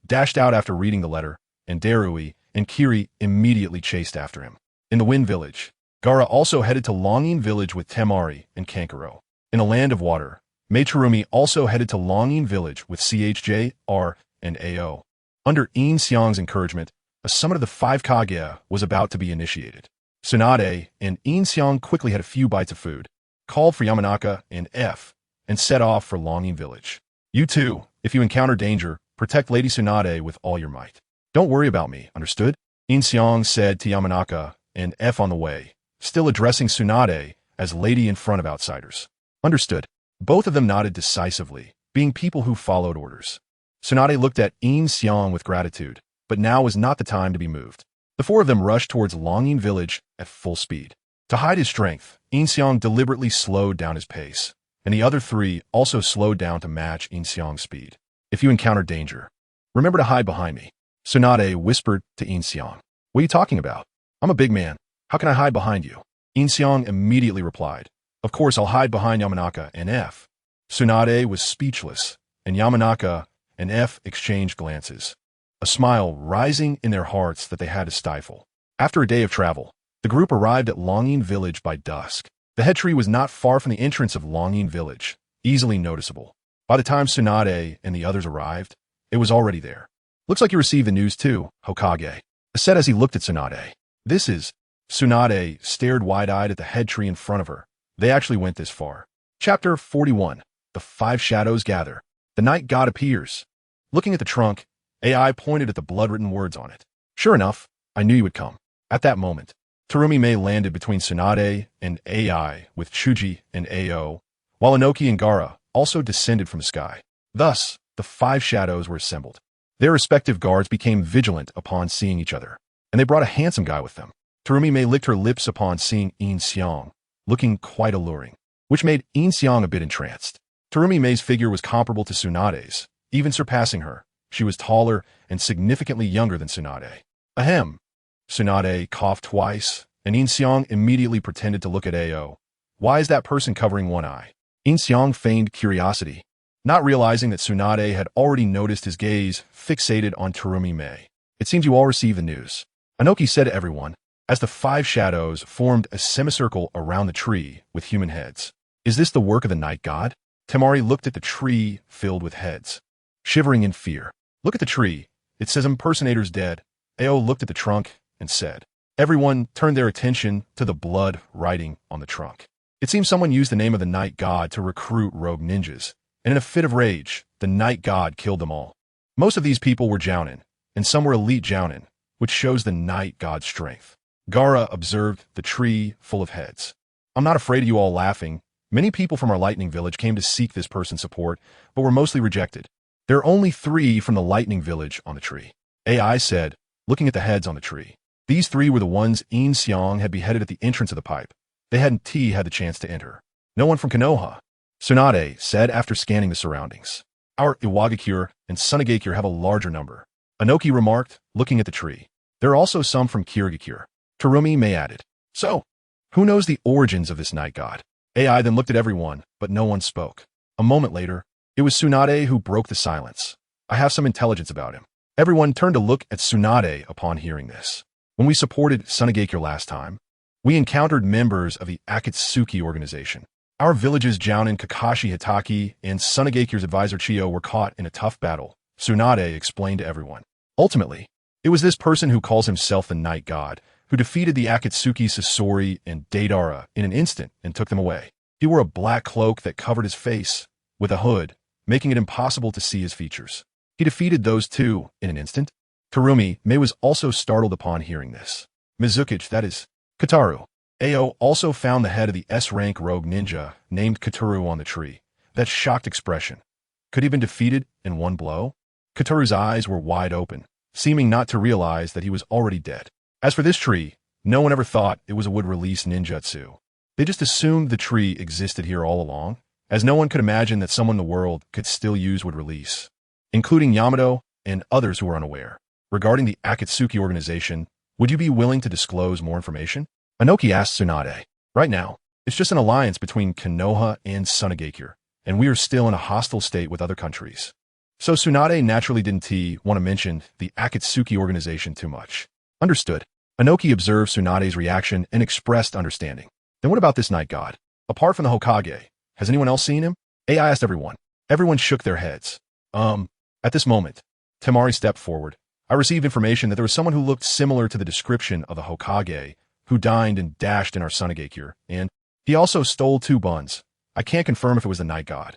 dashed out after reading the letter, and Darui and Kiri immediately chased after him. In the Wind Village, Gaara also headed to Longing Village with Temari and Kankuro. In the Land of Water, Mei Terumi also headed to Longing Village with CHJ, R, and AO. Under Yin Xiang's encouragement, a summit of the 5 Kage was about to be initiated. Tsunade and Yin Xiang quickly had a few bites of food, called for Yamanaka and F, and set off for Longing Village. You too, if you encounter danger, protect Lady Tsunade with all your might. Don't worry about me, understood? Yin Xiang said to Yamanaka and F on the way, still addressing Tsunade as lady in front of outsiders. Understood. Both of them nodded decisively, being people who followed orders. Tsunade looked at Yin Xiang with gratitude, but now was not the time to be moved. The 4 of them rushed towards Longing Village at full speed. To hide his strength, Yin Xiang deliberately slowed down his pace, and the other 3 also slowed down to match Yin Xiang's speed. If you encounter danger, remember to hide behind me, Tsunade whispered to Yin Xiang. What are you talking about? I'm a big man. How can I hide behind you? Yin Xiang immediately replied, Of course I'll hide behind Yamanaka and F. Tsunade was speechless, and Yamanaka and F exchanged glances, a smile rising in their hearts that they had to stifle. After a day of travel, the group arrived at Longing Village by dusk. The head tree was not far from the entrance of Longing Village, easily noticeable. By the time Tsunade and the others arrived, it was already there. Looks like you received the news too, Hokage, said as he looked at Tsunade. This is... Tsunade stared wide-eyed at the head tree in front of her. They actually went this far. Chapter 41. The 5 Shadows Gather. The Night God appears. Looking at the trunk, AI pointed at the blood-written words on it. Sure enough, I knew you would come. At that moment, Terumi Mei landed between Tsunade and AI with Chuji and AO, while Inoki and Gaara also descended from the sky. Thus, the 5 shadows were assembled. Their respective guards became vigilant upon seeing each other, and they brought a handsome guy with them. Terumi Mei licked her lips upon seeing Yin Xiang, looking quite alluring, which made Yin Xiang a bit entranced. Terumi Mei's figure was comparable to Tsunade's, even surpassing her. She was taller and significantly younger than Tsunade. Ahem. Tsunade coughed twice, and Yin Xiang immediately pretended to look at AO. Why is that person covering one eye? Yin Xiang feigned curiosity, not realizing that Tsunade had already noticed his gaze fixated on Terumi Mei. It seems you all received the news. Inoki said to everyone, as the 5 shadows formed a semicircle around the tree with human heads. Is this the work of the night god? Temari looked at the tree filled with heads, shivering in fear. Look at the tree. It says impersonator's dead. Ao looked at the trunk and said. Everyone turned their attention to the blood writing on the trunk. It seems someone used the name of the night god to recruit rogue ninjas, and in a fit of rage, the night god killed them all. Most of these people were Jounin, and some were elite Jounin, which shows the night god's strength. Gaara observed the tree full of heads. I'm not afraid of you all laughing. Many people from our Lightning Village came to seek this person's support, but were mostly rejected. There are only 3 from the Lightning Village on the tree. AI said, looking at the heads on the tree. These 3 were the ones Yin Xiang had beheaded at the entrance of the pipe. They hadn't had the chance to enter. No one from Konoha, Tsunade said after scanning the surroundings. Our Iwagakure and Sunagakure have a larger number. Inoki remarked, looking at the tree. There are also some from Kirigakure. Terumi Mei added. So, who knows the origins of this night god? AI then looked at everyone, but no one spoke. A moment later, it was Tsunade who broke the silence. I have some intelligence about him. Everyone turned to look at Tsunade upon hearing this. When we supported Sunagakure last time, we encountered members of the Akatsuki Organization. Our village's Jounin Kakashi Hitaki and Sunagakure's advisor Chiyo were caught in a tough battle, Tsunade explained to everyone. Ultimately, it was this person who calls himself the Night God, who defeated the Akatsuki Sasori and Deidara in an instant and took them away. He wore a black cloak that covered his face with a hood, making it impossible to see his features. He defeated those 2 in an instant. Terumi Mei was also startled upon hearing this. Mizukichi, that is, Kataru. Ao also found the head of the S-rank rogue ninja named Kataru on the tree. That shocked expression. Could he have been defeated in one blow? Kataru's eyes were wide open, seeming not to realize that he was already dead. As for this tree, no one ever thought it would release ninjutsu. They just assumed the tree existed here all along, as no one could imagine that someone in the world could still use would release, including Yamato and others who were unaware. Regarding the Akatsuki Organization, would you be willing to disclose more information? Inoki asked Tsunade. Right now, it's just an alliance between Konoha and Sunagakure, and we are still in a hostile state with other countries. So Tsunade naturally didn't want to mention the Akatsuki Organization too much. Understood. Inoki observed Tsunade's reaction and expressed understanding. Then what about this night god? Apart from the Hokage, has anyone else seen him? AI asked everyone. Everyone shook their heads. At this moment, Temari stepped forward. I received information that there was someone who looked similar to the description of the Hokage, who dined and dashed in our Tsunade, and he also stole 2 buns. I can't confirm if it was the night god.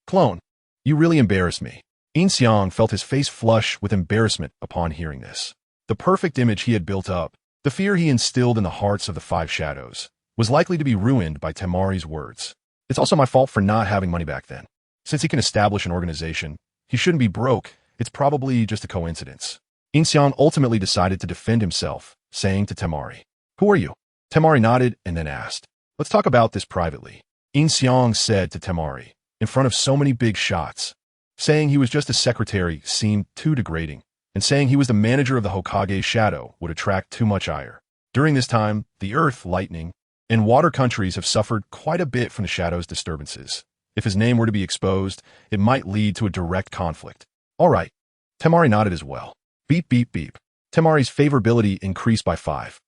Clone, you really embarrassed me. Yin Xiang felt his face flush with embarrassment upon hearing this. The perfect image he had built up, the fear he instilled in the hearts of the 5 shadows, was likely to be ruined by Temari's words. It's also my fault for not having money back then. Since he can establish an organization, he shouldn't be broke. It's probably just a coincidence. Yin Xiang ultimately decided to defend himself, saying to Temari, "Who are you?" Temari nodded and then asked, "Let's talk about this privately." Yin Xiang said to Temari, in front of so many big shots, saying he was just a secretary seemed too degrading, and saying he was the manager of the Hokage's shadow would attract too much ire. During this time, the earth, lightning, and water countries have suffered quite a bit from the shadow's disturbances. If his name were to be exposed, it might lead to a direct conflict. All right. Temari nodded as well. Beep, beep, beep. Temari's favorability increased by 5.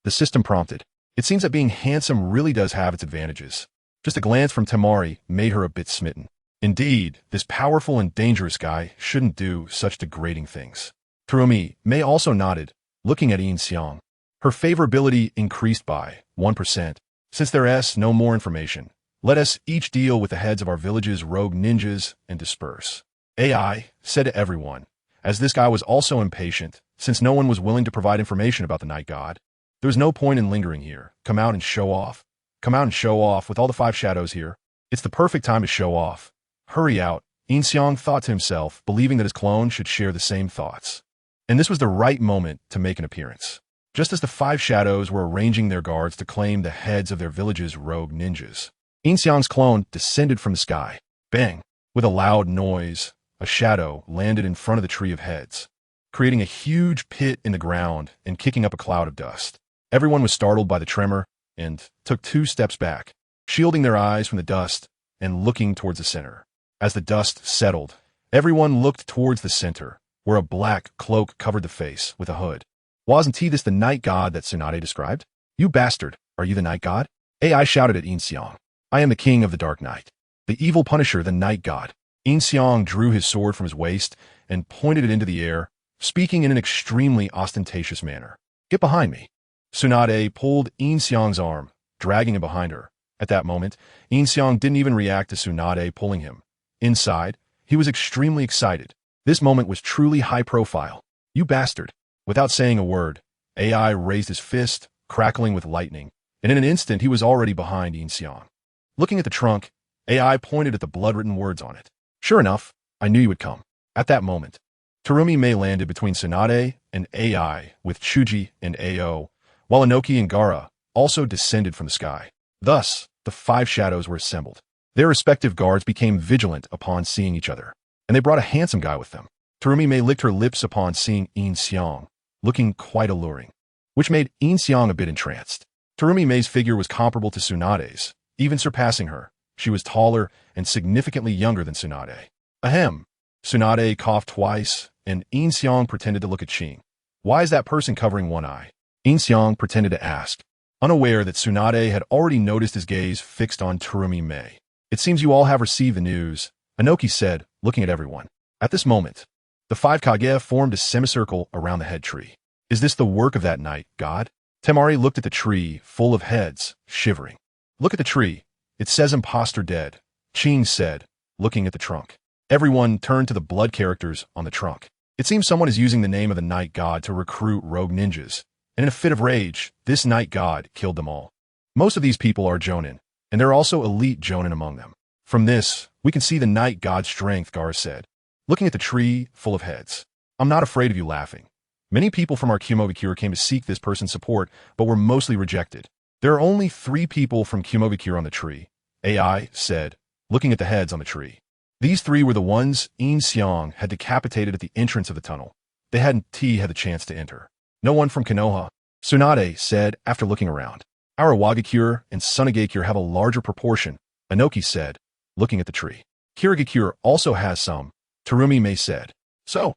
The system prompted. It seems that being handsome really does have its advantages. Just a glance from Temari made her a bit smitten. Indeed, this powerful and dangerous guy shouldn't do such degrading things. Tsurumi May also nodded, looking at Yin Xiang. Her favorability increased by 1%. Since there is no more information, let us each deal with the heads of our village's rogue ninjas and disperse. AI said to everyone, as this guy was also impatient, since no one was willing to provide information about the night god. There's no point in lingering here. Come out and show off. Come out and show off with all the 5 shadows here. It's the perfect time to show off. Hurry out, Yin Xiang thought to himself, believing that his clone should share the same thoughts. And this was the right moment to make an appearance. Just as the 5 shadows were arranging their guards to claim the heads of their village's rogue ninjas, Yin Xiang's clone descended from the sky. Bang! With a loud noise, a shadow landed in front of the tree of heads, creating a huge pit in the ground and kicking up a cloud of dust. Everyone was startled by the tremor and took 2 steps back, shielding their eyes from the dust and looking towards the center. As the dust settled, everyone looked towards the center, where a black cloak covered the face with a hood. Wasn't he this the night god that Tsunade described? You bastard, are you the night god? AI shouted at Yin Xiang. I am the king of the dark night, the evil punisher, the night god. Yin Xiang drew his sword from his waist and pointed it into the air, speaking in an extremely ostentatious manner. Get behind me. Tsunade pulled Yin Xiang's arm, dragging him behind her. At that moment, Yin Xiang didn't even react to Tsunade pulling him. Inside, he was extremely excited. This moment was truly high profile. You bastard. Without saying a word, AI raised his fist, crackling with lightning, and in an instant he was already behind Yin Xiang. Looking at the trunk, AI pointed at the blood-written words on it. Sure enough, I knew you would come. At that moment, Tsurumi May landed between Tsunade and AI with Chuji and Ao, while Inoki and Gaara also descended from the sky. Thus, the 5 shadows were assembled. Their respective guards became vigilant upon seeing each other, and they brought a handsome guy with them. Tsurumi May licked her lips upon seeing Yin Xiang, looking quite alluring, which made Yin Xiang a bit entranced. Tsurumi May's figure was comparable to Tsunade's, even surpassing her. She was taller and significantly younger than Tsunade. Ahem. Tsunade coughed twice, and Yin Xiang pretended to look at Qing. Why is that person covering one eye? Yin Xiang pretended to ask, unaware that Tsunade had already noticed his gaze fixed on Tsurumi May. It seems you all have received the news, Inoki said, looking at everyone. At this moment, the 5 Kage formed a semicircle around the head tree. Is this the work of that night, god? Temari looked at the tree, full of heads, shivering. Look at the tree. It says imposter dead, Qing said, looking at the trunk. Everyone turned to the blood characters on the trunk. It seems someone is using the name of the night god to recruit rogue ninjas, and in a fit of rage, this night god killed them all. Most of these people are Jonin, and there are also elite Jonin among them. From this, we can see the night god's strength, Gaara said, looking at the tree full of heads. I'm not afraid of you laughing. Many people from our Kumovikure came to seek this person's support, but were mostly rejected. There are only 3 people from Kumovikure on the tree, AI said, looking at the heads on the tree. These 3 were the ones Yin Xiang had decapitated at the entrance of the tunnel. They hadn't had the chance to enter. No one from Konoha, Tsunade said after looking around. Our Wagakure and Tsunagakure have a larger proportion, Inoki said, looking at the tree. Kirigakure also has some, Terumi May said. So,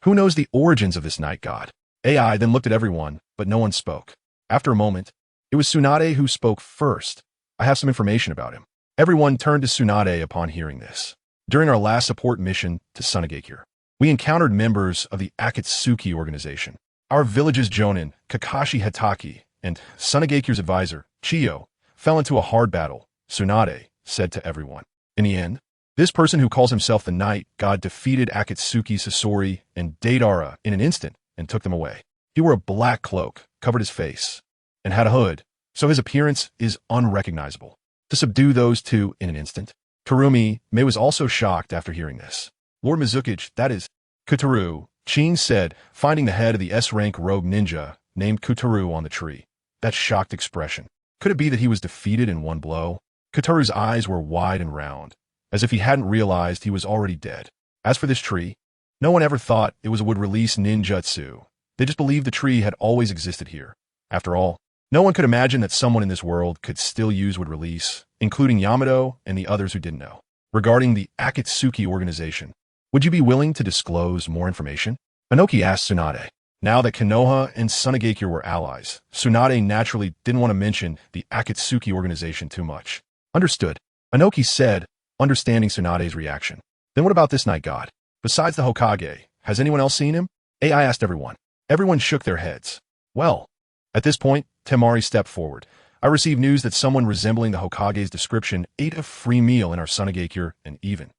who knows the origins of this night god? AI then looked at everyone, but no one spoke. After a moment, it was Tsunade who spoke first. I have some information about him. Everyone turned to Tsunade upon hearing this. During our last support mission to Tsunade, we encountered members of the Akatsuki Organization. Our village's Jonin, Kakashi Hitaki, and Tsunade's advisor, Chiyo, fell into a hard battle, Tsunade said to everyone. In the end, this person who calls himself the Night God defeated Akatsuki Sasori and Deidara in an instant and took them away. He wore a black cloak, covered his face, and had a hood, so his appearance is unrecognizable. To subdue those two in an instant, Terumi May was also shocked after hearing this. Lord Mizuki's, that is, Kutaru, Chin said, finding the head of the S-rank rogue ninja named Kutaru on the tree. That shocked expression. Could it be that he was defeated in one blow? Kutaru's eyes were wide and round, as if he hadn't realized he was already dead. As for this tree, no one ever thought it would release ninjutsu. They just believed the tree had always existed here. After all, no one could imagine that someone in this world could still use would release, including Yamato and the others who didn't know. Regarding the Akatsuki Organization, would you be willing to disclose more information? Inoki asked Tsunade. Now that Konoha and Tsunade were allies, Tsunade naturally didn't want to mention the Akatsuki Organization too much. Understood, Inoki said, understanding Tsunade's reaction. Then what about this night god? Besides the Hokage, has anyone else seen him? AI asked everyone. Everyone shook their heads. Well, at this point, Temari stepped forward. I received news that someone resembling the Hokage's description ate a free meal in our Tsunade and even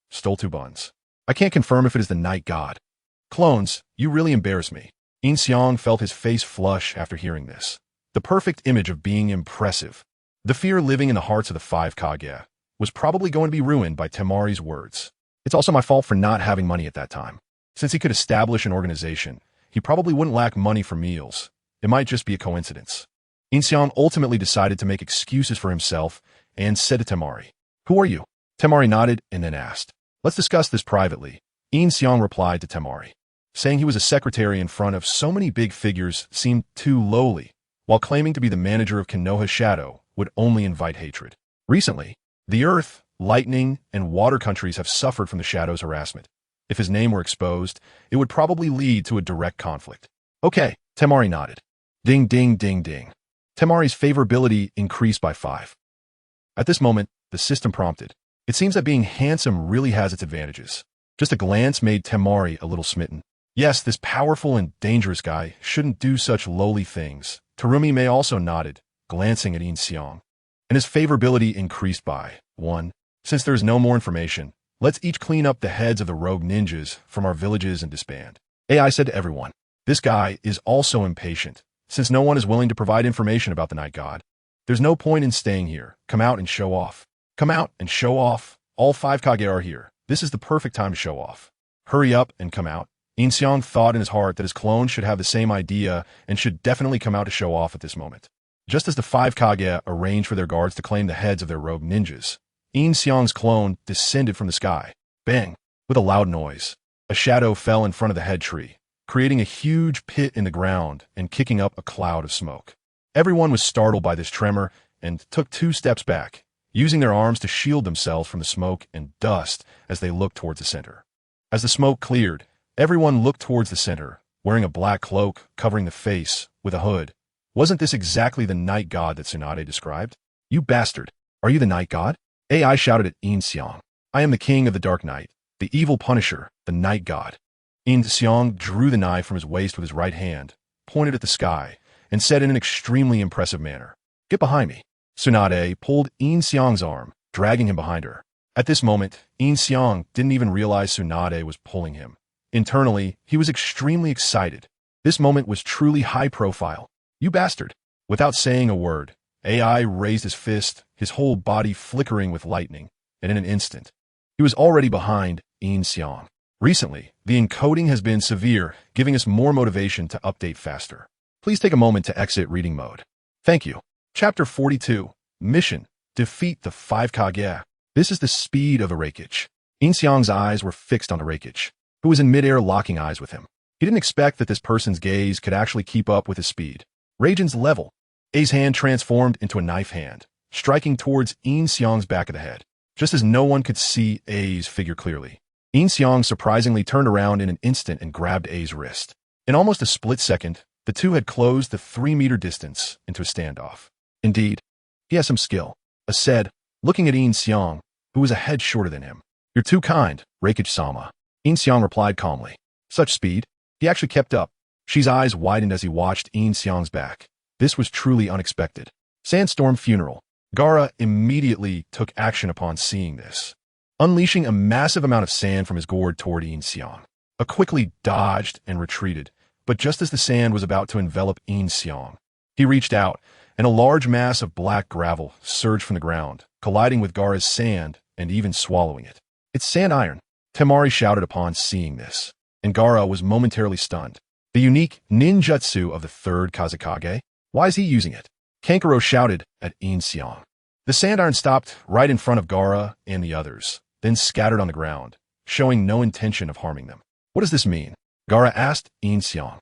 stole 2 buns. I can't confirm if it is the night god. Clones, you really embarrass me. Yin Xiang felt his face flush after hearing this. The perfect image of being impressive. The fear living in the hearts of the 5 Kage was probably going to be ruined by Temari's words. It's also my fault for not having money at that time. Since he could establish an organization, he probably wouldn't lack money for meals. It might just be a coincidence. Yin Xiang ultimately decided to make excuses for himself and said to Temari, "Who are you?" Temari nodded and then asked, "Let's discuss this privately." Yin Xiang replied to Temari, saying he was a secretary in front of so many big figures seemed too lowly, while claiming to be the manager of Konoha's shadow would only invite hatred. Recently, the earth, lightning, and water countries have suffered from the shadow's harassment. If his name were exposed, it would probably lead to a direct conflict. Okay, Temari nodded. Ding, ding, ding, ding. Temari's favorability increased by 5. At this moment, the system prompted. It seems that being handsome really has its advantages. Just a glance made Temari a little smitten. Yes, this powerful and dangerous guy shouldn't do such lowly things. Terumi May also nodded, glancing at Yin Xiang. And his favorability increased by 1. Since there is no more information, let's each clean up the heads of the rogue ninjas from our villages and disband. AI said to everyone. This guy is also impatient. Since no one is willing to provide information about the night god, there's no point in staying here. Come out and show off. Come out and show off. All 5 Kage are here. This is the perfect time to show off. Hurry up and come out. Yin Xiang thought in his heart that his clone should have the same idea and should definitely come out to show off at this moment. Just as the 5 Kage arranged for their guards to claim the heads of their rogue ninjas, Yin Xiang's clone descended from the sky. Bang! With a loud noise, a shadow fell in front of the head tree, creating a huge pit in the ground and kicking up a cloud of smoke. Everyone was startled by this tremor and took 2 steps back, using their arms to shield themselves from the smoke and dust as they looked towards the center. As the smoke cleared, everyone looked towards the center, wearing a black cloak covering the face with a hood. Wasn't this exactly the night god that Tsunade described? You bastard! Are you the night god? AI shouted at Yin Xiang. I am the king of the dark night, the evil punisher, the night god. Yin Xiang drew the knife from his waist with his right hand, pointed at the sky, and said in an extremely impressive manner, "Get behind me." Tsunade pulled Yin Xiang's arm, dragging him behind her. At this moment, Yin Xiang didn't even realize Tsunade was pulling him. Internally, he was extremely excited. This moment was truly high profile. You bastard! Without saying a word, AI raised his fist, his whole body flickering with lightning, and in an instant, he was already behind Yin Xiang. Recently, the encoding has been severe, giving us more motivation to update faster. Please take a moment to exit reading mode. Thank you. Chapter 42. Mission. Defeat the 5 Kage. This is the speed of Arakichi. Yin Xiang's eyes were fixed on Arakichi, who was in midair locking eyes with him. He didn't expect that this person's gaze could actually keep up with his speed. Raijin's level. A's hand transformed into a knife hand, striking towards Yin Xiang's back of the head. Just as no one could see A's figure clearly, Yin Xiang surprisingly turned around in an instant and grabbed A's wrist. In almost a split second, the two had closed the 3-meter distance into a standoff. Indeed, he has some skill, A said, looking at Yin Xiang, who was a head shorter than him. You're too kind, Raikage-sama. Yin Xiang replied calmly. Such speed? He actually kept up. She's eyes widened as he watched Yin Xiang's back. This was truly unexpected. Sandstorm Funeral. Gaara immediately took action upon seeing this, unleashing a massive amount of sand from his gourd toward Yin Xiang. A quickly dodged and retreated, but just as the sand was about to envelop Yin Xiang, he reached out, and a large mass of black gravel surged from the ground, colliding with Gaara's sand and even swallowing it. It's sand iron, Temari shouted upon seeing this, and Gaara was momentarily stunned. The unique ninjutsu of the third Kazekage? Why is he using it? Kankuro shouted at Yin Xiang. The sand iron stopped right in front of Gaara and the others, then scattered on the ground, showing no intention of harming them. What does this mean? Gaara asked Yin Xiang.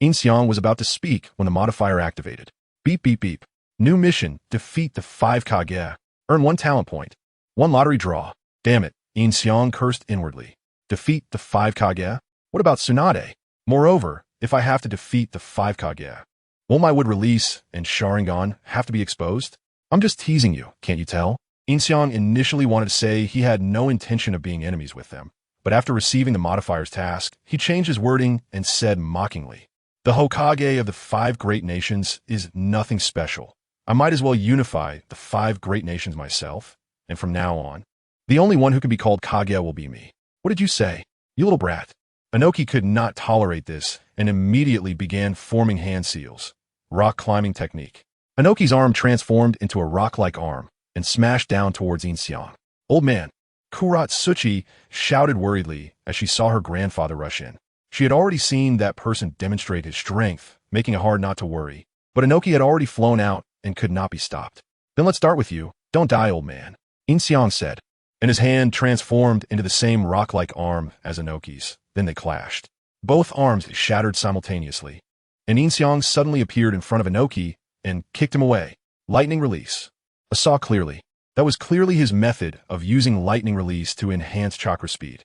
Yin Xiang was about to speak when the modifier activated. Beep beep beep. New mission, defeat the 5 Kage. Earn 1 talent point. 1 lottery draw. Damn it, Yin Xiang cursed inwardly. Defeat the 5 Kage? What about Tsunade? Moreover, if I have to defeat the 5 Kage, won't my wood release and Sharingan have to be exposed? I'm just teasing you, can't you tell? Yin Xiang initially wanted to say he had no intention of being enemies with them, but after receiving the modifier's task, he changed his wording and said mockingly, the Hokage of the 5 great nations is nothing special. I might as well unify the 5 great nations myself, and from now on, the only one who can be called Kage will be me. What did you say? You little brat. Inoki could not tolerate this and immediately began forming hand seals. Rock climbing technique. Inoki's arm transformed into a rock-like arm and smashed down towards Yin Xiang. Old man. Kuratsuchi shouted worriedly as she saw her grandfather rush in. She had already seen that person demonstrate his strength, making it hard not to worry. But Inoki had already flown out and could not be stopped. Then let's start with you. Don't die, old man. Yin Xiang said, and his hand transformed into the same rock-like arm as Inoki's. Then they clashed. Both arms shattered simultaneously, and Yin Xiang suddenly appeared in front of Inoki and kicked him away. Lightning release. I saw clearly. That was clearly his method of using lightning release to enhance chakra speed.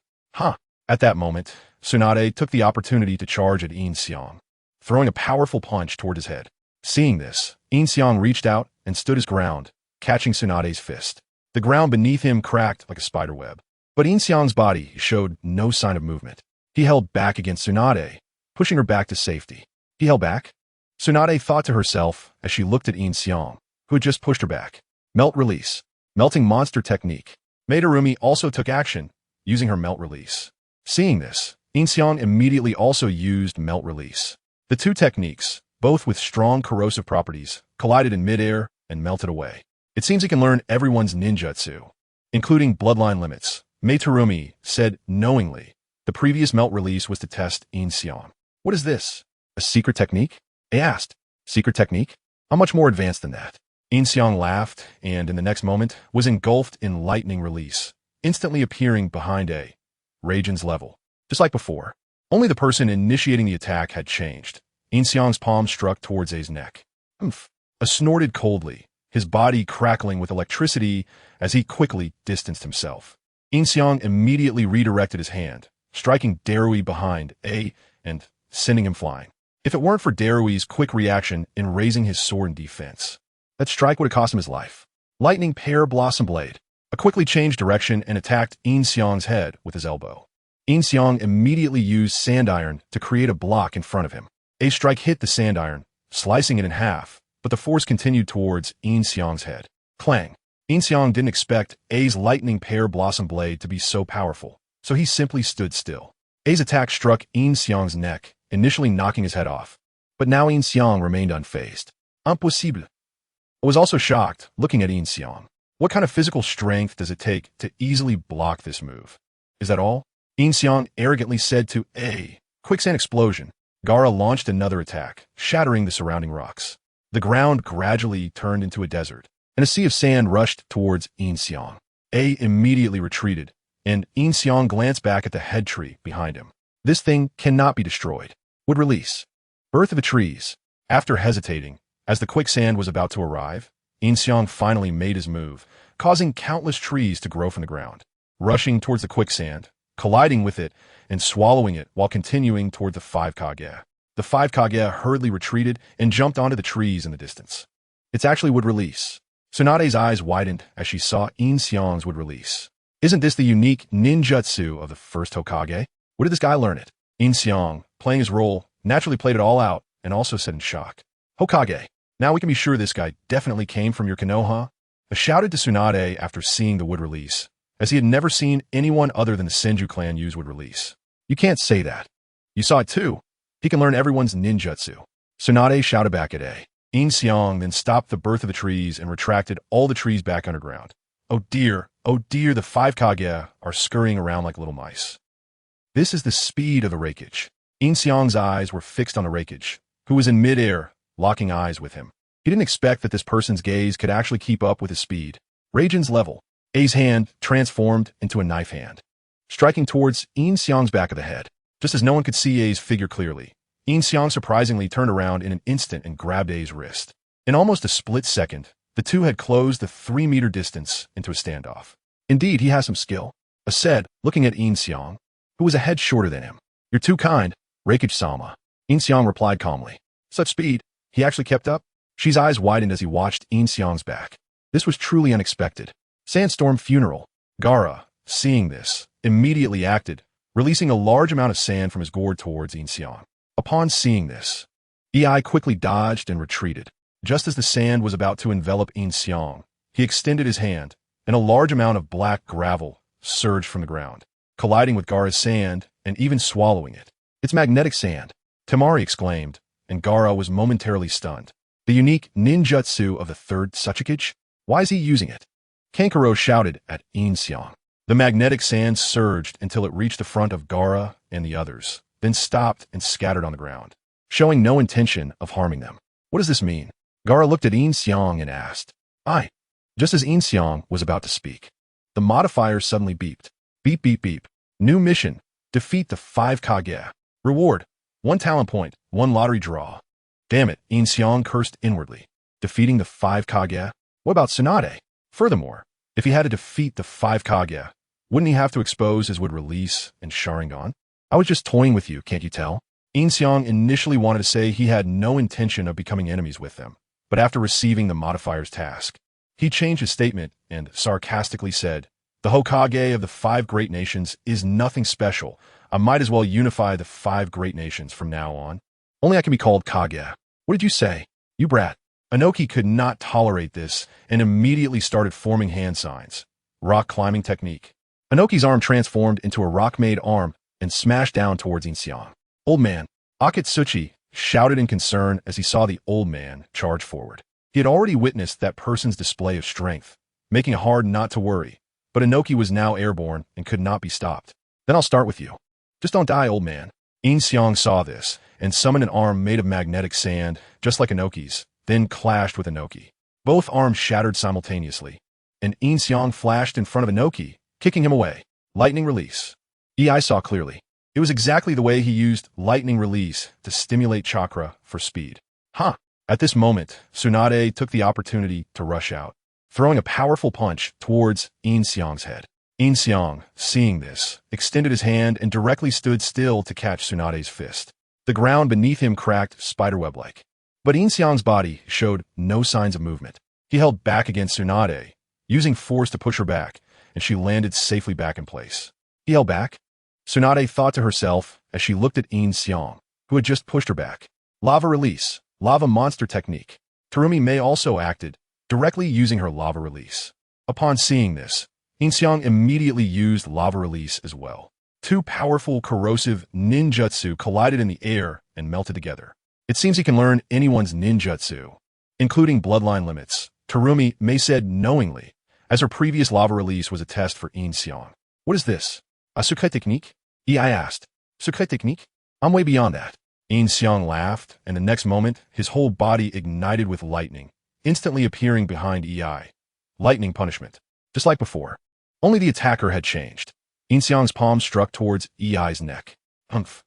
At that moment, Tsunade took the opportunity to charge at Yin Xiang, throwing a powerful punch toward his head. Seeing this, Yin Xiang reached out and stood his ground, catching Tsunade's fist. The ground beneath him cracked like a spider web, but Yin Xiang's body showed no sign of movement. He held back against Tsunade, pushing her back to safety. He held back? Tsunade thought to herself as she looked at Yin Xiang, who had just pushed her back. Melt release. Melting monster technique. Madarumi also took action, using her melt release. Seeing this, Yin Xiang immediately also used melt release. The two techniques, both with strong corrosive properties, collided in midair and melted away. It seems he can learn everyone's ninjutsu, including bloodline limits. Madarumi said knowingly. The previous melt release was to test Yin Xiang. What is this? A secret technique? I asked. Secret technique? How much more advanced than that? Yin Xiang laughed and, in the next moment, was engulfed in lightning release, instantly appearing behind Raijin's level. Just like before. Only the person initiating the attack had changed. Yin Xiang's palm struck towards A's neck. Humph. A snorted coldly, his body crackling with electricity as he quickly distanced himself. Yin Xiang immediately redirected his hand, striking Darui behind A and sending him flying. If it weren't for Darui's quick reaction in raising his sword in defense, that strike would have cost him his life. Lightning Pear Blossom Blade. A quickly changed direction and attacked Yin Xiang's head with his elbow. Yin Xiang immediately used sand iron to create a block in front of him. A strike hit the sand iron, slicing it in half, but the force continued towards Yin Xiang's head. Clang. Yin Xiang didn't expect A's Lightning Pear Blossom Blade to be so powerful, so he simply stood still. A's attack struck Yin Xiang's neck, initially knocking his head off. But now Yin Xiang remained unfazed. Impossible. I was also shocked, looking at Yin Xiang. What kind of physical strength does it take to easily block this move? Is that all? Yin Xiang arrogantly said to A. Quicksand explosion. Gaara launched another attack, shattering the surrounding rocks. The ground gradually turned into a desert, and a sea of sand rushed towards Yin Xiang. A immediately retreated, and Yin Xiang glanced back at the head tree behind him. This thing cannot be destroyed. Would release. Birth of the trees. After hesitating, as the quicksand was about to arrive, Yin Xiang finally made his move, causing countless trees to grow from the ground. Rushing towards the quicksand, colliding with it and swallowing it while continuing toward the 5 Kage. The 5 Kage hurriedly retreated and jumped onto the trees in the distance. It's actually would release. Tsunade's eyes widened as she saw Yin Xiang's would release. Isn't this the unique ninjutsu of the first Hokage? Where did this guy learn it? Yin Xiang, playing his role, naturally played it all out and also said in shock, Hokage, now we can be sure this guy definitely came from your Konoha. Shouted to Tsunade after seeing the wood release, as he had never seen anyone other than the Senju clan use wood release. You can't say that. You saw it too. He can learn everyone's ninjutsu. Tsunade shouted back at A. Yin Xiang then stopped the birth of the trees and retracted all the trees back underground. Oh dear, the 5 Kage are scurrying around like little mice. This is the speed of the Reikage. Yin Xiang's eyes were fixed on the Reikage, who was in midair, locking eyes with him. He didn't expect that this person's gaze could actually keep up with his speed. Raijin's level. A's hand transformed into a knife hand, striking towards Yin Xiang's back of the head. Just as no one could see A's figure clearly, Yin Xiang surprisingly turned around in an instant and grabbed A's wrist. In almost a split second, the two had closed the 3-meter distance into a standoff. Indeed, he has some skill, A said, looking at Yin Xiang, who was a head shorter than him. You're too kind, Reikage-sama. Yin Xiang replied calmly. Such speed, he actually kept up? She's eyes widened as he watched Yin Xiang's back. This was truly unexpected. Sandstorm Funeral. Gaara, seeing this, immediately acted, releasing a large amount of sand from his gourd towards Yin Xiang. Upon seeing this, Ei quickly dodged and retreated. Just as the sand was about to envelop Yin Xiang, he extended his hand, and a large amount of black gravel surged from the ground, colliding with Gaara's sand and even swallowing it. It's magnetic sand, Temari exclaimed, and Gaara was momentarily stunned. The unique ninjutsu of the third Tsuchikage? Why is he using it? Kankuro shouted at Yin Xiang. The magnetic sand surged until it reached the front of Gaara and the others, then stopped and scattered on the ground, showing no intention of harming them. What does this mean? Gaara looked at Yin Xiang and asked. Just as Yin Xiang was about to speak, the modifier suddenly beeped. Beep, beep, beep. New mission. Defeat the 5 Kage. Reward. 1 talent point, 1 lottery draw. Damn it, Yin Xiang cursed inwardly. Defeating the 5 Kage? What about Tsunade? Furthermore, if he had to defeat the 5 Kage, wouldn't he have to expose his would release and Sharingan? I was just toying with you, can't you tell? Yin Xiang initially wanted to say he had no intention of becoming enemies with them, but after receiving the modifier's task, he changed his statement and sarcastically said, the Hokage of the 5 great nations is nothing special. I might as well unify the 5 great nations from now on. Only I can be called Kage. What did you say? You brat. Inoki could not tolerate this and immediately started forming hand signs. Rock climbing technique. Inoki's arm transformed into a rock-made arm and smashed down towards Yin Xiang. Old man. Akatsuki shouted in concern as he saw the old man charge forward. He had already witnessed that person's display of strength, making it hard not to worry, but Inoki was now airborne and could not be stopped. Then I'll start with you. Just don't die, old man. Yin Xiang saw this and summoned an arm made of magnetic sand, just like Inoki's, then clashed with Inoki. Both arms shattered simultaneously, and Yin Xiang flashed in front of Inoki, kicking him away. Lightning release. Ei saw clearly. It was exactly the way he used lightning release to stimulate chakra for speed. At this moment, Tsunade took the opportunity to rush out, throwing a powerful punch towards Yin Xiang's head. Yin Xiang, seeing this, extended his hand and directly stood still to catch Tsunade's fist. The ground beneath him cracked spiderweb-like. But Yin Xiang's body showed no signs of movement. He held back against Tsunade, using force to push her back, and she landed safely back in place. He held back? Tsunade thought to herself as she looked at Yin Xiang, who had just pushed her back. Lava release. Lava monster technique. Terumi Mei also acted, directly using her lava release. Upon seeing this, Yin Xiang immediately used lava release as well. 2 powerful corrosive ninjutsu collided in the air and melted together. It seems he can learn anyone's ninjutsu, including bloodline limits, Terumi Mei said knowingly, as her previous lava release was a test for Yin Xiang. What is this? A secret technique? Ei asked. Secret technique? I'm way beyond that. Yin Xiang laughed, and the next moment, his whole body ignited with lightning, instantly appearing behind Ei. Lightning punishment. Just like before. Only the attacker had changed. Yin Xiang's palm struck towards Ei's neck. Humph.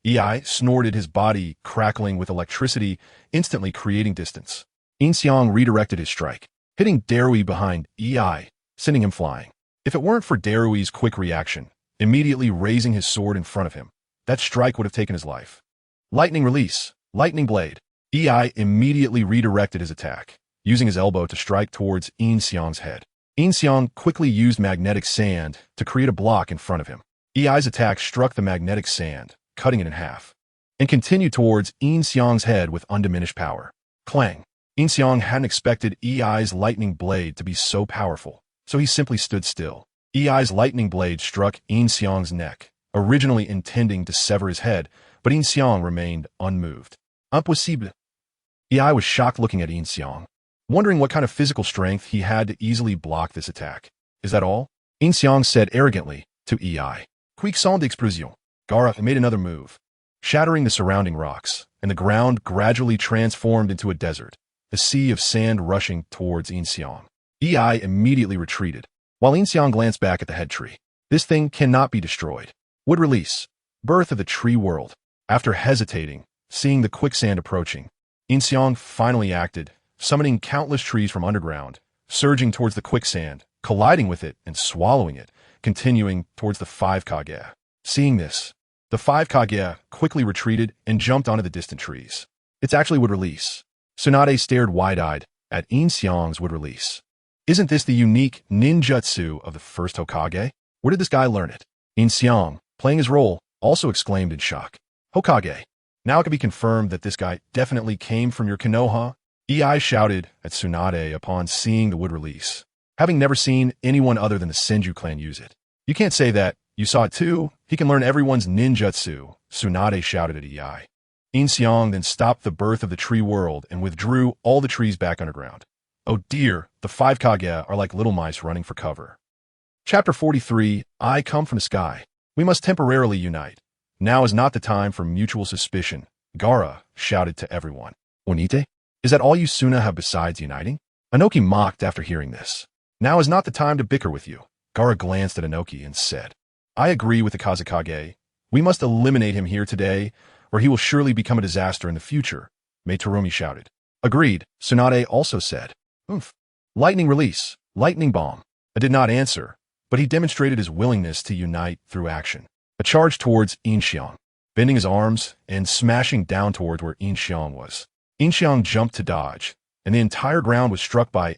Ei snorted, his body crackling with electricity, instantly creating distance. Yin Xiang redirected his strike, hitting Darui behind Ei, sending him flying. If it weren't for Darui's quick reaction, immediately raising his sword in front of him. That strike would have taken his life. Lightning release, lightning blade. EI immediately redirected his attack, using his elbow to strike towards Yin Xiang's head. Yin Xiang quickly used magnetic sand to create a block in front of him. EI's attack struck the magnetic sand, cutting it in half, and continued towards Yin Xiang's head with undiminished power. Clang! Yin Xiang hadn't expected EI's lightning blade to be so powerful, so he simply stood still. EI's lightning blade struck Yin Xiang's neck, originally intending to sever his head, but Yin Xiang remained unmoved. Impossible. EI was shocked looking at Yin Xiang, wondering what kind of physical strength he had to easily block this attack. Is that all? Yin Xiang said arrogantly to EI. Quick sans d'explosion. Gaara made another move, shattering the surrounding rocks, and the ground gradually transformed into a desert, a sea of sand rushing towards Yin Xiang. EI immediately retreated, while Yin Xiang glanced back at the head tree. This thing cannot be destroyed. Would release. Birth of the tree world. After hesitating, seeing the quicksand approaching, Yin Xiang finally acted, summoning countless trees from underground, surging towards the quicksand, colliding with it and swallowing it, continuing towards the 5 Kage. Seeing this, the 5 Kage quickly retreated and jumped onto the distant trees. It's actually would release. Tsunade stared wide-eyed at Yin Xiang's would release. Isn't this the unique ninjutsu of the first Hokage? Where did this guy learn it? Yin Xiang, playing his role, also exclaimed in shock. Hokage. Now it can be confirmed that this guy definitely came from your Konoha. EI shouted at Tsunade upon seeing the wood release, having never seen anyone other than the Senju clan use it. You can't say that. You saw it too. He can learn everyone's ninjutsu, Tsunade shouted at EI. Yin Xiang then stopped the birth of the tree world and withdrew all the trees back underground. Oh dear, the 5 Kage are like little mice running for cover. Chapter 43, I come from the sky. We must temporarily unite. Now is not the time for mutual suspicion, Gaara shouted to everyone. Onite? Is that all you Suna have besides uniting? Inoki mocked after hearing this. Now is not the time to bicker with you. Gaara glanced at Inoki and said, I agree with the Kazekage. We must eliminate him here today, or he will surely become a disaster in the future, Meitorumi shouted. Agreed, Tsunade also said. Oomph. Lightning release, lightning bomb. I did not answer, but he demonstrated his willingness to unite through action. A charge towards Yin Xiang, bending his arms and smashing down towards where Yin Xiang was. Yin Xiang jumped to dodge, and the entire ground was struck by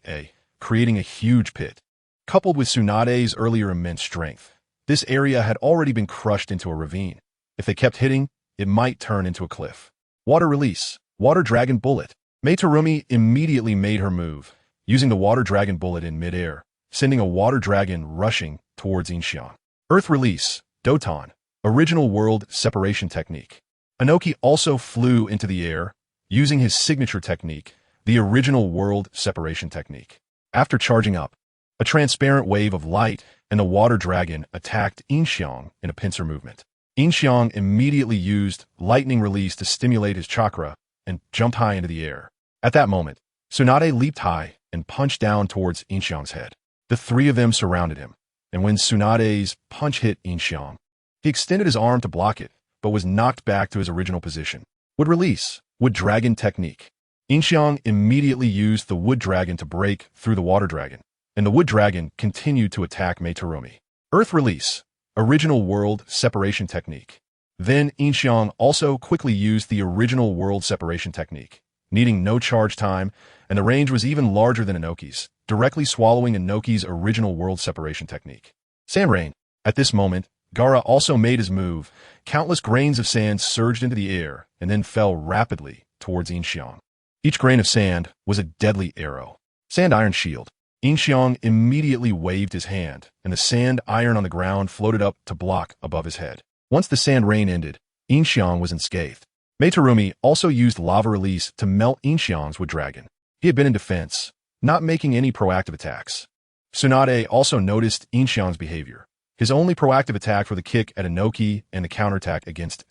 creating a huge pit. Coupled with Tsunade's earlier immense strength, this area had already been crushed into a ravine. If they kept hitting, it might turn into a cliff. Water release, water dragon bullet. Meitorumi immediately made her move, using the water dragon bullet in midair, sending a water dragon rushing towards Yin Xiang. Earth release, Doton, original world separation technique. Inoki also flew into the air, using his signature technique, the original world separation technique. After charging up, a transparent wave of light and the water dragon attacked Yin Xiang in a pincer movement. Yin Xiang immediately used lightning release to stimulate his chakra and jumped high into the air. At that moment, Tsunade leaped high and punched down towards Yin Xiang's head. The three of them surrounded him, and when Tsunade's punch hit Yin Xiang, he extended his arm to block it, but was knocked back to his original position. Wood release, wood dragon technique. Yin Xiang immediately used the wood dragon to break through the water dragon, and the wood dragon continued to attack Meitorumi. Earth release, original world separation technique. Then Yin Xiang also quickly used the original world separation technique, needing no charge time, and the range was even larger than Inoki's, directly swallowing Inoki's original world separation technique. Sand rain. At this moment, Gaara also made his move. Countless grains of sand surged into the air and then fell rapidly towards Yin Xiang. Each grain of sand was a deadly arrow. Sand iron shield. Yin Xiang immediately waved his hand, and the sand iron on the ground floated up to block above his head. Once the sand rain ended, Yin Xiang was unscathed. Meitorumi also used lava release to melt Yin Xiang's wood dragon. He had been in defense, not making any proactive attacks. Tsunade also noticed Yin Xiang's behavior. His only proactive attack for the kick at Inoki and the counterattack against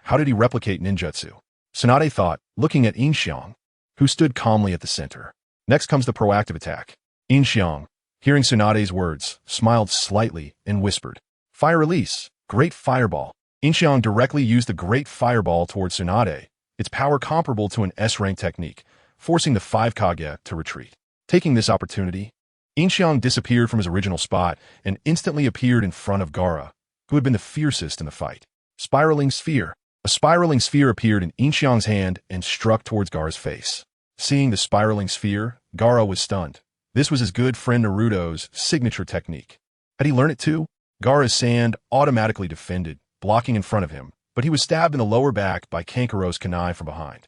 How did he replicate ninjutsu? Tsunade thought, looking at Yin Xiang, who stood calmly at the center. Next comes the proactive attack. Yin Xiang, hearing Tsunade's words, smiled slightly and whispered, Fire release, great fireball. Yin Xiang directly used the great fireball towards Tsunade, its power comparable to an S-rank technique, forcing the 5 Kage to retreat. Taking this opportunity, Yin Xiang disappeared from his original spot and instantly appeared in front of Gaara, who had been the fiercest in the fight. Spiraling sphere. A spiraling sphere appeared in Yin Xiang's hand and struck towards Gaara's face. Seeing the spiraling sphere, Gaara was stunned. This was his good friend Naruto's signature technique. Had he learned it too? Gaara's sand automatically defended, blocking in front of him, but he was stabbed in the lower back by Kankuro's kunai from behind.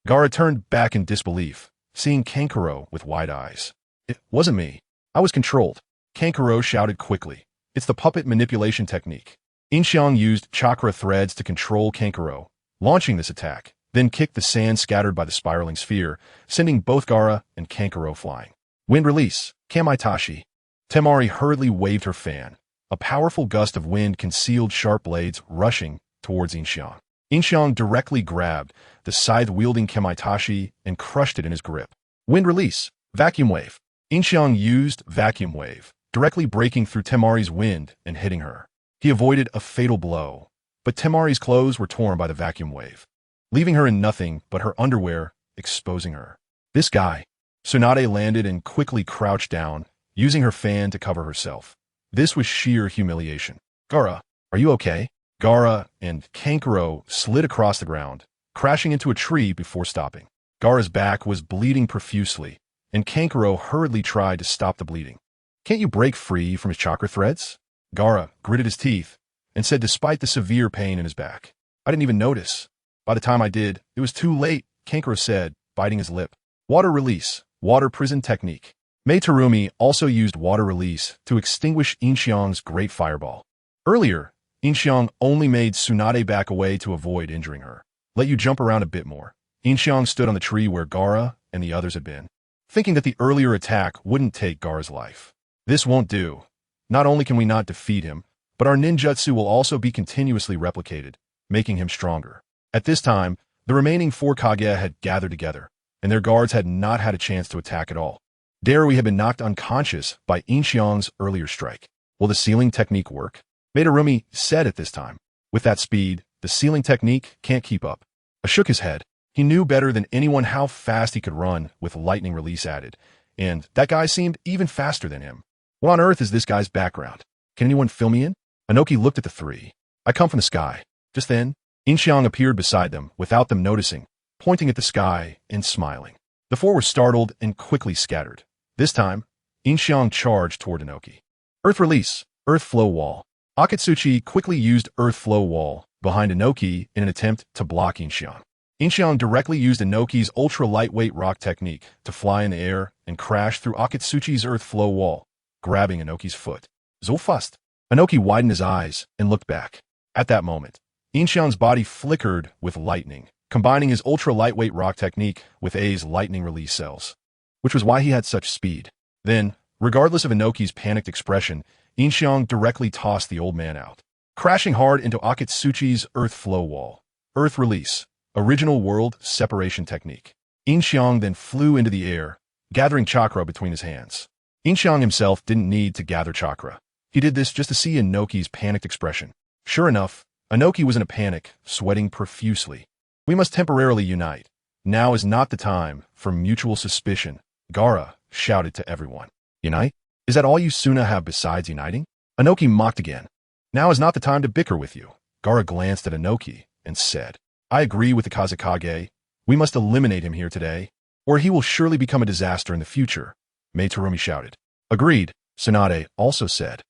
Gaara turned back in disbelief, seeing Kankuro with wide eyes. It wasn't me. I was controlled. Kankuro shouted quickly. It's the puppet manipulation technique. Yin Xiang used chakra threads to control Kankuro, launching this attack, then kicked the sand scattered by the spiraling sphere, sending both Gaara and Kankuro flying. Wind release. Kamaitachi. Temari hurriedly waved her fan. A powerful gust of wind concealed sharp blades rushing towards Yin Xiang. Yin Xiang directly grabbed the scythe-wielding Kamaitachi and crushed it in his grip. Wind release. Vacuum wave. Yin Xiang used vacuum wave, directly breaking through Temari's wind and hitting her. He avoided a fatal blow, but Temari's clothes were torn by the vacuum wave, leaving her in nothing but her underwear, exposing her. This guy. Tsunade landed and quickly crouched down, using her fan to cover herself. This was sheer humiliation. Gaara, are you okay? Gaara and Kankuro slid across the ground, crashing into a tree before stopping. Gaara's back was bleeding profusely, and Kankuro hurriedly tried to stop the bleeding. Can't you break free from his chakra threads? Gaara gritted his teeth and said despite the severe pain in his back. I didn't even notice. By the time I did, it was too late, Kankuro said, biting his lip. Water release. Water prison technique. Mei Terumi also used water release to extinguish Yin Xiang's great fireball. Earlier, Yin Xiang only made Tsunade back away to avoid injuring her. Let you jump around a bit more. Yin Xiang stood on the tree where Gaara and the others had been, thinking that the earlier attack wouldn't take Gaara's life. This won't do. Not only can we not defeat him, but our ninjutsu will also be continuously replicated, making him stronger. At this time, the remaining 4 Kage had gathered together, and their guards had not had a chance to attack at all. Darui had been knocked unconscious by Yin Xiang's earlier strike. Will the sealing technique work? Mei Terumi said at this time. With that speed, the sealing technique can't keep up. I shook his head. He knew better than anyone how fast he could run with lightning release added, and that guy seemed even faster than him. What on earth is this guy's background? Can anyone fill me in? Inoki looked at the 3. I come from the sky. Just then, Yin Xiang appeared beside them without them noticing, pointing at the sky and smiling. The 4 were startled and quickly scattered. This time, Yin Xiang charged toward Inoki. Earth release. Earth flow wall. Akatsuki quickly used earth flow wall behind Inoki in an attempt to block Yin Xiang. Yin Xiang directly used Inoki's ultra-lightweight rock technique to fly in the air and crash through Akatsuki's earth flow wall, grabbing Inoki's foot. So fast. Inoki widened his eyes and looked back. At that moment, Yin Xiang's body flickered with lightning, combining his ultra-lightweight rock technique with A's lightning release cells, which was why he had such speed. Then, regardless of Inoki's panicked expression, Yin Xiang directly tossed the old man out, crashing hard into Akatsuki's earth flow wall. Earth release. Original world separation technique. Yin Xiang then flew into the air, gathering chakra between his hands. Yin Xiang himself didn't need to gather chakra. He did this just to see Inoki's panicked expression. Sure enough, Inoki was in a panic, sweating profusely. We must temporarily unite. Now is not the time for mutual suspicion, Gaara shouted to everyone. Unite? Is that all you Suna have besides uniting? Inoki mocked again. Now is not the time to bicker with you. Gaara glanced at Inoki and said, I agree with the Kazekage. We must eliminate him here today, or he will surely become a disaster in the future. Mei Terumi shouted. Agreed, Tsunade also said.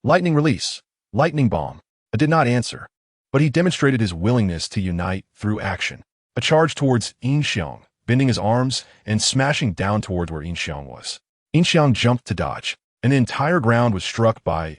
Lightning release. Lightning bomb. I did not answer, but he demonstrated his willingness to unite through action. A charge towards Yin Xiang, bending his arms and smashing down towards where Yin Xiang was. Yin Xiang jumped to dodge, and the entire ground was struck by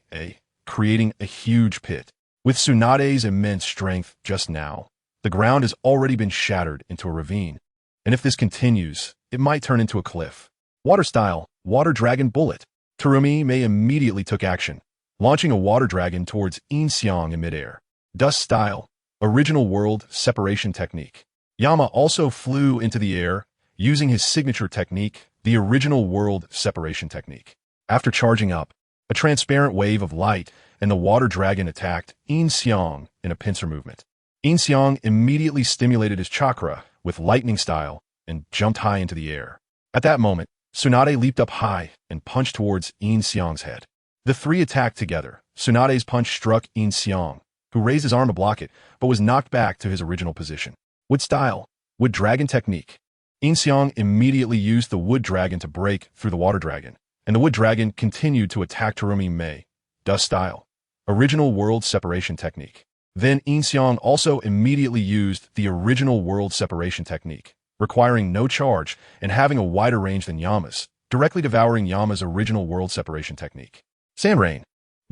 creating a huge pit. With Tsunade's immense strength just now, the ground has already been shattered into a ravine, and if this continues, it might turn into a cliff. Water style, water dragon bullet. Terumi Mei immediately took action, launching a water dragon towards Yin Xiang in midair. Dust style, original world separation technique. Yama also flew into the air, using his signature technique, the original world separation technique. After charging up, a transparent wave of light and the water dragon attacked Yin Xiang in a pincer movement. Yin Xiang immediately stimulated his chakra with lightning style and jumped high into the air. At that moment, Tsunade leaped up high and punched towards Yin Xiang's head. The three attacked together. Tsunade's punch struck Yin Xiang, who raised his arm to block it, but was knocked back to his original position. Wood style. Wood dragon technique. Yin Xiang immediately used the wood dragon to break through the water dragon, and the wood dragon continued to attack Terumi Mei. Dust style. Original world separation technique. Then Yin Xiang also immediately used the original world separation technique, requiring no charge and having a wider range than Yama's, directly devouring Yama's original world separation technique. Sand rain.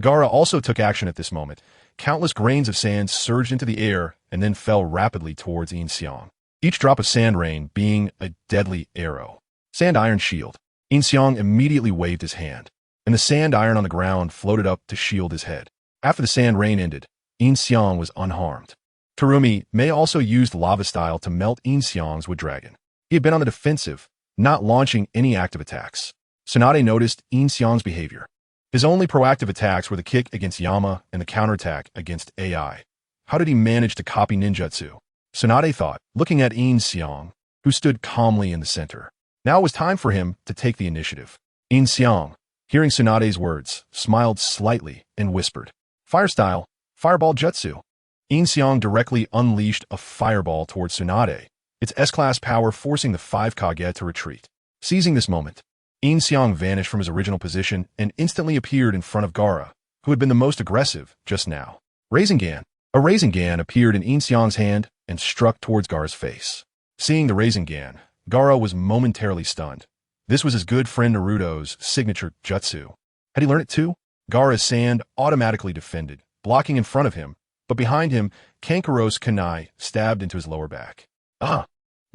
Gaara also took action at this moment. Countless grains of sand surged into the air and then fell rapidly towards Yin Xiang, each drop of sand rain being a deadly arrow. Sand iron shield. Yin Xiang immediately waved his hand, and the sand iron on the ground floated up to shield his head. After the sand rain ended, Yin Xiang was unharmed. Terumi Mei also used lava style to melt Yin Xiang's wood dragon. He had been on the defensive, not launching any active attacks. Tsunade noticed Yin Xiang's behavior. His only proactive attacks were the kick against Yama and the counterattack against AI. How did he manage to copy ninjutsu? Tsunade thought, looking at Yin Xiang, who stood calmly in the center. Now it was time for him to take the initiative. Yin Xiang, hearing Tsunade's words, smiled slightly and whispered, "Fire style, fireball jutsu." Yin Xiang directly unleashed a fireball towards Tsunade, its S-class power forcing the 5 Kage to retreat. Seizing this moment, Yin Xiang vanished from his original position and instantly appeared in front of Gaara, who had been the most aggressive just now. Rasengan. A Rasengan appeared in Yin Xiang's hand and struck towards Gaara's face. Seeing the Rasengan, Gaara was momentarily stunned. This was his good friend Naruto's signature jutsu. Had he learned it too? Gaara's sand automatically defended, blocking in front of him, but behind him, Kankuro's kunai stabbed into his lower back. Ah!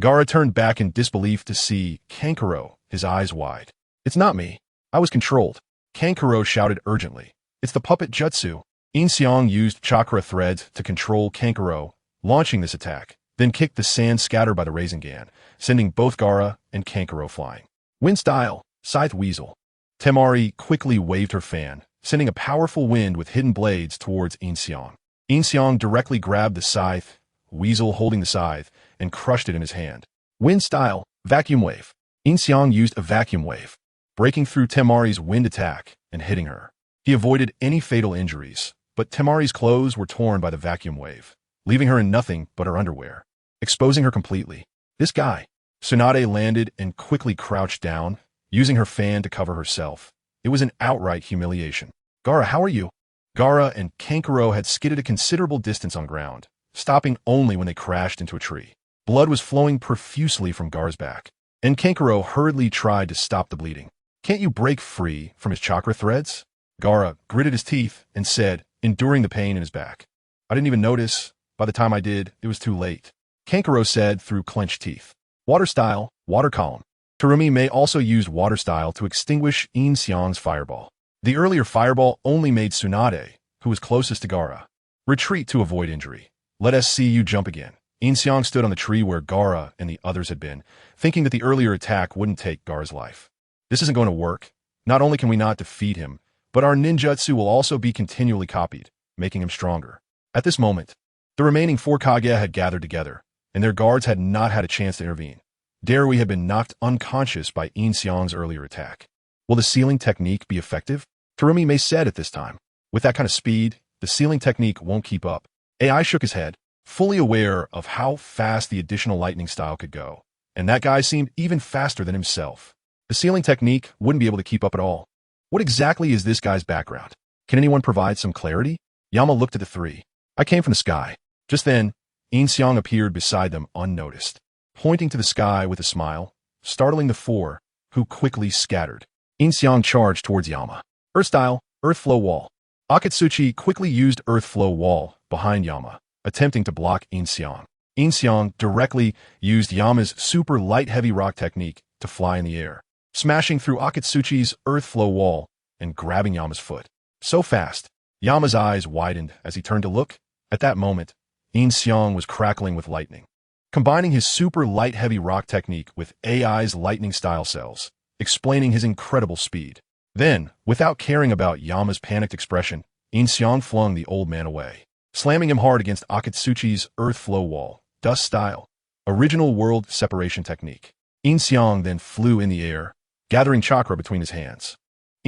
Gaara turned back in disbelief to see Kankuro, his eyes wide. "It's not me. I was controlled." Kankuro shouted urgently. "It's the puppet jutsu." Yin Xiang used chakra threads to control Kankuro, launching this attack, then kicked the sand scattered by the Rasengan, sending both Gaara and Kankuro flying. Wind style, scythe weasel. Temari quickly waved her fan, sending a powerful wind with hidden blades towards Yin Xiang. Yin Xiang directly grabbed the scythe, weasel holding the scythe, and crushed it in his hand. Wind style, vacuum wave. Yin Xiang used a vacuum wave, breaking through Temari's wind attack and hitting her. He avoided any fatal injuries, but Temari's clothes were torn by the vacuum wave, leaving her in nothing but her underwear, exposing her completely. This guy. Tsunade landed and quickly crouched down, using her fan to cover herself. It was an outright humiliation. "Gaara, how are you?" Gaara and Kankuro had skidded a considerable distance on ground, stopping only when they crashed into a tree. Blood was flowing profusely from Gaara's back, and Kankuro hurriedly tried to stop the bleeding. "Can't you break free from his chakra threads?" Gaara gritted his teeth and said, enduring the pain in his back. "I didn't even notice. By the time I did, it was too late." Kankuro said through clenched teeth. Water style, water column. Terumi Mei also used water style to extinguish Yin Xiang's fireball. The earlier fireball only made Tsunade, who was closest to Gaara, retreat to avoid injury. "Let us see you jump again." Yin Xiang stood on the tree where Gaara and the others had been, thinking that the earlier attack wouldn't take Gaara's life. "This isn't going to work. Not only can we not defeat him, but our ninjutsu will also be continually copied, making him stronger." At this moment, the remaining 4 Kage had gathered together, and their guards had not had a chance to intervene. Darui had been knocked unconscious by Yin Xiang's earlier attack. Will the sealing technique be effective? Terumi Mei said at this time. With that kind of speed, the sealing technique won't keep up. AI shook his head, fully aware of how fast the additional lightning style could go, and that guy seemed even faster than himself. The sealing technique wouldn't be able to keep up at all. What exactly is this guy's background? Can anyone provide some clarity? Yama looked at the three. "I came from the sky." Just then, Yin Xiang appeared beside them unnoticed, pointing to the sky with a smile, startling the 4, who quickly scattered. Yin Xiang charged towards Yama. Earth style, earth flow wall. Akatsuki quickly used earth flow wall behind Yama, attempting to block Yin Xiang. Yin Xiang directly used Yama's super light heavy rock technique to fly in the air, smashing through Akatsuki's earth flow wall and grabbing Yama's foot. So fast, Yama's eyes widened as he turned to look. At that moment, Yin Xiang was crackling with lightning, combining his super light heavy rock technique with AI's lightning style cells, explaining his incredible speed. Then, without caring about Yama's panicked expression, Yin Xiang flung the old man away, slamming him hard against Akatsuki's earth flow wall, dust style, original world separation technique. Yin Xiang then flew in the air, gathering chakra between his hands.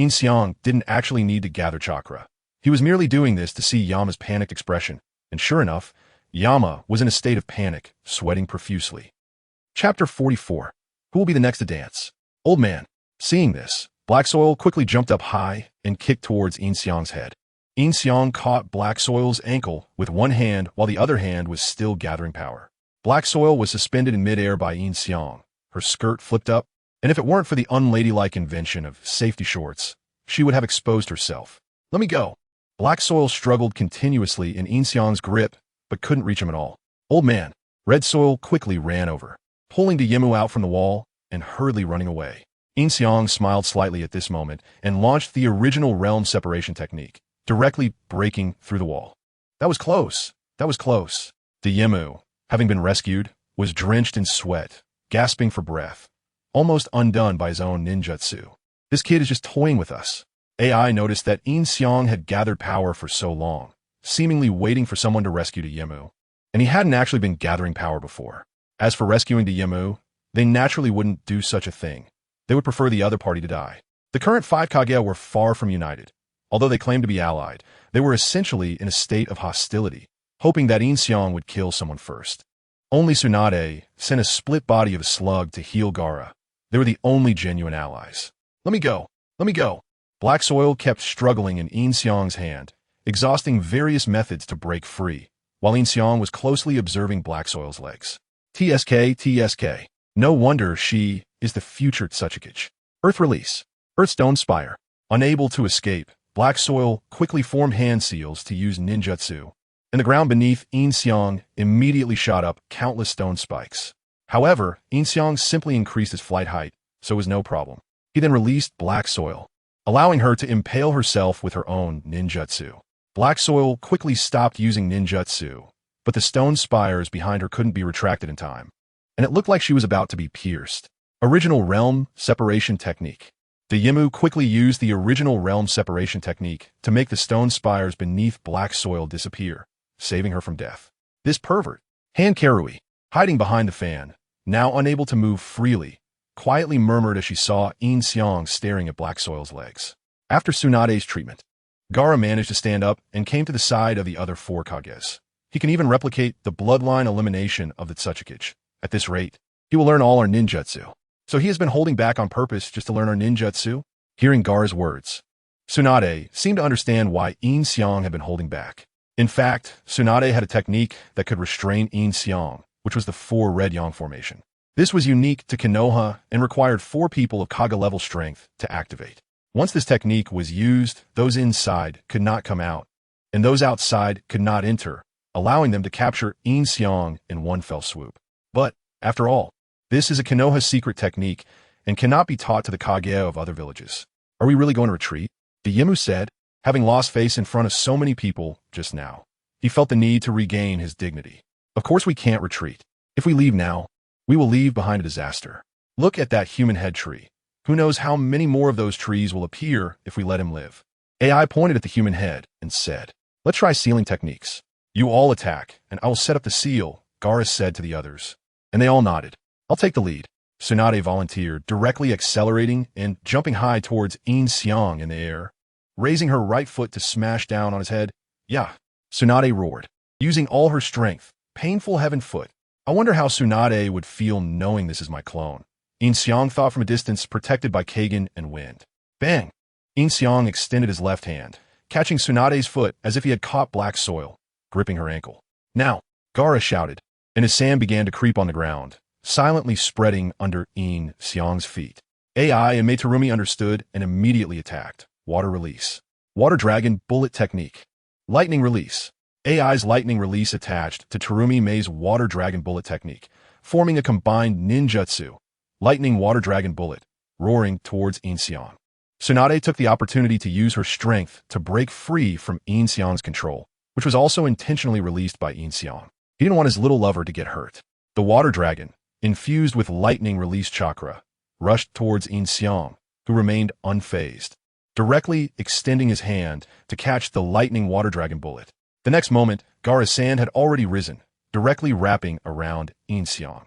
Yin Xiang didn't actually need to gather chakra. He was merely doing this to see Yama's panicked expression, and sure enough, Yama was in a state of panic, sweating profusely. Chapter 44. Who will be the next to dance? Old man. Seeing this, Black Soil quickly jumped up high and kicked towards Yin Xiang's head. Yin Xiang caught Black Soil's ankle with one hand while the other hand was still gathering power. Black Soil was suspended in midair by Yin Xiang. Her skirt flipped up, and if it weren't for the unladylike invention of safety shorts, she would have exposed herself. Let me go. Black Soil struggled continuously in Yin Xiang's grip, but couldn't reach him at all. Old man. Red Soil quickly ran over, pulling Yimu out from the wall and hurriedly running away. Yin Xiang smiled slightly at this moment and launched the original realm separation technique, directly breaking through the wall. That was close. That was close. Yimu, having been rescued, was drenched in sweat, gasping for breath, almost undone by his own ninjutsu. This kid is just toying with us. AI noticed that Yin Xiang had gathered power for so long, seemingly waiting for someone to rescue Yimu, and he hadn't actually been gathering power before. As for rescuing Yimu, they naturally wouldn't do such a thing. They would prefer the other party to die. The current 5 Kage were far from united. Although they claimed to be allied, they were essentially in a state of hostility, hoping that Yin Xiang would kill someone first. Only Tsunade sent a split body of a slug to heal Gaara. They were the only genuine allies. Let me go. Let me go. Black Soil kept struggling in Yin Xiang's hand, exhausting various methods to break free, while Yin Xiang was closely observing Black Soil's legs. TSK. No wonder she is the future Tsuchikage. Earth release. Earthstone Spire. Unable to escape, Black Soil quickly formed hand seals to use ninjutsu, and the ground beneath Yin Xiang immediately shot up countless stone spikes. However, Yin Xiang simply increased his flight height, so it was no problem. He then released Black Soil, allowing her to impale herself with her own ninjutsu. Black Soil quickly stopped using ninjutsu, but the stone spires behind her couldn't be retracted in time, and it looked like she was about to be pierced. Original Realm Separation Technique. Yimu quickly used the original Realm Separation Technique to make the stone spires beneath Black Soil disappear, saving her from death. This pervert, Han Karui, hiding behind the fan, now unable to move freely, quietly murmured as she saw Yin Xiang staring at Black Soil's legs. After Tsunade's treatment, Gaara managed to stand up and came to the side of the other 4 Kages. He can even replicate the bloodline elimination of the Tsuchikage. At this rate, he will learn all our ninjutsu. So he has been holding back on purpose just to learn our ninjutsu? Hearing Gaara's words, Tsunade seemed to understand why Yin Xiang had been holding back. In fact, Tsunade had a technique that could restrain Yin Xiang, which was the 4 Red Yang formation. This was unique to Konoha and required 4 people of Kage-level strength to activate. Once this technique was used, those inside could not come out, and those outside could not enter, allowing them to capture Yin Xiang in one fell swoop. But, after all, this is a Konoha secret technique and cannot be taught to the Kage of other villages. Are we really going to retreat? Yimu said, having lost face in front of so many people just now. He felt the need to regain his dignity. Of course we can't retreat. If we leave now, we will leave behind a disaster. Look at that human head tree. Who knows how many more of those trees will appear if we let him live. AI pointed at the human head and said, let's try sealing techniques. You all attack, and I will set up the seal, Gaara said to the others. And they all nodded. I'll take the lead. Tsunade volunteered, directly accelerating and jumping high towards Yin Xiang in the air, raising her right foot to smash down on his head. Yeah, Tsunade roared, using all her strength. Painful heaven foot. I wonder how Tsunade would feel knowing this is my clone. Yin Xiang thought from a distance, protected by Kagen and wind. Bang! Yin Xiang extended his left hand, catching Tsunade's foot as if he had caught Black Soil, gripping her ankle. Now, Gaara shouted, and his sand began to creep on the ground, silently spreading under Yin Xiang's feet. AI and Meitarumi understood and immediately attacked. Water release. Water Dragon Bullet Technique. Lightning release. AI's lightning release attached to Terumi Mei's Water Dragon Bullet Technique, forming a combined ninjutsu. Lightning Water Dragon Bullet, roaring towards Yin Xiang. Tsunade took the opportunity to use her strength to break free from Yin Xiang's control, which was also intentionally released by Yin Xiang. He didn't want his little lover to get hurt. The Water Dragon, infused with lightning release chakra, rushed towards Yin Xiang, who remained unfazed, directly extending his hand to catch the lightning Water Dragon Bullet. The next moment, Gaara's sand had already risen, directly wrapping around Yin Xiang.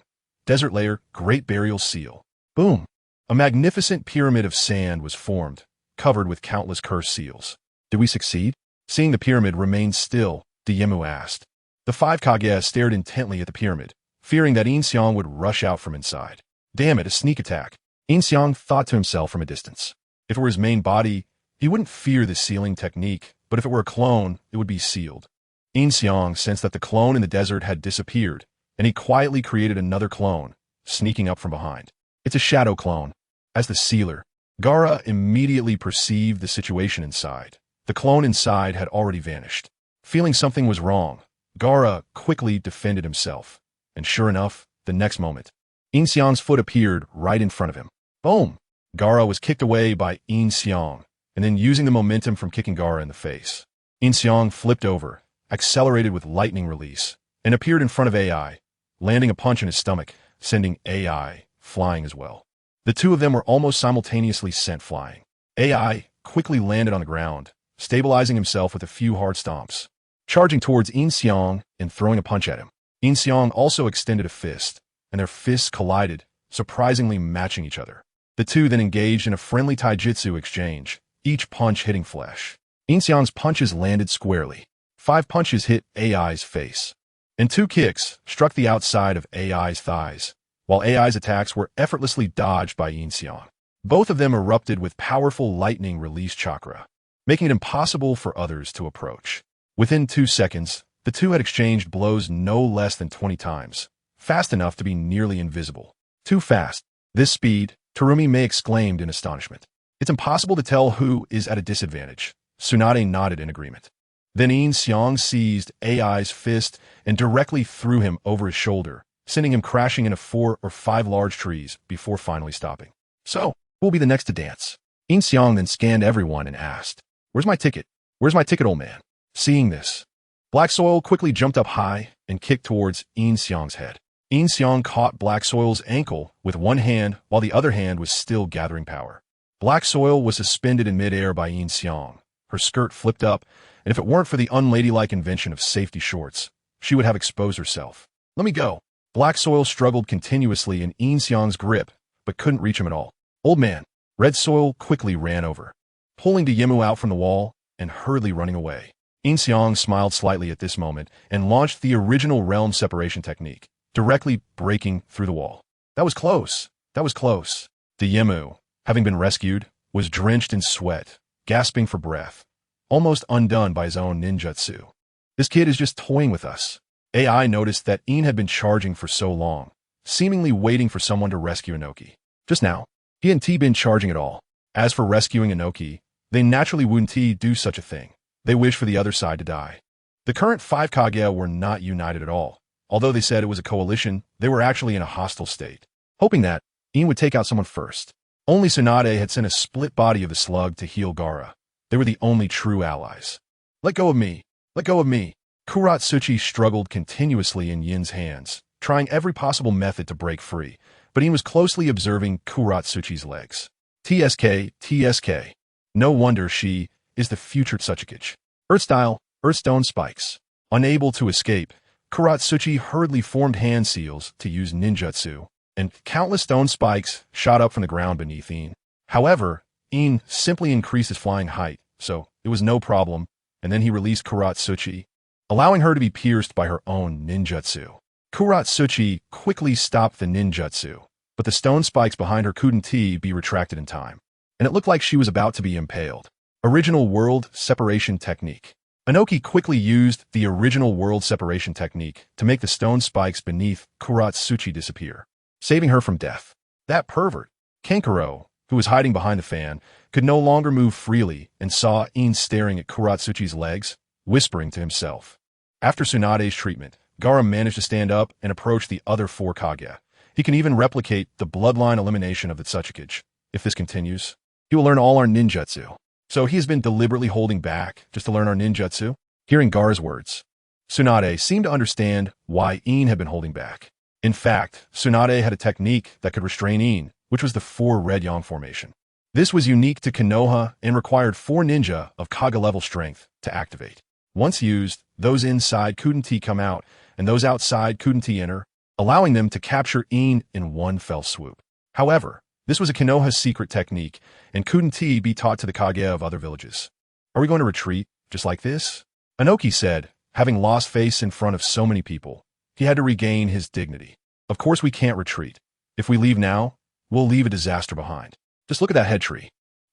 Desert Layer, Great Burial Seal. Boom! A magnificent pyramid of sand was formed, covered with countless cursed seals. Did we succeed? Seeing the pyramid remain still, Diemu asked. The five Kage stared intently at the pyramid, fearing that Yin Xiang would rush out from inside. Damn it, a sneak attack. Yin Xiang thought to himself from a distance. If it were his main body, he wouldn't fear the sealing technique, but if it were a clone, it would be sealed. Yin Xiang sensed that the clone in the desert had disappeared, and he quietly created another clone, sneaking up from behind. It's a shadow clone. As the sealer, Gaara immediately perceived the situation inside. The clone inside had already vanished. Feeling something was wrong, Gaara quickly defended himself. And sure enough, the next moment, Yin Xiang's foot appeared right in front of him. Boom! Gaara was kicked away by Yin Xiang, and then using the momentum from kicking Gaara in the face, Yin Xiang flipped over, accelerated with lightning release, and appeared in front of AI, landing a punch in his stomach, sending AI flying as well. The two of them were almost simultaneously sent flying. AI quickly landed on the ground, stabilizing himself with a few hard stomps, charging towards Yin Xiang and throwing a punch at him. Yin Xiang also extended a fist, and their fists collided, surprisingly matching each other. The two then engaged in a friendly taijutsu exchange, each punch hitting flesh. Yin Xiang's punches landed squarely. 5 punches hit AI's face, and 2 kicks struck the outside of AI's thighs, while AI's attacks were effortlessly dodged by Yin Xiang. Both of them erupted with powerful lightning release chakra, making it impossible for others to approach. Within 2 seconds, the two had exchanged blows no less than 20 times, fast enough to be nearly invisible. Too fast. This speed, Terumi May exclaimed in astonishment. It's impossible to tell who is at a disadvantage. Tsunade nodded in agreement. Then Yin Xiang seized AI's fist and directly threw him over his shoulder, sending him crashing into 4 or 5 large trees before finally stopping. So, who will be the next to dance? Yin Xiang then scanned everyone and asked, "Where's my ticket? Where's my ticket, old man?" Seeing this, Black Soil quickly jumped up high and kicked towards Yin Xiang's head. Yin Xiang caught Black Soil's ankle with one hand while the other hand was still gathering power. Black Soil was suspended in midair by Yin Xiang. Her skirt flipped up, and if it weren't for the unladylike invention of safety shorts, she would have exposed herself. "Let me go." Black Soil struggled continuously in Yin Xiang's grip, but couldn't reach him at all. "Old man." Red Soil quickly ran over, pulling Diemu out from the wall and hurriedly running away. Yin Xiang smiled slightly at this moment and launched the original realm separation technique, directly breaking through the wall. That was close. That was close. Diemu, having been rescued, was drenched in sweat, gasping for breath, almost undone by his own ninjutsu. This kid is just toying with us. AI noticed that Yin had been charging for so long, seemingly waiting for someone to rescue Inoki. Just now, he hadn't been charging at all. As for rescuing Inoki, they naturally wouldn't do such a thing. They wished for the other side to die. The current 5 Kage were not united at all. Although they said it was a coalition, they were actually in a hostile state, hoping that Yin would take out someone first. Only Tsunade had sent a split body of the slug to heal Gaara. They were the only true allies. "Let go of me! Let go of me!" Kuratsuchi struggled continuously in Yin's hands, trying every possible method to break free, but Yin was closely observing Kuratsuchi's legs. TSK. No wonder she is the future Tsuchikage. Earth-style, Earthstone spikes. Unable to escape, Kuratsuchi hurriedly formed hand seals to use ninjutsu, and countless stone spikes shot up from the ground beneath Yin. However, Yin simply increased his flying height, so it was no problem, and then he released Kuratsuchi, allowing her to be pierced by her own ninjutsu. Kuratsuchi quickly stopped the ninjutsu, but the stone spikes behind her couldn't be retracted in time, and it looked like she was about to be impaled. Original World Separation Technique. Inoki quickly used the original world separation technique to make the stone spikes beneath Kuratsuchi disappear, saving her from death. That pervert, Kankuro, who was hiding behind the fan, could no longer move freely and saw Yin staring at Kuratsuchi's legs, whispering to himself. After Tsunade's treatment, Gaara managed to stand up and approach the other 4 Kage. He can even replicate the bloodline elimination of the Tsuchikage. If this continues, he will learn all our ninjutsu. So he has been deliberately holding back just to learn our ninjutsu? Hearing Gaara's words, Tsunade seemed to understand why Yin had been holding back. In fact, Tsunade had a technique that could restrain Yin, which was the 4 Red Yang formation. This was unique to Konoha and required 4 ninja of Kage level strength to activate. Once used, those inside couldn't come out, and those outside couldn't enter, allowing them to capture Yin in one fell swoop. However, This was a Konoha secret technique, and couldn't be taught to the Kage of other villages. Are we going to retreat, just like this? Inoki said, having lost face in front of so many people. He had to regain his dignity. Of course we can't retreat. If we leave now, we'll leave a disaster behind. Just look at that head tree.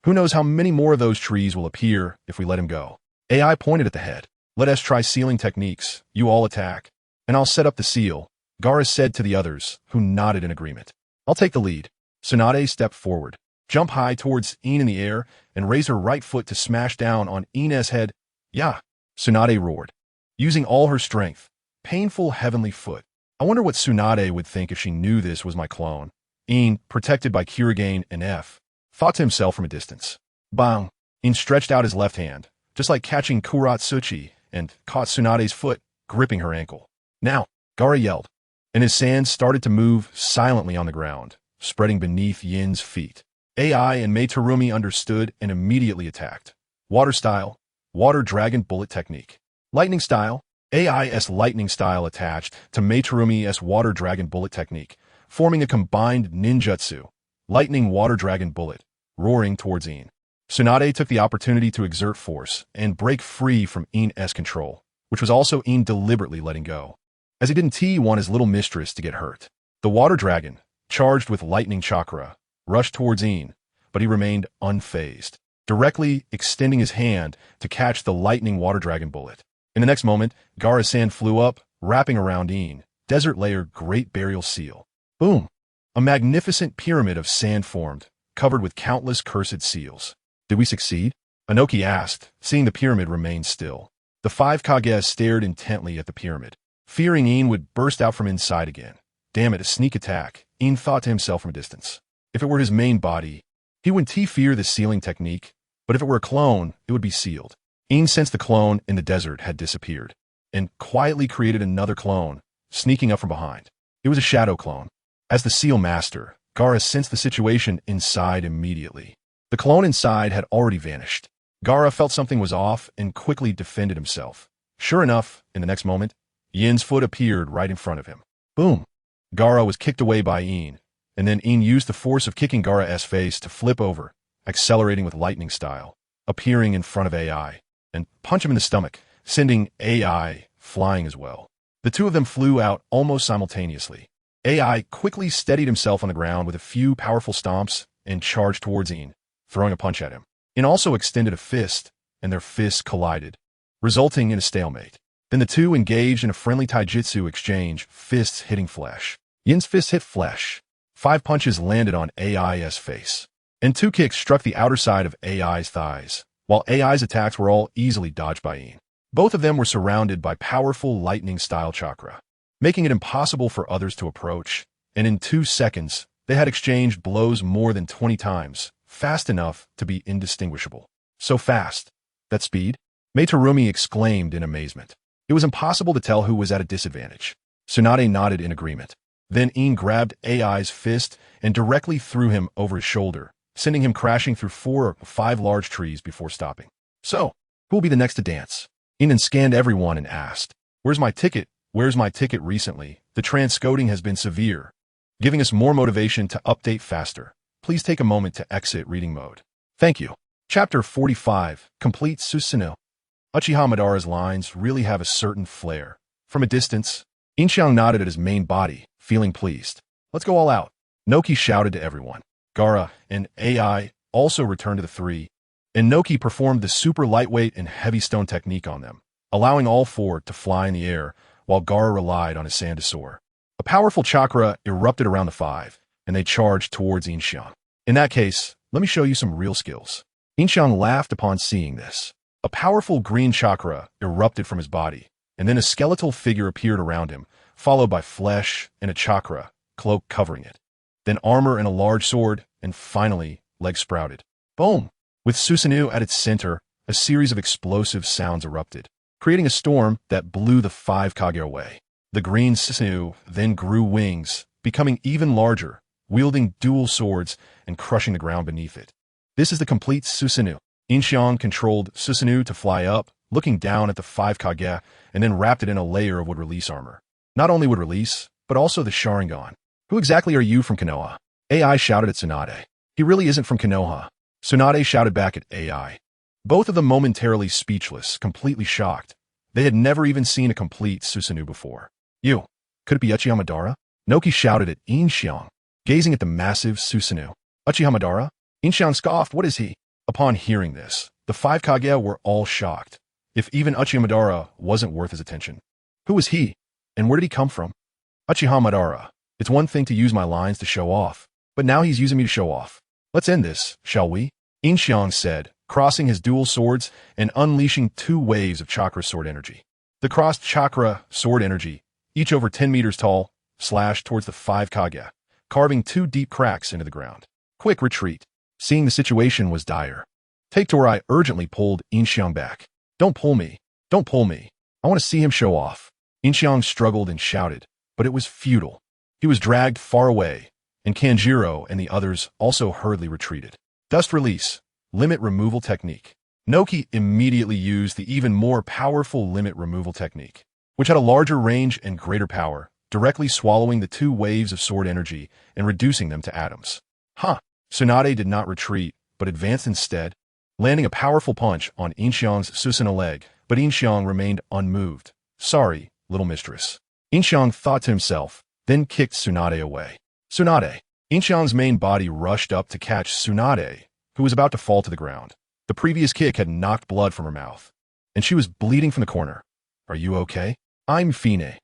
Who knows how many more of those trees will appear if we let him go. AI pointed at the head. Let us try sealing techniques. You all attack, and I'll set up the seal, Gaara said to the others, who nodded in agreement. I'll take the lead. Tsunade stepped forward, jumped high towards Yin in the air, and raised her right foot to smash down on Yin's head. Yeah, Tsunade roared, using all her strength. Painful heavenly foot. I wonder what Tsunade would think if she knew this was my clone. Yin, protected by Kurigain and F, thought to himself from a distance. Bang! Yin stretched out his left hand, just like catching Kuratsuchi, and caught Tsunade's foot, gripping her ankle. Now, Gaara yelled, and his sands started to move silently on the ground, spreading beneath Yin's feet. AI and Meitarumi understood and immediately attacked. Water style, water dragon bullet technique. Lightning style, AI's lightning style attached to Meitarumi's water dragon bullet technique, forming a combined ninjutsu, lightning water dragon bullet, roaring towards Yin. Tsunade took the opportunity to exert force and break free from Yin's control, which was also Yin deliberately letting go, as he didn't want his little mistress to get hurt. The water dragon, charged with lightning chakra, rushed towards Yin, but he remained unfazed, directly extending his hand to catch the lightning water dragon bullet. In the next moment, Gaara's sand flew up, wrapping around Yin, desert layer great burial seal. Boom! A magnificent pyramid of sand formed, covered with countless cursed seals. Did we succeed? Inoki asked, seeing the pyramid remain still. The 5 Kages stared intently at the pyramid, fearing Yin would burst out from inside again. Damn it, a sneak attack, Yin thought to himself from a distance. If it were his main body, he wouldn't fear the sealing technique, but if it were a clone, it would be sealed. Yin sensed the clone in the desert had disappeared, and quietly created another clone, sneaking up from behind. It was a shadow clone. As the seal master, Gaara sensed the situation inside immediately. The clone inside had already vanished. Gaara felt something was off and quickly defended himself. Sure enough, in the next moment, Yin's foot appeared right in front of him. Boom! Gaara was kicked away by Yin, and then Yin used the force of kicking Gaara's face to flip over, accelerating with lightning style, appearing in front of AI, and punch him in the stomach, sending AI flying as well. The two of them flew out almost simultaneously. AI quickly steadied himself on the ground with a few powerful stomps and charged towards Yin, throwing a punch at him. Yin also extended a fist, and their fists collided, resulting in a stalemate. Then the two engaged in a friendly taijutsu exchange, fists hitting flesh. Yin's fists hit flesh. 5 punches landed on AI's face, and 2 kicks struck the outer side of AI's thighs, while AI's attacks were all easily dodged by Yin. Both of them were surrounded by powerful lightning-style chakra, making it impossible for others to approach, and in 2 seconds, they had exchanged blows more than 20 times, fast enough to be indistinguishable. So fast. That speed? Meitarumi exclaimed in amazement. It was impossible to tell who was at a disadvantage. Tsunade nodded in agreement. Then Yin grabbed AI's fist and directly threw him over his shoulder, sending him crashing through 4 or 5 large trees before stopping. So, who will be the next to dance? Yin scanned everyone and asked, Where's my ticket? Where's my ticket recently? The transcoding has been severe, giving us more motivation to update faster. Please take a moment to exit reading mode. Thank you. Chapter 45, Complete Susanoo. Uchiha Madara's lines really have a certain flair. From a distance, Yin Xiang nodded at his main body, feeling pleased. Let's go all out. Noki shouted to everyone. Gaara and AI also returned to the 3, and Noki performed the super lightweight and heavy stone technique on them, allowing all 4 to fly in the air, while Gaara relied on his sand to soar. A powerful chakra erupted around the 5, and they charged towards Yin Xiang. In that case, let me show you some real skills. Yin Xiang laughed upon seeing this. A powerful green chakra erupted from his body, and then a skeletal figure appeared around him, followed by flesh and a chakra cloak covering it. Then armor and a large sword, and finally, legs sprouted. Boom! With Susanoo at its center, a series of explosive sounds erupted, creating a storm that blew the 5 Kage away. The green Susanoo then grew wings, becoming even larger, wielding dual swords and crushing the ground beneath it. This is the complete Susanoo. Yin Xiang controlled Susanoo to fly up, looking down at the 5 Kage, and then wrapped it in a layer of wood release armor. Not only wood release, but also the Sharingan. Who exactly are you from Konoha? AI shouted at Tsunade. He really isn't from Konoha. Tsunade shouted back at AI. Both of them momentarily speechless, completely shocked. They had never even seen a complete Susanoo before. You, could it be Uchiha Madara? Noki shouted at Yin Xiang, gazing at the massive Susanoo. Uchiha Madara? Yin Xiang scoffed, what is he? Upon hearing this, the 5 Kage were all shocked. If even Uchiha Madara wasn't worth his attention. Who was he? And where did he come from? Uchiha Madara. It's one thing to use my lines to show off, but now he's using me to show off. Let's end this, shall we? Yin Xiang said, crossing his dual swords and unleashing 2 waves of chakra sword energy. The crossed chakra sword energy, each over 10 meters tall, slashed towards the 5 Kage, carving 2 deep cracks into the ground. Quick retreat. Seeing the situation was dire. Take Torai urgently pulled Yin Xiang back. Don't pull me. Don't pull me. I want to see him show off. Yin Xiang struggled and shouted, but it was futile. He was dragged far away, and Kanjiro and the others also hurriedly retreated. Dust release. Limit removal technique. Noki immediately used the even more powerful limit removal technique, which had a larger range and greater power, directly swallowing the 2 waves of sword energy and reducing them to atoms. Tsunade did not retreat, but advanced instead, landing a powerful punch on Yin Xiang's Susanoo leg, but Yin Xiang remained unmoved. Sorry, little mistress. Yin Xiang thought to himself, then kicked Tsunade away. Tsunade. Yin Xiang's main body rushed up to catch Tsunade, who was about to fall to the ground. The previous kick had knocked blood from her mouth, and she was bleeding from the corner. Are you okay? I'm Fine.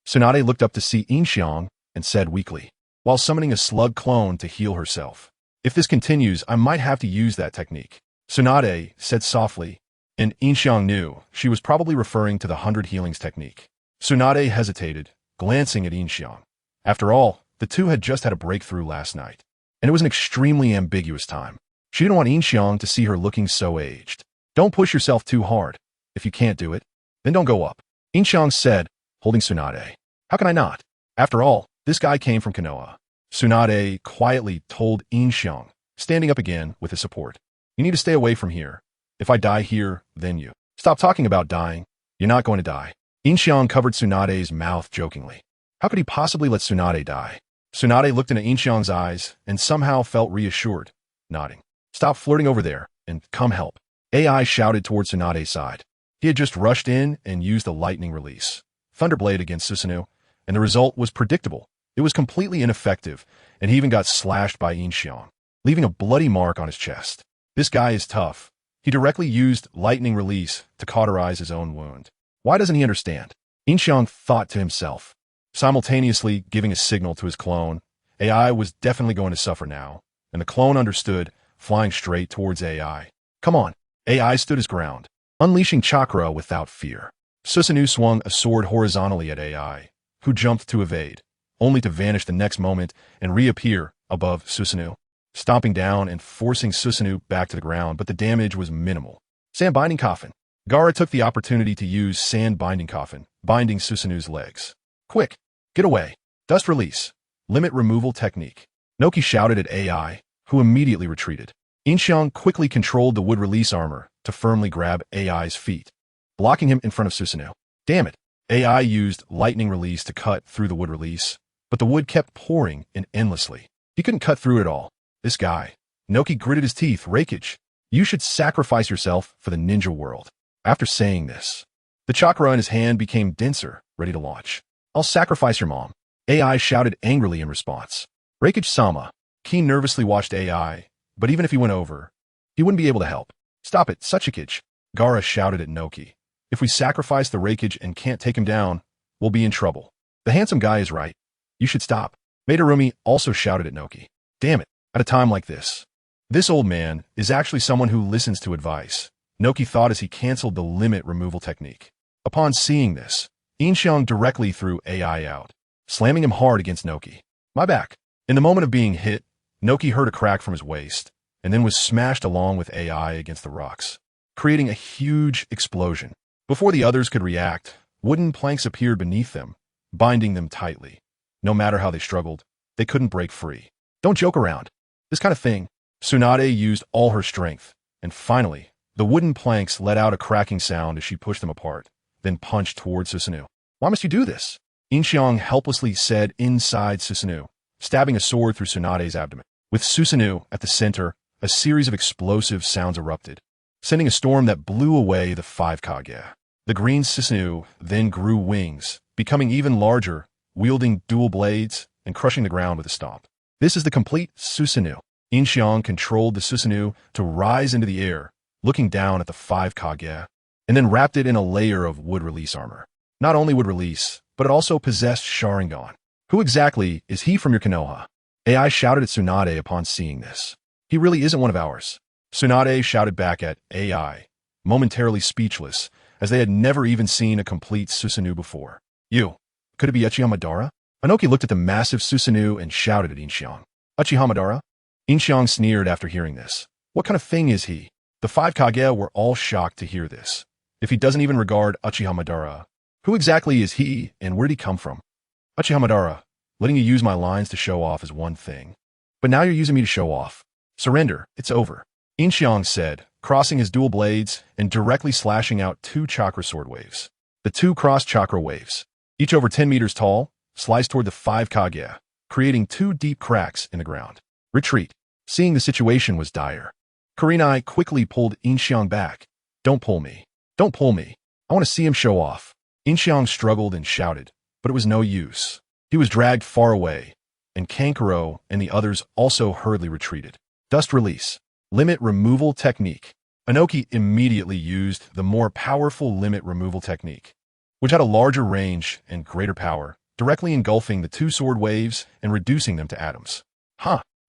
Tsunade looked up to see Yin Xiang and said weakly, while summoning a slug clone to heal herself. If this continues, I might have to use that technique. Tsunade said softly, and Yin Xiang knew she was probably referring to the 100 healings technique. Tsunade hesitated, glancing at Yin Xiang. After all, the two had just had a breakthrough last night, and it was an extremely ambiguous time. She didn't want Yin Xiang to see her looking so aged. Don't push yourself too hard. If you can't do it, then don't go up. Yin Xiang said, holding Tsunade. How can I not? After all, this guy came from Konoha. Tsunade quietly told Yin Xiang, standing up again with his support. You need to stay away from here. If I die here, then you. Stop talking about dying. You're not going to die. Yin Xiang covered Tsunade's mouth jokingly. How could he possibly let Tsunade die? Tsunade looked into Yin Xiang's eyes and somehow felt reassured, nodding. Stop flirting over there and come help. AI shouted towards Tsunade's side. He had just rushed in and used a lightning release, Thunderblade against Susanoo, and the result was predictable. It was completely ineffective, and he even got slashed by Yin Xiang, leaving a bloody mark on his chest. This guy is tough. He directly used lightning release to cauterize his own wound. Why doesn't he understand? Yin Xiang thought to himself, simultaneously giving a signal to his clone. AI was definitely going to suffer now, and the clone understood, flying straight towards AI. Come on. AI stood his ground, unleashing chakra without fear. Susanoo swung a sword horizontally at AI, who jumped to evade, only to vanish the next moment and reappear above Susanoo, stomping down and forcing Susanoo back to the ground, but the damage was minimal. Sand Binding Coffin. Gaara took the opportunity to use Sand Binding Coffin, binding Susanoo's legs. Quick, get away. Dust release. Limit removal technique. Noki shouted at AI, who immediately retreated. Yin Xiang quickly controlled the wood release armor to firmly grab AI's feet, blocking him in front of Susanoo. Damn it. AI used lightning release to cut through the wood release, but the wood kept pouring in endlessly. He couldn't cut through it all. This guy. Noki gritted his teeth. Rakage, you should sacrifice yourself for the ninja world. After saying this, the chakra in his hand became denser, ready to launch. I'll sacrifice your mom. AI shouted angrily in response. Rakage-sama. Keen nervously watched AI, but even if he went over, he wouldn't be able to help. Stop it, Suchikage. Gaara shouted at Noki. If we sacrifice the Rakage and can't take him down, we'll be in trouble. The handsome guy is right. You should stop. Madarumi also shouted at Noki. Damn it, at a time like this. This old man is actually someone who listens to advice, Noki thought as he canceled the limit removal technique. Upon seeing this, Yin Xiang directly threw AI out, slamming him hard against Noki. My back. In the moment of being hit, Noki heard a crack from his waist, and then was smashed along with AI against the rocks, creating a huge explosion. Before the others could react, wooden planks appeared beneath them, binding them tightly. No matter how they struggled, they couldn't break free. Don't joke around. This kind of thing. Tsunade used all her strength, and finally, the wooden planks let out a cracking sound as she pushed them apart, then punched towards Susanoo. Why must you do this? Yin Xiang helplessly said inside Susanoo, stabbing a sword through Tsunade's abdomen. With Susanoo at the center, a series of explosive sounds erupted, sending a storm that blew away the 5 Kage. The green Susanoo then grew wings, becoming even larger, wielding dual blades and crushing the ground with a stomp. This is the complete Susanoo. Yin Xiang controlled the Susanoo to rise into the air, looking down at the 5 Kage, and then wrapped it in a layer of wood release armor. Not only would release, but it also possessed Sharingan. Who exactly is he from your Konoha? AI shouted at Tsunade upon seeing this. He really isn't one of ours. Tsunade shouted back at AI, momentarily speechless, as they had never even seen a complete Susanoo before. You. Could it be Uchiha Madara? Inoki looked at the massive Susanoo and shouted at Yin Xiang. Uchiha Madara? Yin Xiang sneered after hearing this. What kind of thing is he? The 5 Kage were all shocked to hear this. If he doesn't even regard Uchiha Madara, who exactly is he and where'd he come from? Uchiha Madara, letting you use my lines to show off is one thing. But now you're using me to show off. Surrender, it's over. Yin Xiang said, crossing his dual blades and directly slashing out 2 chakra sword waves. The 2 cross chakra waves, each over 10 meters tall, sliced toward the 5 Kage, creating 2 deep cracks in the ground. Retreat. Seeing the situation was dire, Kurenai quickly pulled Yin Xiang back. Don't pull me. Don't pull me. I want to see him show off. Yin Xiang struggled and shouted, but it was no use. He was dragged far away, and Kankuro and the others also hurriedly retreated. Dust release. Limit removal technique. Inoki immediately used the more powerful limit removal technique, which had a larger range and greater power, directly engulfing the 2 sword waves and reducing them to atoms.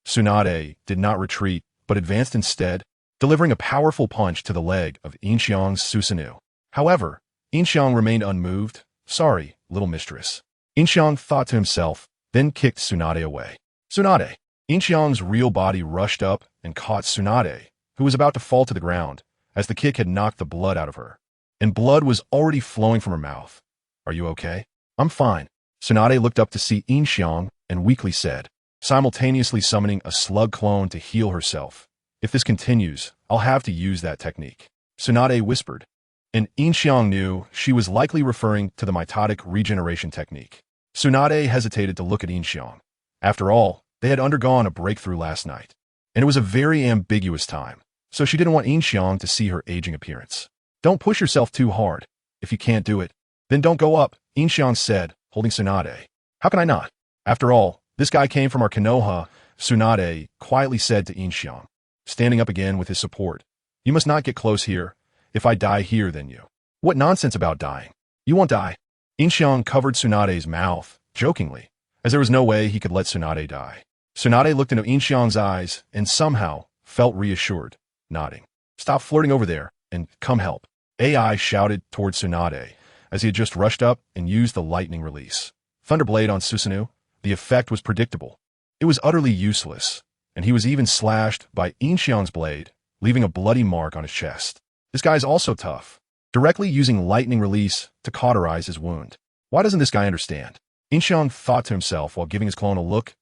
Tsunade did not retreat, but advanced instead, delivering a powerful punch to the leg of Yin Xiang's Susanoo. However, Yin Xiang remained unmoved. Sorry, little mistress. Yin Xiang thought to himself, then kicked Tsunade away. Tsunade. Yin Xiang's real body rushed up and caught Tsunade, who was about to fall to the ground, as the kick had knocked the blood out of her. And blood was already flowing from her mouth. Are you okay? I'm fine. Tsunade looked up to see Yin Xiang and weakly said, simultaneously summoning a slug clone to heal herself. If this continues, I'll have to use that technique. Tsunade whispered, and Yin Xiang knew she was likely referring to the mitotic regeneration technique. Tsunade hesitated to look at Yin Xiang. After all, they had undergone a breakthrough last night, and it was a very ambiguous time, so she didn't want Yin Xiang to see her aging appearance. Don't push yourself too hard. If you can't do it, then don't go up, Yin Xiang said, holding Tsunade. How can I not? After all, this guy came from our Konoha, Tsunade quietly said to Yin Xiang, standing up again with his support. You must not get close here. If I die here, then you. What nonsense about dying? You won't die. Yin Xiang covered Tsunade's mouth, jokingly, as there was no way he could let Tsunade die. Tsunade looked into Yin Xiang's eyes and somehow felt reassured, nodding. Stop flirting over there and come help. AI shouted toward Tsunade as he had just rushed up and used the lightning release. Thunderblade on Susanoo. The effect was predictable. It was utterly useless, and he was even slashed by Yin Xiang's blade, leaving a bloody mark on his chest. This guy's also tough, directly using lightning release to cauterize his wound. Why doesn't this guy understand? Yin Xiang thought to himself while giving his clone a look.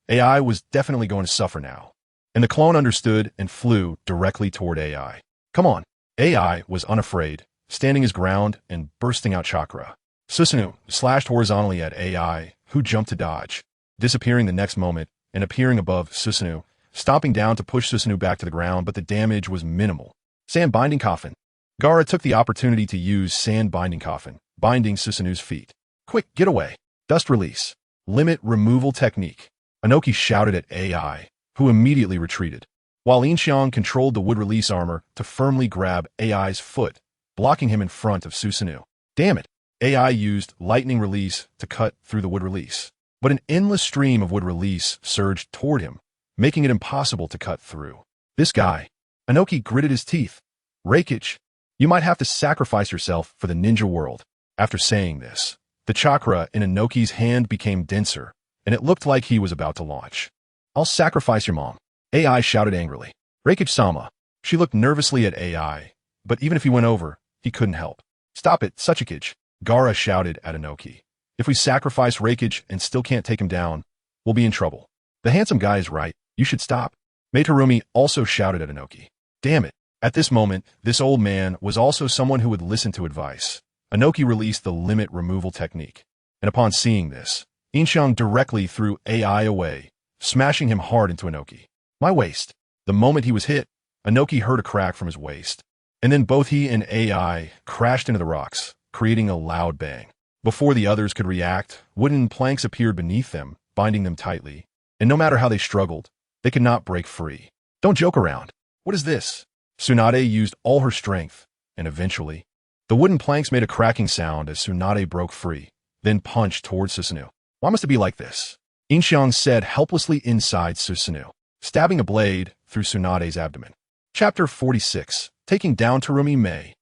AI was definitely going to suffer now. And the clone understood and flew directly toward AI. Come on. AI was unafraid, standing his ground and bursting out chakra. Susanoo slashed horizontally at AI, who jumped to dodge, disappearing the next moment and appearing above Susanoo, stomping down to push Susanoo back to the ground, but the damage was minimal. Sand Binding Coffin. Gaara took the opportunity to use Sand Binding Coffin, binding Susanoo's feet. Quick, get away. Dust release. Limit removal technique. Inoki shouted at AI, who immediately retreated, while Yin Xiang controlled the wood release armor to firmly grab AI's foot, blocking him in front of Susanoo. Damn it. AI used lightning release to cut through the wood release, but an endless stream of wood release surged toward him, making it impossible to cut through. This guy. Inoki gritted his teeth. Reikage, you might have to sacrifice yourself for the ninja world. After saying this, the chakra in Inoki's hand became denser, and it looked like he was about to launch. I'll sacrifice your mom. AI shouted angrily. Reikage-sama. She looked nervously at AI, but even if he went over, he couldn't help. Stop it, Suchikage. Gaara shouted at Inoki. If we sacrifice Reikage and still can't take him down, we'll be in trouble. The handsome guy is right. You should stop. Materumi also shouted at Inoki. Damn it. At this moment, this old man was also someone who would listen to advice. Inoki released the limit removal technique, and upon seeing this, Yin Xiang directly threw AI away, smashing him hard into Inoki. My waist. The moment he was hit, Inoki heard a crack from his waist, and then both he and AI crashed into the rocks, creating a loud bang. Before the others could react, wooden planks appeared beneath them, binding them tightly, and no matter how they struggled, they could not break free. Don't joke around. What is this? Tsunade used all her strength, and eventually, the wooden planks made a cracking sound as Tsunade broke free, then punched towards Susanoo. Why must it be like this? Yin Xiang said helplessly inside Susanoo, stabbing a blade through Tsunade's abdomen. Chapter 46. Taking down Terumi Mei.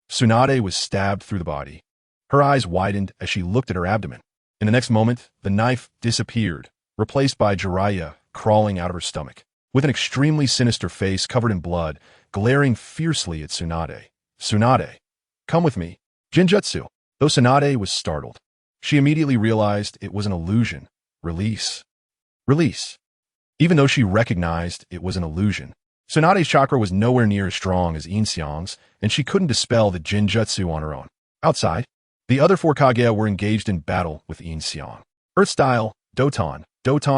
Tsunade was stabbed through the body. Her eyes widened as she looked at her abdomen. In the next moment, the knife disappeared, replaced by Jiraiya crawling out of her stomach, with an extremely sinister face covered in blood, glaring fiercely at Tsunade. Tsunade, come with me. Jinjutsu. Though Tsunade was startled, she immediately realized it was an illusion. Release. Release. Even though she recognized it was an illusion, Tsunade's chakra was nowhere near as strong as Yin Xiang's, and she couldn't dispel the Jinjutsu on her own. Outside, the other four Kage were engaged in battle with Yin Xiang. Earth style, Doton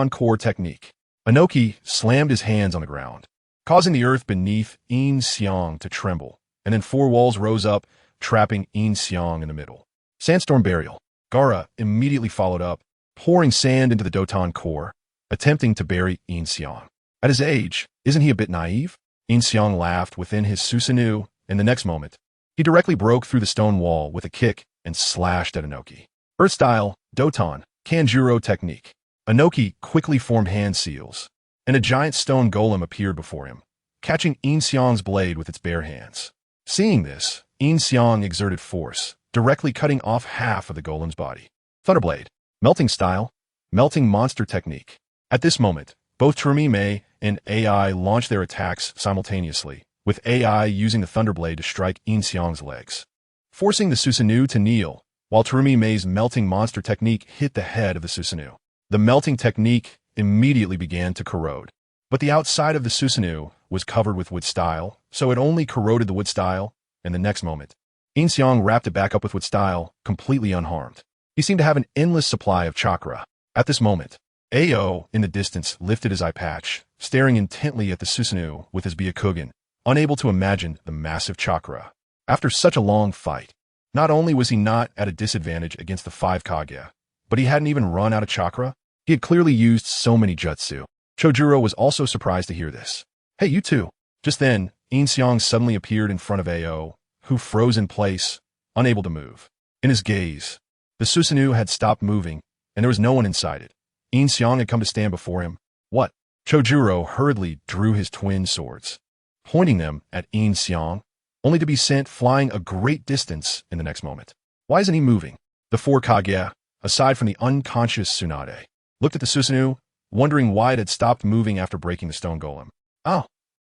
core technique. Inoki slammed his hands on the ground, causing the earth beneath Yin Xiang to tremble, and then four walls rose up, trapping Yin Xiang in the middle. Sandstorm burial. Gaara immediately followed up, pouring sand into the Doton core, attempting to bury Yin Xiang. At his age, isn't he a bit naive? Yin Xiang laughed within his Susanoo, and the next moment, he directly broke through the stone wall with a kick and slashed at Inoki. Earth style, Doton, Kanjuro technique. Inoki quickly formed hand seals, and a giant stone golem appeared before him, catching Yin Xiang's blade with its bare hands. Seeing this, Yin Xiang exerted force, directly cutting off half of the golem's body. Thunderblade. Melting style. Melting monster technique. At this moment, both Terumi Mei and AI launched their attacks simultaneously, with AI using the Thunderblade to strike Yin Xiang's legs, forcing the Susanoo to kneel, while Terumi Mei's melting monster technique hit the head of the Susanoo. The melting technique immediately began to corrode, but the outside of the Susanoo was covered with wood style, so it only corroded the wood style, and the next moment, Yin Xiang wrapped it back up with wood style, completely unharmed. He seemed to have an endless supply of chakra. At this moment, Ao, in the distance, lifted his eye patch, staring intently at the Susanoo with his Byakugan, unable to imagine the massive chakra. After such a long fight, not only was he not at a disadvantage against the 5 Kage, but he hadn't even run out of chakra. He had clearly used so many jutsu. Chojuro was also surprised to hear this. Hey, you two. Just then, Yin Xiang suddenly appeared in front of Ao, who froze in place, unable to move. In his gaze, the Susanoo had stopped moving, and there was no one inside it. Yin Xiang had come to stand before him. What? Chojuro hurriedly drew his twin swords, pointing them at Yin Xiang, only to be sent flying a great distance in the next moment. Why isn't he moving? The 4 Kage, aside from the unconscious Tsunade, looked at the Susanoo, wondering why it had stopped moving after breaking the stone golem. Oh!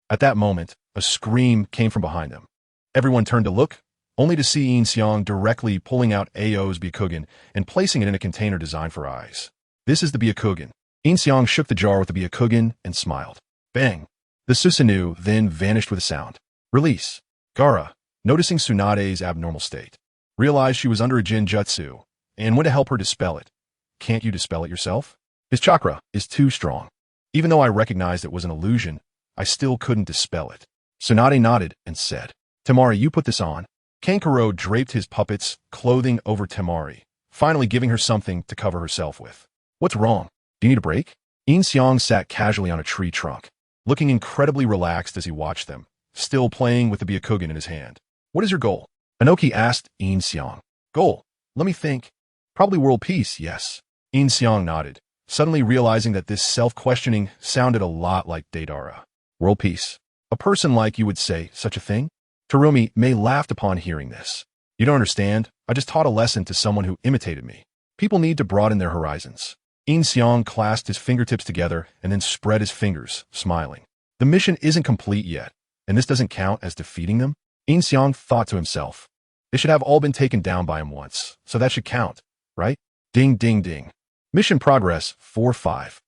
At that moment, a scream came from behind them. Everyone turned to look, only to see Yin Xiang directly pulling out Ao's Byakugan and placing it in a container designed for eyes. This is the Byakugan. Yin Xiang shook the jar with the Byakugan and smiled. Bang! The Susanoo then vanished with a sound. Release. Gaara, noticing Tsunade's abnormal state, realized she was under a Jinjutsu and went to help her dispel it. Can't you dispel it yourself? His chakra is too strong. Even though I recognized it was an illusion, I still couldn't dispel it. Tsunade nodded and said, Temari, you put this on. Kankuro draped his puppet's clothing over Temari, finally giving her something to cover herself with. What's wrong? Do you need a break? Yin Xiang sat casually on a tree trunk, looking incredibly relaxed as he watched them, still playing with the Byakugan in his hand. What is your goal? Inoki asked Yin Xiang. Goal? Let me think. Probably world peace, yes. Yin Xiang nodded, suddenly realizing that this self-questioning sounded a lot like Deidara. World peace. A person like you would say such a thing? Terumi Mei laughed upon hearing this. You don't understand. I just taught a lesson to someone who imitated me. People need to broaden their horizons. Yin Xiang clasped his fingertips together and then spread his fingers, smiling. The mission isn't complete yet, and this doesn't count as defeating them? Yin Xiang thought to himself. They should have all been taken down by him once, so that should count, right? Ding, ding, ding. Mission progress 4-5.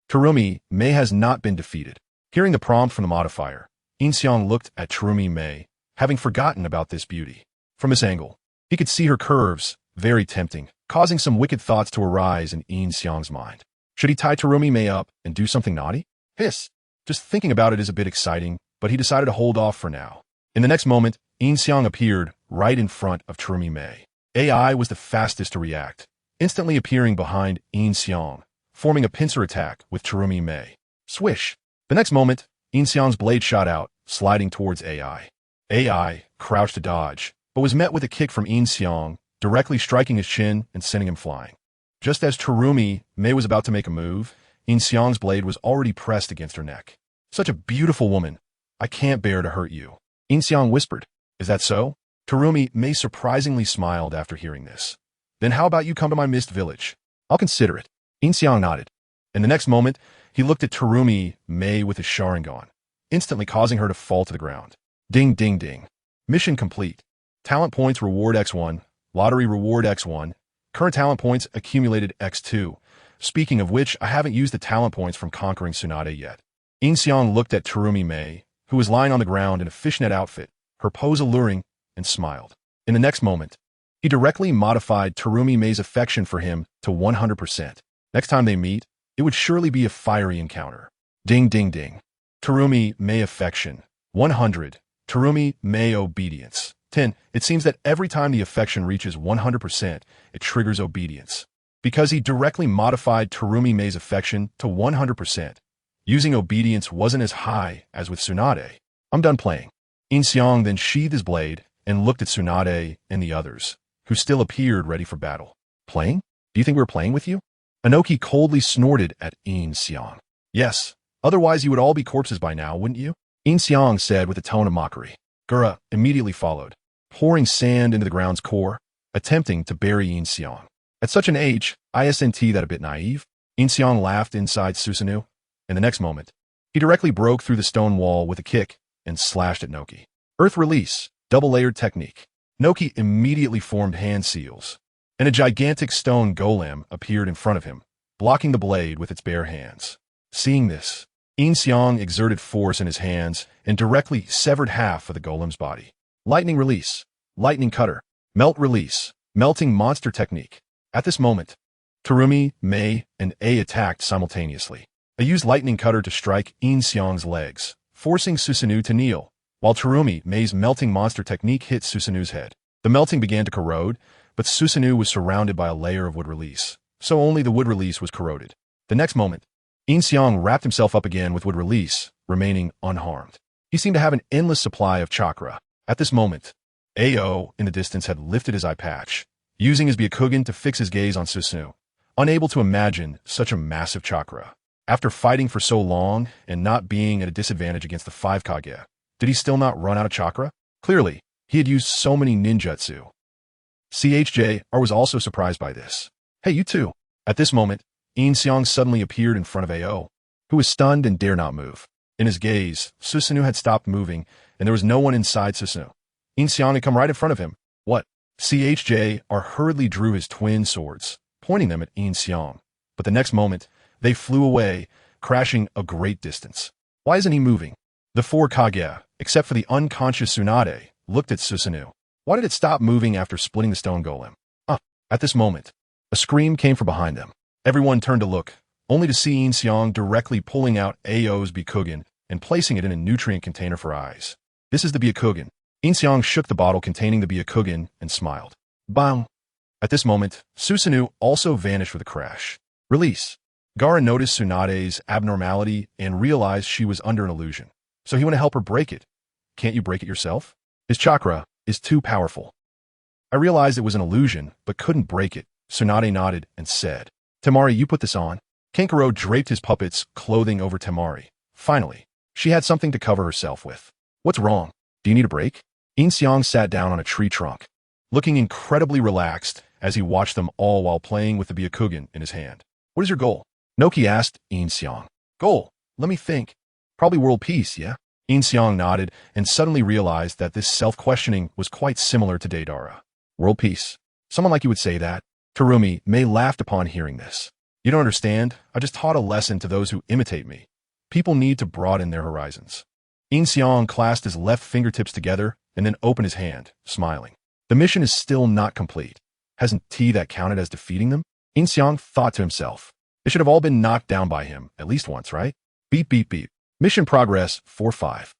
Terumi Mei has not been defeated. Hearing the prompt from the modifier, Yin Xiang looked at Terumi Mei, having forgotten about this beauty. From this angle, he could see her curves, Very tempting, causing some wicked thoughts to arise in Yin Xiang's mind. Should he tie Terumi Mei up and do something naughty? Hiss. Just thinking about it is a bit exciting, but he decided to hold off for now. In the next moment, Yin Xiang appeared right in front of Terumi Mei. AI was the fastest to react, instantly appearing behind Yin Xiang, forming a pincer attack with Terumi Mei. Swish! The next moment, Yin Xiang's blade shot out, sliding towards AI. AI crouched to dodge, but was met with a kick from Yin Xiang, directly striking his chin and sending him flying. Just as Terumi Mei was about to make a move, Yin Xiang's blade was already pressed against her neck. Such a beautiful woman. I can't bear to hurt you. Yin Xiang whispered. Is that so? Terumi Mei surprisingly smiled after hearing this. Then how about you come to my mist village? I'll consider it. Yin Xiang nodded. In the next moment, he looked at Terumi Mei with his Sharingan, instantly causing her to fall to the ground. Ding ding ding. Mission complete. Talent points reward X1, lottery reward X1, current talent points accumulated X2. Speaking of which, I haven't used the talent points from conquering Tsunade yet. Yin Xiang looked at Terumi Mei, who was lying on the ground in a fishnet outfit, her pose alluring, and smiled. In the next moment, he directly modified Terumi Mei's affection for him to 100%. Next time they meet, it would surely be a fiery encounter. Ding ding ding. Terumi Mei affection. 100. Terumi Mei obedience. 10. It seems that every time the affection reaches 100%, it triggers obedience. Because he directly modified Terumi Mei's affection to 100%, using obedience wasn't as high as with Tsunade. I'm done playing. Yin Xiang then sheathed his blade and looked at Tsunade and the others, who still appeared ready for battle. Playing? Do you think we're playing with you? Inoki coldly snorted at Yin Xiang. Yes, otherwise you would all be corpses by now, wouldn't you? Yin Xiang said with a tone of mockery. Gura immediately followed, pouring sand into the ground's core, attempting to bury Yin Xiang. At such an age, isn't that a bit naive? Yin Xiang laughed inside Susanoo. In the next moment, he directly broke through the stone wall with a kick and slashed at Noki. Earth release, double-layered technique. Noki immediately formed hand seals, and a gigantic stone golem appeared in front of him, blocking the blade with its bare hands. Seeing this, Yin Xiang exerted force in his hands and directly severed half of the golem's body. Lightning release, lightning cutter, melt release, melting monster technique. At this moment, Terumi, Mei, and A attacked simultaneously. I used lightning cutter to strike Yin Xiang's legs, forcing Susanoo to kneel, while Terumi Mei's melting monster technique hit Susanoo's head. The melting began to corrode, but Susanoo was surrounded by a layer of wood release, so only the wood release was corroded. The next moment, Yin Xiang wrapped himself up again with wood release, remaining unharmed. He seemed to have an endless supply of chakra. At this moment, Ao in the distance had lifted his eye patch, using his Byakugan to fix his gaze on Susanoo, unable to imagine such a massive chakra. After fighting for so long and not being at a disadvantage against the 5 Kage, did he still not run out of chakra? Clearly, he had used so many ninjutsu. CHJR was also surprised by this. Hey, you too. At this moment, Yin Xiang suddenly appeared in front of Ao, who was stunned and dare not move. In his gaze, Susanoo had stopped moving, and there was no one inside Susanoo. Yin Xiang had come right in front of him. What? CHJR hurriedly drew his twin swords, pointing them at Yin Xiang. But the next moment, they flew away, crashing a great distance. Why isn't he moving? The 4 Kage, except for the unconscious Tsunade, looked at Susanoo. Why did it stop moving after splitting the stone golem? At this moment, a scream came from behind them. Everyone turned to look, only to see Yin Xiang directly pulling out Ao's Byakugan and placing it in a nutrient container for eyes. This is the Byakugan. Yin Xiang shook the bottle containing the Byakugan and smiled. Bang! At this moment, Susanoo also vanished with a crash. Release. Gaara noticed Tsunade's abnormality and realized she was under an illusion. So he went to help her break it. Can't you break it yourself? His chakra is too powerful. I realized it was an illusion, but couldn't break it. Tsunade nodded and said, Temari, you put this on. Kankuro draped his puppet's clothing over Temari. Finally, she had something to cover herself with. What's wrong? Do you need a break? Yin Xiang sat down on a tree trunk, looking incredibly relaxed as he watched them all while playing with the Byakugan in his hand. What is your goal? Noki asked Yin Xiang. Goal? Let me think. Probably world peace, yeah? Yin Xiang nodded and suddenly realized that this self-questioning was quite similar to Deidara. World peace. Someone like you would say that. Terumi Mei laughed upon hearing this. You don't understand. I just taught a lesson to those who imitate me. People need to broaden their horizons. Yin Xiang clasped his left fingertips together and then opened his hand, smiling. The mission is still not complete. Hasn't that counted as defeating them? Yin Xiang thought to himself. They should have all been knocked down by him, at least once, right? Beep beep beep. Mission progress 4-5.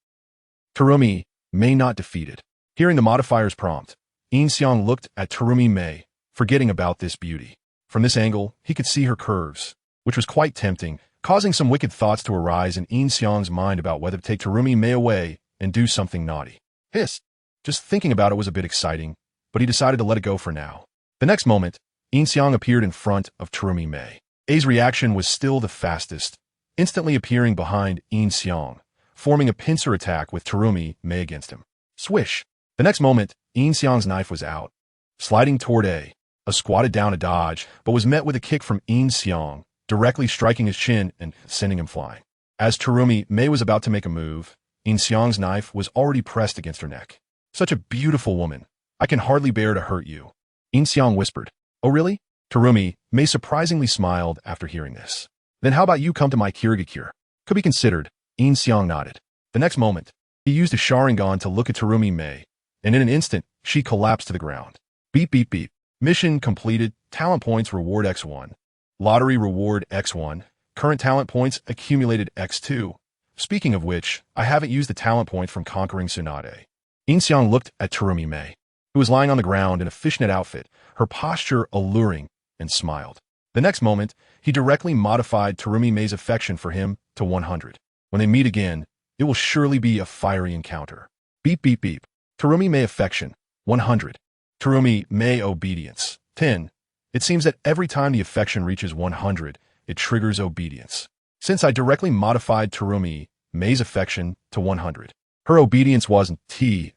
Terumi Mei not defeated. Hearing the modifier's prompt, Yin Xiang looked at Terumi Mei, forgetting about this beauty. From this angle, he could see her curves, which was quite tempting, causing some wicked thoughts to arise in Yin Xiang's mind about whether to take Terumi Mei away and do something naughty. Hiss! Just thinking about it was a bit exciting, but he decided to let it go for now. The next moment, Yin Xiang appeared in front of Terumi Mei. A's reaction was still the fastest, instantly appearing behind Yin Xiang, forming a pincer attack with Terumi Mei against him. Swish! The next moment, Yin Xiang's knife was out, sliding toward A squatted down a dodge, but was met with a kick from Yin Xiang, directly striking his chin and sending him flying. As Terumi Mei was about to make a move, Yin Xiang's knife was already pressed against her neck. Such a beautiful woman. I can hardly bear to hurt you. Yin Xiang whispered. Oh really? Terumi Mei surprisingly smiled after hearing this. Then how about you come to my Kirigakure? Could be considered. Yin Xiang nodded. The next moment, he used a Sharingan to look at Terumi Mei, and in an instant, she collapsed to the ground. Beep beep beep. Mission completed. Talent points reward X1. Lottery reward X1. Current talent points accumulated X2. Speaking of which, I haven't used the talent point from conquering Tsunade. Yin Xiang looked at Terumi Mei, who was lying on the ground in a fishnet outfit, her posture alluring, and smiled. The next moment, he directly modified Terumi Mei's affection for him to 100. When they meet again, it will surely be a fiery encounter. Beep beep beep. Terumi Mei affection 100. Terumi Mei obedience 10. It seems that every time the affection reaches 100, it triggers obedience. Since I directly modified Terumi Mei's affection to 100, her obedience wasn't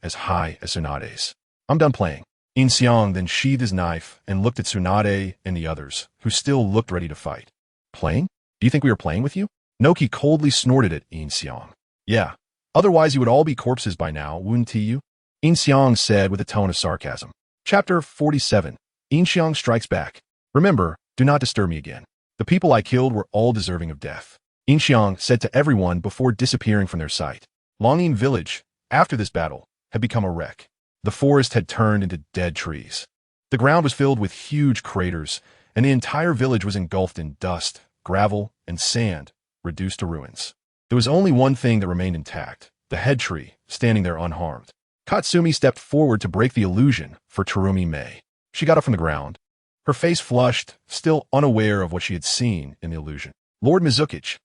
as high as Tsunade's. I'm done playing. Yin Xiang then sheathed his knife and looked at Tsunade and the others, who still looked ready to fight. Playing? Do you think we are playing with you? Noki coldly snorted at Yin Xiang. Yeah. Otherwise you would all be corpses by now, wouldn't you? Yin Xiang said with a tone of sarcasm. Chapter 47. Yin Xiang strikes back. Remember, do not disturb me again. The people I killed were all deserving of death. Yin Xiang said to everyone before disappearing from their sight. Longyin Village, after this battle, had become a wreck. The forest had turned into dead trees. The ground was filled with huge craters, and the entire village was engulfed in dust, gravel, and sand, reduced to ruins. There was only one thing that remained intact, the head tree, standing there unharmed. Katsumi stepped forward to break the illusion for Terumi Mei. She got up from the ground, her face flushed, still unaware of what she had seen in the illusion. Lord Mizukichi,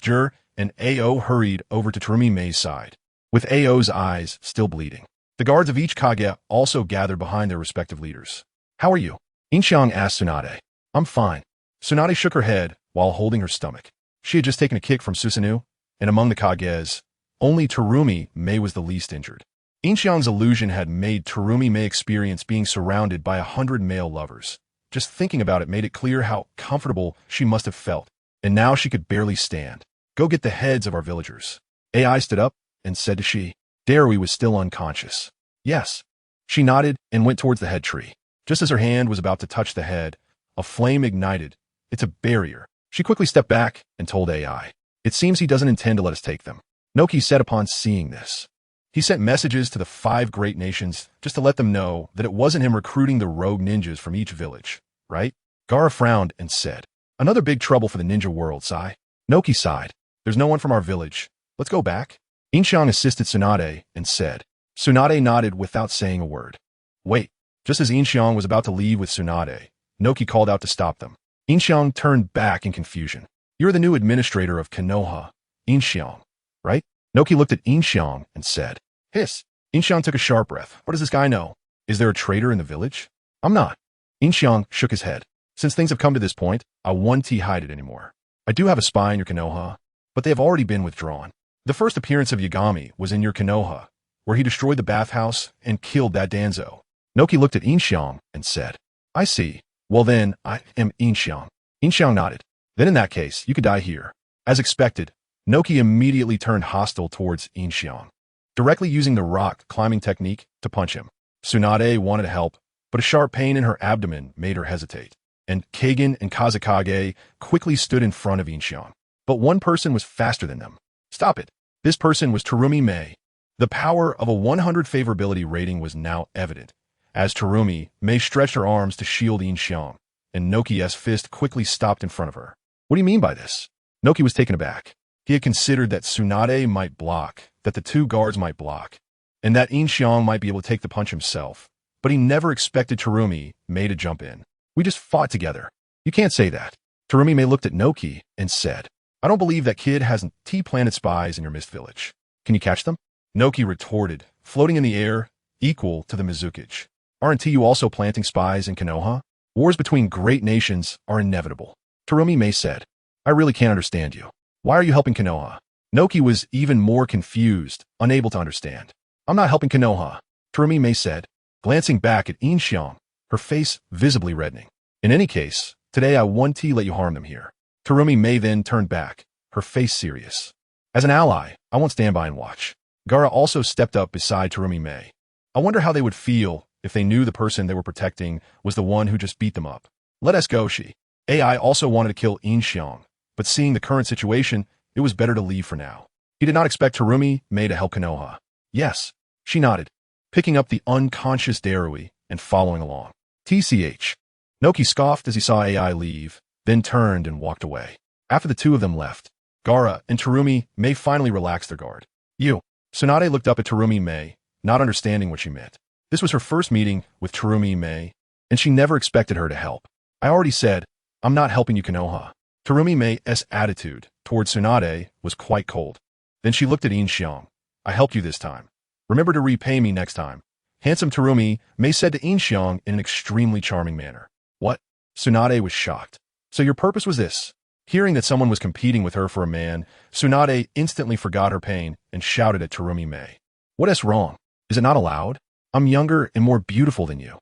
Jur, and Ao hurried over to Terumi Mei's side, with Ao's eyes still bleeding. The guards of each Kage also gathered behind their respective leaders. How are you? Yin Xiang asked Tsunade. I'm fine. Tsunade shook her head while holding her stomach. She had just taken a kick from Susanoo, and among the Kages, only Terumi Mei was the least injured. Yin Xiang's illusion had made Terumi Mei experience being surrounded by 100 male lovers. Just thinking about it made it clear how comfortable she must have felt, and now she could barely stand. Go get the heads of our villagers. Ai stood up and said to she. Darui was still unconscious. Yes. She nodded and went towards the head tree. Just as her hand was about to touch the head, a flame ignited. It's a barrier. She quickly stepped back and told Ai. It seems he doesn't intend to let us take them. Noki said upon seeing this. He sent messages to the 5 great nations just to let them know that it wasn't him recruiting the rogue ninjas from each village, right? Gaara frowned and said, Another big trouble for the ninja world, Sai. Noki sighed. There's no one from our village. Let's go back. Yin Xiang assisted Tsunade and said. Tsunade nodded without saying a word. Wait. Just as Yin Xiang was about to leave with Tsunade, Noki called out to stop them. Yin Xiang turned back in confusion. You're the new administrator of Konoha, Yin Xiang, right? Noki looked at Yin Xiang and said. Hiss. Yin Xiang took a sharp breath. What does this guy know? Is there a traitor in the village? I'm not. Yin Xiang shook his head. Since things have come to this point, I won't hide it anymore. I do have a spy in your Konoha, but they have already been withdrawn. The first appearance of Yagami was in your Konoha, where he destroyed the bathhouse and killed that Danzo. Noki looked at Yin Xiang and said, I see. Well then, I am Yin Xiang. Yin Xiang nodded. Then in that case, you could die here. As expected, Noki immediately turned hostile towards Yin Xiang, directly using the rock climbing technique to punch him. Tsunade wanted to help, but a sharp pain in her abdomen made her hesitate, and Kagen and Kazekage quickly stood in front of Yin Xiang. But one person was faster than them. Stop it. This person was Terumi Mei. The power of a 100 favorability rating was now evident, as Terumi May stretched her arms to shield Yin Xiang, and Noki's fist quickly stopped in front of her. What do you mean by this? Noki was taken aback. He had considered that Tsunade might block, that the two guards might block, and that Yin Xiang might be able to take the punch himself, but he never expected Terumi May to jump in. We just fought together. You can't say that. Terumi May looked at Noki and said, I don't believe that kid has T-Planet spies in your Mist Village. Can you catch them? Noki retorted, floating in the air, equal to the Mizukage. Aren't you also planting spies in Konoha? Wars between great nations are inevitable. Terumi May said, I really can't understand you. Why are you helping Konoha? Noki was even more confused, unable to understand. I'm not helping Konoha, Terumi May said, glancing back at Yin Xiang, her face visibly reddening. In any case, today I won't let you harm them here. Terumi May then turned back, her face serious. As an ally, I won't stand by and watch. Gaara also stepped up beside Terumi May. I wonder how they would feel if they knew the person they were protecting was the one who just beat them up. Let us go, she. AI also wanted to kill Yin Xiang, but seeing the current situation, it was better to leave for now. He did not expect Terumi May to help Konoha. Yes, she nodded, picking up the unconscious Darui and following along. TCH. Noki scoffed as he saw AI leave, then turned and walked away. After the two of them left, Gaara and Terumi May finally relaxed their guard. You. Tsunade looked up at Terumi May, not understanding what she meant. This was her first meeting with Terumi May, and she never expected her to help. I already said, I'm not helping you, Konoha. Terumi May's attitude toward Tsunade was quite cold. Then she looked at Yin Xiang. I helped you this time. Remember to repay me next time. Handsome Terumi May said to Yin Xiang in an extremely charming manner. What? Tsunade was shocked. So your purpose was this? Hearing that someone was competing with her for a man, Tsunade instantly forgot her pain and shouted at Terumi May. What is wrong? Is it not allowed? I'm younger and more beautiful than you.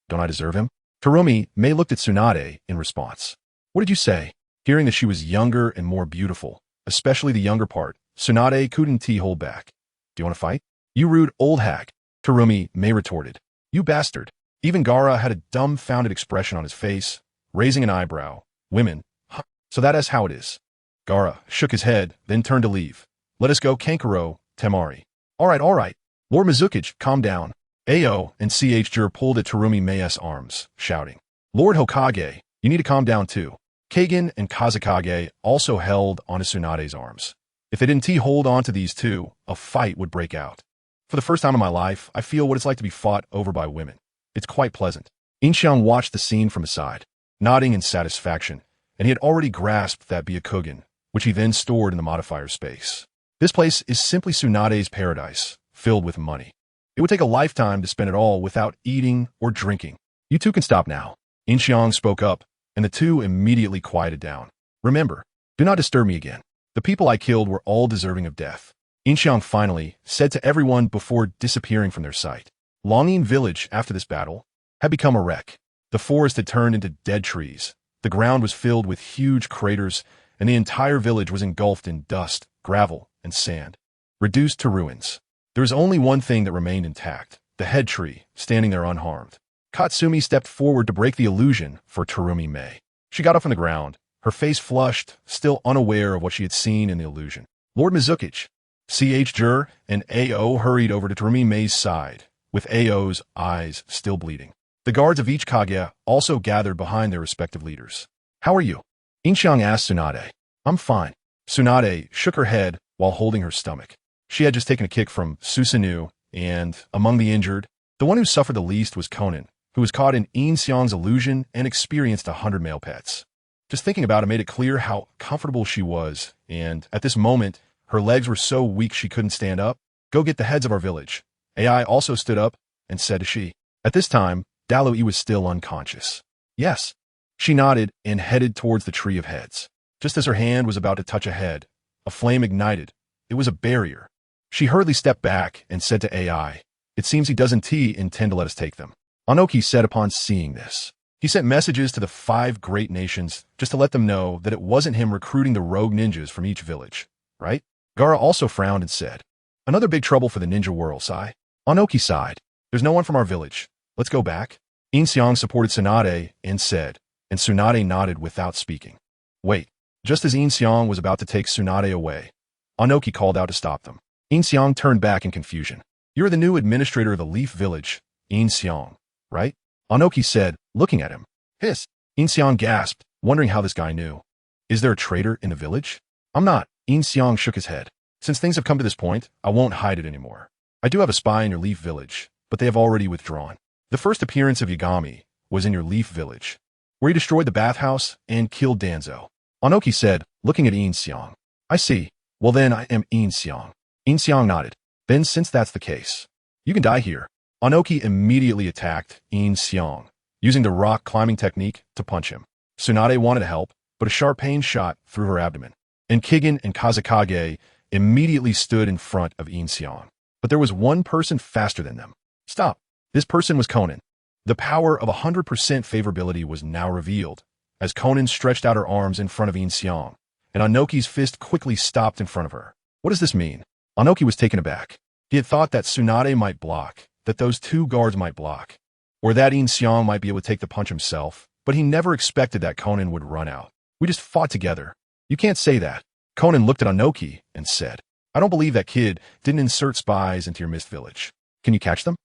Don't I deserve him? Terumi May looked at Tsunade in response. What did you say? Hearing that she was younger and more beautiful, especially the younger part, Tsunade couldn't hold back. Do you want to fight? You rude old hag, Terumi May retorted. You bastard. Even Gaara had a dumbfounded expression on his face, raising an eyebrow. Women. Huh. So that is how it is. Gaara shook his head, then turned to leave. Let us go, Kankuro, Temari. All right. Lord Mizukage, calm down. Ao and Jur pulled at Terumi May's arms, shouting. Lord Hokage, you need to calm down too. Kagen and Kazekage also held onto Tsunade's arms. If they didn't hold on to these two, a fight would break out. For the first time in my life, I feel what it's like to be fought over by women. It's quite pleasant. Yin Xiang watched the scene from his side, nodding in satisfaction, and he had already grasped that Byakugan, which he then stored in the modifier space. This place is simply Tsunade's paradise, filled with money. It would take a lifetime to spend it all without eating or drinking. You two can stop now. Yin Xiang spoke up, and the two immediately quieted down. Remember, do not disturb me again. The people I killed were all deserving of death. Yin Xiang finally said to everyone before disappearing from their sight. Longing Village, after this battle, had become a wreck. The forest had turned into dead trees. The ground was filled with huge craters, and the entire village was engulfed in dust, gravel, and sand, reduced to ruins. There was only one thing that remained intact, the head tree, standing there unharmed. Katsumi stepped forward to break the illusion for Terumi May. She got up from the ground, her face flushed, still unaware of what she had seen in the illusion. Lord Mizukage, Jur and Ao hurried over to Terumi May's side, with Ao's eyes still bleeding. The guards of each Kage also gathered behind their respective leaders. How are you? Yin Xiang asked Tsunade. I'm fine. Tsunade shook her head while holding her stomach. She had just taken a kick from Susanoo, and, among the injured, the one who suffered the least was Conan, who was caught in Yin Xiang's illusion and experienced 100 male pets. Just thinking about it made it clear how comfortable she was, and, at this moment, her legs were so weak she couldn't stand up. Go get the heads of our village. AI also stood up and said to she. At this time, Dalui was still unconscious. Yes. She nodded and headed towards the tree of heads. Just as her hand was about to touch a head, a flame ignited. It was a barrier. She hurriedly stepped back and said to AI, It seems he doesn't intend to let us take them. Anoki said upon seeing this. He sent messages to the 5 great nations just to let them know that it wasn't him recruiting the rogue ninjas from each village, right? Gaara also frowned and said, Another big trouble for the ninja world, Sai. Anoki sighed. There's no one from our village. Let's go back. Yin Xiang supported Tsunade and said, and Tsunade nodded without speaking. Wait. Just as Yin Xiang was about to take Tsunade away, Anoki called out to stop them. Yin Xiang turned back in confusion. You're the new administrator of the Leaf Village, Yin Xiang. right? Anoki said, looking at him. Hiss. Yin Xiang gasped, wondering how this guy knew. Is there a traitor in the village? I'm not. Yin Xiang shook his head. Since things have come to this point, I won't hide it anymore. I do have a spy in your Leaf Village, but they have already withdrawn. The first appearance of Yagami was in your Leaf Village, where he destroyed the bathhouse and killed Danzo. Anoki said, looking at Yin Xiang. I see. Well then, I am Yin Xiang. Yin Xiang nodded. Then since that's the case, you can die here. Anoki immediately attacked Yin Xiang, using the rock climbing technique to punch him. Tsunade wanted to help, but a sharp pain shot through her abdomen. And Kigen and Kazekage immediately stood in front of Yin Xiang. But there was one person faster than them. Stop. This person was Conan. The power of 100% favorability was now revealed, as Conan stretched out her arms in front of Yin Xiang, and Anoki's fist quickly stopped in front of her. What does this mean? Anoki was taken aback. He had thought that Tsunade might block, that those two guards might block, or that Yin Xiang might be able to take the punch himself, but he never expected that Conan would run out. We just fought together. You can't say that. Conan looked at Anoki and said, I don't believe that kid didn't insert spies into your Mist Village. Can you catch them?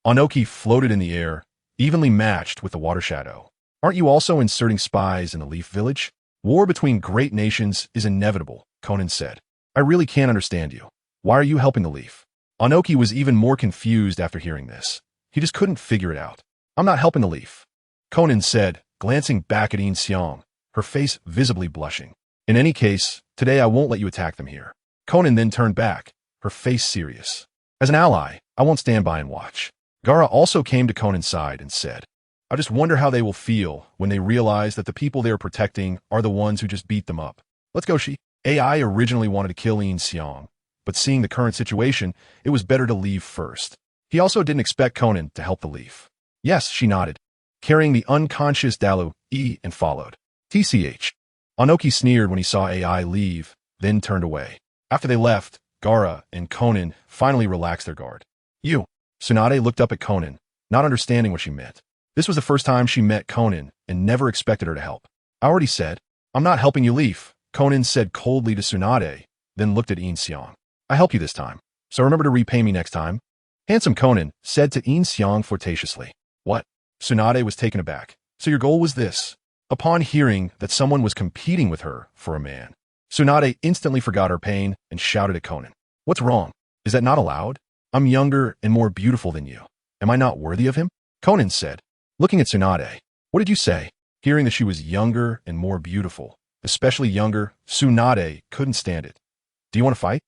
Anoki floated in the air, evenly matched with the water shadow. Aren't you also inserting spies in the Leaf Village? War between great nations is inevitable, Conan said. I really can't understand you. Why are you helping the Leaf? Anoki was even more confused after hearing this. He just couldn't figure it out. I'm not helping the Leaf, Conan said, glancing back at Yin Xiang, her face visibly blushing. In any case, today I won't let you attack them here. Conan then turned back, her face serious. As an ally, I won't stand by and watch. Gaara also came to Conan's side and said, I just wonder how they will feel when they realize that the people they are protecting are the ones who just beat them up. Let's go, she. AI originally wanted to kill Yin Xiang, but seeing the current situation, it was better to leave first. He also didn't expect Conan to help the Leaf. Yes, she nodded, carrying the unconscious Dalu and followed. TCH. Anoki sneered when he saw AI leave, then turned away. After they left, Gaara and Conan finally relaxed their guard. You. Tsunade looked up at Conan, not understanding what she meant. This was the first time she met Conan and never expected her to help. I already said, I'm not helping you, Leaf, Conan said coldly to Tsunade, then looked at Yin Xiang. I help you this time, so remember to repay me next time. Handsome Conan said to Yin Xiang flirtatiously. What? Tsunade was taken aback. So your goal was this? Upon hearing that someone was competing with her for a man, Tsunade instantly forgot her pain and shouted at Conan. What's wrong? Is that not allowed? I'm younger and more beautiful than you. Am I not worthy of him? Conan said, looking at Tsunade. What did you say? Hearing that she was younger and more beautiful, especially younger, Tsunade couldn't stand it. Do you want to fight?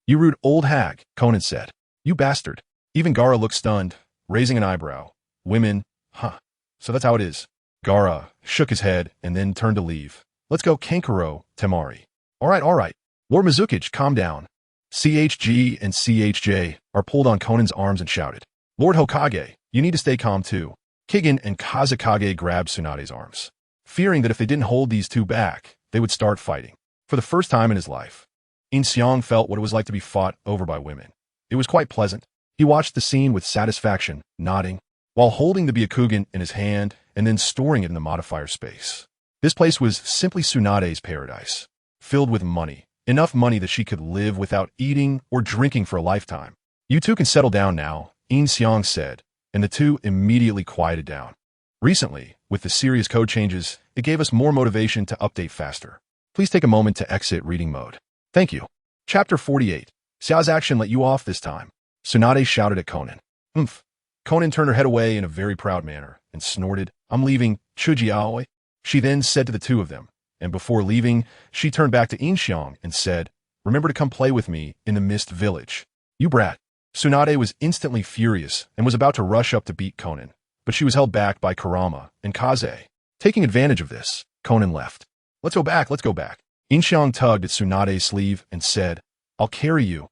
You rude old hag, Conan said. You bastard. Even Gaara looked stunned, raising an eyebrow. Women, huh. So that's how it is. Gaara shook his head and then turned to leave. Let's go, Kankuro, Temari. All right. Lord Mizukic, calm down. CHG and CHJ are pulled on Conan's arms and shouted. Lord Hokage, you need to stay calm too. Kigen and Kazekage grabbed Tsunade's arms, fearing that if they didn't hold these two back, they would start fighting. For the first time in his life, Yin Xiang felt what it was like to be fought over by women. It was quite pleasant. He watched the scene with satisfaction, nodding, while holding the Byakugan in his hand and then storing it in the modifier space. This place was simply Tsunade's paradise, filled with money. Enough money that she could live without eating or drinking for a lifetime. You two can settle down now, Yin Xiang said, and the two immediately quieted down. Recently, with the serious code changes, it gave us more motivation to update faster. Please take a moment to exit reading mode. Thank you. Chapter 48. Xiao's action let you off this time. Tsunade shouted at Conan. Humph. Conan turned her head away in a very proud manner and snorted, I'm leaving, Chujiaoi. She then said to the two of them, and before leaving, she turned back to Yin Xiang and said, remember to come play with me in the Mist Village. You brat. Tsunade was instantly furious and was about to rush up to beat Conan, but she was held back by Kurama and Kaze. Taking advantage of this, Conan left. Let's go back. Yin Xiang tugged at Tsunade's sleeve and said, I'll carry you.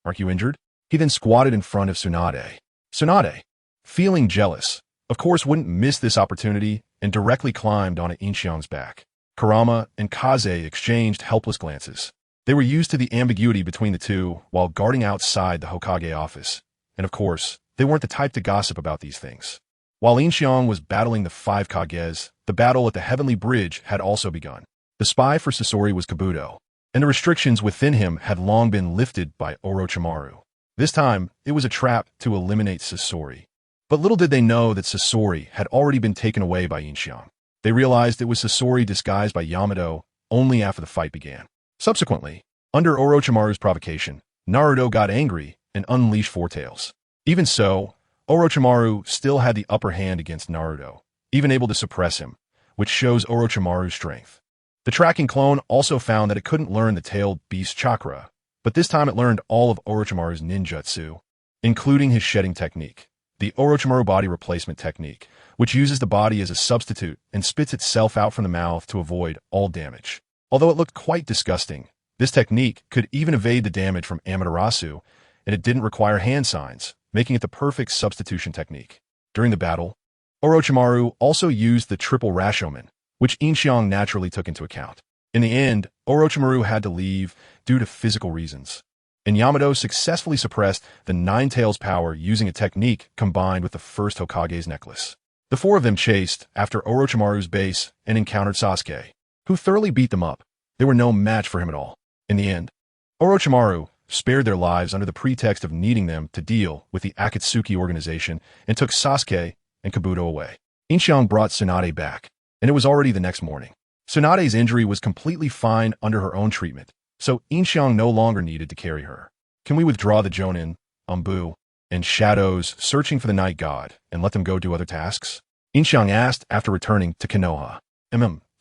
Aren't you injured? He then squatted in front of Tsunade. Tsunade, feeling jealous, of course wouldn't miss this opportunity and directly climbed onto Yin Xiang's back. Kurama and Kaze exchanged helpless glances. They were used to the ambiguity between the two while guarding outside the Hokage office. And of course, they weren't the type to gossip about these things. While Yin Xiang was battling the 5 Kages, the battle at the Heavenly Bridge had also begun. The spy for Sasori was Kabuto, and the restrictions within him had long been lifted by Orochimaru. This time, it was a trap to eliminate Sasori. But little did they know that Sasori had already been taken away by Yin Xiang. They realized it was Sasori disguised by Yamato only after the fight began. Subsequently, under Orochimaru's provocation, Naruto got angry and unleashed Four Tails. Even so, Orochimaru still had the upper hand against Naruto, even able to suppress him, which shows Orochimaru's strength. The tracking clone also found that it couldn't learn the tailed beast chakra, but this time it learned all of Orochimaru's ninjutsu, including his shedding technique, the Orochimaru body replacement technique, which uses the body as a substitute and spits itself out from the mouth to avoid all damage. Although it looked quite disgusting, this technique could even evade the damage from Amaterasu, and it didn't require hand signs, making it the perfect substitution technique. During the battle, Orochimaru also used the triple Rashomon, which Yin Xiang naturally took into account. In the end, Orochimaru had to leave due to physical reasons, and Yamato successfully suppressed the Nine Tails power using a technique combined with the first Hokage's necklace. The four of them chased after Orochimaru's base and encountered Sasuke, who thoroughly beat them up. They were no match for him at all. In the end, Orochimaru spared their lives under the pretext of needing them to deal with the Akatsuki Organization and took Sasuke and Kabuto away. Yin Xiang brought Tsunade back, and it was already the next morning. Tsunade's injury was completely fine under her own treatment, so Yin Xiang no longer needed to carry her. Can we withdraw the Jonin, Umbu, and Shadows searching for the Night God and let them go do other tasks? Yin Xiang asked after returning to Konoha.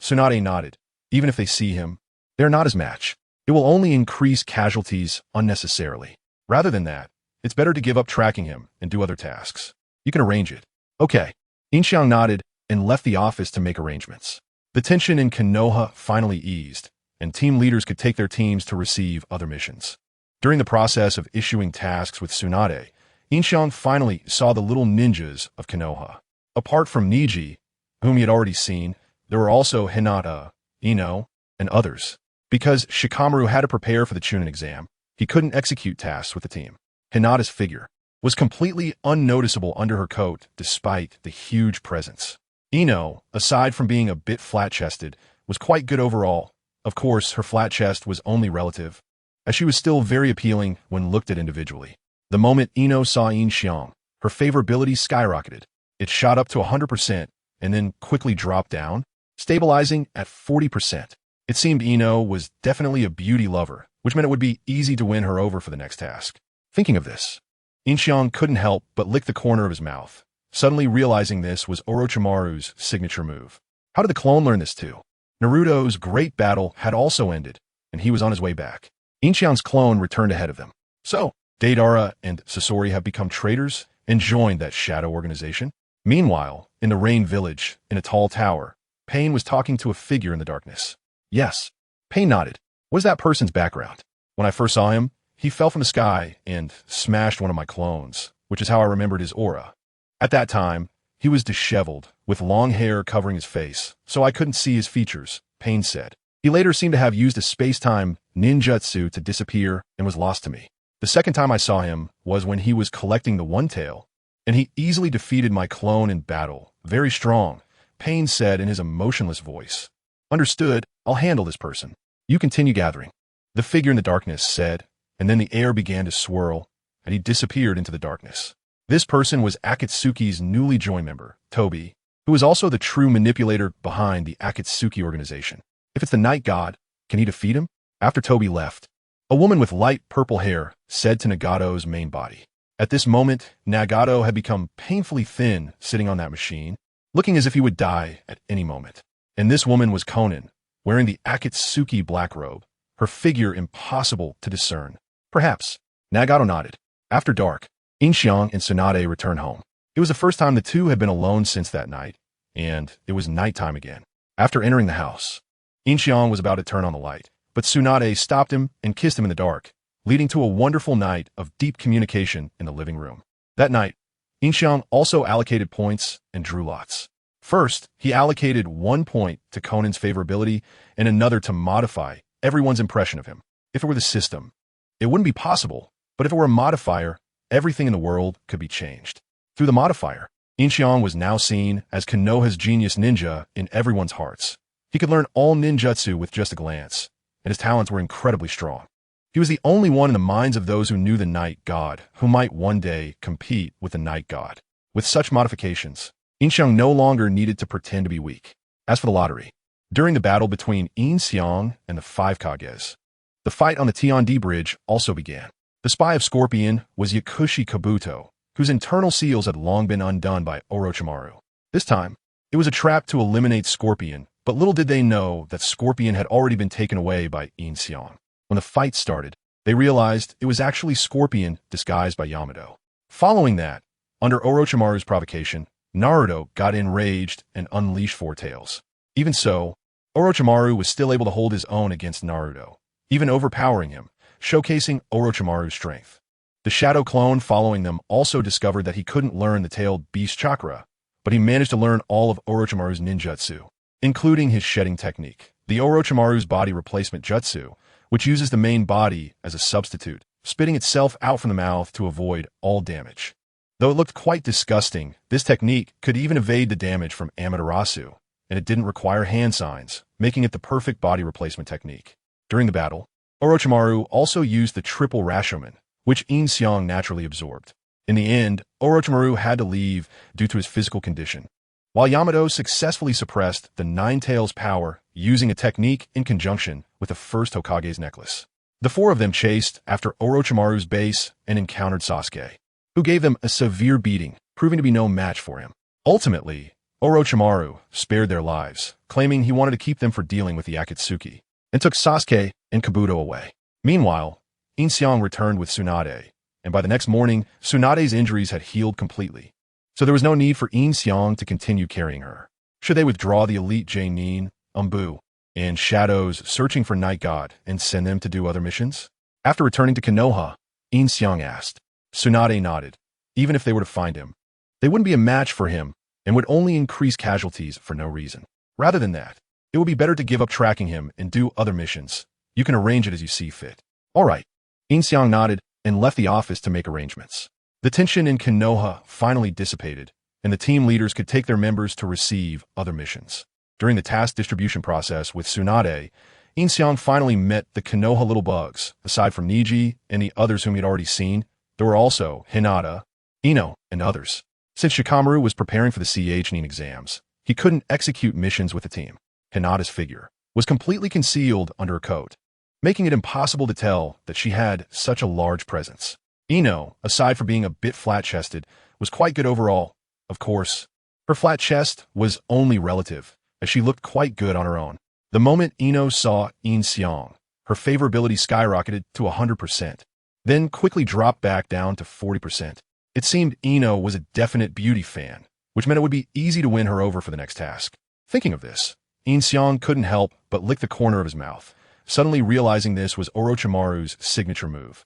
Tsunade nodded. Even if they see him, they're not his match. It will only increase casualties unnecessarily. Rather than that, it's better to give up tracking him and do other tasks. You can arrange it. Okay. Yin Xiang nodded and left the office to make arrangements. The tension in Konoha finally eased, and team leaders could take their teams to receive other missions. During the process of issuing tasks with Tsunade, Yin Xiang finally saw the little ninjas of Konoha. Apart from Niji, whom he had already seen, there were also Hinata, Ino, and others. Because Shikamaru had to prepare for the Chunin exam, he couldn't execute tasks with the team. Hinata's figure was completely unnoticeable under her coat despite the huge presence. Ino, aside from being a bit flat-chested, was quite good overall. Of course, her flat chest was only relative, as she was still very appealing when looked at individually. The moment Ino saw Yin Xiang, her favorability skyrocketed. It shot up to 100% and then quickly dropped down, stabilizing at 40%. It seemed Ino was definitely a beauty lover, which meant it would be easy to win her over for the next task. Thinking of this, Yin Xiang couldn't help but lick the corner of his mouth, suddenly realizing this was Orochimaru's signature move. How did the clone learn this too? Naruto's great battle had also ended, and he was on his way back. Yin Xiang's clone returned ahead of them. So, Deidara and Sasori have become traitors and joined that shadow organization? Meanwhile, in the Rain Village, in a tall tower, Pain was talking to a figure in the darkness. Yes. Pain nodded. What is that person's background? When I first saw him, he fell from the sky and smashed one of my clones, which is how I remembered his aura. At that time, he was disheveled, with long hair covering his face, so I couldn't see his features, Pain said. He later seemed to have used a space-time ninjutsu to disappear and was lost to me. The second time I saw him was when he was collecting the One Tail, and he easily defeated my clone in battle. Very strong, Pain said in his emotionless voice. Understood, I'll handle this person. You continue gathering. The figure in the darkness said, and then the air began to swirl, and he disappeared into the darkness. This person was Akatsuki's newly joined member, Toby, who was also the true manipulator behind the Akatsuki Organization. If it's the Night God, can he defeat him? After Toby left, a woman with light purple hair said to Nagato's main body. At this moment, Nagato had become painfully thin sitting on that machine, looking as if he would die at any moment. And this woman was Konan, wearing the Akatsuki black robe, her figure impossible to discern. Perhaps. Nagato nodded. After dark, Yin Xiang and Tsunade returned home. It was the first time the two had been alone since that night, and it was nighttime again. After entering the house, Yin Xiang was about to turn on the light, but Tsunade stopped him and kissed him in the dark, leading to a wonderful night of deep communication in the living room. That night, Yin Xiang also allocated points and drew lots. First, he allocated 1 point to Conan's favorability and another to modify everyone's impression of him. If it were the system, it wouldn't be possible, but if it were a modifier, everything in the world could be changed. Through the modifier, Yin Xiang was now seen as Konoha's genius ninja in everyone's hearts. He could learn all ninjutsu with just a glance, and his talents were incredibly strong. He was the only one in the minds of those who knew the Night God who might one day compete with the Night God. With such modifications, Yin Xiang no longer needed to pretend to be weak. As for the lottery, during the battle between Yin Xiang and the five Kages, the fight on the Tiandi bridge also began. The spy of Scorpion was Yakushi Kabuto, whose internal seals had long been undone by Orochimaru. This time, it was a trap to eliminate Scorpion, but little did they know that Scorpion had already been taken away by Yin Xiang. When the fight started, they realized it was actually Scorpion disguised by Yamato. Following that, under Orochimaru's provocation, Naruto got enraged and unleashed Four Tails. Even so, Orochimaru was still able to hold his own against Naruto, even overpowering him, showcasing Orochimaru's strength. The Shadow Clone following them also discovered that he couldn't learn the tailed beast chakra, but he managed to learn all of Orochimaru's ninjutsu, including his shedding technique, the Orochimaru's body replacement jutsu, which uses the main body as a substitute, spitting itself out from the mouth to avoid all damage. Though it looked quite disgusting, this technique could even evade the damage from Amaterasu, and it didn't require hand signs, making it the perfect body replacement technique. During the battle, Orochimaru also used the triple Rashomon, which Yin Xiang naturally absorbed. In the end, Orochimaru had to leave due to his physical condition, while Yamato successfully suppressed the Nine Tails' power using a technique in conjunction with the first Hokage's necklace. The four of them chased after Orochimaru's base and encountered Sasuke, who gave them a severe beating, proving to be no match for him. Ultimately, Orochimaru spared their lives, claiming he wanted to keep them for dealing with the Akatsuki, and took Sasuke and Kabuto away. Meanwhile, Yin Xiang returned with Tsunade, and by the next morning, Tsunade's injuries had healed completely, so there was no need for Yin Xiang to continue carrying her. Should they withdraw the elite Jainin, Umbu, and Shadows searching for Night God and send them to do other missions? After returning to Konoha, Yin Xiang asked. Tsunade nodded. Even if they were to find him, they wouldn't be a match for him and would only increase casualties for no reason. Rather than that, it would be better to give up tracking him and do other missions. You can arrange it as you see fit. All right. Yin Xiang nodded and left the office to make arrangements. The tension in Konoha finally dissipated, and the team leaders could take their members to receive other missions. During the task distribution process with Tsunade, Yin Xiang finally met the Konoha little bugs. Aside from Niji and the others whom he'd already seen, there were also Hinata, Ino, and others. Since Shikamaru was preparing for the CHNIN exams, he couldn't execute missions with the team. Hinata's figure was completely concealed under a coat, making it impossible to tell that she had such a large presence. Ino, aside from being a bit flat-chested, was quite good overall. Of course, her flat chest was only relative, as she looked quite good on her own. The moment Ino saw Yin Xiang, her favorability skyrocketed to 100%, then quickly dropped back down to 40%. It seemed Ino was a definite beauty fan, which meant it would be easy to win her over for the next task. Thinking of this, Yin Xiang couldn't help but lick the corner of his mouth, suddenly realizing this was Orochimaru's signature move.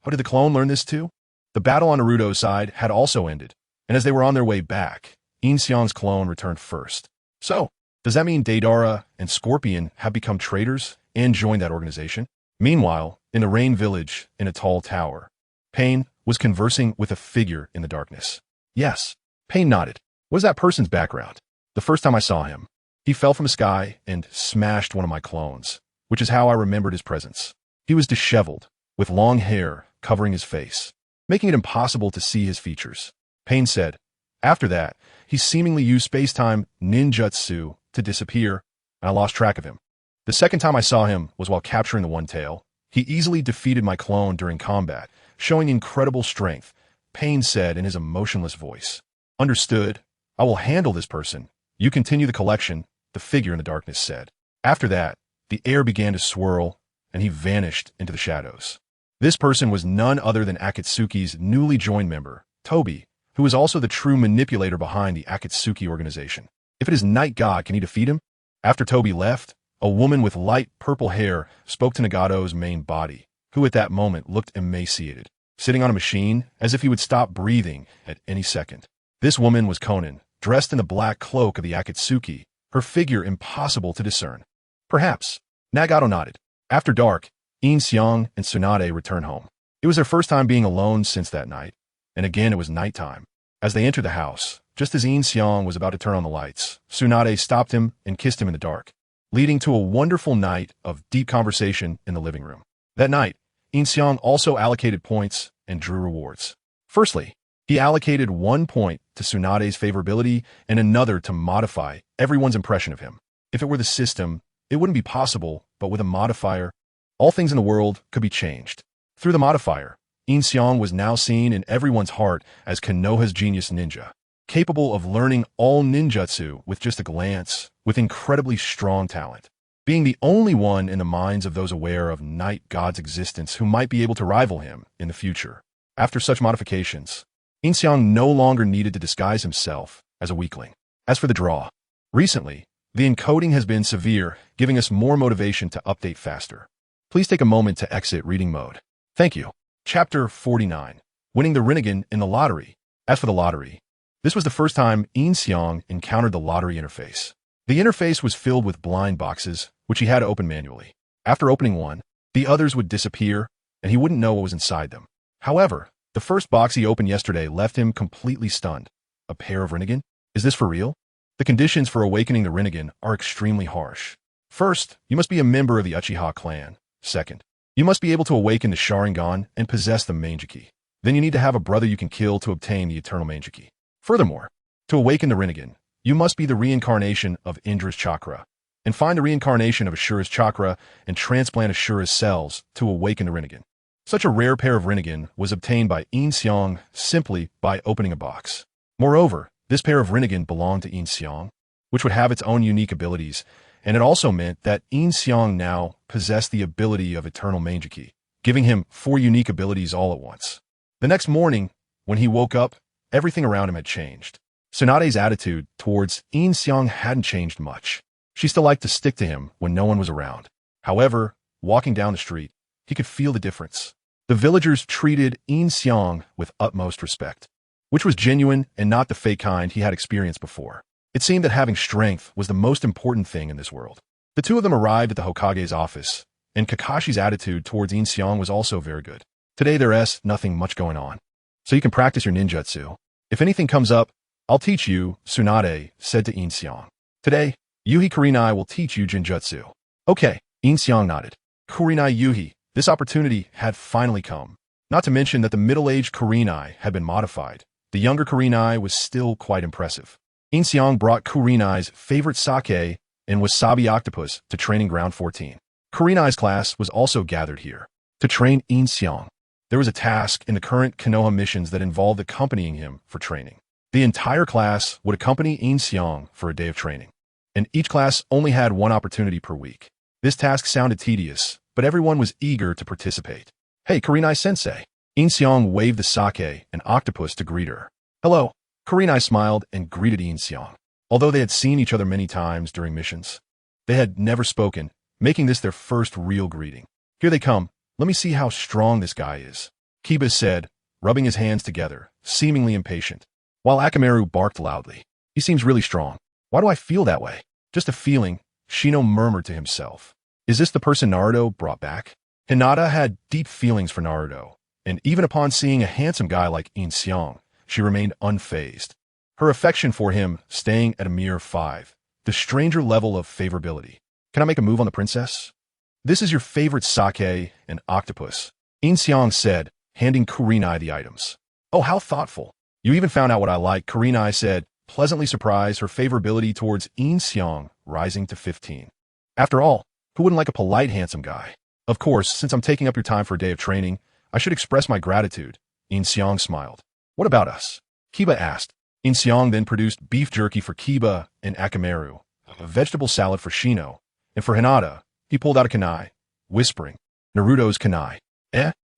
How did the clone learn this too? The battle on Naruto's side had also ended, and as they were on their way back, Yin Xiang's clone returned first. So, does that mean Deidara and Scorpion have become traitors and joined that organization? Meanwhile, in the Rain Village, in a tall tower, Pain was conversing with a figure in the darkness. Yes, Pain nodded. What is that person's background? The first time I saw him, he fell from the sky and smashed one of my clones, which is how I remembered his presence. He was disheveled, with long hair covering his face, making it impossible to see his features. Pain said. After that, he seemingly used space-time ninjutsu to disappear, and I lost track of him. The second time I saw him was while capturing the One Tail. He easily defeated my clone during combat, showing incredible strength, Pain said in his emotionless voice. Understood. I will handle this person. You continue the collection, the figure in the darkness said. After that, the air began to swirl, and he vanished into the shadows. This person was none other than Akatsuki's newly joined member, Toby, who was also the true manipulator behind the Akatsuki Organization. If it is Night God, can he defeat him? After Toby left, a woman with light purple hair spoke to Nagato's main body, who at that moment looked emaciated, sitting on a machine as if he would stop breathing at any second. This woman was Konan, dressed in the black cloak of the Akatsuki, her figure impossible to discern. Perhaps. Nagato nodded. After dark, Yin Xiang and Tsunade returned home. It was their first time being alone since that night, and again it was nighttime. As they entered the house, just as Yin Xiang was about to turn on the lights, Tsunade stopped him and kissed him in the dark, leading to a wonderful night of deep conversation in the living room. That night, Yin Xiang also allocated points and drew rewards. Firstly, he allocated 1 point to Tsunade's favorability and another to modify everyone's impression of him. If it were the system, it wouldn't be possible, but with a modifier, all things in the world could be changed. Through the modifier, Yin Xiang was now seen in everyone's heart as Konoha's genius ninja, capable of learning all ninjutsu with just a glance, with incredibly strong talent. Being the only one in the minds of those aware of Night God's existence who might be able to rival him in the future. After such modifications, Yin Xiang no longer needed to disguise himself as a weakling. As for the draw, recently, the encoding has been severe, giving us more motivation to update faster. Please take a moment to exit reading mode. Thank you. Chapter 49. Winning the Rinnegan in the Lottery. As for the lottery, this was the first time Yin Xiang encountered the lottery interface. The interface was filled with blind boxes, which he had to open manually. After opening one, the others would disappear, and he wouldn't know what was inside them. However, the first box he opened yesterday left him completely stunned. A pair of Rinnegan? Is this for real? The conditions for awakening the Rinnegan are extremely harsh. First, you must be a member of the Uchiha clan. Second, you must be able to awaken the Sharingan and possess the Manjiki. Then you need to have a brother you can kill to obtain the eternal Manjiki. Furthermore, to awaken the Rinnegan, you must be the reincarnation of Indra's chakra, and find the reincarnation of Ashura's chakra and transplant Ashura's cells to awaken the Rinnegan. Such a rare pair of Rinnegan was obtained by Yin Xiang simply by opening a box. Moreover, this pair of Rinnegan belonged to Yin Xiang, which would have its own unique abilities, and it also meant that Yin Xiang now possessed the ability of Eternal Manjiki, giving him 4 unique abilities all at once. The next morning, when he woke up, everything around him had changed. Tsunade's attitude towards Yin Xiang hadn't changed much. She still liked to stick to him when no one was around. However, walking down the street, he could feel the difference. The villagers treated Yin Xiang with utmost respect, which was genuine and not the fake kind he had experienced before. It seemed that having strength was the most important thing in this world. The two of them arrived at the Hokage's office, and Kakashi's attitude towards Yin Xiang was also very good. Today there's nothing much going on, so you can practice your ninjutsu. If anything comes up, I'll teach you, Tsunade said to Yin Xiang. Today, Yuhi Kurenai will teach you Jinjutsu. Okay, Yin Xiang nodded. Kurenai Yuhi, this opportunity had finally come. Not to mention that the middle-aged Kurenai had been modified. The younger Kurenai was still quite impressive. Yin Xiang brought Kurenai's favorite sake and wasabi octopus to training ground 14. Kurenai's class was also gathered here to train Yin Xiang. There was a task in the current Konoha missions that involved accompanying him for training. The entire class would accompany Yin Xiang for a day of training, and each class only had one opportunity per week. This task sounded tedious, but everyone was eager to participate. Hey, Kurenai-sensei. Yin Xiang waved the sake and octopus to greet her. Hello. Kurenai smiled and greeted Yin Xiang. Although they had seen each other many times during missions, they had never spoken, making this their first real greeting. Here they come. Let me see how strong this guy is, Kiba said, rubbing his hands together, seemingly impatient, while Akamaru barked loudly. He seems really strong. Why do I feel that way? Just a feeling, Shino murmured to himself. Is this the person Naruto brought back? Hinata had deep feelings for Naruto, and even upon seeing a handsome guy like Yin Xiang, she remained unfazed. Her affection for him staying at a mere 5, the stranger level of favorability. Can I make a move on the princess? This is your favorite sake and octopus, Yin Xiang said, handing Kurenai the items. Oh, how thoughtful. You even found out what I like, Kurenai said, pleasantly surprised, her favorability towards Yin Xiang rising to 15. After all, who wouldn't like a polite, handsome guy? Of course, since I'm taking up your time for a day of training, I should express my gratitude. Yin Xiang smiled. What about us? Kiba asked. Yin Xiang then produced beef jerky for Kiba and Akamaru, a vegetable salad for Shino, and for Hinata, he pulled out a kunai, whispering, Naruto's kunai.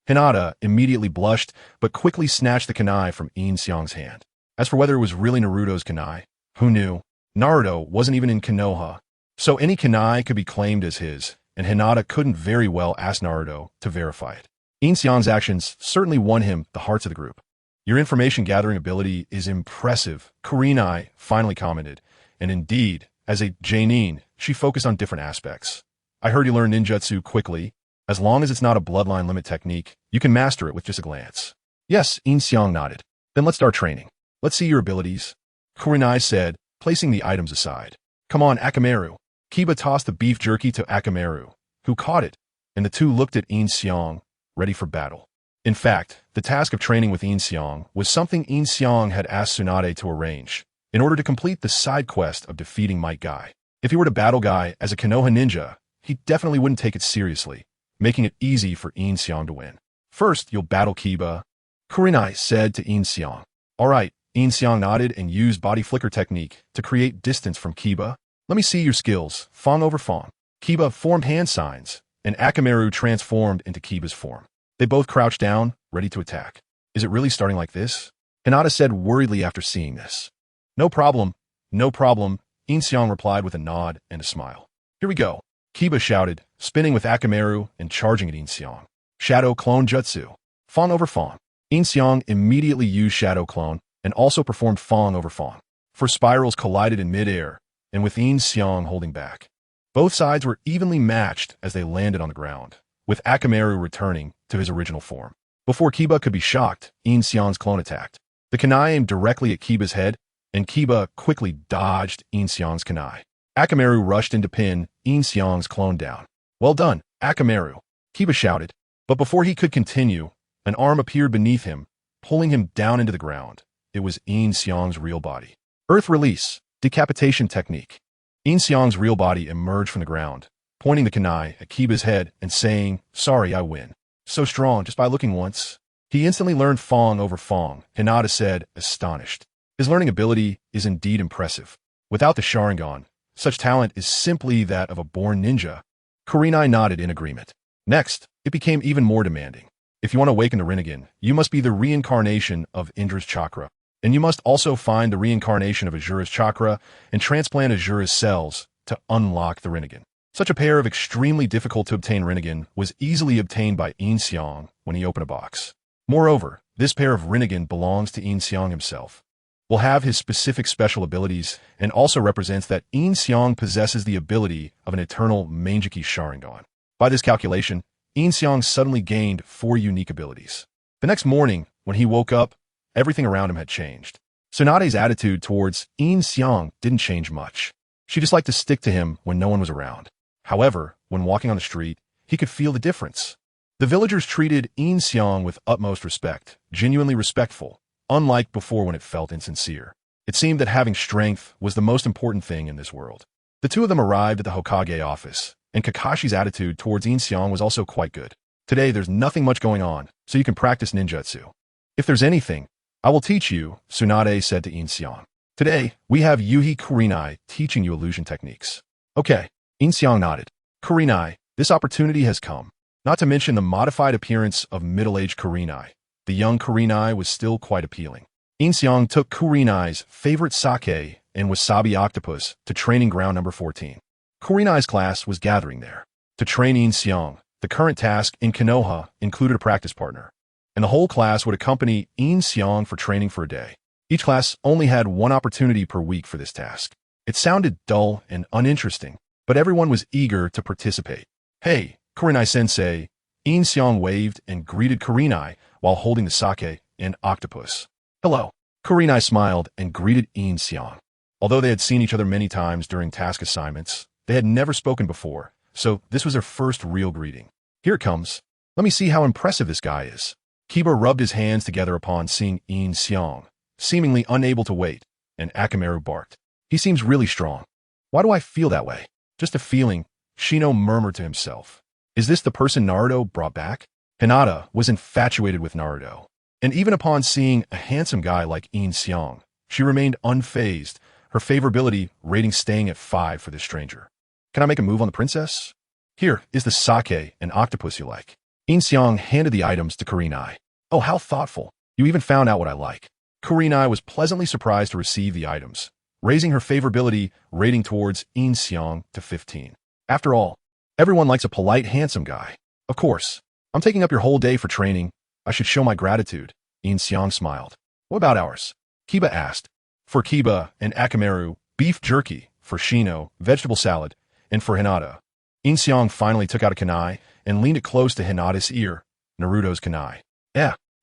Hinata immediately blushed, but quickly snatched the kunai from Yin Xiang's hand. As for whether it was really Naruto's kunai, who knew? Naruto wasn't even in Konoha, so any kunai could be claimed as his, and Hinata couldn't very well ask Naruto to verify it. Yin Xiang's actions certainly won him the hearts of the group. Your information gathering ability is impressive, Kurenai finally commented, and indeed, as a Jainin, she focused on different aspects. I heard you learn ninjutsu quickly. As long as it's not a bloodline limit technique, you can master it with just a glance. Yes, Yin Xiang nodded. Then let's start training. Let's see your abilities, Kurenai said, placing the items aside. Come on, Akamaru. Kiba tossed the beef jerky to Akamaru, who caught it, and the two looked at Yin Xiang, ready for battle. In fact, the task of training with Yin Xiang was something Yin Xiang had asked Tsunade to arrange in order to complete the side quest of defeating Might Guy. If he were to battle Guy as a Konoha ninja, he definitely wouldn't take it seriously, making it easy for Yin Xiang to win. First, you'll battle Kiba, Kurenai said to Yin Xiang. All right, Yin Xiang nodded and used body flicker technique to create distance from Kiba. Let me see your skills, Fong over Fong. Kiba formed hand signs, and Akamaru transformed into Kiba's form. They both crouched down, ready to attack. Is it really starting like this? Hinata said worriedly after seeing this. No problem, no problem, Yin Xiang replied with a nod and a smile. Here we go, Kiba shouted, spinning with Akamaru and charging at Yin Xiang. Shadow Clone Jutsu. Fong over Fong. Yin Xiang immediately used Shadow Clone and also performed Fong over Fong. For spirals collided in midair, and with Yin Xiang holding back. Both sides were evenly matched as they landed on the ground, with Akamaru returning to his original form. Before Kiba could be shocked, Yin Xiang's clone attacked. The kunai aimed directly at Kiba's head, and Kiba quickly dodged Yin Xiang's kunai. Akamaru rushed in to pin Yin Xiang's clone down. Well done, Akamaru, Kiba shouted. But before he could continue, an arm appeared beneath him, pulling him down into the ground. It was Yin Xiang's real body. Earth release, decapitation technique. Yin Xiang's real body emerged from the ground, pointing the kunai at Kiba's head and saying, "Sorry, I win." So strong just by looking once. He instantly learned Fong over Fong, Hinata said, astonished. His learning ability is indeed impressive. Without the Sharingan, such talent is simply that of a born ninja. Kurenai nodded in agreement. Next, it became even more demanding. If you want to awaken the Rinnegan, you must be the reincarnation of Indra's chakra. And you must also find the reincarnation of Azura's chakra and transplant Azura's cells to unlock the Rinnegan. Such a pair of extremely difficult-to-obtain Rinnegan was easily obtained by Yin Xiang when he opened a box. Moreover, this pair of Rinnegan belongs to Yin Xiang himself, will have his specific special abilities, and also represents that Yin Xiang possesses the ability of an eternal Mangeki Sharingan. By this calculation, Yin Xiang suddenly gained 4 unique abilities. The next morning, when he woke up, everything around him had changed. Tsunade's attitude towards Yin Xiang didn't change much. She just liked to stick to him when no one was around. However, when walking on the street, he could feel the difference. The villagers treated Yin Xiang with utmost respect, genuinely respectful, unlike before when it felt insincere. It seemed that having strength was the most important thing in this world. The two of them arrived at the Hokage office, and Kakashi's attitude towards Yin Xiang was also quite good. Today there's nothing much going on, so you can practice ninjutsu. If there's anything, I will teach you, Tsunade said to Yin Xiang. Today, we have Yuhi Kurenai teaching you illusion techniques. Okay, Yin Xiang nodded. Kurenai, this opportunity has come. Not to mention the modified appearance of middle-aged Kurenai. The young Kurenai was still quite appealing. Yin Xiang took Kurenai's favorite sake and wasabi octopus to training ground number 14. Kurenai's class was gathering there. To train Yin Xiang, the current task in Konoha included a practice partner, and the whole class would accompany Yin Xiang for training for a day. Each class only had 1 opportunity per week for this task. It sounded dull and uninteresting, but everyone was eager to participate. Hey, Kurenai-sensei, Yin Xiang waved and greeted Kurenai while holding the sake and octopus. Hello. Kurenai smiled and greeted Yin Xiang. Although they had seen each other many times during task assignments, they had never spoken before, so this was their first real greeting. Here it comes. Let me see how impressive this guy is. Kiba rubbed his hands together upon seeing Yin Xiang, seemingly unable to wait, and Akamaru barked. He seems really strong. Why do I feel that way? Just a feeling, Shino murmured to himself. Is this the person Naruto brought back? Hinata was infatuated with Naruto, and even upon seeing a handsome guy like Yin Xiang, she remained unfazed, her favorability rating staying at 5 for this stranger. Can I make a move on the princess? Here is the sake and octopus you like. Yin Xiang handed the items to Kurenai. Oh, how thoughtful. You even found out what I like. Kurenai was pleasantly surprised to receive the items, raising her favorability rating towards Yin Xiang to 15. After all, everyone likes a polite, handsome guy. Of course, I'm taking up your whole day for training. I should show my gratitude. Yin Xiang smiled. What about ours? Kiba asked. For Kiba and Akamaru, beef jerky. For Shino, vegetable salad. And for Hinata, Yin Xiang finally took out a kunai and leaned it close to Hinata's ear, Naruto's kunai.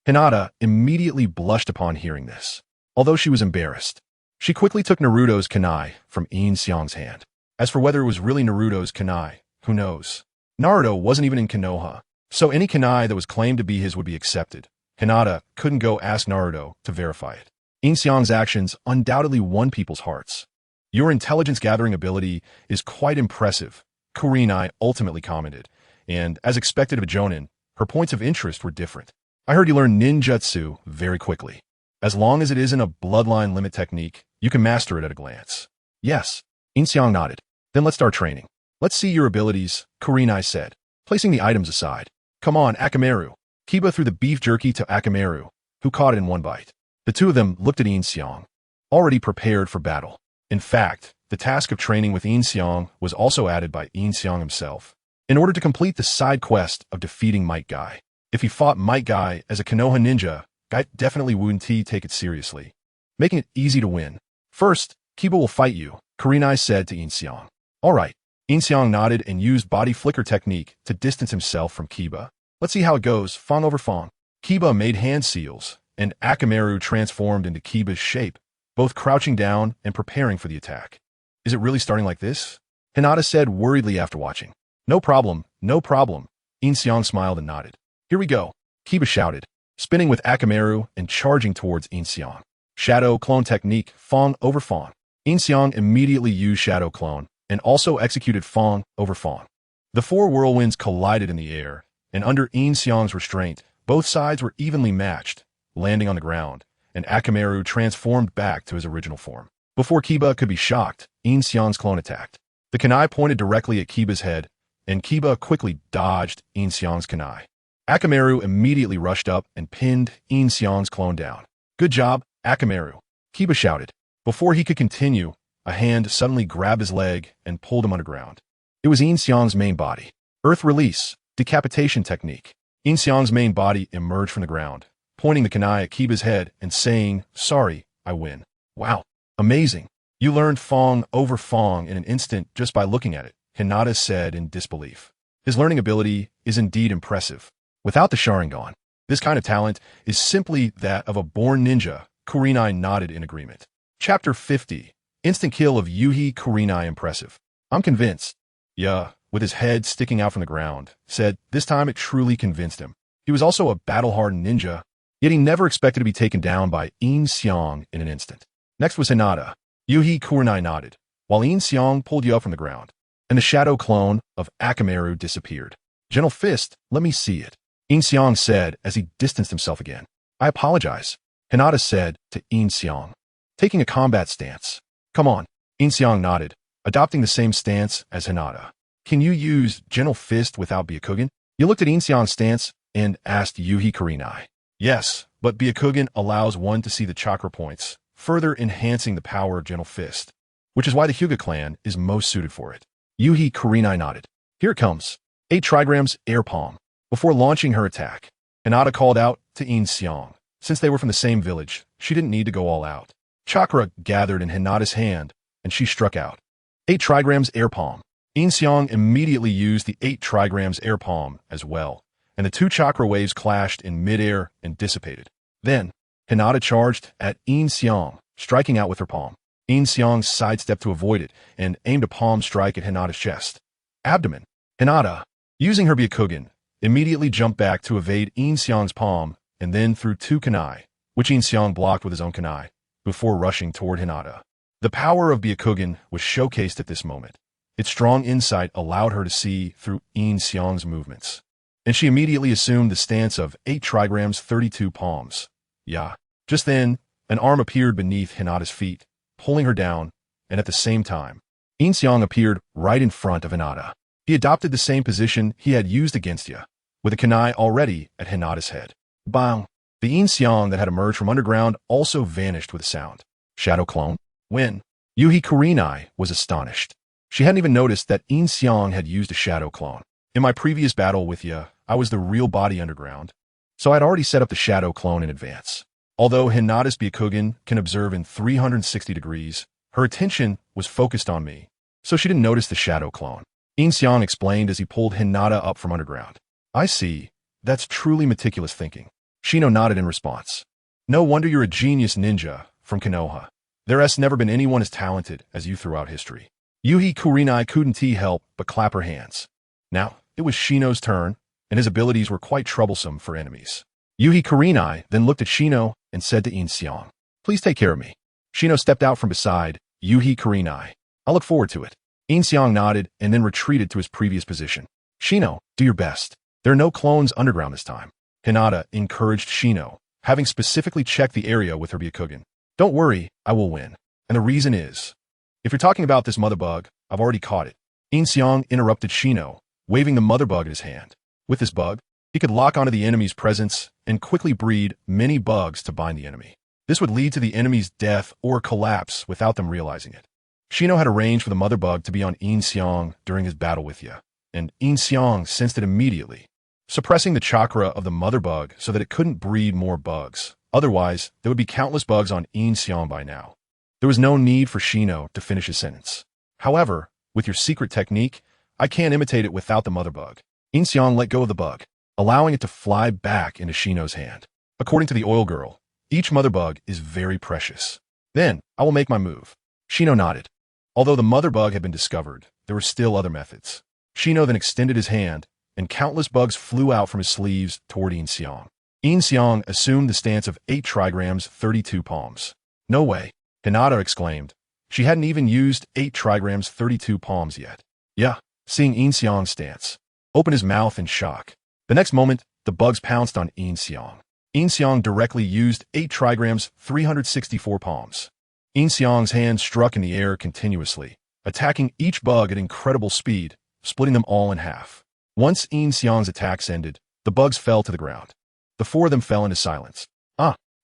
Hinata immediately blushed upon hearing this. Although she was embarrassed, she quickly took Naruto's kunai from Yin Xiang's hand. As for whether it was really Naruto's kunai, who knows? Naruto wasn't even in Konoha, So any kunai that was claimed to be his would be accepted. Hinata couldn't go ask Naruto to verify it. Yin Xiang's actions undoubtedly won people's hearts. Your intelligence-gathering ability is quite impressive, Kurenai ultimately commented, and, as expected of a jonin, her points of interest were different. I heard you learn ninjutsu very quickly. As long as it isn't a bloodline limit technique, you can master it at a glance. Yes, Yin Xiang nodded. Then let's start training. Let's see your abilities, Kurenai said, placing the items aside. Come on, Akamaru. Kiba threw the beef jerky to Akamaru, who caught it in one bite. The two of them looked at Yin Xiang, already prepared for battle. In fact, the task of training with Yin Xiang was also added by Yin Xiang himself, in order to complete the side quest of defeating Might Guy. If he fought Might Guy as a Konoha ninja, Guy definitely wouldn't take it seriously, making it easy to win. First, Kiba will fight you, Kurenai said to Yin Xiang. All right. Yin Xiang nodded and used body flicker technique to distance himself from Kiba. Let's see how it goes, Fong over Fong. Kiba made hand seals, and Akamaru transformed into Kiba's shape, both crouching down and preparing for the attack. Is it really starting like this? Hinata said worriedly after watching. No problem, no problem. Yin Xiang smiled and nodded. Here we go, Kiba shouted, spinning with Akamaru and charging towards Yin Xiang. Shadow clone technique, Fong over Fong. Yin Xiang immediately used shadow clone, and also executed Fong over Fong. The four whirlwinds collided in the air, and under Yin Xiang's restraint, both sides were evenly matched, landing on the ground, and Akamaru transformed back to his original form. Before Kiba could be shocked, Yin Xiang's clone attacked. The kunai pointed directly at Kiba's head, and Kiba quickly dodged Yin Xiang's kunai. Akamaru immediately rushed up and pinned Yin Xiang's clone down. Good job, Akamaru, Kiba shouted. Before he could continue, a hand suddenly grabbed his leg and pulled him underground. It was Yin Xiang's main body. Earth release, decapitation technique. Yin Xiang's main body emerged from the ground, pointing the kunai at Kiba's head and saying, "Sorry, I win." Wow, amazing. You learned Fong over Fong in an instant just by looking at it, Hinata said in disbelief. His learning ability is indeed impressive. Without the Sharingan, this kind of talent is simply that of a born ninja, Kurenai nodded in agreement. Chapter 50. Instant kill of Yuhi Kurenai impressive. I'm convinced. Yeah, with his head sticking out from the ground, said this time it truly convinced him. He was also a battle-hardened ninja, yet he never expected to be taken down by Yin Xiang in an instant. Next was Hinata. Yuhi Kurenai nodded, while Yin Xiang pulled you up from the ground, and the shadow clone of Akamaru disappeared. Gentle fist, let me see it, Yin Xiang said as he distanced himself again. I apologize, Hinata said to Yin Xiang, taking a combat stance. Come on, Yin Xiang nodded, adopting the same stance as Hinata. Can you use gentle fist without Byakugan? You looked at Yin Xiang's stance and asked Yuhi Kurenai. Yes, but Byakugan allows one to see the chakra points, further enhancing the power of gentle fist, which is why the Hyuga clan is most suited for it. Yuhi Kurenai nodded. Here it comes. 8 trigrams air palm. Before launching her attack, Hinata called out to Yin Xiang. Since they were from the same village, she didn't need to go all out. Chakra gathered in Hinata's hand, and she struck out. 8 trigrams air palm. Yin Xiang immediately used the 8 trigrams air palm as well, and the 2 chakra waves clashed in midair and dissipated. Then, Hinata charged at Yin Xiang, striking out with her palm. Yin Xiang sidestepped to avoid it and aimed a palm strike at Hinata's chest. Abdomen. Hinata, using her Byakugan, immediately jumped back to evade Yin Xiang's palm and then threw 2 kunai, which Yin Xiang blocked with his own kunai, before rushing toward Hinata. The power of Byakugan was showcased at this moment. Its strong insight allowed her to see through Yin Xiang's movements, and she immediately assumed the stance of 8 trigrams 32 palms. Yeah. Just then, an arm appeared beneath Hinata's feet, pulling her down, and at the same time, Yin Xiang appeared right in front of Hinata. He adopted the same position he had used against Ya, with a kunai already at Hinata's head. Bang! The Yin Xiang that had emerged from underground also vanished with a sound. Shadow clone? When? Yuhi Kurenai was astonished. She hadn't even noticed that Yin Xiang had used a shadow clone. In my previous battle with Ya, I was the real body underground, so I had already set up the shadow clone in advance. Although Hinata's Byakugan can observe in 360 degrees, her attention was focused on me, so she didn't notice the shadow clone. Yin Xiang explained as he pulled Hinata up from underground. I see. That's truly meticulous thinking. Shino nodded in response. No wonder you're a genius ninja from Konoha. There has never been anyone as talented as you throughout history. Yuhi Kurenai couldn't help but clap her hands. Now, it was Shino's turn, and his abilities were quite troublesome for enemies. Yuhi Kurenai then looked at Shino and said to Yin Xiang, "Please take care of me." Shino stepped out from beside Yuhi Kurenai. "I'll look forward to it." Yin Xiang nodded and then retreated to his previous position. "Shino, do your best. There are no clones underground this time." Hinata encouraged Shino, having specifically checked the area with her Byakugan. "Don't worry, I will win. And the reason is, if you're talking about this mother bug, I've already caught it." Yin Xiang interrupted Shino, waving the mother bug in his hand. With this bug, he could lock onto the enemy's presence and quickly breed many bugs to bind the enemy. This would lead to the enemy's death or collapse without them realizing it. Shino had arranged for the mother bug to be on Yin Xiang during his battle with Ya, and Yin Xiang sensed it immediately, suppressing the chakra of the mother bug so that it couldn't breed more bugs. Otherwise, there would be countless bugs on Yin Xiang by now. There was no need for Shino to finish his sentence. "However, with your secret technique, I can't imitate it without the mother bug." Yin Xiang let go of the bug, allowing it to fly back into Shino's hand. According to the oil girl, each mother bug is very precious. "Then, I will make my move." Shino nodded. Although the mother bug had been discovered, there were still other methods. Shino then extended his hand, and countless bugs flew out from his sleeves toward Yin Xiang. Yin Xiang assumed the stance of 8 trigrams, 32 palms. "No way," Hinata exclaimed. She hadn't even used 8 trigrams, 32 palms yet. Yeah, seeing Yin Xiang's stance, opened his mouth in shock. The next moment, the bugs pounced on Yin Xiang. Yin Xiang directly used 8 trigrams, 364 palms. Yin Xiang's hand struck in the air continuously, attacking each bug at incredible speed, splitting them all in half. Once Yin Xiang's attacks ended, the bugs fell to the ground. The 4 of them fell into silence.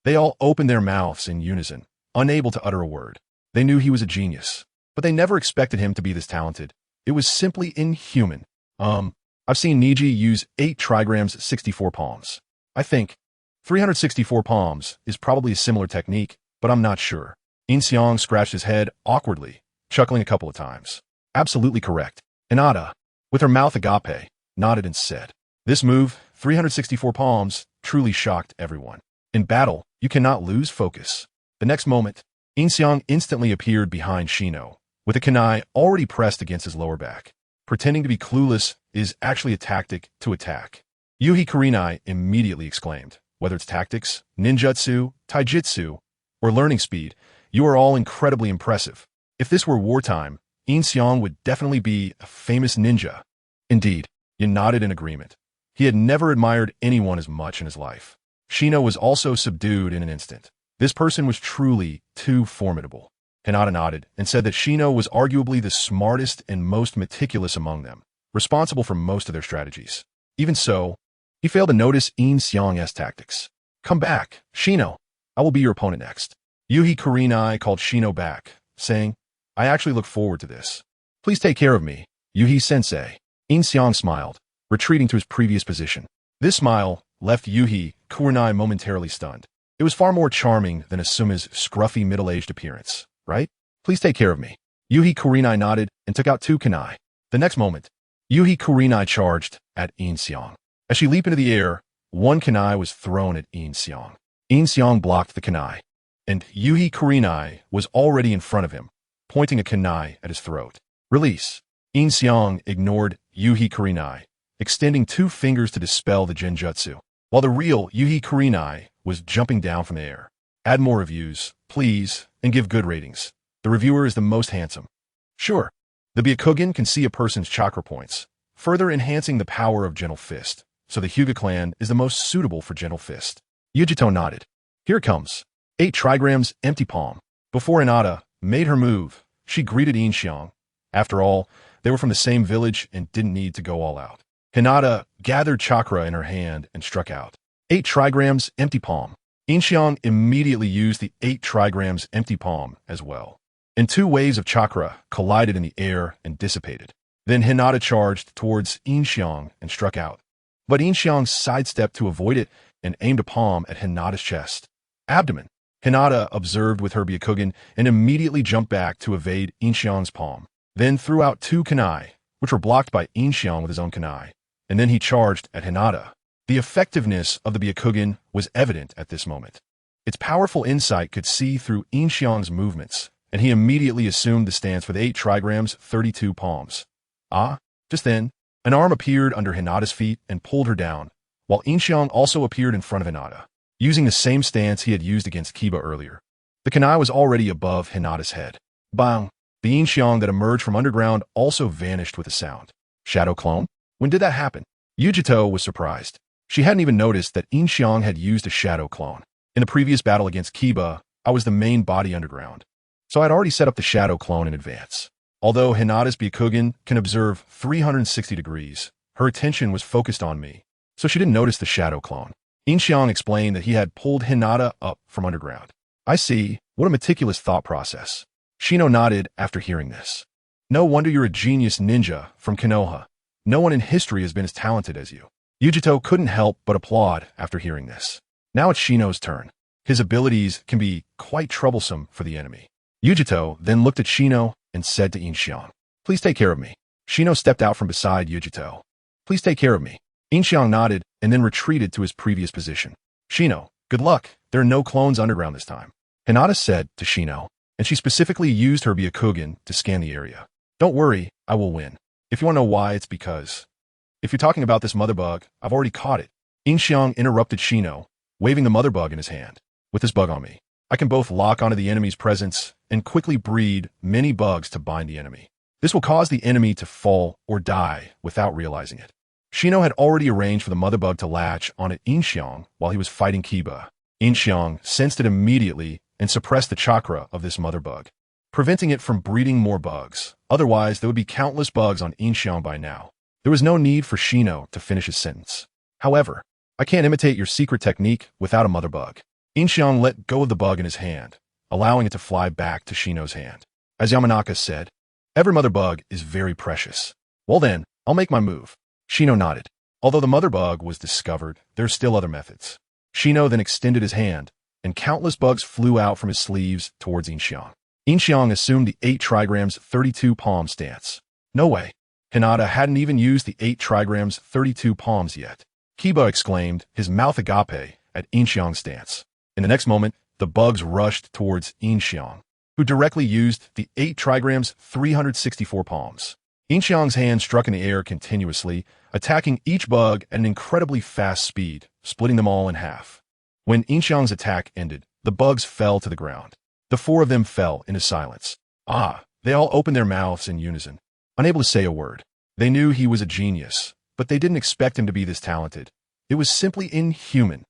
They all opened their mouths in unison, unable to utter a word. They knew he was a genius, but they never expected him to be this talented. It was simply inhuman. I've seen Niji use 8 trigrams, 64 palms. I think 364 palms is probably a similar technique, but I'm not sure. Yin Xiang scratched his head awkwardly, chuckling a couple of times. Absolutely correct. Hinata, with her mouth agape, nodded and said, "This move, 364 palms, truly shocked everyone. In battle, you cannot lose focus." The next moment, Yin Xiang instantly appeared behind Shino, with a kunai already pressed against his lower back. Pretending to be clueless is actually a tactic to attack. Yuhi Kurenai immediately exclaimed, "Whether it's tactics, ninjutsu, taijutsu, or learning speed, you are all incredibly impressive. If this were wartime, Yin Xiang would definitely be a famous ninja." Indeed, Yin nodded in agreement. He had never admired anyone as much in his life. Shino was also subdued in an instant. This person was truly too formidable. Hinata nodded and said that Shino was arguably the smartest and most meticulous among them, responsible for most of their strategies. Even so, he failed to notice Yin Xiang's tactics. "Come back, Shino. I will be your opponent next." Yuhi Kurenai called Shino back, saying, "I actually look forward to this. Please take care of me, Yuhi-sensei." Yin Xiang smiled, retreating to his previous position. This smile left Yuhi Kurenai momentarily stunned. It was far more charming than Asuma's scruffy middle-aged appearance, right? "Please take care of me." Yuhi Kurenai nodded and took out 2 kunai. The next moment, Yuhi Kurenai charged at Yin Xiang. As she leaped into the air, 1 kunai was thrown at Yin Xiang. Yin Xiang blocked the kunai, and Yuhi Kurenai was already in front of him, pointing a kunai at his throat. "Release." Yin Xiang ignored Yuhi Kurenai, extending 2 fingers to dispel the genjutsu, while the real Yuhi Kurenai was jumping down from the air. Add more reviews, please, and give good ratings. The reviewer is the most handsome. Sure, the Byakugan can see a person's chakra points, further enhancing the power of Gentle Fist, so the Hyuga clan is the most suitable for Gentle Fist. Yujito nodded. Here it comes. 8 trigrams, empty palm. Before Hinata made her move, she greeted Yin Xiang. After all, they were from the same village and didn't need to go all out. Hinata gathered chakra in her hand and struck out. 8 trigrams, empty palm. Yin Xiang immediately used the 8 trigrams empty palm as well, and 2 waves of chakra collided in the air and dissipated. Then Hinata charged towards Yin Xiang and struck out. But Yin Xiang sidestepped to avoid it and aimed a palm at Hinata's chest. Abdomen. Hinata observed with her Byakugan and immediately jumped back to evade Yin Xiang's palm. Then threw out 2 kunai, which were blocked by Yin Xiang with his own kunai, and then he charged at Hinata. The effectiveness of the Byakugan was evident at this moment. Its powerful insight could see through Yin Xiang's movements, and he immediately assumed the stance with 8 trigrams, 32 palms. Just then, An arm appeared under Hinata's feet and pulled her down, while Yin Xiang also appeared in front of Hinata, using the same stance he had used against Kiba earlier. The kunai was already above Hinata's head. Bang! The Yin Xiang that emerged from underground also vanished with a sound. Shadow clone? When did that happen? Yujito was surprised. She hadn't even noticed that Yin Xiang had used a shadow clone. In the previous battle against Kiba, I was the main body underground, so I'd already set up the shadow clone in advance. Although Hinata's Byakugan can observe 360 degrees, her attention was focused on me, so she didn't notice the shadow clone. Yin Xiang explained that he had pulled Hinata up from underground. I see. What a meticulous thought process. Shino nodded after hearing this. No wonder you're a genius ninja from Konoha. No one in history has been as talented as you. Yujito couldn't help but applaud after hearing this. Now it's Shino's turn. His abilities can be quite troublesome for the enemy. Yujito then looked at Shino and said to Yin Xiang, "Please take care of me." Shino stepped out from beside Yujito. "Please take care of me." Yin Xiang nodded and then retreated to his previous position. "Shino, good luck. There are no clones underground this time," Hinata said to Shino, and she specifically used her Byakugan to scan the area. "Don't worry, I will win. If you want to know why, it's because if you're talking about this mother bug, I've already caught it." Yin Xiang interrupted Shino, waving the mother bug in his hand. "With this bug on me, I can both lock onto the enemy's presence and quickly breed many bugs to bind the enemy. This will cause the enemy to fall or die without realizing it." Shino had already arranged for the mother bug to latch on at Yin Xiang while he was fighting Kiba. Yin Xiang sensed it immediately and suppressed the chakra of this mother bug, preventing it from breeding more bugs. Otherwise, there would be countless bugs on Yin Xiang by now. There was no need for Shino to finish his sentence. "However, I can't imitate your secret technique without a mother bug." Yin Xiang let go of the bug in his hand, allowing it to fly back to Shino's hand. As Yamanaka said, "Every mother bug is very precious." "Well then, I'll make my move." Shino nodded. Although the mother bug was discovered, there are still other methods. Shino then extended his hand, and countless bugs flew out from his sleeves towards Yin Xiang. Yin Xiang assumed the 8 trigrams 32 palm stance. No way. Hinata hadn't even used the 8 trigrams 32 palms yet. Kiba exclaimed, his mouth agape at Yin Xiang's stance. In the next moment, the bugs rushed towards Yin Xiang, who directly used the 8 trigrams 364 palms. Yin Xiang's hand struck in the air continuously, attacking each bug at an incredibly fast speed, splitting them all in half. When Yin Xiang's attack ended, the bugs fell to the ground. The 4 of them fell into silence. They all opened their mouths in unison, unable to say a word. They knew he was a genius, but they didn't expect him to be this talented. It was simply inhuman.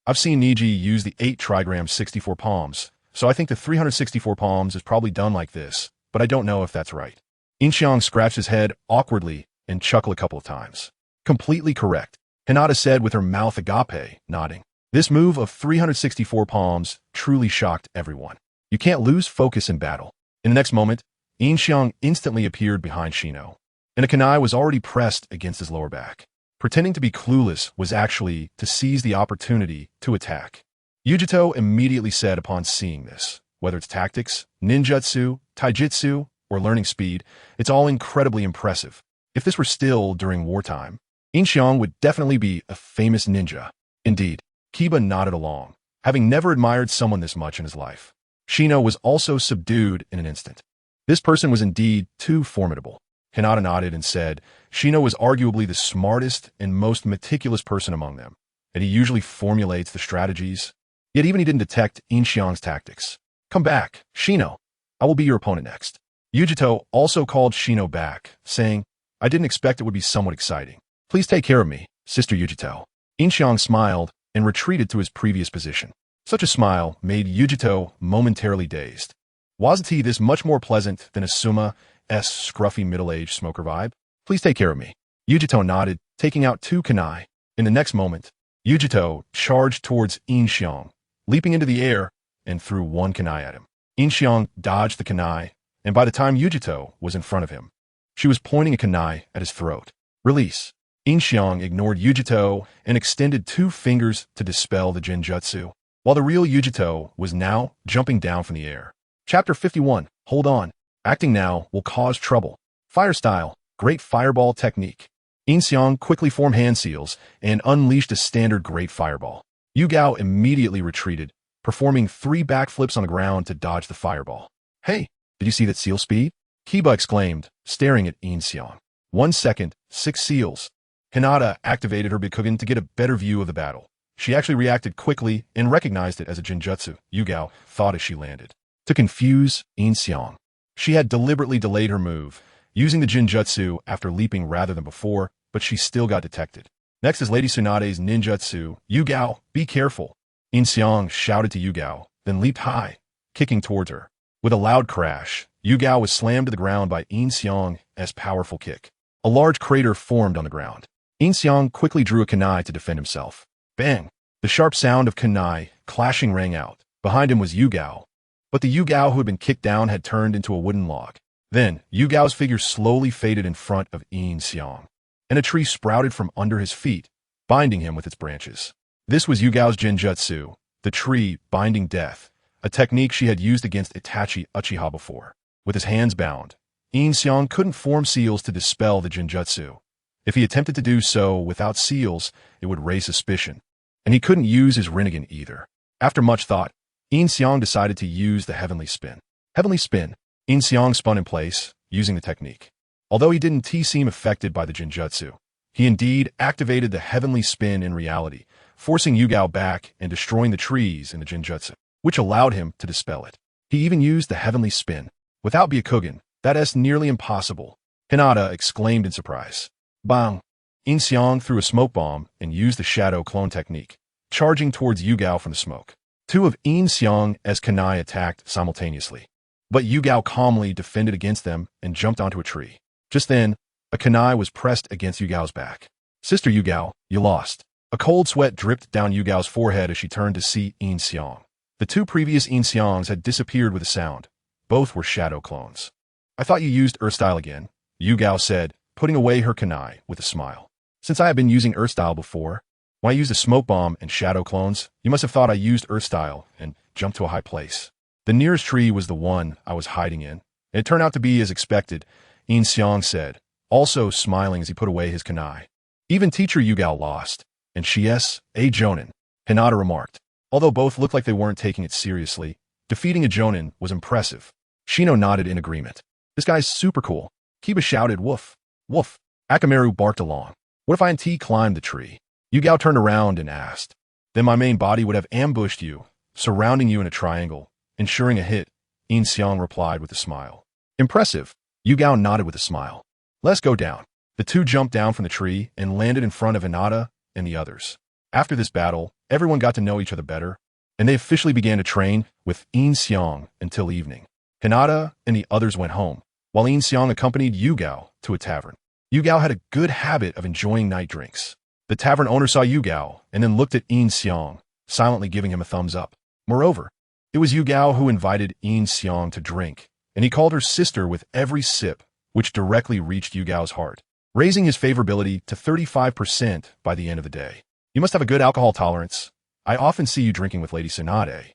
I've seen Niji use the 8 trigrams 64 palms, so I think the 364 palms is probably done like this, but I don't know if that's right. Yin Xiang scratched his head awkwardly and chuckled a couple of times. Completely correct, Hinata said with her mouth agape, nodding. This move of 364 palms truly shocked everyone. You can't lose focus in battle. In the next moment, Yin Xiang instantly appeared behind Shino, and a kunai was already pressed against his lower back. Pretending to be clueless was actually to seize the opportunity to attack. Yujito immediately said upon seeing this, whether it's tactics, ninjutsu, taijutsu, or learning speed, it's all incredibly impressive. If this were still during wartime, Yin Xiang would definitely be a famous ninja. Indeed, Kiba nodded along, having never admired someone this much in his life. Shino was also subdued in an instant. This person was indeed too formidable. Hinata nodded and said, Shino was arguably the smartest and most meticulous person among them, and he usually formulates the strategies. Yet even he didn't detect Yin Xiang's tactics. Come back, Shino. I will be your opponent next. Yujito also called Shino back, saying, I didn't expect it would be somewhat exciting. Please take care of me, Sister Yujito. Yin Xiang smiled and retreated to his previous position. Such a smile made Yujito momentarily dazed. Wasn't he this much more pleasant than Asuma's scruffy middle-aged smoker vibe? Please take care of me. Yujito nodded, taking out 2 kunai. In the next moment, Yujito charged towards Yin Xiang, leaping into the air and threw 1 kunai at him. Yin Xiang dodged the kunai, and by the time Yujito was in front of him, she was pointing a kunai at his throat. Release. Yin Xiang ignored Yujito and extended 2 fingers to dispel the Jinjutsu, while the real Yujito was now jumping down from the air. Chapter 51. Hold on. Acting now will cause trouble. Fire style. Great fireball technique. Yin Xiang quickly formed hand seals and unleashed a standard great fireball. Yu Gao immediately retreated, performing 3 backflips on the ground to dodge the fireball. Hey, did you see that seal speed? Kiba exclaimed, staring at Yin Xiang. 1 second, 6 seals. Hinata activated her Bikugan to get a better view of the battle. She actually reacted quickly and recognized it as a Jinjutsu, Yugao thought as she landed. To confuse Yin Xiang, she had deliberately delayed her move, using the Jinjutsu after leaping rather than before, but she still got detected. Next is Lady Tsunade's ninjutsu. Yugao, be careful. Yin Xiang shouted to Yugao, then leaped high, kicking towards her. With a loud crash, Yugao was slammed to the ground by Yin Xiang's powerful kick. A large crater formed on the ground. Yin Xiang quickly drew a kunai to defend himself. Bang! The sharp sound of kunai clashing rang out. Behind him was Yugao, but the Yugao who had been kicked down had turned into a wooden log. Then, Yugao's figure slowly faded in front of Yin Xiang, and a tree sprouted from under his feet, binding him with its branches. This was Yugao's Jinjutsu, the tree binding death, a technique she had used against Itachi Uchiha before. With his hands bound, Yin Xiang couldn't form seals to dispel the Jinjutsu. If he attempted to do so without seals, it would raise suspicion. And he couldn't use his Rinnegan either. After much thought, Yin Xiang decided to use the Heavenly Spin. Heavenly Spin. Yin Xiang spun in place, using the technique. Although he didn't seem affected by the Jinjutsu, he indeed activated the Heavenly Spin in reality, forcing Yugao back and destroying the trees in the Jinjutsu, which allowed him to dispel it. He even used the Heavenly Spin. Without Byakugan, that is nearly impossible. Hinata exclaimed in surprise. Bang! Yin Xiang threw a smoke bomb and used the shadow clone technique, charging towards Yugao from the smoke. Two of Yin Xiang's kunai attacked simultaneously, but Yugao calmly defended against them and jumped onto a tree. Just then, a kunai was pressed against Yugao's back. Sister Yugao, you lost. A cold sweat dripped down Yugao's forehead as she turned to see Yin Xiang. The two previous Yin Xiangs had disappeared with a sound. Both were shadow clones. I thought you used Earth Style again, Yugao said, putting away her kunai with a smile. Since I have been using Earth Style before, when I used a smoke bomb and shadow clones, you must have thought I used Earth Style and jumped to a high place. The nearest tree was the one I was hiding in, and it turned out to be as expected, Yin Xiang said, also smiling as he put away his kunai. Even teacher Yugao lost, and she's a Jonin, Hinata remarked. Although both looked like they weren't taking it seriously, defeating a Jonin was impressive. Shino nodded in agreement. This guy's super cool. Kiba shouted, woof, woof. Akamaru barked along. What if I and T climbed the tree? Yugao turned around and asked. Then my main body would have ambushed you, surrounding you in a triangle, ensuring a hit, Yin Xiang replied with a smile. Impressive. Yugao nodded with a smile. Let's go down. The two jumped down from the tree and landed in front of Hinata and the others. After this battle, everyone got to know each other better, and they officially began to train with Yin Xiang until evening. Hinata and the others went home, while Yin Xiang accompanied Yugao to a tavern. Yugao had a good habit of enjoying night drinks. The tavern owner saw Yugao and then looked at Yin Xiang, silently giving him a thumbs up. Moreover, it was Yugao who invited Yin Xiang to drink, and he called her sister with every sip, which directly reached Yugao's heart, raising his favorability to 35% by the end of the day. You must have a good alcohol tolerance. I often see you drinking with Lady Tsunade,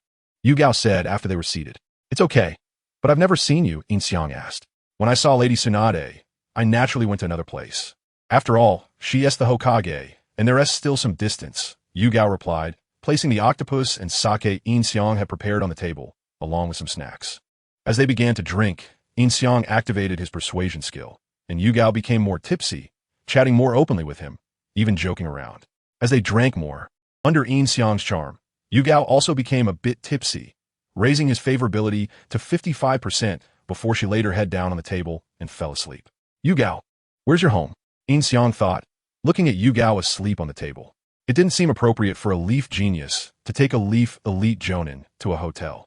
Yugao said after they were seated. It's okay, but I've never seen you, Yin Xiang asked. When I saw Lady Tsunade, I naturally went to another place. After all, she is the Hokage, and there is still some distance, Yugao replied, placing the octopus and sake Yin Xiang had prepared on the table, along with some snacks. As they began to drink, Yin Xiang activated his persuasion skill, and Yugao became more tipsy, chatting more openly with him, even joking around. As they drank more, under Yin Xiang's charm, Yugao also became a bit tipsy, raising his favorability to 55% before she laid her head down on the table and fell asleep. Yugao, where's your home? Yin Xiang thought, looking at Yugao asleep on the table. It didn't seem appropriate for a leaf genius to take a leaf elite jonin to a hotel.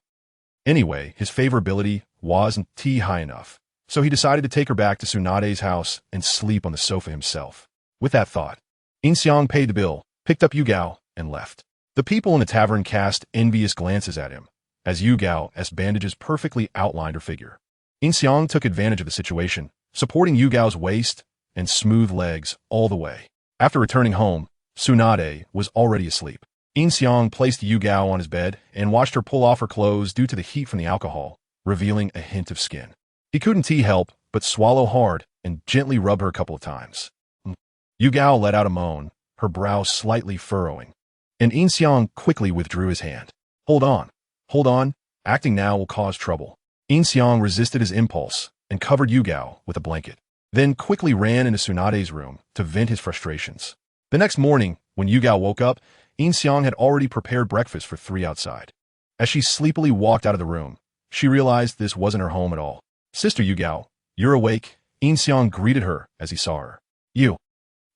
Anyway, his favorability wasn't high enough, so he decided to take her back to Tsunade's house and sleep on the sofa himself. With that thought, Yin Xiang paid the bill, picked up Yugao, and left. The people in the tavern cast envious glances at him, as Yugao's bandages perfectly outlined her figure. Yin Xiang took advantage of the situation, supporting Yugao's waist and smooth legs all the way. After returning home, Tsunade was already asleep. Yin Xiang placed Yugao on his bed and watched her pull off her clothes due to the heat from the alcohol, revealing a hint of skin. He couldn't help but swallow hard and gently rub her a couple of times. Yugao let out a moan, her brow slightly furrowing, and Yin Xiang quickly withdrew his hand. Hold on, acting now will cause trouble. Yin Xiang resisted his impulse and covered Yugao with a blanket. then quickly ran into Tsunade's room to vent his frustrations. The next morning, when Yugao woke up, Yin Xiang had already prepared breakfast for 3 outside. As she sleepily walked out of the room, she realized this wasn't her home at all. "Sister Yugao, you're awake?" Yin Xiang greeted her as he saw her. "You.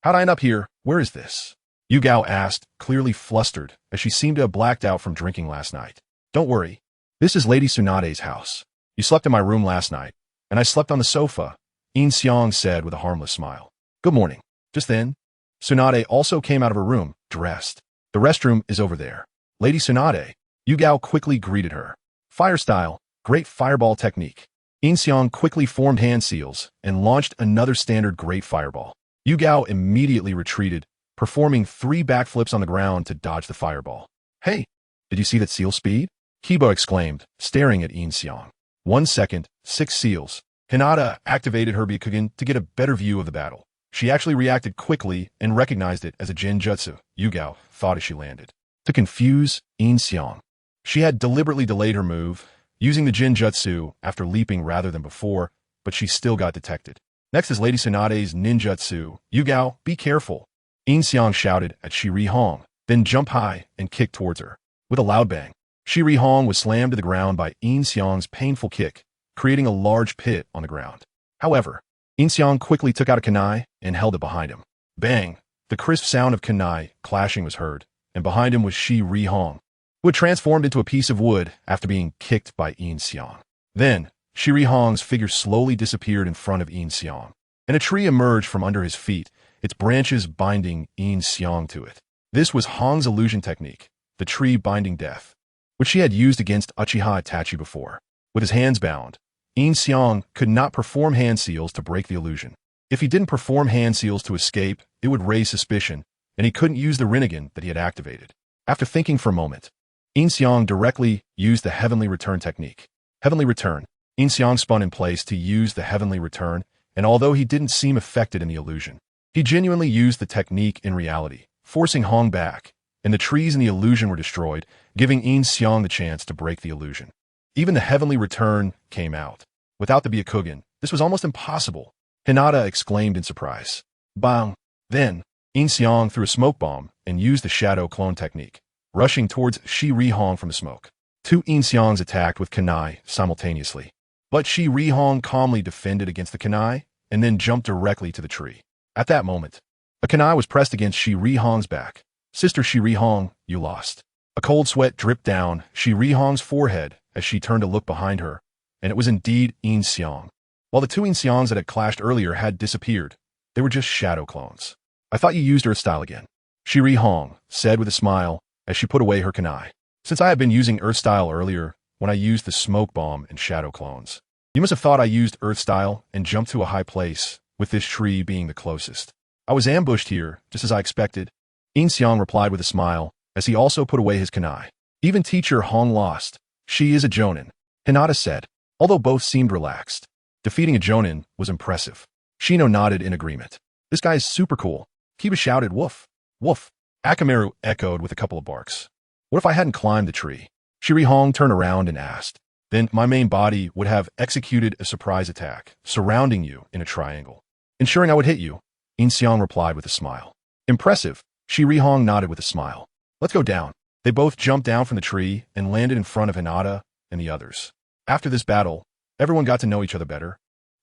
How'd I end up here? Where is this?" Yugao asked, clearly flustered, as she seemed to have blacked out from drinking last night. "Don't worry. This is Lady Tsunade's house. You slept in my room last night, and I slept on the sofa," Yin Xiang said with a harmless smile. "Good morning." Just then, Tsunade also came out of her room, dressed. "The restroom is over there." "Lady Tsunade," Yugao quickly greeted her. "Fire style, great fireball technique." Yin Xiang quickly formed hand seals and launched another standard great fireball. Yugao immediately retreated, performing 3 backflips on the ground to dodge the fireball. "Hey, did you see that seal speed?" Kiba exclaimed, staring at Yin Xiang. 1 second, 6 seals. Hinata activated her Byakugan to get a better view of the battle. She actually reacted quickly and recognized it as a Genjutsu, Yugao thought as she landed. To confuse Yin Xiang, she had deliberately delayed her move, using the Genjutsu after leaping rather than before, but she still got detected. Next is Lady Tsunade's ninjutsu. "Yugao, be careful," Yin Xiang shouted at Shiri Hong, then jumped high and kicked towards her. With a loud bang, Shiri Hong was slammed to the ground by Yin Xiang's painful kick, creating a large pit on the ground. However, Yin Xiang quickly took out a kunai and held it behind him. Bang! The crisp sound of kunai clashing was heard, and behind him was Shiri Hong, who had transformed into a piece of wood after being kicked by Yin Xiang. Then, Shiri Hong's figure slowly disappeared in front of Yin Xiang, and a tree emerged from under his feet, its branches binding Yin Xiang to it. This was Hong's illusion technique, the tree binding death, which she had used against Uchiha Itachi before. With his hands bound, Yin Xiang could not perform hand seals to break the illusion. If he didn't perform hand seals to escape, it would raise suspicion, and he couldn't use the Rinnegan that he had activated. After thinking for a moment, Yin Xiang directly used the Heavenly Return technique. Heavenly Return. Yin Xiang spun in place to use the Heavenly Return, and although he didn't seem affected in the illusion, he genuinely used the technique in reality, forcing Hong back, and the trees in the illusion were destroyed, giving Yin Xiang the chance to break the illusion. Even the Heavenly Return came out. Without the Byakugan, this was almost impossible, Hinata exclaimed in surprise. Bang! Then, Yin Xiang threw a smoke bomb and used the Shadow Clone technique, rushing towards Shiri Hong from the smoke. 2 Yin Xiangs attacked with kunai simultaneously. But Shiri Hong calmly defended against the kunai and then jumped directly to the tree. At that moment, a kunai was pressed against Shiri Hong's back. "Sister Shiri Hong, you lost." A cold sweat dripped down Shiri Hong's forehead as she turned to look behind her, and it was indeed Yin Xiang. While the 2 Yin Xiangs that had clashed earlier had disappeared, they were just shadow clones. "I thought you used Earth style again," Shiri Hong said with a smile as she put away her kunai. "Since I had been using Earth style earlier, when I used the smoke bomb and shadow clones. You must have thought I used Earth style and jumped to a high place, with this tree being the closest. I was ambushed here, just as I expected." Yin Xiang replied with a smile, as he also put away his kunai. "Even teacher Hong lost. She is a Jonin," Hinata said, although both seemed relaxed. Defeating a Jonin was impressive. Shino nodded in agreement. "This guy is super cool." Kiba shouted, "Woof! Woof!" Akamaru echoed with a couple of barks. "What if I hadn't climbed the tree?" Shiri Hong turned around and asked. "Then my main body would have executed a surprise attack, surrounding you in a triangle, ensuring I would hit you," Yin Xiang replied with a smile. "Impressive," Shiri Hong nodded with a smile. "Let's go down." They both jumped down from the tree and landed in front of Hinata and the others. After this battle, everyone got to know each other better,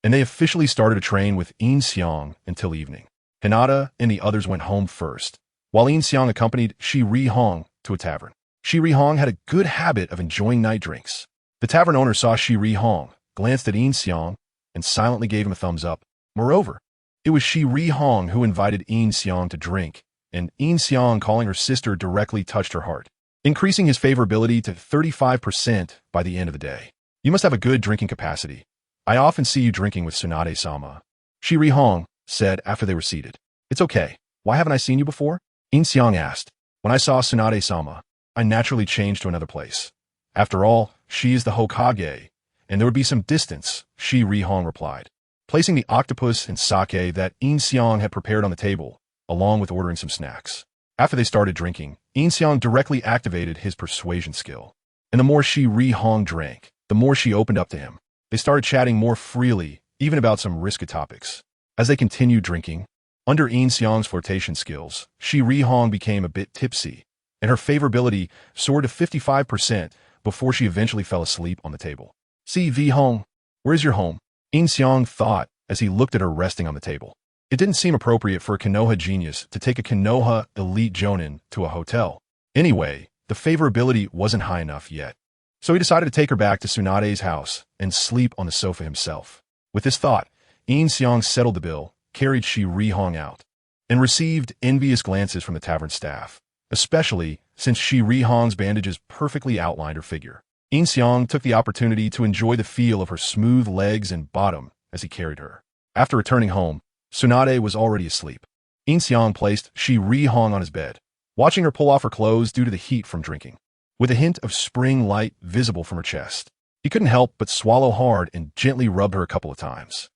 and they officially started to train with Yin Xiang until evening. Hinata and the others went home first, while Yin Xiang accompanied Shiri Hong to a tavern. Shiri Hong had a good habit of enjoying night drinks. The tavern owner saw Shiri Hong, glanced at Yin Xiang, and silently gave him a thumbs up. Moreover, it was Shiri Hong who invited Yin Xiang to drink, and Yin Xiang calling her sister directly touched her heart, increasing his favorability to 35% by the end of the day. "You must have a good drinking capacity. I often see you drinking with Tsunade-sama," Shiri Hong said after they were seated. "It's okay. Why haven't I seen you before?" Yin Xiang asked. "When I saw Tsunade-sama, I naturally changed to another place. After all, she is the Hokage, and there would be some distance," Shiri Hong replied, placing the octopus and sake that Yin Xiang had prepared on the table, along with ordering some snacks. After they started drinking, Yin Xiang directly activated his persuasion skill, and the more Shiri Hong drank, the more she opened up to him. They started chatting more freely, even about some risky topics. As they continued drinking, under Yin Xiang's flirtation skills, Shi Rihong became a bit tipsy, and her favorability soared to 55% before she eventually fell asleep on the table. "Si Vi Hong, where's your home?" Yin Xiang thought as he looked at her resting on the table. It didn't seem appropriate for a Konoha genius to take a Konoha elite jonin to a hotel. Anyway, the favorability wasn't high enough yet. So he decided to take her back to Tsunade's house and sleep on the sofa himself. With this thought, Yin Xiang settled the bill, carried Shi Rihong out, and received envious glances from the tavern staff, especially since Shi Rihong's bandages perfectly outlined her figure. Yin Xiang took the opportunity to enjoy the feel of her smooth legs and bottom as he carried her. After returning home, Tsunade was already asleep. Yin Xiang placed Shi Rihong on his bed, watching her pull off her clothes due to the heat from drinking. With a hint of spring light visible from her chest, he couldn't help but swallow hard and gently rubbed her a couple of times.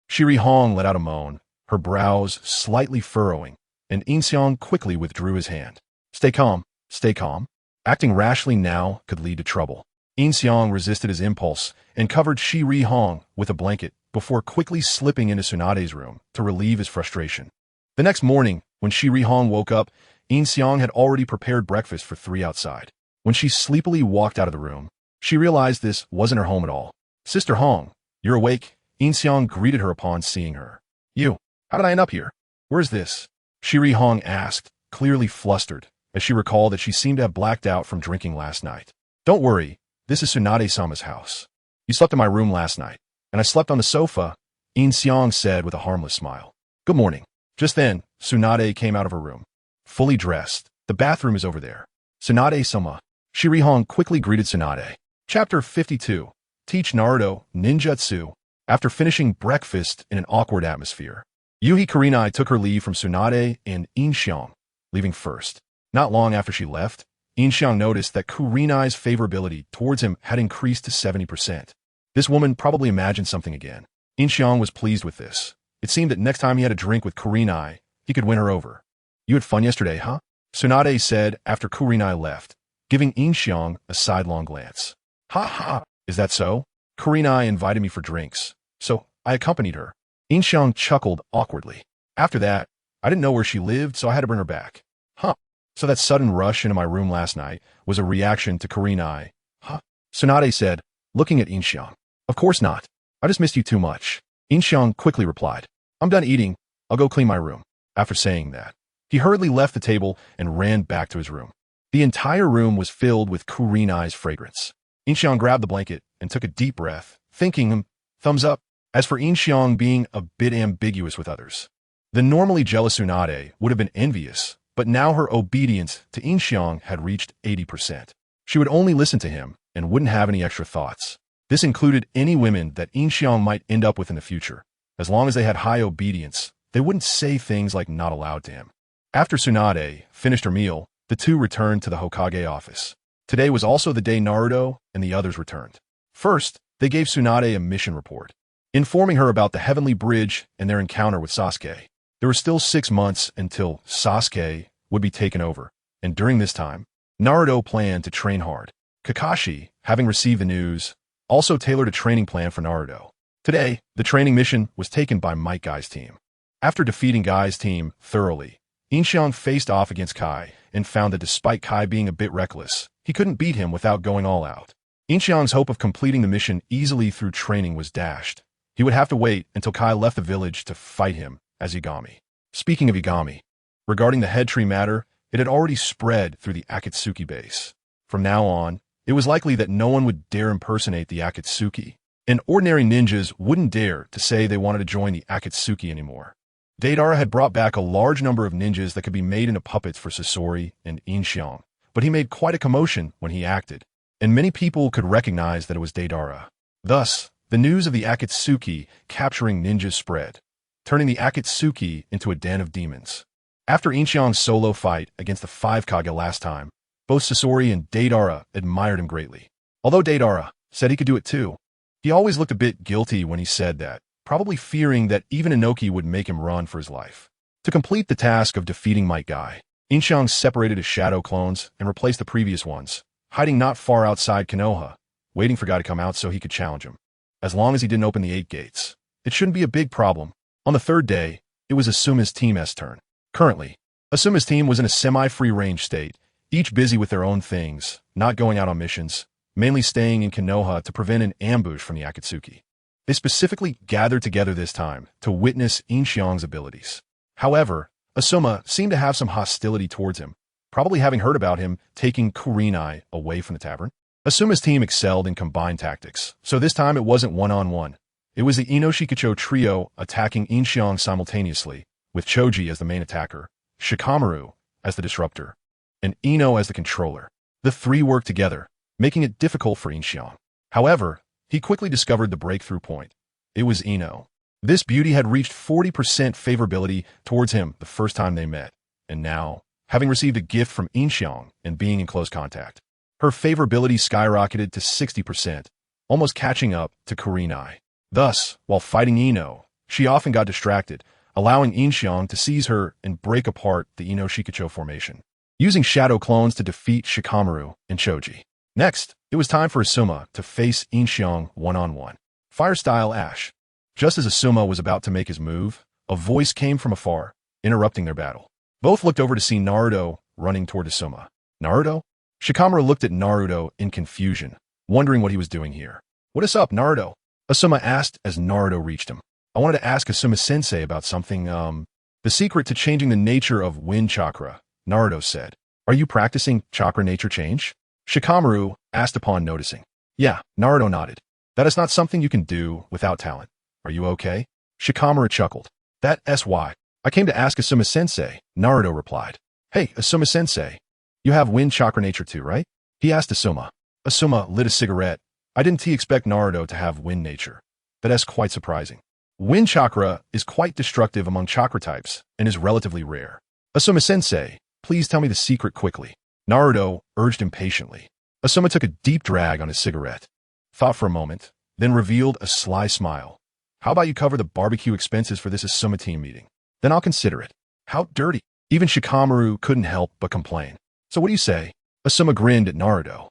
Shi Rihong let out a moan, her brows slightly furrowing, and Yin Xiang quickly withdrew his hand. Stay calm, stay calm. Acting rashly now could lead to trouble. Yin Xiang resisted his impulse and covered Shi Rihong with a blanket before quickly slipping into Tsunade's room to relieve his frustration. The next morning, when Shi Rihong woke up, Yin Xiang had already prepared breakfast for 3 outside. When she sleepily walked out of the room, she realized this wasn't her home at all. "Sister Hong, you're awake?" Yin Xiang greeted her upon seeing her. "You, how did I end up here? Where's this?" Shi Rihong asked, clearly flustered, as she recalled that she seemed to have blacked out from drinking last night. "Don't worry, this is Tsunade-sama's house. You slept in my room last night, and I slept on the sofa," Yin Xiang said with a harmless smile. "Good morning." Just then, Tsunade came out of her room. Fully dressed, "The bathroom is over there." "Tsunade-sama." Shi Rihong quickly greeted Tsunade. Chapter 52. Teach Naruto Ninjutsu. After finishing breakfast in an awkward atmosphere, Yuhi Kurenai took her leave from Tsunade and Yin Xiang, leaving first. Not long after she left, Yin Xiang noticed that Kurenai's favorability towards him had increased to 70%. This woman probably imagined something again. Yin Xiang was pleased with this. It seemed that next time he had a drink with Kurenai, he could win her over. "You had fun yesterday, huh?" Tsunade said after Kurenai left, giving Yin Xiang a sidelong glance. "Ha ha, is that so?" Kurenai invited me for drinks, so I accompanied her. Yin Xiang chuckled awkwardly. "After that, I didn't know where she lived, so I had to bring her back." "Huh. So that sudden rush into my room last night was a reaction to Kurenai, huh?" Tsunade said, looking at Yin Xiang. "Of course not. I just missed you too much." Yin Xiang quickly replied, "I'm done eating. I'll go clean my room." After saying that, he hurriedly left the table and ran back to his room. The entire room was filled with Kurenai's fragrance. Yin Xiang grabbed the blanket and took a deep breath, thinking, thumbs up. As for Yin Xiang being a bit ambiguous with others, the normally jealous Tsunade would have been envious, but now her obedience to Yin Xiang had reached 80%. She would only listen to him and wouldn't have any extra thoughts. This included any women that Yin Xiang might end up with in the future. As long as they had high obedience, they wouldn't say things like not allowed to him. After Tsunade finished her meal, the two returned to the Hokage office. Today was also the day Naruto and the others returned. First, they gave Tsunade a mission report, informing her about the Heavenly Bridge and their encounter with Sasuke. There were still 6 months until Sasuke would be taken over, and during this time, Naruto planned to train hard. Kakashi, having received the news, also tailored a training plan for Naruto. Today, the training mission was taken by Might Guy's team. After defeating Guy's team thoroughly, Yin Xiang faced off against Kai and found that despite Kai being a bit reckless, he couldn't beat him without going all out. Yin Xiang's hope of completing the mission easily through training was dashed. He would have to wait until Kai left the village to fight him as Igami. Speaking of Igami, regarding the head tree matter, it had already spread through the Akatsuki base. From now on, it was likely that no one would dare impersonate the Akatsuki, and ordinary ninjas wouldn't dare to say they wanted to join the Akatsuki anymore. Deidara had brought back a large number of ninjas that could be made into puppets for Sasori and Yin Xiang, but he made quite a commotion when he acted, and many people could recognize that it was Deidara. Thus, the news of the Akatsuki capturing ninjas spread, turning the Akatsuki into a den of demons. After Yin Xiang's solo fight against the 5 Kage last time, both Sasori and Deidara admired him greatly. Although Deidara said he could do it too, he always looked a bit guilty when he said that, probably fearing that even Inoki would make him run for his life. To complete the task of defeating Might Guy, Yin Xiang separated his shadow clones and replaced the previous ones, hiding not far outside Konoha, waiting for Guy to come out so he could challenge him. As long as he didn't open the 8 gates, it shouldn't be a big problem. On the third day, it was Asuma's team's turn. Currently, Asuma's team was in a semi-free range state, each busy with their own things, not going out on missions, mainly staying in Konoha to prevent an ambush from the Akatsuki. They specifically gathered together this time to witness Yin Xiang's abilities. However, Asuma seemed to have some hostility towards him, probably having heard about him taking Kurenai away from the tavern. Asuma's team excelled in combined tactics, so this time it wasn't one-on-one. It was the Inoshikacho trio attacking Yin Xiang simultaneously, with Choji as the main attacker, Shikamaru as the disruptor, and Ino as the controller. The three worked together, making it difficult for Yin Xiang. However, he quickly discovered the breakthrough point. It was Ino. This beauty had reached 40% favorability towards him the first time they met, and now, having received a gift from Yin Xiang and being in close contact, her favorability skyrocketed to 60%, almost catching up to Kurenai. Thus, while fighting Ino, she often got distracted, allowing Yin Xiang to seize her and break apart the Inoshikacho formation, using shadow clones to defeat Shikamaru and Choji. Next, it was time for Asuma to face Yin Xiang one-on-one. Fire style Ash. Just as Asuma was about to make his move, a voice came from afar, interrupting their battle. Both looked over to see Naruto running toward Asuma. Naruto? Shikamaru looked at Naruto in confusion, wondering what he was doing here. What is up, Naruto? Asuma asked as Naruto reached him. I wanted to ask Asuma-sensei about something, the secret to changing the nature of wind chakra, Naruto said. Are you practicing chakra nature change? Shikamaru asked upon noticing. Yeah, Naruto nodded. That is not something you can do without talent. Are you okay? Shikamaru chuckled. That's why. I came to ask Asuma-sensei, Naruto replied. Hey, Asuma-sensei. You have wind chakra nature too, right? He asked Asuma. Asuma lit a cigarette. I didn't expect Naruto to have wind nature. That's quite surprising. Wind chakra is quite destructive among chakra types and is relatively rare. Asuma-sensei, please tell me the secret quickly. Naruto urged impatiently. Asuma took a deep drag on his cigarette, thought for a moment, then revealed a sly smile. How about you cover the barbecue expenses for this Asuma team meeting? Then I'll consider it. How dirty. Even Shikamaru couldn't help but complain. So what do you say? Asuma grinned at Naruto.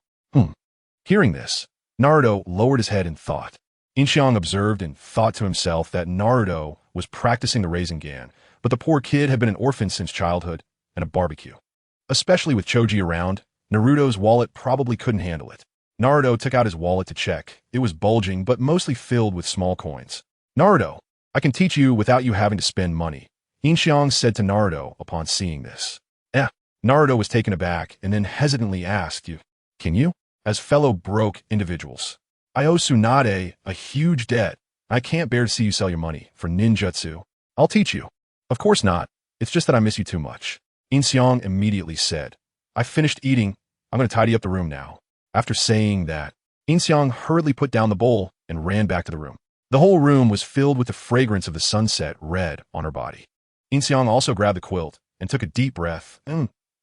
Hearing this, Naruto lowered his head in thought. Yin Xiang observed and thought to himself that Naruto was practicing the Rasengan, but the poor kid had been an orphan since childhood and a barbecue. Especially with Choji around, Naruto's wallet probably couldn't handle it. Naruto took out his wallet to check. It was bulging, but mostly filled with small coins. Naruto, I can teach you without you having to spend money, Yin Xiang said to Naruto upon seeing this. Naruto was taken aback and then hesitantly asked, Can you? As fellow broke individuals, I owe Tsunade a huge debt. I can't bear to see you sell your money for ninjutsu. I'll teach you. Of course not. It's just that I miss you too much. Yin Xiang immediately said. I finished eating. I'm going to tidy up the room now. After saying that, Yin Xiang hurriedly put down the bowl and ran back to the room. The whole room was filled with the fragrance of the sunset red on her body. Yin Xiang also grabbed the quilt and took a deep breath.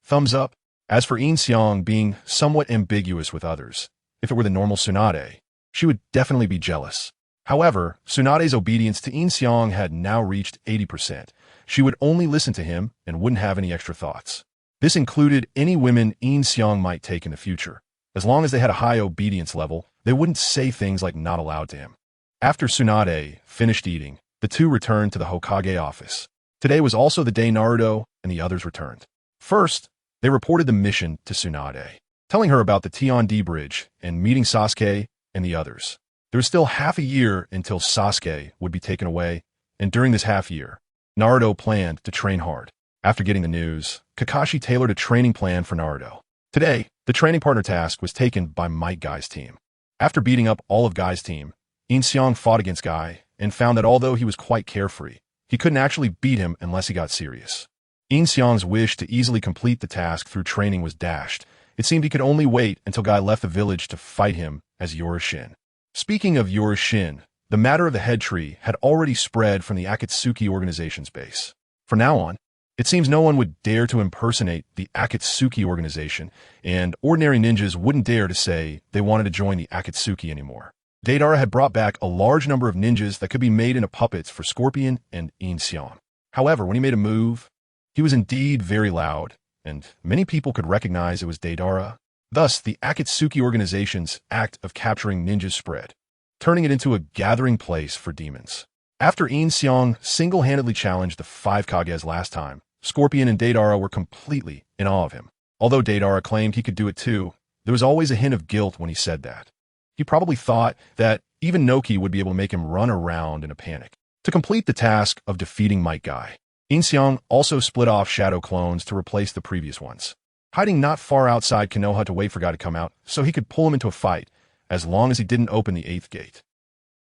Thumbs up. As for Yin Xiang being somewhat ambiguous with others, if it were the normal Tsunade, she would definitely be jealous. However, Tsunade's obedience to Yin Xiang had now reached 80%. She would only listen to him and wouldn't have any extra thoughts. This included any women Yin Xiang might take in the future. As long as they had a high obedience level, they wouldn't say things like not allowed to him. After Tsunade finished eating, the two returned to the Hokage office. Today was also the day Naruto and the others returned. First, they reported the mission to Tsunade, telling her about the T-on-D bridge and meeting Sasuke and the others. There was still half a year until Sasuke would be taken away, and during this half year, Naruto planned to train hard. After getting the news, Kakashi tailored a training plan for Naruto. Today, the training partner task was taken by Might Guy's team. After beating up all of Guy's team, Yin Xiang fought against Guy and found that although he was quite carefree, he couldn't actually beat him unless he got serious. Yin Xiang's wish to easily complete the task through training was dashed. It seemed he could only wait until Guy left the village to fight him as Yoroshin. Speaking of Yoroshin, the matter of the head tree had already spread from the Akatsuki Organization's base. From now on, it seems no one would dare to impersonate the Akatsuki Organization, and ordinary ninjas wouldn't dare to say they wanted to join the Akatsuki anymore. Deidara had brought back a large number of ninjas that could be made into puppets for Scorpion and Yin Xiang. However, when he made a move, he was indeed very loud, and many people could recognize it was Deidara. Thus, the Akatsuki Organization's act of capturing ninjas spread, turning it into a gathering place for demons. After Yin Xiang single-handedly challenged the five Kages last time, Scorpion and Deidara were completely in awe of him. Although Deidara claimed he could do it too, there was always a hint of guilt when he said that. He probably thought that even Noki would be able to make him run around in a panic. To complete the task of defeating Might Guy, Yin Xiang also split off shadow clones to replace the previous ones, hiding not far outside Konoha to wait for Guy to come out so he could pull him into a fight as long as he didn't open the 8th gate.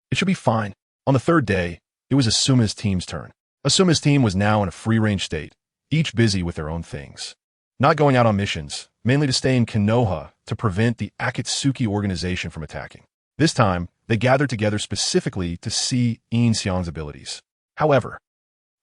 It should be fine. On the 3rd day, it was Asuma's team's turn. Asuma's team was now in a free-range state, each busy with their own things. Not going out on missions, mainly to stay in Konoha to prevent the Akatsuki Organization from attacking. This time, they gathered together specifically to see Yin Xiang's abilities. However,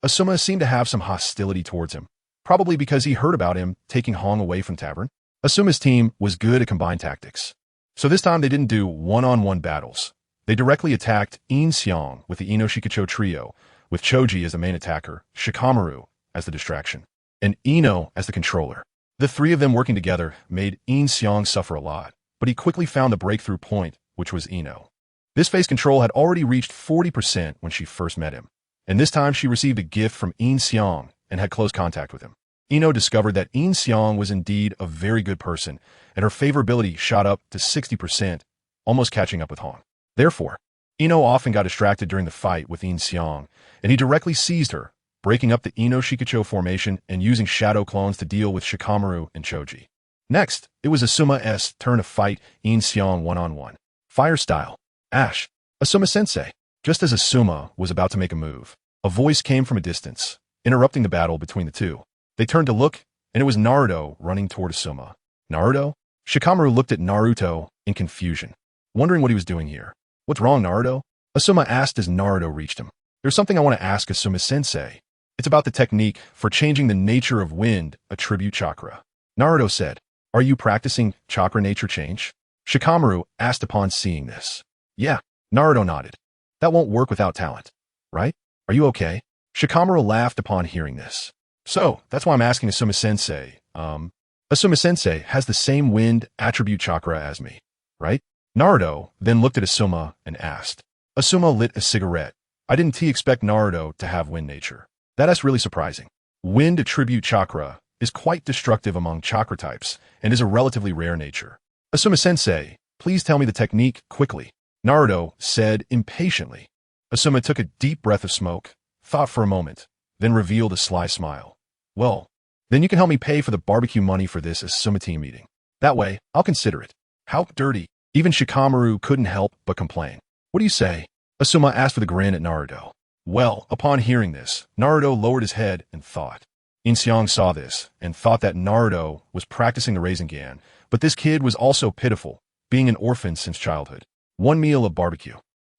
Asuma seemed to have some hostility towards him, probably because he heard about him taking Hong away from Tavern. Asuma's team was good at combined tactics. So this time they didn't do one-on-one battles. They directly attacked Yin Xiang with the Ino Shikacho trio, with Choji as the main attacker, Shikamaru as the distraction, and Ino as the controller. The three of them working together made Yin Xiang suffer a lot, but he quickly found the breakthrough point, which was Ino. This phase control had already reached 40% when she first met him, and this time she received a gift from Yin Xiang and had close contact with him. Ino discovered that Yin Xiang was indeed a very good person, and her favorability shot up to 60%, almost catching up with Hong. Therefore, Ino often got distracted during the fight with Yin Xiang, and he directly seized her, breaking up the Ino Shikacho formation and using shadow clones to deal with Shikamaru and Choji. Next, it was Asuma's turn to fight Yin Xiang one-on-one. Fire style. Ash. Asuma-sensei. Just as Asuma was about to make a move, a voice came from a distance, interrupting the battle between the two. They turned to look, and it was Naruto running toward Asuma. Naruto? Shikamaru looked at Naruto in confusion, wondering what he was doing here. What's wrong, Naruto? Asuma asked as Naruto reached him. There's something I want to ask Asuma-sensei. It's about the technique for changing the nature of wind, attribute chakra. Naruto said, Are you practicing chakra nature change? Shikamaru asked upon seeing this. Yeah, Naruto nodded. That won't work without talent, right? Are you okay? Shikamaru laughed upon hearing this. So, that's why I'm asking Asuma-sensei. Asuma-sensei has the same wind attribute chakra as me, right? Naruto then looked at Asuma and asked. Asuma lit a cigarette. I didn't expect Naruto to have wind nature. That's really surprising. Wind attribute chakra is quite destructive among chakra types and is a relatively rare nature. Asuma-sensei, please tell me the technique quickly. Naruto said impatiently. Asuma took a deep breath of smoke, thought for a moment, then revealed a sly smile. Well, then you can help me pay for the barbecue money for this Asuma team meeting. That way, I'll consider it. How dirty. Even Shikamaru couldn't help but complain. What do you say? Asuma asked with a grin at Naruto. Well, upon hearing this, Naruto lowered his head and thought. Yin Xiang saw this and thought that Naruto was practicing the Rasengan, but this kid was also pitiful, being an orphan since childhood. One meal of barbecue.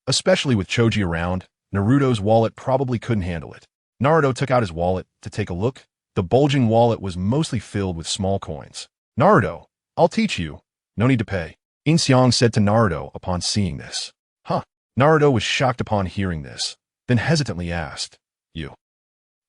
Especially with Choji around, Naruto's wallet probably couldn't handle it. Naruto took out his wallet to take a look. The bulging wallet was mostly filled with small coins. Naruto, I'll teach you. No need to pay. Yin Xiang said to Naruto upon seeing this. Huh. Naruto was shocked upon hearing this, then hesitantly asked, You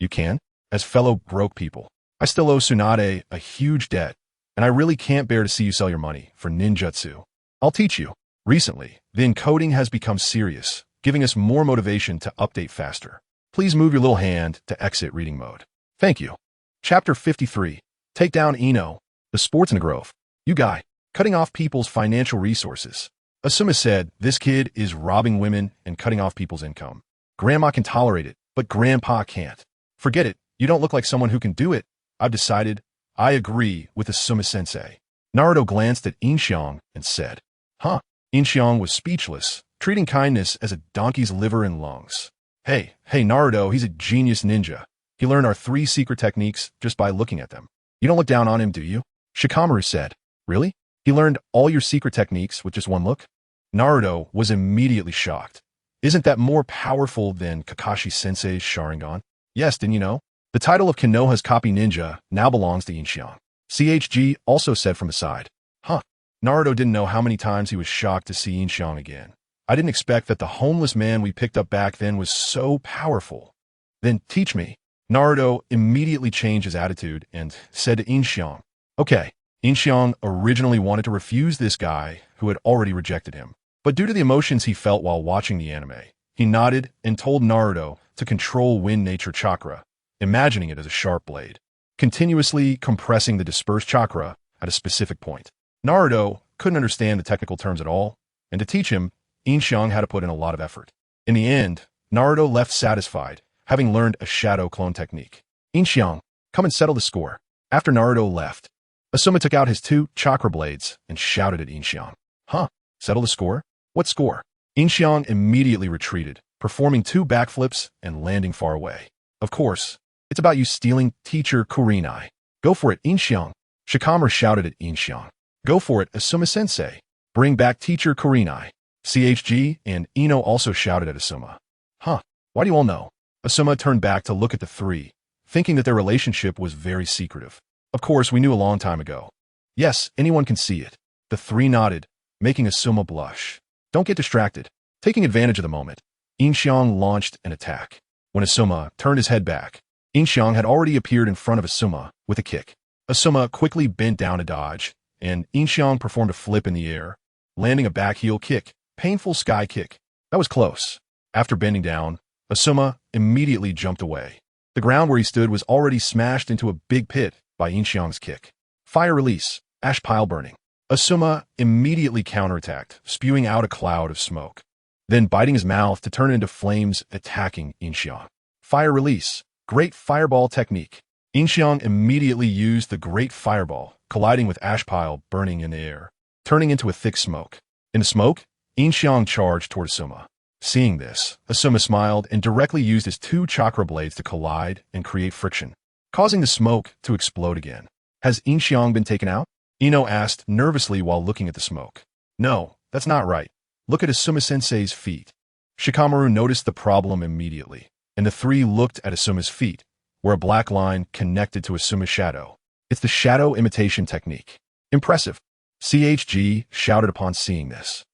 can? As fellow broke people, I still owe Tsunade a huge debt, and I really can't bear to see you sell your money for ninjutsu. I'll teach you. Recently, the encoding has become serious, giving us more motivation to update faster. Please move your little hand to exit reading mode. Thank you. Chapter 53. Take down Ino, the sports in the grove. You guy, cutting off people's financial resources. Asuma said, this kid is robbing women and cutting off people's income. Grandma can tolerate it, but Grandpa can't. Forget it. You don't look like someone who can do it. I've decided. I agree with Asuma-sensei. Naruto glanced at Yin Xiang and said, Huh. Yin Xiang was speechless, treating kindness as a donkey's liver and lungs. Hey, Naruto, he's a genius ninja. He learned our 3 secret techniques just by looking at them. You don't look down on him, do you? Shikamaru said. Really? He learned all your secret techniques with just one look? Naruto was immediately shocked. Isn't that more powerful than Kakashi-sensei's Sharingan? Yes, didn't you know? The title of Konoha's copy ninja now belongs to Yin Xiang. CHG also said from aside. Huh. Naruto didn't know how many times he was shocked to see Yin Xiang again. I didn't expect that the homeless man we picked up back then was so powerful. Then teach me. Naruto immediately changed his attitude and said to Yin Xiang, Okay, Yin Xiang originally wanted to refuse this guy who had already rejected him. But due to the emotions he felt while watching the anime, He nodded and told Naruto to control wind nature chakra, imagining it as a sharp blade, continuously compressing the dispersed chakra at a specific point. Naruto couldn't understand the technical terms at all, and to teach him, Yin Xiang had to put in a lot of effort. In the end, Naruto left satisfied, having learned a shadow clone technique. Yin Xiang, come and settle the score. After Naruto left, Asuma took out his 2 chakra blades and shouted at Yin Xiang. Huh? Settle the score? What score? Yin Xiang immediately retreated, performing 2 backflips and landing far away. Of course, it's about you stealing teacher Kurenai. Go for it, Yin Xiang. Shikamaru shouted at Yin Xiang. Go for it, Asuma-sensei. Bring back teacher Kurenai. CHG and Ino also shouted at Asuma. Huh? Why do you all know? Asuma turned back to look at the 3, thinking that their relationship was very secretive. Of course, we knew a long time ago. Yes, anyone can see it. The 3 nodded, making Asuma blush. Don't get distracted. Taking advantage of the moment, Yin Xiang launched an attack. When Asuma turned his head back, Yin Xiang had already appeared in front of Asuma with a kick. Asuma quickly bent down to dodge, and Yin Xiang performed a flip in the air, landing a back heel kick, painful sky kick. That was close. After bending down, Asuma immediately jumped away. The ground where he stood was already smashed into a big pit by Yin Xiang's kick. Fire release, ash pile burning. Asuma immediately counterattacked, spewing out a cloud of smoke, then biting his mouth to turn it into flames, attacking Yin Xiang. Fire release, great fireball technique. Yin Xiang immediately used the great fireball, colliding with ash pile burning in the air, turning into a thick smoke. In the smoke, Yin Xiang charged toward Asuma. Seeing this, Asuma smiled and directly used his 2 chakra blades to collide and create friction, causing the smoke to explode again. Has Yin Xiang been taken out? Ino asked nervously while looking at the smoke. No, that's not right. Look at Asuma-sensei's feet. Shikamaru noticed the problem immediately, and the 3 looked at Asuma's feet, where a black line connected to Asuma's shadow. It's the shadow imitation technique. Impressive. CHG shouted upon seeing this.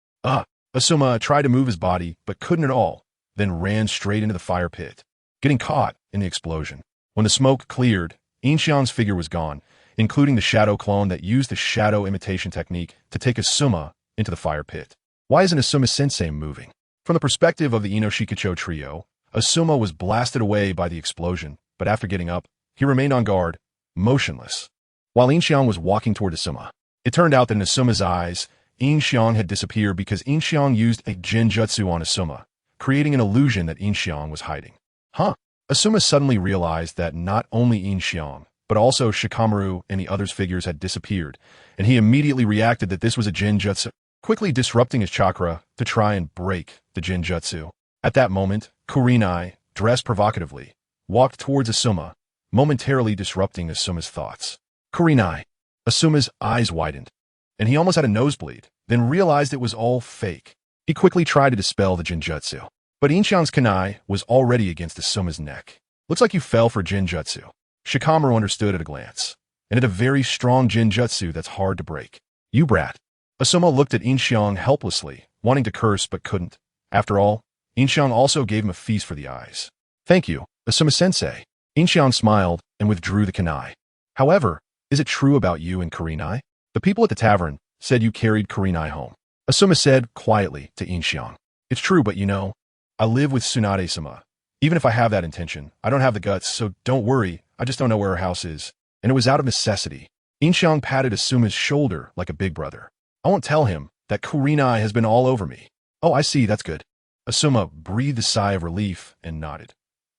Asuma tried to move his body, but couldn't at all, then ran straight into the fire pit, getting caught in the explosion. When the smoke cleared, Yin Xiang's figure was gone, including the shadow clone that used the shadow imitation technique to take Asuma into the fire pit. Why isn't Asuma-sensei moving? From the perspective of the Ino Shikacho trio, Asuma was blasted away by the explosion, but after getting up, he remained on guard, motionless. While Yin Xiang was walking toward Asuma, it turned out that in Asuma's eyes, Yin Xiang had disappeared because Yin Xiang used a genjutsu on Asuma, creating an illusion that Yin Xiang was hiding. Asuma suddenly realized that not only Yin Xiang, but also Shikamaru and the others' figures had disappeared, and he immediately reacted that this was a genjutsu, quickly disrupting his chakra to try and break the genjutsu. At that moment, Kurenai, dressed provocatively, walked towards Asuma, momentarily disrupting Asuma's thoughts. Kurenai. Asuma's eyes widened, and he almost had a nosebleed, then realized it was all fake. He quickly tried to dispel the genjutsu, but Yin Xiang's kunai was already against Asuma's neck. Looks like you fell for genjutsu. Shikamaru understood at a glance, and it a very strong genjutsu that's hard to break. You brat. Asuma looked at Yin Xiang helplessly, wanting to curse but couldn't. After all, Yin Xiang also gave him a feast for the eyes. Thank you, Asuma-sensei. Yin Xiang smiled and withdrew the kunai. However, is it true about you and Kurenai? The people at the tavern said you carried Kurenai home. Asuma said quietly to Yin Xiang. It's true, but you know, I live with Tsunade-sama. Even if I have that intention, I don't have the guts, so don't worry, I just don't know where her house is. And it was out of necessity. Yin Xiang patted Asuma's shoulder like a big brother. I won't tell him that Kurenai has been all over me. Oh, I see, that's good. Asuma breathed a sigh of relief and nodded.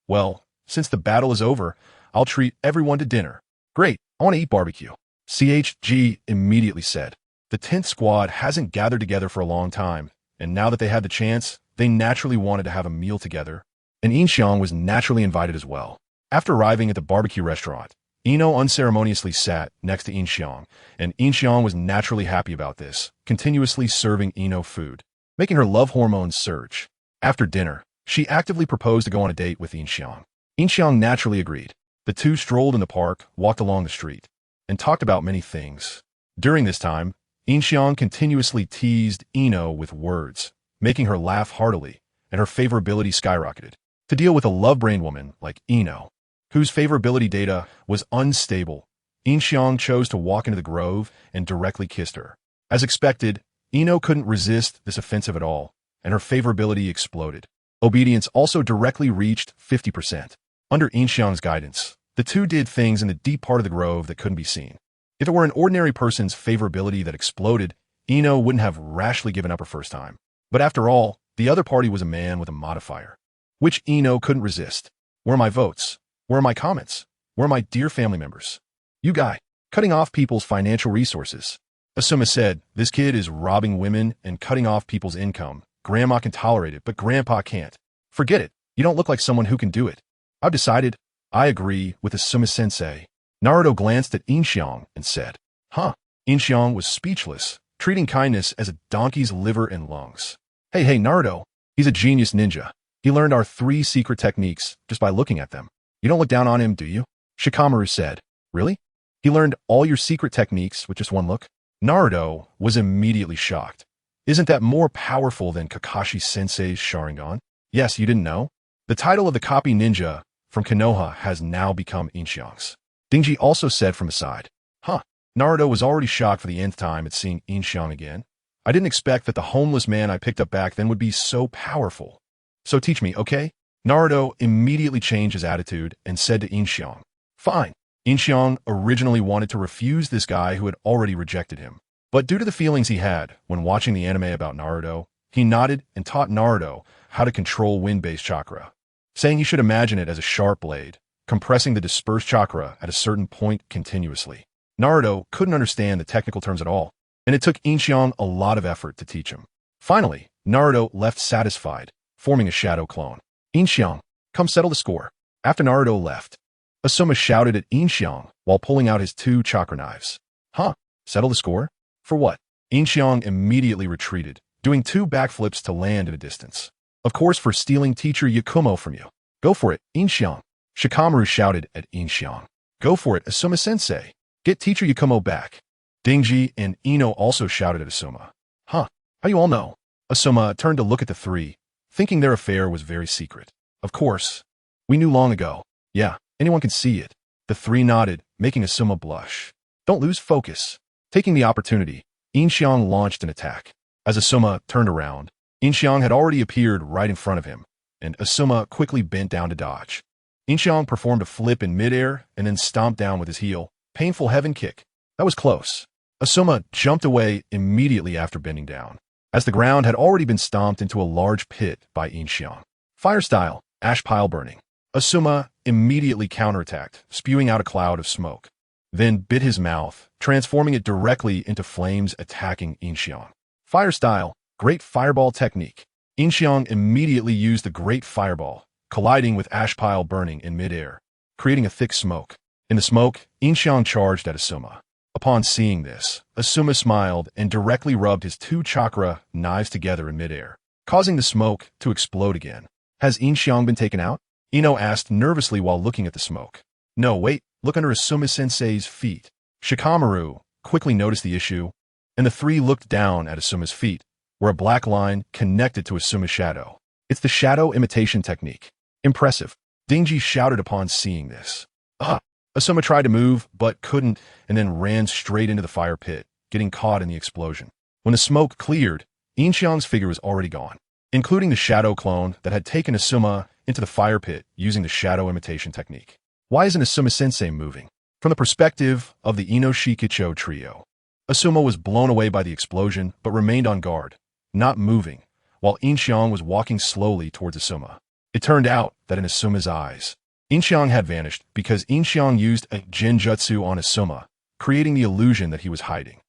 Well, since the battle is over, I'll treat everyone to dinner. Great, I want to eat barbecue. CHG immediately said. The 10th squad hasn't gathered together for a long time, and now that they had the chance, they naturally wanted to have a meal together, and Yin Xiang was naturally invited as well. After arriving at the barbecue restaurant, Ino unceremoniously sat next to Yin Xiang, and Yin Xiang was naturally happy about this, continuously serving Ino food, making her love hormones surge. After dinner, she actively proposed to go on a date with Yin Xiang. Yin Xiang naturally agreed. The two strolled in the park, walked along the street, and talked about many things. During this time, Yin Xiang continuously teased Ino with words, making her laugh heartily, and her favorability skyrocketed. To deal with a love-brained woman like Ino, whose favorability data was unstable, Yin Xiang chose to walk into the grove and directly kissed her. As expected, Ino couldn't resist this offensive at all, and her favorability exploded. Obedience also directly reached 50%. Under Yin Xiang's guidance, the two did things in the deep part of the grove that couldn't be seen. If it were an ordinary person's favorability that exploded, Ino wouldn't have rashly given up her first time. But after all, the other party was a man with a modifier, which Ino couldn't resist. Where are my votes? Where are my comments? Where are my dear family members? You guy, cutting off people's financial resources. Asuma said, this kid is robbing women and cutting off people's income. Grandma can tolerate it, but Grandpa can't. Forget it. You don't look like someone who can do it. I've decided. I agree with Asuma-sensei. Naruto glanced at Yin Xiang and said, huh. Yin Xiang was speechless, treating kindness as a donkey's liver and lungs. Hey, Naruto. He's a genius ninja. He learned our 3 secret techniques just by looking at them. You don't look down on him, do you? Shikamaru said. Really? He learned all your secret techniques with just one look? Naruto was immediately shocked. Isn't that more powerful than Kakashi-sensei's Sharingan? Yes, you didn't know? The title of the copy ninja from Konoha has now become Yin Xiang's. Dingji also said from aside. Huh. Naruto was already shocked for the nth time at seeing Yin Xiang again. I didn't expect that the homeless man I picked up back then would be so powerful. So teach me, okay? Naruto immediately changed his attitude and said to Yin Xiang. Fine. Yin Xiang originally wanted to refuse this guy who had already rejected him. But due to the feelings he had when watching the anime about Naruto, he nodded and taught Naruto how to control wind-based chakra, saying he should imagine it as a sharp blade, compressing the dispersed chakra at a certain point continuously. Naruto couldn't understand the technical terms at all, and it took Yin Xiang a lot of effort to teach him. Finally, Naruto left satisfied, forming a shadow clone. Yin Xiang, come settle the score. After Naruto left, Asuma shouted at Yin Xiang while pulling out his 2 chakra knives. Huh? Settle the score? For what? Yin Xiang immediately retreated, doing 2 backflips to land at a distance. Of course, for stealing teacher Yakumo from you. Go for it, Yin Xiang. Shikamaru shouted at Yin Xiang. Go for it, Asuma-sensei. Get teacher Yakumo back. Dingji and Ino also shouted at Asuma. Huh? How you all know? Asuma turned to look at the 3, thinking their affair was very secret. Of course. We knew long ago. Yeah, anyone can see it. The 3 nodded, making Asuma blush. Don't lose focus. Taking the opportunity, Yin Xiang launched an attack. As Asuma turned around, Yin Xiang had already appeared right in front of him, and Asuma quickly bent down to dodge. Yin Xiang performed a flip in midair and then stomped down with his heel. Painful heaven kick. That was close. Asuma jumped away immediately after bending down, as the ground had already been stomped into a large pit by Yin Xiang. Fire style, ash pile burning. Asuma immediately counterattacked, spewing out a cloud of smoke, then bit his mouth, transforming it directly into flames attacking Yin Xiang. Fire style, great fireball technique. Yin Xiang immediately used the great fireball, colliding with ash pile burning in midair, creating a thick smoke. In the smoke, Yin Xiang charged at Asuma. Upon seeing this, Asuma smiled and directly rubbed his 2 chakra knives together in midair, causing the smoke to explode again. Has Yin Xiang been taken out? Ino asked nervously while looking at the smoke. No, wait, look under Asuma-sensei's feet. Shikamaru quickly noticed the issue, and the 3 looked down at Asuma's feet, where a black line connected to Asuma's shadow. It's the shadow imitation technique. Impressive. Dingji shouted upon seeing this. Ah! Asuma tried to move, but couldn't, and then ran straight into the fire pit, getting caught in the explosion. When the smoke cleared, Yin Xiang's figure was already gone, including the shadow clone that had taken Asuma into the fire pit using the shadow imitation technique. Why isn't Asuma-sensei moving? From the perspective of the Inoshikicho trio, Asuma was blown away by the explosion but remained on guard, not moving, while Yin Xiang was walking slowly towards Asuma. It turned out that in Asuma's eyes, Yin Xiang had vanished because Yin Xiang used a genjutsu on Asuma, creating the illusion that he was hiding.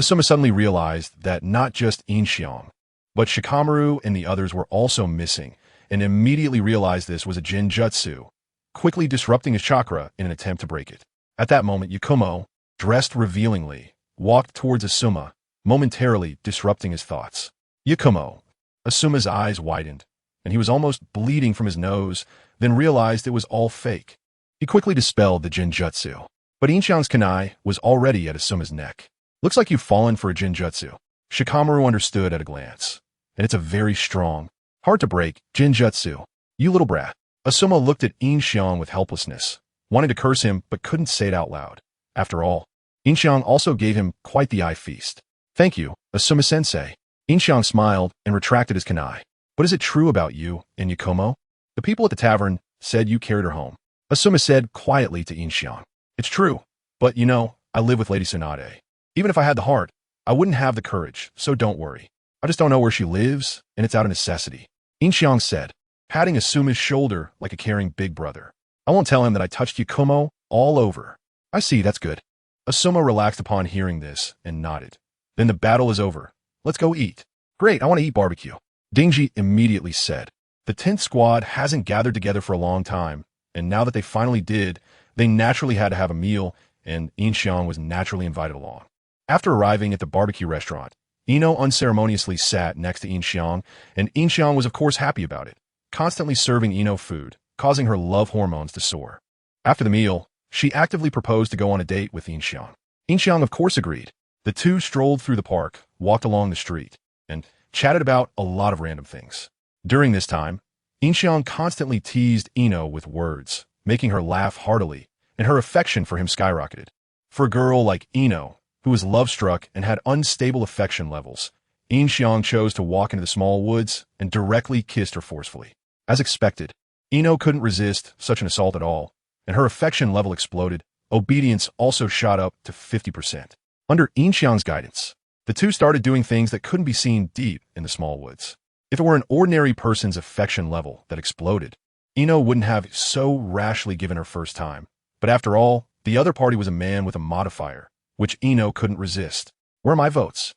Asuma suddenly realized that not just Yin Xiang, but Shikamaru and the others were also missing, and immediately realized this was a genjutsu, quickly disrupting his chakra in an attempt to break it. At that moment, Yakumo, dressed revealingly, walked towards Asuma, momentarily disrupting his thoughts. Yakumo. Asuma's eyes widened, and he was almost bleeding from his nose, then realized it was all fake. He quickly dispelled the genjutsu, but Yin Xiang's kunai was already at Asuma's neck. Looks like you've fallen for a genjutsu. Shikamaru understood at a glance, and it's a very strong, hard to break, genjutsu. You little brat. Asuma looked at Yin Xiang with helplessness, wanting to curse him but couldn't say it out loud. After all, Yin Xiang also gave him quite the eye feast. Thank you, Asuma-sensei. Yin Xiang smiled and retracted his kunai. What is it true about you and Yakumo? The people at the tavern said you carried her home. Asuma said quietly to Yin Xiang. It's true, but I live with Lady Tsunade. Even if I had the heart, I wouldn't have the courage, so don't worry. I just don't know where she lives, and it's out of necessity. Yin Xiang said, patting Asuma's shoulder like a caring big brother. I won't tell him that I touched Yakumo all over. I see, that's good. Asuma relaxed upon hearing this and nodded. Then the battle is over. Let's go eat. Great, I want to eat barbecue. Dingji immediately said. The 10th squad hasn't gathered together for a long time, and now that they finally did, they naturally had to have a meal, and Yin Xiang was naturally invited along. After arriving at the barbecue restaurant, Ino unceremoniously sat next to Yin Xiang, and Yin Xiang was of course happy about it, constantly serving Ino food, causing her love hormones to soar. After the meal, she actively proposed to go on a date with Yin Xiang. Yin Xiang of course agreed. The two strolled through the park, walked along the street, and chatted about a lot of random things. During this time, Yin Xiang constantly teased Ino with words, making her laugh heartily, and her affection for him skyrocketed. For a girl like Ino, who was love-struck and had unstable affection levels, Yin Xiang chose to walk into the small woods and directly kissed her forcefully. As expected, Ino couldn't resist such an assault at all, and her affection level exploded. Obedience also shot up to 50%. Under Yin Xiang's guidance, the two started doing things that couldn't be seen deep in the small woods. If it were an ordinary person's affection level that exploded, Ino wouldn't have so rashly given her first time. But after all, the other party was a man with a modifier, which Ino couldn't resist. Where are my votes?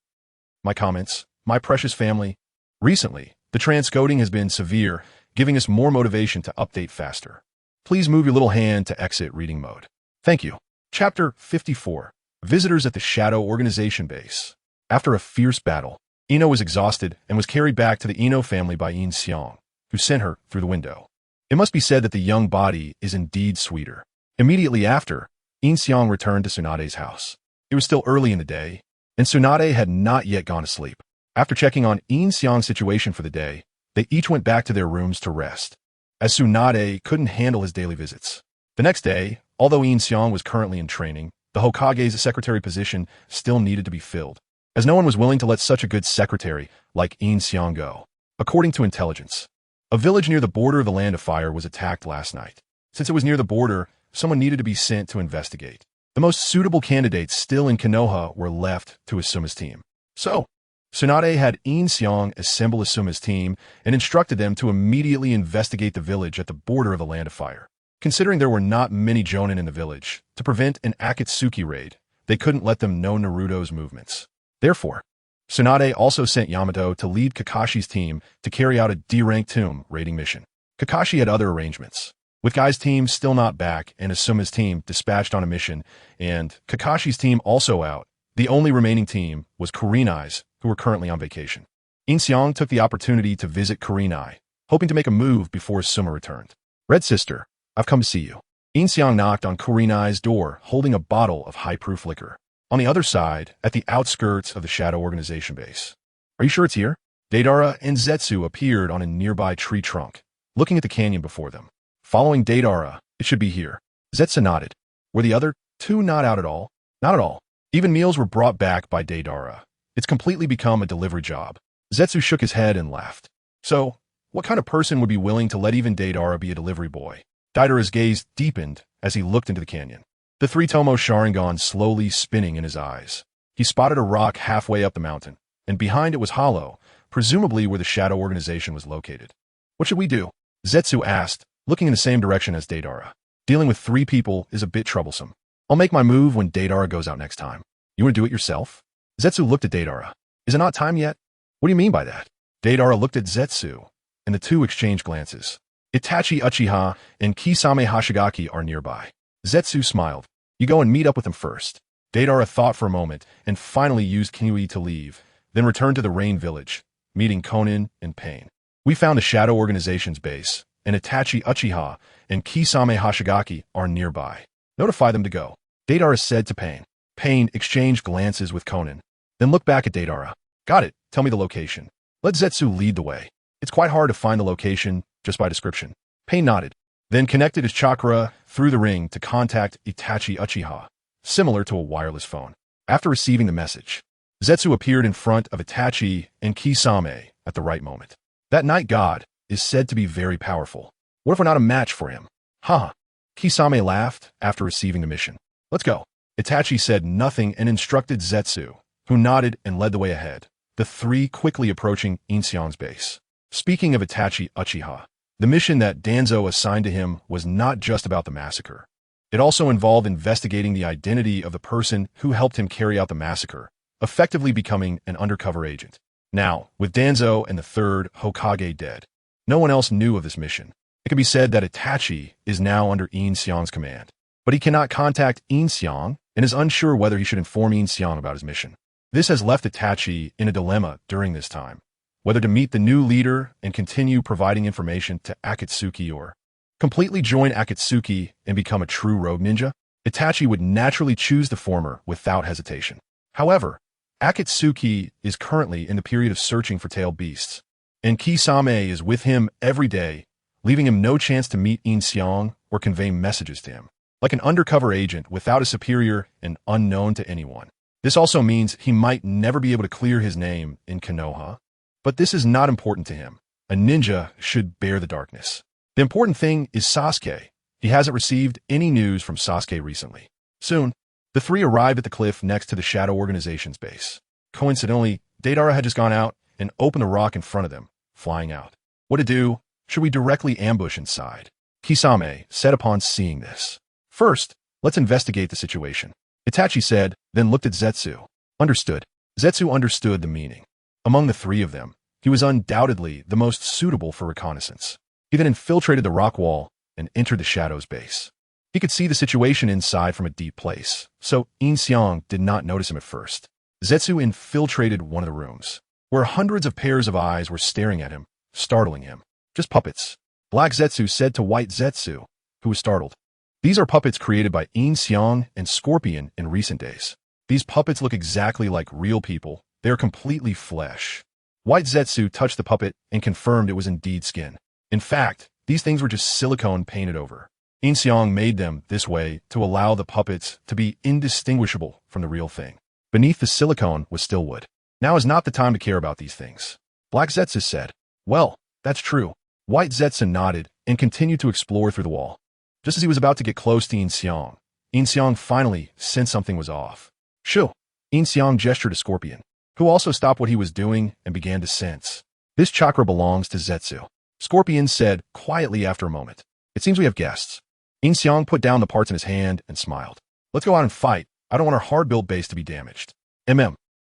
My comments? My precious family? Recently, the transcoding has been severe, giving us more motivation to update faster. Please move your little hand to exit reading mode. Thank you. Chapter 54. Visitors at the Shadow Organization Base. After a fierce battle, Ino was exhausted and was carried back to the Ino family by Yin Xiang, who sent her through the window. It must be said that the young body is indeed sweeter. Immediately after, Yin Xiang returned to Tsunade's house. It was still early in the day, and Tsunade had not yet gone to sleep. After checking on Yin Xiang's situation for the day, they each went back to their rooms to rest, as Tsunade couldn't handle his daily visits. The next day, although Yin Xiang was currently in training, the Hokage's secretary position still needed to be filled, as no one was willing to let such a good secretary like Yin Xiang go. According to intelligence, a village near the border of the Land of Fire was attacked last night. Since it was near the border, someone needed to be sent to investigate. The most suitable candidates still in Konoha were left to Asuma's team. So, Tsunade had Yin Xiang assemble Asuma's team and instructed them to immediately investigate the village at the border of the Land of Fire. Considering there were not many jonin in the village, to prevent an Akatsuki raid, they couldn't let them know Naruto's movements. Therefore, Tsunade also sent Yamato to lead Kakashi's team to carry out a D-rank tomb raiding mission. Kakashi had other arrangements, with Guy's team still not back and Asuma's team dispatched on a mission, and Kakashi's team also out. The only remaining team was Kurenai's, who were currently on vacation. Yin Xiang took the opportunity to visit Kurenai, hoping to make a move before Asuma returned. Red sister, I've come to see you. Yin Xiang knocked on Kurenai's door, holding a bottle of high-proof liquor. On the other side, at the outskirts of the Shadow Organization base. Are you sure it's here? Deidara and Zetsu appeared on a nearby tree trunk, looking at the canyon before them. Following Deidara, it should be here. Zetsu nodded. Were the other two not out at all? Not at all. Even meals were brought back by Deidara. It's completely become a delivery job. Zetsu shook his head and laughed. So, what kind of person would be willing to let even Deidara be a delivery boy? Deidara's gaze deepened as he looked into the canyon. The three-tomo Sharingan slowly spinning in his eyes. He spotted a rock halfway up the mountain, and behind it was hollow, presumably where the Shadow Organization was located. What should we do? Zetsu asked, looking in the same direction as Deidara. Dealing with three people is a bit troublesome. I'll make my move when Deidara goes out next time. You want to do it yourself? Zetsu looked at Deidara. Is it not time yet? What do you mean by that? Deidara looked at Zetsu, and the two exchanged glances. Itachi Uchiha and Kisame Hashigaki are nearby. Zetsu smiled. You go and meet up with them first. Deidara thought for a moment and finally used Kinnui to leave, then returned to the Rain Village, meeting Konin and Pain. We found the Shadow Organization's base, and Itachi Uchiha and Kisame Hashigaki are nearby. Notify them to go. Deidara said to Pain. Pain exchanged glances with Konin, then looked back at Deidara. Got it. Tell me the location. Let Zetsu lead the way. It's quite hard to find the location just by description. Pain nodded, then connected his chakra through the ring to contact Itachi Uchiha, similar to a wireless phone. After receiving the message, Zetsu appeared in front of Itachi and Kisame at the right moment. That night god is said to be very powerful. What if we're not a match for him? Haha. Kisame laughed after receiving the mission. Let's go. Itachi said nothing and instructed Zetsu, who nodded and led the way ahead, the three quickly approaching Yin Xiang's base. Speaking of Itachi Uchiha, the mission that Danzo assigned to him was not just about the massacre. It also involved investigating the identity of the person who helped him carry out the massacre, effectively becoming an undercover agent. Now, with Danzo and the third Hokage dead, no one else knew of this mission. It can be said that Itachi is now under Yin Xiang's command, but he cannot contact Yin Xiang and is unsure whether he should inform Yin Xiang about his mission. This has left Itachi in a dilemma during this time, whether to meet the new leader and continue providing information to Akatsuki or completely join Akatsuki and become a true rogue ninja. Itachi would naturally choose the former without hesitation. However, Akatsuki is currently in the period of searching for tailed beasts, and Kisame is with him every day, leaving him no chance to meet Yin Xiang or convey messages to him. Like an undercover agent without a superior and unknown to anyone. This also means he might never be able to clear his name in Konoha, but this is not important to him. A ninja should bear the darkness. The important thing is Sasuke. He hasn't received any news from Sasuke recently. Soon, the three arrived at the cliff next to the Shadow Organization's base. Coincidentally, Deidara had just gone out and opened the rock in front of them, flying out. What to do? Should we directly ambush inside? Kisame said upon seeing this. First, let's investigate the situation. Itachi said, then looked at Zetsu. Understood. Zetsu understood the meaning. Among the three of them, he was undoubtedly the most suitable for reconnaissance. He then infiltrated the rock wall and entered the Shadow's base. He could see the situation inside from a deep place, so Yin Xiang did not notice him at first. Zetsu infiltrated one of the rooms, where hundreds of pairs of eyes were staring at him, startling him. Just puppets. Black Zetsu said to White Zetsu, who was startled. These are puppets created by Yin Xiang and Scorpion in recent days. These puppets look exactly like real people. They are completely flesh. White Zetsu touched the puppet and confirmed it was indeed skin. In fact, these things were just silicone painted over. Yin Xiang made them this way to allow the puppets to be indistinguishable from the real thing. Beneath the silicone was still wood. Now is not the time to care about these things. Black Zetsu said, well, that's true. White Zetsu nodded and continued to explore through the wall. Just as he was about to get close to Yin Xiang finally sensed something was off. Shoo! Yin Xiang gestured to Scorpion, who also stopped what he was doing and began to sense. This chakra belongs to Zetsu. Scorpion said quietly after a moment. It seems we have guests. Yin Xiang put down the parts in his hand and smiled. Let's go out and fight. I don't want our hard-built base to be damaged.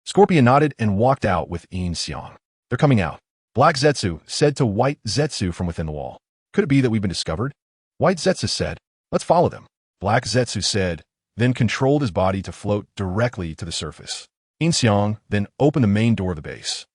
Scorpion nodded and walked out with Yin Xiang. They're coming out. Black Zetsu said to White Zetsu from within the wall. Could it be that we've been discovered? White Zetsu said, let's follow them. Black Zetsu said, then controlled his body to float directly to the surface. Yin Xiang then opened the main door of the base.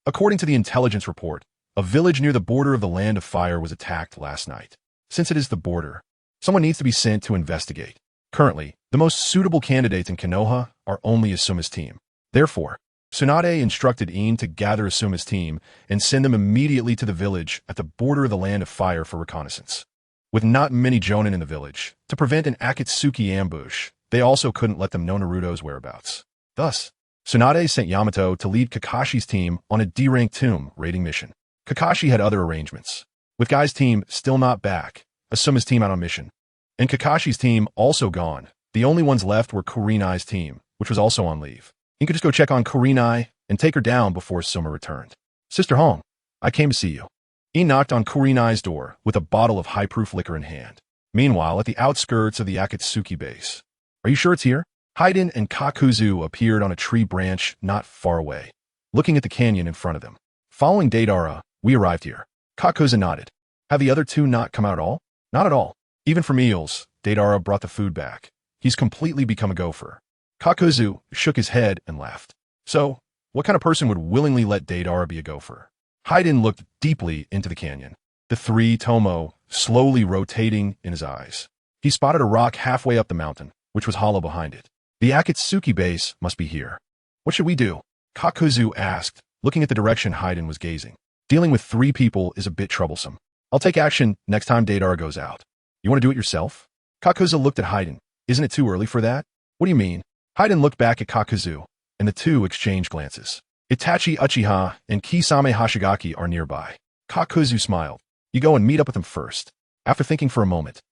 According to the intelligence report, a village near the border of the Land of Fire was attacked last night. Since it is the border, someone needs to be sent to investigate. Currently, the most suitable candidates in Konoha are only Asuma's team. Therefore, Tsunade instructed Yin to gather Asuma's team and send them immediately to the village at the border of the Land of Fire for reconnaissance. With not many Jonin in the village, to prevent an Akatsuki ambush, they also couldn't let them know Naruto's whereabouts. Thus, Tsunade sent Yamato to lead Kakashi's team on a D-rank tomb raiding mission. Kakashi had other arrangements. With Guy's team still not back, Asuma's team out on mission, and Kakashi's team also gone, the only ones left were Kurenai's team, which was also on leave. He could just go check on Kurenai and take her down before Asuma returned. Sister Hong, I came to see you. He knocked on Kurenai's door with a bottle of high-proof liquor in hand. Meanwhile, at the outskirts of the Akatsuki base. Are you sure it's here? Haiden and Kakuzu appeared on a tree branch not far away, looking at the canyon in front of them. Following Deidara, we arrived here. Kakuzu nodded. Have the other two not come out at all? Not at all. Even for meals, Deidara brought the food back. He's completely become a gopher. Kakuzu shook his head and laughed. So, what kind of person would willingly let Deidara be a gopher? Haiden looked deeply into the canyon, the three Tomo slowly rotating in his eyes. He spotted a rock halfway up the mountain, which was hollow behind it. The Akatsuki base must be here. What should we do? Kakuzu asked, looking at the direction Haiden was gazing. Dealing with three people is a bit troublesome. I'll take action next time Deidara goes out. You want to do it yourself? Kakuzu looked at Haiden. Isn't it too early for that? What do you mean? Haiden looked back at Kakuzu, and the two exchanged glances. Itachi Uchiha and Kisame Hashigaki are nearby. Kakuzu smiled. You go and meet up with them first. After thinking for a moment,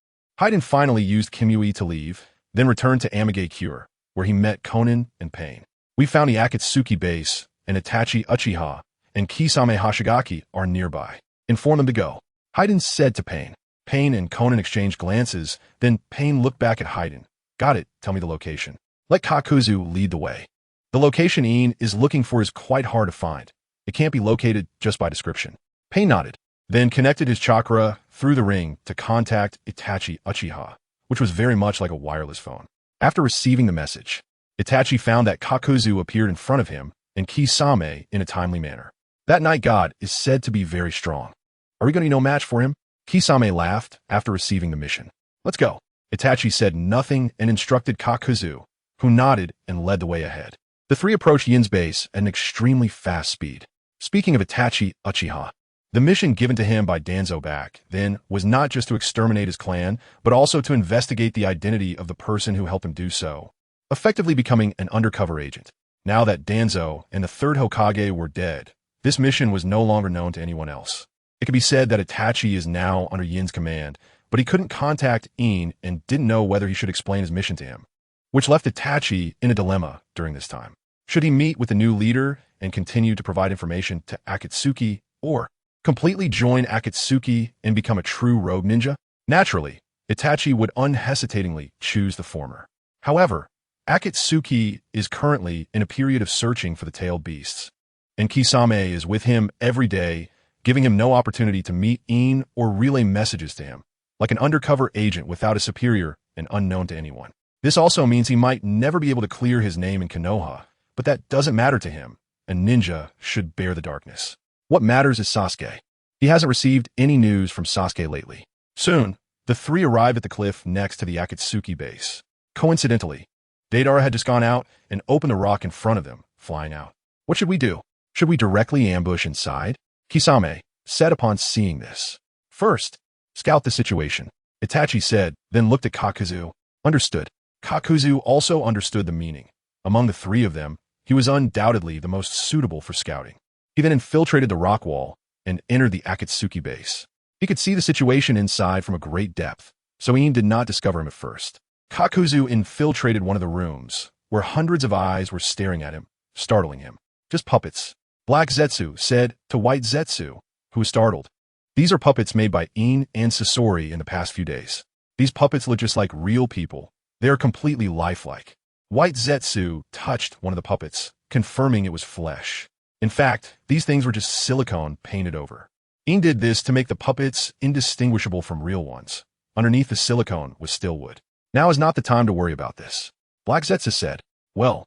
Haiden finally used Kimui to leave, then returned to Amage Cure, where he met Konan and Pain. We found the Akatsuki base, and Itachi Uchiha and Kisame Hashigaki are nearby. Inform them to go. Haiden said to Pain. Pain and Konan exchanged glances, then Pain looked back at Haiden. Got it, tell me the location. Let Kakuzu lead the way. The location Ian is looking for is quite hard to find. It can't be located just by description. Pain nodded, then connected his chakra through the ring to contact Itachi Uchiha, which was very much like a wireless phone. After receiving the message, Itachi found that Kakuzu appeared in front of him and Kisame in a timely manner. That night god is said to be very strong. Are we going to be no match for him? Kisame laughed after receiving the mission. Let's go. Itachi said nothing and instructed Kakuzu, who nodded and led the way ahead. The three approached Yin's base at an extremely fast speed. Speaking of Itachi Uchiha, the mission given to him by Danzo back then was not just to exterminate his clan, but also to investigate the identity of the person who helped him do so, effectively becoming an undercover agent. Now that Danzo and the third Hokage were dead, this mission was no longer known to anyone else. It could be said that Itachi is now under Yin's command, but he couldn't contact Yin and didn't know whether he should explain his mission to him, which left Itachi in a dilemma during this time. Should he meet with the new leader and continue to provide information to Akatsuki, or completely join Akatsuki and become a true rogue ninja? Naturally, Itachi would unhesitatingly choose the former. However, Akatsuki is currently in a period of searching for the tailed beasts, and Kisame is with him every day, giving him no opportunity to meet Yin or relay messages to him, like an undercover agent without a superior and unknown to anyone. This also means he might never be able to clear his name in Konoha, but that doesn't matter to him. A ninja should bear the darkness. What matters is Sasuke. He hasn't received any news from Sasuke lately. Soon, the three arrive at the cliff next to the Akatsuki base. Coincidentally, Deidara had just gone out and opened the rock in front of them, flying out. What should we do? Should we directly ambush inside? Kisame said upon seeing this. First, scout the situation, Itachi said, then looked at Kakuzu. Understood. Kakuzu also understood the meaning. Among the three of them, he was undoubtedly the most suitable for scouting. He then infiltrated the rock wall and entered the Akatsuki base. He could see the situation inside from a great depth, so Ian did not discover him at first. Kakuzu infiltrated one of the rooms, where hundreds of eyes were staring at him, startling him. Just puppets, Black Zetsu said to White Zetsu, who was startled. These are puppets made by Ian and Sasori in the past few days. These puppets look just like real people. They are completely lifelike. White Zetsu touched one of the puppets, confirming it was flesh. In fact, these things were just silicone painted over. Ian did this to make the puppets indistinguishable from real ones. Underneath the silicone was still wood. Now is not the time to worry about this, Black Zetsu said. Well,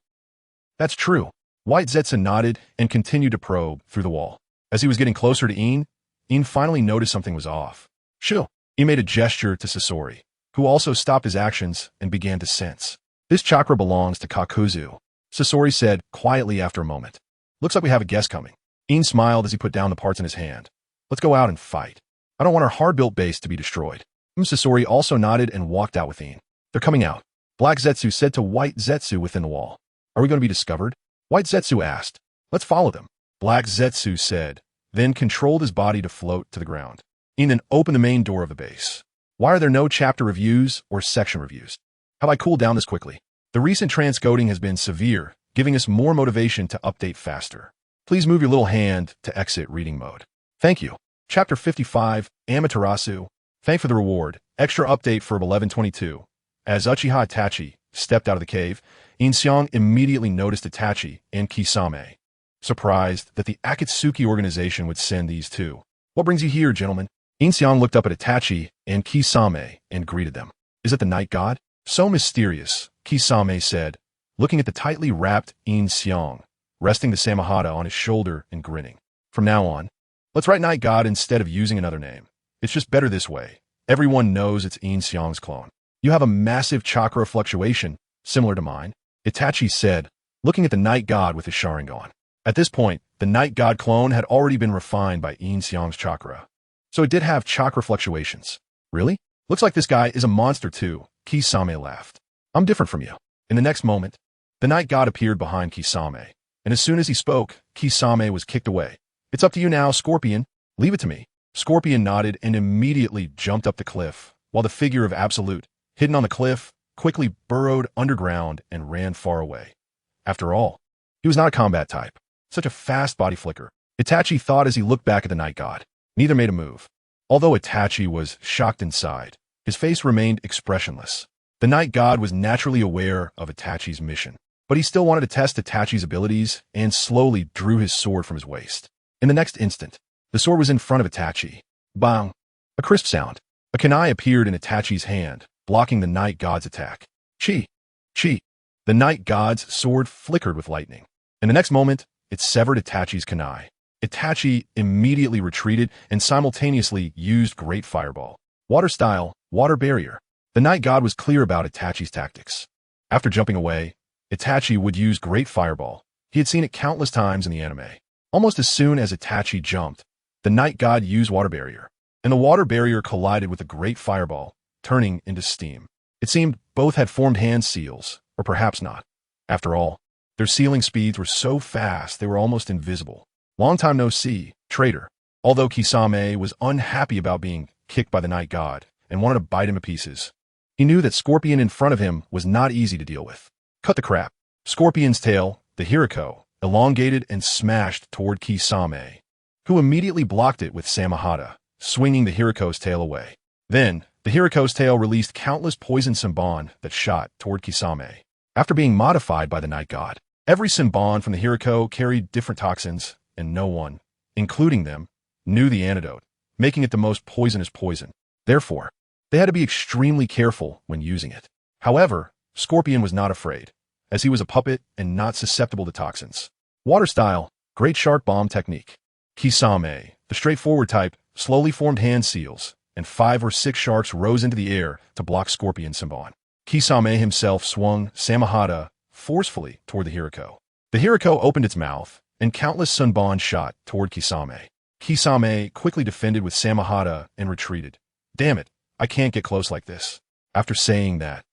that's true. White Zetsu nodded and continued to probe through the wall. As he was getting closer to Ian finally noticed something was off. Shoo! He made a gesture to Sasori, who also stopped his actions and began to sense. This chakra belongs to Kakuzu, Sasori said quietly after a moment. Looks like we have a guest coming. Ian smiled as he put down the parts in his hand. Let's go out and fight. I don't want our hard-built base to be destroyed. Sasori also nodded and walked out with Ian. They're coming out, Black Zetsu said to White Zetsu within the wall. Are we going to be discovered? White Zetsu asked. Let's follow them, Black Zetsu said, then controlled his body to float to the ground. Ian then opened the main door of the base. Why are there no chapter reviews or section reviews? How about I cool down this quickly? The recent transcoding has been severe, giving us more motivation to update faster. Please move your little hand to exit reading mode. Thank you. Chapter 55, Amaterasu. Thank for the reward. Extra update for 1122. As Uchiha Itachi stepped out of the cave, Yin Xiang immediately noticed Itachi and Kisame, surprised that the Akatsuki Organization would send these two. What brings you here, gentlemen? Yin Xiang looked up at Itachi and Kisame and greeted them. Is it the night god? So mysterious, Kisame said, looking at the tightly wrapped Yin Xiang, resting the Samahata on his shoulder and grinning. From now on, let's write night god instead of using another name. It's just better this way. Everyone knows it's Yin Xiang's clone. You have a massive chakra fluctuation, similar to mine, Itachi said, looking at the night god with his Sharingan. At this point, the night god clone had already been refined by Yin Xiang's chakra, so it did have chakra fluctuations. Really? Looks like this guy is a monster too, Kisame laughed. I'm different from you. In the next moment, the night god appeared behind Kisame, and as soon as he spoke, Kisame was kicked away. "It's up to you now, Scorpion. Leave it to me." Scorpion nodded and immediately jumped up the cliff, while the figure of Absolute, hidden on the cliff, quickly burrowed underground and ran far away. After all, he was not a combat type. Such a fast body flicker. Itachi thought as he looked back at the Night God. Neither made a move. Although Itachi was shocked inside, his face remained expressionless. The Night God was naturally aware of Itachi's mission, but he still wanted to test Itachi's abilities and slowly drew his sword from his waist. In the next instant, the sword was in front of Itachi. Bang! A crisp sound. A kunai appeared in Itachi's hand, blocking the Night God's attack. Chi! Chi! The Night God's sword flickered with lightning. In the next moment, it severed Itachi's kunai. Itachi immediately retreated and simultaneously used Great Fireball. Water style, water barrier. The Night God was clear about Itachi's tactics. After jumping away, Itachi would use Great Fireball. He had seen it countless times in the anime. Almost as soon as Itachi jumped, the Night God used water barrier, and the water barrier collided with the Great Fireball, turning into steam. It seemed both had formed hand seals, or perhaps not. After all, their sealing speeds were so fast they were almost invisible. Long time no see, traitor. Although Kisame was unhappy about being kicked by the Night God and wanted to bite him to pieces, he knew that Scorpion in front of him was not easy to deal with. Cut the crap. Scorpion's tail, the Hiriko, elongated and smashed toward Kisame, who immediately blocked it with Samahata, swinging the Hiriko's tail away. Then, the Hiriko's tail released countless poison Senbon that shot toward Kisame. After being modified by the Night God, every Senbon from the Hiriko carried different toxins, and no one, including them, knew the antidote, making it the most poisonous poison. Therefore, they had to be extremely careful when using it. However, Scorpion was not afraid, as he was a puppet and not susceptible to toxins. Water style, Great Shark Bomb technique. Kisame, the straightforward type, slowly formed hand seals, and 5 or 6 sharks rose into the air to block Scorpion Senbon. Kisame himself swung Samahata forcefully toward the Hiriko. The Hiriko opened its mouth, and countless Senbon shot toward Kisame. Kisame quickly defended with Samahata and retreated. Damn it, I can't get close like this. After saying that,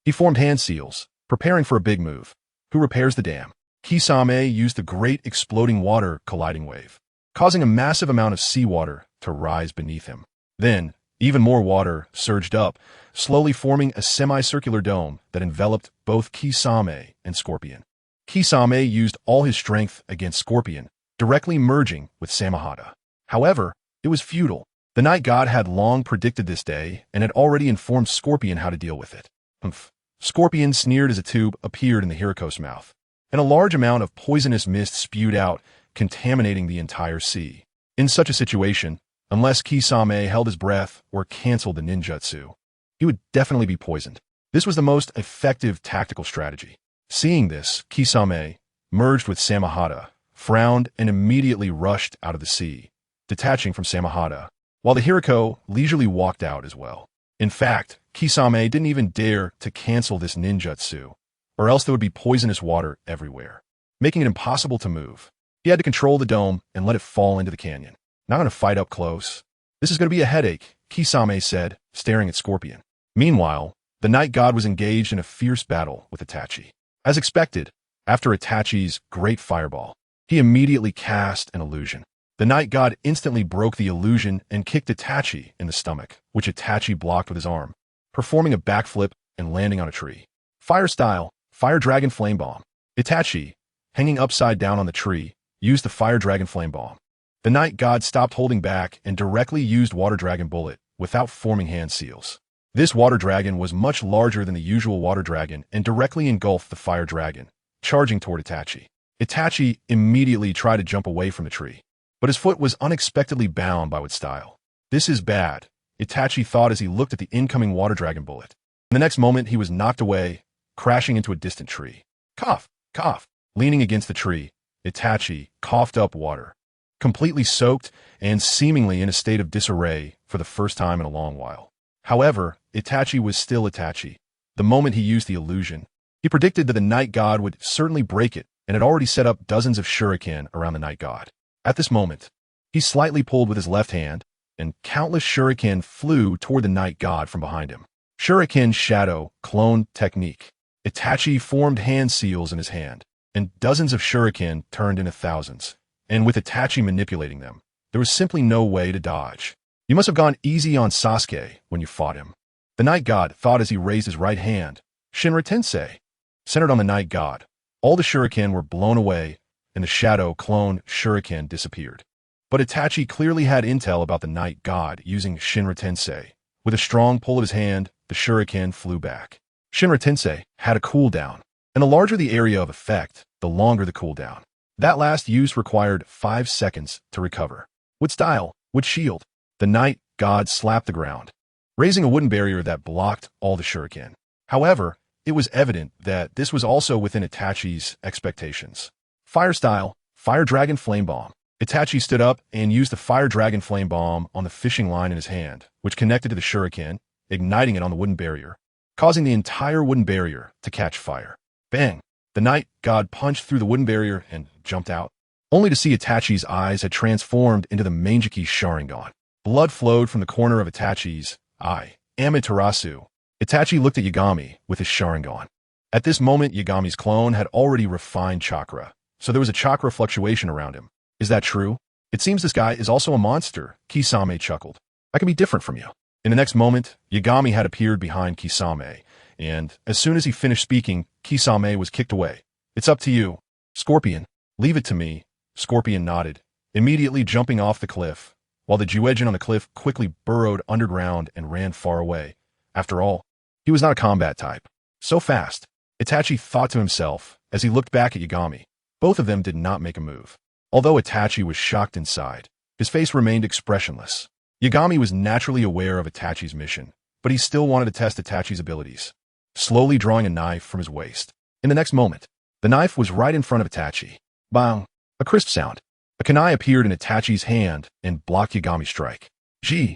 he formed hand seals, preparing for a big move. Who repairs the dam? Kisame used the great exploding water colliding wave, causing a massive amount of seawater to rise beneath him. Then, even more water surged up, slowly forming a semicircular dome that enveloped both Kisame and Scorpion. Kisame used all his strength against Scorpion, directly merging with Samahata. However, it was futile. The Night God had long predicted this day and had already informed Scorpion how to deal with it. Humph. Scorpion sneered as a tube appeared in the Hiriko's mouth, and a large amount of poisonous mist spewed out, contaminating the entire sea. In such a situation, unless Kisame held his breath or canceled the ninjutsu, he would definitely be poisoned. This was the most effective tactical strategy. Seeing this, Kisame, merged with Samahata, frowned and immediately rushed out of the sea, detaching from Samahata, while the Hiriko leisurely walked out as well. In fact, Kisame didn't even dare to cancel this ninjutsu, or else there would be poisonous water everywhere, making it impossible to move. He had to control the dome and let it fall into the canyon. Not going to fight up close. This is going to be a headache, Kisame said, staring at Scorpion. Meanwhile, the Night God was engaged in a fierce battle with Itachi. As expected, after Itachi's Great Fireball, he immediately cast an illusion. The Night God instantly broke the illusion and kicked Itachi in the stomach, which Itachi blocked with his arm, performing a backflip and landing on a tree. Fire style, Fire Dragon Flame Bomb. Itachi, hanging upside down on the tree, used the Fire Dragon Flame Bomb. The Night God stopped holding back and directly used Water Dragon Bullet without forming hand seals. This Water Dragon was much larger than the usual Water Dragon and directly engulfed the Fire Dragon, charging toward Itachi. Itachi immediately tried to jump away from the tree, but his foot was unexpectedly bound by its style. This is bad, Itachi thought as he looked at the incoming Water Dragon Bullet. In the next moment, he was knocked away, crashing into a distant tree. Cough, cough. Leaning against the tree, Itachi coughed up water, completely soaked and seemingly in a state of disarray for the first time in a long while. However, Itachi was still Itachi. The moment he used the illusion, he predicted that the Night God would certainly break it and had already set up dozens of shuriken around the Night God. At this moment, he slightly pulled with his left hand, and countless shuriken flew toward the Night God from behind him. Shuriken Shadow Clone Technique. Itachi formed hand seals in his hand. and dozens of shuriken turned into thousands. And with Itachi manipulating them, there was simply no way to dodge. You must have gone easy on Sasuke when you fought him. The Night God thought as he raised his right hand. Shinra Tensei. Centered on the Night God, all the shuriken were blown away, and the shadow clone shuriken disappeared. But Itachi clearly had intel about the Night God using Shinra Tensei. With a strong pull of his hand, the shuriken flew back. Shinra Tensei had a cooldown, and the larger the area of effect, the longer the cooldown. That last use required 5 seconds to recover. With style, with shield, the Night God slapped the ground, raising a wooden barrier that blocked all the shuriken. However, it was evident that this was also within Itachi's expectations. Fire style, Fire Dragon Flame Bomb. Itachi stood up and used the Fire Dragon Flame Bomb on the fishing line in his hand, which connected to the shuriken, igniting it on the wooden barrier, causing the entire wooden barrier to catch fire. Bang! The Night God punched through the wooden barrier and jumped out, only to see Itachi's eyes had transformed into the Manjiki Sharingan. Blood flowed from the corner of Itachi's eye. Amaterasu. Itachi looked at Yagami with his Sharingan. At this moment, Yagami's clone had already refined chakra, so there was a chakra fluctuation around him. Is that true? It seems this guy is also a monster, Kisame chuckled. I can be different from you. In the next moment, Yagami had appeared behind Kisame, and as soon as he finished speaking, Kisame was kicked away. It's up to you. Scorpion, leave it to me. Scorpion nodded, immediately jumping off the cliff, while the Juejin on the cliff quickly burrowed underground and ran far away. After all, he was not a combat type. So fast, Itachi thought to himself as he looked back at Yagami. Both of them did not make a move. Although Itachi was shocked inside, his face remained expressionless. Yagami was naturally aware of Itachi's mission, but he still wanted to test Itachi's abilities, slowly drawing a knife from his waist. In the next moment, the knife was right in front of Itachi. Bang! A crisp sound. A kunai appeared in Itachi's hand and blocked Yagami's strike. Gee!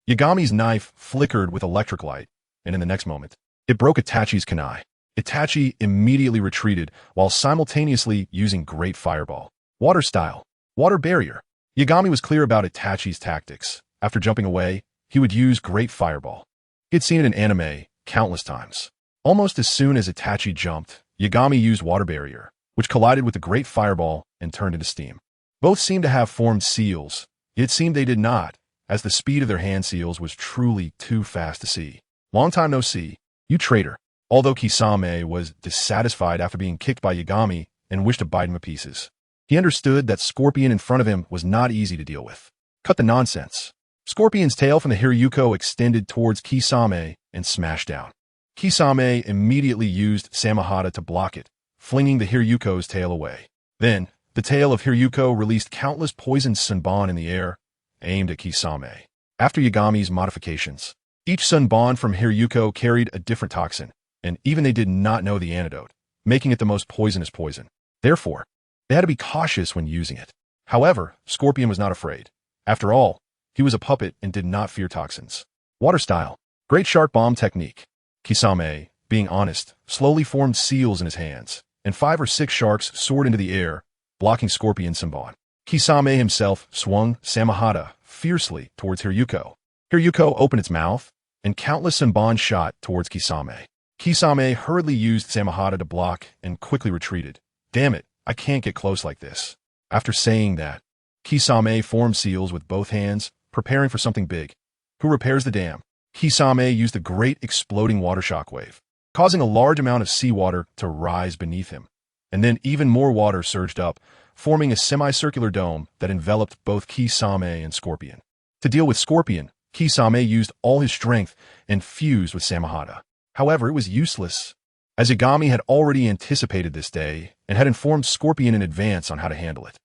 Yagami's knife flickered with electric light, and in the next moment, it broke Itachi's kunai. Itachi immediately retreated while simultaneously using Great Fireball. Water style. Water barrier. Yagami was clear about Itachi's tactics. After jumping away, he would use Great Fireball. He had seen it in anime countless times. Almost as soon as Itachi jumped, Yagami used Water Barrier, which collided with the Great Fireball and turned into steam. Both seemed to have formed seals, yet it seemed they did not, as the speed of their hand seals was truly too fast to see. Long time no see, you traitor. Although Kisame was dissatisfied after being kicked by Yagami and wished to bite him to pieces, he understood that Scorpion in front of him was not easy to deal with. Cut the nonsense. Scorpion's tail from the Hiryuko extended towards Kisame and smashed down. Kisame immediately used Samahata to block it, flinging the Hiryuko's tail away. Then, the tail of Hiryuko released countless poisoned sunban in the air, aimed at Kisame. After Yagami's modifications, each sunban from Hiryuko carried a different toxin, and even they did not know the antidote, making it the most poisonous poison. Therefore, they had to be cautious when using it. However, Scorpion was not afraid. After all, he was a puppet and did not fear toxins. Water style. Great Shark Bomb technique. Kisame, being honest, slowly formed seals in his hands, and 5 or 6 sharks soared into the air, blocking Scorpion sunban. Kisame himself swung Samahata fiercely towards Hiryuko. Hiryuko opened its mouth, and countless sunban shot towards Kisame. Kisame hurriedly used Samahata to block and quickly retreated. Damn it, I can't get close like this. After saying that, Kisame formed seals with both hands, preparing for something big. Who repairs the dam? Kisame used a great exploding water shockwave, causing a large amount of seawater to rise beneath him. And then even more water surged up, forming a semicircular dome that enveloped both Kisame and Scorpion. To deal with Scorpion, Kisame used all his strength and fused with Samahata. However, it was useless, as Yagami had already anticipated this day and had informed Scorpion in advance on how to handle it.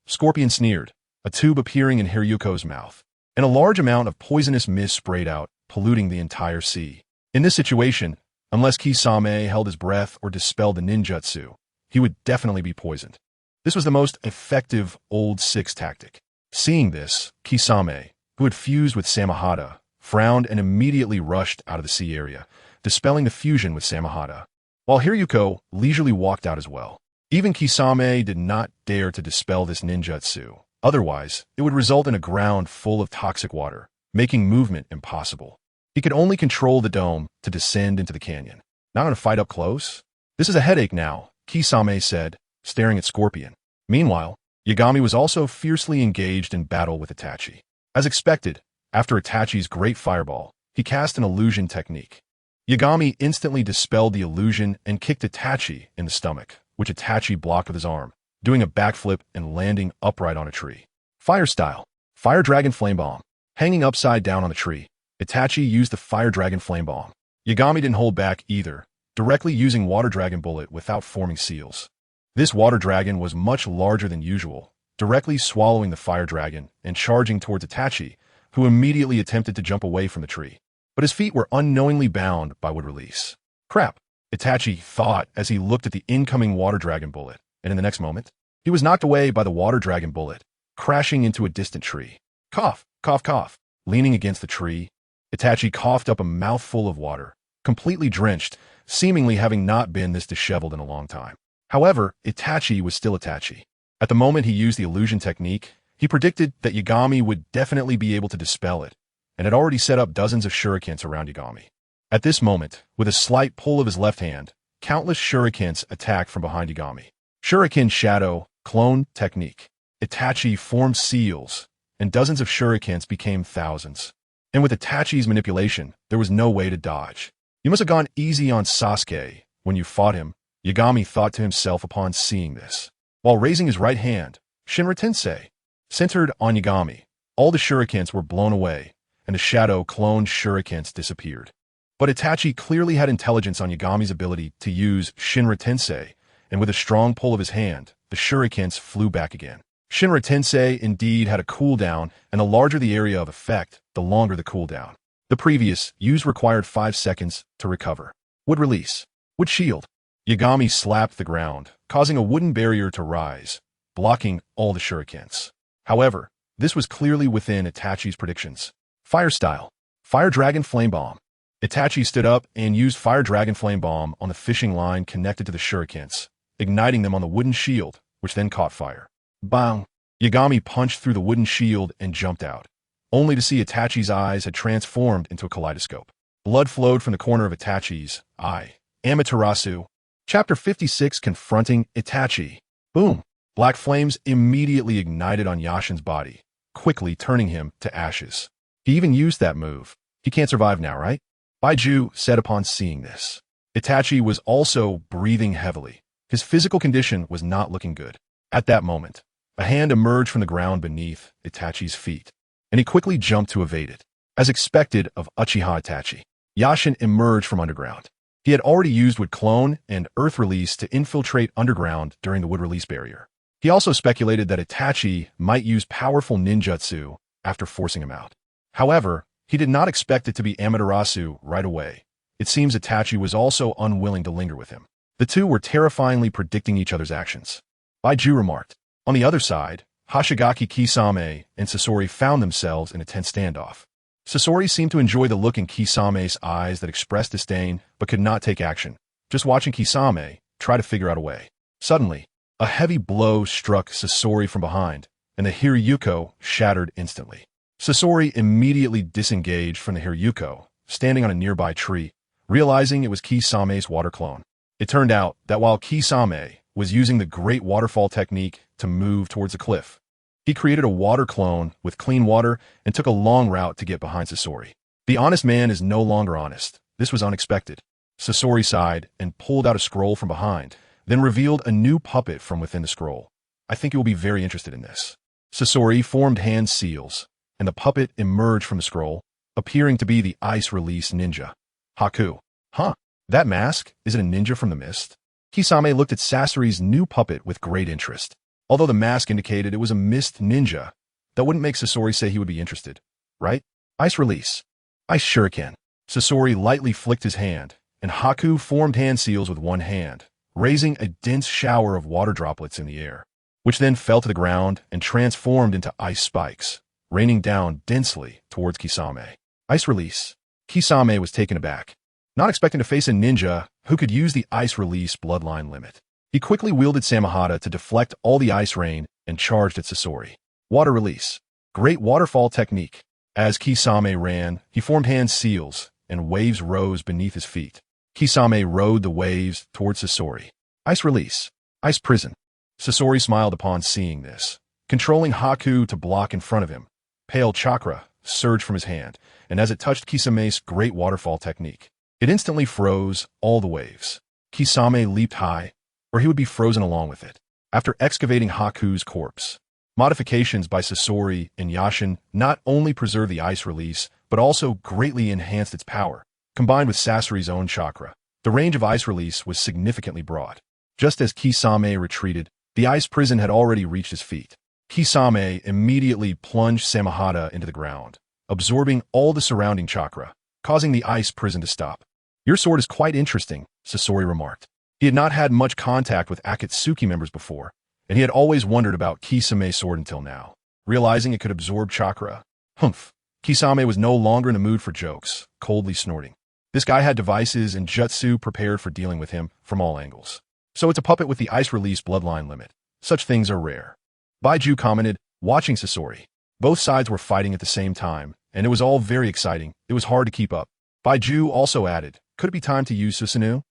Scorpion sneered, a tube appearing in Hiryuko's mouth, and a large amount of poisonous mist sprayed out, polluting the entire sea. In this situation, unless Kisame held his breath or dispelled the ninjutsu, he would definitely be poisoned. This was the most effective Old Six tactic. Seeing this, Kisame, who had fused with Samahata, frowned and immediately rushed out of the sea area, dispelling the fusion with Samahata, while Hiryuko leisurely walked out as well. Even Kisame did not dare to dispel this ninjutsu. Otherwise, it would result in a ground full of toxic water, making movement impossible. He could only control the dome to descend into the canyon. Not gonna fight up close? This is a headache now, Kisame said, staring at Scorpion. Meanwhile, Yagami was also fiercely engaged in battle with Itachi. As expected, after Itachi's great fireball, he cast an illusion technique. Yagami instantly dispelled the illusion and kicked Itachi in the stomach, which Itachi blocked with his arm, doing a backflip and landing upright on a tree. Fire style. Fire Dragon Flame Bomb. Hanging upside down on the tree, Itachi used the Fire Dragon Flame Bomb. Yagami didn't hold back either, directly using Water Dragon Bullet without forming seals. This Water Dragon was much larger than usual, directly swallowing the Fire Dragon and charging towards Itachi, who immediately attempted to jump away from the tree. But his feet were unknowingly bound by wood release. Crap, Itachi thought as he looked at the incoming Water Dragon Bullet, and in the next moment, he was knocked away by the Water Dragon Bullet, crashing into a distant tree. Cough, cough, cough. Leaning against the tree, Itachi coughed up a mouthful of water, completely drenched, seemingly having not been this disheveled in a long time. However, Itachi was still Itachi. At the moment he used the illusion technique, he predicted that Yagami would definitely be able to dispel it, and had already set up dozens of shurikens around Yagami. At this moment, with a slight pull of his left hand, countless shurikens attacked from behind Yagami. Shuriken Shadow Clone Technique. Itachi formed seals, and dozens of shurikens became thousands. And with Itachi's manipulation, there was no way to dodge. You must have gone easy on Sasuke when you fought him, Yagami thought to himself upon seeing this. While raising his right hand, Shinra Tensei, centered on Yagami, all the shurikens were blown away, and the shadow cloned shurikens disappeared. But Itachi clearly had intelligence on Yagami's ability to use Shinra Tensei, and with a strong pull of his hand, the shurikens flew back again. Shinra Tensei indeed had a cooldown, and the larger the area of effect, the longer the cooldown. The previous use required 5 seconds to recover. Wood release. Wood shield. Yagami slapped the ground, causing a wooden barrier to rise, blocking all the shurikens. However, this was clearly within Itachi's predictions. Fire style. Fire Dragon Flame Bomb. Itachi stood up and used Fire Dragon Flame Bomb on the fishing line connected to the shurikens, igniting them on the wooden shield, which then caught fire. Bang! Yagami punched through the wooden shield and jumped out, only to see Itachi's eyes had transformed into a kaleidoscope. Blood flowed from the corner of Itachi's eye. Amaterasu. Chapter 56, Confronting Itachi. Boom! Black flames immediately ignited on Yashin's body, quickly turning him to ashes. He even used that move. He can't survive now, right? Baiju said upon seeing this. Itachi was also breathing heavily. His physical condition was not looking good. At that moment, a hand emerged from the ground beneath Itachi's feet, and he quickly jumped to evade it. As expected of Uchiha Itachi, Yashin emerged from underground. He had already used Wood Clone and Earth Release to infiltrate underground during the Wood Release barrier. He also speculated that Itachi might use powerful ninjutsu after forcing him out. However, he did not expect it to be Amaterasu right away. It seems Itachi was also unwilling to linger with him. The two were terrifyingly predicting each other's actions. Baiju remarked. On the other side, Hoshigaki Kisame and Sasori found themselves in a tense standoff. Sasori seemed to enjoy the look in Kisame's eyes that expressed disdain but could not take action, just watching Kisame try to figure out a way. Suddenly, a heavy blow struck Sasori from behind, and the Hiryuko shattered instantly. Sasori immediately disengaged from the Hiryuko, standing on a nearby tree, realizing it was Kisame's water clone. It turned out that while Kisame was using the Great Waterfall technique to move towards the cliff, he created a water clone with clean water and took a long route to get behind Sasori. The honest man is no longer honest. This was unexpected. Sasori sighed and pulled out a scroll from behind, then revealed a new puppet from within the scroll. I think you will be very interested in this. Sasori formed hand seals, and the puppet emerged from the scroll, appearing to be the Ice Release Ninja. Haku. Huh, that mask? Is it a ninja from the mist? Kisame looked at Sasori's new puppet with great interest. Although the mask indicated it was a mist ninja, that wouldn't make Sasori say he would be interested, right? Ice Release. Ice Shuriken. Sasori lightly flicked his hand, and Haku formed hand seals with one hand, raising a dense shower of water droplets in the air, which then fell to the ground and transformed into ice spikes, raining down densely towards Kisame. Ice Release. Kisame was taken aback, not expecting to face a ninja who could use the Ice Release bloodline limit. He quickly wielded Samahata to deflect all the ice rain and charged at Sasori. Water Release. Great Waterfall Technique. As Kisame ran, he formed hand seals, and waves rose beneath his feet. Kisame rode the waves towards Sasori. Ice release. Ice prison. Sasori smiled upon seeing this, controlling Haku to block in front of him. Pale chakra surged from his hand, and as it touched Kisame's great waterfall technique, it instantly froze all the waves. Kisame leaped high, or he would be frozen along with it. After excavating Haku's corpse, modifications by Sasori and Yashin not only preserved the ice release, but also greatly enhanced its power. Combined with Sasori's own chakra, the range of ice release was significantly broad. Just as Kisame retreated, the ice prison had already reached his feet. Kisame immediately plunged Samahata into the ground, absorbing all the surrounding chakra, causing the ice prison to stop. Your sword is quite interesting, Sasori remarked. He had not had much contact with Akatsuki members before, and he had always wondered about Kisame's sword until now. Realizing it could absorb chakra, humph. Kisame was no longer in the mood for jokes, coldly snorting. This guy had devices and jutsu prepared for dealing with him from all angles. So it's a puppet with the ice release bloodline limit. Such things are rare. Baiju commented, watching Sasori. Both sides were fighting at the same time, and it was all very exciting. It was hard to keep up. Baiju also added, could it be time to use Susanoo?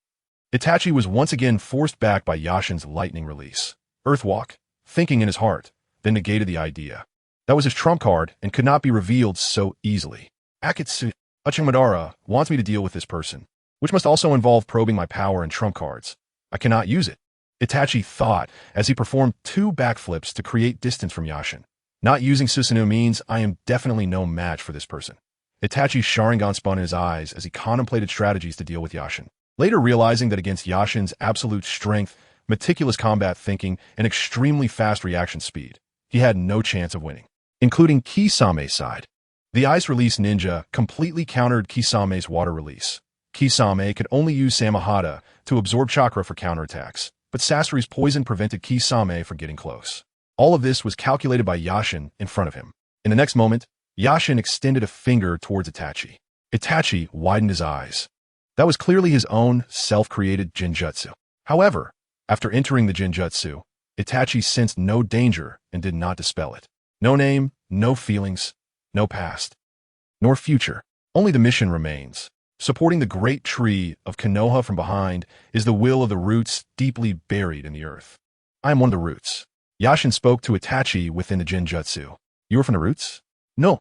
Itachi was once again forced back by Yashin's lightning release. Earthwalk, thinking in his heart, then negated the idea. That was his trump card and could not be revealed so easily. Akatsuki Madara wants me to deal with this person, which must also involve probing my power and trump cards. I cannot use it. Itachi thought as he performed 2 backflips to create distance from Yashin. Not using Susanoo means I am definitely no match for this person. Itachi's Sharingan spun in his eyes as he contemplated strategies to deal with Yashin. Later realizing that against Yashin's absolute strength, meticulous combat thinking, and extremely fast reaction speed, he had no chance of winning, including Kisame's side. The ice release ninja completely countered Kisame's water release. Kisame could only use Samahata to absorb chakra for counterattacks, but Sasori's poison prevented Kisame from getting close. All of this was calculated by Yashin in front of him. In the next moment, Yashin extended a finger towards Itachi. Itachi widened his eyes. That was clearly his own self-created Jinjutsu. However, after entering the Jinjutsu, Itachi sensed no danger and did not dispel it. No name, no feelings, no past, nor future. Only the mission remains. Supporting the great tree of Konoha from behind is the will of the roots deeply buried in the earth. I am one of the roots. Yashin spoke to Itachi within the Jinjutsu. You are from the roots? No.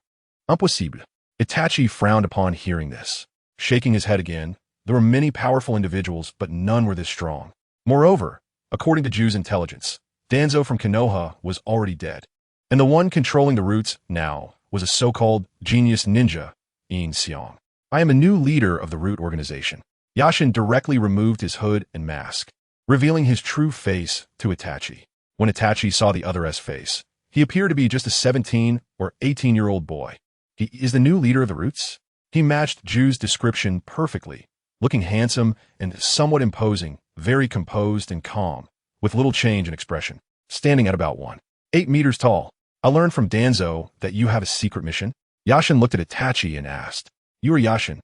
Impossible. Itachi frowned upon hearing this. Shaking his head again, there were many powerful individuals, but none were this strong. Moreover, according to Ju's intelligence, Danzo from Konoha was already dead. And the one controlling the roots now was a so-called genius ninja, Yin Xiang. I am a new leader of the Root Organization. Yashin directly removed his hood and mask, revealing his true face to Itachi. When Itachi saw the other's face, he appeared to be just a 17 or 18-year-old boy. He is the new leader of the Roots? He matched Ju's description perfectly, looking handsome and somewhat imposing, very composed and calm, with little change in expression, standing at about 1.8 meters tall. I learned from Danzo that you have a secret mission. Yashin looked at Itachi and asked, you are Yashin,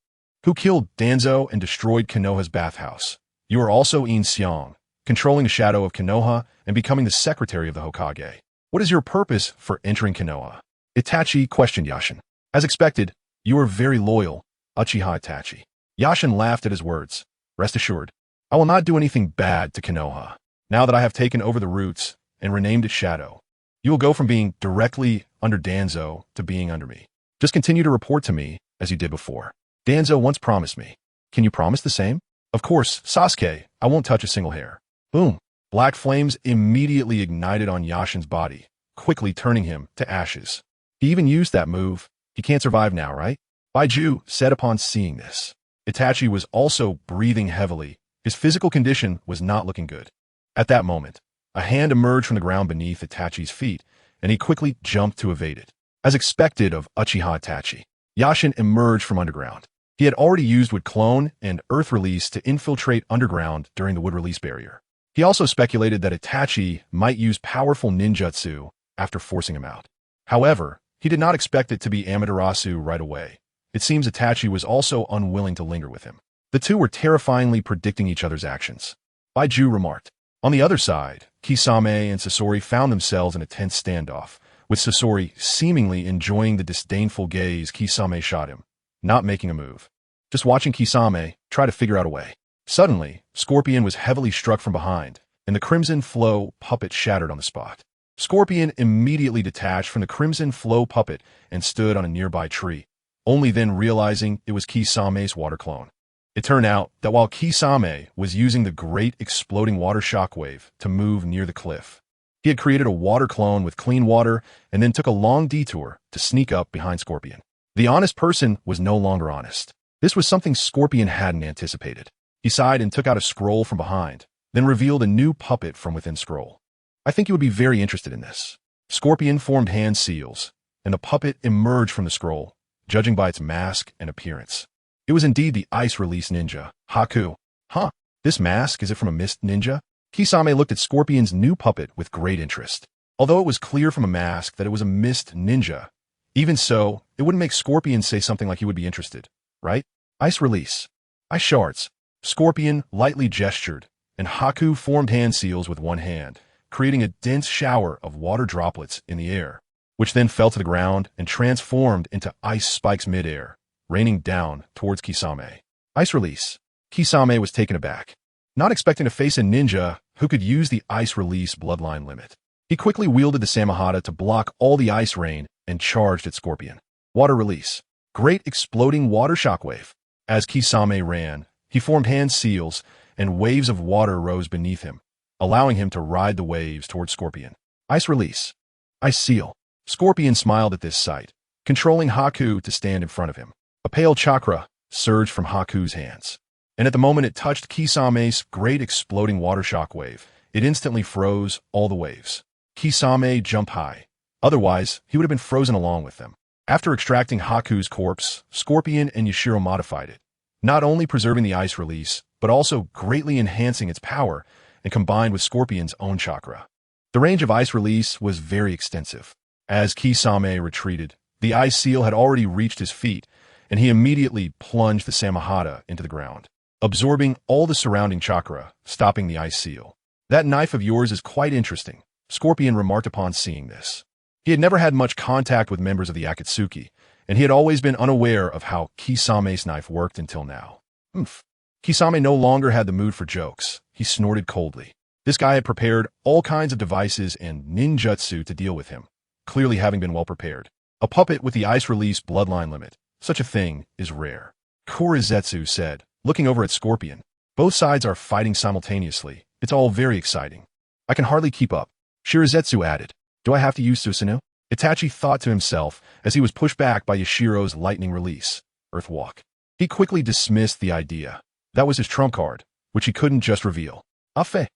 who killed Danzo and destroyed Konoha's bathhouse. You are also Yin Xiang, controlling the shadow of Konoha and becoming the secretary of the Hokage. What is your purpose for entering Konoha? Itachi questioned Yashin. As expected, you are very loyal, Uchiha Itachi. Yashin laughed at his words. Rest assured, I will not do anything bad to Konoha. Now that I have taken over the roots and renamed it Shadow, you will go from being directly under Danzo to being under me. Just continue to report to me as you did before. Danzo once promised me. Can you promise the same? Of course, Sasuke, I won't touch a single hair. Boom. Black flames immediately ignited on Yashin's body, quickly turning him to ashes. He even used that move. He can't survive now, right? Baiju said upon seeing this. Itachi was also breathing heavily. His physical condition was not looking good. At that moment, a hand emerged from the ground beneath Itachi's feet, and he quickly jumped to evade it. As expected of Uchiha Itachi, Yashin emerged from underground. He had already used Wood Clone and Earth Release to infiltrate underground during the Wood Release barrier. He also speculated that Itachi might use powerful ninjutsu after forcing him out. However, he did not expect it to be Amaterasu right away. It seems Itachi was also unwilling to linger with him. The two were terrifyingly predicting each other's actions. Baiju remarked. On the other side, Kisame and Sasori found themselves in a tense standoff, with Sasori seemingly enjoying the disdainful gaze Kisame shot him, not making a move. Just watching Kisame try to figure out a way. Suddenly, Scorpion was heavily struck from behind, and the Crimson Flow puppet shattered on the spot. Scorpion immediately detached from the Crimson Flow puppet and stood on a nearby tree, only then realizing it was Kisame's water clone. It turned out that while Kisame was using the great exploding water shockwave to move near the cliff, he had created a water clone with clean water and then took a long detour to sneak up behind Scorpion. The honest person was no longer honest. This was something Scorpion hadn't anticipated. He sighed and took out a scroll from behind, then revealed a new puppet from within scroll. I think you would be very interested in this. Scorpion formed hand seals, and the puppet emerged from the scroll, judging by its mask and appearance. It was indeed the ice release ninja, Haku. Huh, this mask, is it from a mist ninja? Kisame looked at Scorpion's new puppet with great interest. Although it was clear from a mask that it was a mist ninja, even so, it wouldn't make Scorpion say something like he would be interested, right? Ice release. Ice shards. Scorpion lightly gestured, and Haku formed hand seals with one hand, creating a dense shower of water droplets in the air, which then fell to the ground and transformed into ice spikes midair, raining down towards Kisame. Ice release. Kisame was taken aback, not expecting to face a ninja who could use the ice release bloodline limit. He quickly wielded the Samahata to block all the ice rain and charged at Scorpion. Water release. Great exploding water shockwave. As Kisame ran, he formed hand seals, and waves of water rose beneath him, allowing him to ride the waves towards Scorpion. Ice release. Ice seal. Scorpion smiled at this sight, controlling Haku to stand in front of him. A pale chakra surged from Haku's hands, and at the moment it touched Kisame's great exploding water shockwave, it instantly froze all the waves. Kisame jumped high. Otherwise, he would have been frozen along with them. After extracting Haku's corpse, Scorpion and Yashiro modified it, not only preserving the ice release, but also greatly enhancing its power and combined with Scorpion's own chakra. The range of ice release was very extensive. As Kisame retreated, the ice seal had already reached his feet, and he immediately plunged the Samahata into the ground, absorbing all the surrounding chakra, stopping the ice seal. That knife of yours is quite interesting, Scorpion remarked upon seeing this. He had never had much contact with members of the Akatsuki, and he had always been unaware of how Kisame's knife worked until now. Kisame no longer had the mood for jokes. He snorted coldly. This guy had prepared all kinds of devices and ninjutsu to deal with him, clearly having been well prepared. A puppet with the ice release bloodline limit. Such a thing is rare. Kurizetsu said, looking over at Scorpion. Both sides are fighting simultaneously. It's all very exciting. I can hardly keep up. Shirizetsu added. Do I have to use Susanoo? Itachi thought to himself as he was pushed back by Yashiro's lightning release, Earthwalk. He quickly dismissed the idea. That was his trump card, which he couldn't just reveal. Afe.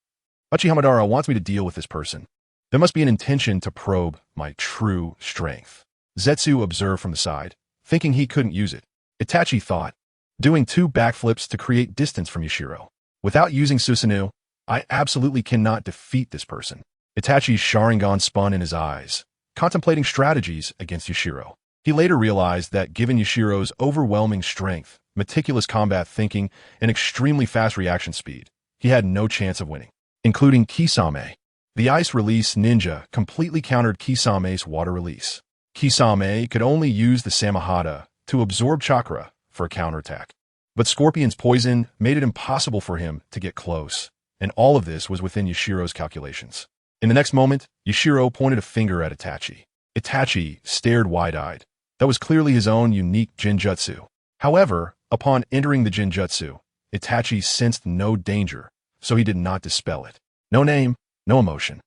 Hachihamadara wants me to deal with this person. There must be an intention to probe my true strength. Zetsu observed from the side, thinking he couldn't use it. Itachi thought, doing 2 backflips to create distance from Yashiro. Without using Susanoo, I absolutely cannot defeat this person. Itachi's Sharingan spun in his eyes, contemplating strategies against Yashiro. He later realized that given Yashiro's overwhelming strength, meticulous combat thinking, and extremely fast reaction speed, he had no chance of winning, including Kisame. The ice release ninja completely countered Kisame's water release. Kisame could only use the Samahata to absorb chakra for a counterattack. But Scorpion's poison made it impossible for him to get close, and all of this was within Yashiro's calculations. In the next moment, Yashiro pointed a finger at Itachi. Itachi stared wide-eyed. That was clearly his own unique Jinjutsu. However, upon entering the Jinjutsu, Itachi sensed no danger, so he did not dispel it. No name, no emotion.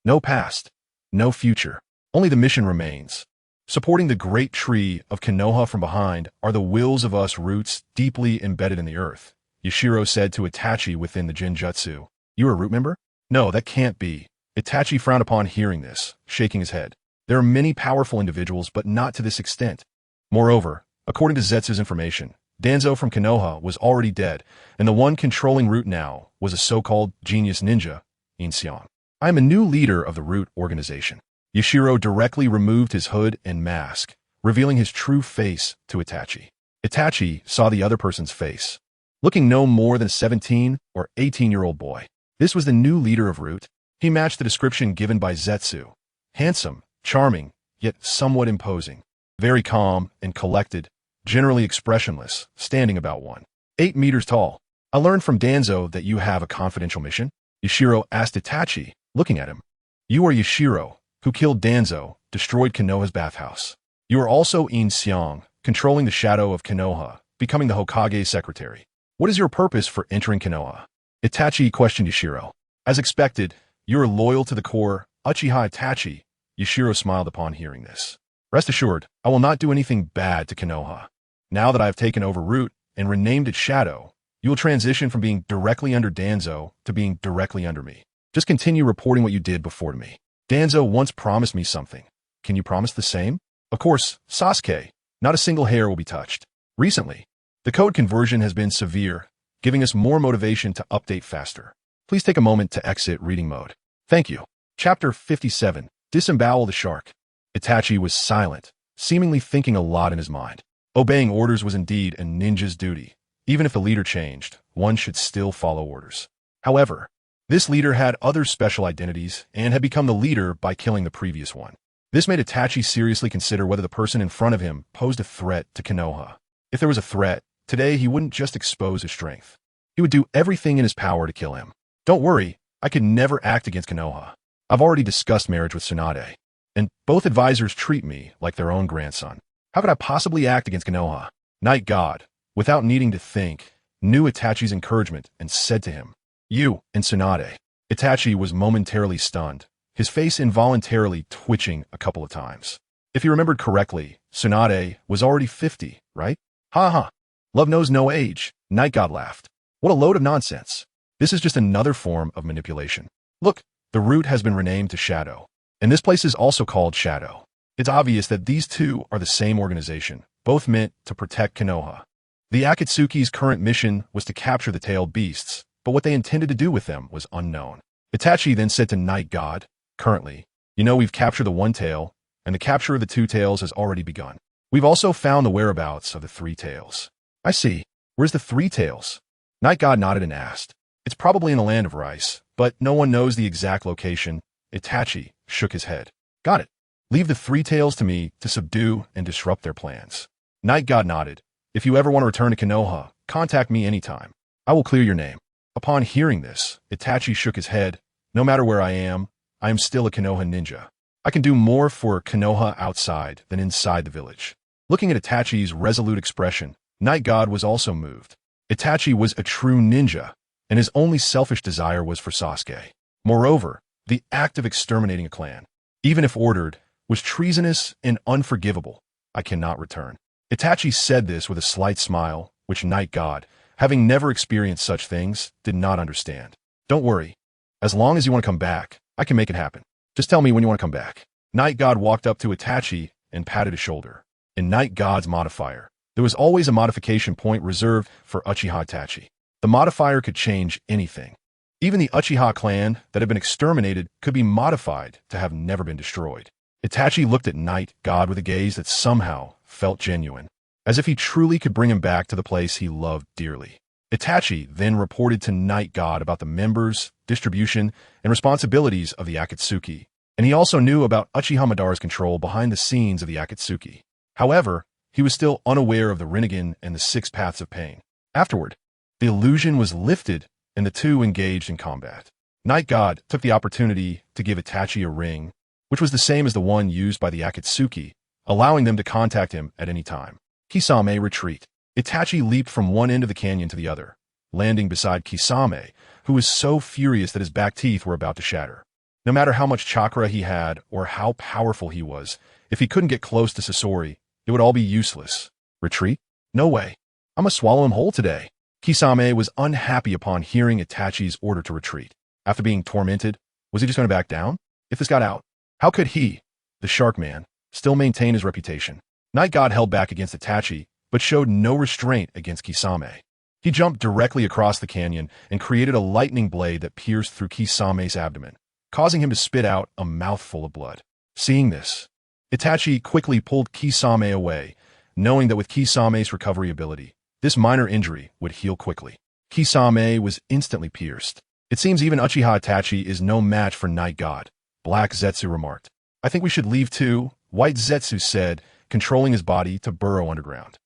No past, no future. Only the mission remains. Supporting the great tree of Konoha from behind are the wills of us roots deeply embedded in the earth, Yashiro said to Itachi within the Jinjutsu. You are a root member? No, that can't be. Itachi frowned upon hearing this, shaking his head. There are many powerful individuals, but not to this extent. Moreover, according to Zetsu's information, Danzo from Konoha was already dead, and the one controlling Root now was a so-called genius ninja, Yin Xiang. I am a new leader of the Root Organization. Yashiro directly removed his hood and mask, revealing his true face to Itachi. Itachi saw the other person's face, looking no more than a 17 or 18-year-old boy. This was the new leader of Root. He matched the description given by Zetsu. Handsome, charming, yet somewhat imposing. Very calm and collected, generally expressionless, standing about 1.8 meters tall. I learned from Danzo that you have a confidential mission. Yashiro asked Itachi, looking at him. You are Yashiro, who killed Danzo, destroyed Konoha's bathhouse. You are also Yin Xiang, controlling the shadow of Konoha, becoming the Hokage's secretary. What is your purpose for entering Konoha? Itachi questioned Yashiro. As expected, you are loyal to the core, Uchiha Itachi. Yashiro smiled upon hearing this. Rest assured, I will not do anything bad to Konoha. Now that I have taken over Root and renamed it Shadow, you will transition from being directly under Danzo to being directly under me. Just continue reporting what you did before to me. Danzo once promised me something. Can you promise the same? Of course, Sasuke. Not a single hair will be touched. Recently, the code conversion has been severe, giving us more motivation to update faster. Please take a moment to exit reading mode. Thank you. Chapter 57. Disembowel the Shark. Itachi was silent, seemingly thinking a lot in his mind. Obeying orders was indeed a ninja's duty. Even if the leader changed, one should still follow orders. However, this leader had other special identities and had become the leader by killing the previous one. This made Itachi seriously consider whether the person in front of him posed a threat to Konoha. If there was a threat, today he wouldn't just expose his strength. He would do everything in his power to kill him. Don't worry, I could never act against Konoha. I've already discussed marriage with Tsunade, and both advisors treat me like their own grandson. How could I possibly act against Konoha? Night God, without needing to think, knew Itachi's encouragement and said to him, You and Tsunade. Itachi was momentarily stunned, his face involuntarily twitching a couple of times. If he remembered correctly, Tsunade was already 50, right? Ha ha. Love knows no age, Night God laughed. What a load of nonsense. This is just another form of manipulation. Look, the root has been renamed to Shadow, and this place is also called Shadow. It's obvious that these two are the same organization, both meant to protect Konoha. The Akatsuki's current mission was to capture the tailed beasts, but what they intended to do with them was unknown. Itachi then said to Night God, Currently, you know we've captured the one tail, and the capture of the two tails has already begun. We've also found the whereabouts of the three tails. I see. Where's the three tails? Night God nodded and asked. It's probably in the land of rice, but no one knows the exact location. Itachi shook his head. Got it. Leave the three tails to me to subdue and disrupt their plans. Night God nodded. If you ever want to return to Konoha, contact me anytime. I will clear your name. Upon hearing this, Itachi shook his head. No matter where I am still a Konoha ninja. I can do more for Konoha outside than inside the village. Looking at Itachi's resolute expression, Night God was also moved. Itachi was a true ninja, and his only selfish desire was for Sasuke. Moreover, the act of exterminating a clan, even if ordered, was treasonous and unforgivable. I cannot return. Itachi said this with a slight smile, which Night God, having never experienced such things, did not understand. Don't worry. As long as you want to come back, I can make it happen. Just tell me when you want to come back. Night God walked up to Itachi and patted his shoulder. In Night God's modifier, there was always a modification point reserved for Uchiha Itachi. The modifier could change anything. Even the Uchiha clan that had been exterminated could be modified to have never been destroyed. Itachi looked at Night God with a gaze that somehow felt genuine, as if he truly could bring him back to the place he loved dearly. Itachi then reported to Night God about the members, distribution, and responsibilities of the Akatsuki, and he also knew about Uchiha Madara's control behind the scenes of the Akatsuki. However, he was still unaware of the Rinnegan and the 6 paths of pain. Afterward, the illusion was lifted and the two engaged in combat. Night God took the opportunity to give Itachi a ring, which was the same as the one used by the Akatsuki, allowing them to contact him at any time. Kisame retreat. Itachi leaped from one end of the canyon to the other, landing beside Kisame, who was so furious that his back teeth were about to shatter. No matter how much chakra he had or how powerful he was, if he couldn't get close to Sasori, it would all be useless. Retreat? No way. I must swallow him whole today. Kisame was unhappy upon hearing Itachi's order to retreat. After being tormented, was he just going to back down? If this got out, how could he, the Shark Man, still maintain his reputation? Night God held back against Itachi, but showed no restraint against Kisame. He jumped directly across the canyon and created a lightning blade that pierced through Kisame's abdomen, causing him to spit out a mouthful of blood. Seeing this, Itachi quickly pulled Kisame away, knowing that with Kisame's recovery ability, this minor injury would heal quickly. Kisame was instantly pierced. It seems even Uchiha Itachi is no match for Night God, Black Zetsu remarked. I think we should leave too, White Zetsu said, controlling his body to burrow underground.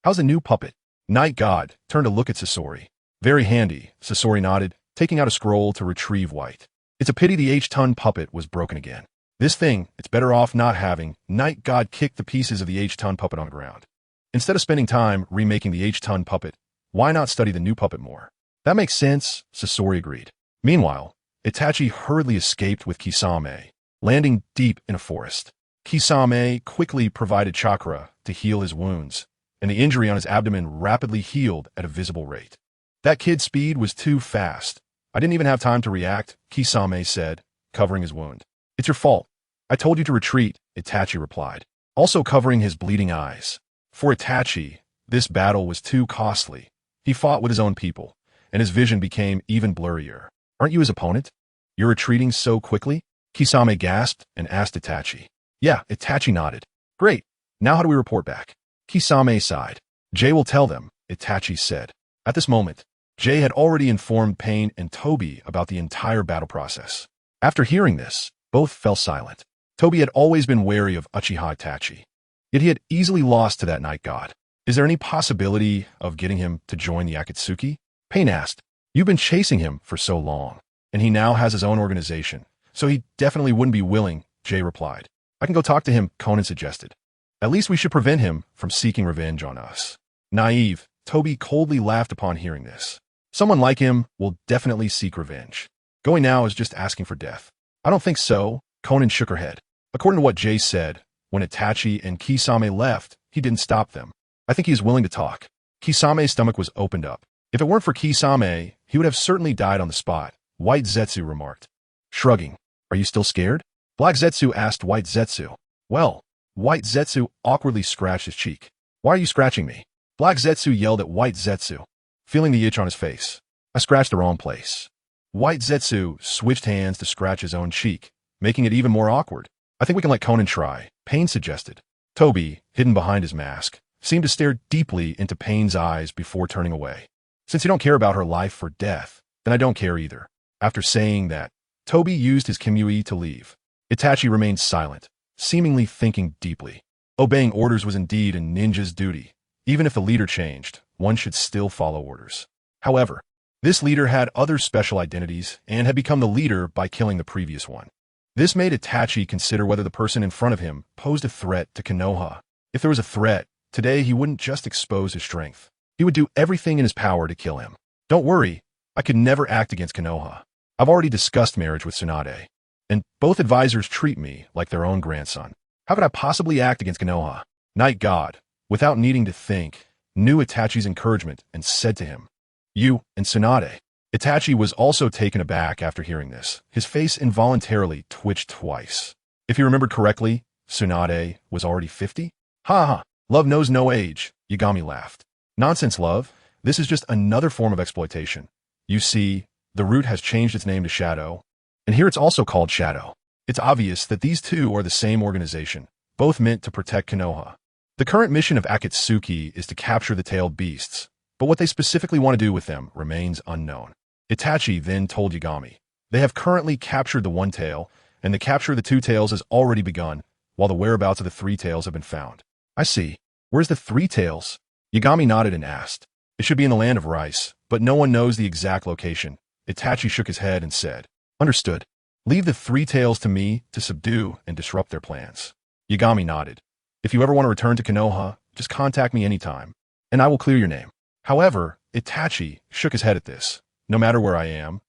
How's the new puppet? Night God turned to look at Sasori. Very handy, Sasori nodded, taking out a scroll to retrieve White. It's a pity the H-ton puppet was broken again. This thing, it's better off not having. Night God kicked the pieces of the H-ton puppet on the ground. Instead of spending time remaking the H-ton puppet, why not study the new puppet more? That makes sense, Sasori agreed. Meanwhile, Itachi hurriedly escaped with Kisame, landing deep in a forest. Kisame quickly provided chakra to heal his wounds, and the injury on his abdomen rapidly healed at a visible rate. That kid's speed was too fast. I didn't even have time to react, Kisame said, covering his wound. It's your fault. I told you to retreat, Itachi replied, also covering his bleeding eyes. For Itachi, this battle was too costly. He fought with his own people, and his vision became even blurrier. Aren't you his opponent? You're retreating so quickly? Kisame gasped and asked Itachi. Yeah, Itachi nodded. Great. Now how do we report back? Kisame sighed. Jay will tell them, Itachi said. At this moment, Jay had already informed Pain and Toby about the entire battle process. After hearing this, both fell silent. Toby had always been wary of Uchiha Itachi, yet he had easily lost to that night god. Is there any possibility of getting him to join the Akatsuki? Pain asked. You've been chasing him for so long, and he now has his own organization, so he definitely wouldn't be willing, Jay replied. I can go talk to him, Conan suggested. At least we should prevent him from seeking revenge on us. Naive, Toby coldly laughed upon hearing this. Someone like him will definitely seek revenge. Going now is just asking for death. I don't think so, Conan shook her head. According to what Jay said, when Itachi and Kisame left, he didn't stop them. I think he is willing to talk. Kisame's stomach was opened up. If it weren't for Kisame, he would have certainly died on the spot, White Zetsu remarked. Shrugging. Are you still scared? Black Zetsu asked White Zetsu. Well, White Zetsu awkwardly scratched his cheek. Why are you scratching me? Black Zetsu yelled at White Zetsu, feeling the itch on his face. I scratched the wrong place. White Zetsu switched hands to scratch his own cheek, making it even more awkward. I think we can let Conan try, Pain suggested. Toby, hidden behind his mask, seemed to stare deeply into Pain's eyes before turning away. Since you don't care about her life or death, then I don't care either. After saying that, Toby used his Kimui to leave. Itachi remained silent, seemingly thinking deeply. Obeying orders was indeed a ninja's duty. Even if the leader changed, one should still follow orders. However, this leader had other special identities and had become the leader by killing the previous one. This made Itachi consider whether the person in front of him posed a threat to Konoha. If there was a threat, today he wouldn't just expose his strength. He would do everything in his power to kill him. Don't worry, I could never act against Konoha. I've already discussed marriage with Tsunade, and both advisors treat me like their own grandson. How could I possibly act against Konoha? Night God, without needing to think, knew Itachi's encouragement and said to him, You and Tsunade. Itachi was also taken aback after hearing this. His face involuntarily twitched twice. If he remembered correctly, Tsunade was already 50? Ha ha, love knows no age, Yagami laughed. Nonsense, love. This is just another form of exploitation. You see, the root has changed its name to Shadow, and here it's also called Shadow. It's obvious that these two are the same organization, both meant to protect Konoha. The current mission of Akatsuki is to capture the tailed beasts, but what they specifically want to do with them remains unknown. Itachi then told Yagami, they have currently captured the one tail, and the capture of the two tails has already begun, while the whereabouts of the three tails have been found. I see. Where's the three tails? Yagami nodded and asked. It should be in the land of rice, but no one knows the exact location. Itachi shook his head and said, Understood. Leave the three tails to me to subdue and disrupt their plans. Yagami nodded. If you ever want to return to Konoha, just contact me anytime, and I will clear your name. However, Itachi shook his head at this. No matter where I am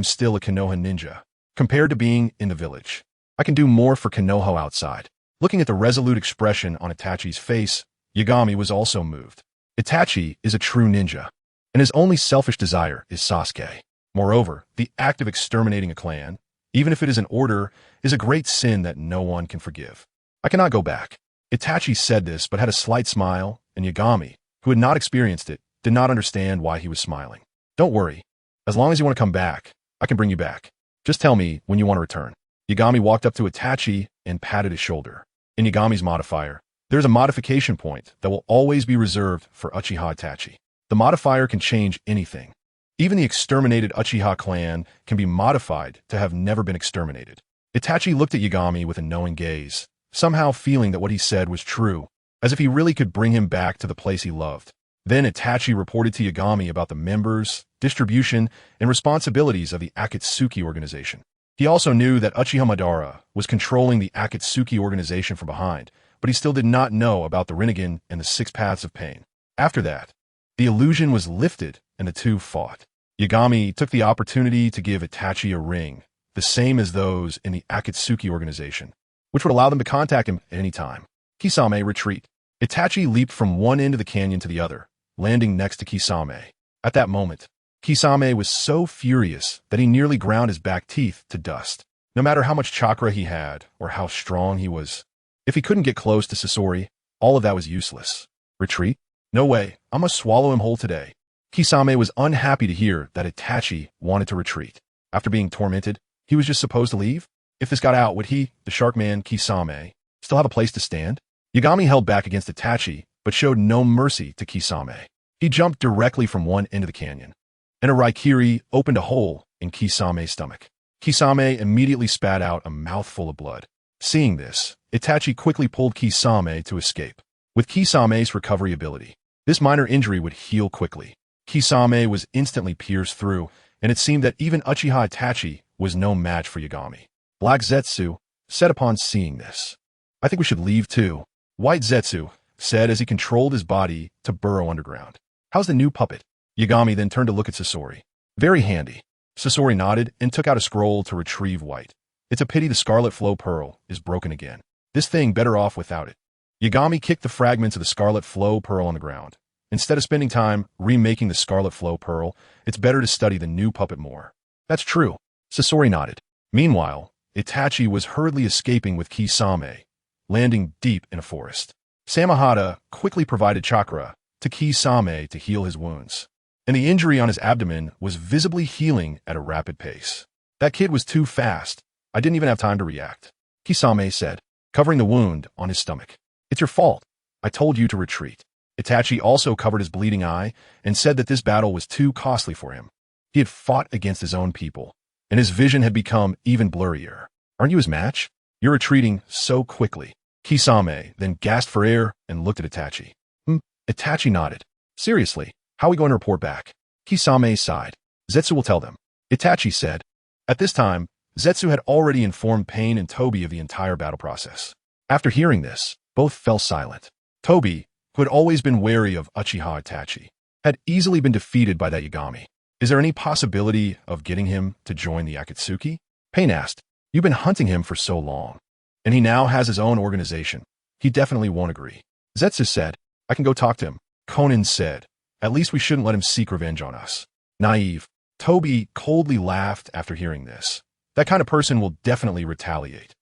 still a Konoha ninja. Compared to being in the village, I can do more for Konoha outside. Looking at the resolute expression on Itachi's face, Yagami was also moved. Itachi is a true ninja, and his only selfish desire is Sasuke. Moreover, the act of exterminating a clan, even if it is an order, is a great sin that no one can forgive. I cannot go back. Itachi said this but had a slight smile, and Yagami, who had not experienced it, did not understand why he was smiling. Don't worry. As long as you want to come back, I can bring you back. Just tell me when you want to return. Yagami walked up to Itachi and patted his shoulder. In Yagami's modifier, there is a modification point that will always be reserved for Uchiha Itachi. The modifier can change anything. Even the exterminated Uchiha clan can be modified to have never been exterminated. Itachi looked at Yagami with a knowing gaze, somehow feeling that what he said was true, as if he really could bring him back to the place he loved. Then Itachi reported to Yagami about the members, distribution, and responsibilities of the Akatsuki Organization. He also knew that Uchiha Madara was controlling the Akatsuki Organization from behind, but he still did not know about the Rinnegan and the Six Paths of Pain. After that, the illusion was lifted and the two fought. Yagami took the opportunity to give Itachi a ring, the same as those in the Akatsuki Organization, which would allow them to contact him at any time. Kisame retreat. Itachi leaped from one end of the canyon to the other, landing next to Kisame. At that moment, Kisame was so furious that he nearly ground his back teeth to dust. No matter how much chakra he had or how strong he was, if he couldn't get close to Sasori, all of that was useless. Retreat? No way, I must swallow him whole today. Kisame was unhappy to hear that Itachi wanted to retreat. After being tormented, he was just supposed to leave? If this got out, would he, the shark man Kisame, still have a place to stand? Yagami held back against Itachi, but showed no mercy to Kisame. He jumped directly from one end of the canyon, and a Raikiri opened a hole in Kisame's stomach. Kisame immediately spat out a mouthful of blood. Seeing this, Itachi quickly pulled Kisame to escape. With Kisame's recovery ability, this minor injury would heal quickly. Kisame was instantly pierced through, and it seemed that even Uchiha Itachi was no match for Yagami. Black Zetsu said upon seeing this, "I think we should leave too." White Zetsu said as he controlled his body to burrow underground. "How's the new puppet?" Yagami then turned to look at Sasori. "Very handy." Sasori nodded and took out a scroll to retrieve White. "It's a pity the Scarlet Flow Pearl is broken again. This thing better off without it." Yagami kicked the fragments of the Scarlet Flow Pearl on the ground. Instead of spending time remaking the Scarlet Flow Pearl, it's better to study the new puppet more. "That's true." Sasori nodded. Meanwhile, Itachi was hurriedly escaping with Kisame, landing deep in a forest. Samahata quickly provided chakra to Kisame to heal his wounds, and the injury on his abdomen was visibly healing at a rapid pace. "That kid was too fast. I didn't even have time to react," Kisame said, covering the wound on his stomach. "It's your fault. I told you to retreat." Itachi also covered his bleeding eye and said that this battle was too costly for him. He had fought against his own people, and his vision had become even blurrier. "Aren't you his match? You're retreating so quickly." Kisame then gasped for air and looked at Itachi. Itachi nodded. "Seriously, how are we going to report back?" Kisame sighed. "Zetsu will tell them," Itachi said. At this time, Zetsu had already informed Pain and Tobi of the entire battle process. After hearing this, both fell silent. Tobi, who had always been wary of Uchiha Itachi, had easily been defeated by that Yagami. "Is there any possibility of getting him to join the Akatsuki?" Pain asked. "You've been hunting him for so long, and he now has his own organization. He definitely won't agree." Zetsu said, "I can go talk to him." Konan said, "At least we shouldn't let him seek revenge on us." Naive. Tobi coldly laughed after hearing this. "That kind of person will definitely retaliate.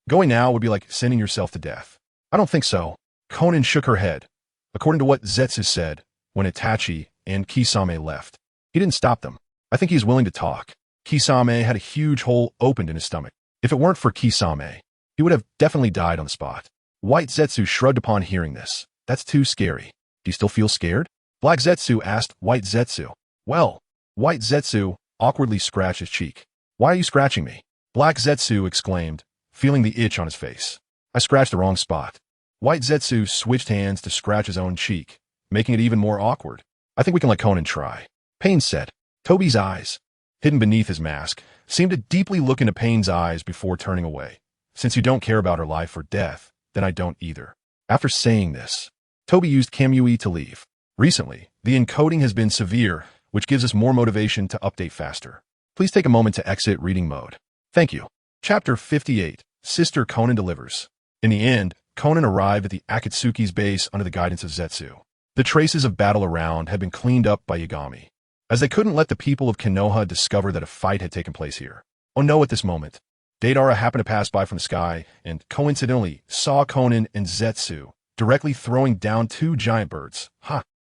Going now would be like sending yourself to death." "I don't think so." Konan shook her head. According to what Zetsu said, when Itachi and Kisame left, he didn't stop them. "I think he's willing to talk." Kisame had a huge hole opened in his stomach. If it weren't for Kisame, he would have definitely died on the spot. White Zetsu shrugged upon hearing this. "That's too scary. Do you still feel scared?" Black Zetsu asked White Zetsu. "Well," White Zetsu awkwardly scratched his cheek. "Why are you scratching me?" Black Zetsu exclaimed, feeling the itch on his face. "I scratched the wrong spot." White Zetsu switched hands to scratch his own cheek, making it even more awkward. "I think we can let Konan try," Pain said. Tobi's eyes, hidden beneath his mask, seemed to deeply look into Pain's eyes before turning away. "Since you don't care about her life or death, then I don't either." After saying this, Tobi used Kamui to leave. Recently, the encoding has been severe, which gives us more motivation to update faster. Please take a moment to exit reading mode. Thank you. Chapter 58, Sister Konan Delivers. In the end, Konan arrived at the Akatsuki's base under the guidance of Zetsu. The traces of battle around had been cleaned up by Yagami, as they couldn't let the people of Konoha discover that a fight had taken place here. Oh no, at this moment, Deidara happened to pass by from the sky and coincidentally saw Konan and Zetsu directly throwing down two giant birds.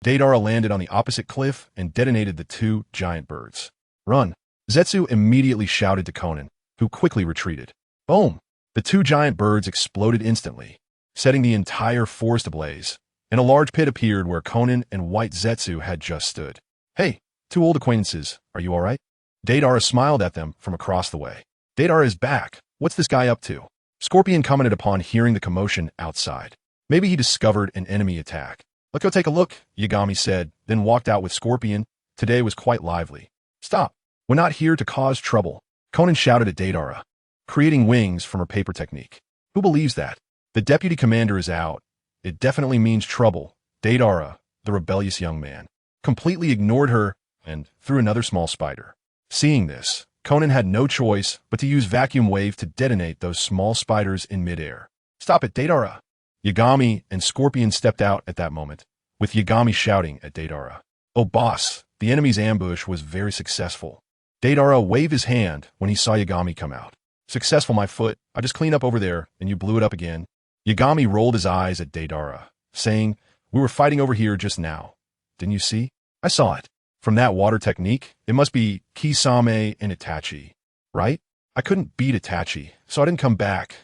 Deidara landed on the opposite cliff and detonated the two giant birds. "Run!" Zetsu immediately shouted to Konan, who quickly retreated. Boom! The two giant birds exploded instantly, setting the entire forest ablaze, and a large pit appeared where Konan and White Zetsu had just stood. "Hey, two old acquaintances, are you alright?" Deidara smiled at them from across the way. "Deidara is back. What's this guy up to?" Scorpion commented upon hearing the commotion outside. Maybe he discovered an enemy attack. Let's go take a look, Yagami said, then walked out with Scorpion. Today was quite lively. Stop. We're not here to cause trouble, Conan shouted at Deidara, creating wings from her paper technique. Who believes that? The deputy commander is out. It definitely means trouble. Deidara, the rebellious young man, completely ignored her and threw another small spider. Seeing this, Conan had no choice but to use vacuum wave to detonate those small spiders in midair. Stop it, Deidara! Yagami and Scorpion stepped out at that moment, with Yagami shouting at Deidara. Oh boss, the enemy's ambush was very successful. Deidara waved his hand when he saw Yagami come out. Successful, my foot. I just cleaned up over there, and you blew it up again. Yagami rolled his eyes at Deidara, saying, we were fighting over here just now. Didn't you see? I saw it. From that water technique, it must be Kisame and Itachi, right? I couldn't beat Itachi, so I didn't come back.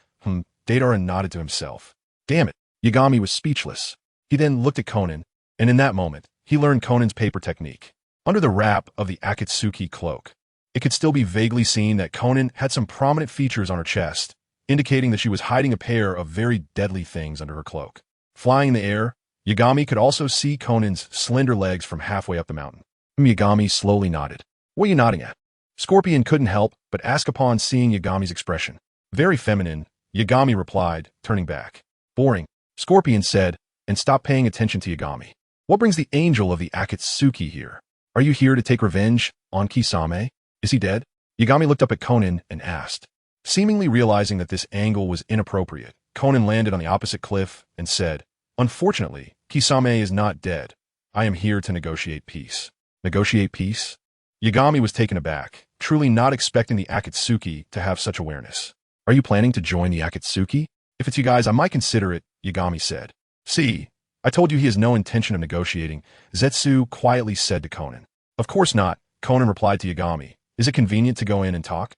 Deidara nodded to himself. Damn it. Yagami was speechless. He then looked at Conan, and in that moment, he learned Conan's paper technique. Under the wrap of the Akatsuki cloak, it could still be vaguely seen that Conan had some prominent features on her chest, indicating that she was hiding a pair of very deadly things under her cloak. Flying in the air, Yagami could also see Conan's slender legs from halfway up the mountain. Yagami slowly nodded. What are you nodding at? Scorpion couldn't help but ask upon seeing Yagami's expression. Very feminine, Yagami replied, turning back. Boring, Scorpion said, and stopped paying attention to Yagami. What brings the angel of the Akatsuki here? Are you here to take revenge on Kisame? Is he dead? Yagami looked up at Conan and asked. Seemingly realizing that this angle was inappropriate, Conan landed on the opposite cliff and said, Unfortunately, Kisame is not dead. I am here to negotiate peace. Negotiate peace? Yagami was taken aback, truly not expecting the Akatsuki to have such awareness. Are you planning to join the Akatsuki? If it's you guys, I might consider it, Yagami said. See, I told you he has no intention of negotiating, Zetsu quietly said to Conan. Of course not, Conan replied to Yagami. Is it convenient to go in and talk?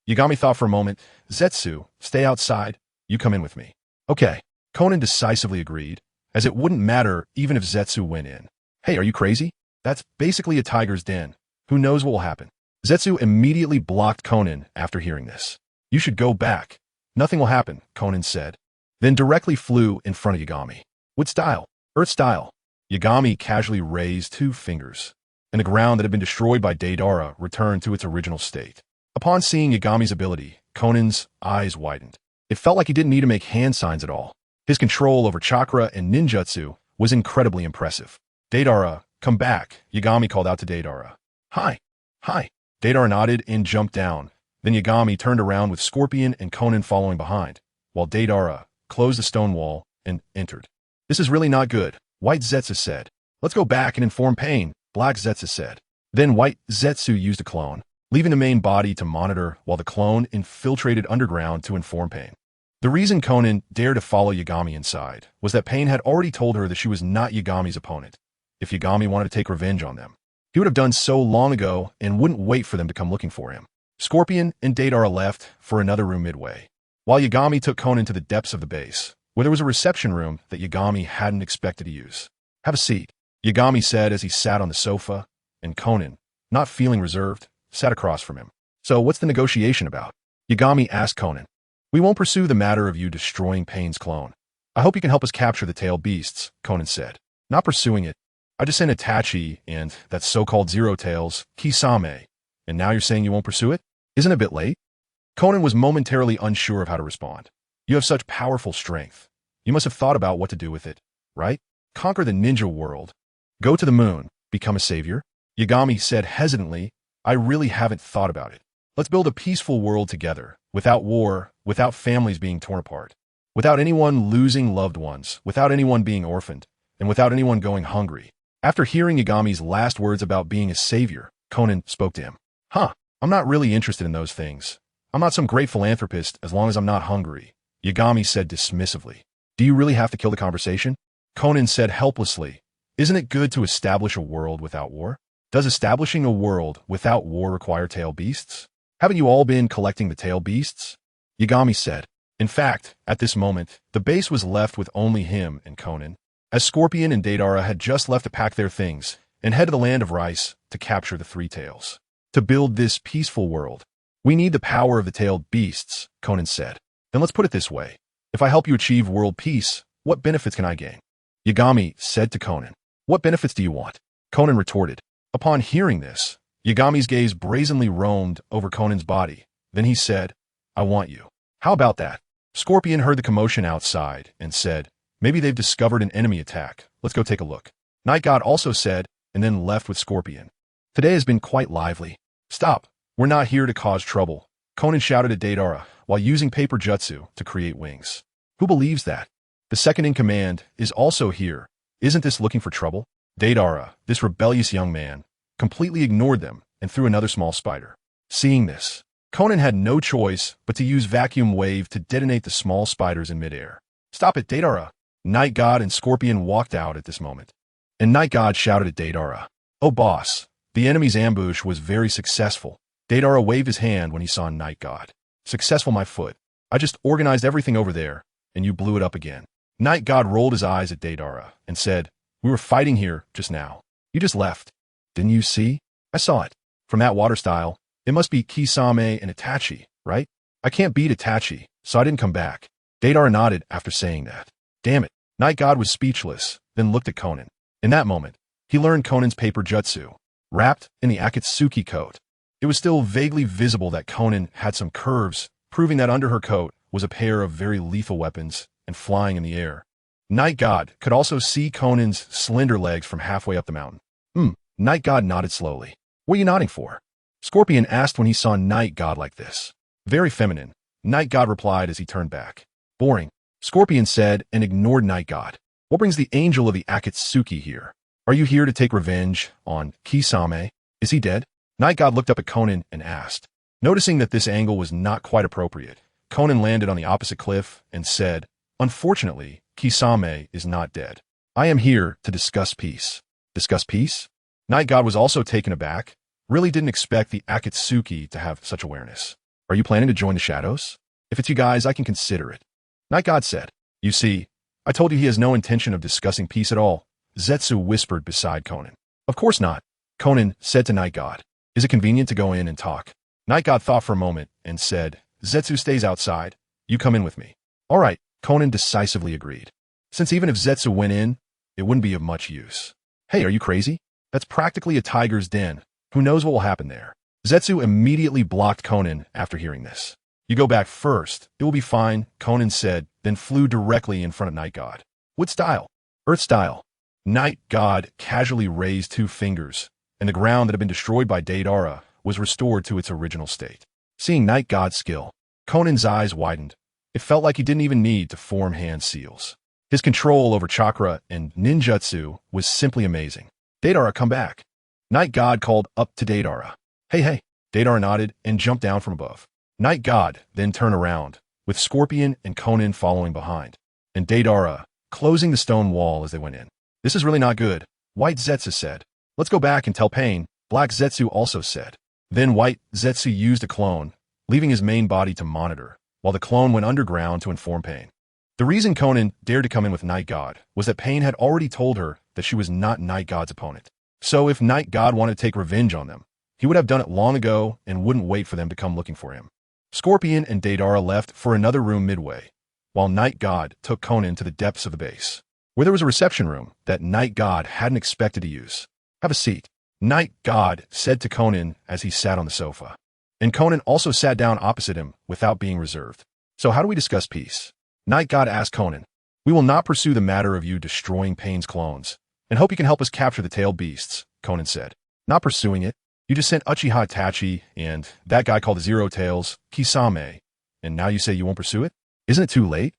Yagami thought for a moment. Zetsu, stay outside. You come in with me. Okay. Conan decisively agreed, as it wouldn't matter even if Zetsu went in. Hey, are you crazy? That's basically a tiger's den. Who knows what will happen? Zetsu immediately blocked Conan after hearing this. You should go back. Nothing will happen, Conan said, then directly flew in front of Yagami. What style? Earth style. Yagami casually raised 2 fingers, and the ground that had been destroyed by Deidara returned to its original state. Upon seeing Yagami's ability, Conan's eyes widened. It felt like he didn't need to make hand signs at all. His control over chakra and ninjutsu was incredibly impressive. Deidara, come back, Yagami called out to Deidara. Hi. Hi. Deidara nodded and jumped down. Then Yagami turned around with Scorpion and Conan following behind, while Deidara closed the stone wall and entered. This is really not good, White Zetsu said. Let's go back and inform Pain, Black Zetsu said. Then White Zetsu used a clone, leaving the main body to monitor while the clone infiltrated underground to inform Pain. The reason Conan dared to follow Yagami inside was that Pain had already told her that she was not Yagami's opponent. If Yagami wanted to take revenge on them, he would have done so long ago and wouldn't wait for them to come looking for him. Scorpion and Deidara left for another room midway, while Yagami took Conan to the depths of the base, where there was a reception room that Yagami hadn't expected to use. Have a seat, Yagami said as he sat on the sofa, and Conan, not feeling reserved, sat across from him. So what's the negotiation about? Yagami asked Conan. We won't pursue the matter of you destroying Pain's clone. I hope you can help us capture the tailed beasts, Conan said. Not pursuing it. I just sent Itachi and that so-called Zero Tails, Kisame, and now you're saying you won't pursue it? Isn't it a bit late? Conan was momentarily unsure of how to respond. You have such powerful strength. You must have thought about what to do with it, right? Conquer the ninja world. Go to the moon. Become a savior? Yagami said hesitantly, I really haven't thought about it. Let's build a peaceful world together, without war, without families being torn apart, without anyone losing loved ones, without anyone being orphaned, and without anyone going hungry. After hearing Yagami's last words about being a savior, Conan spoke to him. I'm not really interested in those things. I'm not some great philanthropist as long as I'm not hungry, Yagami said dismissively. Do you really have to kill the conversation? Conan said helplessly. Isn't it good to establish a world without war? Does establishing a world without war require tail beasts? Haven't you all been collecting the tail beasts? Yagami said. In fact, at this moment, the base was left with only him and Conan, as Scorpion and Deidara had just left to pack their things and head to the land of rice to capture the 3 tails. To build this peaceful world, we need the power of the tailed beasts, Conan said. Then let's put it this way. If I help you achieve world peace, what benefits can I gain? Yagami said to Conan. What benefits do you want? Conan retorted. Upon hearing this, Yagami's gaze brazenly roamed over Conan's body. Then he said, I want you. How about that? Scorpion heard the commotion outside and said, maybe they've discovered an enemy attack. Let's go take a look. Night God also said, and then left with Scorpion. Today has been quite lively. Stop. We're not here to cause trouble, Conan shouted at Deidara while using paper jutsu to create wings. Who believes that? The second in command is also here. Isn't this looking for trouble? Deidara, this rebellious young man, completely ignored them and threw another small spider. Seeing this, Conan had no choice but to use vacuum wave to detonate the small spiders in midair. Stop it, Deidara. Night God and Scorpion walked out at this moment. And Night God shouted at Deidara, oh boss, the enemy's ambush was very successful. Deidara waved his hand when he saw Night God. Successful, my foot. I just organized everything over there, and you blew it up again. Night God rolled his eyes at Deidara and said, we were fighting here just now. You just left. Didn't you see? I saw it. From that water style, it must be Kisame and Itachi, right? I can't beat Itachi, so I didn't come back. Deidara nodded after saying that. Damn it. Night God was speechless, then looked at Conan. In that moment, he learned Conan's paper jutsu, wrapped in the Akatsuki coat. It was still vaguely visible that Conan had some curves, proving that under her coat was a pair of very lethal weapons and flying in the air. Night God could also see Conan's slender legs from halfway up the mountain. Night God nodded slowly. What are you nodding for? Scorpion asked when he saw Night God like this. Very feminine, Night God replied as he turned back. Boring, Scorpion said and ignored Night God. What brings the angel of the Akatsuki here? Are you here to take revenge on Kisame? Is he dead? Night God looked up at Conan and asked. Noticing that this angle was not quite appropriate, Conan landed on the opposite cliff and said, unfortunately, Kisame is not dead. I am here to discuss peace. Discuss peace? Night God was also taken aback. Really didn't expect the Akatsuki to have such awareness. Are you planning to join the shadows? If it's you guys, I can consider it. Night God said. You see, I told you he has no intention of discussing peace at all. Zetsu whispered beside Conan. Of course not, Conan said to Night God. Is it convenient to go in and talk? Night God thought for a moment and said, Zetsu stays outside. You come in with me. All right, Conan decisively agreed. Since even if Zetsu went in, it wouldn't be of much use. Hey, are you crazy? That's practically a tiger's den. Who knows what will happen there? Zetsu immediately blocked Conan after hearing this. You go back first. It will be fine, Conan said, then flew directly in front of Night God. What style? Earth style. Night God casually raised 2 fingers, and the ground that had been destroyed by Deidara was restored to its original state. Seeing Night God's skill, Conan's eyes widened. It felt like he didn't even need to form hand seals. His control over chakra and ninjutsu was simply amazing. Deidara, come back. Night God called up to Deidara. Hey. Deidara nodded and jumped down from above. Night God then turned around, with Scorpion and Conan following behind, and Deidara closing the stone wall as they went in. This is really not good, White Zetsu said. Let's go back and tell Pain, Black Zetsu also said. Then White Zetsu used a clone, leaving his main body to monitor, while the clone went underground to inform Pain. The reason Conan dared to come in with Night God was that Pain had already told her that she was not Night God's opponent. So if Night God wanted to take revenge on them, he would have done it long ago and wouldn't wait for them to come looking for him. Scorpion and Deidara left for another room midway, while Night God took Conan to the depths of the base, where there was a reception room that Night God hadn't expected to use. Have a seat, Night God said to Conan as he sat on the sofa. And Conan also sat down opposite him without being reserved. So how do we discuss peace? Night God asked Conan. We will not pursue the matter of you destroying Pain's clones, and hope you can help us capture the tailed beasts, Conan said. Not pursuing it. You just sent Uchiha Itachi and that guy called the Zero Tails, Kisame, and now you say you won't pursue it? Isn't it too late?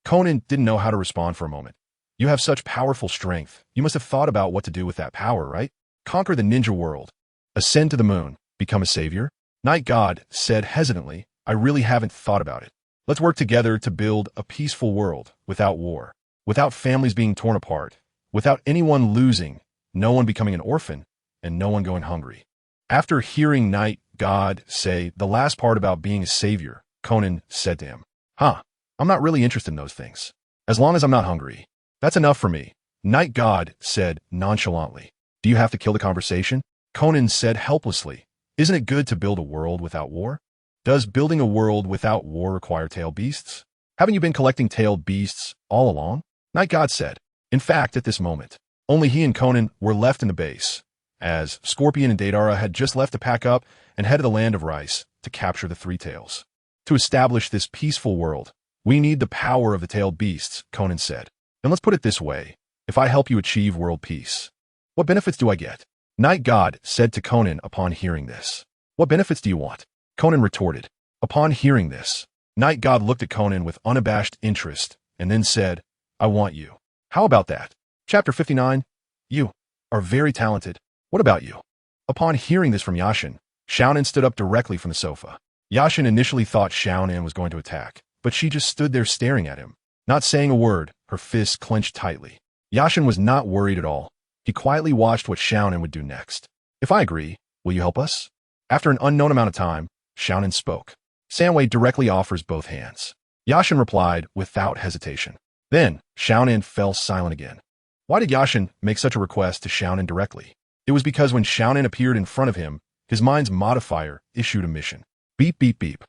Conan didn't know how to respond for a moment. You have such powerful strength. You must have thought about what to do with that power, right? Conquer the ninja world. Ascend to the moon. Become a savior? Night God said hesitantly, I really haven't thought about it. Let's work together to build a peaceful world without war, without families being torn apart, without anyone losing, no one becoming an orphan, and no one going hungry. After hearing Night God say the last part about being a savior, Conan said to him, I'm not really interested in those things. As long as I'm not hungry. That's enough for me. Night God said nonchalantly. Do you have to kill the conversation? Conan said helplessly. Isn't it good to build a world without war? Does building a world without war require tailed beasts? Haven't you been collecting tailed beasts all along? Night God said. In fact, at this moment, only he and Conan were left in the base, as Scorpion and Deidara had just left to pack up and head to the land of Rice to capture the Three Tails. To establish this peaceful world, we need the power of the tailed beasts, Conan said. And let's put it this way, if I help you achieve world peace, what benefits do I get? Night God said to Conan upon hearing this. What benefits do you want? Conan retorted. Upon hearing this, Night God looked at Conan with unabashed interest and then said, I want you. How about that? Chapter 59. You are very talented. What about you? Upon hearing this from Yashin, Xiaonan stood up directly from the sofa. Yashin initially thought Xiaonan was going to attack, but she just stood there staring at him, not saying a word, her fists clenched tightly. Yashin was not worried at all. He quietly watched what Xiaonan would do next. If I agree, will you help us? After an unknown amount of time, Xiaonan spoke. Sanwei directly offers both hands. Yashin replied without hesitation. Then, Xiaonan fell silent again. Why did Yashin make such a request to Xiaonan directly? It was because when Xiaonan appeared in front of him, his mind's modifier issued a mission. Beep, beep, beep.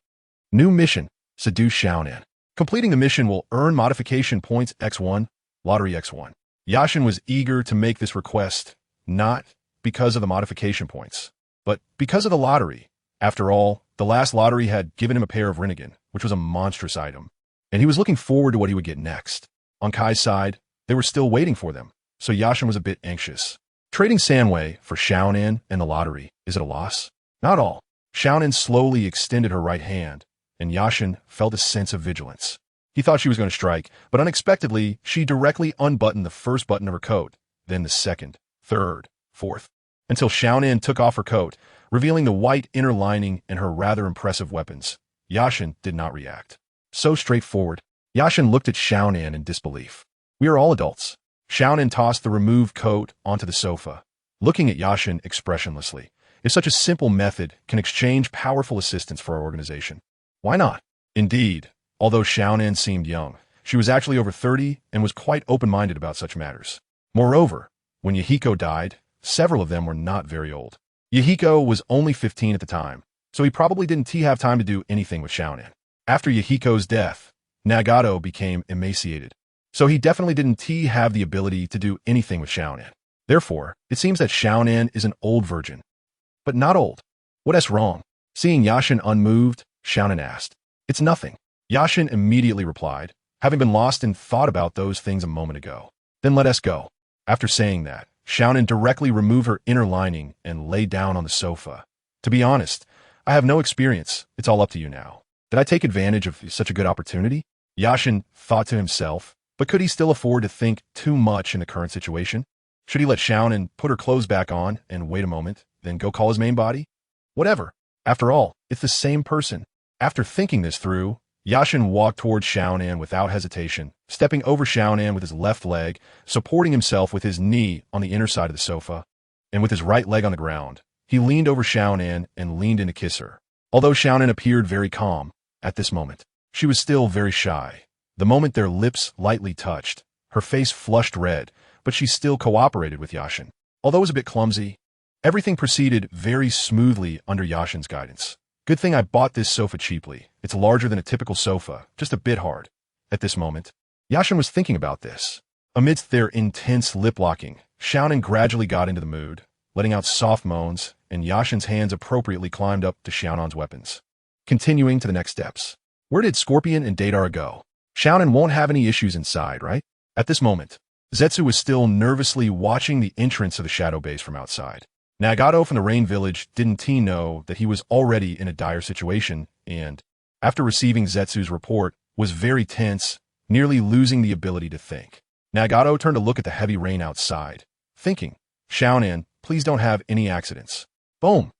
New mission, seduce Xiaonan. Completing the mission will earn modification points X1, lottery X1. Yashin was eager to make this request, not because of the modification points, but because of the lottery. After all, the last lottery had given him a pair of Rinnegan, which was a monstrous item, and he was looking forward to what he would get next. On Kai's side, they were still waiting for them, so Yashin was a bit anxious. Trading Sanwei for Xiaonan and the lottery, is it a loss? Not all. Xiaonan slowly extended her right hand, and Yashin felt a sense of vigilance. He thought she was going to strike, but unexpectedly, she directly unbuttoned the first button of her coat, then the second, third, fourth, until Xiaonan took off her coat, revealing the white inner lining and her rather impressive weapons. Yashin did not react. So straightforward. Yashin looked at Xiaonan in disbelief. We are all adults. Xiaonan tossed the removed coat onto the sofa, looking at Yashin expressionlessly. If such a simple method can exchange powerful assistance for our organization, why not? Indeed, although Xiaonan seemed young, she was actually over 30 and was quite open-minded about such matters. Moreover, when Yahiko died, several of them were not very old. Yahiko was only 15 at the time, so he probably didn't have time to do anything with Xiaonan. After Yahiko's death, Nagato became emaciated, so he definitely didn't have the ability to do anything with Xiaonan. Therefore, it seems that Xiaonan is an old virgin. But not old. What's wrong? Seeing Yashin unmoved, Xiaonan asked. It's nothing. Yashin immediately replied, having been lost in thought about those things a moment ago. Then let us go. After saying that, Xiaonan directly removed her inner lining and lay down on the sofa. To be honest, I have no experience. It's all up to you now. Did I take advantage of such a good opportunity? Yashin thought to himself, but could he still afford to think too much in the current situation? Should he let Xiaonan put her clothes back on and wait a moment, then go call his main body? Whatever. After all, it's the same person. After thinking this through, Yashin walked towards Xiaonan without hesitation, stepping over Xiaonan with his left leg, supporting himself with his knee on the inner side of the sofa, and with his right leg on the ground. He leaned over Xiaonan and leaned in to kiss her. Although Xiaonan appeared very calm at this moment, she was still very shy. The moment their lips lightly touched, her face flushed red, but she still cooperated with Yashin. Although it was a bit clumsy, everything proceeded very smoothly under Yashin's guidance. Good thing I bought this sofa cheaply. It's larger than a typical sofa, just a bit hard. At this moment, Yashin was thinking about this. Amidst their intense lip-locking, Xiaonan gradually got into the mood, letting out soft moans, and Yashin's hands appropriately climbed up to Xiaonan's weapons. Continuing to the next steps. Where did Scorpion and Deidara go? Xiaonan won't have any issues inside, right? At this moment, Zetsu was still nervously watching the entrance of the shadow base from outside. Nagato from the Rain Village didn't know that he was already in a dire situation and, after receiving Zetsu's report, was very tense, nearly losing the ability to think. Nagato turned to look at the heavy rain outside, thinking, Xiaonan, please don't have any accidents. Boom!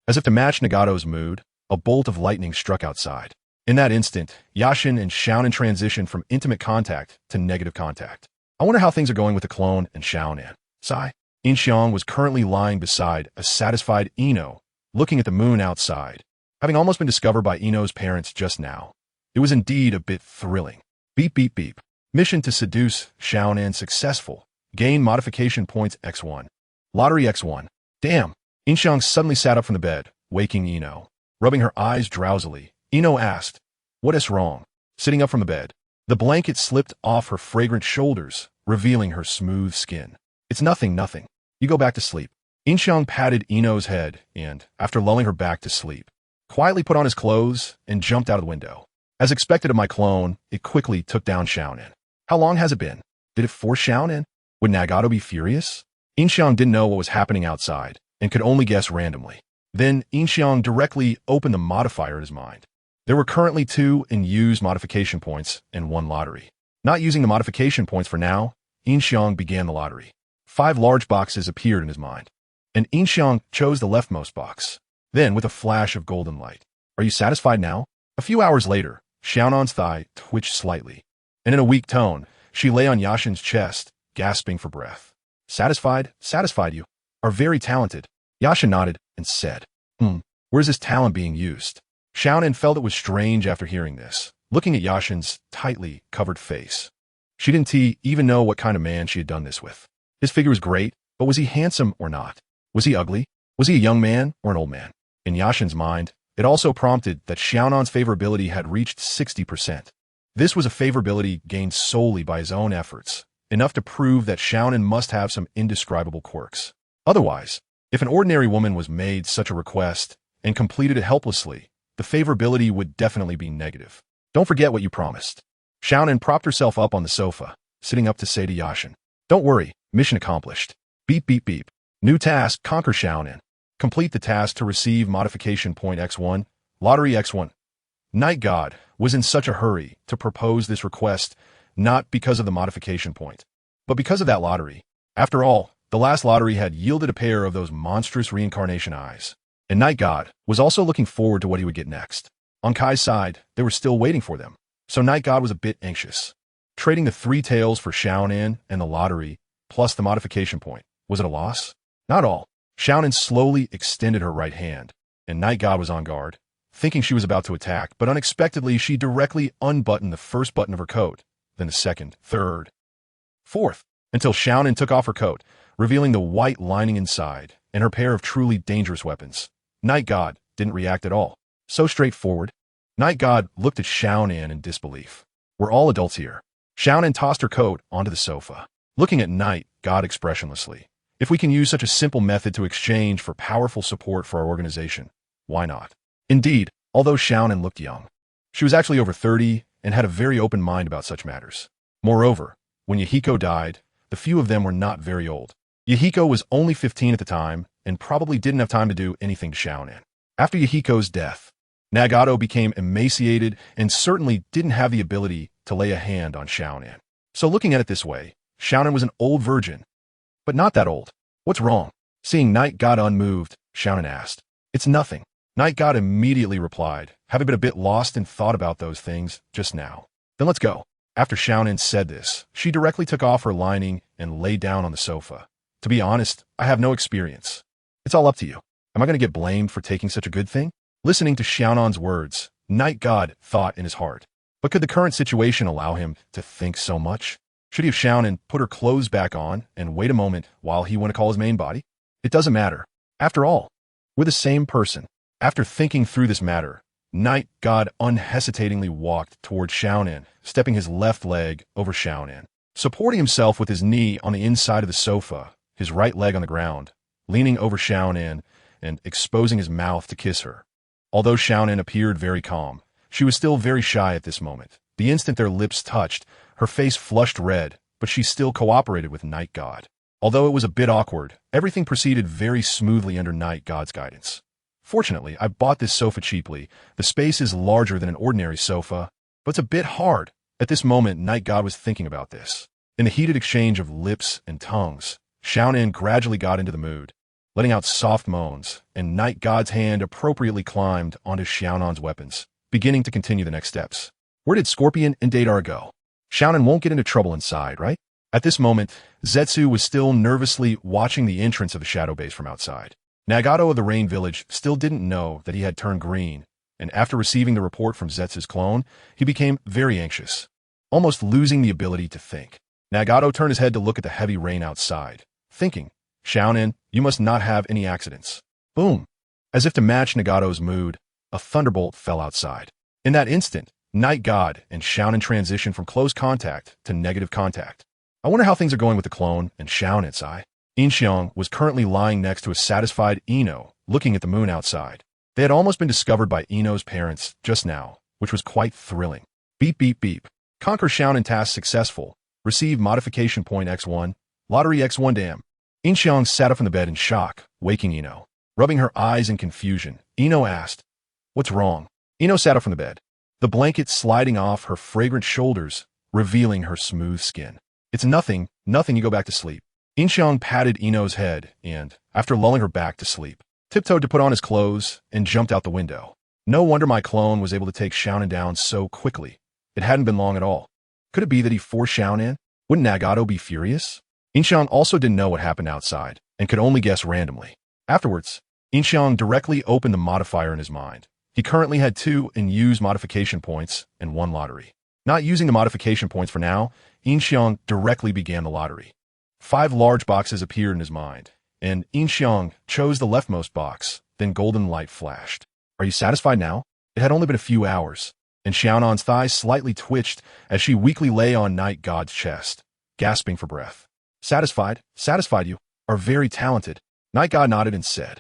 As if to match Nagato's mood, a bolt of lightning struck outside. In that instant, Yashin and Xiaonan transitioned from intimate contact to negative contact. I wonder how things are going with the clone and Xiaonan. Sigh. Yin Xiang was currently lying beside a satisfied Ino, looking at the moon outside, having almost been discovered by Ino's parents just now. It was indeed a bit thrilling. Beep, beep, beep. Mission to seduce Xiaonan successful. Gain modification points X1. Lottery X1. Damn. Yin Xiang suddenly sat up from the bed, waking Ino. Rubbing her eyes drowsily, Ino asked, what is wrong? Sitting up from the bed, the blanket slipped off her fragrant shoulders, revealing her smooth skin. It's nothing, nothing. You go back to sleep. Yin Xiang patted Ino's head and, after lulling her back to sleep, quietly put on his clothes and jumped out of the window. As expected of my clone, it quickly took down Xiaonan. How long has it been? Did it force Xiaonan? Would Nagato be furious? Yin Xiang didn't know what was happening outside and could only guess randomly. Then Yin Xiang directly opened the modifier in his mind. There were currently 2 unused modification points and 1 lottery. Not using the modification points for now, Yin Xiang began the lottery. 5 large boxes appeared in his mind, and Yin Xiang chose the leftmost box. Then, with a flash of golden light, "Are you satisfied now?" A few hours later, Xiaonan's thigh twitched slightly, and in a weak tone, she lay on Yashin's chest, gasping for breath. "Satisfied? Satisfied, you are very talented." Yashin nodded and said, Where's this talent being used?" Xiaonan felt it was strange after hearing this, looking at Yashin's tightly covered face. She didn't even know what kind of man she had done this with. His figure was great, but was he handsome or not? Was he ugly? Was he a young man or an old man? In Yashin's mind, it also prompted that Xiaonan's favorability had reached 60%. This was a favorability gained solely by his own efforts, enough to prove that Xiaonan must have some indescribable quirks. Otherwise, if an ordinary woman was made such a request and completed it helplessly, the favorability would definitely be negative. "Don't forget what you promised." Xiaonan propped herself up on the sofa, sitting up to say to Yashin, "Don't worry, mission accomplished. Beep beep beep. New task, conquer Xiaonan. Complete the task to receive modification point X1, lottery X1. Night God was in such a hurry to propose this request, not because of the modification point, but because of that lottery. After all, the last lottery had yielded a pair of those monstrous reincarnation eyes, and Night God was also looking forward to what he would get next. On Kai's side, they were still waiting for them, so Night God was a bit anxious. Trading the 3 tails for Xiaonan and the lottery, plus the modification point, was it a loss? Not all. Xiaonan slowly extended her right hand, and Night God was on guard, thinking she was about to attack, but unexpectedly she directly unbuttoned the first button of her coat, then the second, third, fourth, until Xiaonan took off her coat, revealing the white lining inside and her pair of truly dangerous weapons. Night God didn't react at all. So straightforward. Night God looked at Xiaonan in disbelief. "We're all adults here." Xiaonan tossed her coat onto the sofa, looking at Night God expressionlessly. If we can use such a simple method to exchange for powerful support for our organization, why not? Indeed, although Xiaonan looked young, she was actually over 30 and had a very open mind about such matters. Moreover, when Yahiko died, the few of them were not very old. Yahiko was only 15 at the time and probably didn't have time to do anything to Xiaonan. After Yahiko's death, Nagato became emaciated and certainly didn't have the ability to lay a hand on Xiaonan. So looking at it this way, Xiaonan was an old virgin, but not that old. "What's wrong?" Seeing Night God unmoved, Xiaonan asked. "It's nothing." Night God immediately replied, having been a bit lost in thought about those things just now. "Then let's go." After Xiaonan said this, she directly took off her lining and lay down on the sofa. "To be honest, I have no experience. It's all up to you. Am I going to get blamed for taking such a good thing?" Listening to Xiaonan's words, Night God thought in his heart. But could the current situation allow him to think so much? Should he have Xiaonan put her clothes back on and wait a moment while he went to call his main body? It doesn't matter. After all, we're the same person. After thinking through this matter, Night God unhesitatingly walked toward Xiaonan, stepping his left leg over Xiaonan. Supporting himself with his knee on the inside of the sofa, his right leg on the ground, leaning over Xiaonan and exposing his mouth to kiss her. Although Xiaonan appeared very calm, she was still very shy at this moment. The instant their lips touched, her face flushed red, but she still cooperated with Night God. Although it was a bit awkward, everything proceeded very smoothly under Night God's guidance. Fortunately, I bought this sofa cheaply. The space is larger than an ordinary sofa, but it's a bit hard. At this moment, Night God was thinking about this. In the heated exchange of lips and tongues, Xiaonan gradually got into the mood, letting out soft moans, and Night God's hand appropriately climbed onto Xiaonan's weapons, beginning to continue the next steps. Where did Scorpion and Deidara go? Xiaonan won't get into trouble inside, right? At this moment, Zetsu was still nervously watching the entrance of the shadow base from outside. Nagato of the Rain Village still didn't know that he had turned green, and after receiving the report from Zetsu's clone, he became very anxious, almost losing the ability to think. Nagato turned his head to look at the heavy rain outside, thinking, "Xiaonan, you must not have any accidents." Boom! As if to match Nagato's mood, a thunderbolt fell outside. In that instant, Night God and Xiaonan transitioned from close contact to negative contact. I wonder how things are going with the clone and Xiao inside. Yin Xiang was currently lying next to a satisfied Ino, looking at the moon outside. They had almost been discovered by Ino's parents just now, which was quite thrilling. Beep beep beep. Conquer Xiaonan task successful. Receive modification point X1. Lottery X1 damn. Yin Xiang sat up in the bed in shock, waking Ino. Rubbing her eyes in confusion, Ino asked, "What's wrong?" Ino sat up from the bed, the blanket sliding off her fragrant shoulders, revealing her smooth skin. "It's nothing, you go back to sleep." Yin Xiang patted Ino's head and, after lulling her back to sleep, tiptoed to put on his clothes and jumped out the window. No wonder my clone was able to take Xiaonan down so quickly. It hadn't been long at all. Could it be that he forced Xiaonan? Wouldn't Nagato be furious? Yin Xiang also didn't know what happened outside and could only guess randomly. Afterwards, Yin Xiang directly opened the modifier in his mind. He currently had 2 unused modification points and 1 lottery. Not using the modification points for now, Yin Xiang directly began the lottery. 5 large boxes appeared in his mind, and Yin Xiang chose the leftmost box, then golden light flashed. "Are you satisfied now?" It had only been a few hours, and Xiaonan's thighs slightly twitched as she weakly lay on Night God's chest, gasping for breath. Satisfied you are very talented." Night God nodded and said,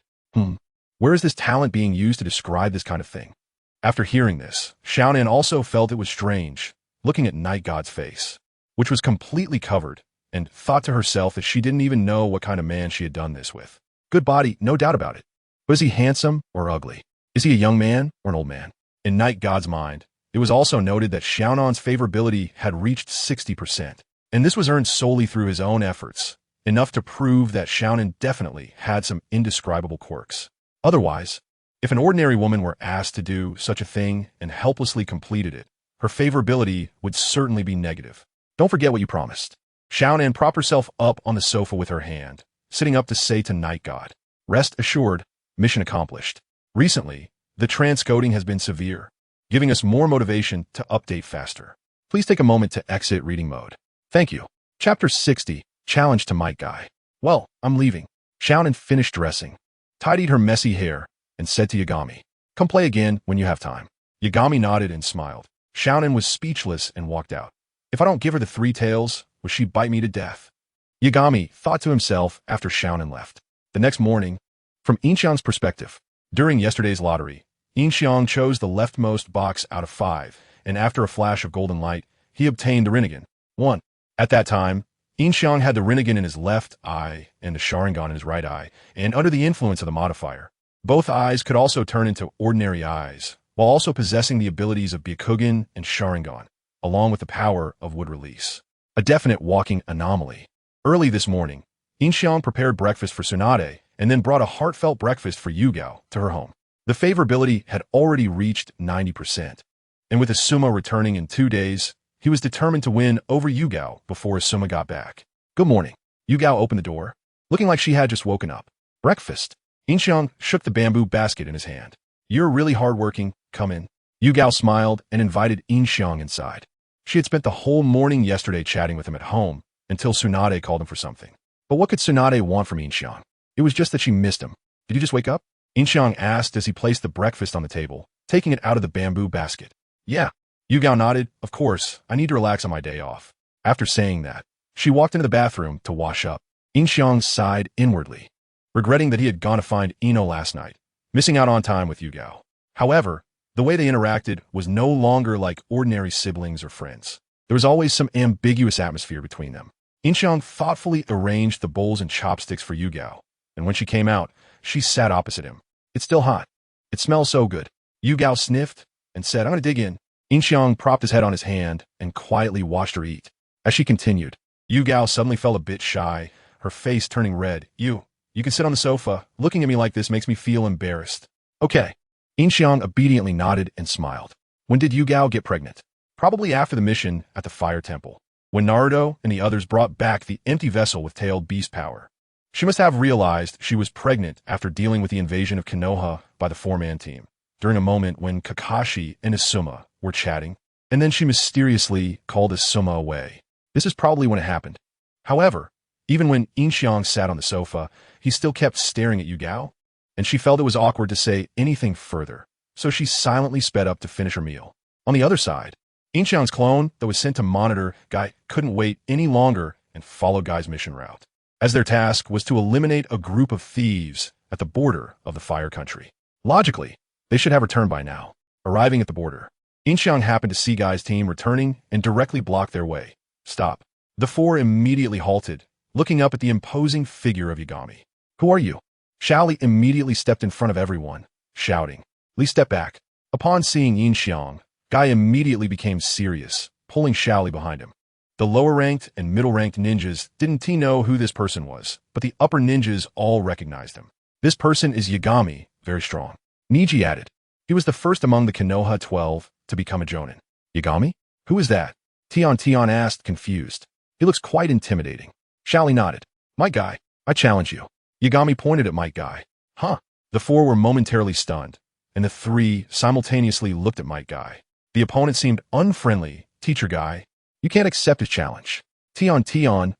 Where is this talent being used to describe this kind of thing?" After hearing this, Xiaonan also felt it was strange, looking at Night God's face, which was completely covered, and thought to herself that she didn't even know what kind of man she had done this with. Good body, no doubt about it. But is he handsome or ugly? Is he a young man or an old man? In Night God's mind, it was also noted that Xiaonan's favorability had reached 60%, and this was earned solely through his own efforts, enough to prove that Xiaonan definitely had some indescribable quirks. Otherwise, if an ordinary woman were asked to do such a thing and helplessly completed it, her favorability would certainly be negative. "Don't forget what you promised." Xiaonan propped herself up on the sofa with her hand, sitting up to say to Night God, "Rest assured, mission accomplished. Recently, the transcoding has been severe, giving us more motivation to update faster. Please take a moment to exit reading mode. Thank you." Chapter 60, Challenge to Might Guy. "Well, I'm leaving." Xiaonan finished dressing, tidied her messy hair, and said to Yagami, "Come play again when you have time." Yagami nodded and smiled. Xiaonan was speechless and walked out. If I don't give her the 3 tails, will she bite me to death? Yagami thought to himself after Xiaonan left. The next morning, from Yin Xiang's perspective, during yesterday's lottery, Yin Xiang chose the leftmost box out of 5, and after a flash of golden light, he obtained the Rinnegan. 1. At that time, Yin Xiang had the Rinnegan in his left eye and the Sharingan in his right eye, and under the influence of the modifier, both eyes could also turn into ordinary eyes, while also possessing the abilities of Byakugan and Sharingan, along with the power of wood release. A definite walking anomaly. Early this morning, Yin Xiang prepared breakfast for Tsunade and then brought a heartfelt breakfast for Yugao to her home. The favorability had already reached 90%, and with Asuma returning in 2 days, he was determined to win over Yugao before Asuma got back. "Good morning." Yugao opened the door, looking like she had just woken up. "Breakfast?" Yin Xiang shook the bamboo basket in his hand. "You're really hardworking. Come in." Yugao smiled and invited Yin Xiang inside. She had spent the whole morning yesterday chatting with him at home until Tsunade called him for something. But what could Tsunade want from Yin Xiang? It was just that she missed him. "Did you just wake up?" Yin Xiang asked as he placed the breakfast on the table, taking it out of the bamboo basket. "Yeah." Yugao nodded. "Of course, I need to relax on my day off." After saying that, she walked into the bathroom to wash up. Yin Xiang sighed inwardly, regretting that he had gone to find Ino last night, missing out on time with Yugao. However, the way they interacted was no longer like ordinary siblings or friends. There was always some ambiguous atmosphere between them. Yin Xiang thoughtfully arranged the bowls and chopsticks for Yugao, and when she came out, she sat opposite him. "It's still hot. It smells so good." Yugao sniffed and said, "I'm going to dig in." Yin Xiang propped his head on his hand and quietly watched her eat. As she continued, Yugao suddenly felt a bit shy, her face turning red. You can sit on the sofa. Looking at me like this makes me feel embarrassed." "Okay." Yin Xiang obediently nodded and smiled. When did Yugao get pregnant? Probably after the mission at the Fire Temple, when Naruto and the others brought back the empty vessel with tailed beast power. She must have realized she was pregnant after dealing with the invasion of Konoha by the 4-man team, during a moment when Kakashi and Asuma were chatting, and then she mysteriously called Asuma away. This is probably when it happened. However, even when Yin Xiang sat on the sofa, he still kept staring at Yugao, and she felt it was awkward to say anything further, so she silently sped up to finish her meal. On the other side, Yin Xiang's clone that was sent to monitor Guy couldn't wait any longer and followed Guy's mission route, as their task was to eliminate a group of thieves at the border of the Fire Country. Logically, they should have returned by now. Arriving at the border, Yin Xiang happened to see Guy's team returning and directly blocked their way. Stop. The four immediately halted, looking up at the imposing figure of Yagami. Who are you? Shaoli immediately stepped in front of everyone, shouting, "Please step back." Upon seeing Yin Xiang, Guy immediately became serious, pulling Shaoli behind him. The lower-ranked and middle-ranked ninjas didn't know who this person was, but the upper ninjas all recognized him. This person is Yagami, very strong. Niji added. He was the first among the Konoha 12 to become a Jonin. Yagami? Who is that? Tion asked, confused. He looks quite intimidating. Shaoli nodded. My guy, I challenge you. Yagami pointed at my guy. Huh? The four were momentarily stunned, and the three simultaneously looked at my guy. The opponent seemed unfriendly. Teacher Guy, you can't accept his challenge. Tion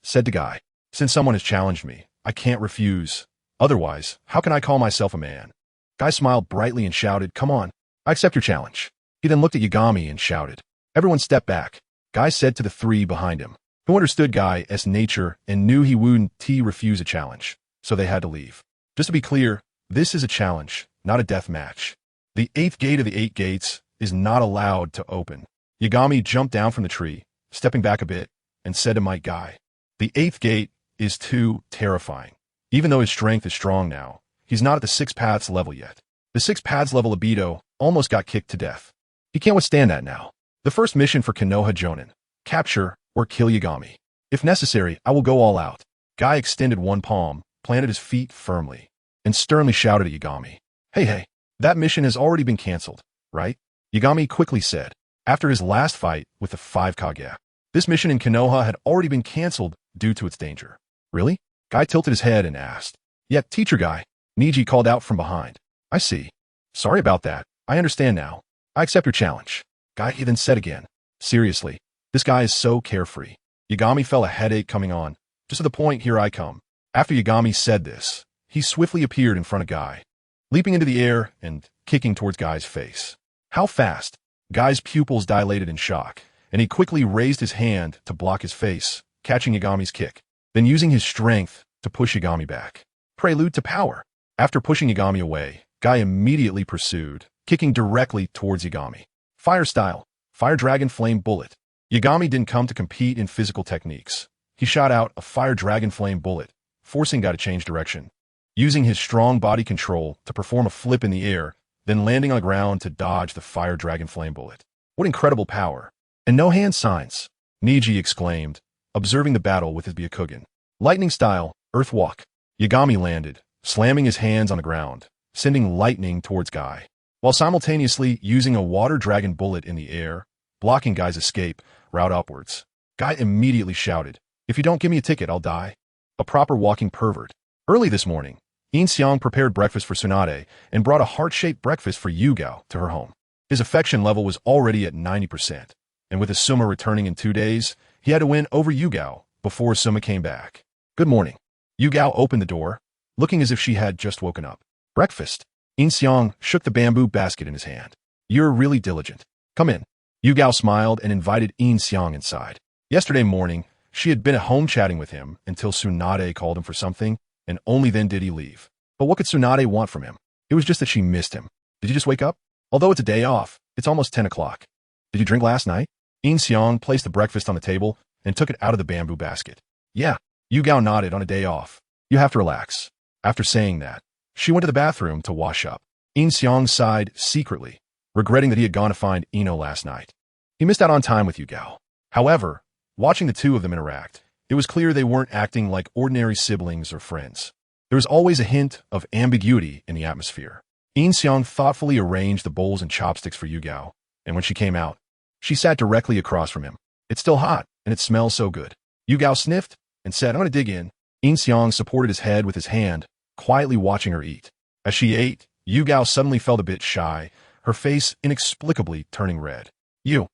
said to Guy. Since someone has challenged me, I can't refuse. Otherwise, how can I call myself a man? Guy smiled brightly and shouted, come on, I accept your challenge. He then looked at Yagami and shouted. Everyone step back. Guy said to the three behind him, who understood Guy's nature and knew he wouldn't refuse a challenge, so they had to leave. Just to be clear, this is a challenge, not a death match. The 8th gate of the 8 gates is not allowed to open. Yagami jumped down from the tree, stepping back a bit, and said to my guy, the 8th gate is too terrifying. Even though his strength is strong now, he's not at the 6 paths level yet. The 6 paths level libido almost got kicked to death. He can't withstand that now. The first mission for Konoha Jonin, capture or kill Yagami. If necessary, I will go all out. Guy extended one palm, planted his feet firmly, and sternly shouted at Yagami. Hey, that mission has already been cancelled, right? Yagami quickly said, after his last fight with the 5 Kage. This mission in Konoha had already been cancelled due to its danger. Really? Guy tilted his head and asked. Yet, Teacher Guy, Niji called out from behind. I see. Sorry about that. I understand now. I accept your challenge. Guy then said again. Seriously, this guy is so carefree. Yagami felt a headache coming on. Just to the point, here I come. After Yagami said this, he swiftly appeared in front of Guy, leaping into the air and kicking towards Guy's face. How fast? Guy's pupils dilated in shock, and he quickly raised his hand to block his face, catching Yagami's kick, then using his strength to push Yagami back. Prelude to power. After pushing Yagami away, Guy immediately pursued, kicking directly towards Yagami. Fire style, Fire Dragon Flame Bullet. Yagami didn't come to compete in physical techniques. He shot out a Fire Dragon Flame Bullet, forcing Guy to change direction, using his strong body control to perform a flip in the air, then landing on the ground to dodge the Fire Dragon Flame Bullet. What incredible power! And no hand signs, Niji exclaimed, observing the battle with his Byakugan. Lightning style, Earth Walk. Yagami landed, slamming his hands on the ground, sending lightning towards Guy, while simultaneously using a Water Dragon Bullet in the air, blocking Guy's escape route upwards. Guy immediately shouted, if you don't give me a ticket, I'll die. A proper walking pervert. Early this morning, Yin Xiang prepared breakfast for Tsunade and brought a heart-shaped breakfast for Yugao to her home. His affection level was already at 90%, and with Asuma returning in 2 days, he had to win over Yugao before Asuma came back. Good morning. Yugao opened the door, looking as if she had just woken up. Breakfast. Yin Xiang shook the bamboo basket in his hand. You're really diligent. Come in. Yugao smiled and invited Yin Xiang inside. Yesterday morning, she had been at home chatting with him until Tsunade called him for something, and only then did he leave. But what could Tsunade want from him? It was just that she missed him. Did you just wake up? Although it's a day off, it's almost 10 o'clock. Did you drink last night? Yin Xiang placed the breakfast on the table and took it out of the bamboo basket. Yeah. Yugao nodded. On a day off. You have to relax. After saying that, she went to the bathroom to wash up. Yin Xiang sighed secretly, regretting that he had gone to find Ino last night. He missed out on time with Yugao. However, watching the two of them interact, it was clear they weren't acting like ordinary siblings or friends. There was always a hint of ambiguity in the atmosphere. Yin Xiang thoughtfully arranged the bowls and chopsticks for Yugao, and when she came out, she sat directly across from him. It's still hot, and it smells so good. Yugao sniffed and said, I'm going to dig in. Yin Xiang supported his head with his hand, quietly watching her eat. As she ate, Yugao suddenly felt a bit shy, her face inexplicably turning red. You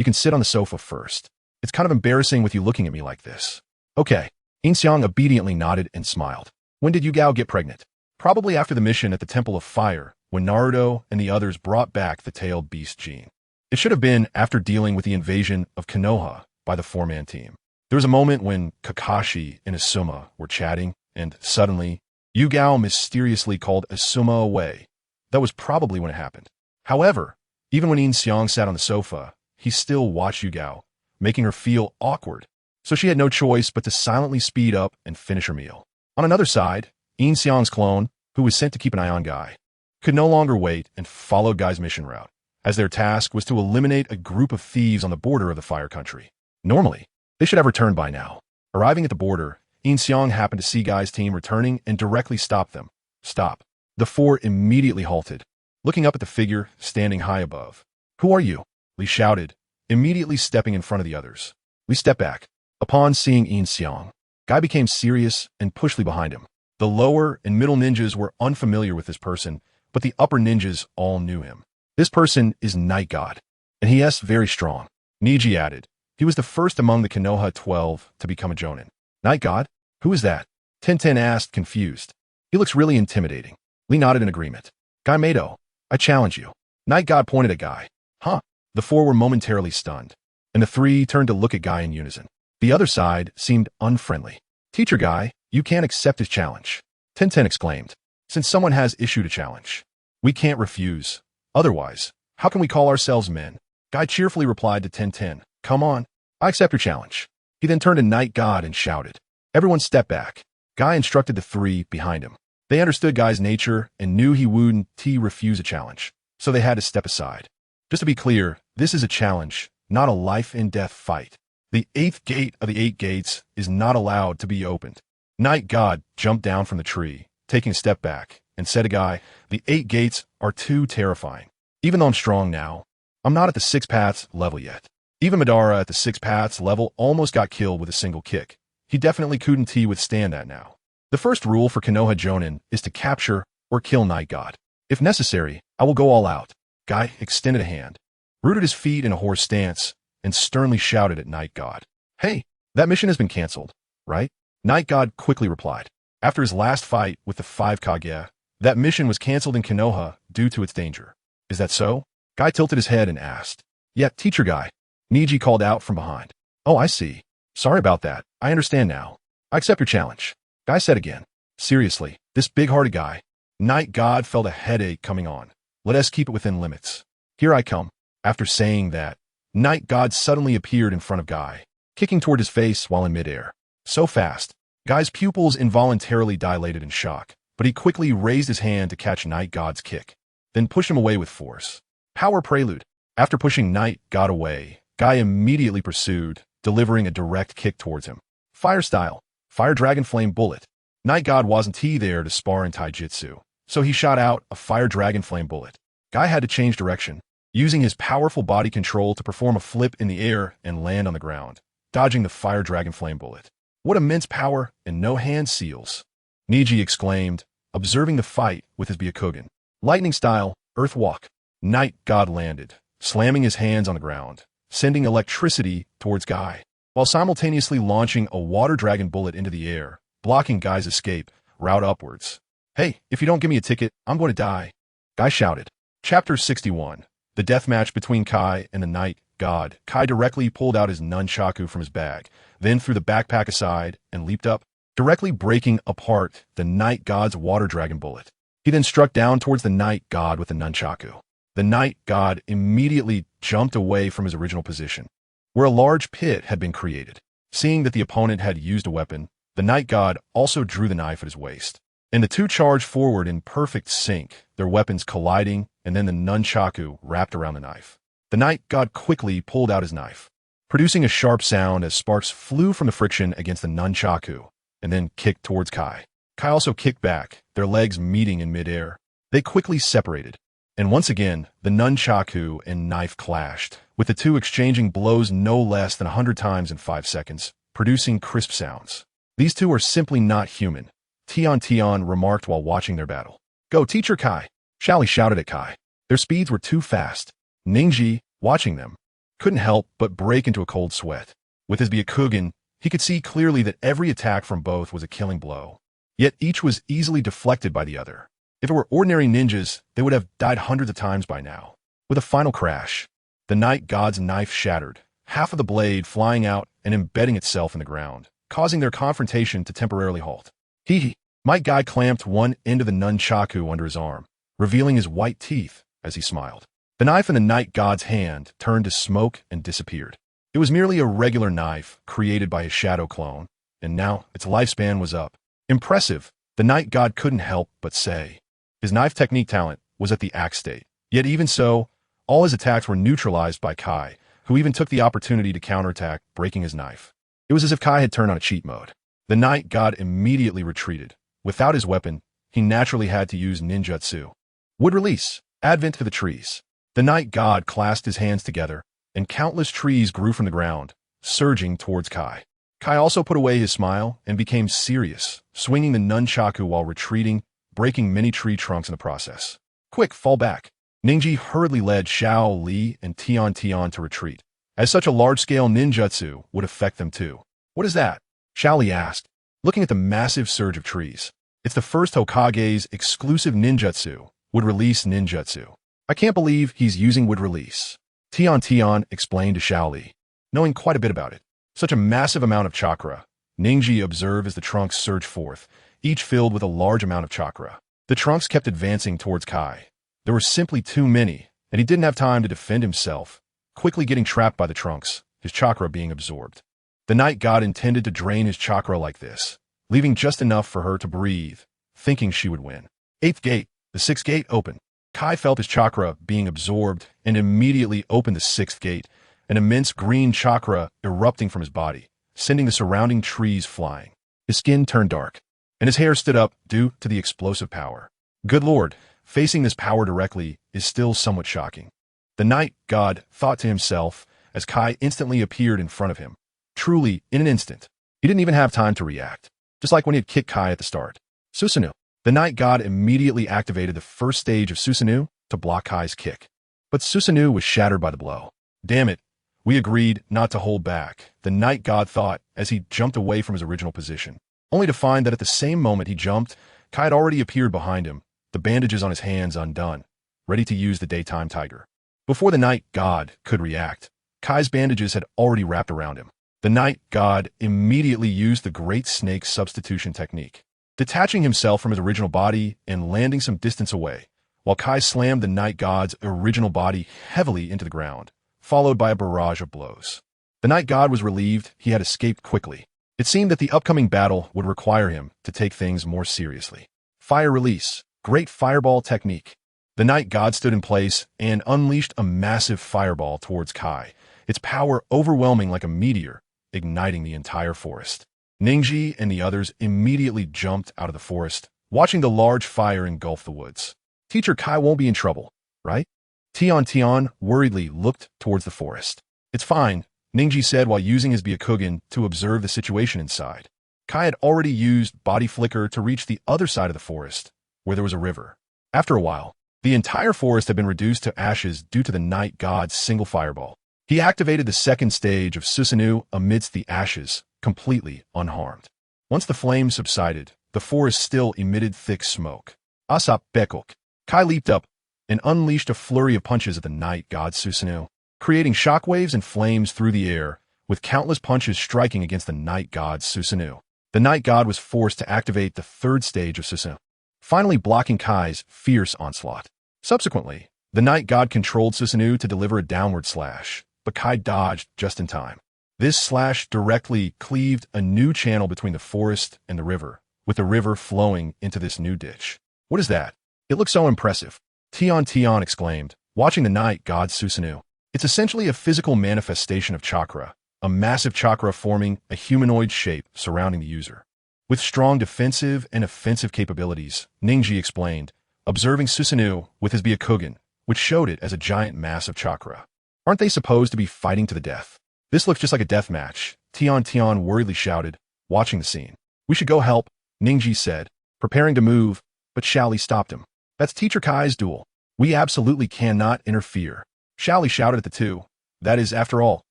can sit on the sofa first. It's kind of embarrassing with you looking at me like this. Okay. Yin Xiang obediently nodded and smiled. When did Yugao get pregnant? Probably after the mission at the Temple of Fire, when Naruto and the others brought back the tailed beast gene. It should have been after dealing with the invasion of Konoha by the 4-man team. There was a moment when Kakashi and Asuma were chatting, and suddenly, Yugao mysteriously called Asuma away. That was probably when it happened. However, even when Yin Xiang sat on the sofa, he still watched Yugao, making her feel awkward. So she had no choice but to silently speed up and finish her meal. On another side, Yin Xiang's clone, who was sent to keep an eye on Guy, could no longer wait and followed Guy's mission route, as their task was to eliminate a group of thieves on the border of the Fire Country. Normally, they should have returned by now. Arriving at the border, Yin Xiang happened to see Guy's team returning and directly stopped them. Stop. The four immediately halted, looking up at the figure standing high above. Who are you? Li shouted, immediately stepping in front of the others. Li stepped back. Upon seeing Yin Xiang, Guy became serious and pushed Li behind him. The lower and middle ninjas were unfamiliar with this person, but the upper ninjas all knew him. This person is Night God, and he is very strong. Niji added. He was the first among the Konoha 12 to become a Jonin. Night God? Who is that? Tenten asked, confused. He looks really intimidating. Li nodded in agreement. Guy Mato, I challenge you. Night God pointed at Guy. Huh? The four were momentarily stunned, and the three turned to look at Guy in unison. The other side seemed unfriendly. Teacher Guy, you can't accept his challenge. Tenten exclaimed. Since someone has issued a challenge, we can't refuse. Otherwise, how can we call ourselves men? Guy cheerfully replied to Tenten. Come on, I accept your challenge. He then turned to Night God and shouted. Everyone step back. Guy instructed the three behind him. They understood Guy's nature and knew he wouldn't refuse a challenge, so they had to step aside. Just to be clear, this is a challenge, not a life-and-death fight. The 8th gate of the 8 gates is not allowed to be opened. Night God jumped down from the tree, taking a step back, and said to Guy, the 8 gates are too terrifying. Even though I'm strong now, I'm not at the 6 paths level yet. Even Madara at the 6 paths level almost got killed with a single kick. He definitely couldn't withstand that now. The first rule for Konoha Jonin is to capture or kill Night God. If necessary, I will go all out. Guy extended a hand, rooted his feet in a horse stance, and sternly shouted at Night God. Hey, that mission has been cancelled, right? Night God quickly replied. After his last fight with the 5 Kage, that mission was cancelled in Konoha due to its danger. Is that so? Guy tilted his head and asked. Yeah, teacher Guy. Niji called out from behind. Oh, I see. Sorry about that. I understand now. I accept your challenge. Guy said again. Seriously, this big-hearted guy. Night God felt a headache coming on. Let us keep it within limits. Here I come. After saying that, Night God suddenly appeared in front of Guy, kicking toward his face while in midair. So fast, Guy's pupils involuntarily dilated in shock, but he quickly raised his hand to catch Night God's kick, then pushed him away with force. Power prelude. After pushing Night God away, Guy immediately pursued, delivering a direct kick towards him. Fire style. Fire Dragon Flame Bullet. Night God wasn't there to spar in taijutsu, so he shot out a Fire Dragon Flame Bullet. Guy had to change direction, using his powerful body control to perform a flip in the air and land on the ground, dodging the Fire Dragon Flame Bullet. What immense power and no hand seals! Niji exclaimed, observing the fight with his Byakugan. Lightning style, Earth Walk. Night God landed, slamming his hands on the ground, sending electricity towards Guy, while simultaneously launching a Water Dragon Bullet into the air, blocking Guy's escape route upwards. Hey, if you don't give me a ticket, I'm going to die, Guy shouted. Chapter 61. The deathmatch between Kai and the Night God. Kai directly pulled out his nunchaku from his bag, then threw the backpack aside and leaped up, directly breaking apart the Night God's Water Dragon Bullet. He then struck down towards the Night God with the nunchaku. The Night God immediately jumped away from his original position, where a large pit had been created. Seeing that the opponent had used a weapon, the Night God also drew the knife at his waist, and the two charged forward in perfect sync, their weapons colliding, and then the nunchaku wrapped around the knife. The Night God quickly pulled out his knife, producing a sharp sound as sparks flew from the friction against the nunchaku, and then kicked towards Kai. Kai also kicked back, their legs meeting in midair. They quickly separated, and once again, the nunchaku and knife clashed, with the two exchanging blows no less than 100 times in 5 seconds, producing crisp sounds. These two are simply not human, Tion remarked while watching their battle. Go, teacher Kai! Shally shouted at Kai. Their speeds were too fast. Ningji, watching them, couldn't help but break into a cold sweat. With his Byakugan, he could see clearly that every attack from both was a killing blow. Yet each was easily deflected by the other. If it were ordinary ninjas, they would have died hundreds of times by now. With a final crash, the Night God's knife shattered, half of the blade flying out and embedding itself in the ground, causing their confrontation to temporarily halt. Hee. Might Guy clamped one end of the nunchaku under his arm, revealing his white teeth as he smiled. The knife in the night god's hand turned to smoke and disappeared. It was merely a regular knife created by his shadow clone, and now its lifespan was up. Impressive, the night god couldn't help but say. His knife technique talent was at the axe state. Yet even so, all his attacks were neutralized by Kai, who even took the opportunity to counterattack, breaking his knife. It was as if Kai had turned on a cheat mode. The night god immediately retreated. Without his weapon, he naturally had to use ninjutsu. Would release. Advent to the trees. The night god clasped his hands together, and countless trees grew from the ground, surging towards Kai. Kai also put away his smile and became serious, swinging the nunchaku while retreating, breaking many tree trunks in the process. Quick, fall back. Ningji hurriedly led Xiao Li and Tian Tian to retreat, as such a large-scale ninjutsu would affect them too. What is that? Xiao Li asked, looking at the massive surge of trees. It's the first Hokage's exclusive ninjutsu, would release ninjutsu. I can't believe he's using would release. Tian Tian explained to Xiao Li, knowing quite a bit about it. Such a massive amount of chakra, Ningji observed as the trunks surged forth, each filled with a large amount of chakra. The trunks kept advancing towards Kai. There were simply too many, and he didn't have time to defend himself, quickly getting trapped by the trunks, his chakra being absorbed. The night god intended to drain his chakra like this, leaving just enough for her to breathe, thinking she would win. Eighth gate, the sixth gate opened. Kai felt his chakra being absorbed and immediately opened the sixth gate, an immense green chakra erupting from his body, sending the surrounding trees flying. His skin turned dark, and his hair stood up due to the explosive power. Good lord, facing this power directly is still somewhat shocking. The night god thought to himself as Kai instantly appeared in front of him. Truly, in an instant. He didn't even have time to react, just like when he had kicked Kai at the start. Susanoo. The night god immediately activated the first stage of Susanoo to block Kai's kick. But Susanoo was shattered by the blow. Damn it. We agreed not to hold back, the night god thought as he jumped away from his original position, only to find that at the same moment he jumped, Kai had already appeared behind him, the bandages on his hands undone, ready to use the daytime tiger. Before the night god could react, Kai's bandages had already wrapped around him. The night god immediately used the great snake substitution technique, detaching himself from his original body and landing some distance away, while Kai slammed the night god's original body heavily into the ground, followed by a barrage of blows. The night god was relieved he had escaped quickly. It seemed that the upcoming battle would require him to take things more seriously. Fire release. Great fireball technique. The night god stood in place and unleashed a massive fireball towards Kai, its power overwhelming like a meteor, igniting the entire forest. Ningji and the others immediately jumped out of the forest, watching the large fire engulf the woods. Teacher Kai won't be in trouble, right? Tian Tian worriedly looked towards the forest. It's fine, Ningji said while using his Byakugan to observe the situation inside. Kai had already used body flicker to reach the other side of the forest, where there was a river. After a while, the entire forest had been reduced to ashes due to the night god's single fireball. He activated the second stage of Susanoo amidst the ashes, completely unharmed. Once the flames subsided, the forest still emitted thick smoke. Asap Bekok. Kai leaped up and unleashed a flurry of punches at the night god Susanoo, creating shockwaves and flames through the air, with countless punches striking against the night god Susanoo. The night god was forced to activate the third stage of Susanoo, finally blocking Kai's fierce onslaught. Subsequently, the night god controlled Susanoo to deliver a downward slash, but Kai dodged just in time. This slash directly cleaved a new channel between the forest and the river, with the river flowing into this new ditch. What is that? It looks so impressive. Tian Tian exclaimed, watching the night god Susanoo. It's essentially a physical manifestation of chakra, a massive chakra forming a humanoid shape surrounding the user. With strong defensive and offensive capabilities, Ningji explained, observing Susanoo with his Byakugan, which showed it as a giant mass of chakra. Aren't they supposed to be fighting to the death? This looks just like a death match, Tian Tian worriedly shouted, watching the scene. We should go help, Ningji said, preparing to move, but Xiaoli stopped him. That's Teacher Kai's duel. We absolutely cannot interfere. Xiaoli shouted at the two. That is, after all,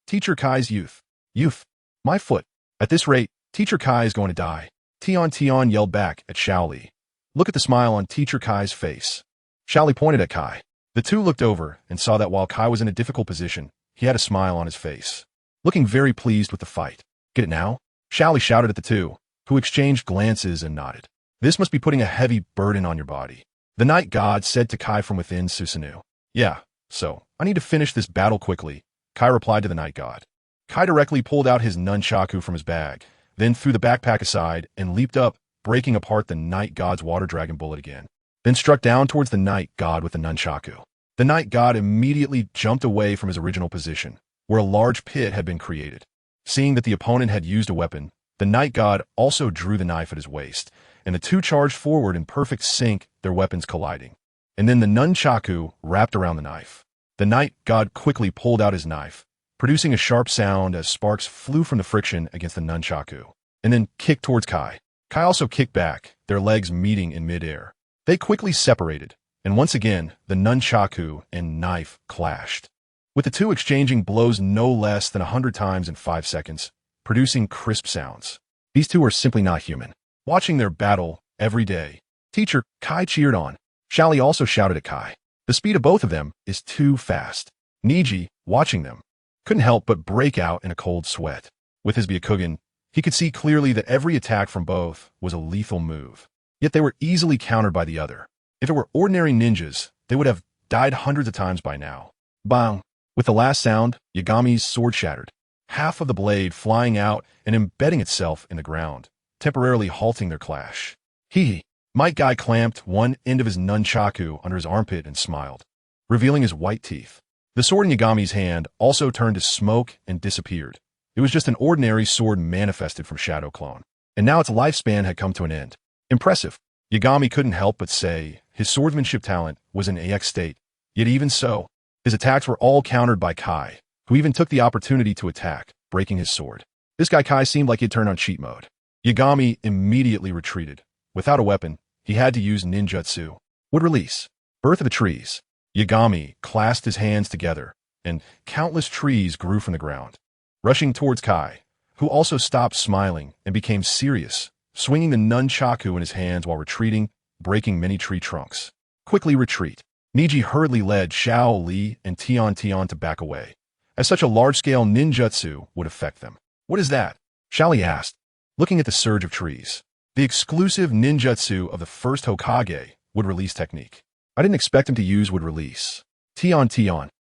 Teacher Kai's youth. Youth. My foot. At this rate, Teacher Kai is going to die. Tian Tian yelled back at Xiaoli. Look at the smile on Teacher Kai's face. Xiaoli pointed at Kai. The two looked over and saw that while Kai was in a difficult position, he had a smile on his face. looking very pleased with the fight. Get it now? Xiaoli shouted at the two, who exchanged glances and nodded. This must be putting a heavy burden on your body. The night god said to Kai from within Susanoo. Yeah, so, I need to finish this battle quickly, Kai replied to the night god. Kai directly pulled out his nunchaku from his bag, then threw the backpack aside and leaped up, breaking apart the night god's water dragon bullet again. Then struck down towards the night god with the nunchaku. The night god immediately jumped away from his original position, where a large pit had been created. Seeing that the opponent had used a weapon, the night god also drew the knife at his waist, and the two charged forward in perfect sync, their weapons colliding. And then the nunchaku wrapped around the knife. The night god quickly pulled out his knife, producing a sharp sound as sparks flew from the friction against the nunchaku, and then kicked towards Kai. Kai also kicked back, their legs meeting in midair. They quickly separated, and once again, the nunchaku and knife clashed, with the two exchanging blows no less than 100 times in 5 seconds, producing crisp sounds. These two are simply not human. Watching their battle every day. Teacher, Kai cheered on. Xiaoli also shouted at Kai. The speed of both of them is too fast. Niji, watching them, couldn't help but break out in a cold sweat. With his Byakugan, he could see clearly that every attack from both was a lethal move. Yet they were easily countered by the other. If it were ordinary ninjas, they would have died hundreds of times by now. Bang! With the last sound, Yagami's sword shattered, half of the blade flying out and embedding itself in the ground, temporarily halting their clash. Hee. Might Guy clamped one end of his nunchaku under his armpit and smiled, revealing his white teeth. The sword in Yagami's hand also turned to smoke and disappeared. It was just an ordinary sword manifested from Shadow Clone, and now its lifespan had come to an end. Impressive. Yagami couldn't help but say his swordsmanship talent was in AX state, yet even so, his attacks were all countered by Kai, who even took the opportunity to attack, breaking his sword. This guy Kai seemed like he'd turned on cheat mode. Yagami immediately retreated. Without a weapon, he had to use ninjutsu. Would release. Birth of the trees. Yagami clasped his hands together, and countless trees grew from the ground. Rushing towards Kai, who also stopped smiling and became serious, swinging the nunchaku in his hands while retreating, breaking many tree trunks. Quickly retreat. Niji hurriedly led Xiao Li and Tian to back away, as such a large-scale ninjutsu would affect them. What is that? Xiaoli asked, looking at the surge of trees. The exclusive ninjutsu of the first Hokage, would release technique. I didn't expect him to use would release. Tian,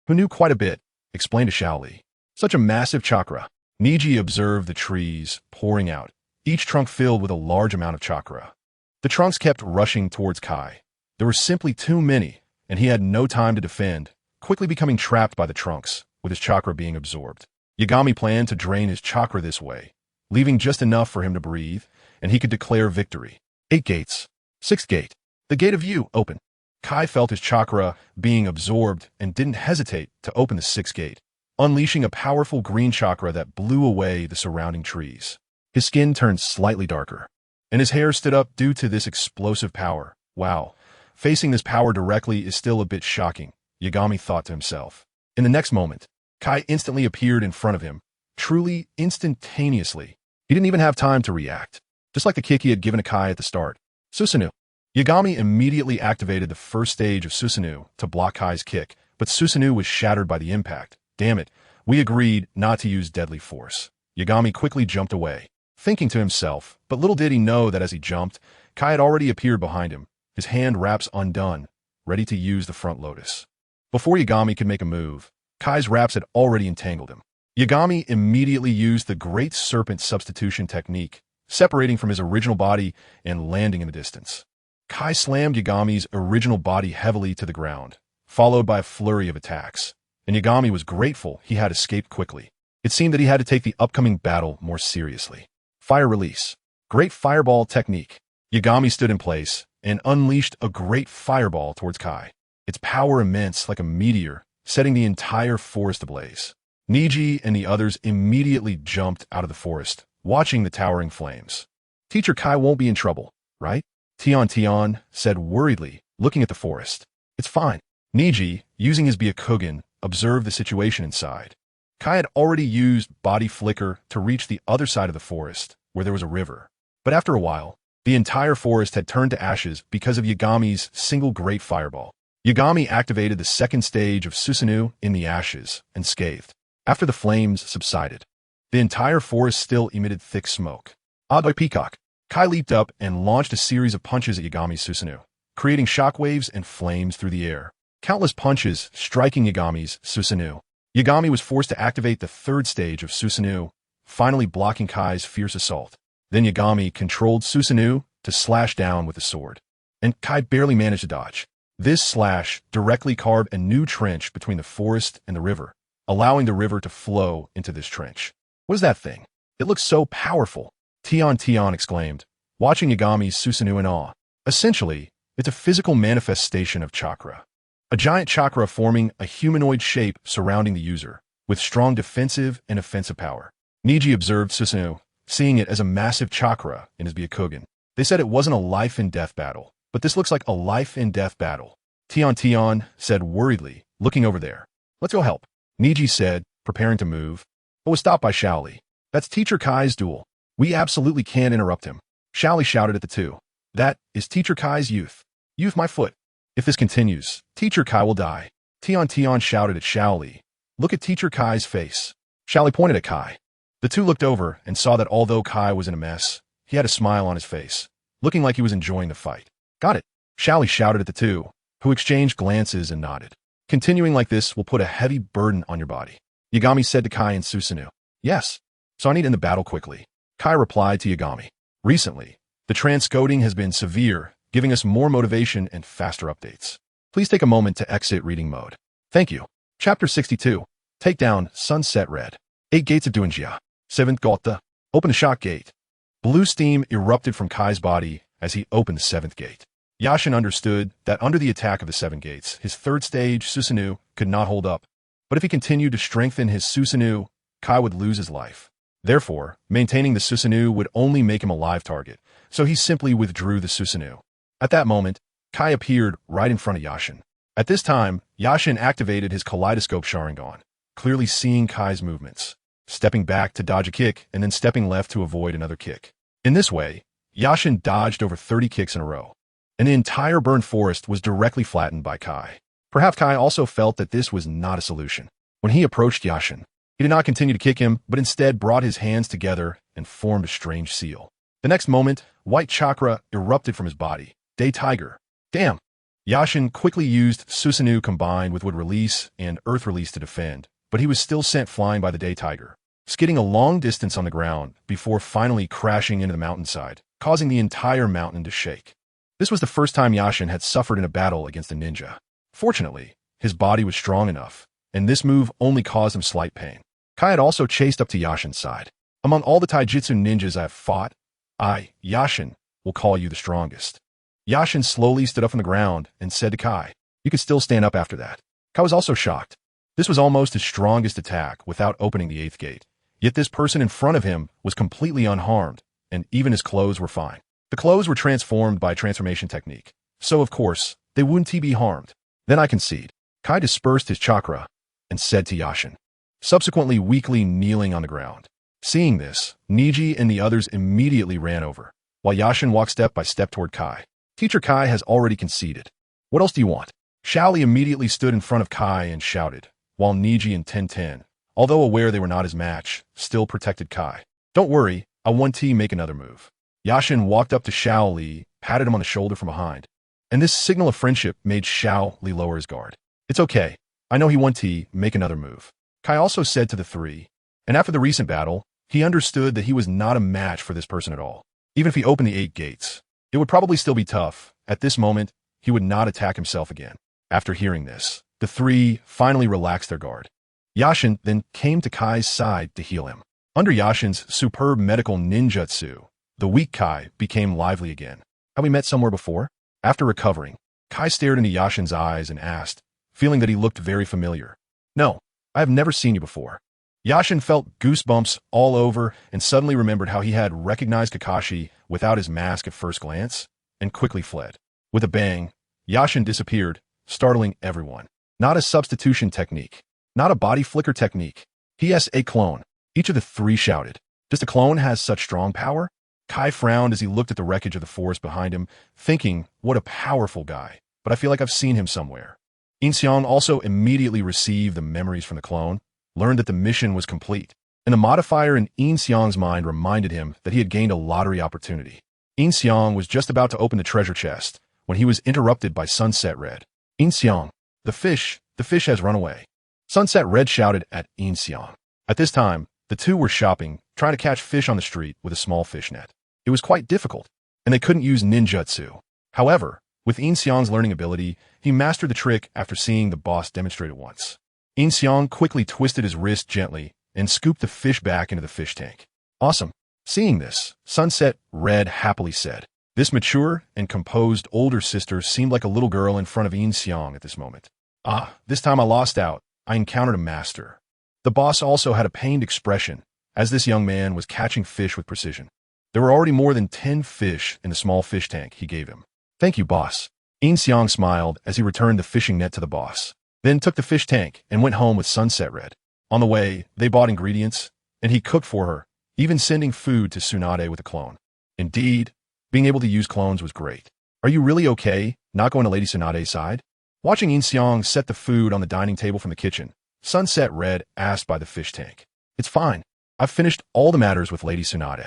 who knew quite a bit, explained to Xiaoli. Such a massive chakra. Niji observed the trees pouring out, each trunk filled with a large amount of chakra. The trunks kept rushing towards Kai. There were simply too many, and he had no time to defend, quickly becoming trapped by the trunks, with his chakra being absorbed. Yagami planned to drain his chakra this way, leaving just enough for him to breathe, and he could declare victory. 8 gates. 6th gate. The gate of you, open. Kai felt his chakra being absorbed and didn't hesitate to open the 6th gate, unleashing a powerful green chakra that blew away the surrounding trees. His skin turned slightly darker, and his hair stood up due to this explosive power. Wow, facing this power directly is still a bit shocking, Yagami thought to himself. In the next moment, Kai instantly appeared in front of him, truly instantaneously. He didn't even have time to react, just like the kick he had given to Kai at the start. Susanoo. Yagami immediately activated the first stage of Susanoo to block Kai's kick, but Susanoo was shattered by the impact. Damn it, we agreed not to use deadly force. Yagami quickly jumped away, thinking to himself, but little did he know that as he jumped, Kai had already appeared behind him, his hand wraps undone, ready to use the front lotus. Before Yagami could make a move, Kai's wraps had already entangled him. Yagami immediately used the Great Serpent Substitution technique, separating from his original body and landing in the distance. Kai slammed Yagami's original body heavily to the ground, followed by a flurry of attacks, and Yagami was grateful he had escaped quickly. It seemed that he had to take the upcoming battle more seriously. Fire release. Great fireball technique. Yagami stood in place and unleashed a great fireball towards Kai, its power immense like a meteor, setting the entire forest ablaze. Niji and the others immediately jumped out of the forest, watching the towering flames. Teacher Kai won't be in trouble, right? Tian said worriedly, looking at the forest. It's fine. Niji, using his Byakugan, observed the situation inside. Kai had already used body flicker to reach the other side of the forest, where there was a river. But after a while, the entire forest had turned to ashes because of Yagami's single great fireball. Yagami activated the second stage of Susanoo in the ashes and scathed. After the flames subsided, the entire forest still emitted thick smoke. Odd like peacock, Kai leaped up and launched a series of punches at Yagami's Susanoo, creating shockwaves and flames through the air. Countless punches striking Yagami's Susanoo. Yagami was forced to activate the third stage of Susanoo, finally blocking Kai's fierce assault. Then Yagami controlled Susanoo to slash down with the sword, and Kai barely managed to dodge. This slash directly carved a new trench between the forest and the river, allowing the river to flow into this trench. What is that thing? It looks so powerful, Tion exclaimed, watching Yagami's Susanoo in awe. Essentially, it's a physical manifestation of chakra. A giant chakra forming a humanoid shape surrounding the user, with strong defensive and offensive power. Niji observed Susanoo, seeing it as a massive chakra in his Byakugan. They said it wasn't a life-and-death battle, but this looks like a life-and-death battle. Tion said worriedly, looking over there. Let's go help, Niji said, preparing to move, but was stopped by Shaoli. That's Teacher Kai's duel. We absolutely can't interrupt him. Shaoli shouted at the two. That is Teacher Kai's youth. Youth my foot. If this continues, Teacher Kai will die. Tion shouted at Shaoli. Look at Teacher Kai's face. Shaoli pointed at Kai. The two looked over and saw that although Kai was in a mess, he had a smile on his face, looking like he was enjoying the fight. Got it. Shaoli shouted at the two, who exchanged glances and nodded. Continuing like this will put a heavy burden on your body. Yagami said to Kai and Susanoo. Yes. So I need to end the battle quickly. Kai replied to Yagami. Recently, the transcoding has been severe, giving us more motivation and faster updates. Please take a moment to exit reading mode. Thank you. Chapter 62. Take down Sunset Red. 8 Gates of Duanjia. 7th Gotha. Open the shock gate. Blue steam erupted from Kai's body as he opened the 7th gate. Yashin understood that under the attack of the 7 gates, his third stage, Susanoo, could not hold up. But if he continued to strengthen his Susanoo, Kai would lose his life. Therefore, maintaining the Susanoo would only make him a live target, so he simply withdrew the Susanoo. At that moment, Kai appeared right in front of Yashin. At this time, Yashin activated his kaleidoscope Sharingan, clearly seeing Kai's movements, stepping back to dodge a kick and then stepping left to avoid another kick. In this way, Yashin dodged over 30 kicks in a row, and the entire burned forest was directly flattened by Kai. Perhaps Kai also felt that this was not a solution. When he approached Yashin, he did not continue to kick him, but instead brought his hands together and formed a strange seal. The next moment, white chakra erupted from his body. Day Tiger. Damn! Yashin quickly used Susanoo combined with Wood Release and Earth Release to defend, but he was still sent flying by the Day Tiger, skidding a long distance on the ground before finally crashing into the mountainside, causing the entire mountain to shake. This was the first time Yashin had suffered in a battle against a ninja. Fortunately, his body was strong enough, and this move only caused him slight pain. Kai had also chased up to Yashin's side. Among all the taijutsu ninjas I have fought, I, Yashin, will call you the strongest. Yashin slowly stood up from the ground and said to Kai, you could still stand up after that. Kai was also shocked. This was almost his strongest attack without opening the 8th gate, yet this person in front of him was completely unharmed, and even his clothes were fine. The clothes were transformed by transformation technique, so of course, they wouldn't be harmed. Then I concede. Kai dispersed his chakra and said to Yashin, subsequently weakly kneeling on the ground. Seeing this, Niji and the others immediately ran over, while Yashin walked step by step toward Kai. Teacher Kai has already conceded. What else do you want? Shaoli immediately stood in front of Kai and shouted, while Niji and Tenten, although aware they were not his match, still protected Kai. Don't worry, I want to make another move. Yashin walked up to Shaoli, patted him on the shoulder from behind, and this signal of friendship made Shaoli lower his guard. It's okay. I know he wants to make another move. Kai also said to the three, and after the recent battle, he understood that he was not a match for this person at all. Even if he opened the 8 gates, it would probably still be tough. At this moment, he would not attack himself again. After hearing this, the three finally relaxed their guard. Yashin then came to Kai's side to heal him. Under Yashin's superb medical ninjutsu, the weak Kai became lively again. Have we met somewhere before? After recovering, Kai stared into Yashin's eyes and asked, feeling that he looked very familiar. No, I have never seen you before. Yashin felt goosebumps all over and suddenly remembered how he had recognized Kakashi without his mask at first glance, and quickly fled. With a bang, Yashin disappeared, startling everyone. Not a substitution technique. Not a body flicker technique. He has a clone. Each of the three shouted. Just a clone has such strong power? Kai frowned as he looked at the wreckage of the forest behind him, thinking, what a powerful guy, but I feel like I've seen him somewhere. Yin Xiang also immediately received the memories from the clone. learned that the mission was complete, and the modifier in Yin Xiang's mind reminded him that he had gained a lottery opportunity. Yin Xiang was just about to open the treasure chest when he was interrupted by Sunset Red. Yin Xiang, the fish has run away. Sunset Red shouted at Yin Xiang. At this time, the two were shopping, trying to catch fish on the street with a small fish net. It was quite difficult, and they couldn't use ninjutsu. However, with Yin Xiang's learning ability, he mastered the trick after seeing the boss demonstrate it once. Yin Xiang quickly twisted his wrist gently and scooped the fish back into the fish tank. Awesome. Seeing this, Sunset Red happily said. This mature and composed older sister seemed like a little girl in front of Yin Xiang at this moment. This time I lost out. I encountered a master. The boss also had a pained expression, as this young man was catching fish with precision. There were already more than 10 fish in the small fish tank he gave him. Thank you, boss. Yin Xiang smiled as he returned the fishing net to the boss, then took the fish tank and went home with Sunset Red. On the way, they bought ingredients, and he cooked for her, even sending food to Tsunade with a clone. Indeed, being able to use clones was great. Are you really okay, not going to Lady Tsunade's side? Watching Yin Xiang set the food on the dining table from the kitchen, Sunset Red asked by the fish tank. It's fine. I've finished all the matters with Lady Tsunade.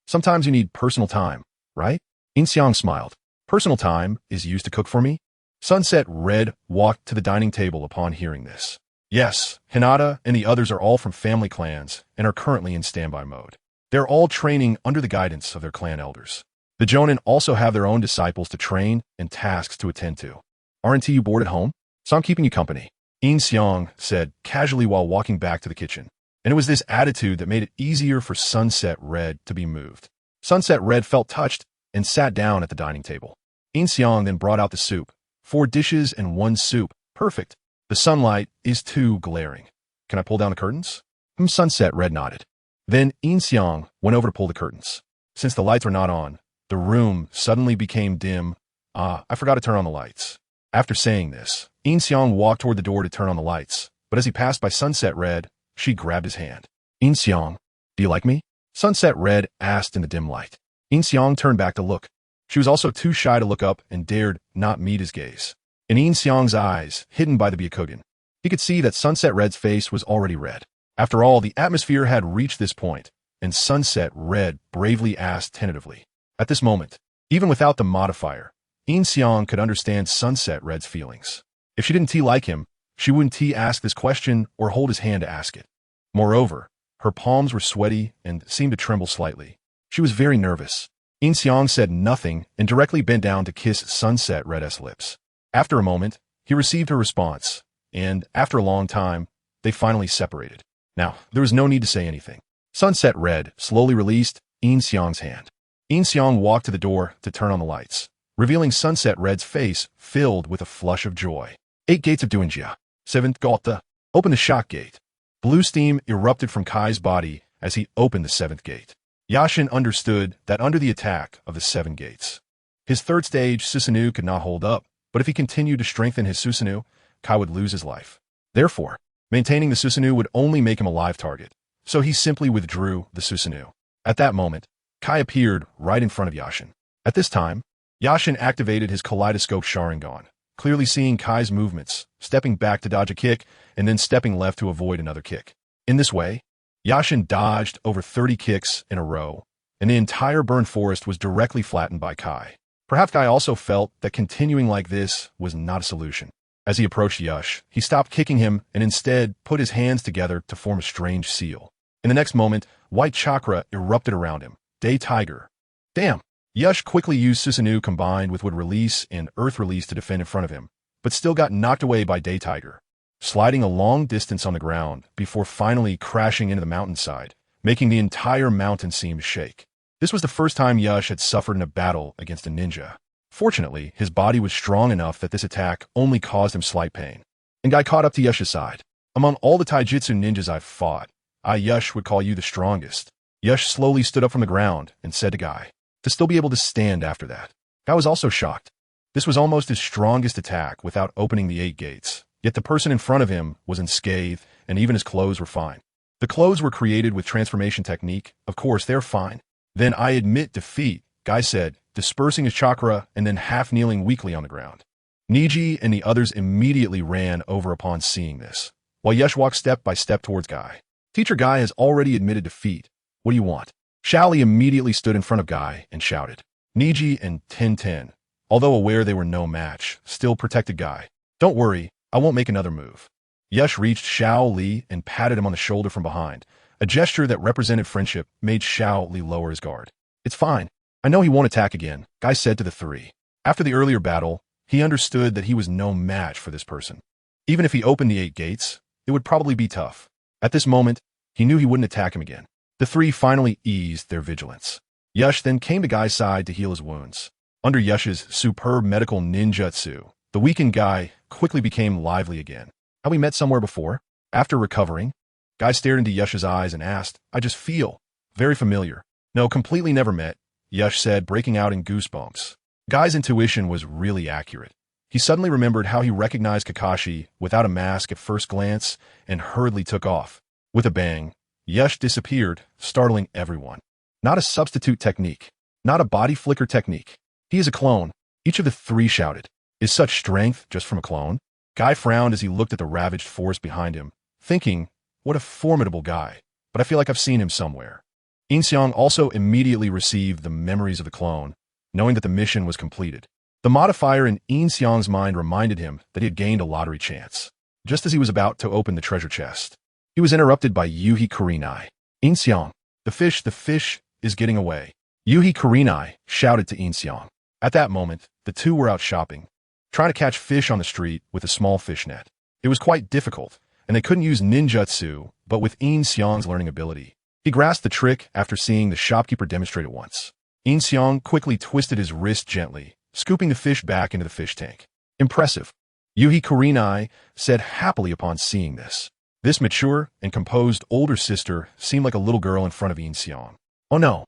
Sometimes you need personal time, right? Yin Xiang smiled. Personal time is used to cook for me? Sunset Red walked to the dining table upon hearing this. Yes, Hinata and the others are all from family clans and are currently in standby mode. They're all training under the guidance of their clan elders. The Jonin also have their own disciples to train and tasks to attend to. Aren't you bored at home? So I'm keeping you company, Yin Xiang said casually while walking back to the kitchen. And it was this attitude that made it easier for Sunset Red to be moved. Sunset Red felt touched and sat down at the dining table. Yin Xiang then brought out the soup. 4 dishes and 1 soup. Perfect. The sunlight is too glaring. Can I pull down the curtains? Sunset Red nodded. Then Yin Xiang went over to pull the curtains. Since the lights were not on, the room suddenly became dim. I forgot to turn on the lights. After saying this, Yin Xiang walked toward the door to turn on the lights, but as he passed by Sunset Red, she grabbed his hand. Yin Xiang, do you like me? Sunset Red asked in the dim light. Yin Xiang turned back to look. She was also too shy to look up and dared not meet his gaze. In Yin Xiang's eyes, hidden by the Byakugan, he could see that Sunset Red's face was already red. After all, the atmosphere had reached this point, and Sunset Red bravely asked tentatively. At this moment, even without the modifier, Yin Xiang could understand Sunset Red's feelings. If she didn't like him, she wouldn't ask this question or hold his hand to ask it. Moreover, her palms were sweaty and seemed to tremble slightly. She was very nervous. Yin Xiang said nothing and directly bent down to kiss Sunset Red's lips. After a moment, he received her response, and after a long time, they finally separated. Now, there was no need to say anything. Sunset Red slowly released Yin Xiang's hand. Yin Xiang walked to the door to turn on the lights, revealing Sunset Red's face filled with a flush of joy. 8 gates of Duinjia. 7th Gota. Open the shock gate. Blue steam erupted from Kai's body as he opened the 7th gate. Yashin understood that under the attack of the 7 gates, his 3rd stage Susanoo could not hold up, but if he continued to strengthen his Susanoo, Kai would lose his life. Therefore, maintaining the Susanoo would only make him a live target, so he simply withdrew the Susanoo. At that moment, Kai appeared right in front of Yashin. At this time, Yashin activated his kaleidoscope Sharingan, clearly seeing Kai's movements, stepping back to dodge a kick, and then stepping left to avoid another kick. In this way, Yashin dodged over 30 kicks in a row, and the entire burned forest was directly flattened by Kai. Perhaps Kai also felt that continuing like this was not a solution. As he approached Yash, he stopped kicking him and instead put his hands together to form a strange seal. In the next moment, white chakra erupted around him. Day Tiger. Damn! Yash quickly used Susanoo combined with Wood Release and Earth Release to defend in front of him, but still got knocked away by Day Tiger, sliding a long distance on the ground before finally crashing into the mountainside, making the entire mountain seem to shake. This was the first time Yash had suffered in a battle against a ninja. Fortunately, his body was strong enough that this attack only caused him slight pain. And Guy caught up to Yash's side. Among all the taijutsu ninjas I've fought, Yash would call you the strongest. Yash slowly stood up from the ground and said to Guy, to still be able to stand after that. Guy was also shocked. This was almost his strongest attack without opening the 8 gates, yet the person in front of him was unscathed and even his clothes were fine. The clothes were created with transformation technique. Of course, they're fine. Then I admit defeat, Guy said, dispersing his chakra and then half-kneeling weakly on the ground. Niji and the others immediately ran over upon seeing this. while Yash walked step by step towards Guy. Teacher Guy has already admitted defeat. What do you want? Xiaoli immediately stood in front of Guy and shouted. Niji and Tintin, although aware they were no match, still protected Guy. Don't worry, I won't make another move. Yash reached Xiao Li and patted him on the shoulder from behind. A gesture that represented friendship made Xiao Li lower his guard. It's fine. I know he won't attack again, Guy said to the three. After the earlier battle, he understood that he was no match for this person. Even if he opened the 8 gates, it would probably be tough. At this moment, he knew he wouldn't attack him again. The three finally eased their vigilance. Yash then came to Guy's side to heal his wounds. Under Yash's superb medical ninjutsu, the weakened Guy quickly became lively again. Have we met somewhere before? After recovering, Guy stared into Yash's eyes and asked, I just feel very familiar. No, completely never met, Yash said, breaking out in goosebumps. Guy's intuition was really accurate. He suddenly remembered how he recognized Kakashi without a mask at first glance and hurriedly took off. With a bang, Yash disappeared, startling everyone. Not a substitute technique. Not a body flicker technique. He is a clone. Each of the three shouted. Is such strength just from a clone? Guy frowned as he looked at the ravaged forest behind him, thinking, what a formidable guy, but I feel like I've seen him somewhere. Yin Xiang also immediately received the memories of the clone, knowing that the mission was completed. The modifier in Yin Xiang's mind reminded him that he had gained a lottery chance. Just as he was about to open the treasure chest, he was interrupted by Yuhi Kurenai. Yin Xiang, the fish is getting away. Yuhi Kurenai shouted to Yin Xiang. At that moment, the two were out shopping, trying to catch fish on the street with a small fish net. It was quite difficult, and they couldn't use ninjutsu, but with Yin Xiang's learning ability, he grasped the trick after seeing the shopkeeper demonstrate it once. Yin Xiang quickly twisted his wrist gently, scooping the fish back into the fish tank. Impressive, Yuhi Kurenai said happily upon seeing this. This mature and composed older sister seemed like a little girl in front of Yin Xiang. Oh no,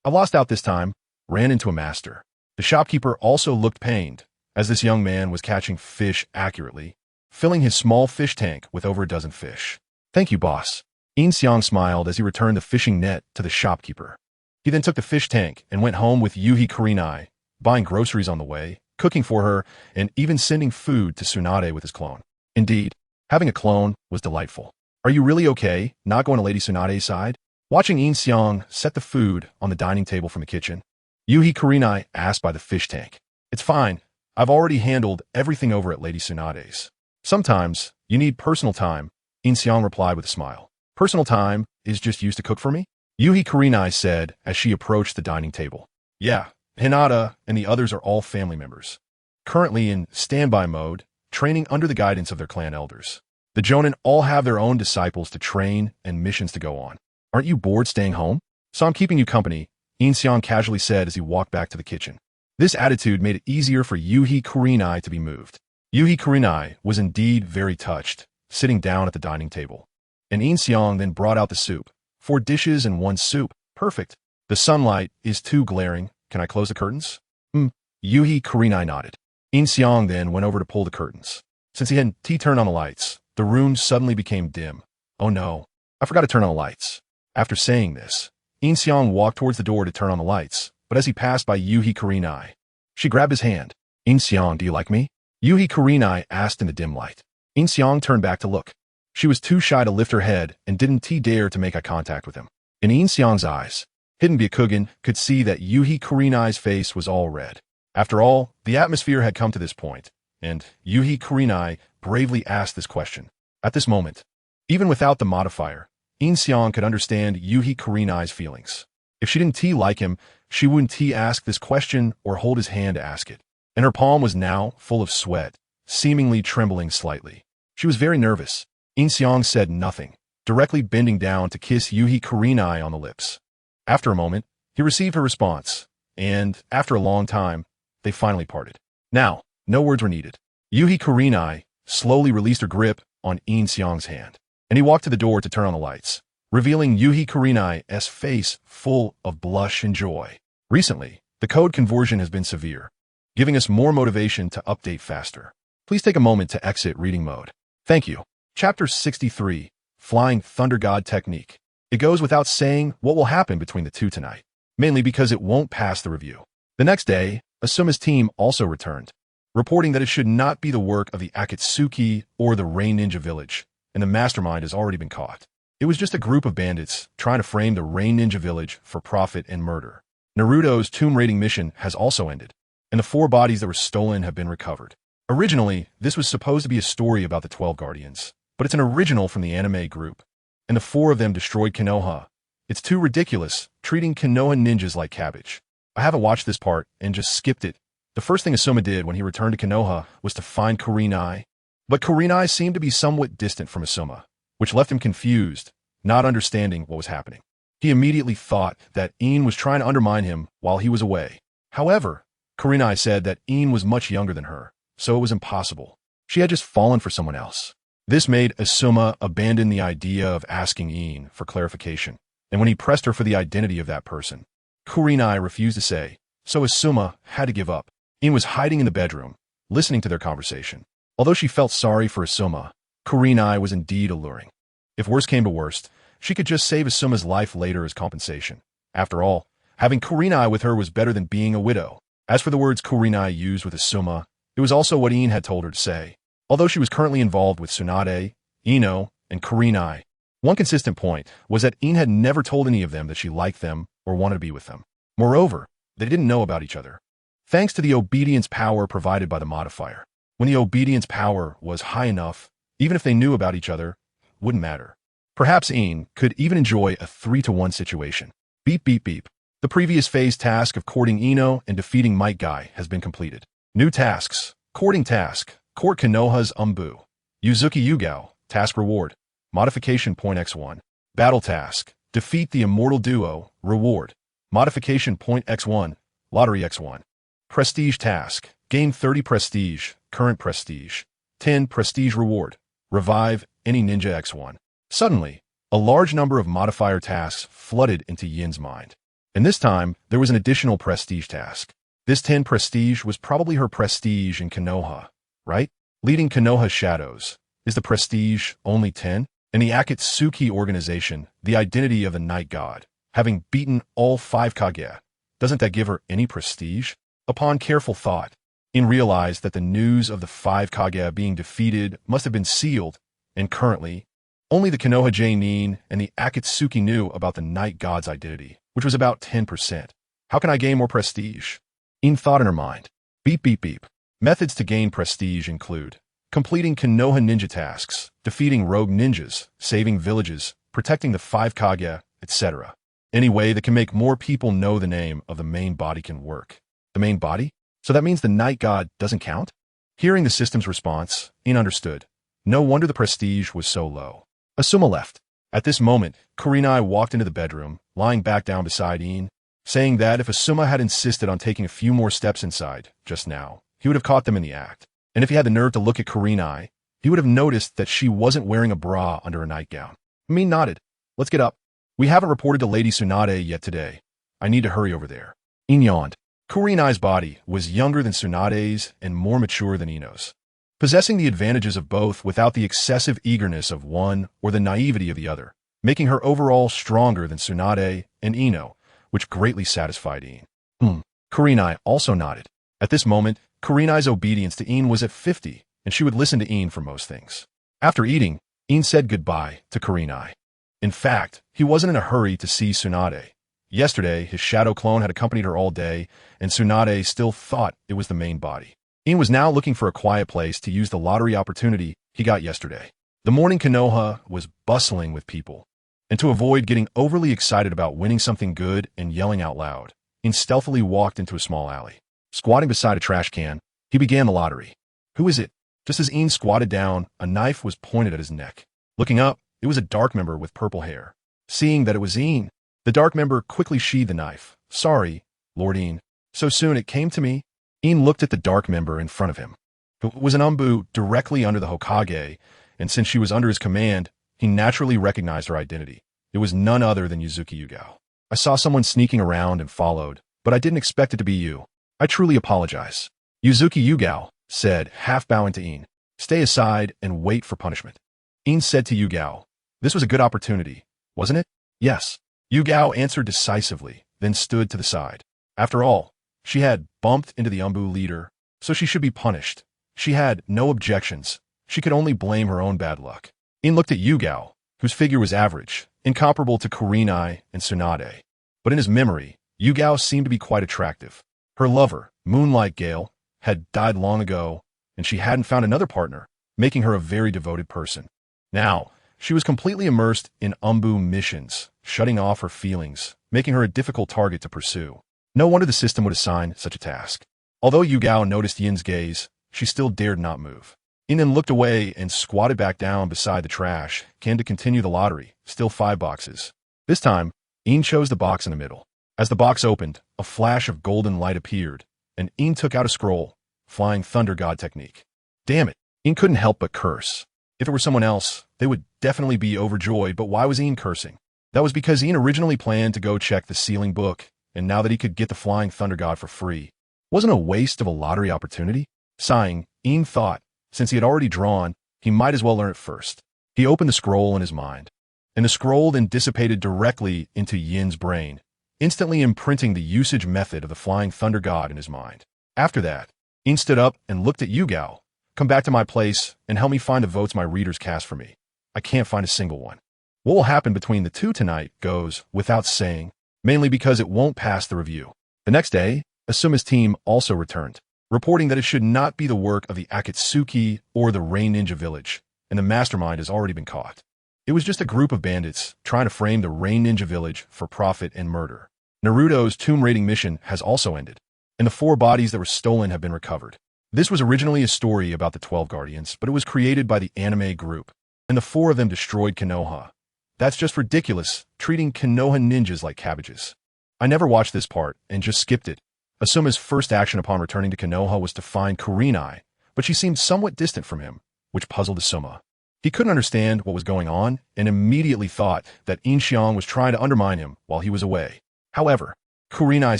I lost out this time, ran into a master. The shopkeeper also looked pained, as this young man was catching fish accurately, filling his small fish tank with over a dozen fish. Thank you, boss. Yin Xiang smiled as he returned the fishing net to the shopkeeper. He then took the fish tank and went home with Yuhi Kurenai, buying groceries on the way, cooking for her, and even sending food to Tsunade with his clone. Indeed, having a clone was delightful. Are you really okay, not going to Lady Tsunade's side? Watching Yin Xiang set the food on the dining table from the kitchen, Yuhi Kurenai asked by the fish tank. It's fine. I've already handled everything over at Lady Tsunade's. Sometimes you need personal time, Yin Xiang replied with a smile. Personal time is just used to cook for me? Yuhi Kurenai said as she approached the dining table. Yeah, Hinata and the others are all family members, currently in standby mode, training under the guidance of their clan elders. The Jonin all have their own disciples to train and missions to go on. Aren't you bored staying home? So I'm keeping you company, Yin Xiang casually said as he walked back to the kitchen. This attitude made it easier for Yuhi Kurenai to be moved. Yuhi Kurenai was indeed very touched, sitting down at the dining table. And Yin Xiang then brought out the soup. 4 dishes and 1 soup. Perfect. The sunlight is too glaring. Can I close the curtains? Yuhi Kurenai nodded. Yin Xiang then went over to pull the curtains. Since he hadn't turned on the lights, the room suddenly became dim. Oh no, I forgot to turn on the lights. After saying this, Yin Xiang walked towards the door to turn on the lights, but as he passed by Yuhi Kurenai, she grabbed his hand. Yin Xiang, do you like me? Yuhi Kurenai asked in the dim light. Yin Xiang turned back to look. She was too shy to lift her head and didn't dare to make eye contact with him. In Yin Xiang's eyes, Hidden Byakugan could see that Yuhi Kurenai's face was all red. After all, the atmosphere had come to this point, and Yuhi Kurenai bravely asked this question. At this moment, even without the modifier, Yin Xiang could understand Yuhi Kurenai's feelings. If she didn't like him, she wouldn't ask this question or hold his hand to ask it. And her palm was now full of sweat, seemingly trembling slightly. She was very nervous. Yin Xiang said nothing, directly bending down to kiss Yuhi Kurenai on the lips. After a moment, he received her response, and after a long time, they finally parted. Now, no words were needed. Yuhi Kurenai slowly released her grip on Yin Xiang's hand, and he walked to the door to turn on the lights, revealing Yuhi Kurenai's face full of blush and joy. Recently, the code conversion has been severe, giving us more motivation to update faster. Please take a moment to exit reading mode. Thank you. Chapter 63, Flying Thunder God Technique. It goes without saying what will happen between the two tonight, mainly because it won't pass the review. The next day, Asuma's team also returned, reporting that it should not be the work of the Akatsuki or the Rain Ninja Village, and the mastermind has already been caught. It was just a group of bandits trying to frame the Rain Ninja Village for profit and murder. Naruto's tomb raiding mission has also ended, and the 4 bodies that were stolen have been recovered. Originally, this was supposed to be a story about the 12 Guardians, but it's an original from the anime group, and the 4 of them destroyed Konoha. It's too ridiculous, treating Konoha ninjas like cabbage. I haven't watched this part and just skipped it. The first thing Asuma did when he returned to Konoha was to find Kurenai, but Kurenai seemed to be somewhat distant from Asuma, which left him confused, not understanding what was happening. He immediately thought that Yin was trying to undermine him while he was away. However, Kurenai said that Yin was much younger than her, so it was impossible. She had just fallen for someone else. This made Asuma abandon the idea of asking Yin for clarification, and when he pressed her for the identity of that person, Kurenai refused to say, so Asuma had to give up. Yin was hiding in the bedroom, listening to their conversation. Although she felt sorry for Asuma, Kurenai was indeed alluring. If worse came to worst, she could just save Asuma's life later as compensation. After all, having Kurenai with her was better than being a widow. As for the words Kurenai used with Asuma, it was also what Yin had told her to say. Although she was currently involved with Tsunade, Ino, and Kurenai, one consistent point was that Yin had never told any of them that she liked them or wanted to be with them. Moreover, they didn't know about each other. Thanks to the obedience power provided by the modifier, when the obedience power was high enough, even if they knew about each other, it wouldn't matter. Perhaps Yin could even enjoy a 3-to-1 situation. Beep beep beep. The previous phase task of courting Ino and defeating Might Guy has been completed. New tasks. Courting task. Court Konoha's Umbu. Yuzuki Yugao. Task reward. Modification point x1. Battle task. Defeat the immortal duo. Reward. Modification point x1. Lottery x1. Prestige task. Gain 30 prestige. Current prestige. 10 prestige reward. Revive any ninja x1. Suddenly, a large number of modifier tasks flooded into Yin's mind. And this time, there was an additional prestige task. This 10 prestige was probably her prestige in Konoha, right? Leading Konoha's shadows. Is the prestige only 10? In the Akatsuki Organization, the identity of the night god, having beaten all 5 Kage, doesn't that give her any prestige? Upon careful thought, Yin realized that the news of the 5 Kage being defeated must have been sealed, and currently, only the Konoha Nin and the Akatsuki knew about the night god's identity, which was about 10%. How can I gain more prestige? Yin thought in her mind. Beep beep beep. Methods to gain prestige include completing Konoha ninja tasks, defeating rogue ninjas, saving villages, protecting the 5 Kage, etc. Any way that can make more people know the name of the main body can work. The main body? So that means the night god doesn't count? Hearing the system's response, Yin understood. No wonder the prestige was so low. Asuma left. At this moment, Kurenai walked into the bedroom, lying back down beside Yin, saying that if Asuma had insisted on taking a few more steps inside, just now, he would have caught them in the act. And if he had the nerve to look at Kurenai, he would have noticed that she wasn't wearing a bra under a nightgown. Yin nodded. Let's get up. We haven't reported to Lady Tsunade yet today. I need to hurry over there. Yin yawned. Kurenai's body was younger than Tsunade's and more mature than Ino's, possessing the advantages of both without the excessive eagerness of one or the naivety of the other, making her overall stronger than Tsunade and Ino, which greatly satisfied Yin. Kurenai also nodded. At this moment, Kurenai's obedience to Yin was at 50, and she would listen to Yin for most things. After eating, Yin said goodbye to Kurenai. In fact, he wasn't in a hurry to see Tsunade. Yesterday, his shadow clone had accompanied her all day, and Tsunade still thought it was the main body. Yin was now looking for a quiet place to use the lottery opportunity he got yesterday. The morning Konoha was bustling with people, and to avoid getting overly excited about winning something good and yelling out loud, Yin stealthily walked into a small alley. Squatting beside a trash can, he began the lottery. Who is it? Just as Yin squatted down, a knife was pointed at his neck. Looking up, it was a dark member with purple hair. Seeing that it was Yin, the dark member quickly sheathed the knife. Sorry, Lord Yin. So soon it came to me. Yin looked at the dark member in front of him. It was an Umbu directly under the Hokage, and since she was under his command, he naturally recognized her identity. It was none other than Yuzuki Yugao. I saw someone sneaking around and followed, but I didn't expect it to be you. I truly apologize. Yuzuki Yugao said, half bowing to Yin. Stay aside and wait for punishment. Yin said to Yugao, this was a good opportunity, wasn't it? Yes. Yugao answered decisively, then stood to the side. After all, she had bumped into the Umbu leader, so she should be punished. She had no objections. She could only blame her own bad luck. Yin looked at Yugao, whose figure was average, incomparable to Kurenai and Tsunade. But in his memory, Yugao seemed to be quite attractive. Her lover, Moonlight Gale, had died long ago, and she hadn't found another partner, making her a very devoted person. Now, she was completely immersed in Umbu missions, shutting off her feelings, making her a difficult target to pursue. No wonder the system would assign such a task. Although Yugao noticed Yin's gaze, she still dared not move. Yin then looked away and squatted back down beside the trash, can to continue the lottery, still 5 boxes. This time, Yin chose the box in the middle. As the box opened, a flash of golden light appeared, and Yin took out a scroll, Flying Thunder God technique. Damn it, Yin couldn't help but curse. If it were someone else, they would definitely be overjoyed, but why was Yin cursing? That was because Yin originally planned to go check the sealing book, and now that he could get the Flying Thunder God for free, wasn't a waste of a lottery opportunity? Sighing, Yin thought, since he had already drawn, he might as well learn it first. He opened the scroll in his mind, and the scroll then dissipated directly into Yin's brain, instantly imprinting the usage method of the Flying Thunder God in his mind. After that, Yin stood up and looked at Yugao. Come back to my place and help me find the votes my readers cast for me. I can't find a single one. What will happen between the two tonight goes without saying, mainly because it won't pass the review. The next day, Asuma's team also returned, reporting that it should not be the work of the Akatsuki or the Rain Ninja Village, and the mastermind has already been caught. It was just a group of bandits trying to frame the Rain Ninja Village for profit and murder. Naruto's tomb raiding mission has also ended, and the 4 bodies that were stolen have been recovered. This was originally a story about the 12 Guardians, but it was created by the anime group, and the 4 of them destroyed Konoha. That's just ridiculous, treating Konoha ninjas like cabbages. I never watched this part and just skipped it. Asuma's first action upon returning to Konoha was to find Kurenai, but she seemed somewhat distant from him, which puzzled Asuma. He couldn't understand what was going on and immediately thought that Yin Xiang was trying to undermine him while he was away. However, Kurenai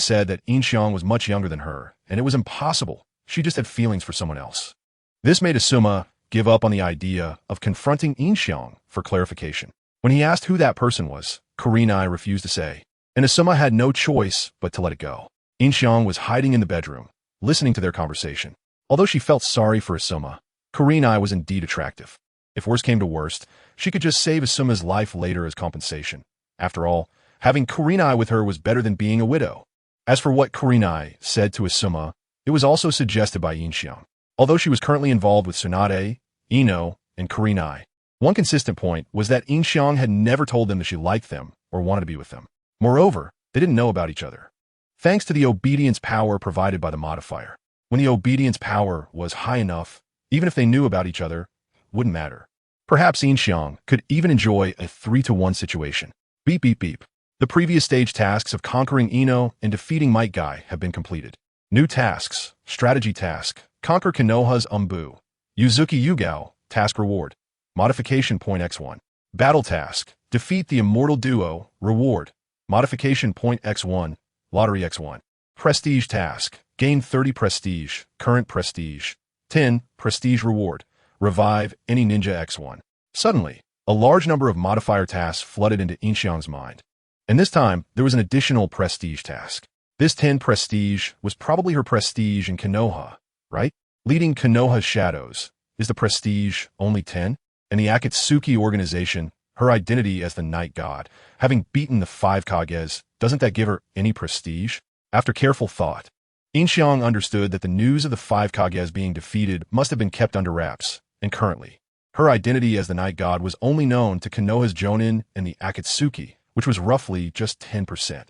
said that Yin Xiang was much younger than her, and it was impossible. She just had feelings for someone else. This made Asuma give up on the idea of confronting Yin Xiang for clarification. When he asked who that person was, Kurenai refused to say, and Asuma had no choice but to let it go. Yin Xiang was hiding in the bedroom, listening to their conversation. Although she felt sorry for Asuma, Kurenai was indeed attractive. If worse came to worst, she could just save Asuma's life later as compensation. After all, having Kurenai with her was better than being a widow. As for what Kurenai said to Asuma, it was also suggested by Yin Xiang. Although she was currently involved with Tsunade, Ino, and Kurenai, one consistent point was that Yin Xiang had never told them that she liked them or wanted to be with them. Moreover, they didn't know about each other. Thanks to the obedience power provided by the modifier. When the obedience power was high enough, even if they knew about each other, it wouldn't matter. Perhaps Yin Xiang could even enjoy a 3-to-1 situation. Beep beep beep. The previous stage tasks of conquering Ino and defeating Might Guy have been completed. New tasks, strategy task, conquer Konoha's Umbu. Yuzuki Yugao, task reward. Modification point X1. Battle task, defeat the immortal duo, reward. Modification point X1. Lottery X1. Prestige task. Gain 30 prestige. Current prestige. 10. Prestige reward. Revive any ninja X1. Suddenly, a large number of modifier tasks flooded into Yin Xiang's mind. And this time, there was an additional prestige task. This 10 prestige was probably her prestige in Konoha, right? Leading Konoha's shadows. Is the prestige only 10? And the Akatsuki Organization, her identity as the Night God, having beaten the 5 Kages, doesn't that give her any prestige? After careful thought, Yin Xiang understood that the news of the 5 Kages being defeated must have been kept under wraps, and currently, her identity as the Night God was only known to Konoha's Jonin and the Akatsuki, which was roughly just 10%.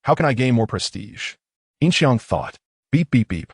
How can I gain more prestige? Yin Xiang thought. Beep beep beep.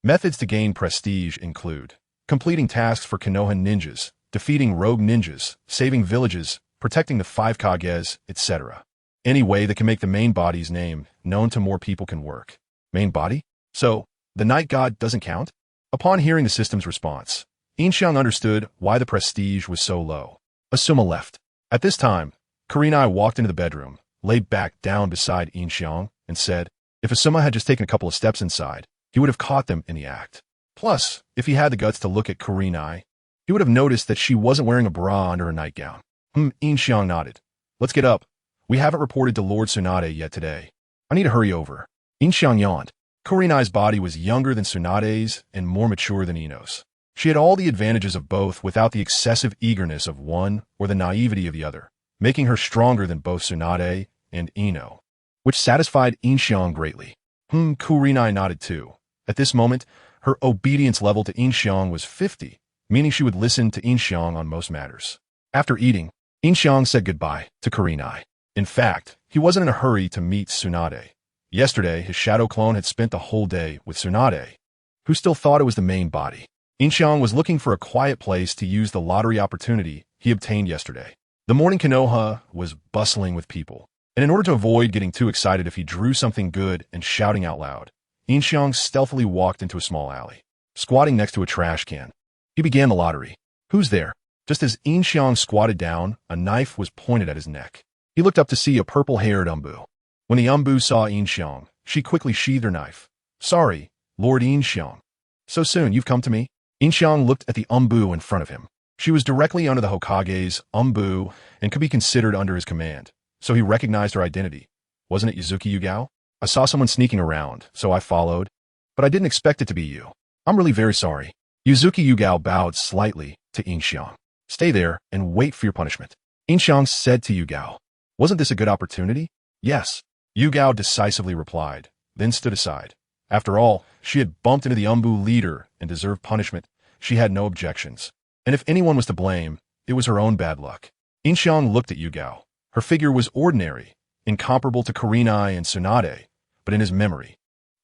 Methods to gain prestige include completing tasks for Konoha ninjas, defeating rogue ninjas, saving villages, protecting the 5 Kages, etc. Any way that can make the main body's name known to more people can work. Main body? So, the Night God doesn't count? Upon hearing the system's response, Yin Xiang understood why the prestige was so low. Asuma left. At this time, Kurenai walked into the bedroom, laid back down beside Yin Xiang, and said, if Asuma had just taken a couple of steps inside, he would have caught them in the act. Plus, if he had the guts to look at Kurenai, he would have noticed that she wasn't wearing a bra under her nightgown. Yin Xiang nodded. Let's get up. We haven't reported to Lord Tsunade yet today. I need to hurry over. Yin Xiang yawned. Kurenai's body was younger than Tsunade's and more mature than Ino's. She had all the advantages of both without the excessive eagerness of one or the naivety of the other, making her stronger than both Tsunade and Ino, which satisfied Yin Xiang greatly. Kurenai nodded too. At this moment, her obedience level to Yin Xiang was 50, meaning she would listen to Yin Xiang on most matters. After eating, Yin Xiang said goodbye to Kurenai. In fact, he wasn't in a hurry to meet Tsunade. Yesterday, his shadow clone had spent the whole day with Tsunade, who still thought it was the main body. Yin Xiang was looking for a quiet place to use the lottery opportunity he obtained yesterday. The morning Konoha was bustling with people, and in order to avoid getting too excited if he drew something good and shouting out loud, Yin Xiang stealthily walked into a small alley, squatting next to a trash can. He began the lottery. Who's there? Just as Yin Xiang squatted down, a knife was pointed at his neck. He looked up to see a purple-haired Umbu. When the Umbu saw Yin Xiang, she quickly sheathed her knife. Sorry, Lord Yin Xiang. So soon, you've come to me? Yin Xiang looked at the Umbu in front of him. She was directly under the Hokage's Umbu and could be considered under his command, so he recognized her identity. Wasn't it Yuzuki Yugao? I saw someone sneaking around, so I followed, but I didn't expect it to be you. I'm really very sorry. Yuzuki Yugao bowed slightly to Yin Xiang. Stay there and wait for your punishment. Yin Xiang said to Yugao. Wasn't this a good opportunity? Yes. Yugao decisively replied, then stood aside. After all, she had bumped into the Umbu leader and deserved punishment. She had no objections. And if anyone was to blame, it was her own bad luck. Yin Xiang looked at Yugao. Her figure was ordinary, incomparable to Kurenai and Tsunade, but in his memory,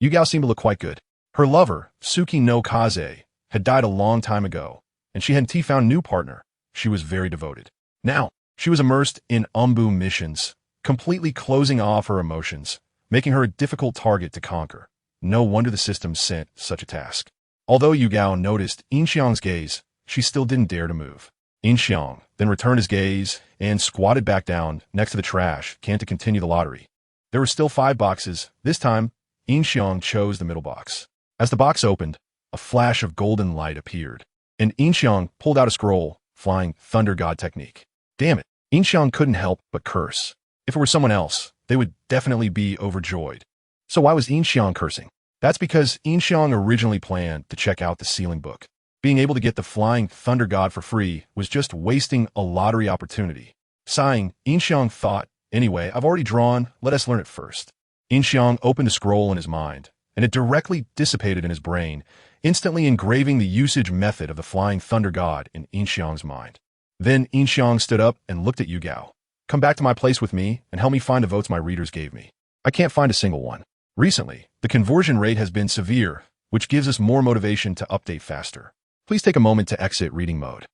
Yugao seemed to look quite good. Her lover, Tsuki no Kaze, had died a long time ago, and she had found a new partner. She was very devoted. Now, she was immersed in Umbu missions, completely closing off her emotions, making her a difficult target to conquer. No wonder the system sent such a task. Although Yugao noticed Yin Xiang's gaze, she still didn't dare to move. Yin Xiang then returned his gaze and squatted back down next to the trash can to continue the lottery. There were still 5 boxes. This time, Yin Xiang chose the middle box. As the box opened, a flash of golden light appeared, and Yin Xiang pulled out a scroll, flying Thunder God technique. Damn it, Yin Xiang couldn't help but curse. If it were someone else, they would definitely be overjoyed. So why was Yin Xiang cursing? That's because Yin Xiang originally planned to check out the ceiling book. Being able to get the Flying Thunder God for free was just wasting a lottery opportunity. Sighing, Yin Xiang thought, anyway, I've already drawn, let us learn it first. Yin Xiang opened a scroll in his mind, and it directly dissipated in his brain, instantly engraving the usage method of the Flying Thunder God in Yin Xiang's mind. Then Yin Xiang stood up and looked at Yugao. Come back to my place with me and help me find the votes my readers gave me. I can't find a single one. Recently, the conversion rate has been severe, which gives us more motivation to update faster. Please take a moment to exit reading mode.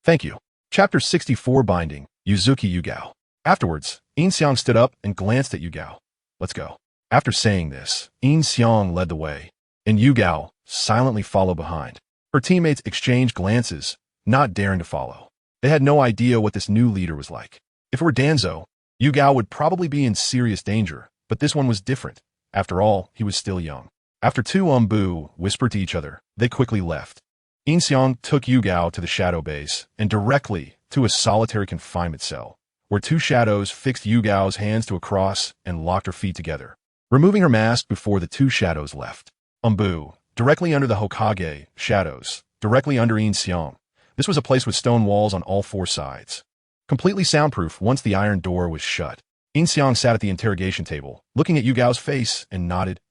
Thank you. Chapter 64 Binding, Yuzuki Yugao. Afterwards, Yin Xiang stood up and glanced at Yugao. Let's go. After saying this, Yin Xiang led the way, and Yugao silently followed behind. Her teammates exchanged glances, not daring to follow. They had no idea what this new leader was like. If it were Danzo, Yugao would probably be in serious danger, but this one was different. After all, he was still young. After 2 Umbu whispered to each other, they quickly left. Yin Xiang took Yugao to the shadow base and directly to a solitary confinement cell, where 2 shadows fixed Yugao's hands to a cross and locked her feet together, removing her mask before the 2 shadows left. Umbu, directly under the Hokage, shadows, directly under Yin Xiang. This was a place with stone walls on all 4 sides, completely soundproof once the iron door was shut. Yin Xiang sat at the interrogation table, looking at Yugao's face, and nodded.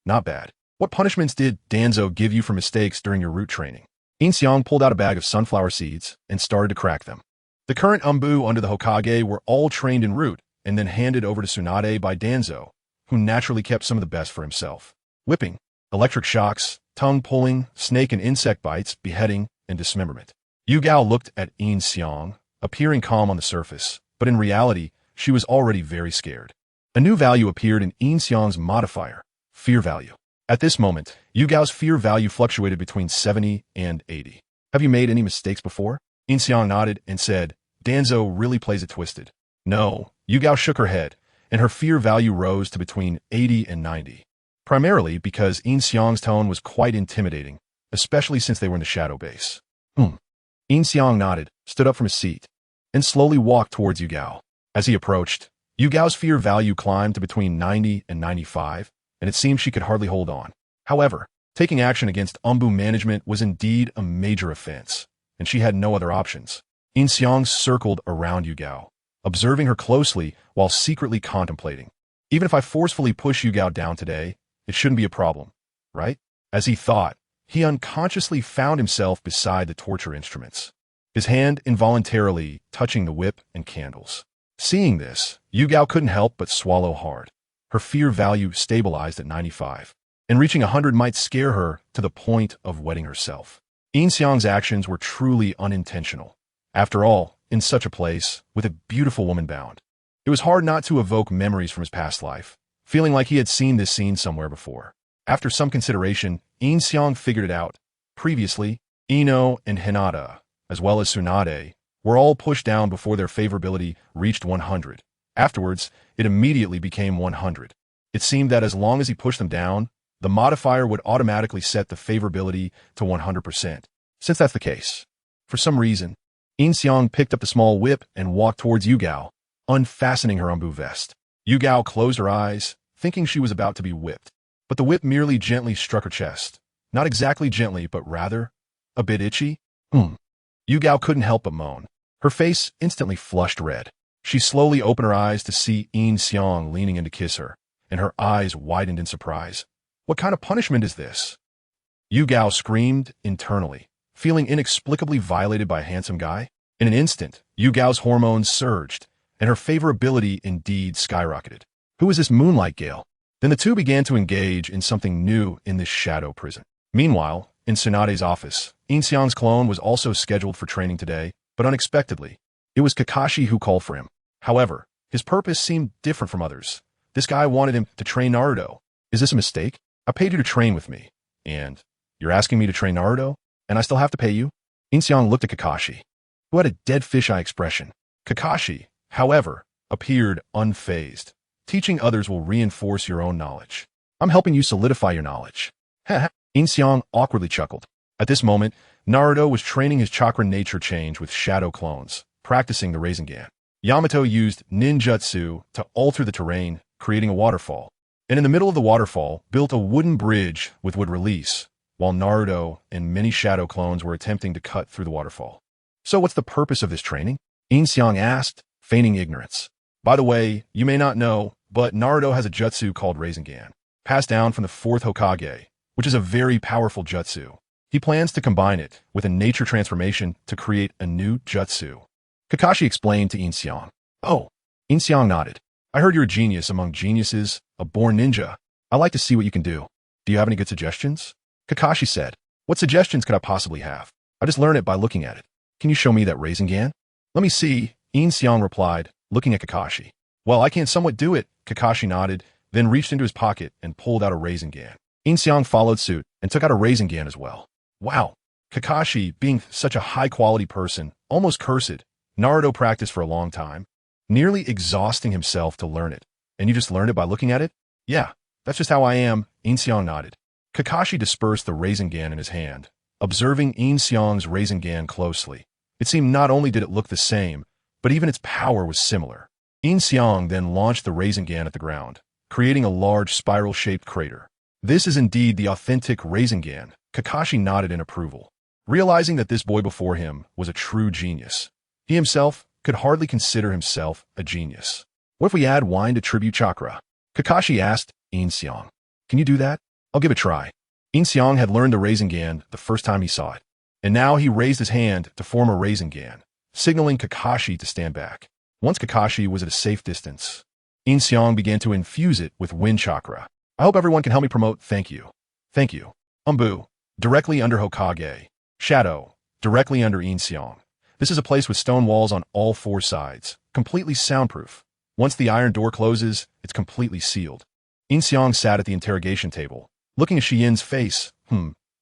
Not bad. What punishments did Danzo give you for mistakes during your root training? Yin Xiang pulled out a bag of sunflower seeds and started to crack them. The current Umbu under the Hokage were all trained in root and then handed over to Tsunade by Danzo, who naturally kept some of the best for himself. Whipping, electric shocks, tongue pulling, snake and insect bites, beheading, and dismemberment. Yugao looked at Yin Xiang, appearing calm on the surface, but in reality, she was already very scared. A new value appeared in Yin Xiang's modifier, fear value. At this moment, Yugao's fear value fluctuated between 70 and 80. Have you made any mistakes before? Yin Xiang nodded and said, Danzo really plays it twisted. No, Yugao shook her head, and her fear value rose to between 80 and 90. Primarily because Yin Xiang's tone was quite intimidating, especially since they were in the shadow base. Yin Xiang nodded, stood up from his seat, and slowly walked towards Yugao. As he approached, Yugao's fear value climbed to between 90 and 95, and it seemed she could hardly hold on. However, Taking action against Umbu management was indeed a major offense, and she had no other options. Yin Xiang circled around Yugao, observing her closely while secretly contemplating. Even if I forcefully push Yugao down today, it shouldn't be a problem, right? As he thought, he unconsciously found himself beside the torture instruments, his hand involuntarily touching the whip and candles. Seeing this, Yugao couldn't help but swallow hard. Her fear value stabilized at 95, and reaching 100 might scare her to the point of wetting herself. Yin Xiang's actions were truly unintentional. After all, in such a place, with a beautiful woman bound, it was hard not to evoke memories from his past life, feeling like he had seen this scene somewhere before. After some consideration, Yin Xiang figured it out. Previously, Ino and Hinata, as well as Tsunade, were all pushed down before their favorability reached 100. Afterwards, it immediately became 100. It seemed that as long as he pushed them down, the modifier would automatically set the favorability to 100%. Since that's the case, for some reason, Yin Xiang picked up the small whip and walked towards Yugao, unfastening her umbu vest. Yugao closed her eyes, thinking she was about to be whipped. But the whip merely gently struck her chest. Not exactly gently, but rather a bit itchy. Yugao couldn't help but moan. Her face instantly flushed red. She slowly opened her eyes to see Yin Xiang leaning in to kiss her, and her eyes widened in surprise. What kind of punishment is this? Yugao screamed internally, feeling inexplicably violated by a handsome guy. In an instant, Yugao's hormones surged, and her favorability indeed skyrocketed. Who is this Moonlight Gale? Then the two began to engage in something new in this shadow prison. Meanwhile, in Tsunade's office, Yin Xiang's clone was also scheduled for training today, but unexpectedly, it was Kakashi who called for him. However, his purpose seemed different from others. This guy wanted him to train Naruto. Is this a mistake? I paid you to train with me, and you're asking me to train Naruto, and I still have to pay you? Yin Xiang looked at Kakashi, who had a dead fish-eye expression. Kakashi, however, appeared unfazed. Teaching others will reinforce your own knowledge. I'm helping you solidify your knowledge. Yin Xiang awkwardly chuckled. At this moment, Naruto was training his chakra nature change with shadow clones, practicing the Rasengan. Yamato used ninjutsu to alter the terrain, creating a waterfall. And in the middle of the waterfall, built a wooden bridge with wood release, while Naruto and many shadow clones were attempting to cut through the waterfall. So what's the purpose of this training? Yin Xiang asked, feigning ignorance. By the way, you may not know, but Naruto has a jutsu called Rasengan, passed down from the 4th Hokage, which is a very powerful jutsu. He plans to combine it with a nature transformation to create a new jutsu. Kakashi explained to Yin Xiang. Oh, Yin Xiang nodded. I heard you're a genius among geniuses, a born ninja. I'd like to see what you can do. Do you have any good suggestions? Kakashi said. What suggestions could I possibly have? I just learned it by looking at it. Can you show me that Rasengan? Let me see, Yin Xiang replied, looking at Kakashi. Well, I can somewhat do it, Kakashi nodded, then reached into his pocket and pulled out a Rasengan. Yin Xiang followed suit and took out a Rasengan as well. Wow. Kakashi, being such a high-quality person, almost cursed. Naruto practiced for a long time, nearly exhausting himself to learn it. And you just learned it by looking at it? Yeah, that's just how I am, Yin Xiang nodded. Kakashi dispersed the Rasengan in his hand, observing Yin Xiang's Rasengan closely. It seemed not only did it look the same, but even its power was similar. Yin Xiang then launched the Rasengan at the ground, creating a large spiral-shaped crater. This is indeed the authentic Rasengan, Kakashi nodded in approval, realizing that this boy before him was a true genius. He himself could hardly consider himself a genius. What if we add wine to tribute chakra? Kakashi asked Yin Xiang. Can you do that? I'll give it a try. Yin Xiang had learned the Rasengan the first time he saw it, and now he raised his hand to form a Rasengan, signaling Kakashi to stand back. Once Kakashi was at a safe distance, Yin Xiang began to infuse it with wind chakra. I hope everyone can help me promote thank you. Thank you. Umbu, directly under Hokage. Shadow, directly under Yin Xiang. This is a place with stone walls on all 4 sides, completely soundproof. Once the iron door closes, it's completely sealed. Yin Xiang sat at the interrogation table, looking at Shiyin's face.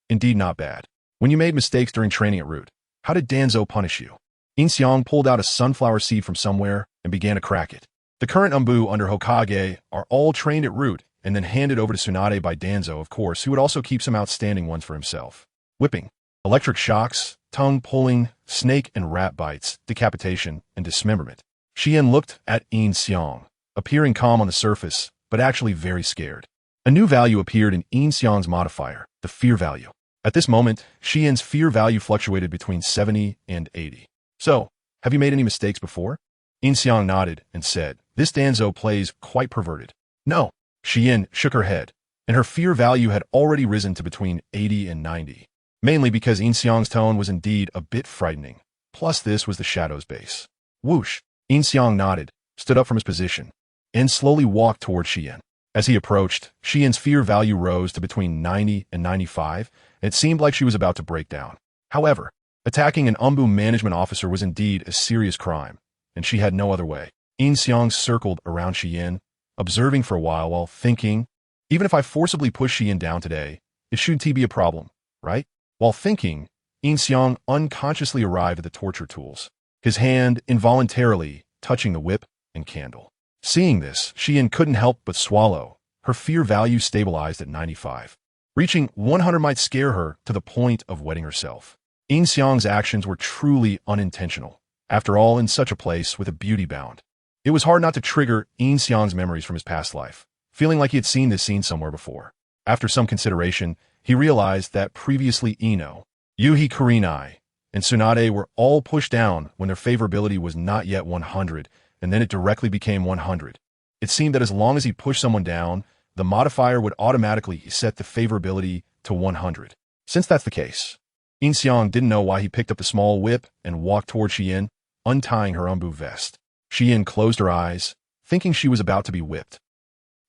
Indeed not bad. When you made mistakes during training at Root, how did Danzo punish you? Yin Xiang pulled out a sunflower seed from somewhere and began to crack it. The current Umbu under Hokage are all trained at Root and then handed over to Tsunade by Danzo, of course, who would also keep some outstanding ones for himself. Whipping, electric shocks, tongue pulling, snake and rat bites, decapitation, and dismemberment. Shiyin looked at Yin Xiang, appearing calm on the surface, but actually very scared. A new value appeared in Yin Xiang's modifier, the fear value. At this moment, Xian's fear value fluctuated between 70 and 80. So, have you made any mistakes before? Yin Xiang nodded and said, this Danzo plays quite perverted. No. Xian shook her head, and her fear value had already risen to between 80 and 90. Mainly because Yin Xiang's tone was indeed a bit frightening. Plus this was the shadow's base. Whoosh! Yin Xiang nodded, stood up from his position, and slowly walked toward Xian. As he approached, Xian's fear value rose to between 90 and 95, and it seemed like she was about to break down. However, attacking an Umbu management officer was indeed a serious crime, and she had no other way. Yin Xiang circled around Xian, observing for a while thinking, even if I forcibly push Xian down today, it shouldn't be a problem, right? While thinking, Yin Xiang unconsciously arrived at the torture tools, his hand involuntarily touching the whip and candle. Seeing this, Xian couldn't help but swallow. Her fear value stabilized at 95. Reaching 100 might scare her to the point of wetting herself. Yin Xiang's actions were truly unintentional. After all, in such a place with a beauty bound, it was hard not to trigger Yin Xiang's memories from his past life, feeling like he had seen this scene somewhere before. After some consideration, he realized that previously Ino, Yuhi Kurenai, and Tsunade were all pushed down when their favorability was not yet 100, and then it directly became 100. It seemed that as long as he pushed someone down, the modifier would automatically set the favorability to 100. Since that's the case, Yin Xiang didn't know why he picked up the small whip and walked toward Xian, untying her Umbu vest. Xian closed her eyes, thinking she was about to be whipped.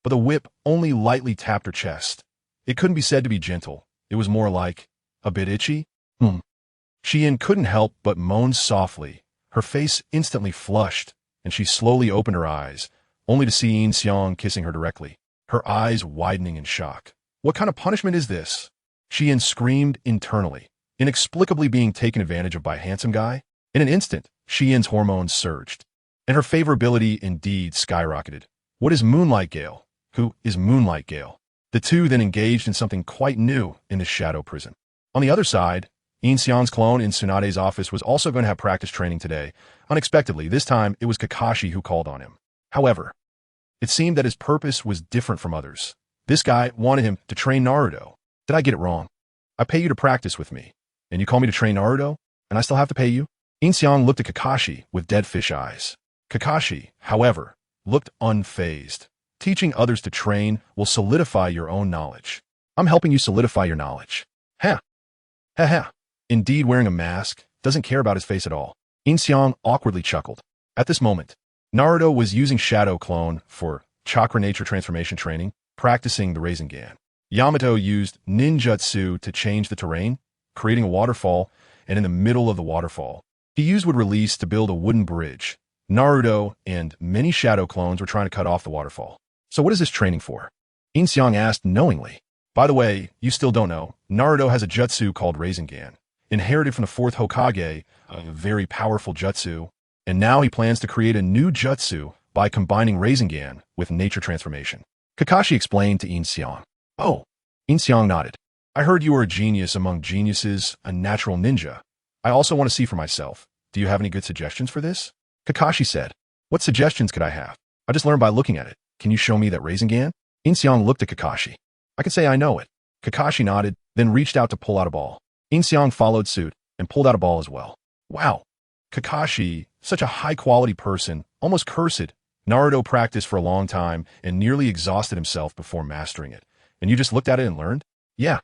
But the whip only lightly tapped her chest. It couldn't be said to be gentle. It was more like, a bit itchy? Xian couldn't help but moan softly. Her face instantly flushed, and she slowly opened her eyes, only to see Yin Xiang kissing her directly, her eyes widening in shock. What kind of punishment is this? Xian screamed internally, inexplicably being taken advantage of by a handsome guy. In an instant, Xian's hormones surged, and her favorability indeed skyrocketed. What is Moonlight Gale? Who is Moonlight Gale? The two then engaged in something quite new in the shadow prison. On the other side, Yin Xiang's clone in Tsunade's office was also going to have practice training today. Unexpectedly, this time it was Kakashi who called on him. However, it seemed that his purpose was different from others. This guy wanted him to train Naruto. Did I get it wrong? I pay you to practice with me, and you call me to train Naruto, and I still have to pay you? Yin Xiang looked at Kakashi with dead fish eyes. Kakashi, however, looked unfazed. Teaching others to train will solidify your own knowledge. I'm helping you solidify your knowledge. Ha! Ha ha! Indeed, wearing a mask, doesn't care about his face at all. Yin Xiang awkwardly chuckled. At this moment, Naruto was using Shadow Clone for chakra nature transformation training, practicing the Rasengan. Yamato used ninjutsu to change the terrain, creating a waterfall, and in the middle of the waterfall, he used wood release to build a wooden bridge. Naruto and many Shadow Clones were trying to cut off the waterfall. So what is this training for? Yin Xiang asked knowingly. By the way, you still don't know, Naruto has a jutsu called Rasengan, inherited from the 4th Hokage, a very powerful jutsu, and now he plans to create a new jutsu by combining Rasengan with nature transformation. Kakashi explained to Yin Xiang. Oh, Yin Xiang nodded. I heard you were a genius among geniuses, a natural ninja. I also want to see for myself. Do you have any good suggestions for this? Kakashi said. What suggestions could I have? I just learned by looking at it. Can you show me that Rasengan? Yin Xiang looked at Kakashi. I can say I know it. Kakashi nodded, then reached out to pull out a ball. Yin Xiang followed suit and pulled out a ball as well. Wow. Kakashi, such a high-quality person, almost cursed. Naruto practiced for a long time and nearly exhausted himself before mastering it. And you just looked at it and learned? Yeah.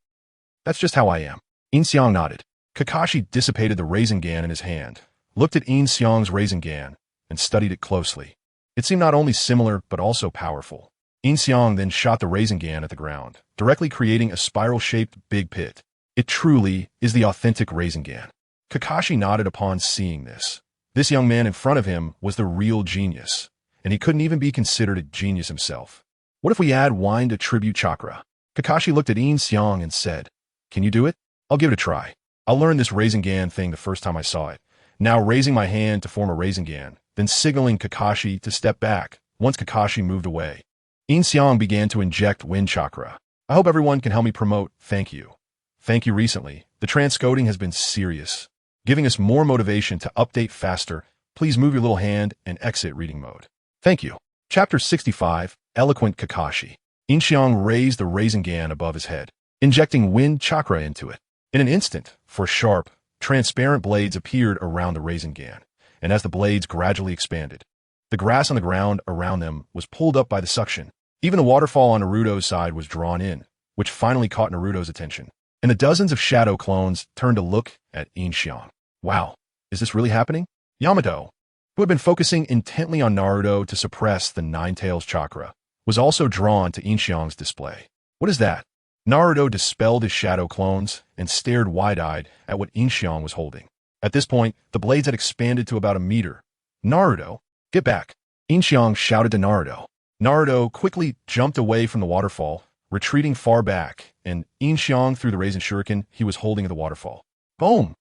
That's just how I am. Yin Xiang nodded. Kakashi dissipated the Rasengan in his hand, looked at Yin Xiang's Rasengan, and studied it closely. It seemed not only similar, but also powerful. Yin Xiang then shot the Rasengan at the ground, directly creating a spiral-shaped big pit. It truly is the authentic Rasengan. Kakashi nodded upon seeing this. This young man in front of him was the real genius, and he couldn't even be considered a genius himself. What if we add wine to tribute chakra? Kakashi looked at Yin Xiang and said, Can you do it? I'll give it a try. I'll learn this Rasengan thing the first time I saw it. Now raising my hand to form a Rasengan, then signaling Kakashi to step back. Once Kakashi moved away, Yin Xiang began to inject wind chakra. I hope everyone can help me promote thank you. Thank you recently. The transcoding has been serious, giving us more motivation to update faster. Please move your little hand and exit reading mode. Thank you. Chapter 65, Eloquent Kakashi. Yin Xiang raised the Rasengan above his head, injecting wind chakra into it. In an instant, four sharp, transparent blades appeared around the Rasengan, and as the blades gradually expanded, the grass on the ground around them was pulled up by the suction. Even the waterfall on Naruto's side was drawn in, which finally caught Naruto's attention. And the dozens of shadow clones turned to look at Yin Xiang. Wow, is this really happening? Yamato, who had been focusing intently on Naruto to suppress the Nine-Tails chakra, was also drawn to Yin Xiang's display. What is that? Naruto dispelled his shadow clones and stared wide-eyed at what Yin Xiang was holding. At this point, the blades had expanded to about a meter. Naruto, get back! Yin Xiang shouted to Naruto. Naruto quickly jumped away from the waterfall, retreating far back, and Yin Xiang threw the Rasen Shuriken he was holding at the waterfall. Boom!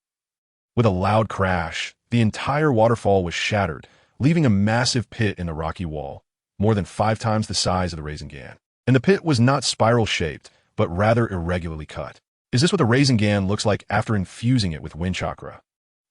With a loud crash, the entire waterfall was shattered, leaving a massive pit in the rocky wall, more than 5 times the size of the Rasengan. And the pit was not spiral-shaped, but rather irregularly cut. Is this what the Rasengan looks like after infusing it with wind chakra?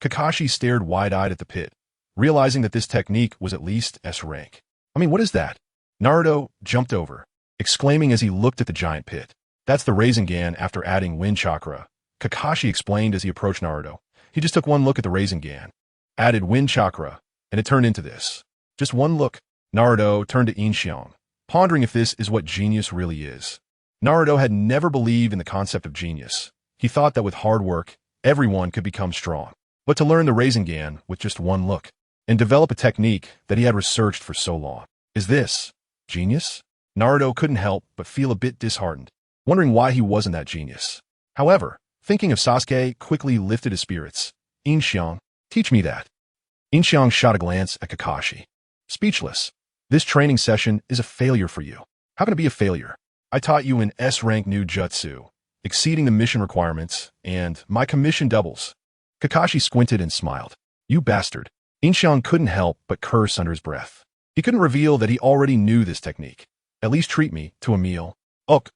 Kakashi stared wide-eyed at the pit, realizing that this technique was at least S rank. I mean, what is that? Naruto jumped over, exclaiming as he looked at the giant pit. That's the Rasengan after adding wind chakra, Kakashi explained as he approached Naruto. He just took one look at the Rasengan, added wind chakra, and it turned into this. Just one look. Naruto turned to Yin Xiang, pondering if this is what genius really is. Naruto had never believed in the concept of genius. He thought that with hard work, everyone could become strong. But to learn the Rasengan with just one look, and develop a technique that he had researched for so long. Is this genius? Naruto couldn't help but feel a bit disheartened, wondering why he wasn't that genius. However, thinking of Sasuke quickly lifted his spirits. Yin Xiang, teach me that. Yin Xiang shot a glance at Kakashi. Speechless. This training session is a failure for you. How can it be a failure? I taught you an S-rank ninjutsu, exceeding the mission requirements, and my commission doubles. Kakashi squinted and smiled. You bastard. Yin Xiang couldn't help but curse under his breath. He couldn't reveal that he already knew this technique. At least treat me to a meal. Uk.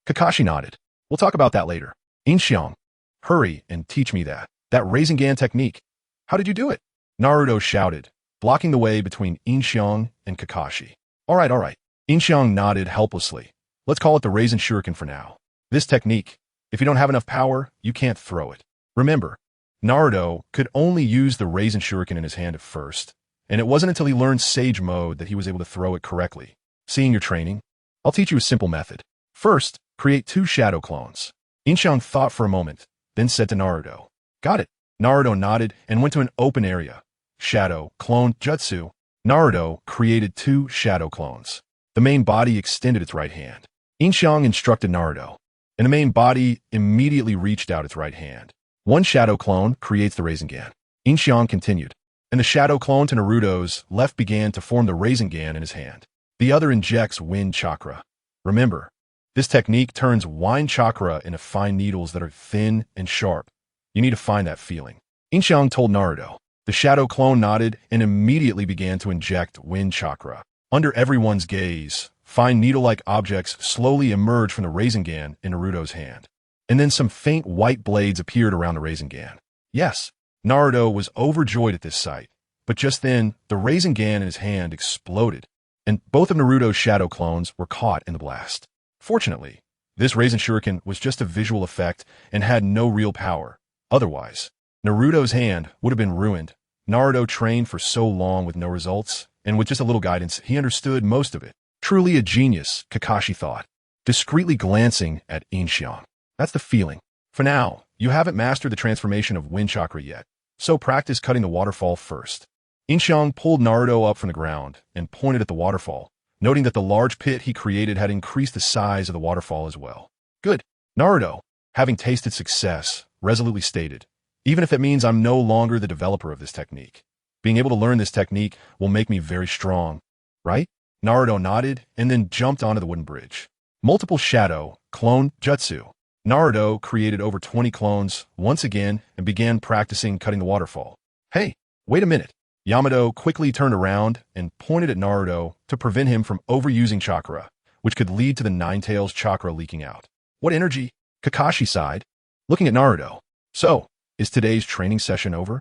Kakashi nodded. We'll talk about that later. Yin Xiang, hurry and teach me that Rasengan technique. How did you do it? Naruto shouted, blocking the way between Yin Xiang and Kakashi. All right. Yin Xiang nodded helplessly. Let's call it the Rasen Shuriken for now. This technique, if you don't have enough power, you can't throw it. Remember, Naruto could only use the Rasen Shuriken in his hand at first, and it wasn't until he learned Sage Mode that he was able to throw it correctly. Seeing your training, I'll teach you a simple method. First, create 2 shadow clones. Yin Xiang thought for a moment, then said to Naruto, Got it. Naruto nodded and went to an open area. Shadow, clone, jutsu. Naruto created 2 shadow clones. The main body extended its right hand. Yin Xiang instructed Naruto, and the main body immediately reached out its right hand. One shadow clone creates the Rasengan. Yin Xiang continued, and the shadow clone to Naruto's left began to form the Rasengan in his hand. The other injects wind chakra. Remember, this technique turns wind chakra into fine needles that are thin and sharp. You need to find that feeling. Yin Xiang told Naruto. The shadow clone nodded and immediately began to inject wind chakra. Under everyone's gaze, fine needle-like objects slowly emerged from the Rasengan in Naruto's hand. And then some faint white blades appeared around the Rasengan. Yes, Naruto was overjoyed at this sight. But just then, the Rasengan in his hand exploded, and both of Naruto's shadow clones were caught in the blast. Fortunately, this Rasen Shuriken was just a visual effect and had no real power. Otherwise, Naruto's hand would have been ruined. Naruto trained for so long with no results, and with just a little guidance, he understood most of it. Truly a genius, Kakashi thought, discreetly glancing at Yin Xiang. That's the feeling. For now, you haven't mastered the transformation of wind chakra yet, so practice cutting the waterfall first. Yin Xiang pulled Naruto up from the ground and pointed at the waterfall, noting that the large pit he created had increased the size of the waterfall as well. Good. Naruto, having tasted success, resolutely stated, even if it means I'm no longer the developer of this technique. Being able to learn this technique will make me very strong, right? Naruto nodded and then jumped onto the wooden bridge. Multiple shadow, clone, jutsu. Naruto created over 20 clones once again and began practicing cutting the waterfall. Hey, wait a minute. Yamato quickly turned around and pointed at Naruto to prevent him from overusing chakra, which could lead to the Nine-Tails chakra leaking out. What energy? Kakashi sighed, looking at Naruto. So, is today's training session over?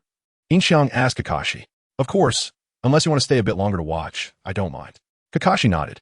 Yin Xiang asked Kakashi. Of course, unless you want to stay a bit longer to watch, I don't mind. Kakashi nodded.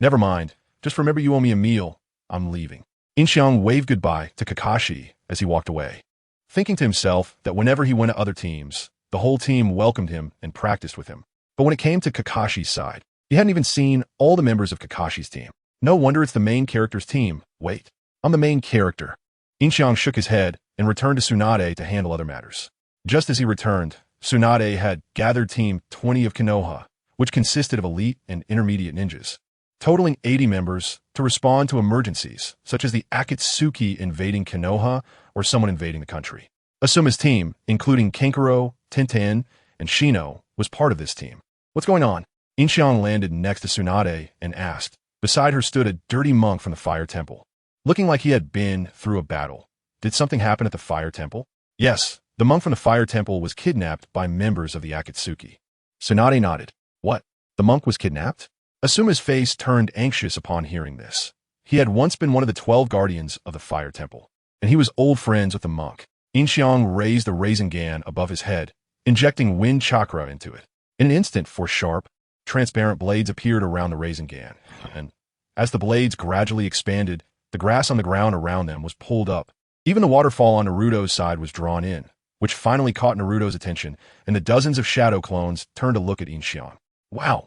Never mind, Just remember you owe me a meal. I'm leaving. Yin Xiang waved goodbye to Kakashi as he walked away, thinking to himself that whenever he went to other teams, the whole team welcomed him and practiced with him. But when it came to Kakashi's side, he hadn't even seen all the members of Kakashi's team. No wonder it's the main character's team. Wait, I'm the main character. Yin Xiang shook his head and returned to Tsunade to handle other matters. Just as he returned, Tsunade had gathered Team 20 of Konoha, which consisted of elite and intermediate ninjas, totaling 80 members to respond to emergencies, such as the Akatsuki invading Konoha or someone invading the country. Asuma's team, including Kankuro, Tintin, and Shino, was part of this team. What's going on? Yin Xiang landed next to Tsunade and asked. Beside her stood a dirty monk from the Fire Temple, looking like he had been through a battle. Did something happen at the Fire Temple? Yes, the monk from the Fire Temple was kidnapped by members of the Akatsuki. Tsunade nodded. What? The monk was kidnapped? Asuma's face turned anxious upon hearing this. He had once been one of the 12 guardians of the Fire Temple, and he was old friends with the monk. Yin Xiang raised the Rasengan above his head, injecting wind chakra into it. In an instant, four sharp, transparent blades appeared around the Rasengan, and as the blades gradually expanded, the grass on the ground around them was pulled up. Even the waterfall on Naruto's side was drawn in, which finally caught Naruto's attention, and the dozens of shadow clones turned to look at Yin Xiang. Wow,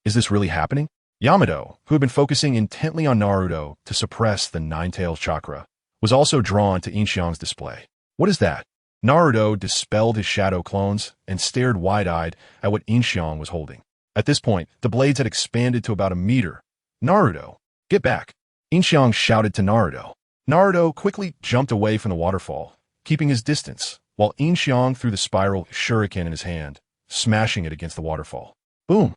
is this really happening? Yamato, who had been focusing intently on Naruto to suppress the nine-tailed chakra, was also drawn to Yin Xiang's display. What is that? Naruto dispelled his shadow clones and stared wide-eyed at what Yin Xiang was holding. At this point, the blades had expanded to about a meter. Naruto, get back! Yin Xiang shouted to Naruto. Naruto quickly jumped away from the waterfall, keeping his distance, while Yin Xiang threw the spiral shuriken in his hand, smashing it against the waterfall. Boom!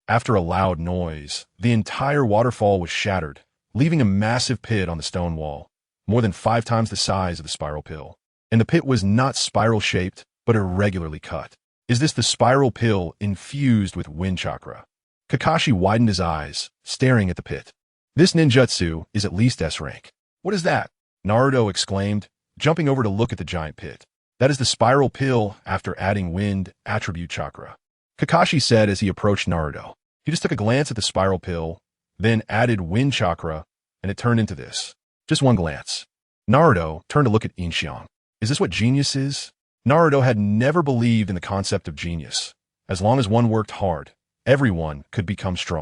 After a loud noise, the entire waterfall was shattered, leaving a massive pit on the stone wall, more than 5 times the size of the spiral pill. And the pit was not spiral-shaped, but irregularly cut. Is this the spiral pill infused with wind chakra? Kakashi widened his eyes, staring at the pit. This ninjutsu is at least S rank. What is that? Naruto exclaimed, jumping over to look at the giant pit. That is the spiral pill after adding wind attribute chakra. Kakashi said as he approached Naruto. He just took a glance at the spiral pill, then added wind chakra, and it turned into this. Just one glance. Naruto turned to look at Yin Xiang. Is this what genius is? Naruto had never believed in the concept of genius. As long as one worked hard, everyone could become strong.